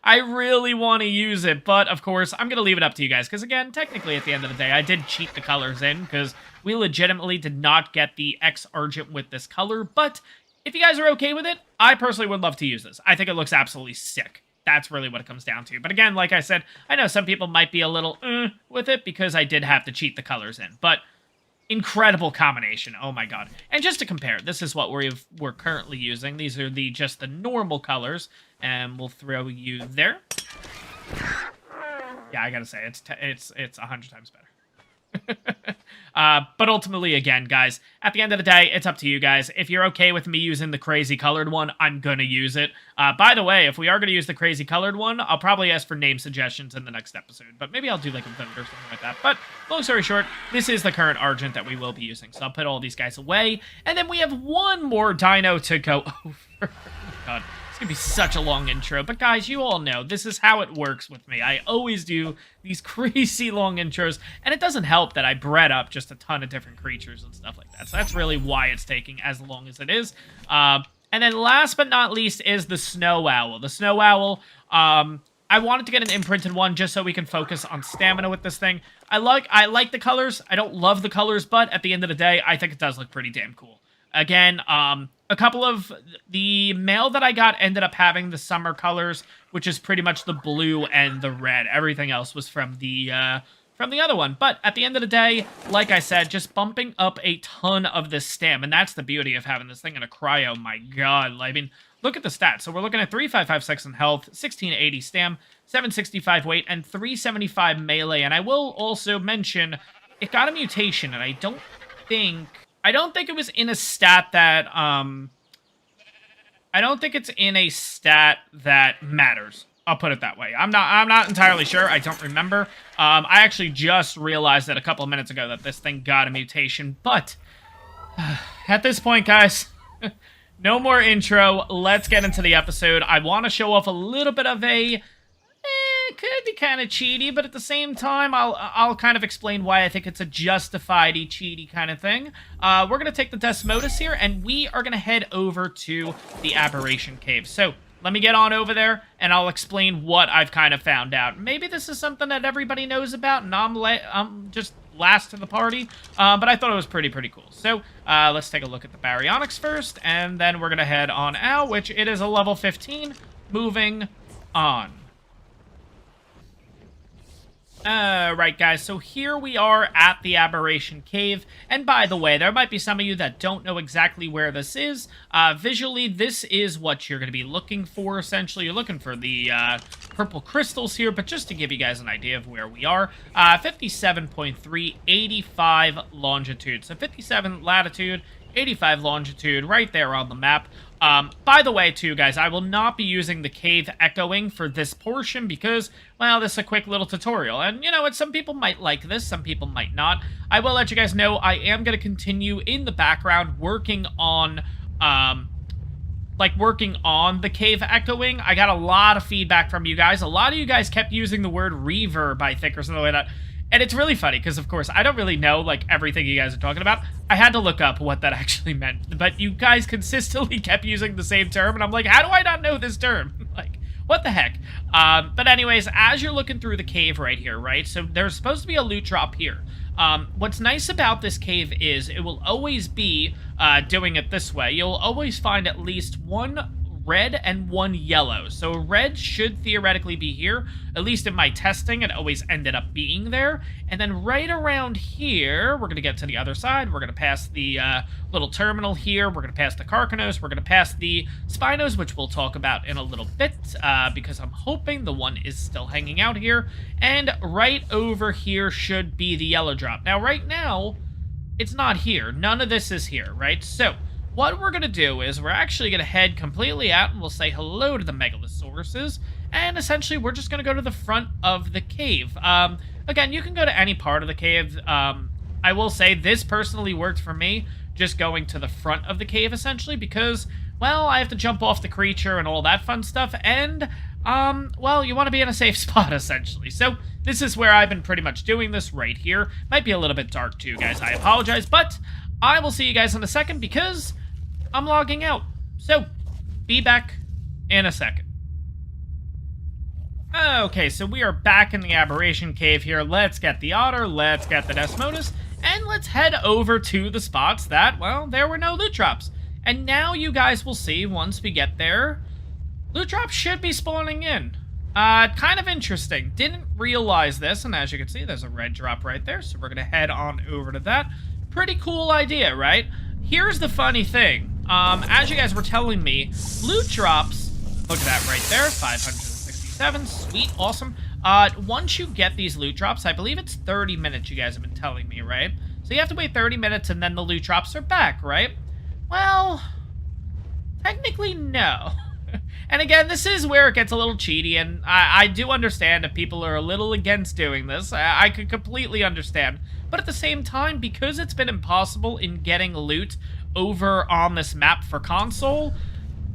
I really want to use it, but of course, I'm going to leave it up to you guys, because again, technically at the end of the day, I did cheat the colors in, because we legitimately did not get the X-Argent with this color, but if you guys are okay with it, I personally would love to use this. I think it looks absolutely sick. That's really what it comes down to. But again, like I said, I know some people might be a little with it, because I did have to cheat the colors in, but incredible combination. Oh my god. And just to compare, this is what we're currently using. These are just the normal colors, and we'll throw you there. Yeah, I gotta say, it's 100 times better. But ultimately, again, guys, at the end of the day, it's up to you guys. If you're okay with me using the crazy colored one, I'm gonna use it. By the way, if we are gonna use the crazy colored one, I'll probably ask for name suggestions in the next episode, but maybe I'll do like a vote or something like that. But long story short, this is the current Argent that we will be using, so I'll put all these guys away, and then we have one more dino to go over. Oh god. It's gonna be such a long intro, but guys, you all know this is how it works with me. I always do these crazy long intros, and it doesn't help that I bred up just a ton of different creatures and stuff like that. So that's really why it's taking as long as it is. And then last but not least is the Snow Owl. The Snow Owl, I wanted to get an imprinted one just so we can focus on stamina with this thing. I like the colors. I don't love the colors, but at the end of the day, I think it does look pretty damn cool. Again, a couple of the mail that I got ended up having the summer colors, which is pretty much the blue and the red. Everything else was from the other one. But at the end of the day, like I said, just bumping up a ton of this stam, and that's the beauty of having this thing in a cryo. My god, I mean, look at the stats. So we're looking at 3556 in health, 1680 stam, 765 weight, and 375 melee. And I will also mention, it got a mutation, and I don't think it was in a stat that, I don't think it's in a stat that matters. I'll put it that way. I'm not entirely sure. I don't remember. I actually just realized that a couple of minutes ago that this thing got a mutation, but at this point, guys, no more intro. Let's get into the episode. I want to show off a little bit of a could be kind of cheaty, but at the same time, I'll kind of explain why I think it's a justified cheaty kind of thing. We're going to take the Desmodus here, and we are going to head over to the Aberration Cave. So, let me get on over there, and I'll explain what I've kind of found out. Maybe this is something that everybody knows about, and I'm just last to the party, but I thought it was pretty cool. So, let's take a look at the Baryonyx first, and then we're going to head on out, which it is a level 15, moving on. Alright guys, so here we are at the Aberration Cave, and by the way, there might be some of you that don't know exactly where this is. Visually, this is what you're going to be looking for, essentially. You're looking for the purple crystals here, but just to give you guys an idea of where we are, 57.3, 85 longitude. So 57 latitude, 85 longitude, right there on the map. By the way, too, guys, I will not be using the cave echoing for this portion because, well, this is a quick little tutorial. And, you know what, some people might like this, some people might not. I will let you guys know I am going to continue in the background working on, like, working on the cave echoing, I got a lot of feedback from you guys. A lot of you guys kept using the word reverb, I think, or something like that. And it's really funny, because, of course, I don't really know, like, everything you guys are talking about. I had to look up what that actually meant. But you guys consistently kept using the same term, and I'm like, how do I not know this term? Like, what the heck? But anyways, as you're looking through the cave right here, right? So there's supposed to be a loot drop here. What's nice about this cave is it will always be doing it this way. You'll always find at least one red and one yellow. So red should theoretically be here. At least in my testing, it always ended up being there. And then right around here, we're going to get to the other side. We're going to pass the little terminal here. We're going to pass the Carcanos. We're going to pass the Spinos, which we'll talk about in a little bit, because I'm hoping the one is still hanging out here. And right over here should be the yellow drop. Now, right now, it's not here. None of this is here, right? So what we're going to do is we're actually going to head completely out, and we'll say hello to the Megalosauruses, and essentially we're just going to go to the front of the cave. Again, you can go to any part of the cave. I will say this personally worked for me, just going to the front of the cave, essentially, because, well, I have to jump off the creature and all that fun stuff, and, well, you want to be in a safe spot, essentially. So this is where I've been pretty much doing this right here. Might be a little bit dark, too, guys. I apologize, but I will see you guys in a second, because I'm logging out. So, be back in a second. Okay, so we are back in the Aberration Cave here. Let's get the Otter, let's get the Desmodus, and let's head over to the spots that, well, there were no loot drops. And now you guys will see, once we get there, loot drops should be spawning in. Kind of interesting. Didn't realize this, and as you can see, there's a red drop right there, so we're going to head on over to that. Pretty cool idea, right? Here's the funny thing. As you guys were telling me, loot drops, look at that right there, 567, sweet, awesome. Once you get these loot drops, I believe it's 30 minutes you guys have been telling me, right? So you have to wait 30 minutes and then the loot drops are back, right? Well, technically no. And again, this is where it gets a little cheaty, and I do understand if people are a little against doing this. I could completely understand. But at the same time, because it's been impossible in getting loot over on this map for console,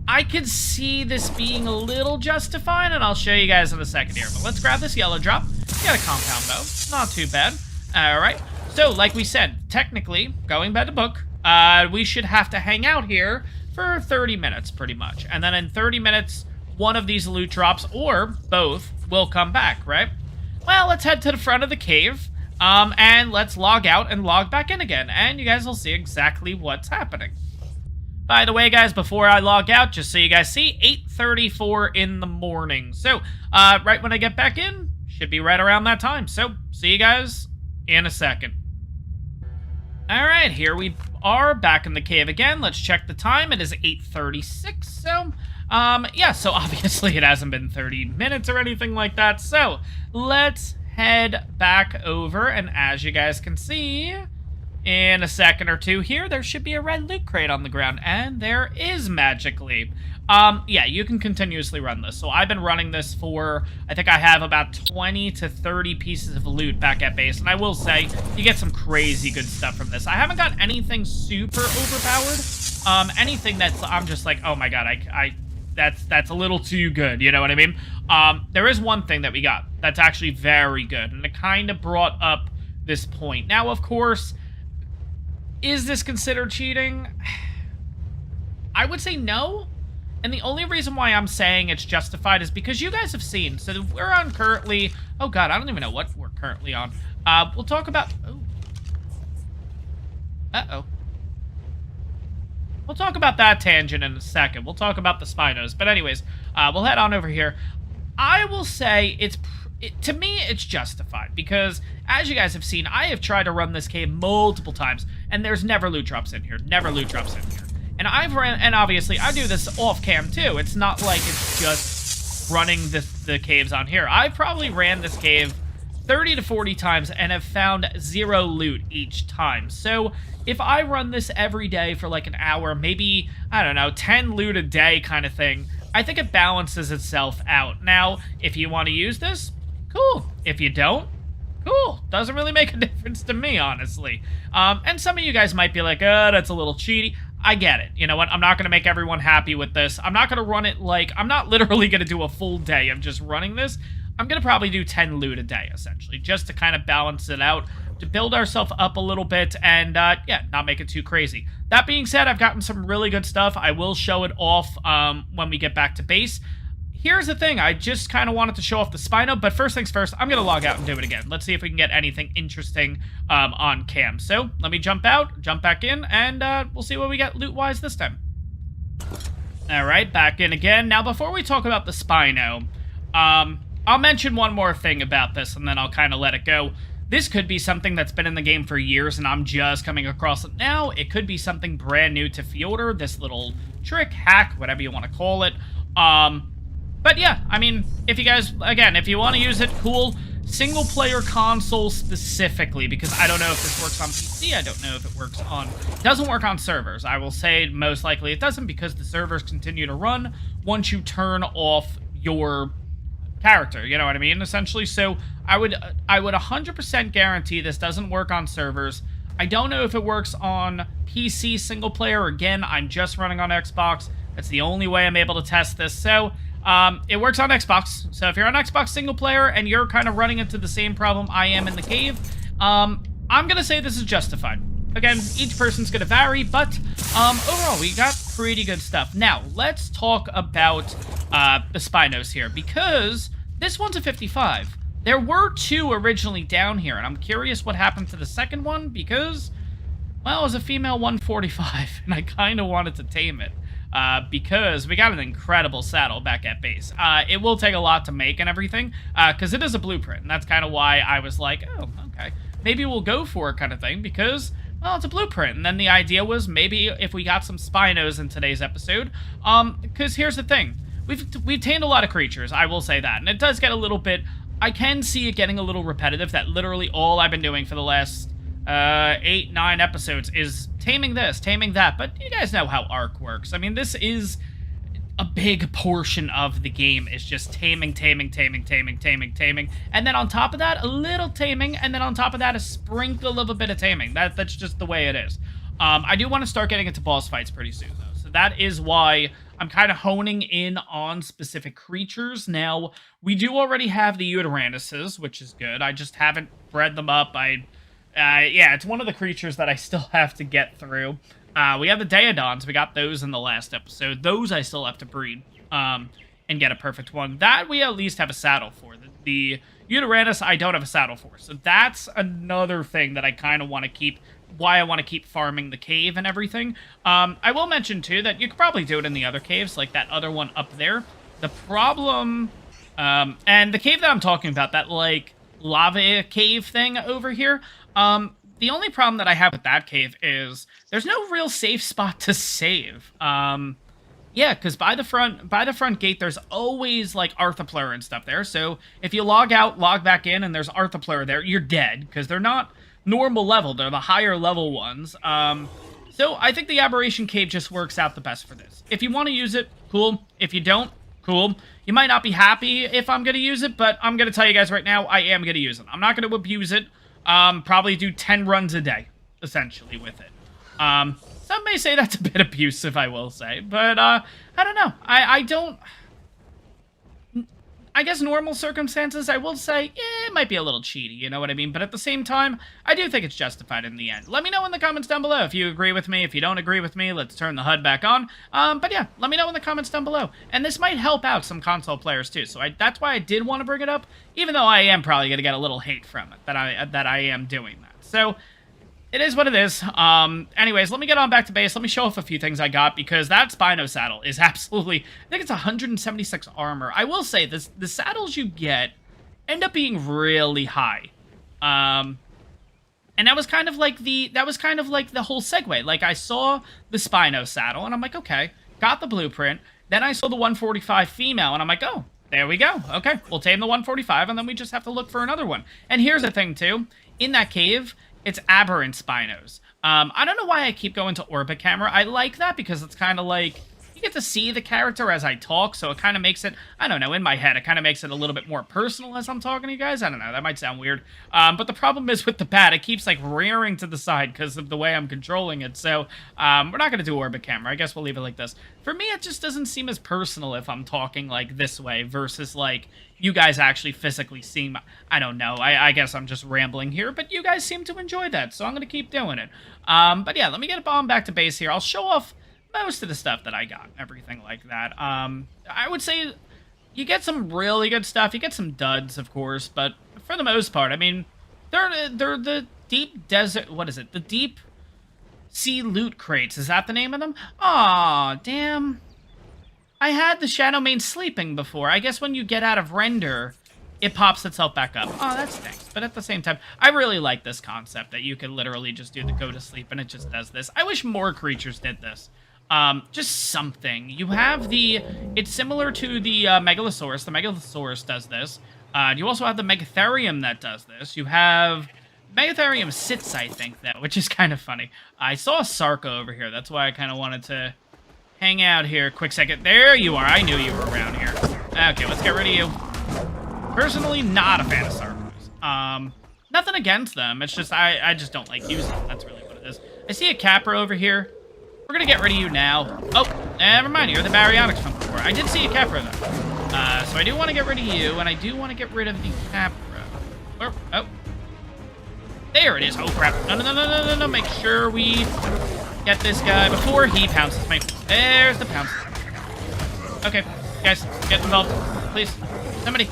I could see this being a little justified, and I'll show you guys in a second here. But let's grab this yellow drop. We got a compound bow. Not too bad. Alright. So, like we said, technically, going by the book, we should have to hang out here for 30 minutes, pretty much. And then in 30 minutes, one of these loot drops, or both, will come back, right? Well, let's head to the front of the cave. And let's log out and log back in again, and you guys will see exactly what's happening. By the way, guys, before I log out, just so you guys see, 8:34 in the morning. So, right when I get back in, should be right around that time. So, see you guys in a second. Alright, here we are back in the cave again. Let's check the time. It is 8:36, so, yeah, so obviously it hasn't been 30 minutes or anything like that. So, let's head back over, and as you guys can see, in a second or two here, there should be a red loot crate on the ground, and there is magically. Yeah, you can continuously run this. So I've been running this for, I think I have about 20 to 30 pieces of loot back at base, and I will say, you get some crazy good stuff from this. I haven't got anything super overpowered, anything that's, I'm just like, oh my god, that's a little too good, you know what I mean? There is one thing that we got that's actually very good, and it kind of brought up this point. Now, of course, is this considered cheating? I would say no, and the only reason why I'm saying it's justified is because you guys have seen, so we're on currently, oh god, I don't even know what we're currently on. We'll talk about, we'll talk about that tangent in a second. We'll talk about the Spinos. But anyways, we'll head on over here. I will say to me, it's justified. Because, as you guys have seen, I have tried to run this cave multiple times. And there's never loot drops in here. Never loot drops in here. And and obviously, I do this off-cam too. It's not like it's just running the caves on here. I've probably ran this cave 30 to 40 times and have found 0 loot each time. So, if I run this every day for like an hour, maybe, I don't know, 10 loot a day kind of thing, I think it balances itself out. Now, if you want to use this, cool. If you don't, cool. Doesn't really make a difference to me, honestly. And some of you guys might be like, oh, that's a little cheaty. I get it. You know what? I'm not going to make everyone happy with this. I'm not going to run it like... I'm not literally going to do a full day of just running this. I'm going to probably do 10 loot a day, essentially, just to kind of balance it out, to build ourselves up a little bit, and, yeah, not make it too crazy. That being said, I've gotten some really good stuff. I will show it off when we get back to base. Here's the thing. I just kind of wanted to show off the Spino, but first things first, I'm going to log out and do it again. Let's see if we can get anything interesting on cam. So, let me jump out, jump back in, and we'll see what we get loot-wise this time. Alright, back in again. Now, before we talk about the Spino, I'll mention one more thing about this, and then I'll kind of let it go. This could be something that's been in the game for years, and I'm just coming across it now. It could be something brand new to Fjordur, this little trick, hack, whatever you want to call it. But yeah, I mean, if you guys, again, if you want to use it, cool. Single-player console specifically, because I don't know if this works on PC, I don't know if it works on... It doesn't work on servers. I will say most likely it doesn't, because the servers continue to run once you turn off your character, you know what I mean, essentially. So I would 100% guarantee this doesn't work on servers. I don't know if it works on PC single player. Again, I'm just running on Xbox. That's the only way I'm able to test this. So it works on Xbox. So if you're on Xbox single player and you're kind of running into the same problem I am in the cave, I'm gonna say this is justified. Again, each person's gonna vary, but overall, we got pretty good stuff. Now, let's talk about the Spinos here, because this one's a 55. There were 2 originally down here, and I'm curious what happened to the second one, because, well, it was a female 145, and I kind of wanted to tame it, because we got an incredible saddle back at base. It will take a lot to make and everything, because it is a blueprint, and that's kind of why I was like, oh, okay, maybe we'll go for it kind of thing, because... well, it's a blueprint, and then the idea was maybe if we got some Spinos in today's episode, because here's the thing. We've tamed a lot of creatures, I will say that, and it does get a little bit... I can see it getting a little repetitive, that literally all I've been doing for the last 8, 9 episodes is taming this, taming that, but you guys know how Ark works. I mean, this is... a big portion of the game is just taming, and then on top of that, a little taming, and then on top of that, a sprinkle of a bit of taming. That's just the way it is. I do want to start getting into boss fights pretty soon, though, so that is why I'm kind of honing in on specific creatures. Now, we do already have the Uteranus's, which is good. I just haven't bred them up. Yeah, it's one of the creatures that I still have to get through. We have the Daedons. We got those in the last episode. Those I still have to breed and get a perfect one. That we at least have a saddle for. The Uteranus I don't have a saddle for. So that's another thing that I kind of want to keep, why I want to keep farming the cave and everything. I will mention, too, that you could probably do it in the other caves, like that other one up there. The problem, and the cave that I'm talking about, that, like, lava cave thing over here, the only problem that I have with that cave is there's no real safe spot to save. Yeah, because by the front gate, there's always, like, Arthropluer and stuff there. So if you log out, log back in, and there's Arthropluer there, you're dead, because they're not normal level. They're the higher level ones. So I think the Aberration Cave just works out the best for this. If you want to use it, cool. If you don't, cool. You might not be happy if I'm going to use it, but I'm going to tell you guys right now, I am going to use it. I'm not going to abuse it. Probably do 10 runs a day, essentially, with it. Some may say that's a bit abusive, I will say, but, I don't know. I guess normal circumstances, I will say, yeah, it might be a little cheaty, you know what I mean? But at the same time, I do think it's justified in the end. Let me know in the comments down below if you agree with me. If you don't agree with me, let's turn the HUD back on. But yeah, let me know in the comments down below. And this might help out some console players too, so that's why I did want to bring it up, even though I am probably going to get a little hate from it, that I am doing that. So... it is what it is. Anyways, let me get on back to base. Let me show off a few things I got, because that Spino saddle is absolutely... I think it's 176 armor. I will say, the saddles you get end up being really high. And that was kind of like the whole segue. Like, I saw the Spino saddle, and I'm like, okay, got the blueprint. Then I saw the 145 female, and I'm like, oh, there we go. Okay, we'll tame the 145, and then we just have to look for another one. And here's the thing, too. In that cave... it's aberrant Spinos. I don't know why I keep going to orbit camera. I like that because it's kind of like, you you get to see the character as I talk, so it kind of makes it, I don't know, in my head, it kind of makes it a little bit more personal as I'm talking to you guys. I don't know, that might sound weird. But the problem is with the bat, it keeps, like, rearing to the side because of the way I'm controlling it. So, we're not going to do orbit camera. I guess we'll leave it like this. For me, it just doesn't seem as personal if I'm talking, like, this way versus, like, you guys actually physically seeing my, I don't know, I guess I'm just rambling here, but you guys seem to enjoy that, so I'm going to keep doing it. But yeah, let me get a bomb back to base here. I'll show off most of the stuff that I got, everything like that. I would say you get some really good stuff. You get some duds, of course, but for the most part, I mean, they're the deep desert, what is it? The deep sea loot crates. Is that the name of them? Aw, damn. I had the Shadow Mane sleeping before. I guess when you get out of render, it pops itself back up. Oh, that stinks. But at the same time, I really like this concept that you could literally just do the go to sleep and it just does this. I wish more creatures did this. Just something. You have the, it's similar to the Megalosaurus. The Megalosaurus does this. You also have the Megatherium that does this. You have, Megatherium sits, I think, though, which is kind of funny. I saw a Sarco over here. That's why I kind of wanted to hang out here. Quick second. There you are. I knew you were around here. Okay, let's get rid of you. Personally, not a fan of Sarcos. Nothing against them. It's just, I just don't like using them. That's really what it is. I see a Capra over here. We're gonna get rid of you now. Oh, never mind. You're the Baryonyx from before. I did see a Capra, though. So I do want to get rid of you, and I do want to get rid of the Capra. Oh. There it is. Oh, crap. No. Make sure we get this guy before he pounces me. There's the pounce. Okay, guys, get involved. Please. Somebody.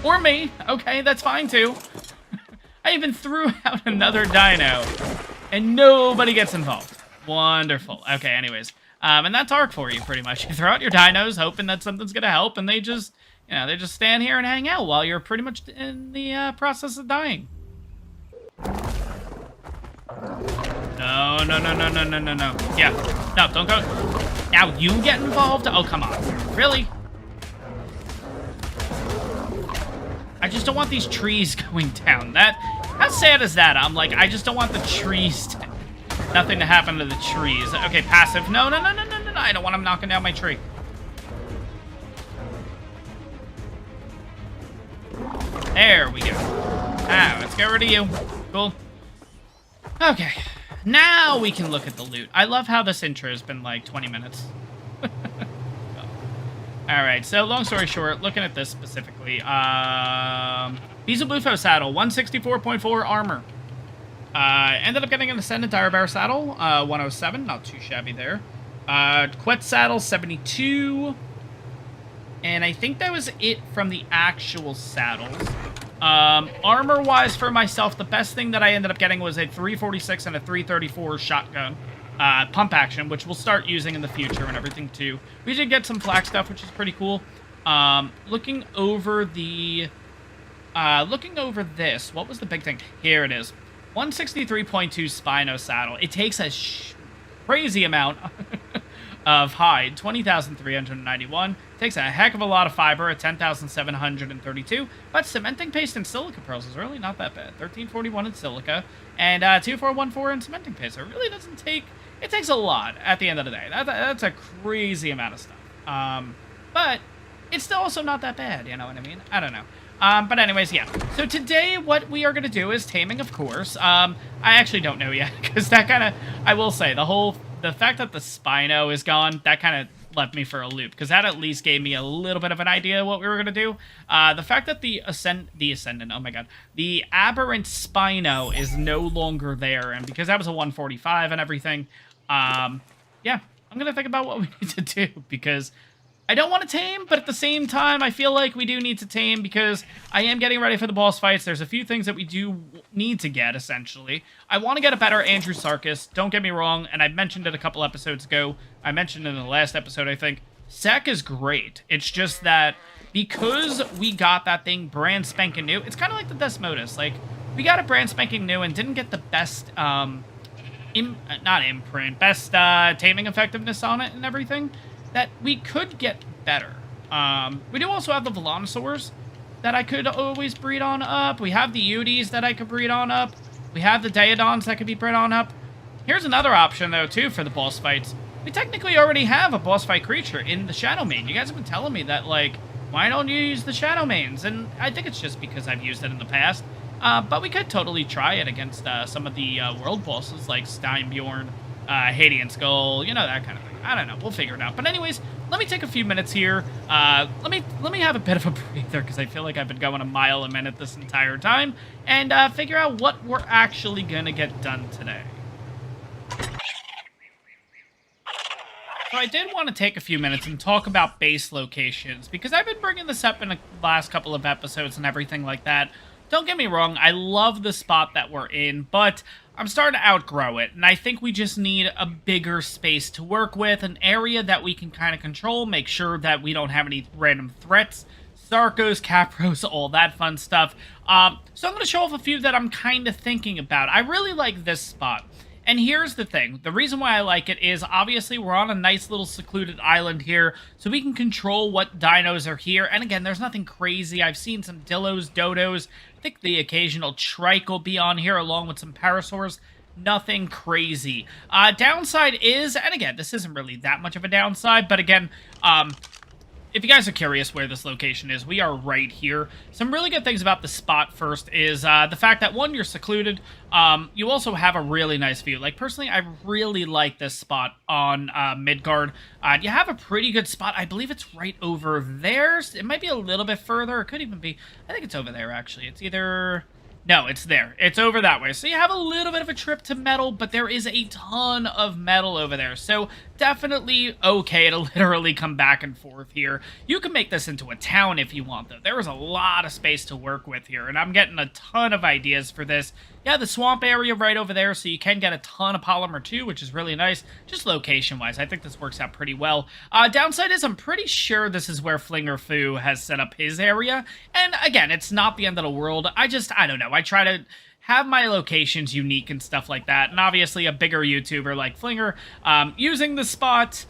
Or me. Okay, that's fine, too. I even threw out another dino, and nobody gets involved. Wonderful. Okay, anyways. And that's Ark for you, pretty much. You throw out your dinos, hoping that something's going to help, and they just, you know, they just stand here and hang out while you're pretty much in the process of dying. No. Yeah. No, don't go. Now you get involved? Oh, come on. Really? I just don't want these trees going down. How sad is that? I'm like, I just don't want the trees to, nothing to happen to the trees. Okay, passive. No. I don't want him knocking down my tree. There we go. Ah, let's get rid of you. Cool. Okay. Now we can look at the loot. I love how this intro has been like 20 minutes. Alright, so long story short, looking at this specifically. Beelzebufo saddle, 164.4 armor. Ended up getting an Ascendant Direbear saddle, 107, not too shabby there. Quet saddle, 72. And I think that was it from the actual saddles. Armor-wise for myself, the best thing that I ended up getting was a 346 and a 334 shotgun. Pump action, which we'll start using in the future and everything too. We did get some flak stuff, which is pretty cool. Looking over this, what was the big thing? Here it is. 163.2 Spino saddle. It takes a crazy amount of hide, 20,391. Takes a heck of a lot of fiber at 10,732. But cementing paste and silica pearls is really not that bad. 1341 in silica and 2414 in cementing paste. So it really doesn't take. It takes a lot at the end of the day. That's a crazy amount of stuff. But it's still also not that bad. You know what I mean? I don't know. But anyways, yeah. So today, what we are going to do is taming, of course. I actually don't know yet, because that kind of, I will say, the fact that the Spino is gone, that kind of left me for a loop, because that at least gave me a little bit of an idea of what we were going to do. The fact that the Ascendant, oh my god, the Aberrant Spino is no longer there, and because that was a 145 and everything, yeah, I'm going to think about what we need to do, because I don't want to tame, but at the same time, I feel like we do need to tame because I am getting ready for the boss fights. There's a few things that we do need to get, essentially. I want to get a better Andrewsarchus, don't get me wrong, and I mentioned it a couple episodes ago. I mentioned it in the last episode, I think. Sec is great. It's just that because we got that thing brand spanking new, it's kind of like the Desmodus. Like, we got it brand spanking new and didn't get the best, best taming effectiveness on it and everything. That we could get better. We do also have the Volanosaurs that I could always breed on up. We have the Udis that I could breed on up. We have the Daedons that could be bred on up. Here's another option, though, too, for the boss fights. we technically already have a boss fight creature in the Shadow Main. You guys have been telling me that, like, why don't you use the Shadow Mains? And I think it's just because I've used it in the past. But we could totally try it against some of the world bosses like Steinbjorn, Hadean Skull, you know, that kind of thing. I don't know. We'll figure it out. But anyways, let me take a few minutes here. Let me have a bit of a breather because I feel like I've been going a mile a minute this entire time, and figure out what we're actually gonna get done today. So I did want to take a few minutes and talk about base locations, because I've been bringing this up in the last couple of episodes and everything like that. Don't get me wrong, I love the spot that we're in, but I'm starting to outgrow it, and I think we just need a bigger space to work with, an area that we can kind of control, make sure that we don't have any random threats, Sarcos, Capros, all that fun stuff. So I'm going to show off a few that I'm kind of thinking about. I really like this spot. And here's the thing. The reason why I like it is, obviously, we're on a nice little secluded island here, so we can control what dinos are here. And again, there's nothing crazy. I've seen some Dillos, Dodos. I think the occasional Trike will be on here, along with some Parasaurs. Nothing crazy. Downside is, and again, this isn't really that much of a downside, but again, if you guys are curious where this location is, we are right here. Some really good things about the spot first is the fact that, one, you're secluded. You also have a really nice view. Like, personally, I really like this spot on Midgard. You have a pretty good spot. I believe it's right over there. It might be a little bit further. It could even be... I think it's over there, actually. It's either... No, it's there. It's over that way. So you have a little bit of a trip to metal, but there is a ton of metal over there. So definitely okay to literally come back and forth here. You can make this into a town if you want, though. There is a lot of space to work with here, and I'm getting a ton of ideas for this. Yeah, the swamp area right over there, so you can get a ton of polymer too, which is really nice. Just location-wise, I think this works out pretty well. Downside is I'm pretty sure this is where Flinger Fu has set up his area. And again, it's not the end of the world. I don't know. I try to have my locations unique and stuff like that. And obviously a bigger YouTuber like Flinger using the spot...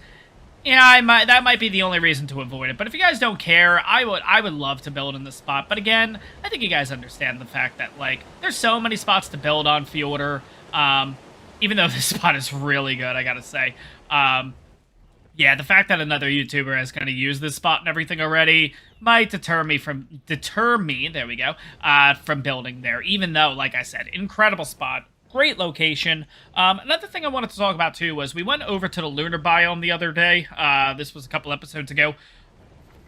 Yeah, that might be the only reason to avoid it. But if you guys don't care, I would love to build in this spot. But again, I think you guys understand the fact that, like, there's so many spots to build on Fjordur. Even though this spot is really good, I gotta say. Yeah, the fact that another YouTuber is gonna use this spot and everything already might deter me, there we go, from building there. Even though, like I said, incredible spot. Great location. Another thing I wanted to talk about, too, was we went over to the lunar biome the other day. This was a couple episodes ago.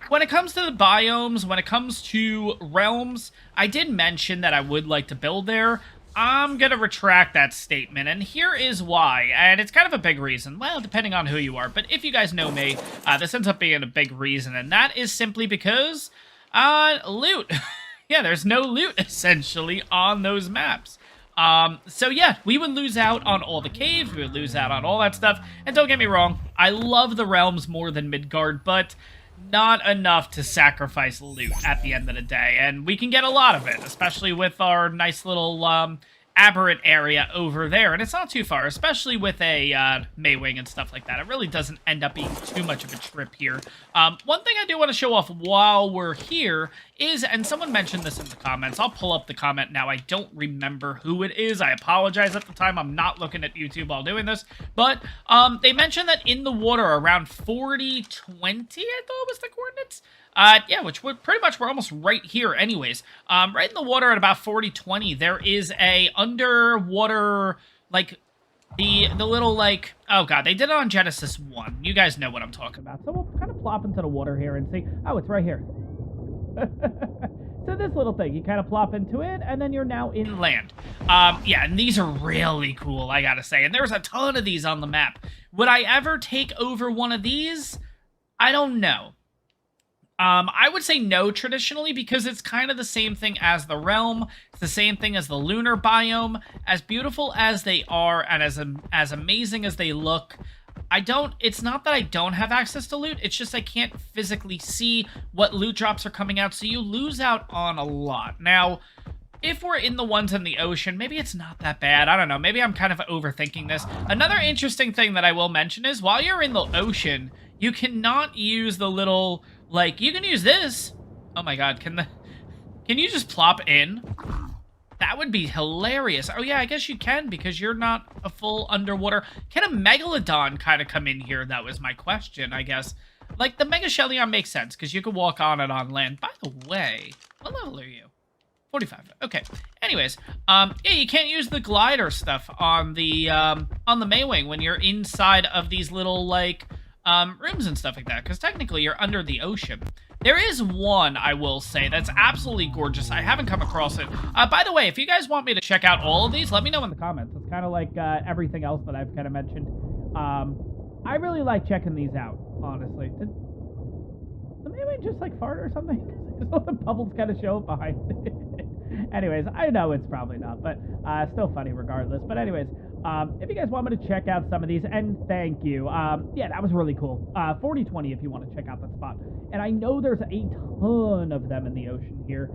When it comes to the biomes, when it comes to realms, I did mention that I would like to build there. I'm going to retract that statement, and here is why. And it's kind of a big reason. Well, depending on who you are. But if you guys know me, this ends up being a big reason, and that is simply because loot. Yeah, there's no loot, essentially, on those maps. So yeah, we would lose out on all the caves, we would lose out on all that stuff, and don't get me wrong, I love the realms more than Midgard, but not enough to sacrifice loot at the end of the day, and we can get a lot of it, especially with our nice little, aberrant area over there, and it's not too far, especially with a Maywing and stuff like that. It really doesn't end up being too much of a trip here. One thing I do want to show off while we're here is, and someone mentioned this in the comments, I'll pull up the comment now, I don't remember who it is, I apologize at the time, I'm not looking at YouTube while doing this, but they mentioned that in the water around 4020, I thought was the coordinates? Yeah, which would pretty much, we're almost right here anyways. Right in the water at about 4020, there is a underwater, like, the little, like, oh god, they did it on Genesis 1. You guys know what I'm talking about. So we'll kind of plop into the water here and see, oh, it's right here. So this little thing, you kind of plop into it, and then you're now inland. Yeah, and these are really cool, I gotta say. And there's a ton of these on the map. Would I ever take over one of these? I don't know. I would say no traditionally because it's kind of the same thing as the realm. It's the same thing as the lunar biome. As beautiful as they are and as amazing as they look, it's not that I don't have access to loot, it's just I can't physically see what loot drops are coming out, so you lose out on a lot. Now, if we're in the ones in the ocean, maybe it's not that bad. I don't know. Maybe I'm kind of overthinking this. Another interesting thing that I will mention is while you're in the ocean, you cannot use the little, like, you can use this. Oh my god, can you just plop in? That would be hilarious. Oh, yeah, I guess you can because you're not a full underwater. Can a Megalodon kind of come in here? That was my question, I guess. Like, the Mega Shellion makes sense because you can walk on it on land. By the way, what level are you? 45. Okay. Anyways, yeah, you can't use the glider stuff on the Maywing when you're inside of these little, like, rooms and stuff like that, because technically you're under the ocean. There is one, I will say, that's absolutely gorgeous. I haven't come across it. By the way, if you guys want me to check out all of these, let me know in the comments. It's kind of like everything else that I've kind of mentioned. I really like checking these out, honestly. Did maybe just like fart or something? So the bubbles kind of show up behind it. Anyways, I know it's probably not, but still funny regardless. But anyways, if you guys want me to check out some of these, and thank you. Yeah, that was really cool. 4020 if you want to check out that spot. And I know there's a ton of them in the ocean here.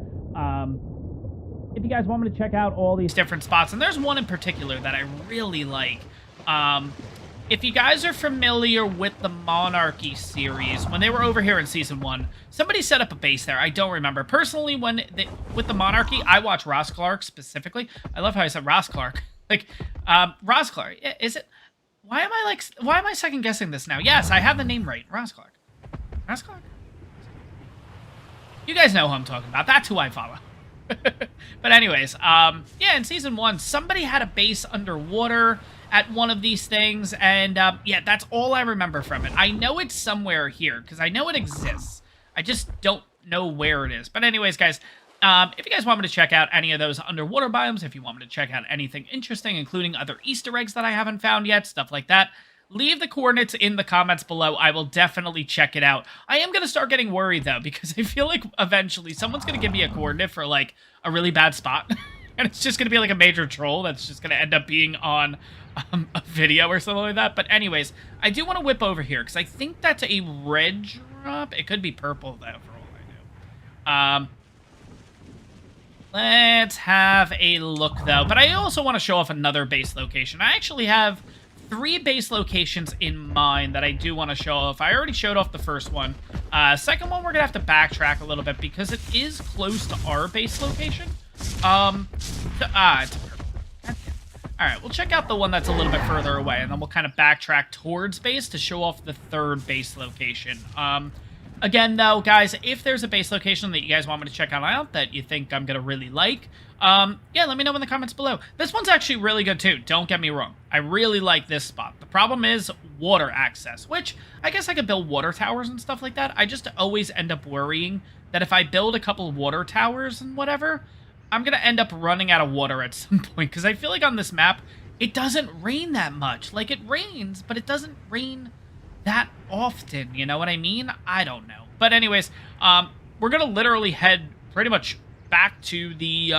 If you guys want me to check out all these different spots, and there's one in particular that I really like. If you guys are familiar with the Monarchy series, when they were over here in Season 1, somebody set up a base there. I don't remember. Personally, with the Monarchy, I watch Ross Clark specifically. I love how I said Ross Clark. Like, Ross Clark. Is it... Why am I second-guessing this now? Yes, I have the name right. Ross Clark. Ross Clark? You guys know who I'm talking about. That's who I follow. But anyways, yeah, in Season 1, somebody had a base underwater at one of these things, and yeah, that's all I remember from it. I know it's somewhere here, because I know it exists. I just don't know where it is. But anyways, guys, if you guys want me to check out any of those underwater biomes, if you want me to check out anything interesting, including other Easter eggs that I haven't found yet, stuff like that, leave the coordinates in the comments below. I will definitely check it out. I am going to start getting worried, though, because I feel like eventually someone's going to give me a coordinate for, like, a really bad spot. And it's just going to be like a major troll that's just going to end up being on a video or something like that. But anyways, I do want to whip over here because I think that's a red drop. It could be purple, though, for all I know. Let's have a look, though. But I also want to show off another base location. I actually have 3 base locations in mind that I do want to show off. I already showed off the first one. Second one, we're going to have to backtrack a little bit because it is close to our base location. It's purple. Alright, we'll check out the one that's a little bit further away, and then we'll kind of backtrack towards base to show off the third base location. Again, though, guys, if there's a base location that you guys want me to check out that you think I'm going to really like, yeah, let me know in the comments below. This one's actually really good, too. Don't get me wrong. I really like this spot. The problem is water access, which I guess I could build water towers and stuff like that. I just always end up worrying that if I build a couple water towers and whatever, I'm going to end up running out of water at some point, because I feel like on this map, it doesn't rain that much. Like, it rains, but it doesn't rain that often, you know what I mean? I don't know. But anyways, we're going to literally head pretty much back to the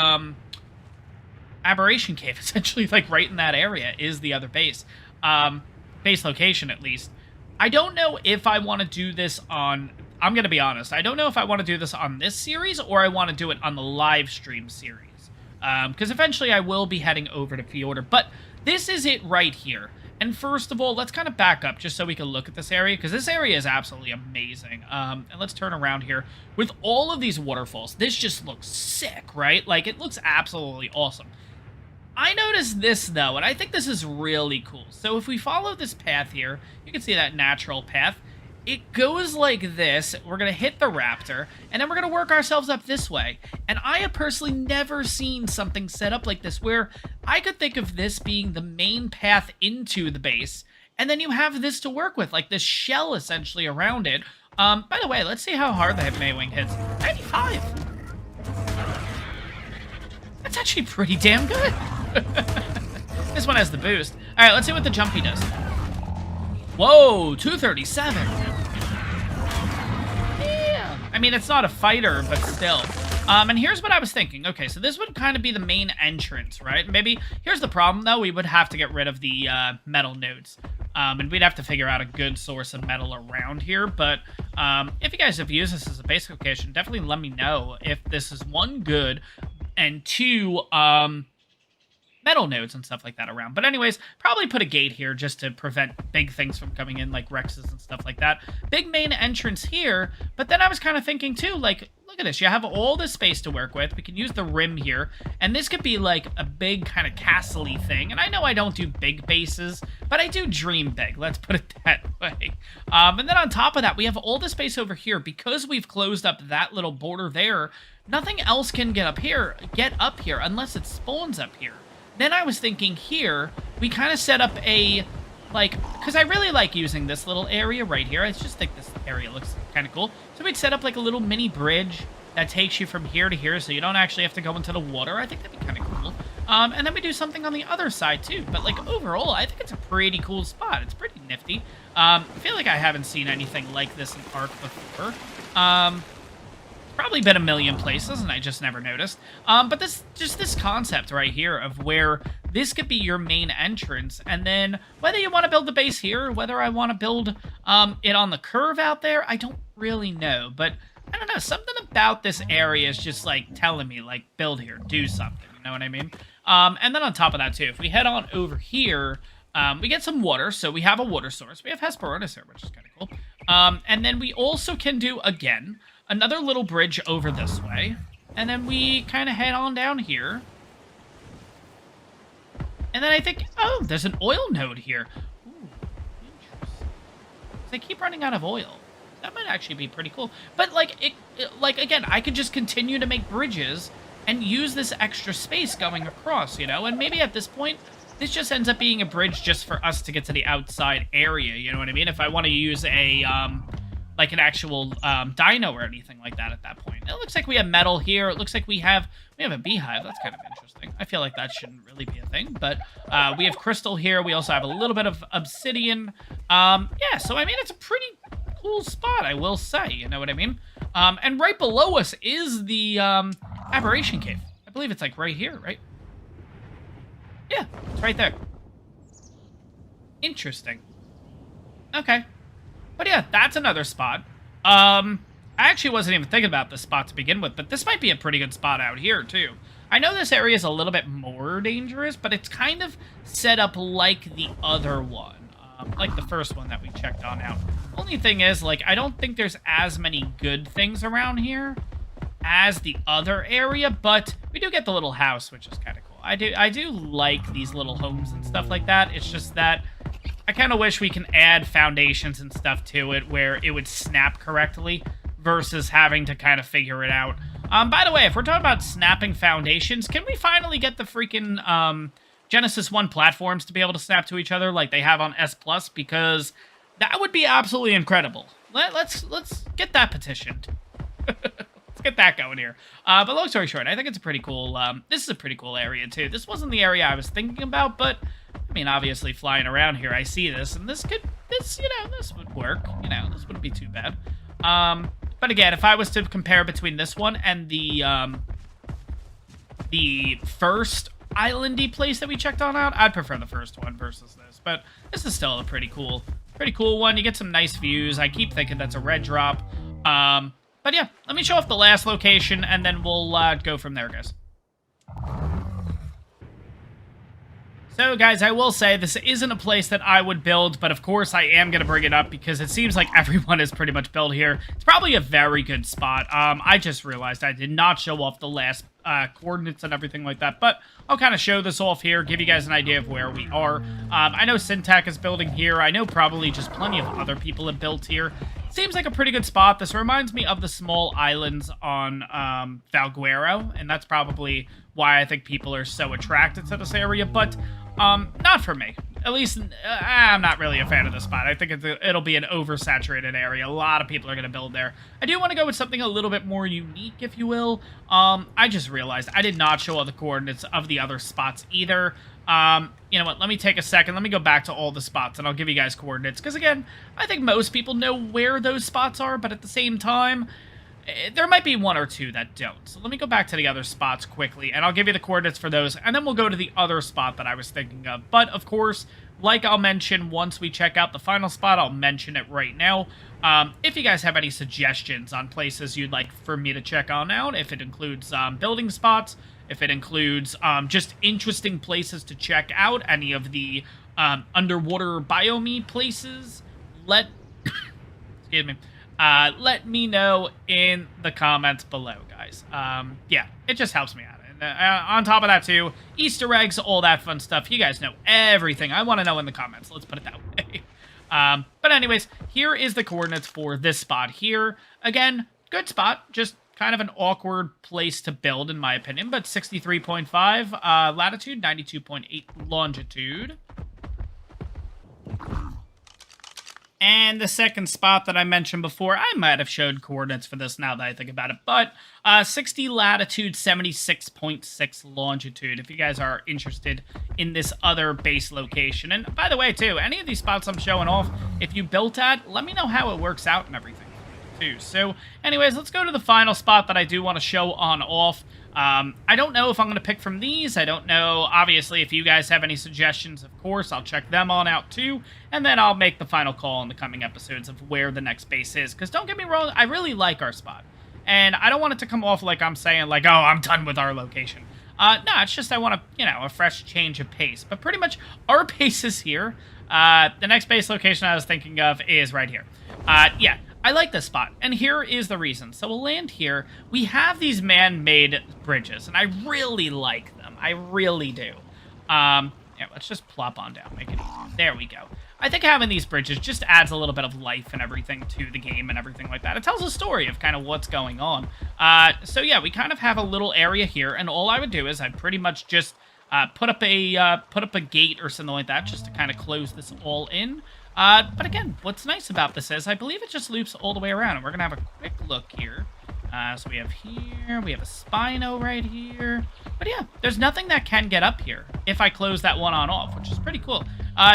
Aberration Cave, essentially, like, right in that area is the other base. Base location, at least. I don't know if I want to do this on... I'm going to be honest. I don't know if I want to do this on this series or I want to do it on the live stream series. Because eventually I will be heading over to Fjordur. But this is it right here. And first of all, let's kind of back up just so we can look at this area. Because this area is absolutely amazing. And let's turn around here. With all of these waterfalls, this just looks sick, right? Like, it looks absolutely awesome. I noticed this, though, and I think this is really cool. So if we follow this path here, you can see that natural path. It goes like this. We're going to hit the raptor, and then we're going to work ourselves up this way. And I have personally never seen something set up like this, where I could think of this being the main path into the base, and then you have this to work with, like this shell essentially around it. By the way, let's see how hard the Maywing hits. 95! That's actually pretty damn good. This one has the boost. All right, let's see what the jumpy does. Whoa, 237. Yeah. I mean, it's not a fighter, but still. And here's what I was thinking. Okay, so this would kind of be the main entrance, right? Maybe, here's the problem, though. We would have to get rid of the metal nodes. And we'd have to figure out a good source of metal around here. But if you guys have used this as a base location, definitely let me know if this is, one, good, and two, metal nodes and stuff like that around. But anyways, probably put a gate here just to prevent big things from coming in, like Rexes and stuff like that. Big main entrance here, but then I was kind of thinking too, like, look at this. You have all this space to work with. We can use the rim here. And this could be like a big kind of castle-y thing. And I know I don't do big bases, but I do dream big. Let's put it that way. And then on top of that, we have all the space over here. Because we've closed up that little border there, nothing else can get up here unless it spawns up here. Then I was thinking here, we kind of set up a, like, because I really like using this little area right here. I just think this area looks kind of cool. So we'd set up like a little mini bridge that takes you from here to here so you don't actually have to go into the water. I think that'd be kind of cool. And then we do something on the other side too. But like overall, I think it's a pretty cool spot. It's pretty nifty. I feel like I haven't seen anything like this in Ark before. Probably been a million places and I just never noticed. But this concept right here of where this could be your main entrance, and then whether you want to build the base here or whether I want to build it on the curve out there, I don't really know. But I don't know, something about this area is just like telling me like build here, do something, you know what I mean? And then on top of that too, if we head on over here, we get some water, so we have a water source. We have Hesperornis here, which is kind of cool. And then we also can do, again, another little bridge over this way. And then we kind of head on down here. And then I think, oh, there's an oil node here. Ooh, interesting. They keep running out of oil. That might actually be pretty cool. But, like, again, I could just continue to make bridges and use this extra space going across, you know? And maybe at this point, this just ends up being a bridge just for us to get to the outside area, you know what I mean? If I want to use a, like an actual dino or anything like that at that point. It looks like we have metal here. It looks like we have a beehive. That's kind of interesting. I feel like that shouldn't really be a thing, but we have crystal here. We also have a little bit of obsidian. Yeah, so I mean, it's a pretty cool spot, I will say, you know what I mean? And right below us is the aberration cave. I believe it's like right here, right? Yeah, it's right there. Interesting. Okay. But yeah, that's another spot. I actually wasn't even thinking about this spot to begin with, but this might be a pretty good spot out here, too. I know this area is a little bit more dangerous, but it's kind of set up like the other one. Like the first one that we checked on out. Only thing is, like, I don't think there's as many good things around here as the other area, but we do get the little house, which is kind of cool. I do like these little homes and stuff like that. It's just that I kind of wish we can add foundations and stuff to it where it would snap correctly versus having to kind of figure it out. By the way, if we're talking about snapping foundations, can we finally get the freaking Genesis 1 platforms to be able to snap to each other like they have on S+? Because that would be absolutely incredible. Let's get that petitioned. Let's get that going here. But long story short, I think it's a pretty cool, this is a pretty cool area too. This wasn't the area I was thinking about, but I mean, obviously flying around here, I see this, and this would work. You know, this wouldn't be too bad. But again, if I was to compare between this one and the first islandy place that we checked on out, I'd prefer the first one versus this. But this is still a pretty cool one. You get some nice views. I keep thinking that's a red drop. But yeah, let me show off the last location, and then we'll go from there, guys. So, guys, I will say this isn't a place that I would build, but of course I am going to bring it up because it seems like everyone is pretty much built here. It's probably a very good spot. I just realized I did not show off the last coordinates and everything like that, but I'll kind of show this off here, give you guys an idea of where we are. I know Syntac is building here. I know probably just plenty of other people have built here. Seems like a pretty good spot. This reminds me of the small islands on Valguero, and that's probably why I think people are so attracted to this area, but not for me. At least, I'm not really a fan of this spot. I think it'll be an oversaturated area. A lot of people are going to build there. I do want to go with something a little bit more unique, if you will. I just realized I did not show all the coordinates of the other spots either. You know what, let me take a second. Let me go back to all the spots, and I'll give you guys coordinates. Because, again, I think most people know where those spots are, but at the same time, there might be one or two that don't. So let me go back to the other spots quickly, and I'll give you the coordinates for those, and then we'll go to the other spot that I was thinking of. But, of course, like I'll mention once we check out the final spot, I'll mention it right now. If you guys have any suggestions on places you'd like for me to check on out, if it includes building spots, if it includes just interesting places to check out, any of the underwater biome places, excuse me. let me know in the comments below, guys. Yeah, it just helps me out. And on top of that, too, Easter eggs, all that fun stuff. You guys know everything. I want to know in the comments. Let's put it that way. But anyways, here is the coordinates for this spot here. Again, good spot. Just kind of an awkward place to build, in my opinion. But 63.5 latitude, 92.8 longitude. And the second spot that I mentioned before, I might have showed coordinates for this now that I think about it, but 60 latitude, 76.6 longitude, if you guys are interested in this other base location. And by the way, too, any of these spots I'm showing off, if you built at, let me know how it works out and everything, too. So, anyways, let's go to the final spot that I do want to show on off. I don't know if I'm going to pick from these. I don't know, obviously, if you guys have any suggestions, of course, I'll check them on out too, and then I'll make the final call in the coming episodes of where the next base is, because don't get me wrong, I really like our spot, and I don't want it to come off like I'm saying, like, oh, I'm done with our location. No, it's just I want a fresh change of pace, but pretty much our pace is here. The next base location I was thinking of is right here. Yeah. I like this spot, and here is the reason. So we'll land here. We have these man-made bridges, and I really like them. I really do. Yeah, let's just plop on down. Make it easy. There we go. I think having these bridges just adds a little bit of life and everything to the game and everything like that. It tells a story of kind of what's going on. So yeah, we kind of have a little area here, and all I would do is I'd pretty much just put up a gate or something like that just to kind of close this all in. But again, what's nice about this is I believe it just loops all the way around, and we're going to have a quick look here. So we have here, we have a Spino right here. But yeah, there's nothing that can get up here if I close that one on off, which is pretty cool.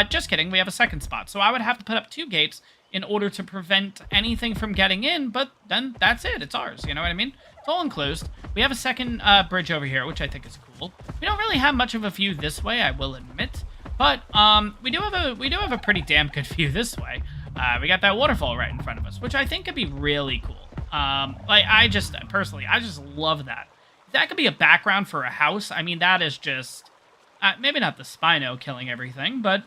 Just kidding, we have a second spot. So I would have to put up 2 gates in order to prevent anything from getting in, but then that's it. It's ours, you know what I mean? It's all enclosed. We have a second bridge over here, which I think is cool. We don't really have much of a view this way, I will admit. But we do have a pretty damn good view this way. We got that waterfall right in front of us, which I think could be really cool. Like I just love that. If that could be a background for a house, I mean that is just maybe not the Spino killing everything, but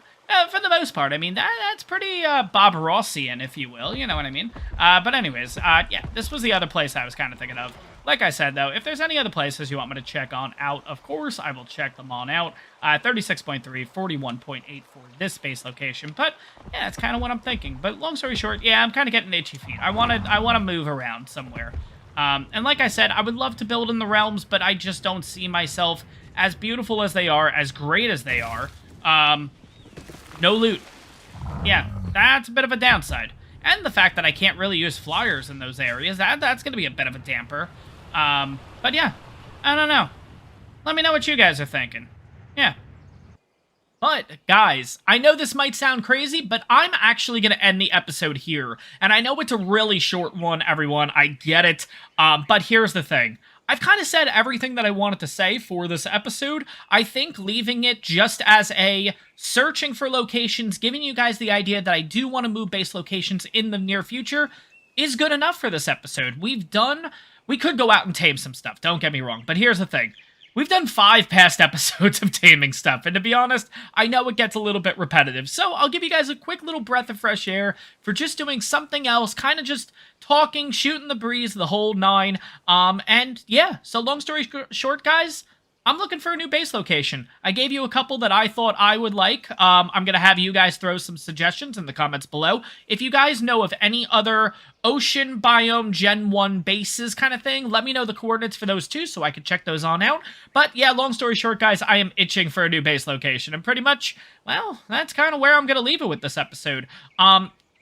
for the most part, I mean that's pretty Bob Rossian, if you will. You know what I mean? But anyways, yeah, this was the other place I was kind of thinking of. Like I said, though, if there's any other places you want me to check on out, of course, I will check them on out. 36.3, 41.8 for this base location. But, yeah, that's kind of what I'm thinking. But long story short, yeah, I'm kind of getting itchy feet. I want to move around somewhere. And like I said, I would love to build in the realms, but I just don't see myself as beautiful as they are, as great as they are. No loot. Yeah, that's a bit of a downside. And the fact that I can't really use flyers in those areas, that's going to be a bit of a damper. But yeah, I don't know. Let me know what you guys are thinking. Yeah. But, guys, I know this might sound crazy, but I'm actually going to end the episode here. And I know it's a really short one, everyone. I get it. But here's the thing. I've kind of said everything that I wanted to say for this episode. I think leaving it just as a searching for locations, giving you guys the idea that I do want to move base locations in the near future is good enough for this episode. We could go out and tame some stuff, don't get me wrong, but here's the thing. We've done 5 past episodes of taming stuff, and to be honest, I know it gets a little bit repetitive, so I'll give you guys a quick little breath of fresh air for just doing something else, kind of just talking, shooting the breeze, the whole 9, and yeah, so long story short, guys, I'm looking for a new base location. I gave you a couple that I thought I would like. I'm going to have you guys throw some suggestions in the comments below. If you guys know of any other ocean biome Gen 1 bases kind of thing, let me know the coordinates for those too so I can check those on out. But yeah, long story short, guys, I am itching for a new base location. And pretty much, well, that's kind of where I'm going to leave it with this episode.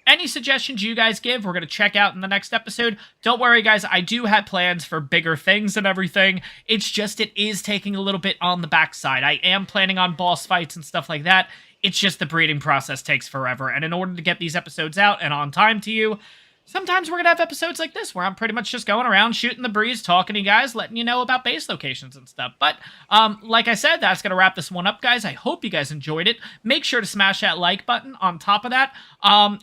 Any suggestions you guys give, we're going to check out in the next episode. Don't worry, guys. I do have plans for bigger things and everything. It's just it is taking a little bit on the backside. I am planning on boss fights and stuff like that. It's just the breeding process takes forever. And in order to get these episodes out and on time to you, sometimes we're going to have episodes like this where I'm pretty much just going around, shooting the breeze, talking to you guys, letting you know about base locations and stuff. But, like I said, that's going to wrap this one up, guys. I hope you guys enjoyed it. Make sure to smash that like button. On top of that,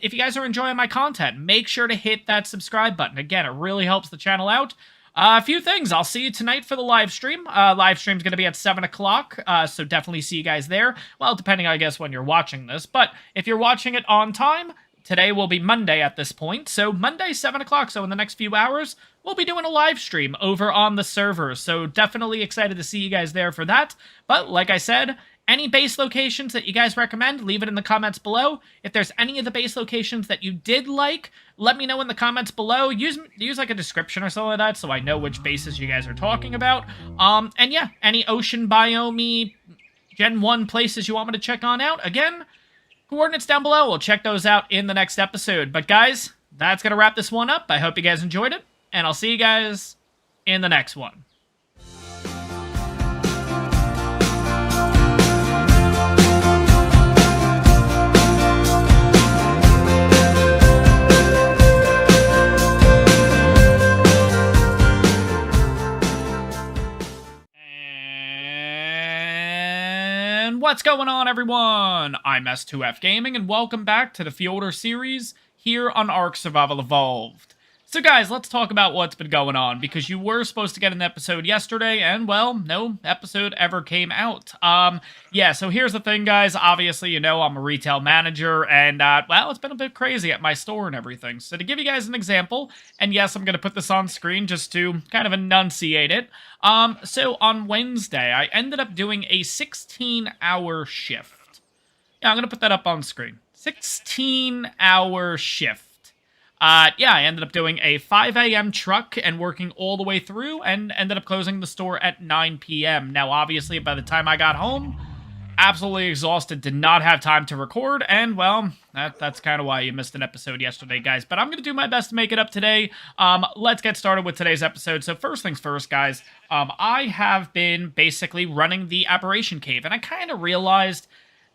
if you guys are enjoying my content, make sure to hit that subscribe button. Again, it really helps the channel out. A few things. I'll see you tonight for the live stream. Live stream's going to be at 7 o'clock, so definitely see you guys there. Well, depending, I guess, when you're watching this. But if you're watching it on time, today will be Monday at this point, so Monday, 7 o'clock, so in the next few hours, we'll be doing a live stream over on the server, so definitely excited to see you guys there for that. But like I said, any base locations that you guys recommend, leave it in the comments below. If there's any of the base locations that you did like, let me know in the comments below. Use like a description or something like that so I know which bases you guys are talking about. And yeah, any ocean biome Gen 1 places you want me to check on out, again, coordinates down below. We'll check those out in the next episode. But guys, that's going to wrap this one up. I hope you guys enjoyed it, and I'll see you guys in the next one. What's going on, everyone? I'm S2F Gaming, and welcome back to the Fjordur series here on Ark Survival Evolved. So guys, let's talk about what's been going on, because you were supposed to get an episode yesterday, and well, no episode ever came out. Yeah, so here's the thing, guys. Obviously, you know, I'm a retail manager, and, well, it's been a bit crazy at my store and everything. So to give you guys an example, and yes, I'm going to put this on screen just to kind of enunciate it. So on Wednesday, I ended up doing a 16-hour shift. Yeah, I'm going to put that up on screen. 16-hour shift. Yeah, I ended up doing a 5 a.m. truck and working all the way through and ended up closing the store at 9 p.m. Now, obviously, by the time I got home, absolutely exhausted, did not have time to record, and, well, that's kind of why you missed an episode yesterday, guys. But I'm going to do my best to make it up today. Let's get started with today's episode. So first things first, guys, I have been basically running the Aberration Cave, and I kind of realized...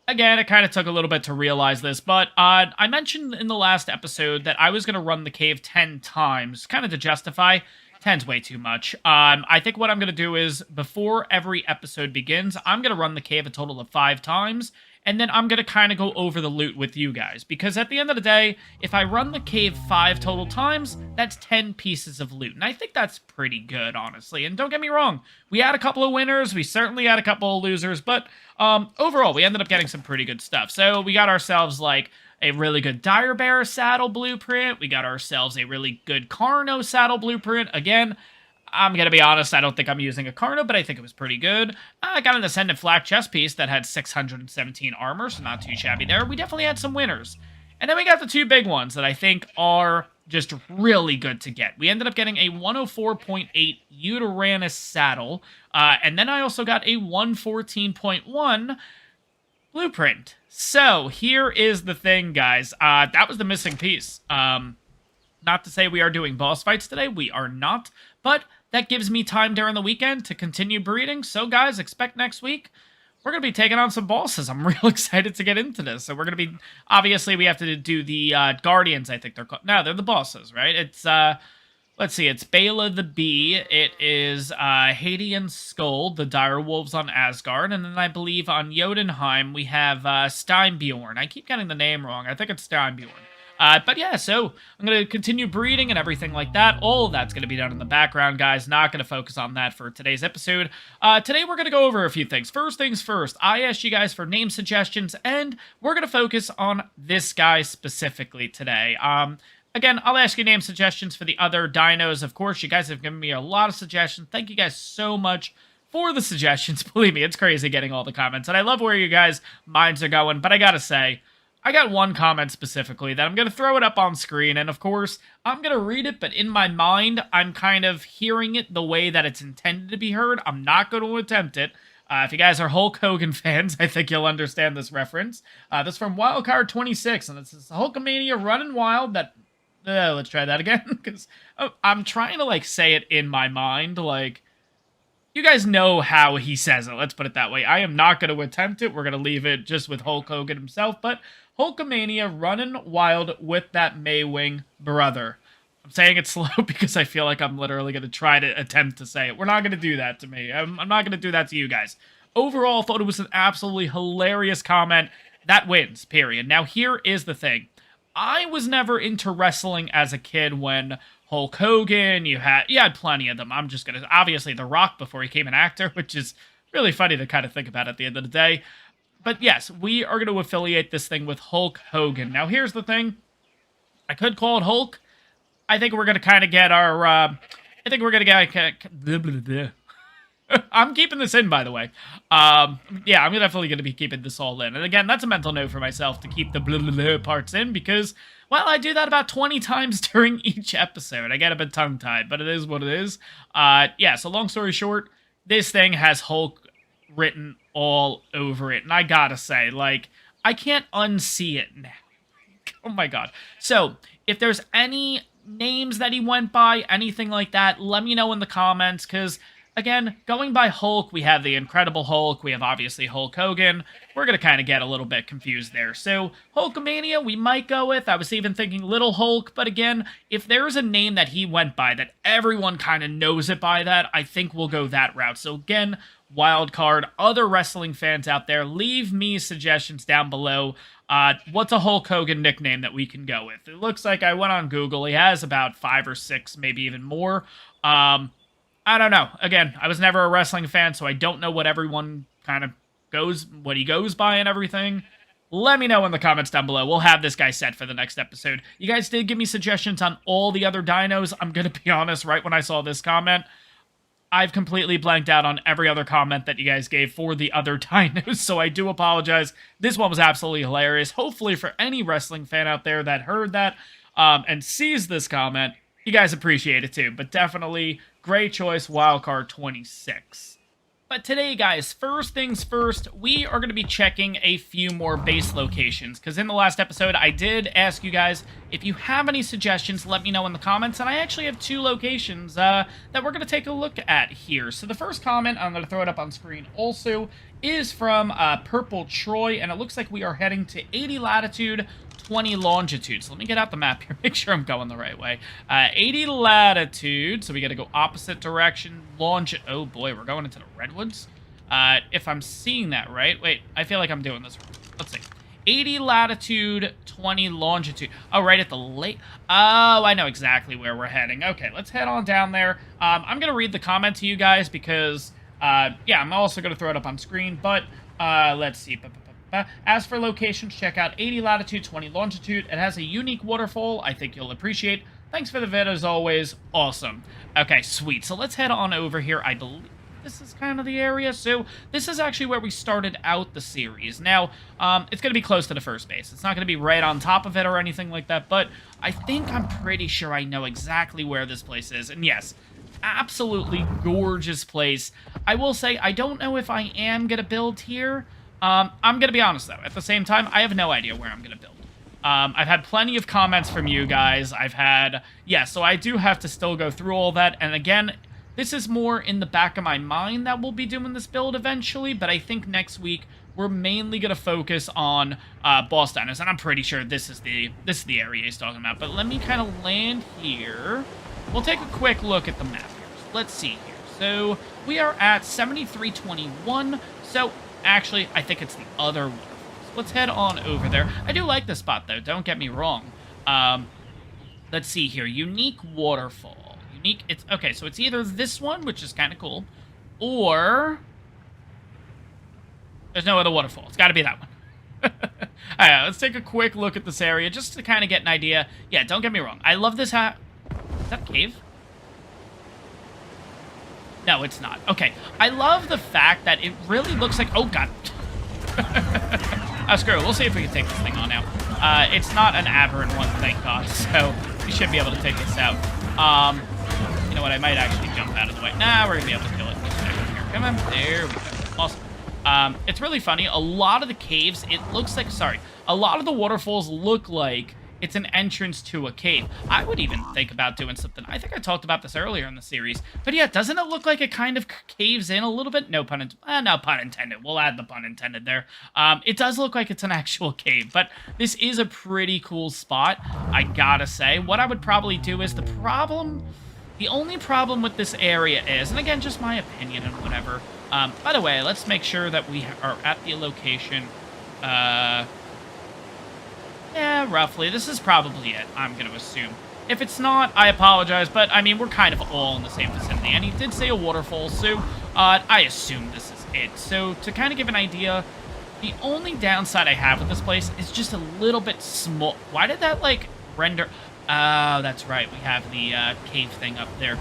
Again, it kind of took a little bit to realize this, but I mentioned in the last episode that I was going to run the cave 10 times, kind of to justify. 10's way too much. I think what I'm going to do is, before every episode begins, I'm going to run the cave a total of 5 times, and then I'm going to kind of go over the loot with you guys. Because at the end of the day, if I run the cave 5 total times, that's 10 pieces of loot. And I think that's pretty good, honestly. And don't get me wrong, we had a couple of winners, we certainly had a couple of losers, but overall, we ended up getting some pretty good stuff. So we got ourselves, like, a really good Dire Bear saddle blueprint. We got ourselves a really good Carno saddle blueprint. Again, I'm going to be honest, I don't think I'm using a Carno, but I think it was pretty good. I got an Ascendant Flak chest piece that had 617 armor, so not too shabby there. We definitely had some winners. And then we got the 2 big ones that I think are just really good to get. We ended up getting a 104.8 Uranus saddle, and then I also got a 114.1 blueprint. So, here is the thing, guys. That was the missing piece. Not to say we are doing boss fights today, we are not, but that gives me time during the weekend to continue breeding. So, guys, expect next week, we're going to be taking on some bosses. I'm real excited to get into this. So, we're going to be, obviously, we have to do the Guardians, I think they're called. No, they're the bosses, right? It's, let's see, it's Bela the Bee, it is Hadian Skull, the Dire Wolves on Asgard, and then I believe on Jotunheim we have Steinbjorn. I keep getting the name wrong, I think it's Steinbjorn. But yeah, so I'm going to continue breeding and everything like that. All of that's going to be done in the background, guys. Not going to focus on that for today's episode. Today we're going to go over a few things. First things first, I asked you guys for name suggestions, and we're going to focus on this guy specifically today. Again, I'll ask you name suggestions for the other dinos. Of course, you guys have given me a lot of suggestions. Thank you guys so much for the suggestions. Believe me, it's crazy getting all the comments. And I love where you guys' minds are going. But I gotta say, I got one comment specifically that I'm going to throw it up on screen. And of course, I'm going to read it. But in my mind, I'm kind of hearing it the way that it's intended to be heard. I'm not going to attempt it. If you guys are Hulk Hogan fans, I think you'll understand this reference. This is from Wildcard26. And it says, Hulkamania running wild that... let's try that again, because I'm trying to, like, say it in my mind, like, you guys know how he says it, let's put it that way. I am not going to attempt it, we're going to leave it just with Hulk Hogan himself, but Hulkamania running wild with that Maywing brother. I'm saying it slow because I feel like I'm literally going to try to attempt to say it. We're not going to do that to me. I'm not going to do that to you guys. Overall, thought it was an absolutely hilarious comment. That wins, period. Now, here is the thing. I was never into wrestling as a kid when Hulk Hogan, you had plenty of them. I'm just going to, obviously, The Rock before he became an actor, which is really funny to kind of think about at the end of the day. But yes, we are going to affiliate this thing with Hulk Hogan. Now, here's the thing. I could call it Hulk. I think we're going to kind of get our... I think we're going to get... I'm keeping this in, by the way. Yeah, I'm definitely going to be keeping this all in. And again, that's a mental note for myself to keep the blah, blah, blah parts in because, well, I do that about 20 times during each episode. I get a bit tongue-tied, but it is what it is. Yeah, so long story short, this thing has Hulk written all over it. And I gotta say, like, I can't unsee it now. Oh my god. So, if there's any names that he went by, anything like that, let me know in the comments, because, again, going by Hulk, we have the Incredible Hulk, we have obviously Hulk Hogan. We're going to kind of get a little bit confused there. So, Hulkamania, we might go with. I was even thinking Little Hulk, but again, if there's a name that he went by that everyone kind of knows it by that, I think we'll go that route. So, again, wild card, other wrestling fans out there, leave me suggestions down below. What's a Hulk Hogan nickname that we can go with? It looks like I went on Google. He has about 5 or 6, maybe even more. I don't know. Again, I was never a wrestling fan, so I don't know what everyone kind of what he goes by and everything. Let me know in the comments down below. We'll have this guy set for the next episode. You guys did give me suggestions on all the other dinos. I'm going to be honest, right when I saw this comment, I've completely blanked out on every other comment that you guys gave for the other dinos, so I do apologize. This one was absolutely hilarious. Hopefully for any wrestling fan out there that heard that and sees this comment, you guys appreciate it too. But definitely, great choice, Wildcard 26. But today, guys, first things first, we are going to be checking a few more base locations, because in the last episode, I did ask you guys, if you have any suggestions, let me know in the comments, and I actually have 2 locations that we're going to take a look at here. So the first comment, I'm going to throw it up on screen also, is from Purple Troy, and it looks like we are heading to 80 latitude, 20 longitude. So let me get out the map here, make sure I'm going the right way. 80 latitude, so we got to go opposite direction. Oh boy, we're going into the redwoods. If I'm seeing that right. Wait, I feel like I'm doing this wrong. Let's see. 80 latitude, 20 longitude. Oh, right at the lake. Oh, I know exactly where we're heading. Okay, let's head on down there. I'm going to read the comment to you guys because, yeah, I'm also going to throw it up on screen, but let's see. As for locations, check out 80 latitude, 20 longitude. It has a unique waterfall I think you'll appreciate. Thanks for the vid, as always. Awesome. Okay, sweet. So let's head on over here. I believe this is kind of the area. So this is actually where we started out the series. Now, it's going to be close to the first base. It's not going to be right on top of it or anything like that, but I think I'm pretty sure I know exactly where this place is. And yes, absolutely gorgeous place. I will say, I don't know if I am going to build here. I'm going to be honest, though. At the same time, I have no idea where I'm going to build. I've had plenty of comments from you guys. I've had... Yeah, so I do have to still go through all that. And again, this is more in the back of my mind that we'll be doing this build eventually. But I think next week, we're mainly going to focus on boss dinos. And I'm pretty sure this is the area he's talking about. But let me kind of land here. We'll take a quick look at the map here. So let's see here. So we are at 7321. So... Actually, I think it's the other one. Let's head on over there. I do like this spot, though. Don't get me wrong. Let's see here. Unique waterfall. It's okay, so it's either this one, which is kind of cool, or... There's no other waterfall. It's got to be that one. All right, let's take a quick look at this area, just to kind of get an idea. Yeah, don't get me wrong. I love this hat. Is that a cave? No, it's not. Okay, I love the fact that it really looks like... Oh, God. Screw it. We'll see if we can take this thing on out. It's not an aberrant one, thank God, so we should be able to take this out. You know what? I might actually jump out of the way. Nah, we're going to be able to kill it. Here, come on. There we go. Awesome. It's really funny. A lot of the caves, it looks like... Sorry. A lot of the waterfalls look like... It's an entrance to a cave. I would even think about doing something. I think I talked about this earlier in the series. But yeah, doesn't it look like it kind of caves in a little bit? No pun intended. We'll add the pun intended there. It does look like it's an actual cave. But this is a pretty cool spot, I gotta say. What I would probably do is the only problem with this area is, and again, just my opinion and whatever. By the way, let's make sure that we are at the location. Yeah, roughly. This is probably it, I'm going to assume. If it's not, I apologize, but, I mean, we're kind of all in the same vicinity. And he did say a waterfall, so I assume this is it. So, to kind of give an idea, the only downside I have with this place is just a little bit small. Why did that, like, render. Oh, that's right. We have the cave thing up there.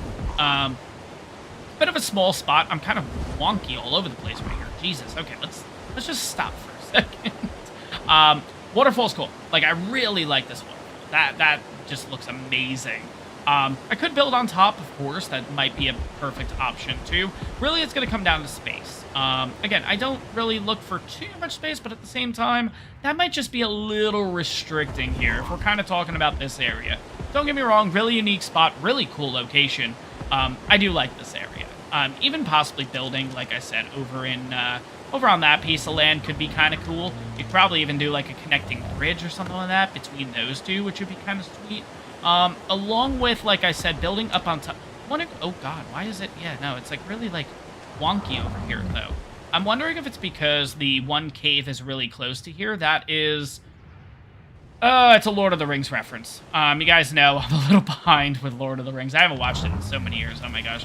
Bit of a small spot. I'm kind of wonky all over the place right here. Jesus. Okay, let's just stop for a second. Waterfall's cool. Like, I really like this waterfall. That just looks amazing. I could build on top, of course. That might be a perfect option, too. Really, it's going to come down to space. Again, I don't really look for too much space, but at the same time, that might just be a little restricting here if we're kind of talking about this area. Don't get me wrong, really unique spot, really cool location. I do like this area. Even possibly building, like I said, over on that piece of land could be kind of cool. You'd probably even do like a connecting bridge or something like that between those two, which would be kind of sweet. Along with, like I said, building up on top. Oh god, why is it? Yeah, no, it's like really like wonky over here though. I'm wondering if it's because the one cave is really close to here. That is, it's a Lord of the Rings reference. You guys know I'm a little behind with Lord of the Rings. I haven't watched it in so many years. Oh my gosh.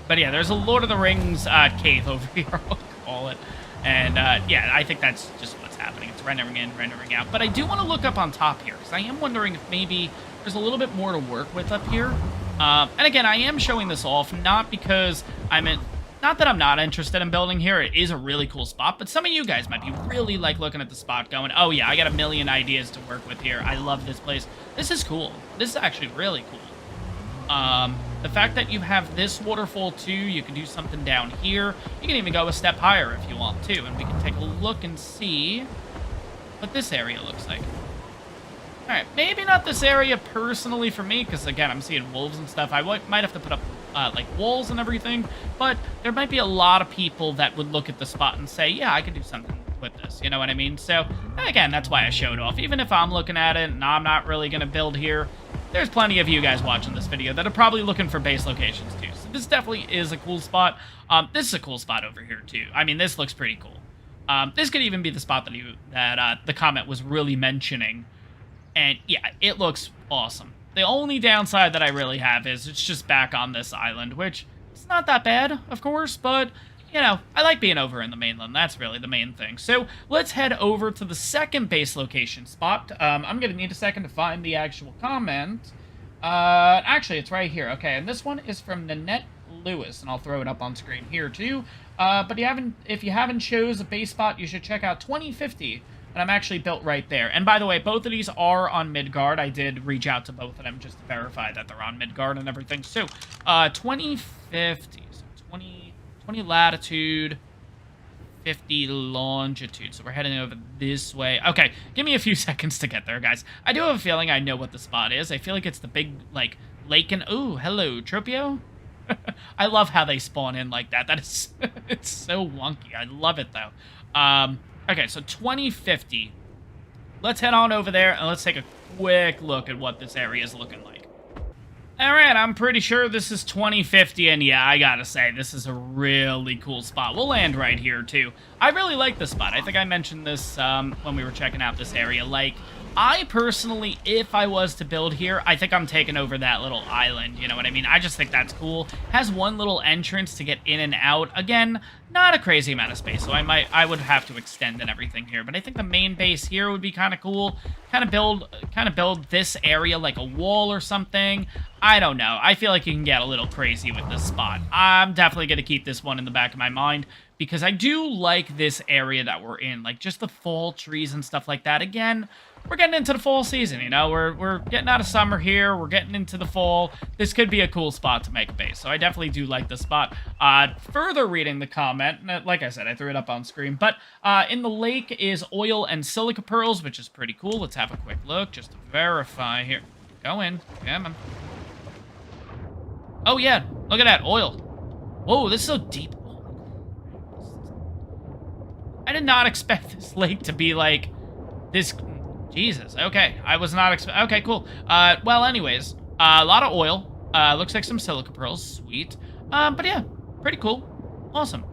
But yeah, there's a Lord of the Rings cave over here, I'll call it. And yeah, I think that's just what's happening. It's rendering in, rendering out. But I do want to look up on top here, because I am wondering if maybe there's a little bit more to work with up here. And again, I am showing this off, not because not that I'm not interested in building here. It is a really cool spot, but some of you guys might be really like looking at the spot going, oh yeah, I got a million ideas to work with here. I love this place. This is cool. This is actually really cool. The fact that you have this waterfall too, you can do something down here. You can even go a step higher if you want to, and we can take a look and see what this area looks like. All right, maybe not this area personally for me, because again, I'm seeing wolves and stuff. I might have to put up like walls and everything, but there might be a lot of people that would look at the spot and say, yeah, I could do something with this, you know what I mean? So again, that's why I showed off. Even if I'm looking at it and I'm not really going to build here, there's plenty of you guys watching this video that are probably looking for base locations too. So this definitely is a cool spot. This is a cool spot over here too. I mean, this looks pretty cool. This could even be the spot that the comment was really mentioning. And yeah, it looks awesome. The only downside that I really have is it's just back on this island, which it's not that bad, of course, but you know, I like being over in the mainland. That's really the main thing. So let's head over to the second base location spot. I'm going to need a second to find the actual comment. Actually, it's right here. Okay, and this one is from Nanette Lewis, and I'll throw it up on screen here too. But if you haven't chose a base spot, you should check out 2050. And I'm actually built right there. And by the way, both of these are on Midgard. I did reach out to both of them just to verify that they're on Midgard and everything. So, 2050. So 20 latitude, 50 longitude. So we're heading over this way. Okay, give me a few seconds to get there, guys. I do have a feeling I know what the spot is. I feel like it's the big, like, lake and... Ooh, hello, Tropio? I love how they spawn in like that. That is... it's so wonky. I love it, though. Okay, so 2050. Let's head on over there, and let's take a quick look at what this area is looking like. Alright, I'm pretty sure this is 2050, and yeah, I gotta say, this is a really cool spot. We'll land right here, too. I really like this spot. I think I mentioned this when we were checking out this area. Like, I personally, if I was to build here, I think I'm taking over that little island, you know what I mean? I just think that's cool. Has one little entrance to get in and out. Again, not a crazy amount of space, so I would have to extend and everything here. But I think the main base here would be kind of cool. Kind of build this area like a wall or something. I don't know. I feel like you can get a little crazy with this spot. I'm definitely going to keep this one in the back of my mind, because I do like this area that we're in. Like, just the fall trees and stuff like that. Again, we're getting into the fall season, you know? We're getting out of summer here. We're getting into the fall. This could be a cool spot to make a base, so I definitely do like this spot. Further reading the comment, like I said, I threw it up on screen, but in the lake is oil and silica pearls, which is pretty cool. Let's have a quick look just to verify here. Go in. Come on. Oh, yeah. Look at that. Oil. Whoa, this is so deep. I did not expect this lake to be like this. Jesus. Okay. I was not expecting. Okay, cool. Well, anyways, a lot of oil. Looks like some silica pearls. Sweet. But yeah, pretty cool. Awesome.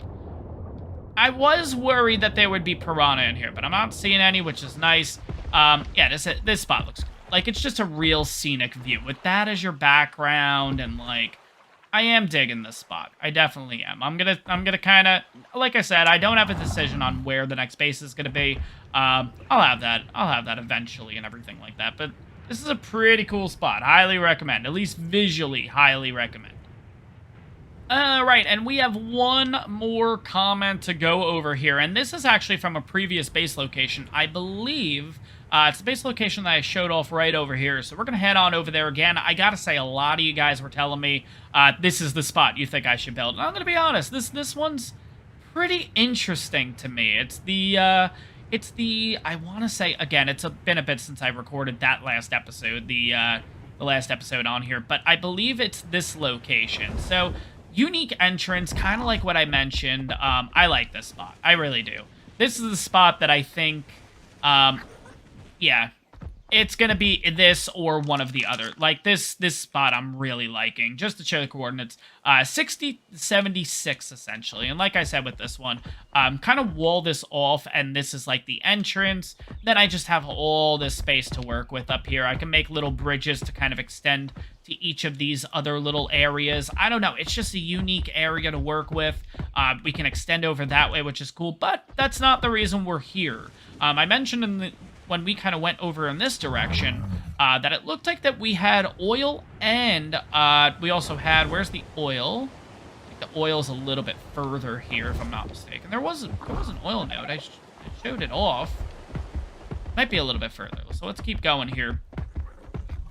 I was worried that there would be piranha in here, but I'm not seeing any, which is nice. Yeah, this spot looks cool. Like, it's just a real scenic view. With that as your background and, like, I am digging this spot. I definitely am. I'm gonna kind of, like I said, I don't have a decision on where the next base is gonna be. I'll have that. I'll have that eventually and everything like that. But this is a pretty cool spot. Highly recommend. At least visually, highly recommend. Right, and we have one more comment to go over here, and this is actually from a previous base location. I believe it's the base location that I showed off right over here, so we're going to head on over there again. I gotta say, a lot of you guys were telling me this is the spot you think I should build. And I'm going to be honest, this one's pretty interesting to me. It's the, I want to say, again, it's been a bit since I recorded that last episode, the last episode on here, but I believe it's this location. So, unique entrance, kind of like what I mentioned. I like this spot. I really do. This is the spot that I think, yeah, it's going to be this or one of the other. Like, this spot I'm really liking. Just to show the coordinates, 60, 76, essentially. And like I said with this one, kind of wall this off, and this is like the entrance. Then I just have all this space to work with up here. I can make little bridges to kind of extend to each of these other little areas. I don't know. It's just a unique area to work with. We can extend over that way, which is cool. But that's not the reason we're here. I mentioned when we kind of went over in this direction, that it looked like that we had oil and we also had, where's the oil? I think the oil's a little bit further here, if I'm not mistaken. There was an oil node. I showed it off. Might be a little bit further. So let's keep going here.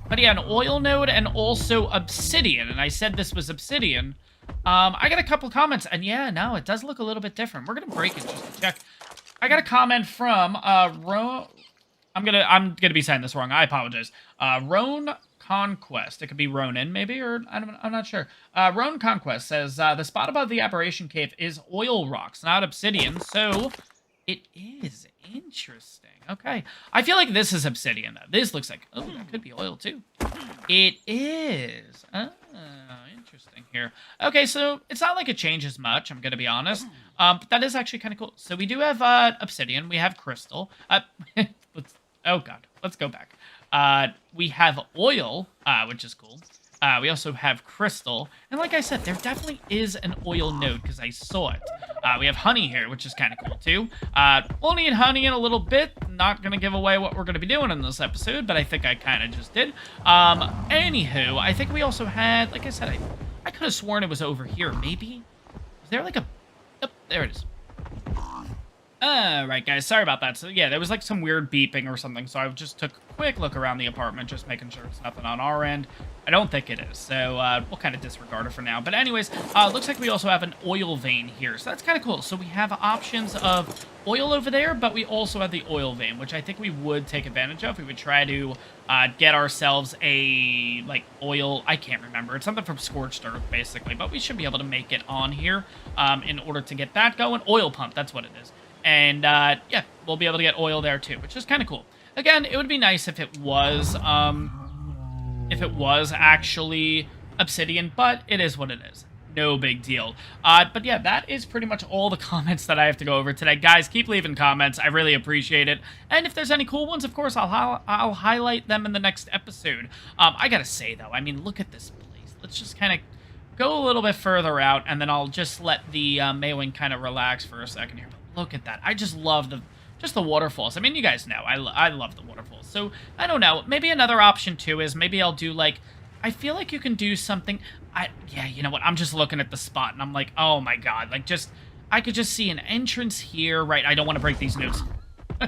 But yeah, an oil node and also obsidian. And I said this was obsidian. I got a couple comments, and yeah, no, it does look a little bit different. We're gonna break it just to check. I got a comment from I'm gonna be saying this wrong. I apologize. Roan Conquest. It could be Ronin, maybe, or I'm not sure. Roan Conquest says the spot above the aberration cave is oil rocks, not obsidian. So it is interesting. Okay, I feel like this is obsidian though. This looks like, oh, that could be oil too. It is. Interesting here. Okay, so it's not like it changes much. I'm gonna be honest. But that is actually kind of cool. So we do have obsidian. We have crystal. Oh god, let's go back. We have oil, which is cool. We also have crystal. And like I said, there definitely is an oil node because I saw it. We have honey here, which is kind of cool too. We'll need honey in a little bit. Not going to give away what we're going to be doing in this episode, but I think I kind of just did. Anywho, I think we also had, like I said, I could have sworn it was over here. Maybe? Was there like a... Oh, there it is. Right, guys, sorry about that. So, yeah, there was, like, some weird beeping or something, so I just took a quick look around the apartment, just making sure it's nothing on our end. I don't think it is, so we'll kind of disregard it for now. But anyways, looks like we also have an oil vein here, so that's kind of cool. So we have options of oil over there, but we also have the oil vein, which I think we would take advantage of. We would try to get ourselves a, like, oil... I can't remember. It's something from Scorched Earth, basically, but we should be able to make it on here in order to get that going. Oil pump, that's what it is. And, yeah, we'll be able to get oil there, too, which is kind of cool. Again, it would be nice if it was actually obsidian, but it is what it is. No big deal. But, yeah, that is pretty much all the comments that I have to go over today. Guys, keep leaving comments. I really appreciate it. And if there's any cool ones, of course, I'll highlight them in the next episode. I gotta say, though, I mean, look at this place. Let's just kind of go a little bit further out, and then I'll just let the Maywing kind of relax for a second here. Look at that. I just love the waterfalls. I mean, you guys know, I love the waterfalls. So, I don't know. Maybe another option, too, is maybe I'll do, like, I feel like you can do something. Yeah, you know what? I'm just looking at the spot, and I'm like, oh, my God. Like, I could just see an entrance here. Right, I don't want to break these nodes.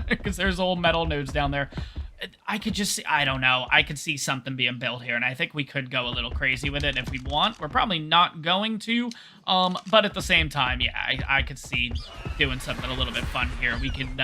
Because there's old metal nodes down there. I could just see, I don't know, I could see something being built here, and I think we could go a little crazy with it if we want. We're probably not going to, but at the same time, yeah, I could see doing something a little bit fun here. We could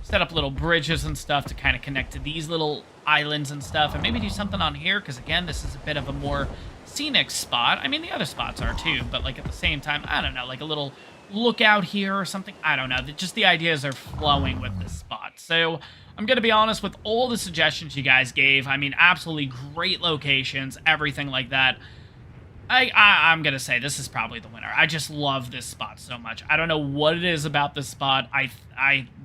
set up little bridges and stuff to kind of connect to these little islands and stuff, and maybe do something on here, because again, this is a bit of a more scenic spot. I mean, the other spots are too, but like at the same time, I don't know, like a little lookout here or something. I don't know, just the ideas are flowing with this spot. So I'm going to be honest with all the suggestions you guys gave. I mean, absolutely great locations, everything like that. I'm going to say this is probably the winner. I just love this spot so much. I don't know what it is about this spot.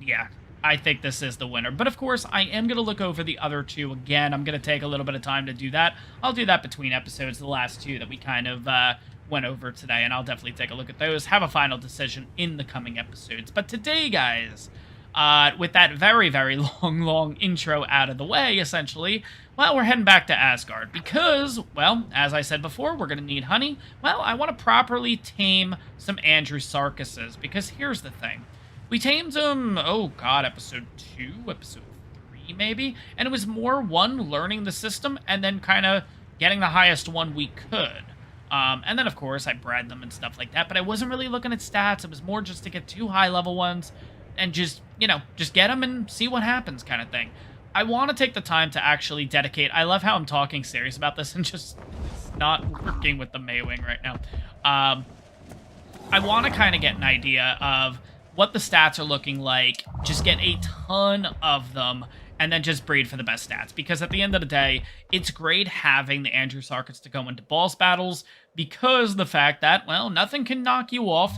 Yeah, I think this is the winner. But of course, I am going to look over the other two again. I'm going to take a little bit of time to do that. I'll do that between episodes, the last two that we kind of went over today, and I'll definitely take a look at those, have a final decision in the coming episodes. But today, guys, with that very, very long intro out of the way, essentially, well, we're heading back to Asgard because, well, as I said before, we're going to need honey. Well, I want to properly tame some Andrewsarchuses because here's the thing. We tamed them, oh god, episode 2, episode 3 maybe, and it was more, one, learning the system, and then kind of getting the highest one we could. And then, of course, I bred them and stuff like that, but I wasn't really looking at stats. It was more just to get 2 high-level ones and just, you know, just get them and see what happens kind of thing. I want to take the time to actually dedicate. I love how I'm talking serious about this and just it's not working with the Maywing right now. I want to kind of get an idea of what the stats are looking like, just get a ton of them, and then just breed for the best stats. Because at the end of the day, it's great having the Andrewsarchus to go into boss battles, because the fact that, well, nothing can knock you off.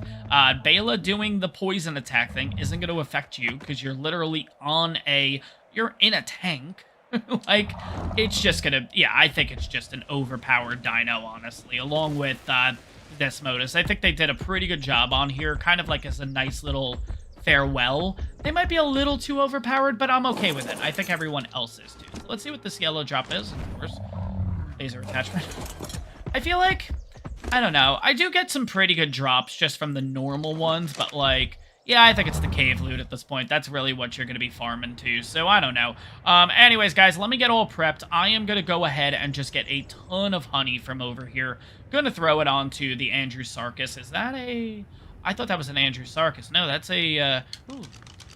Bela doing the poison attack thing isn't going to affect you, because you're literally you're in a tank. Like, it's just going to, yeah, I think it's just an overpowered dino, honestly, along with, Desmodus. I think they did a pretty good job on here, kind of like as a nice little farewell. They might be a little too overpowered, but I'm okay with it. I think everyone else is too. So let's see what this yellow drop is, of course. Laser attachment. I feel like, I don't know, I do get some pretty good drops just from the normal ones, but like, yeah, I think it's the cave loot at this point. That's really what you're going to be farming to, so I don't know. Anyways, guys, let me get all prepped. I am going to go ahead and just get a ton of honey from over here. Going to throw it onto the Andrewsarchus. Is that a... I thought that was an Andrewsarchus. No, that's a... Ooh.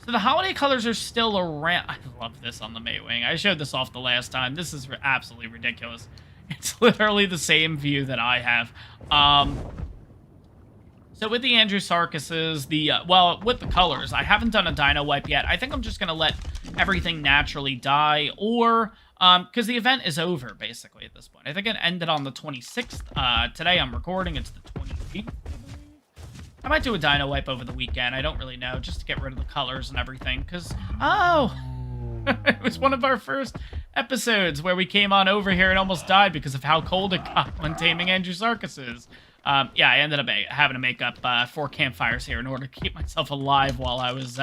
So the holiday colors are still around... I love this on the Maywing. I showed this off the last time. This is absolutely ridiculous. It's literally the same view that I have. So with the Andrewsarchuses, well, with the colors, I haven't done a dino wipe yet. I think I'm just going to let everything naturally die, or, because the event is over, basically, at this point. I think it ended on the 26th. Today I'm recording, it's the 28th. I might do a dino wipe over the weekend, I don't really know, just to get rid of the colors and everything, because, oh, it was one of our first episodes where we came on over here and almost died because of how cold it got when taming Andrewsarchuses. Yeah, I ended up having to make up 4 campfires here in order to keep myself alive while I was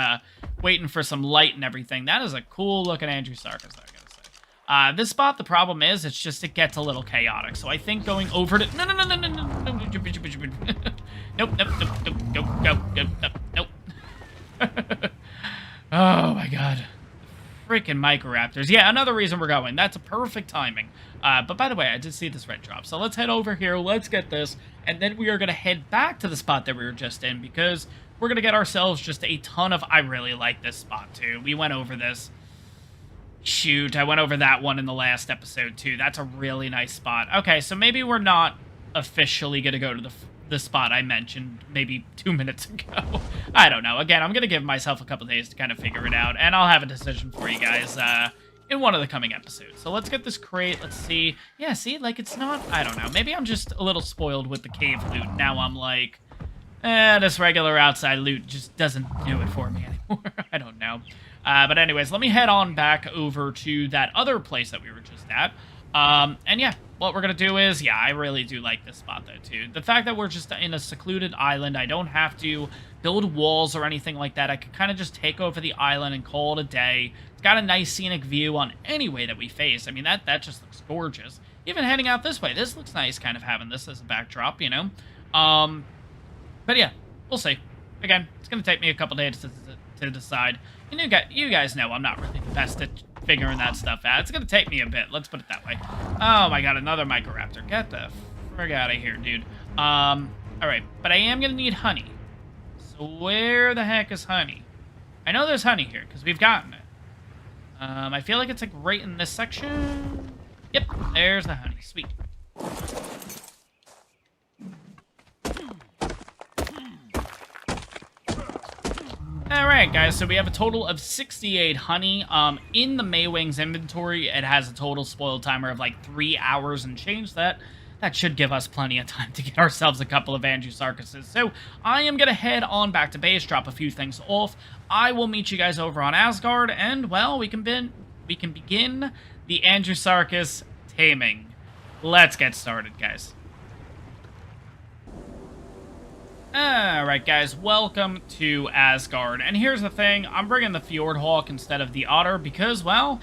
waiting for some light and everything. That is a cool-looking Andrewsarchus, I gotta say. This spot, the problem is, it's just, it gets a little chaotic. So I think going over to... No. Nope, nope. Oh, my God. Freaking Microraptors. Yeah, another reason we're going. That's a perfect timing. But by the way, I did see this red drop. So let's head over here. Let's get this. And then we are going to head back to the spot that we were just in, because we're going to get ourselves just a ton of... I really like this spot, too. We went over this. Shoot, I went over that one in the last episode, too. That's a really nice spot. Okay, so maybe we're not officially going to go to the spot I mentioned maybe 2 minutes ago. I don't know. Again, I'm going to give myself a couple days to kind of figure it out, and I'll have a decision for you guys in one of the coming episodes. So let's get this crate. Let's see. Yeah, see, like, it's not... I don't know. Maybe I'm just a little spoiled with the cave loot. Now I'm like, this regular outside loot just doesn't do it for me anymore. I don't know. But anyways, let me head on back over to that other place that we were just at. And yeah, what we're going to do is, yeah, I really do like this spot, though, too. The fact that we're just in a secluded island, I don't have to build walls or anything like that. I can kind of just take over the island and call it a day. It's got a nice scenic view on any way that we face. I mean, that just looks gorgeous. Even heading out this way, this looks nice, kind of having this as a backdrop, you know? But yeah, we'll see. Again, it's going to take me a couple days to decide. And you guys know I'm not really the best at figuring that stuff out. It's going to take me a bit. Let's put it that way. Oh my god, another Microraptor. Get the frig out of here, dude. Alright, but I am going to need honey. So where the heck is honey? I know there's honey here, because we've gotten it. I feel like it's like right in this section. Yep, there's the honey. Sweet. Alright, guys, so we have a total of 68 honey. In the Maywing's inventory, it has a total spoil timer of like 3 hours and change. That that should give us plenty of time to get ourselves a couple of Andrewsarchuses. So I am going to head on back to base, drop a few things off. I will meet you guys over on Asgard, and, well, we can begin the Andrewsarchus taming. Let's get started, guys. Alright, guys, welcome to Asgard. And here's the thing, I'm bringing the Fjordhawk instead of the Otter because, well,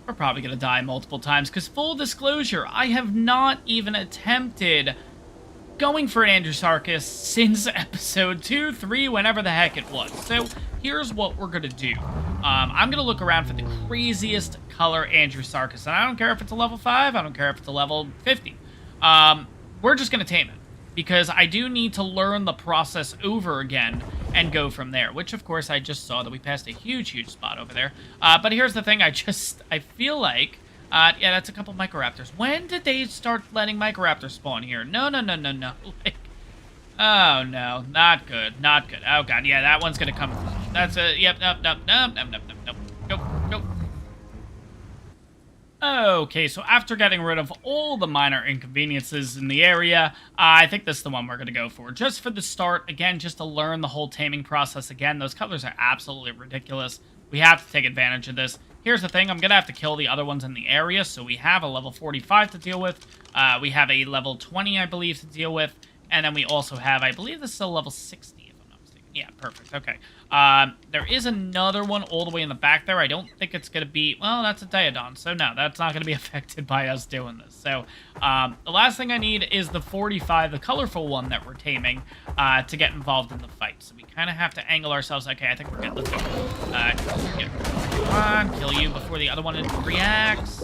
we're probably going to die multiple times. Because, full disclosure, I have not even attempted going for an Andrewsarchus since episode 2, 3, whenever the heck it was. So, here's what we're going to do. I'm going to look around for the craziest color Andrewsarchus. And I don't care if it's a level 5, I don't care if it's a level 50. We're just going to tame it. Because I do need to learn the process over again and go from there. Which, of course, I just saw that we passed a huge spot over there. But here's the thing, I feel like... yeah, that's a couple Microraptors. When did they start letting Microraptors spawn here? No. Like, oh, no. Not good. Not good. Oh, God. Yeah, that one's going to come. That's a... Yep. Nope. Go. Okay, so after getting rid of all the minor inconveniences in the area, I think this is the one we're going to go for. Just for the start, again, just to learn the whole taming process again. Those colors are absolutely ridiculous. We have to take advantage of this. Here's the thing, I'm going to have to kill the other ones in the area, so we have a level 45 to deal with. We have a level 20, I believe, to deal with. And then we also have, I believe this is a level 60, if I'm not mistaken. Yeah, perfect, okay. There is another one all the way in the back there. I don't think it's going to be... Well, that's a Diodon, so no, that's not going to be affected by us doing this. So, the last thing I need is the 45, the colorful one that we're taming, to get involved in the fight. So we kind of have to angle ourselves. Okay, I think we're good. Let's go. Come on, kill you before the other one reacts.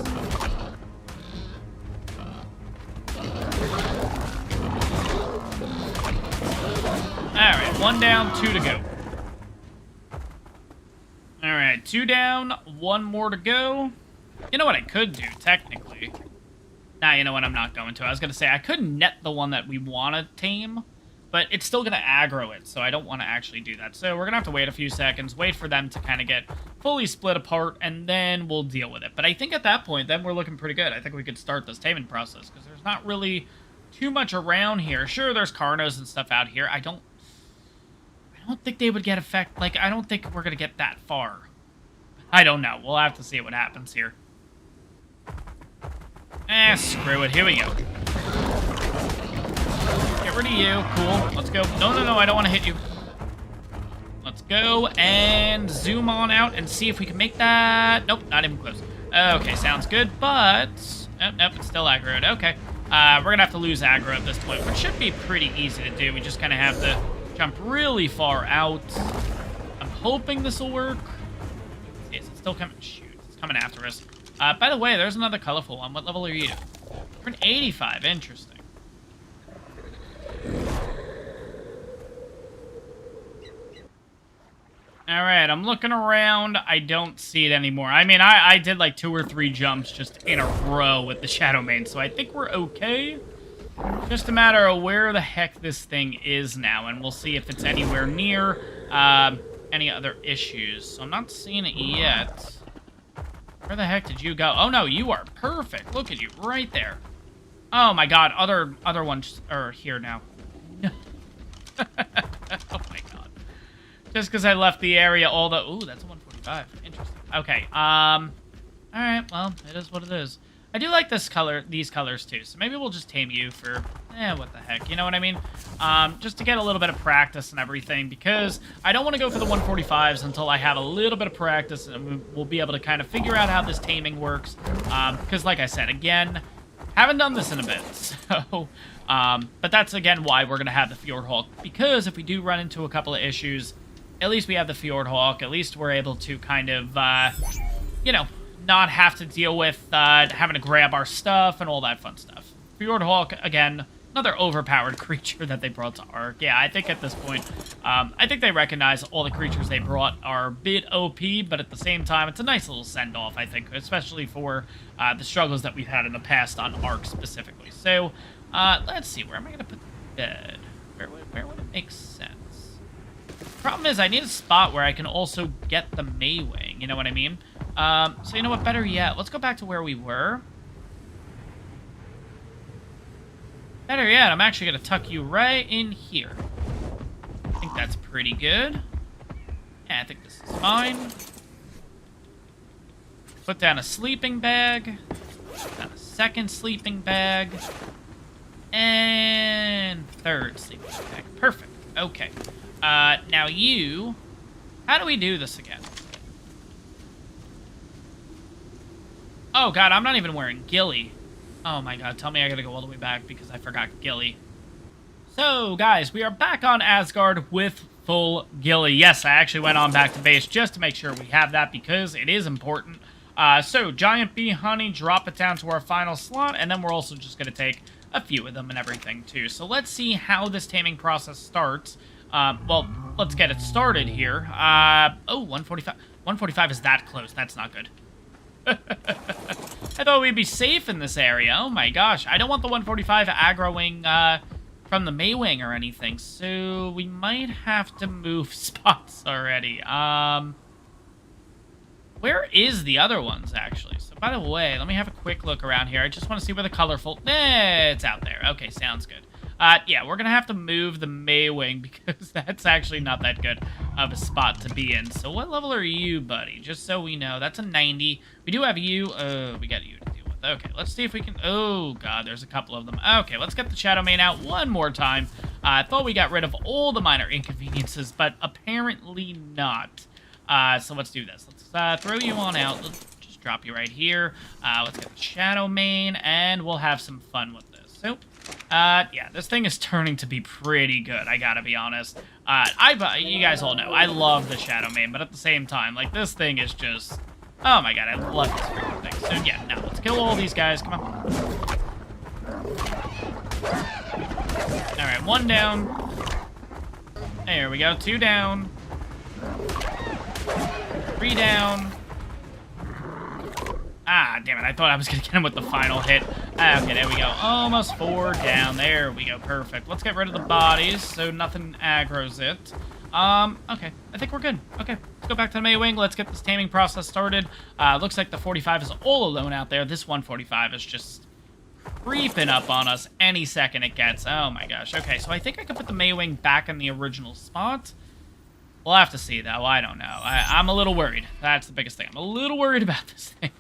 Alright, 1 down, 2 to go. Alright, 2 down, 1 more to go. You know what I could do, technically? Nah, you know what, I'm not going to. I was going to say, I could net the one that we want to tame, but it's still going to aggro it, so I don't want to actually do that. So we're going to have to wait a few seconds, wait for them to kind of get fully split apart, and then we'll deal with it. But I think at that point, then we're looking pretty good. I think we could start this taming process, because there's not really too much around here. Sure, there's Carnos and stuff out here. I don't think they would get effect. Like, I don't think we're going to get that far. I don't know. We'll have to see what happens here. Screw it. Here we go. Get rid of you. Cool. Let's go. No, I don't want to hit you. Let's go and zoom on out and see if we can make that. Nope, not even close. Okay, sounds good, but... Nope, it's still aggroed. Okay. We're going to have to lose aggro at this point, which should be pretty easy to do. We just kind of have to jump really far out. I'm hoping this will work. Is it still coming? Shoot, it's coming after us. By the way, there's another colorful one. What level are you? We're an 85. Interesting. Alright, I'm looking around. I don't see it anymore. I mean, I did like 2 or 3 jumps just in a row with the Shadow Mane, so I think we're okay. Just a matter of where the heck this thing is now, and we'll see if it's anywhere near any other issues. So I'm not seeing it yet. Where the heck did you go? Oh, no, you are perfect. Look at you, right there. Oh, my God, other ones are here now. Oh, my God. Just because I left the area all the... Ooh, that's a 145. Interesting. Okay, alright, well, it is what it is. I do like these colors too, so maybe we'll just tame you for, what the heck, you know what I mean? Just to get a little bit of practice and everything, because I don't want to go for the 145s until I have a little bit of practice, and we'll be able to kind of figure out how this taming works, because like I said, again, haven't done this in a bit, so, but that's again why we're going to have the Fjordhawk, because if we do run into a couple of issues, at least we have the Fjordhawk, at least we're able to kind of, you know, not have to deal with having to grab our stuff and all that fun stuff. Fjordhawk, again, another overpowered creature that they brought to Ark. Yeah, I think at this point, I think they recognize all the creatures they brought are a bit OP, but at the same time, it's a nice little send-off, I think, especially for the struggles that we've had in the past on Ark specifically. So, let's see, where am I going to put the bed? Where would it make sense? Problem is, I need a spot where I can also get the Maywing, you know what I mean? So you know what, better yet, let's go back to where we were. Better yet, I'm actually going to tuck you right in here. I think that's pretty good. Yeah, I think this is fine. Put down a sleeping bag. Put down a second sleeping bag. And third sleeping bag. Perfect. Okay. Now you... How do we do this again? Oh, God, I'm not even wearing ghillie. Oh, my God. Tell me I gotta go all the way back because I forgot ghillie. So, guys, we are back on Asgard with full ghillie. Yes, I actually went on back to base just to make sure we have that because it is important. So, giant bee honey, drop it down to our final slot, and then we're also just going to take a few of them and everything, too. So, let's see how this taming process starts. Well, let's get it started here. Oh, 145. 145 is that close. That's not good. I thought we'd be safe in this area. Oh, my gosh. I don't want the 145 aggroing, from the Maywing or anything, so we might have to move spots already. Where is the other ones, actually? So, by the way, let me have a quick look around here. I just want to see where the colorful... it's out there. Okay, sounds good. Yeah, we're going to have to move the Maywing because that's actually not that good of a spot to be in. So, what level are you, buddy? Just so we know. That's a 90. We do have you. We got you to deal with. Okay, let's see if we can... Oh, God, there's a couple of them. Okay, let's get the Shadow Mane out one more time. I thought we got rid of all the minor inconveniences, but apparently not. So let's do this. Let's throw you on out. Let's just drop you right here. Let's get the Shadow Mane, and we'll have some fun with this. So, yeah, this thing is turning to be pretty good, I gotta be honest. You guys all know, I love the Shadow Mane, but at the same time, like, this thing is just... Oh my God, I love this freaking thing. So, yeah, now let's kill all these guys. Come on. Alright, one down. There we go. 2 down. 3 down. Ah, damn it. I thought I was going to get him with the final hit. Okay, there we go. Almost 4 down. There we go. Perfect. Let's get rid of the bodies so nothing aggroes it. Okay. I think we're good. Okay. Let's go back to the Maywing. Let's get this taming process started. Looks like the 45 is all alone out there. This 145 is just creeping up on us any second it gets. Oh, my gosh. Okay, so I think I could put the Maywing back in the original spot. We'll have to see, though. I don't know. I'm a little worried. That's the biggest thing. I'm a little worried about this thing.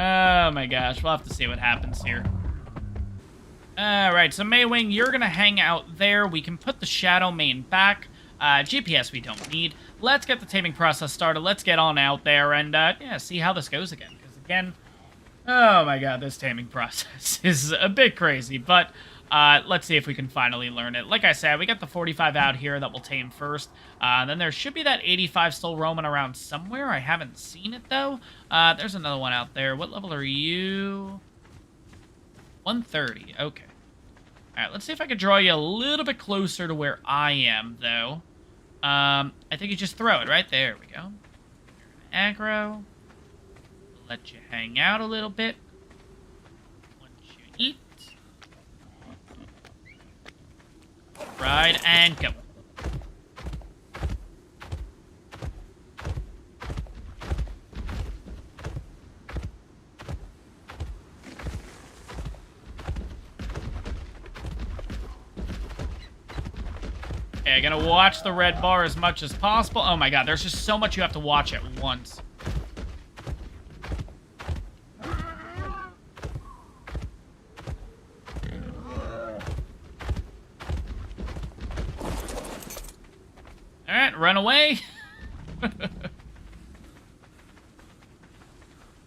Oh, my gosh. We'll have to see what happens here. Alright, so Maywing, you're going to hang out there. We can put the Shadow Mane back. GPS we don't need. Let's get the taming process started. Let's get on out there and, yeah, see how this goes again. Because, again, oh, my God, this taming process is a bit crazy. But... let's see if we can finally learn it. Like I said, we got the 45 out here that we'll tame first. Then there should be that 85 still roaming around somewhere. I haven't seen it, though. There's another one out there. What level are you? 130. Okay. Alright, let's see if I can draw you a little bit closer to where I am, though. I think you just throw it right there. We go. Aggro. Let you hang out a little bit. Once you eat. Ride and go. Okay, I'm gonna watch the red bar as much as possible. Oh my God, there's just so much you have to watch at once. Alright, run away.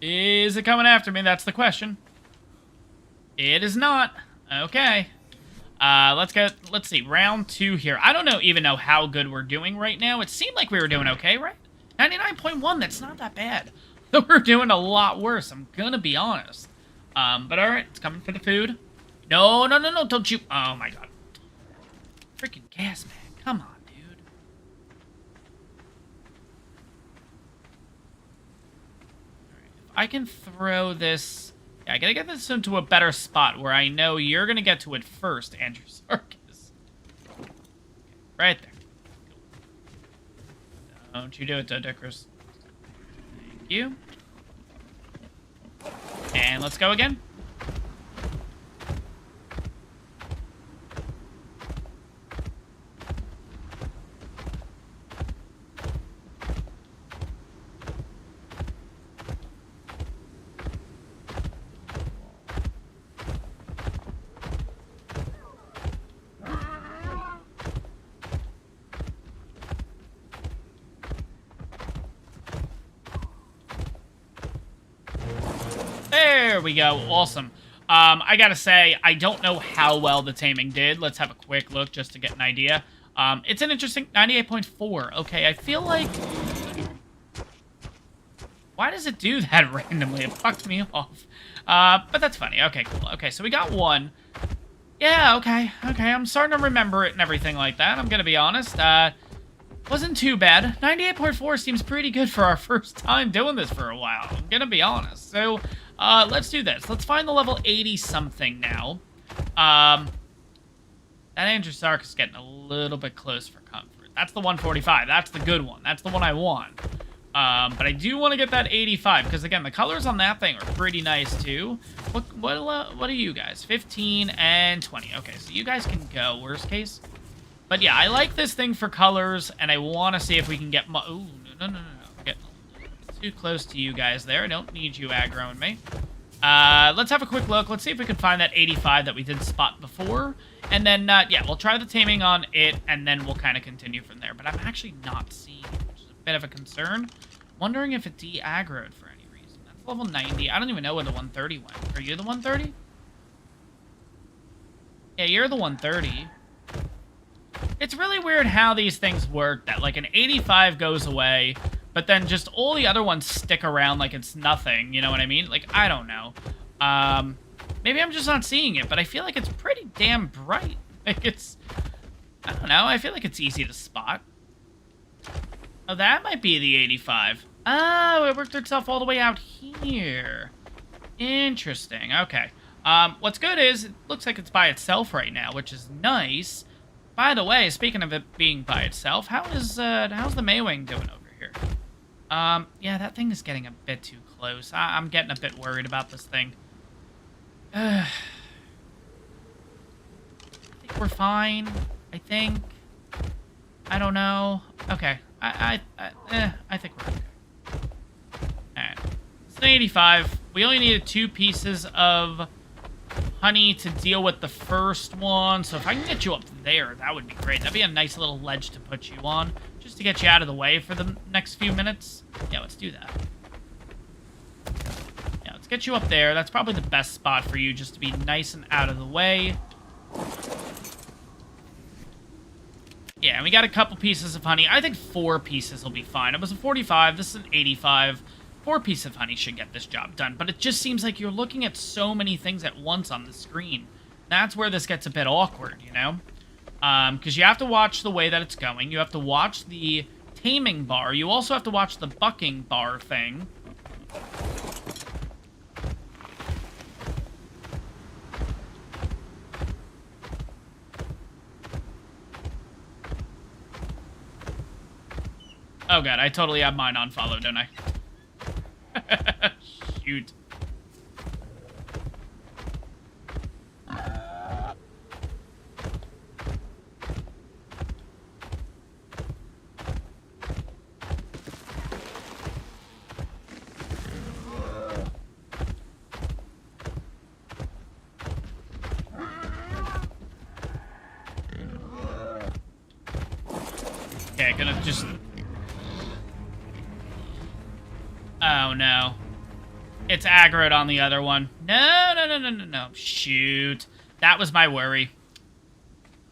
Is it coming after me? That's the question. It is not. Okay. Let's see, round 2 here. I don't even know how good we're doing right now. It seemed like we were doing okay, right? 99.1, that's not that bad. We're doing a lot worse, I'm gonna be honest. But alright, it's coming for the food. No, don't you... Oh my God. Freaking gas bag, come on. I can throw this... Yeah, I gotta get this into a better spot where I know you're gonna get to it first, Andrew Sarkis. Okay, right there. Don't you do it, Dodicrus. Thank you. And let's go again. There we go. Awesome. I gotta say, I don't know how well the taming did. Let's have a quick look just to get an idea. It's an interesting 98.4. Okay, I feel like... Why does it do that randomly? It fucked me off. But that's funny. Okay, cool. Okay, so we got one. Yeah, okay. Okay, I'm starting to remember it and everything like that. I'm gonna be honest. Wasn't too bad. 98.4 seems pretty good for our first time doing this for a while. I'm gonna be honest. So, let's do this. Let's find the level 80-something now. That Andrew Stark is getting a little bit close for comfort. That's the 145. That's the good one. That's the one I want. But I do want to get that 85, because again, the colors on that thing are pretty nice too. What are you guys? 15 and 20. Okay, so you guys can go, worst case. But yeah, I like this thing for colors, and I want to see if we can get... Ooh, no. Getting too close to you guys there. I don't need you aggroing me. Let's have a quick look. Let's see if we can find that 85 that we did spot before. And then, yeah, we'll try the taming on it, and then we'll kind of continue from there. But I'm actually not seeing it, which is a bit of a concern. Wondering if it de-aggroed for any reason. That's level 90. I don't even know where the 130 went. Are you the 130? Yeah, you're the 130. It's really weird how these things work, that like an 85 goes away, but then just all the other ones stick around like it's nothing, you know what I mean? Like, I don't know. Maybe I'm just not seeing it, but I feel like it's pretty damn bright. Like, it's... I don't know, I feel like it's easy to spot. Oh, that might be the 85. Oh, it worked itself all the way out here. Interesting, okay. What's good is, it looks like it's by itself right now, which is nice. By the way, speaking of it being by itself, how's the Maywing doing over here? Yeah, that thing is getting a bit too close. I'm getting a bit worried about this thing. I think we're fine. I think. I don't know. Okay. I think we're okay. Alright. It's an 85. We only needed 2 pieces of honey to deal with the first one. So if I can get you up there, that would be great. That'd be a nice little ledge to put you on, just to get you out of the way for the next few minutes. Yeah, let's do that. Yeah, let's get you up there. That's probably the best spot for you, just to be nice and out of the way. Yeah, and we got a couple pieces of honey. I think 4 pieces will be fine. It was a 45. This is an 85. 4 pieces of honey should get this job done. But it just seems like you're looking at so many things at once on the screen. That's where this gets a bit awkward, you know? Because you have to watch the way that it's going. You have to watch the taming bar. You also have to watch the bucking bar thing. Oh god, I totally have mine on follow, don't I? Shoot. Okay, gonna just... Oh, no. It's aggroed on the other one. No. Shoot. That was my worry.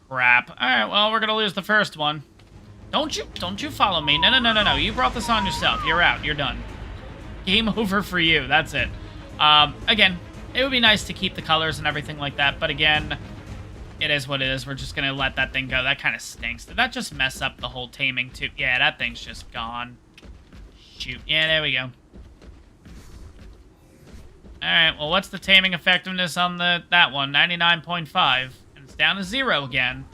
Crap. Alright, well, we're gonna lose the first one. Don't you follow me. No. You brought this on yourself. You're out. You're done. Game over for you. That's it. Again, it would be nice to keep the colors and everything like that, but again, it is what it is. We're just gonna let that thing go. That kind of stinks. Did that just mess up the whole taming, too? Yeah, that thing's just gone. Shoot. Yeah, there we go. Alright, well, what's the taming effectiveness on that one? 99.5. And it's down to 0 again.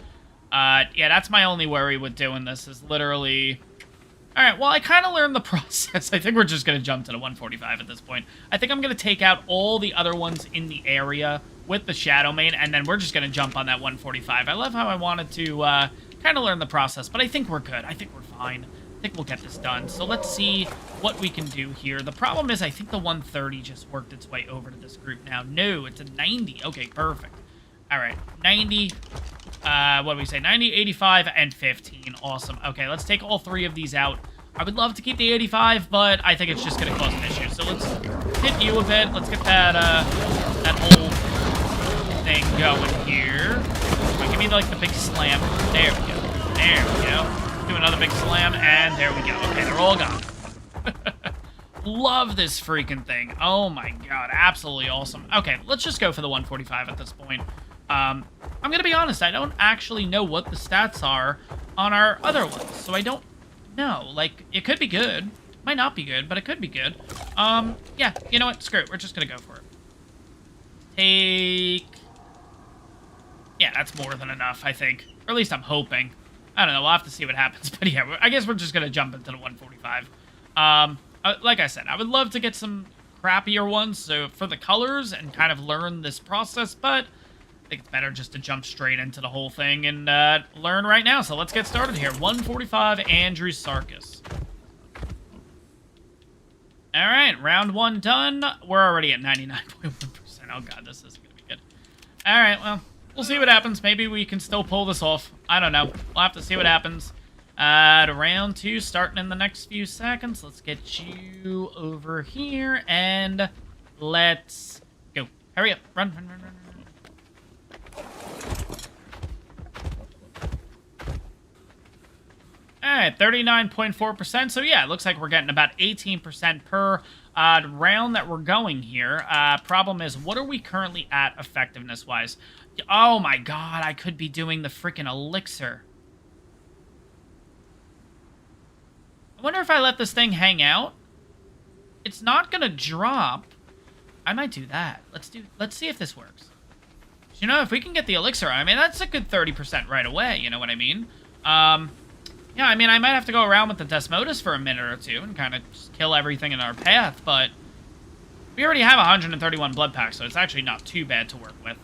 Yeah, that's my only worry with doing this, is literally... Alright, well, I kind of learned the process. I think we're just going to jump to the 145 at this point. I think I'm going to take out all the other ones in the area with the Shadow Mane, and then we're just going to jump on that 145. I love how I wanted to kind of learn the process, but I think we're good. I think we're fine. I think we'll get this done. So let's see what we can do here. The problem is I think the 130 just worked its way over to this group now. No, it's a 90. Okay, perfect. All right, 90. What do we say? 90, 85, and 15. Awesome. Okay, let's take all 3 of these out. I would love to keep the 85, but I think it's just going to cause an issue. So let's hit you a bit. Let's get that that whole thing going here. Give me like the big slam. There we go. There we go. Do another big slam, and there we go. Okay, they're all gone. Love this freaking thing. Oh my god, absolutely awesome. Okay, let's just go for the 145 at this point. I'm gonna be honest, I don't actually know what the stats are on our other ones, so I don't know. Like, it could be good. Might not be good, but it could be good. Yeah, you know what? Screw it. We're just gonna go for it. Take... Yeah, that's more than enough, I think. Or at least I'm hoping. I don't know, we'll have to see what happens. But yeah, I guess we're just gonna jump into the 145. Like I said, I would love to get some crappier ones so for the colors and kind of learn this process, but I think it's better just to jump straight into the whole thing and learn right now. So let's get started here. 145, Andrew Sarkis. All right, round 1 done. We're already at 99.1%. Oh god, this isn't gonna be good. All right, well, we'll see what happens. Maybe we can still pull this off. I don't know. We'll have to see what happens. Round 2 starting in the next few seconds. Let's get you over here and let's go. Hurry up. Run, run, run, run, run. Alright, 39.4%. So yeah, it looks like we're getting about 18% per round that we're going here. Problem is, what are we currently at effectiveness-wise? Oh my god, I could be doing the freaking elixir. I wonder if I let this thing hang out. It's not gonna drop. I might do that. Let's see if this works. You know, if we can get the elixir, I mean, that's a good 30% right away, you know what I mean? Yeah, I mean, I might have to go around with the Desmodus for a minute or two and kind of just kill everything in our path, but we already have 131 blood packs, so it's actually not too bad to work with.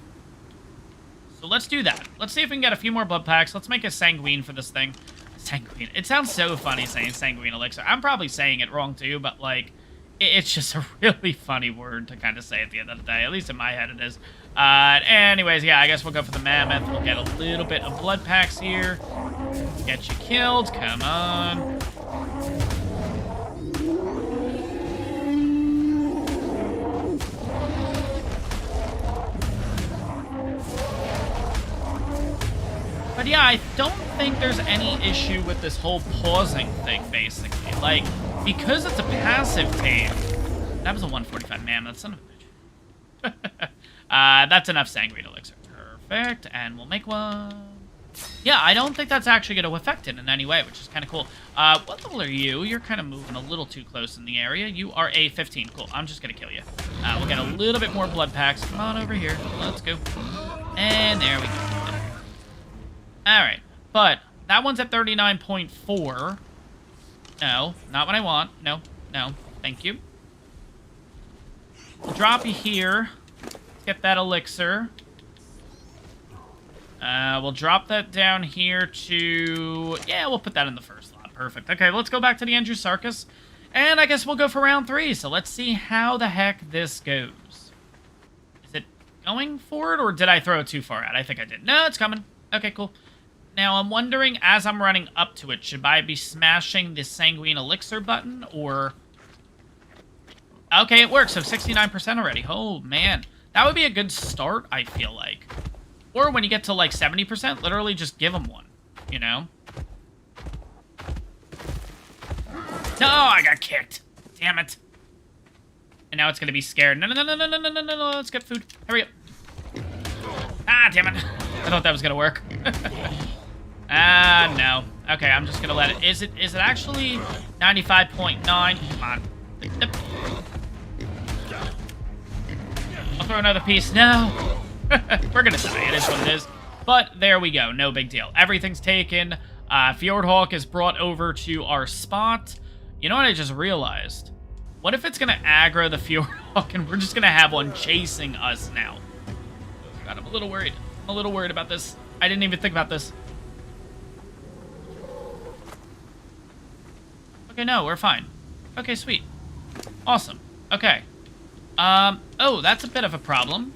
So let's do that. Let's see if we can get a few more blood packs. Let's make a Sanguine for this thing. Sanguine. It sounds so funny saying Sanguine Elixir. I'm probably saying it wrong too, but like, it's just a really funny word to kind of say at the end of the day. At least in my head it is. Anyways, yeah, I guess we'll go for the Mammoth. We'll get a little bit of blood packs here. Get you killed. Come on. But yeah, I don't think there's any issue with this whole pausing thing, basically. Like, because it's a passive tame... That was a 145 Mammoth, son of a bitch. That's enough Sanguine Elixir. Perfect, and we'll make one. Yeah, I don't think that's actually going to affect it in any way, which is kind of cool. What level are you? You're kind of moving a little too close in the area. You are a 15. Cool, I'm just going to kill you. We'll get a little bit more blood packs. Come on over here. Let's go. And there we go. Alright, but that one's at 39.4. No, not what I want. No, no, thank you. We'll drop you here. Get that elixir. We'll drop that down here to... Yeah, we'll put that in the first slot. Perfect. Okay, let's go back to the Andrew Sarkis. And I guess we'll go for round 3. So let's see how the heck this goes. Is it going for it, or did I throw it too far out? I think I did. No, it's coming. Okay, cool. Now, I'm wondering, as I'm running up to it, should I be smashing the Sanguine Elixir button, or... Okay, it works, so 69% already. Oh, man. That would be a good start, I feel like. Or when you get to, like, 70%, literally just give them one, you know? No, I got kicked. Damn it. And now it's going to be scared. No, no, no, no, no, no, no, no, no, let's get food. Hurry up. Ah, damn it. I thought that was going to work. No. Okay, I'm just gonna let it. Is it actually 95.9? Come on. I'll throw another piece. No. We're gonna die. It is what it is. But there we go. No big deal. Everything's taken. Fjordhawk is brought over to our spot. You know what I just realized? What if it's gonna aggro the Fjordhawk and we're just gonna have one chasing us now? Oh god, I'm a little worried. I'm a little worried about this. I didn't even think about this. Okay, no, we're fine. Okay, sweet. Awesome. Okay. Oh, that's a bit of a problem.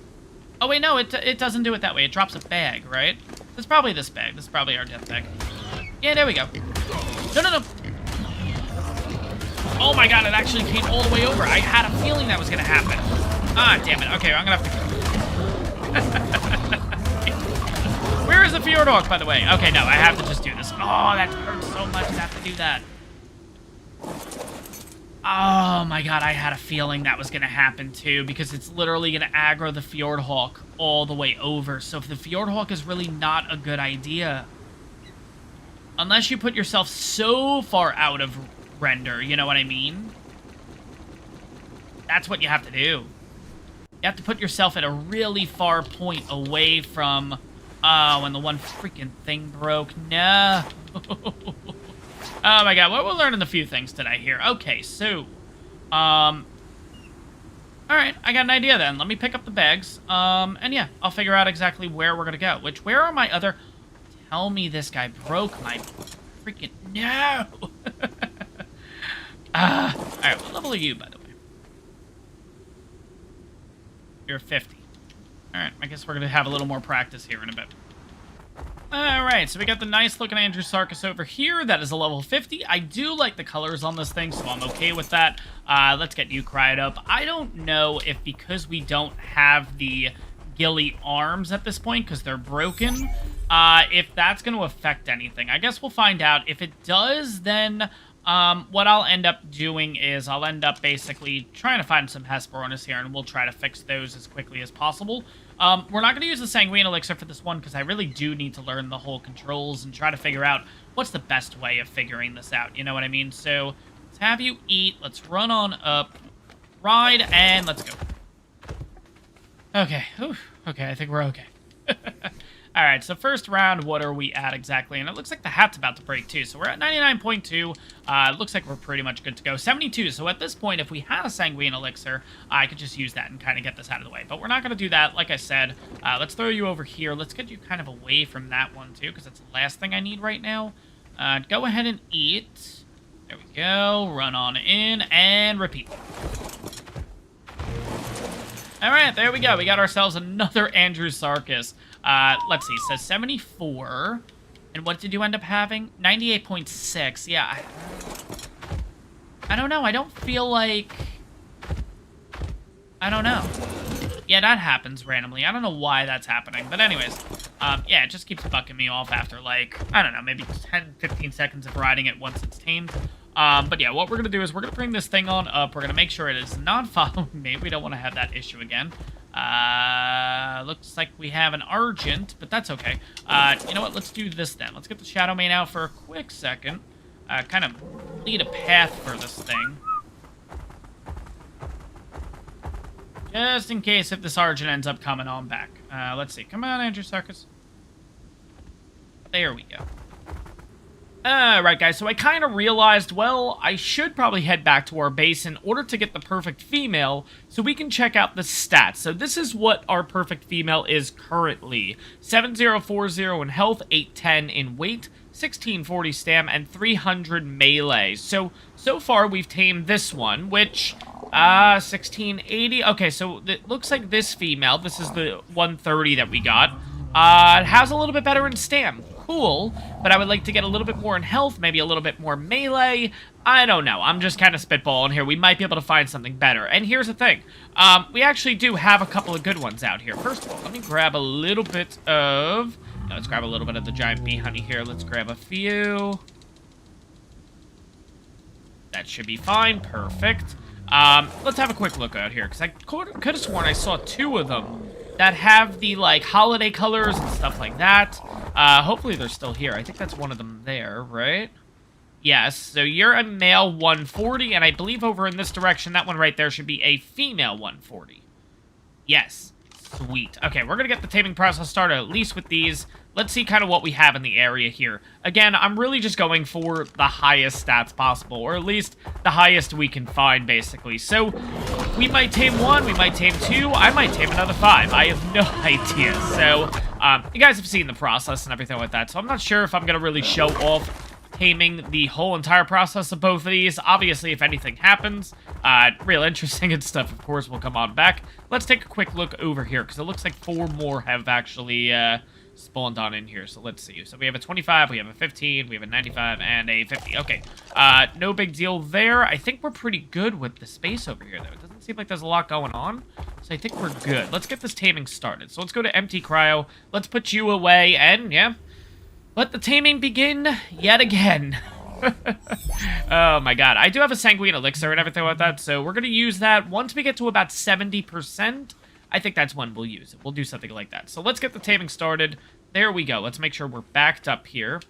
Oh, wait, no, it doesn't do it that way. It drops a bag, right? It's probably this bag. This is probably our death bag. Yeah, there we go. No, no, no. Oh my god, it actually came all the way over. I had a feeling that was going to happen. Ah, damn it. Okay, I'm going to have to... Where is the Fjordur, by the way? Okay, no, I have to just do this. Oh, that hurts so much to have to do that. Oh my god, I had a feeling that was going to happen too, because it's literally going to aggro the Fjordur all the way over. So if the Fjordur is really not a good idea, unless you put yourself so far out of render, you know what I mean? That's what you have to do. You have to put yourself at a really far point away from... Oh, when the one freaking thing broke. No. Oh my god, well, we're learning a few things today here. Okay, so, alright, I got an idea then. Let me pick up the bags, and yeah, I'll figure out exactly where we're gonna go. Where are my other... Tell me this guy broke my freaking... No! Alright, what level are you, by the way? You're 50. Alright, I guess we're gonna have a little more practice here in a bit. Alright, so we got the nice-looking Andrew Sarkis over here. That is a level 50. I do like the colors on this thing, so I'm okay with that. Let's get you cried up. I don't know if because we don't have the ghillie arms at this point, because they're broken, if that's going to affect anything. I guess we'll find out. If it does, then... what I'll end up doing is I'll end up basically trying to find some Hesperornis here, and we'll try to fix those as quickly as possible. We're not going to use the Sanguine Elixir for this one, because I really do need to learn the whole controls and try to figure out what's the best way of figuring this out, you know what I mean? So, let's have you eat, let's run on up, ride, and let's go. Okay, okay, I think we're okay. Alright, so first round, what are we at exactly? And it looks like the hat's about to break too, so we're at 99.2. It looks like we're pretty much good to go. 72, so at this point, if we had a Sanguine Elixir, I could just use that and kind of get this out of the way. But we're not going to do that, like I said. Let's throw you over here. Let's get you kind of away from that one too, because that's the last thing I need right now. Go ahead and eat. There we go. Run on in, and repeat. Alright, there we go. We got ourselves another Andrew Sarkis. Let's see, so 74. And what did you end up having? 98.6. Yeah. I don't know. I don't feel like... I don't know. Yeah, that happens randomly. I don't know why that's happening. But anyways, yeah, it just keeps bucking me off after, like, I don't know, maybe 10, 15 seconds of riding it once it's tamed. But yeah, what we're going to do is we're going to bring this thing on up. We're going to make sure it is not following me. We don't want to have that issue again. Looks like we have an Argent, but that's okay. You know what? Let's do this then. Let's get the Shadow Mane out for a quick second. Kind of lead a path for this thing. Just in case if this Argent ends up coming on back. Let's see. Come on, Andrew Sarkis. There we go. Right, guys, so I kind of realized, well, I should probably head back to our base in order to get the perfect female, so we can check out the stats. So this is what our perfect female is currently. 7040 in health, 810 in weight, 1640 stam, and 300 melee. So far we've tamed this one, which, 1680. Okay, so it looks like this female, this is the 130 that we got, it has a little bit better in stam. Cool, but I would like to get a little bit more in health, maybe a little bit more melee. I don't know. I'm just kind of spitballing here. We might be able to find something better. And here's the thing. We actually do have a couple of good ones out here. First of all, let me grab a little bit of... No, let's grab a little bit of the giant bee honey here. Let's grab a few. That should be fine. Perfect. Let's have a quick look out here, because I could have sworn I saw two of them that have the, like, holiday colors and stuff like that. Hopefully they're still here. I think that's one of them there, right? Yes, so you're a male 140, and I believe over in this direction, that one right there should be a female 140. Yes. Sweet. Okay, we're going to get the taming process started, at least with these. Let's see kind of what we have in the area here. Again, I'm really just going for the highest stats possible, or at least the highest we can find, basically. So, we might tame one, we might tame two, I might tame another 5. I have no idea. So, you guys have seen the process and everything like that, so I'm not sure if I'm going to really show off taming the whole entire process of both of these. Obviously, if anything happens, real interesting and stuff, of course, will come on back. Let's take a quick look over here, because it looks like 4 more have actually spawned on in here. So let's see. So we have a 25, we have a 15, we have a 95, and a 50. Okay, no big deal there. I think we're pretty good with the space over here, though. It doesn't seem like there's a lot going on, so I think we're good. Let's get this taming started. So let's go to empty cryo. Let's put you away, and yeah, let the taming begin yet again. Oh my god. I do have a sanguine elixir and everything like that, so we're going to use that once we get to about 70%. I think that's when we'll use it. We'll do something like that. So let's get the taming started. There we go. Let's make sure we're backed up here.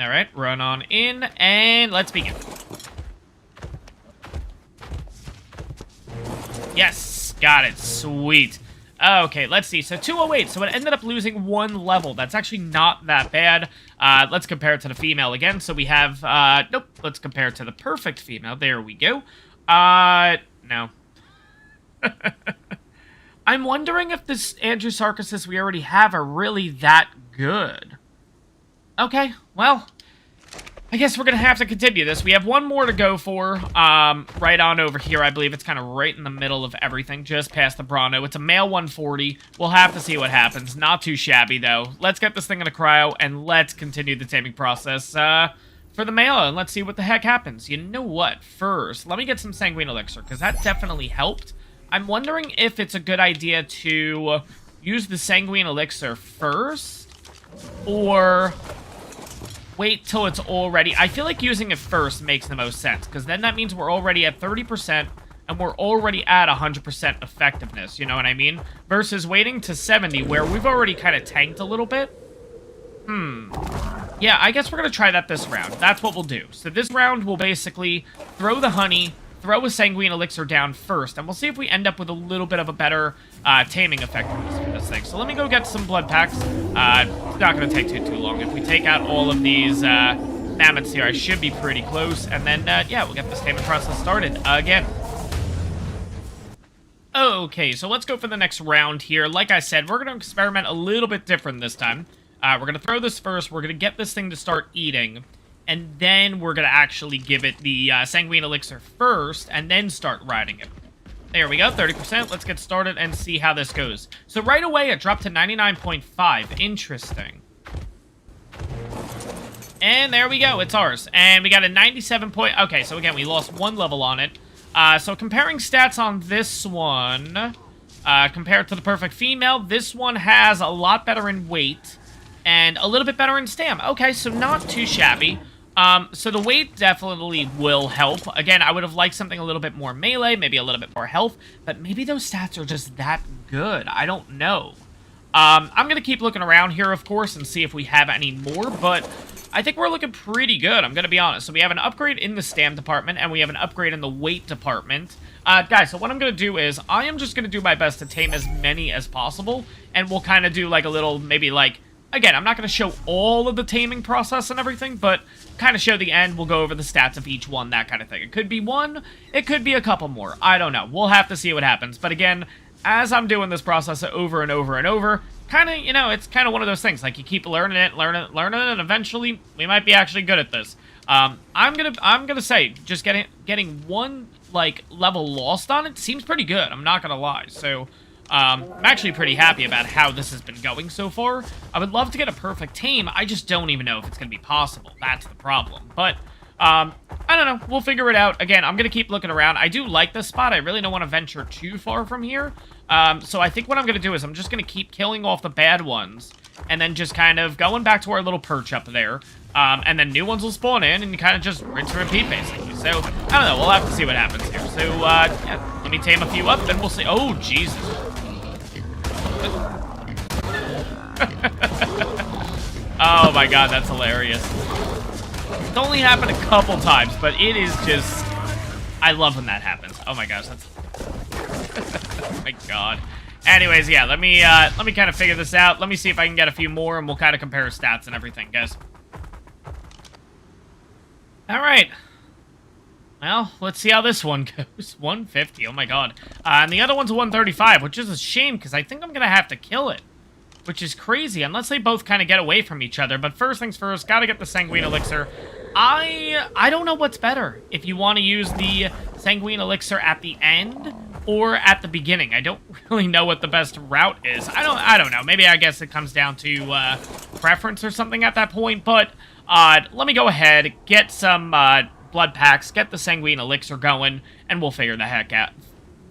Alright, run on in, and let's begin. Yes, got it. Sweet. Okay, let's see. So 208. So it ended up losing 1 level. That's actually not that bad. Let's compare it to the female again. So we have, nope. Let's compare it to the perfect female. There we go. No. I'm wondering if this Andrewsarchuses we already have are really that good. Okay, well, I guess we're going to have to continue this. We have one more to go for, right on over here. I believe it's kind of right in the middle of everything, just past the Brano. It's a male 140. We'll have to see what happens. Not too shabby, though. Let's get this thing in a cryo, and let's continue the taming process, for the male, and let's see what the heck happens. You know what? First, let me get some sanguine elixir, because that definitely helped. I'm wondering if it's a good idea to use the sanguine elixir first, or wait till it's already... I feel like using it first makes the most sense, because then that means we're already at 30%, and we're already at 100% effectiveness, you know what I mean? Versus waiting to 70, where we've already kind of tanked a little bit. Yeah, I guess we're going to try that this round. That's what we'll do. So this round, we'll basically throw the honey, throw a sanguine elixir down first, and we'll see if we end up with a little bit of a better taming effectiveness for this thing. So let me go get some blood packs. It's not going to take too long. If we take out all of these mammoths here, I should be pretty close. And then, yeah, we'll get this taming process started again. Okay, so let's go for the next round here. Like I said, we're going to experiment a little bit different this time. We're going to throw this first. We're going to get this thing to start eating. And then we're going to actually give it the sanguine elixir first, and then start riding it. There we go, 30%. Let's get started and see how this goes. So right away, it dropped to 99.5. Interesting. And there we go, it's ours. And we got a 97 point... Okay, so again, we lost 1 level on it. So comparing stats on this one, compared to the perfect female, this one has a lot better in weight, and a little bit better in stam. Okay, so not too shabby. So the weight definitely will help. Again, I would have liked something a little bit more melee, maybe a little bit more health, but maybe those stats are just that good. I don't know. I'm going to keep looking around here, of course, and see if we have any more, but I think we're looking pretty good, I'm going to be honest. So we have an upgrade in the stam department, and we have an upgrade in the weight department. Guys, so what I'm going to do is, I am just going to do my best to tame as many as possible, and we'll kind of do like a little, maybe like... Again, I'm not going to show all of the taming process and everything, but kind of show the end. We'll go over the stats of each one, that kind of thing. It could be one, it could be a couple more. I don't know. We'll have to see what happens. But again, as I'm doing this process over and over and over, kind of, you know, it's kind of one of those things. Like, you keep learning it, and eventually we might be actually good at this. I'm gonna say, just getting one, like, level lost on it seems pretty good. I'm not gonna lie. So... I'm actually pretty happy about how this has been going so far. I would love to get a perfect tame. I just don't even know if it's going to be possible. That's the problem. But, I don't know. We'll figure it out. Again, I'm going to keep looking around. I do like this spot. I really don't want to venture too far from here. So I think what I'm going to do is I'm just going to keep killing off the bad ones. And then just kind of going back to our little perch up there. And then new ones will spawn in and you kind of just rinse and repeat, basically. So, I don't know. We'll have to see what happens here. So, yeah, let me tame a few up and we'll see. Oh, Jesus. Oh my god, that's hilarious. It's only happened a couple times, but it is just... I love when that happens. Oh my gosh, that's... Oh my god. Anyways, yeah, let me kind of figure this out. Let me see if I can get a few more, and we'll kind of compare stats and everything, guys. Alright. Well, let's see how this one goes. 150, oh my god. And the other one's 135, which is a shame, because I think I'm going to have to kill it. Which is crazy, unless they both kind of get away from each other. But first things first, gotta get the sanguine elixir. I don't know what's better. If you want to use the sanguine elixir at the end, or at the beginning. I don't really know what the best route is. I don't know. Maybe I guess it comes down to preference or something at that point, but let me go ahead, get some blood packs, get the sanguine elixir going, and we'll figure the heck out.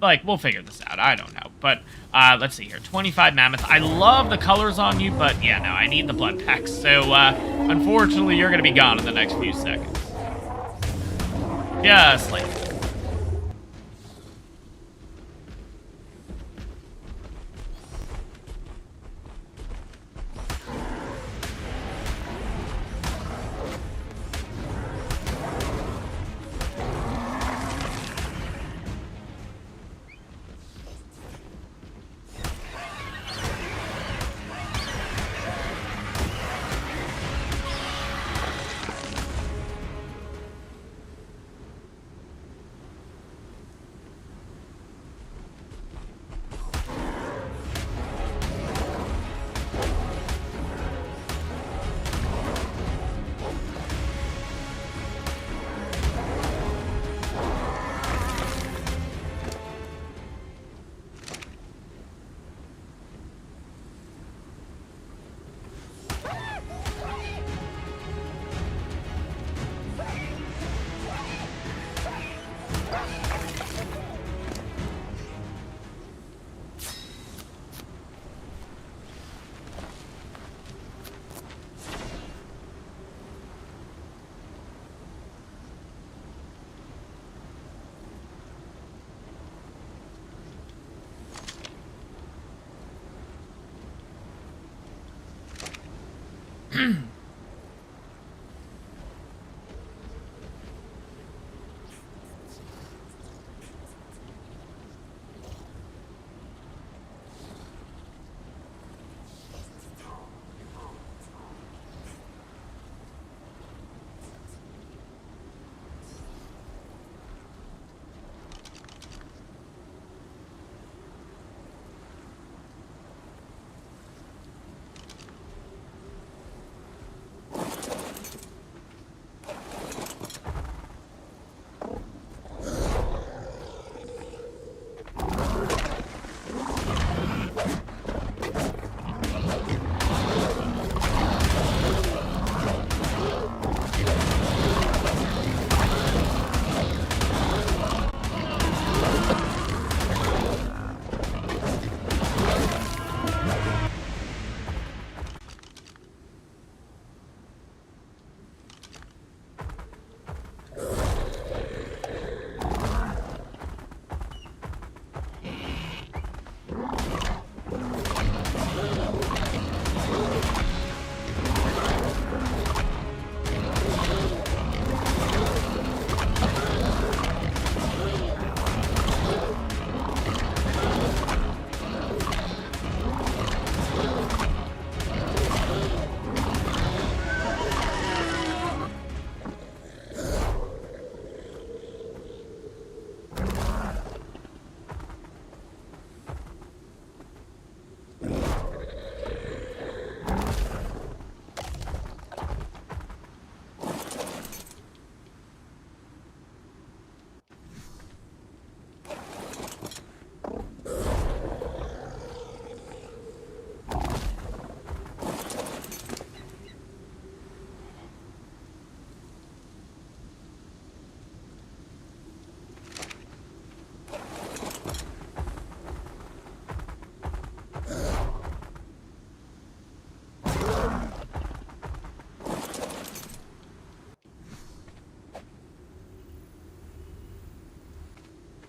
Like, we'll figure this out. I don't know. But, let's see here. 25 mammoth. I love the colors on you, but, yeah, no, I need the blood packs. So, unfortunately, you're going to be gone in the next few seconds. Just like...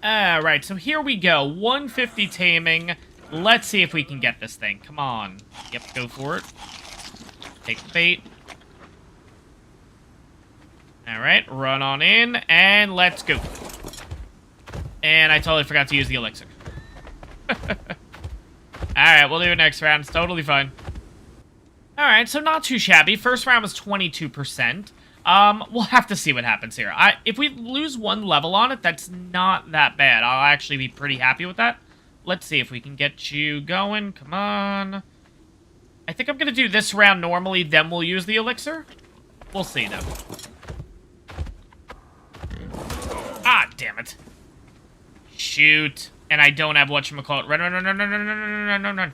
Alright, so here we go. 150 taming. Let's see if we can get this thing. Come on. Yep, go for it. Take the bait. Alright, run on in, and let's go. And I totally forgot to use the elixir. Alright, we'll do it next round. It's totally fine. Alright, so not too shabby. First round was 22%. We'll have to see what happens here. If we lose one level on it, that's not that bad. I'll actually be pretty happy with that. Let's see if we can get you going. Come on. I think I'm going to do this round normally, then we'll use the elixir. We'll see, though. Ah, damn it. Shoot. And I don't have whatchamacallit. Run, run, run, run, run, run, run, run, run, run.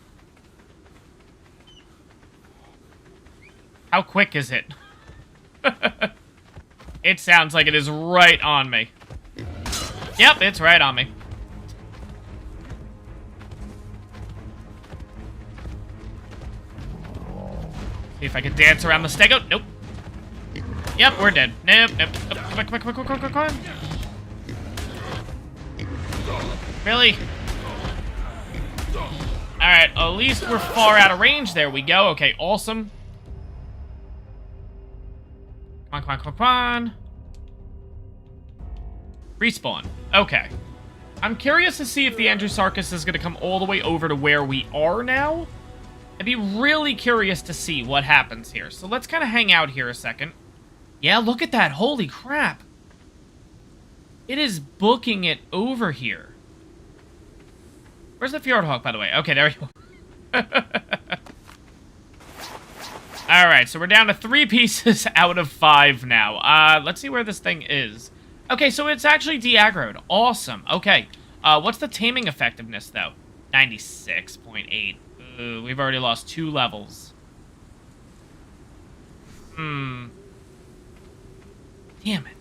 How quick is it? It sounds like it is right on me. Yep, it's right on me. See if I can dance around the stego. Nope. Yep, we're dead. Nope, nope. Oh, come on, come on, come on, come on, come on. Really? Alright, at least we're far out of range. There we go. Okay, awesome. Come on, come on, come on, come on. Respawn. Okay. I'm curious to see if the Andrewsarchus is going to come all the way over to where we are now. I'd be really curious to see what happens here. So let's kind of hang out here a second. Yeah, look at that. Holy crap. It is booking it over here. Where's the Fjordhawk, by the way? Okay, there you go. Alright, so we're down to 3 pieces out of 5 now. Let's see where this thing is. Okay, so it's actually de-aggroed. Awesome. Okay. What's the taming effectiveness, though? 96.8. We've already lost 2 levels. Damn it.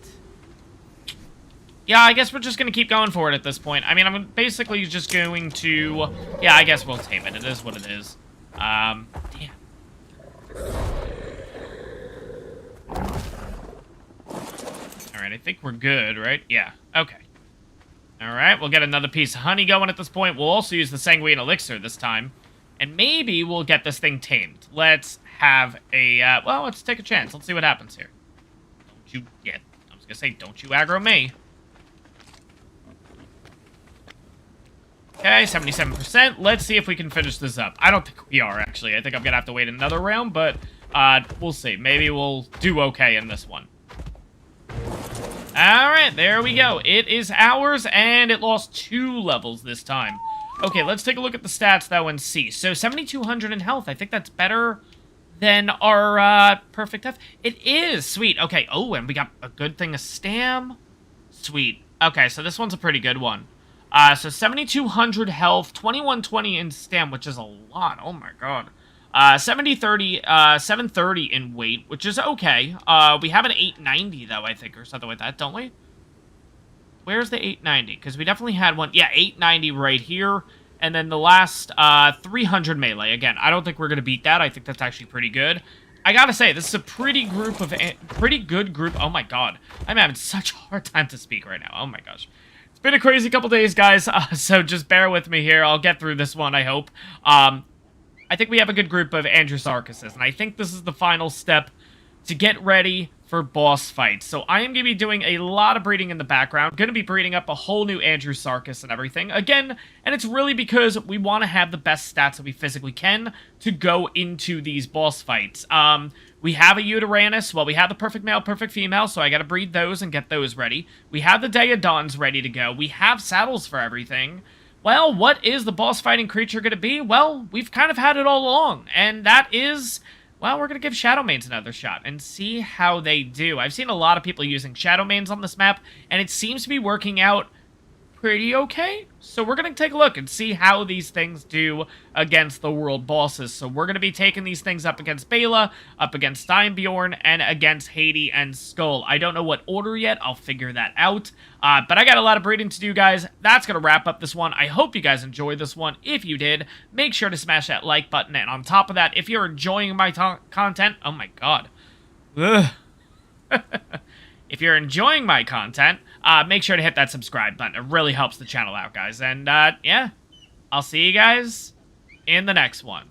Yeah, I guess we're just going to keep going for it at this point. I mean, I'm basically just going to... Yeah, I guess we'll tame it. It is what it is. Damn. Alright, I think we're good, right? Yeah, okay. Alright, we'll get another piece of honey going at this point. We'll also use the sanguine elixir this time. And maybe we'll get this thing tamed. Let's have a... well, let's take a chance. Let's see what happens here. Don't you... Yeah, I was going to say, don't you aggro me. Okay, 77%. Let's see if we can finish this up. I don't think we are, actually. I think I'm going to have to wait another round, but we'll see. Maybe we'll do okay in this one. Alright, there we go. It is ours, and it lost 2 levels this time. Okay, let's take a look at the stats, though, and see. So, 7,200 in health. I think that's better than our perfect health. It is! Sweet. Okay. Oh, and we got a good thing of stam. Sweet. Okay, so this one's a pretty good one. So 7,200 health, 2,120 in stam, which is a lot. Oh my god. 730 in weight, which is okay. We have an 890 though, I think, or something like that, don't we? Where's the 890? Because we definitely had one. Yeah, 890 right here. And then the last 300 melee. Again, I don't think we're gonna beat that. I think that's actually pretty good. I gotta say, this is a pretty good group. Oh my god, I'm having such a hard time to speak right now. Oh my gosh. It's been a crazy couple days, guys, so just bear with me here. I'll get through this one, I hope. I think we have a good group of Andrewsarchuses, and I think this is the final step to get ready for boss fights. So I am going to be doing a lot of breeding in the background. Going to be breeding up a whole new Andrewsarchus and everything. Again, and it's really because we want to have the best stats that we physically can to go into these boss fights. We have a Uteranus. Well, we have the perfect male, perfect female, so I got to breed those and get those ready. We have the Daedons ready to go. We have saddles for everything. Well, what is the boss fighting creature going to be? Well, we've kind of had it all along, and that is... Well, we're going to give Shadowmanes another shot and see how they do. I've seen a lot of people using Shadowmanes on this map, and it seems to be working out pretty okay. So we're going to take a look and see how these things do against the world bosses. So we're going to be taking these things up against Bela, up against Steinbjorn, and against Hades and Skull. I don't know what order yet. I'll figure that out. But I got a lot of breeding to do, guys. That's going to wrap up this one. I hope you guys enjoyed this one. If you did, make sure to smash that like button. And on top of that, if you're enjoying my content... Oh my god. Ugh. If you're enjoying my content, make sure to hit that subscribe button. It really helps the channel out, guys. And, yeah, I'll see you guys in the next one.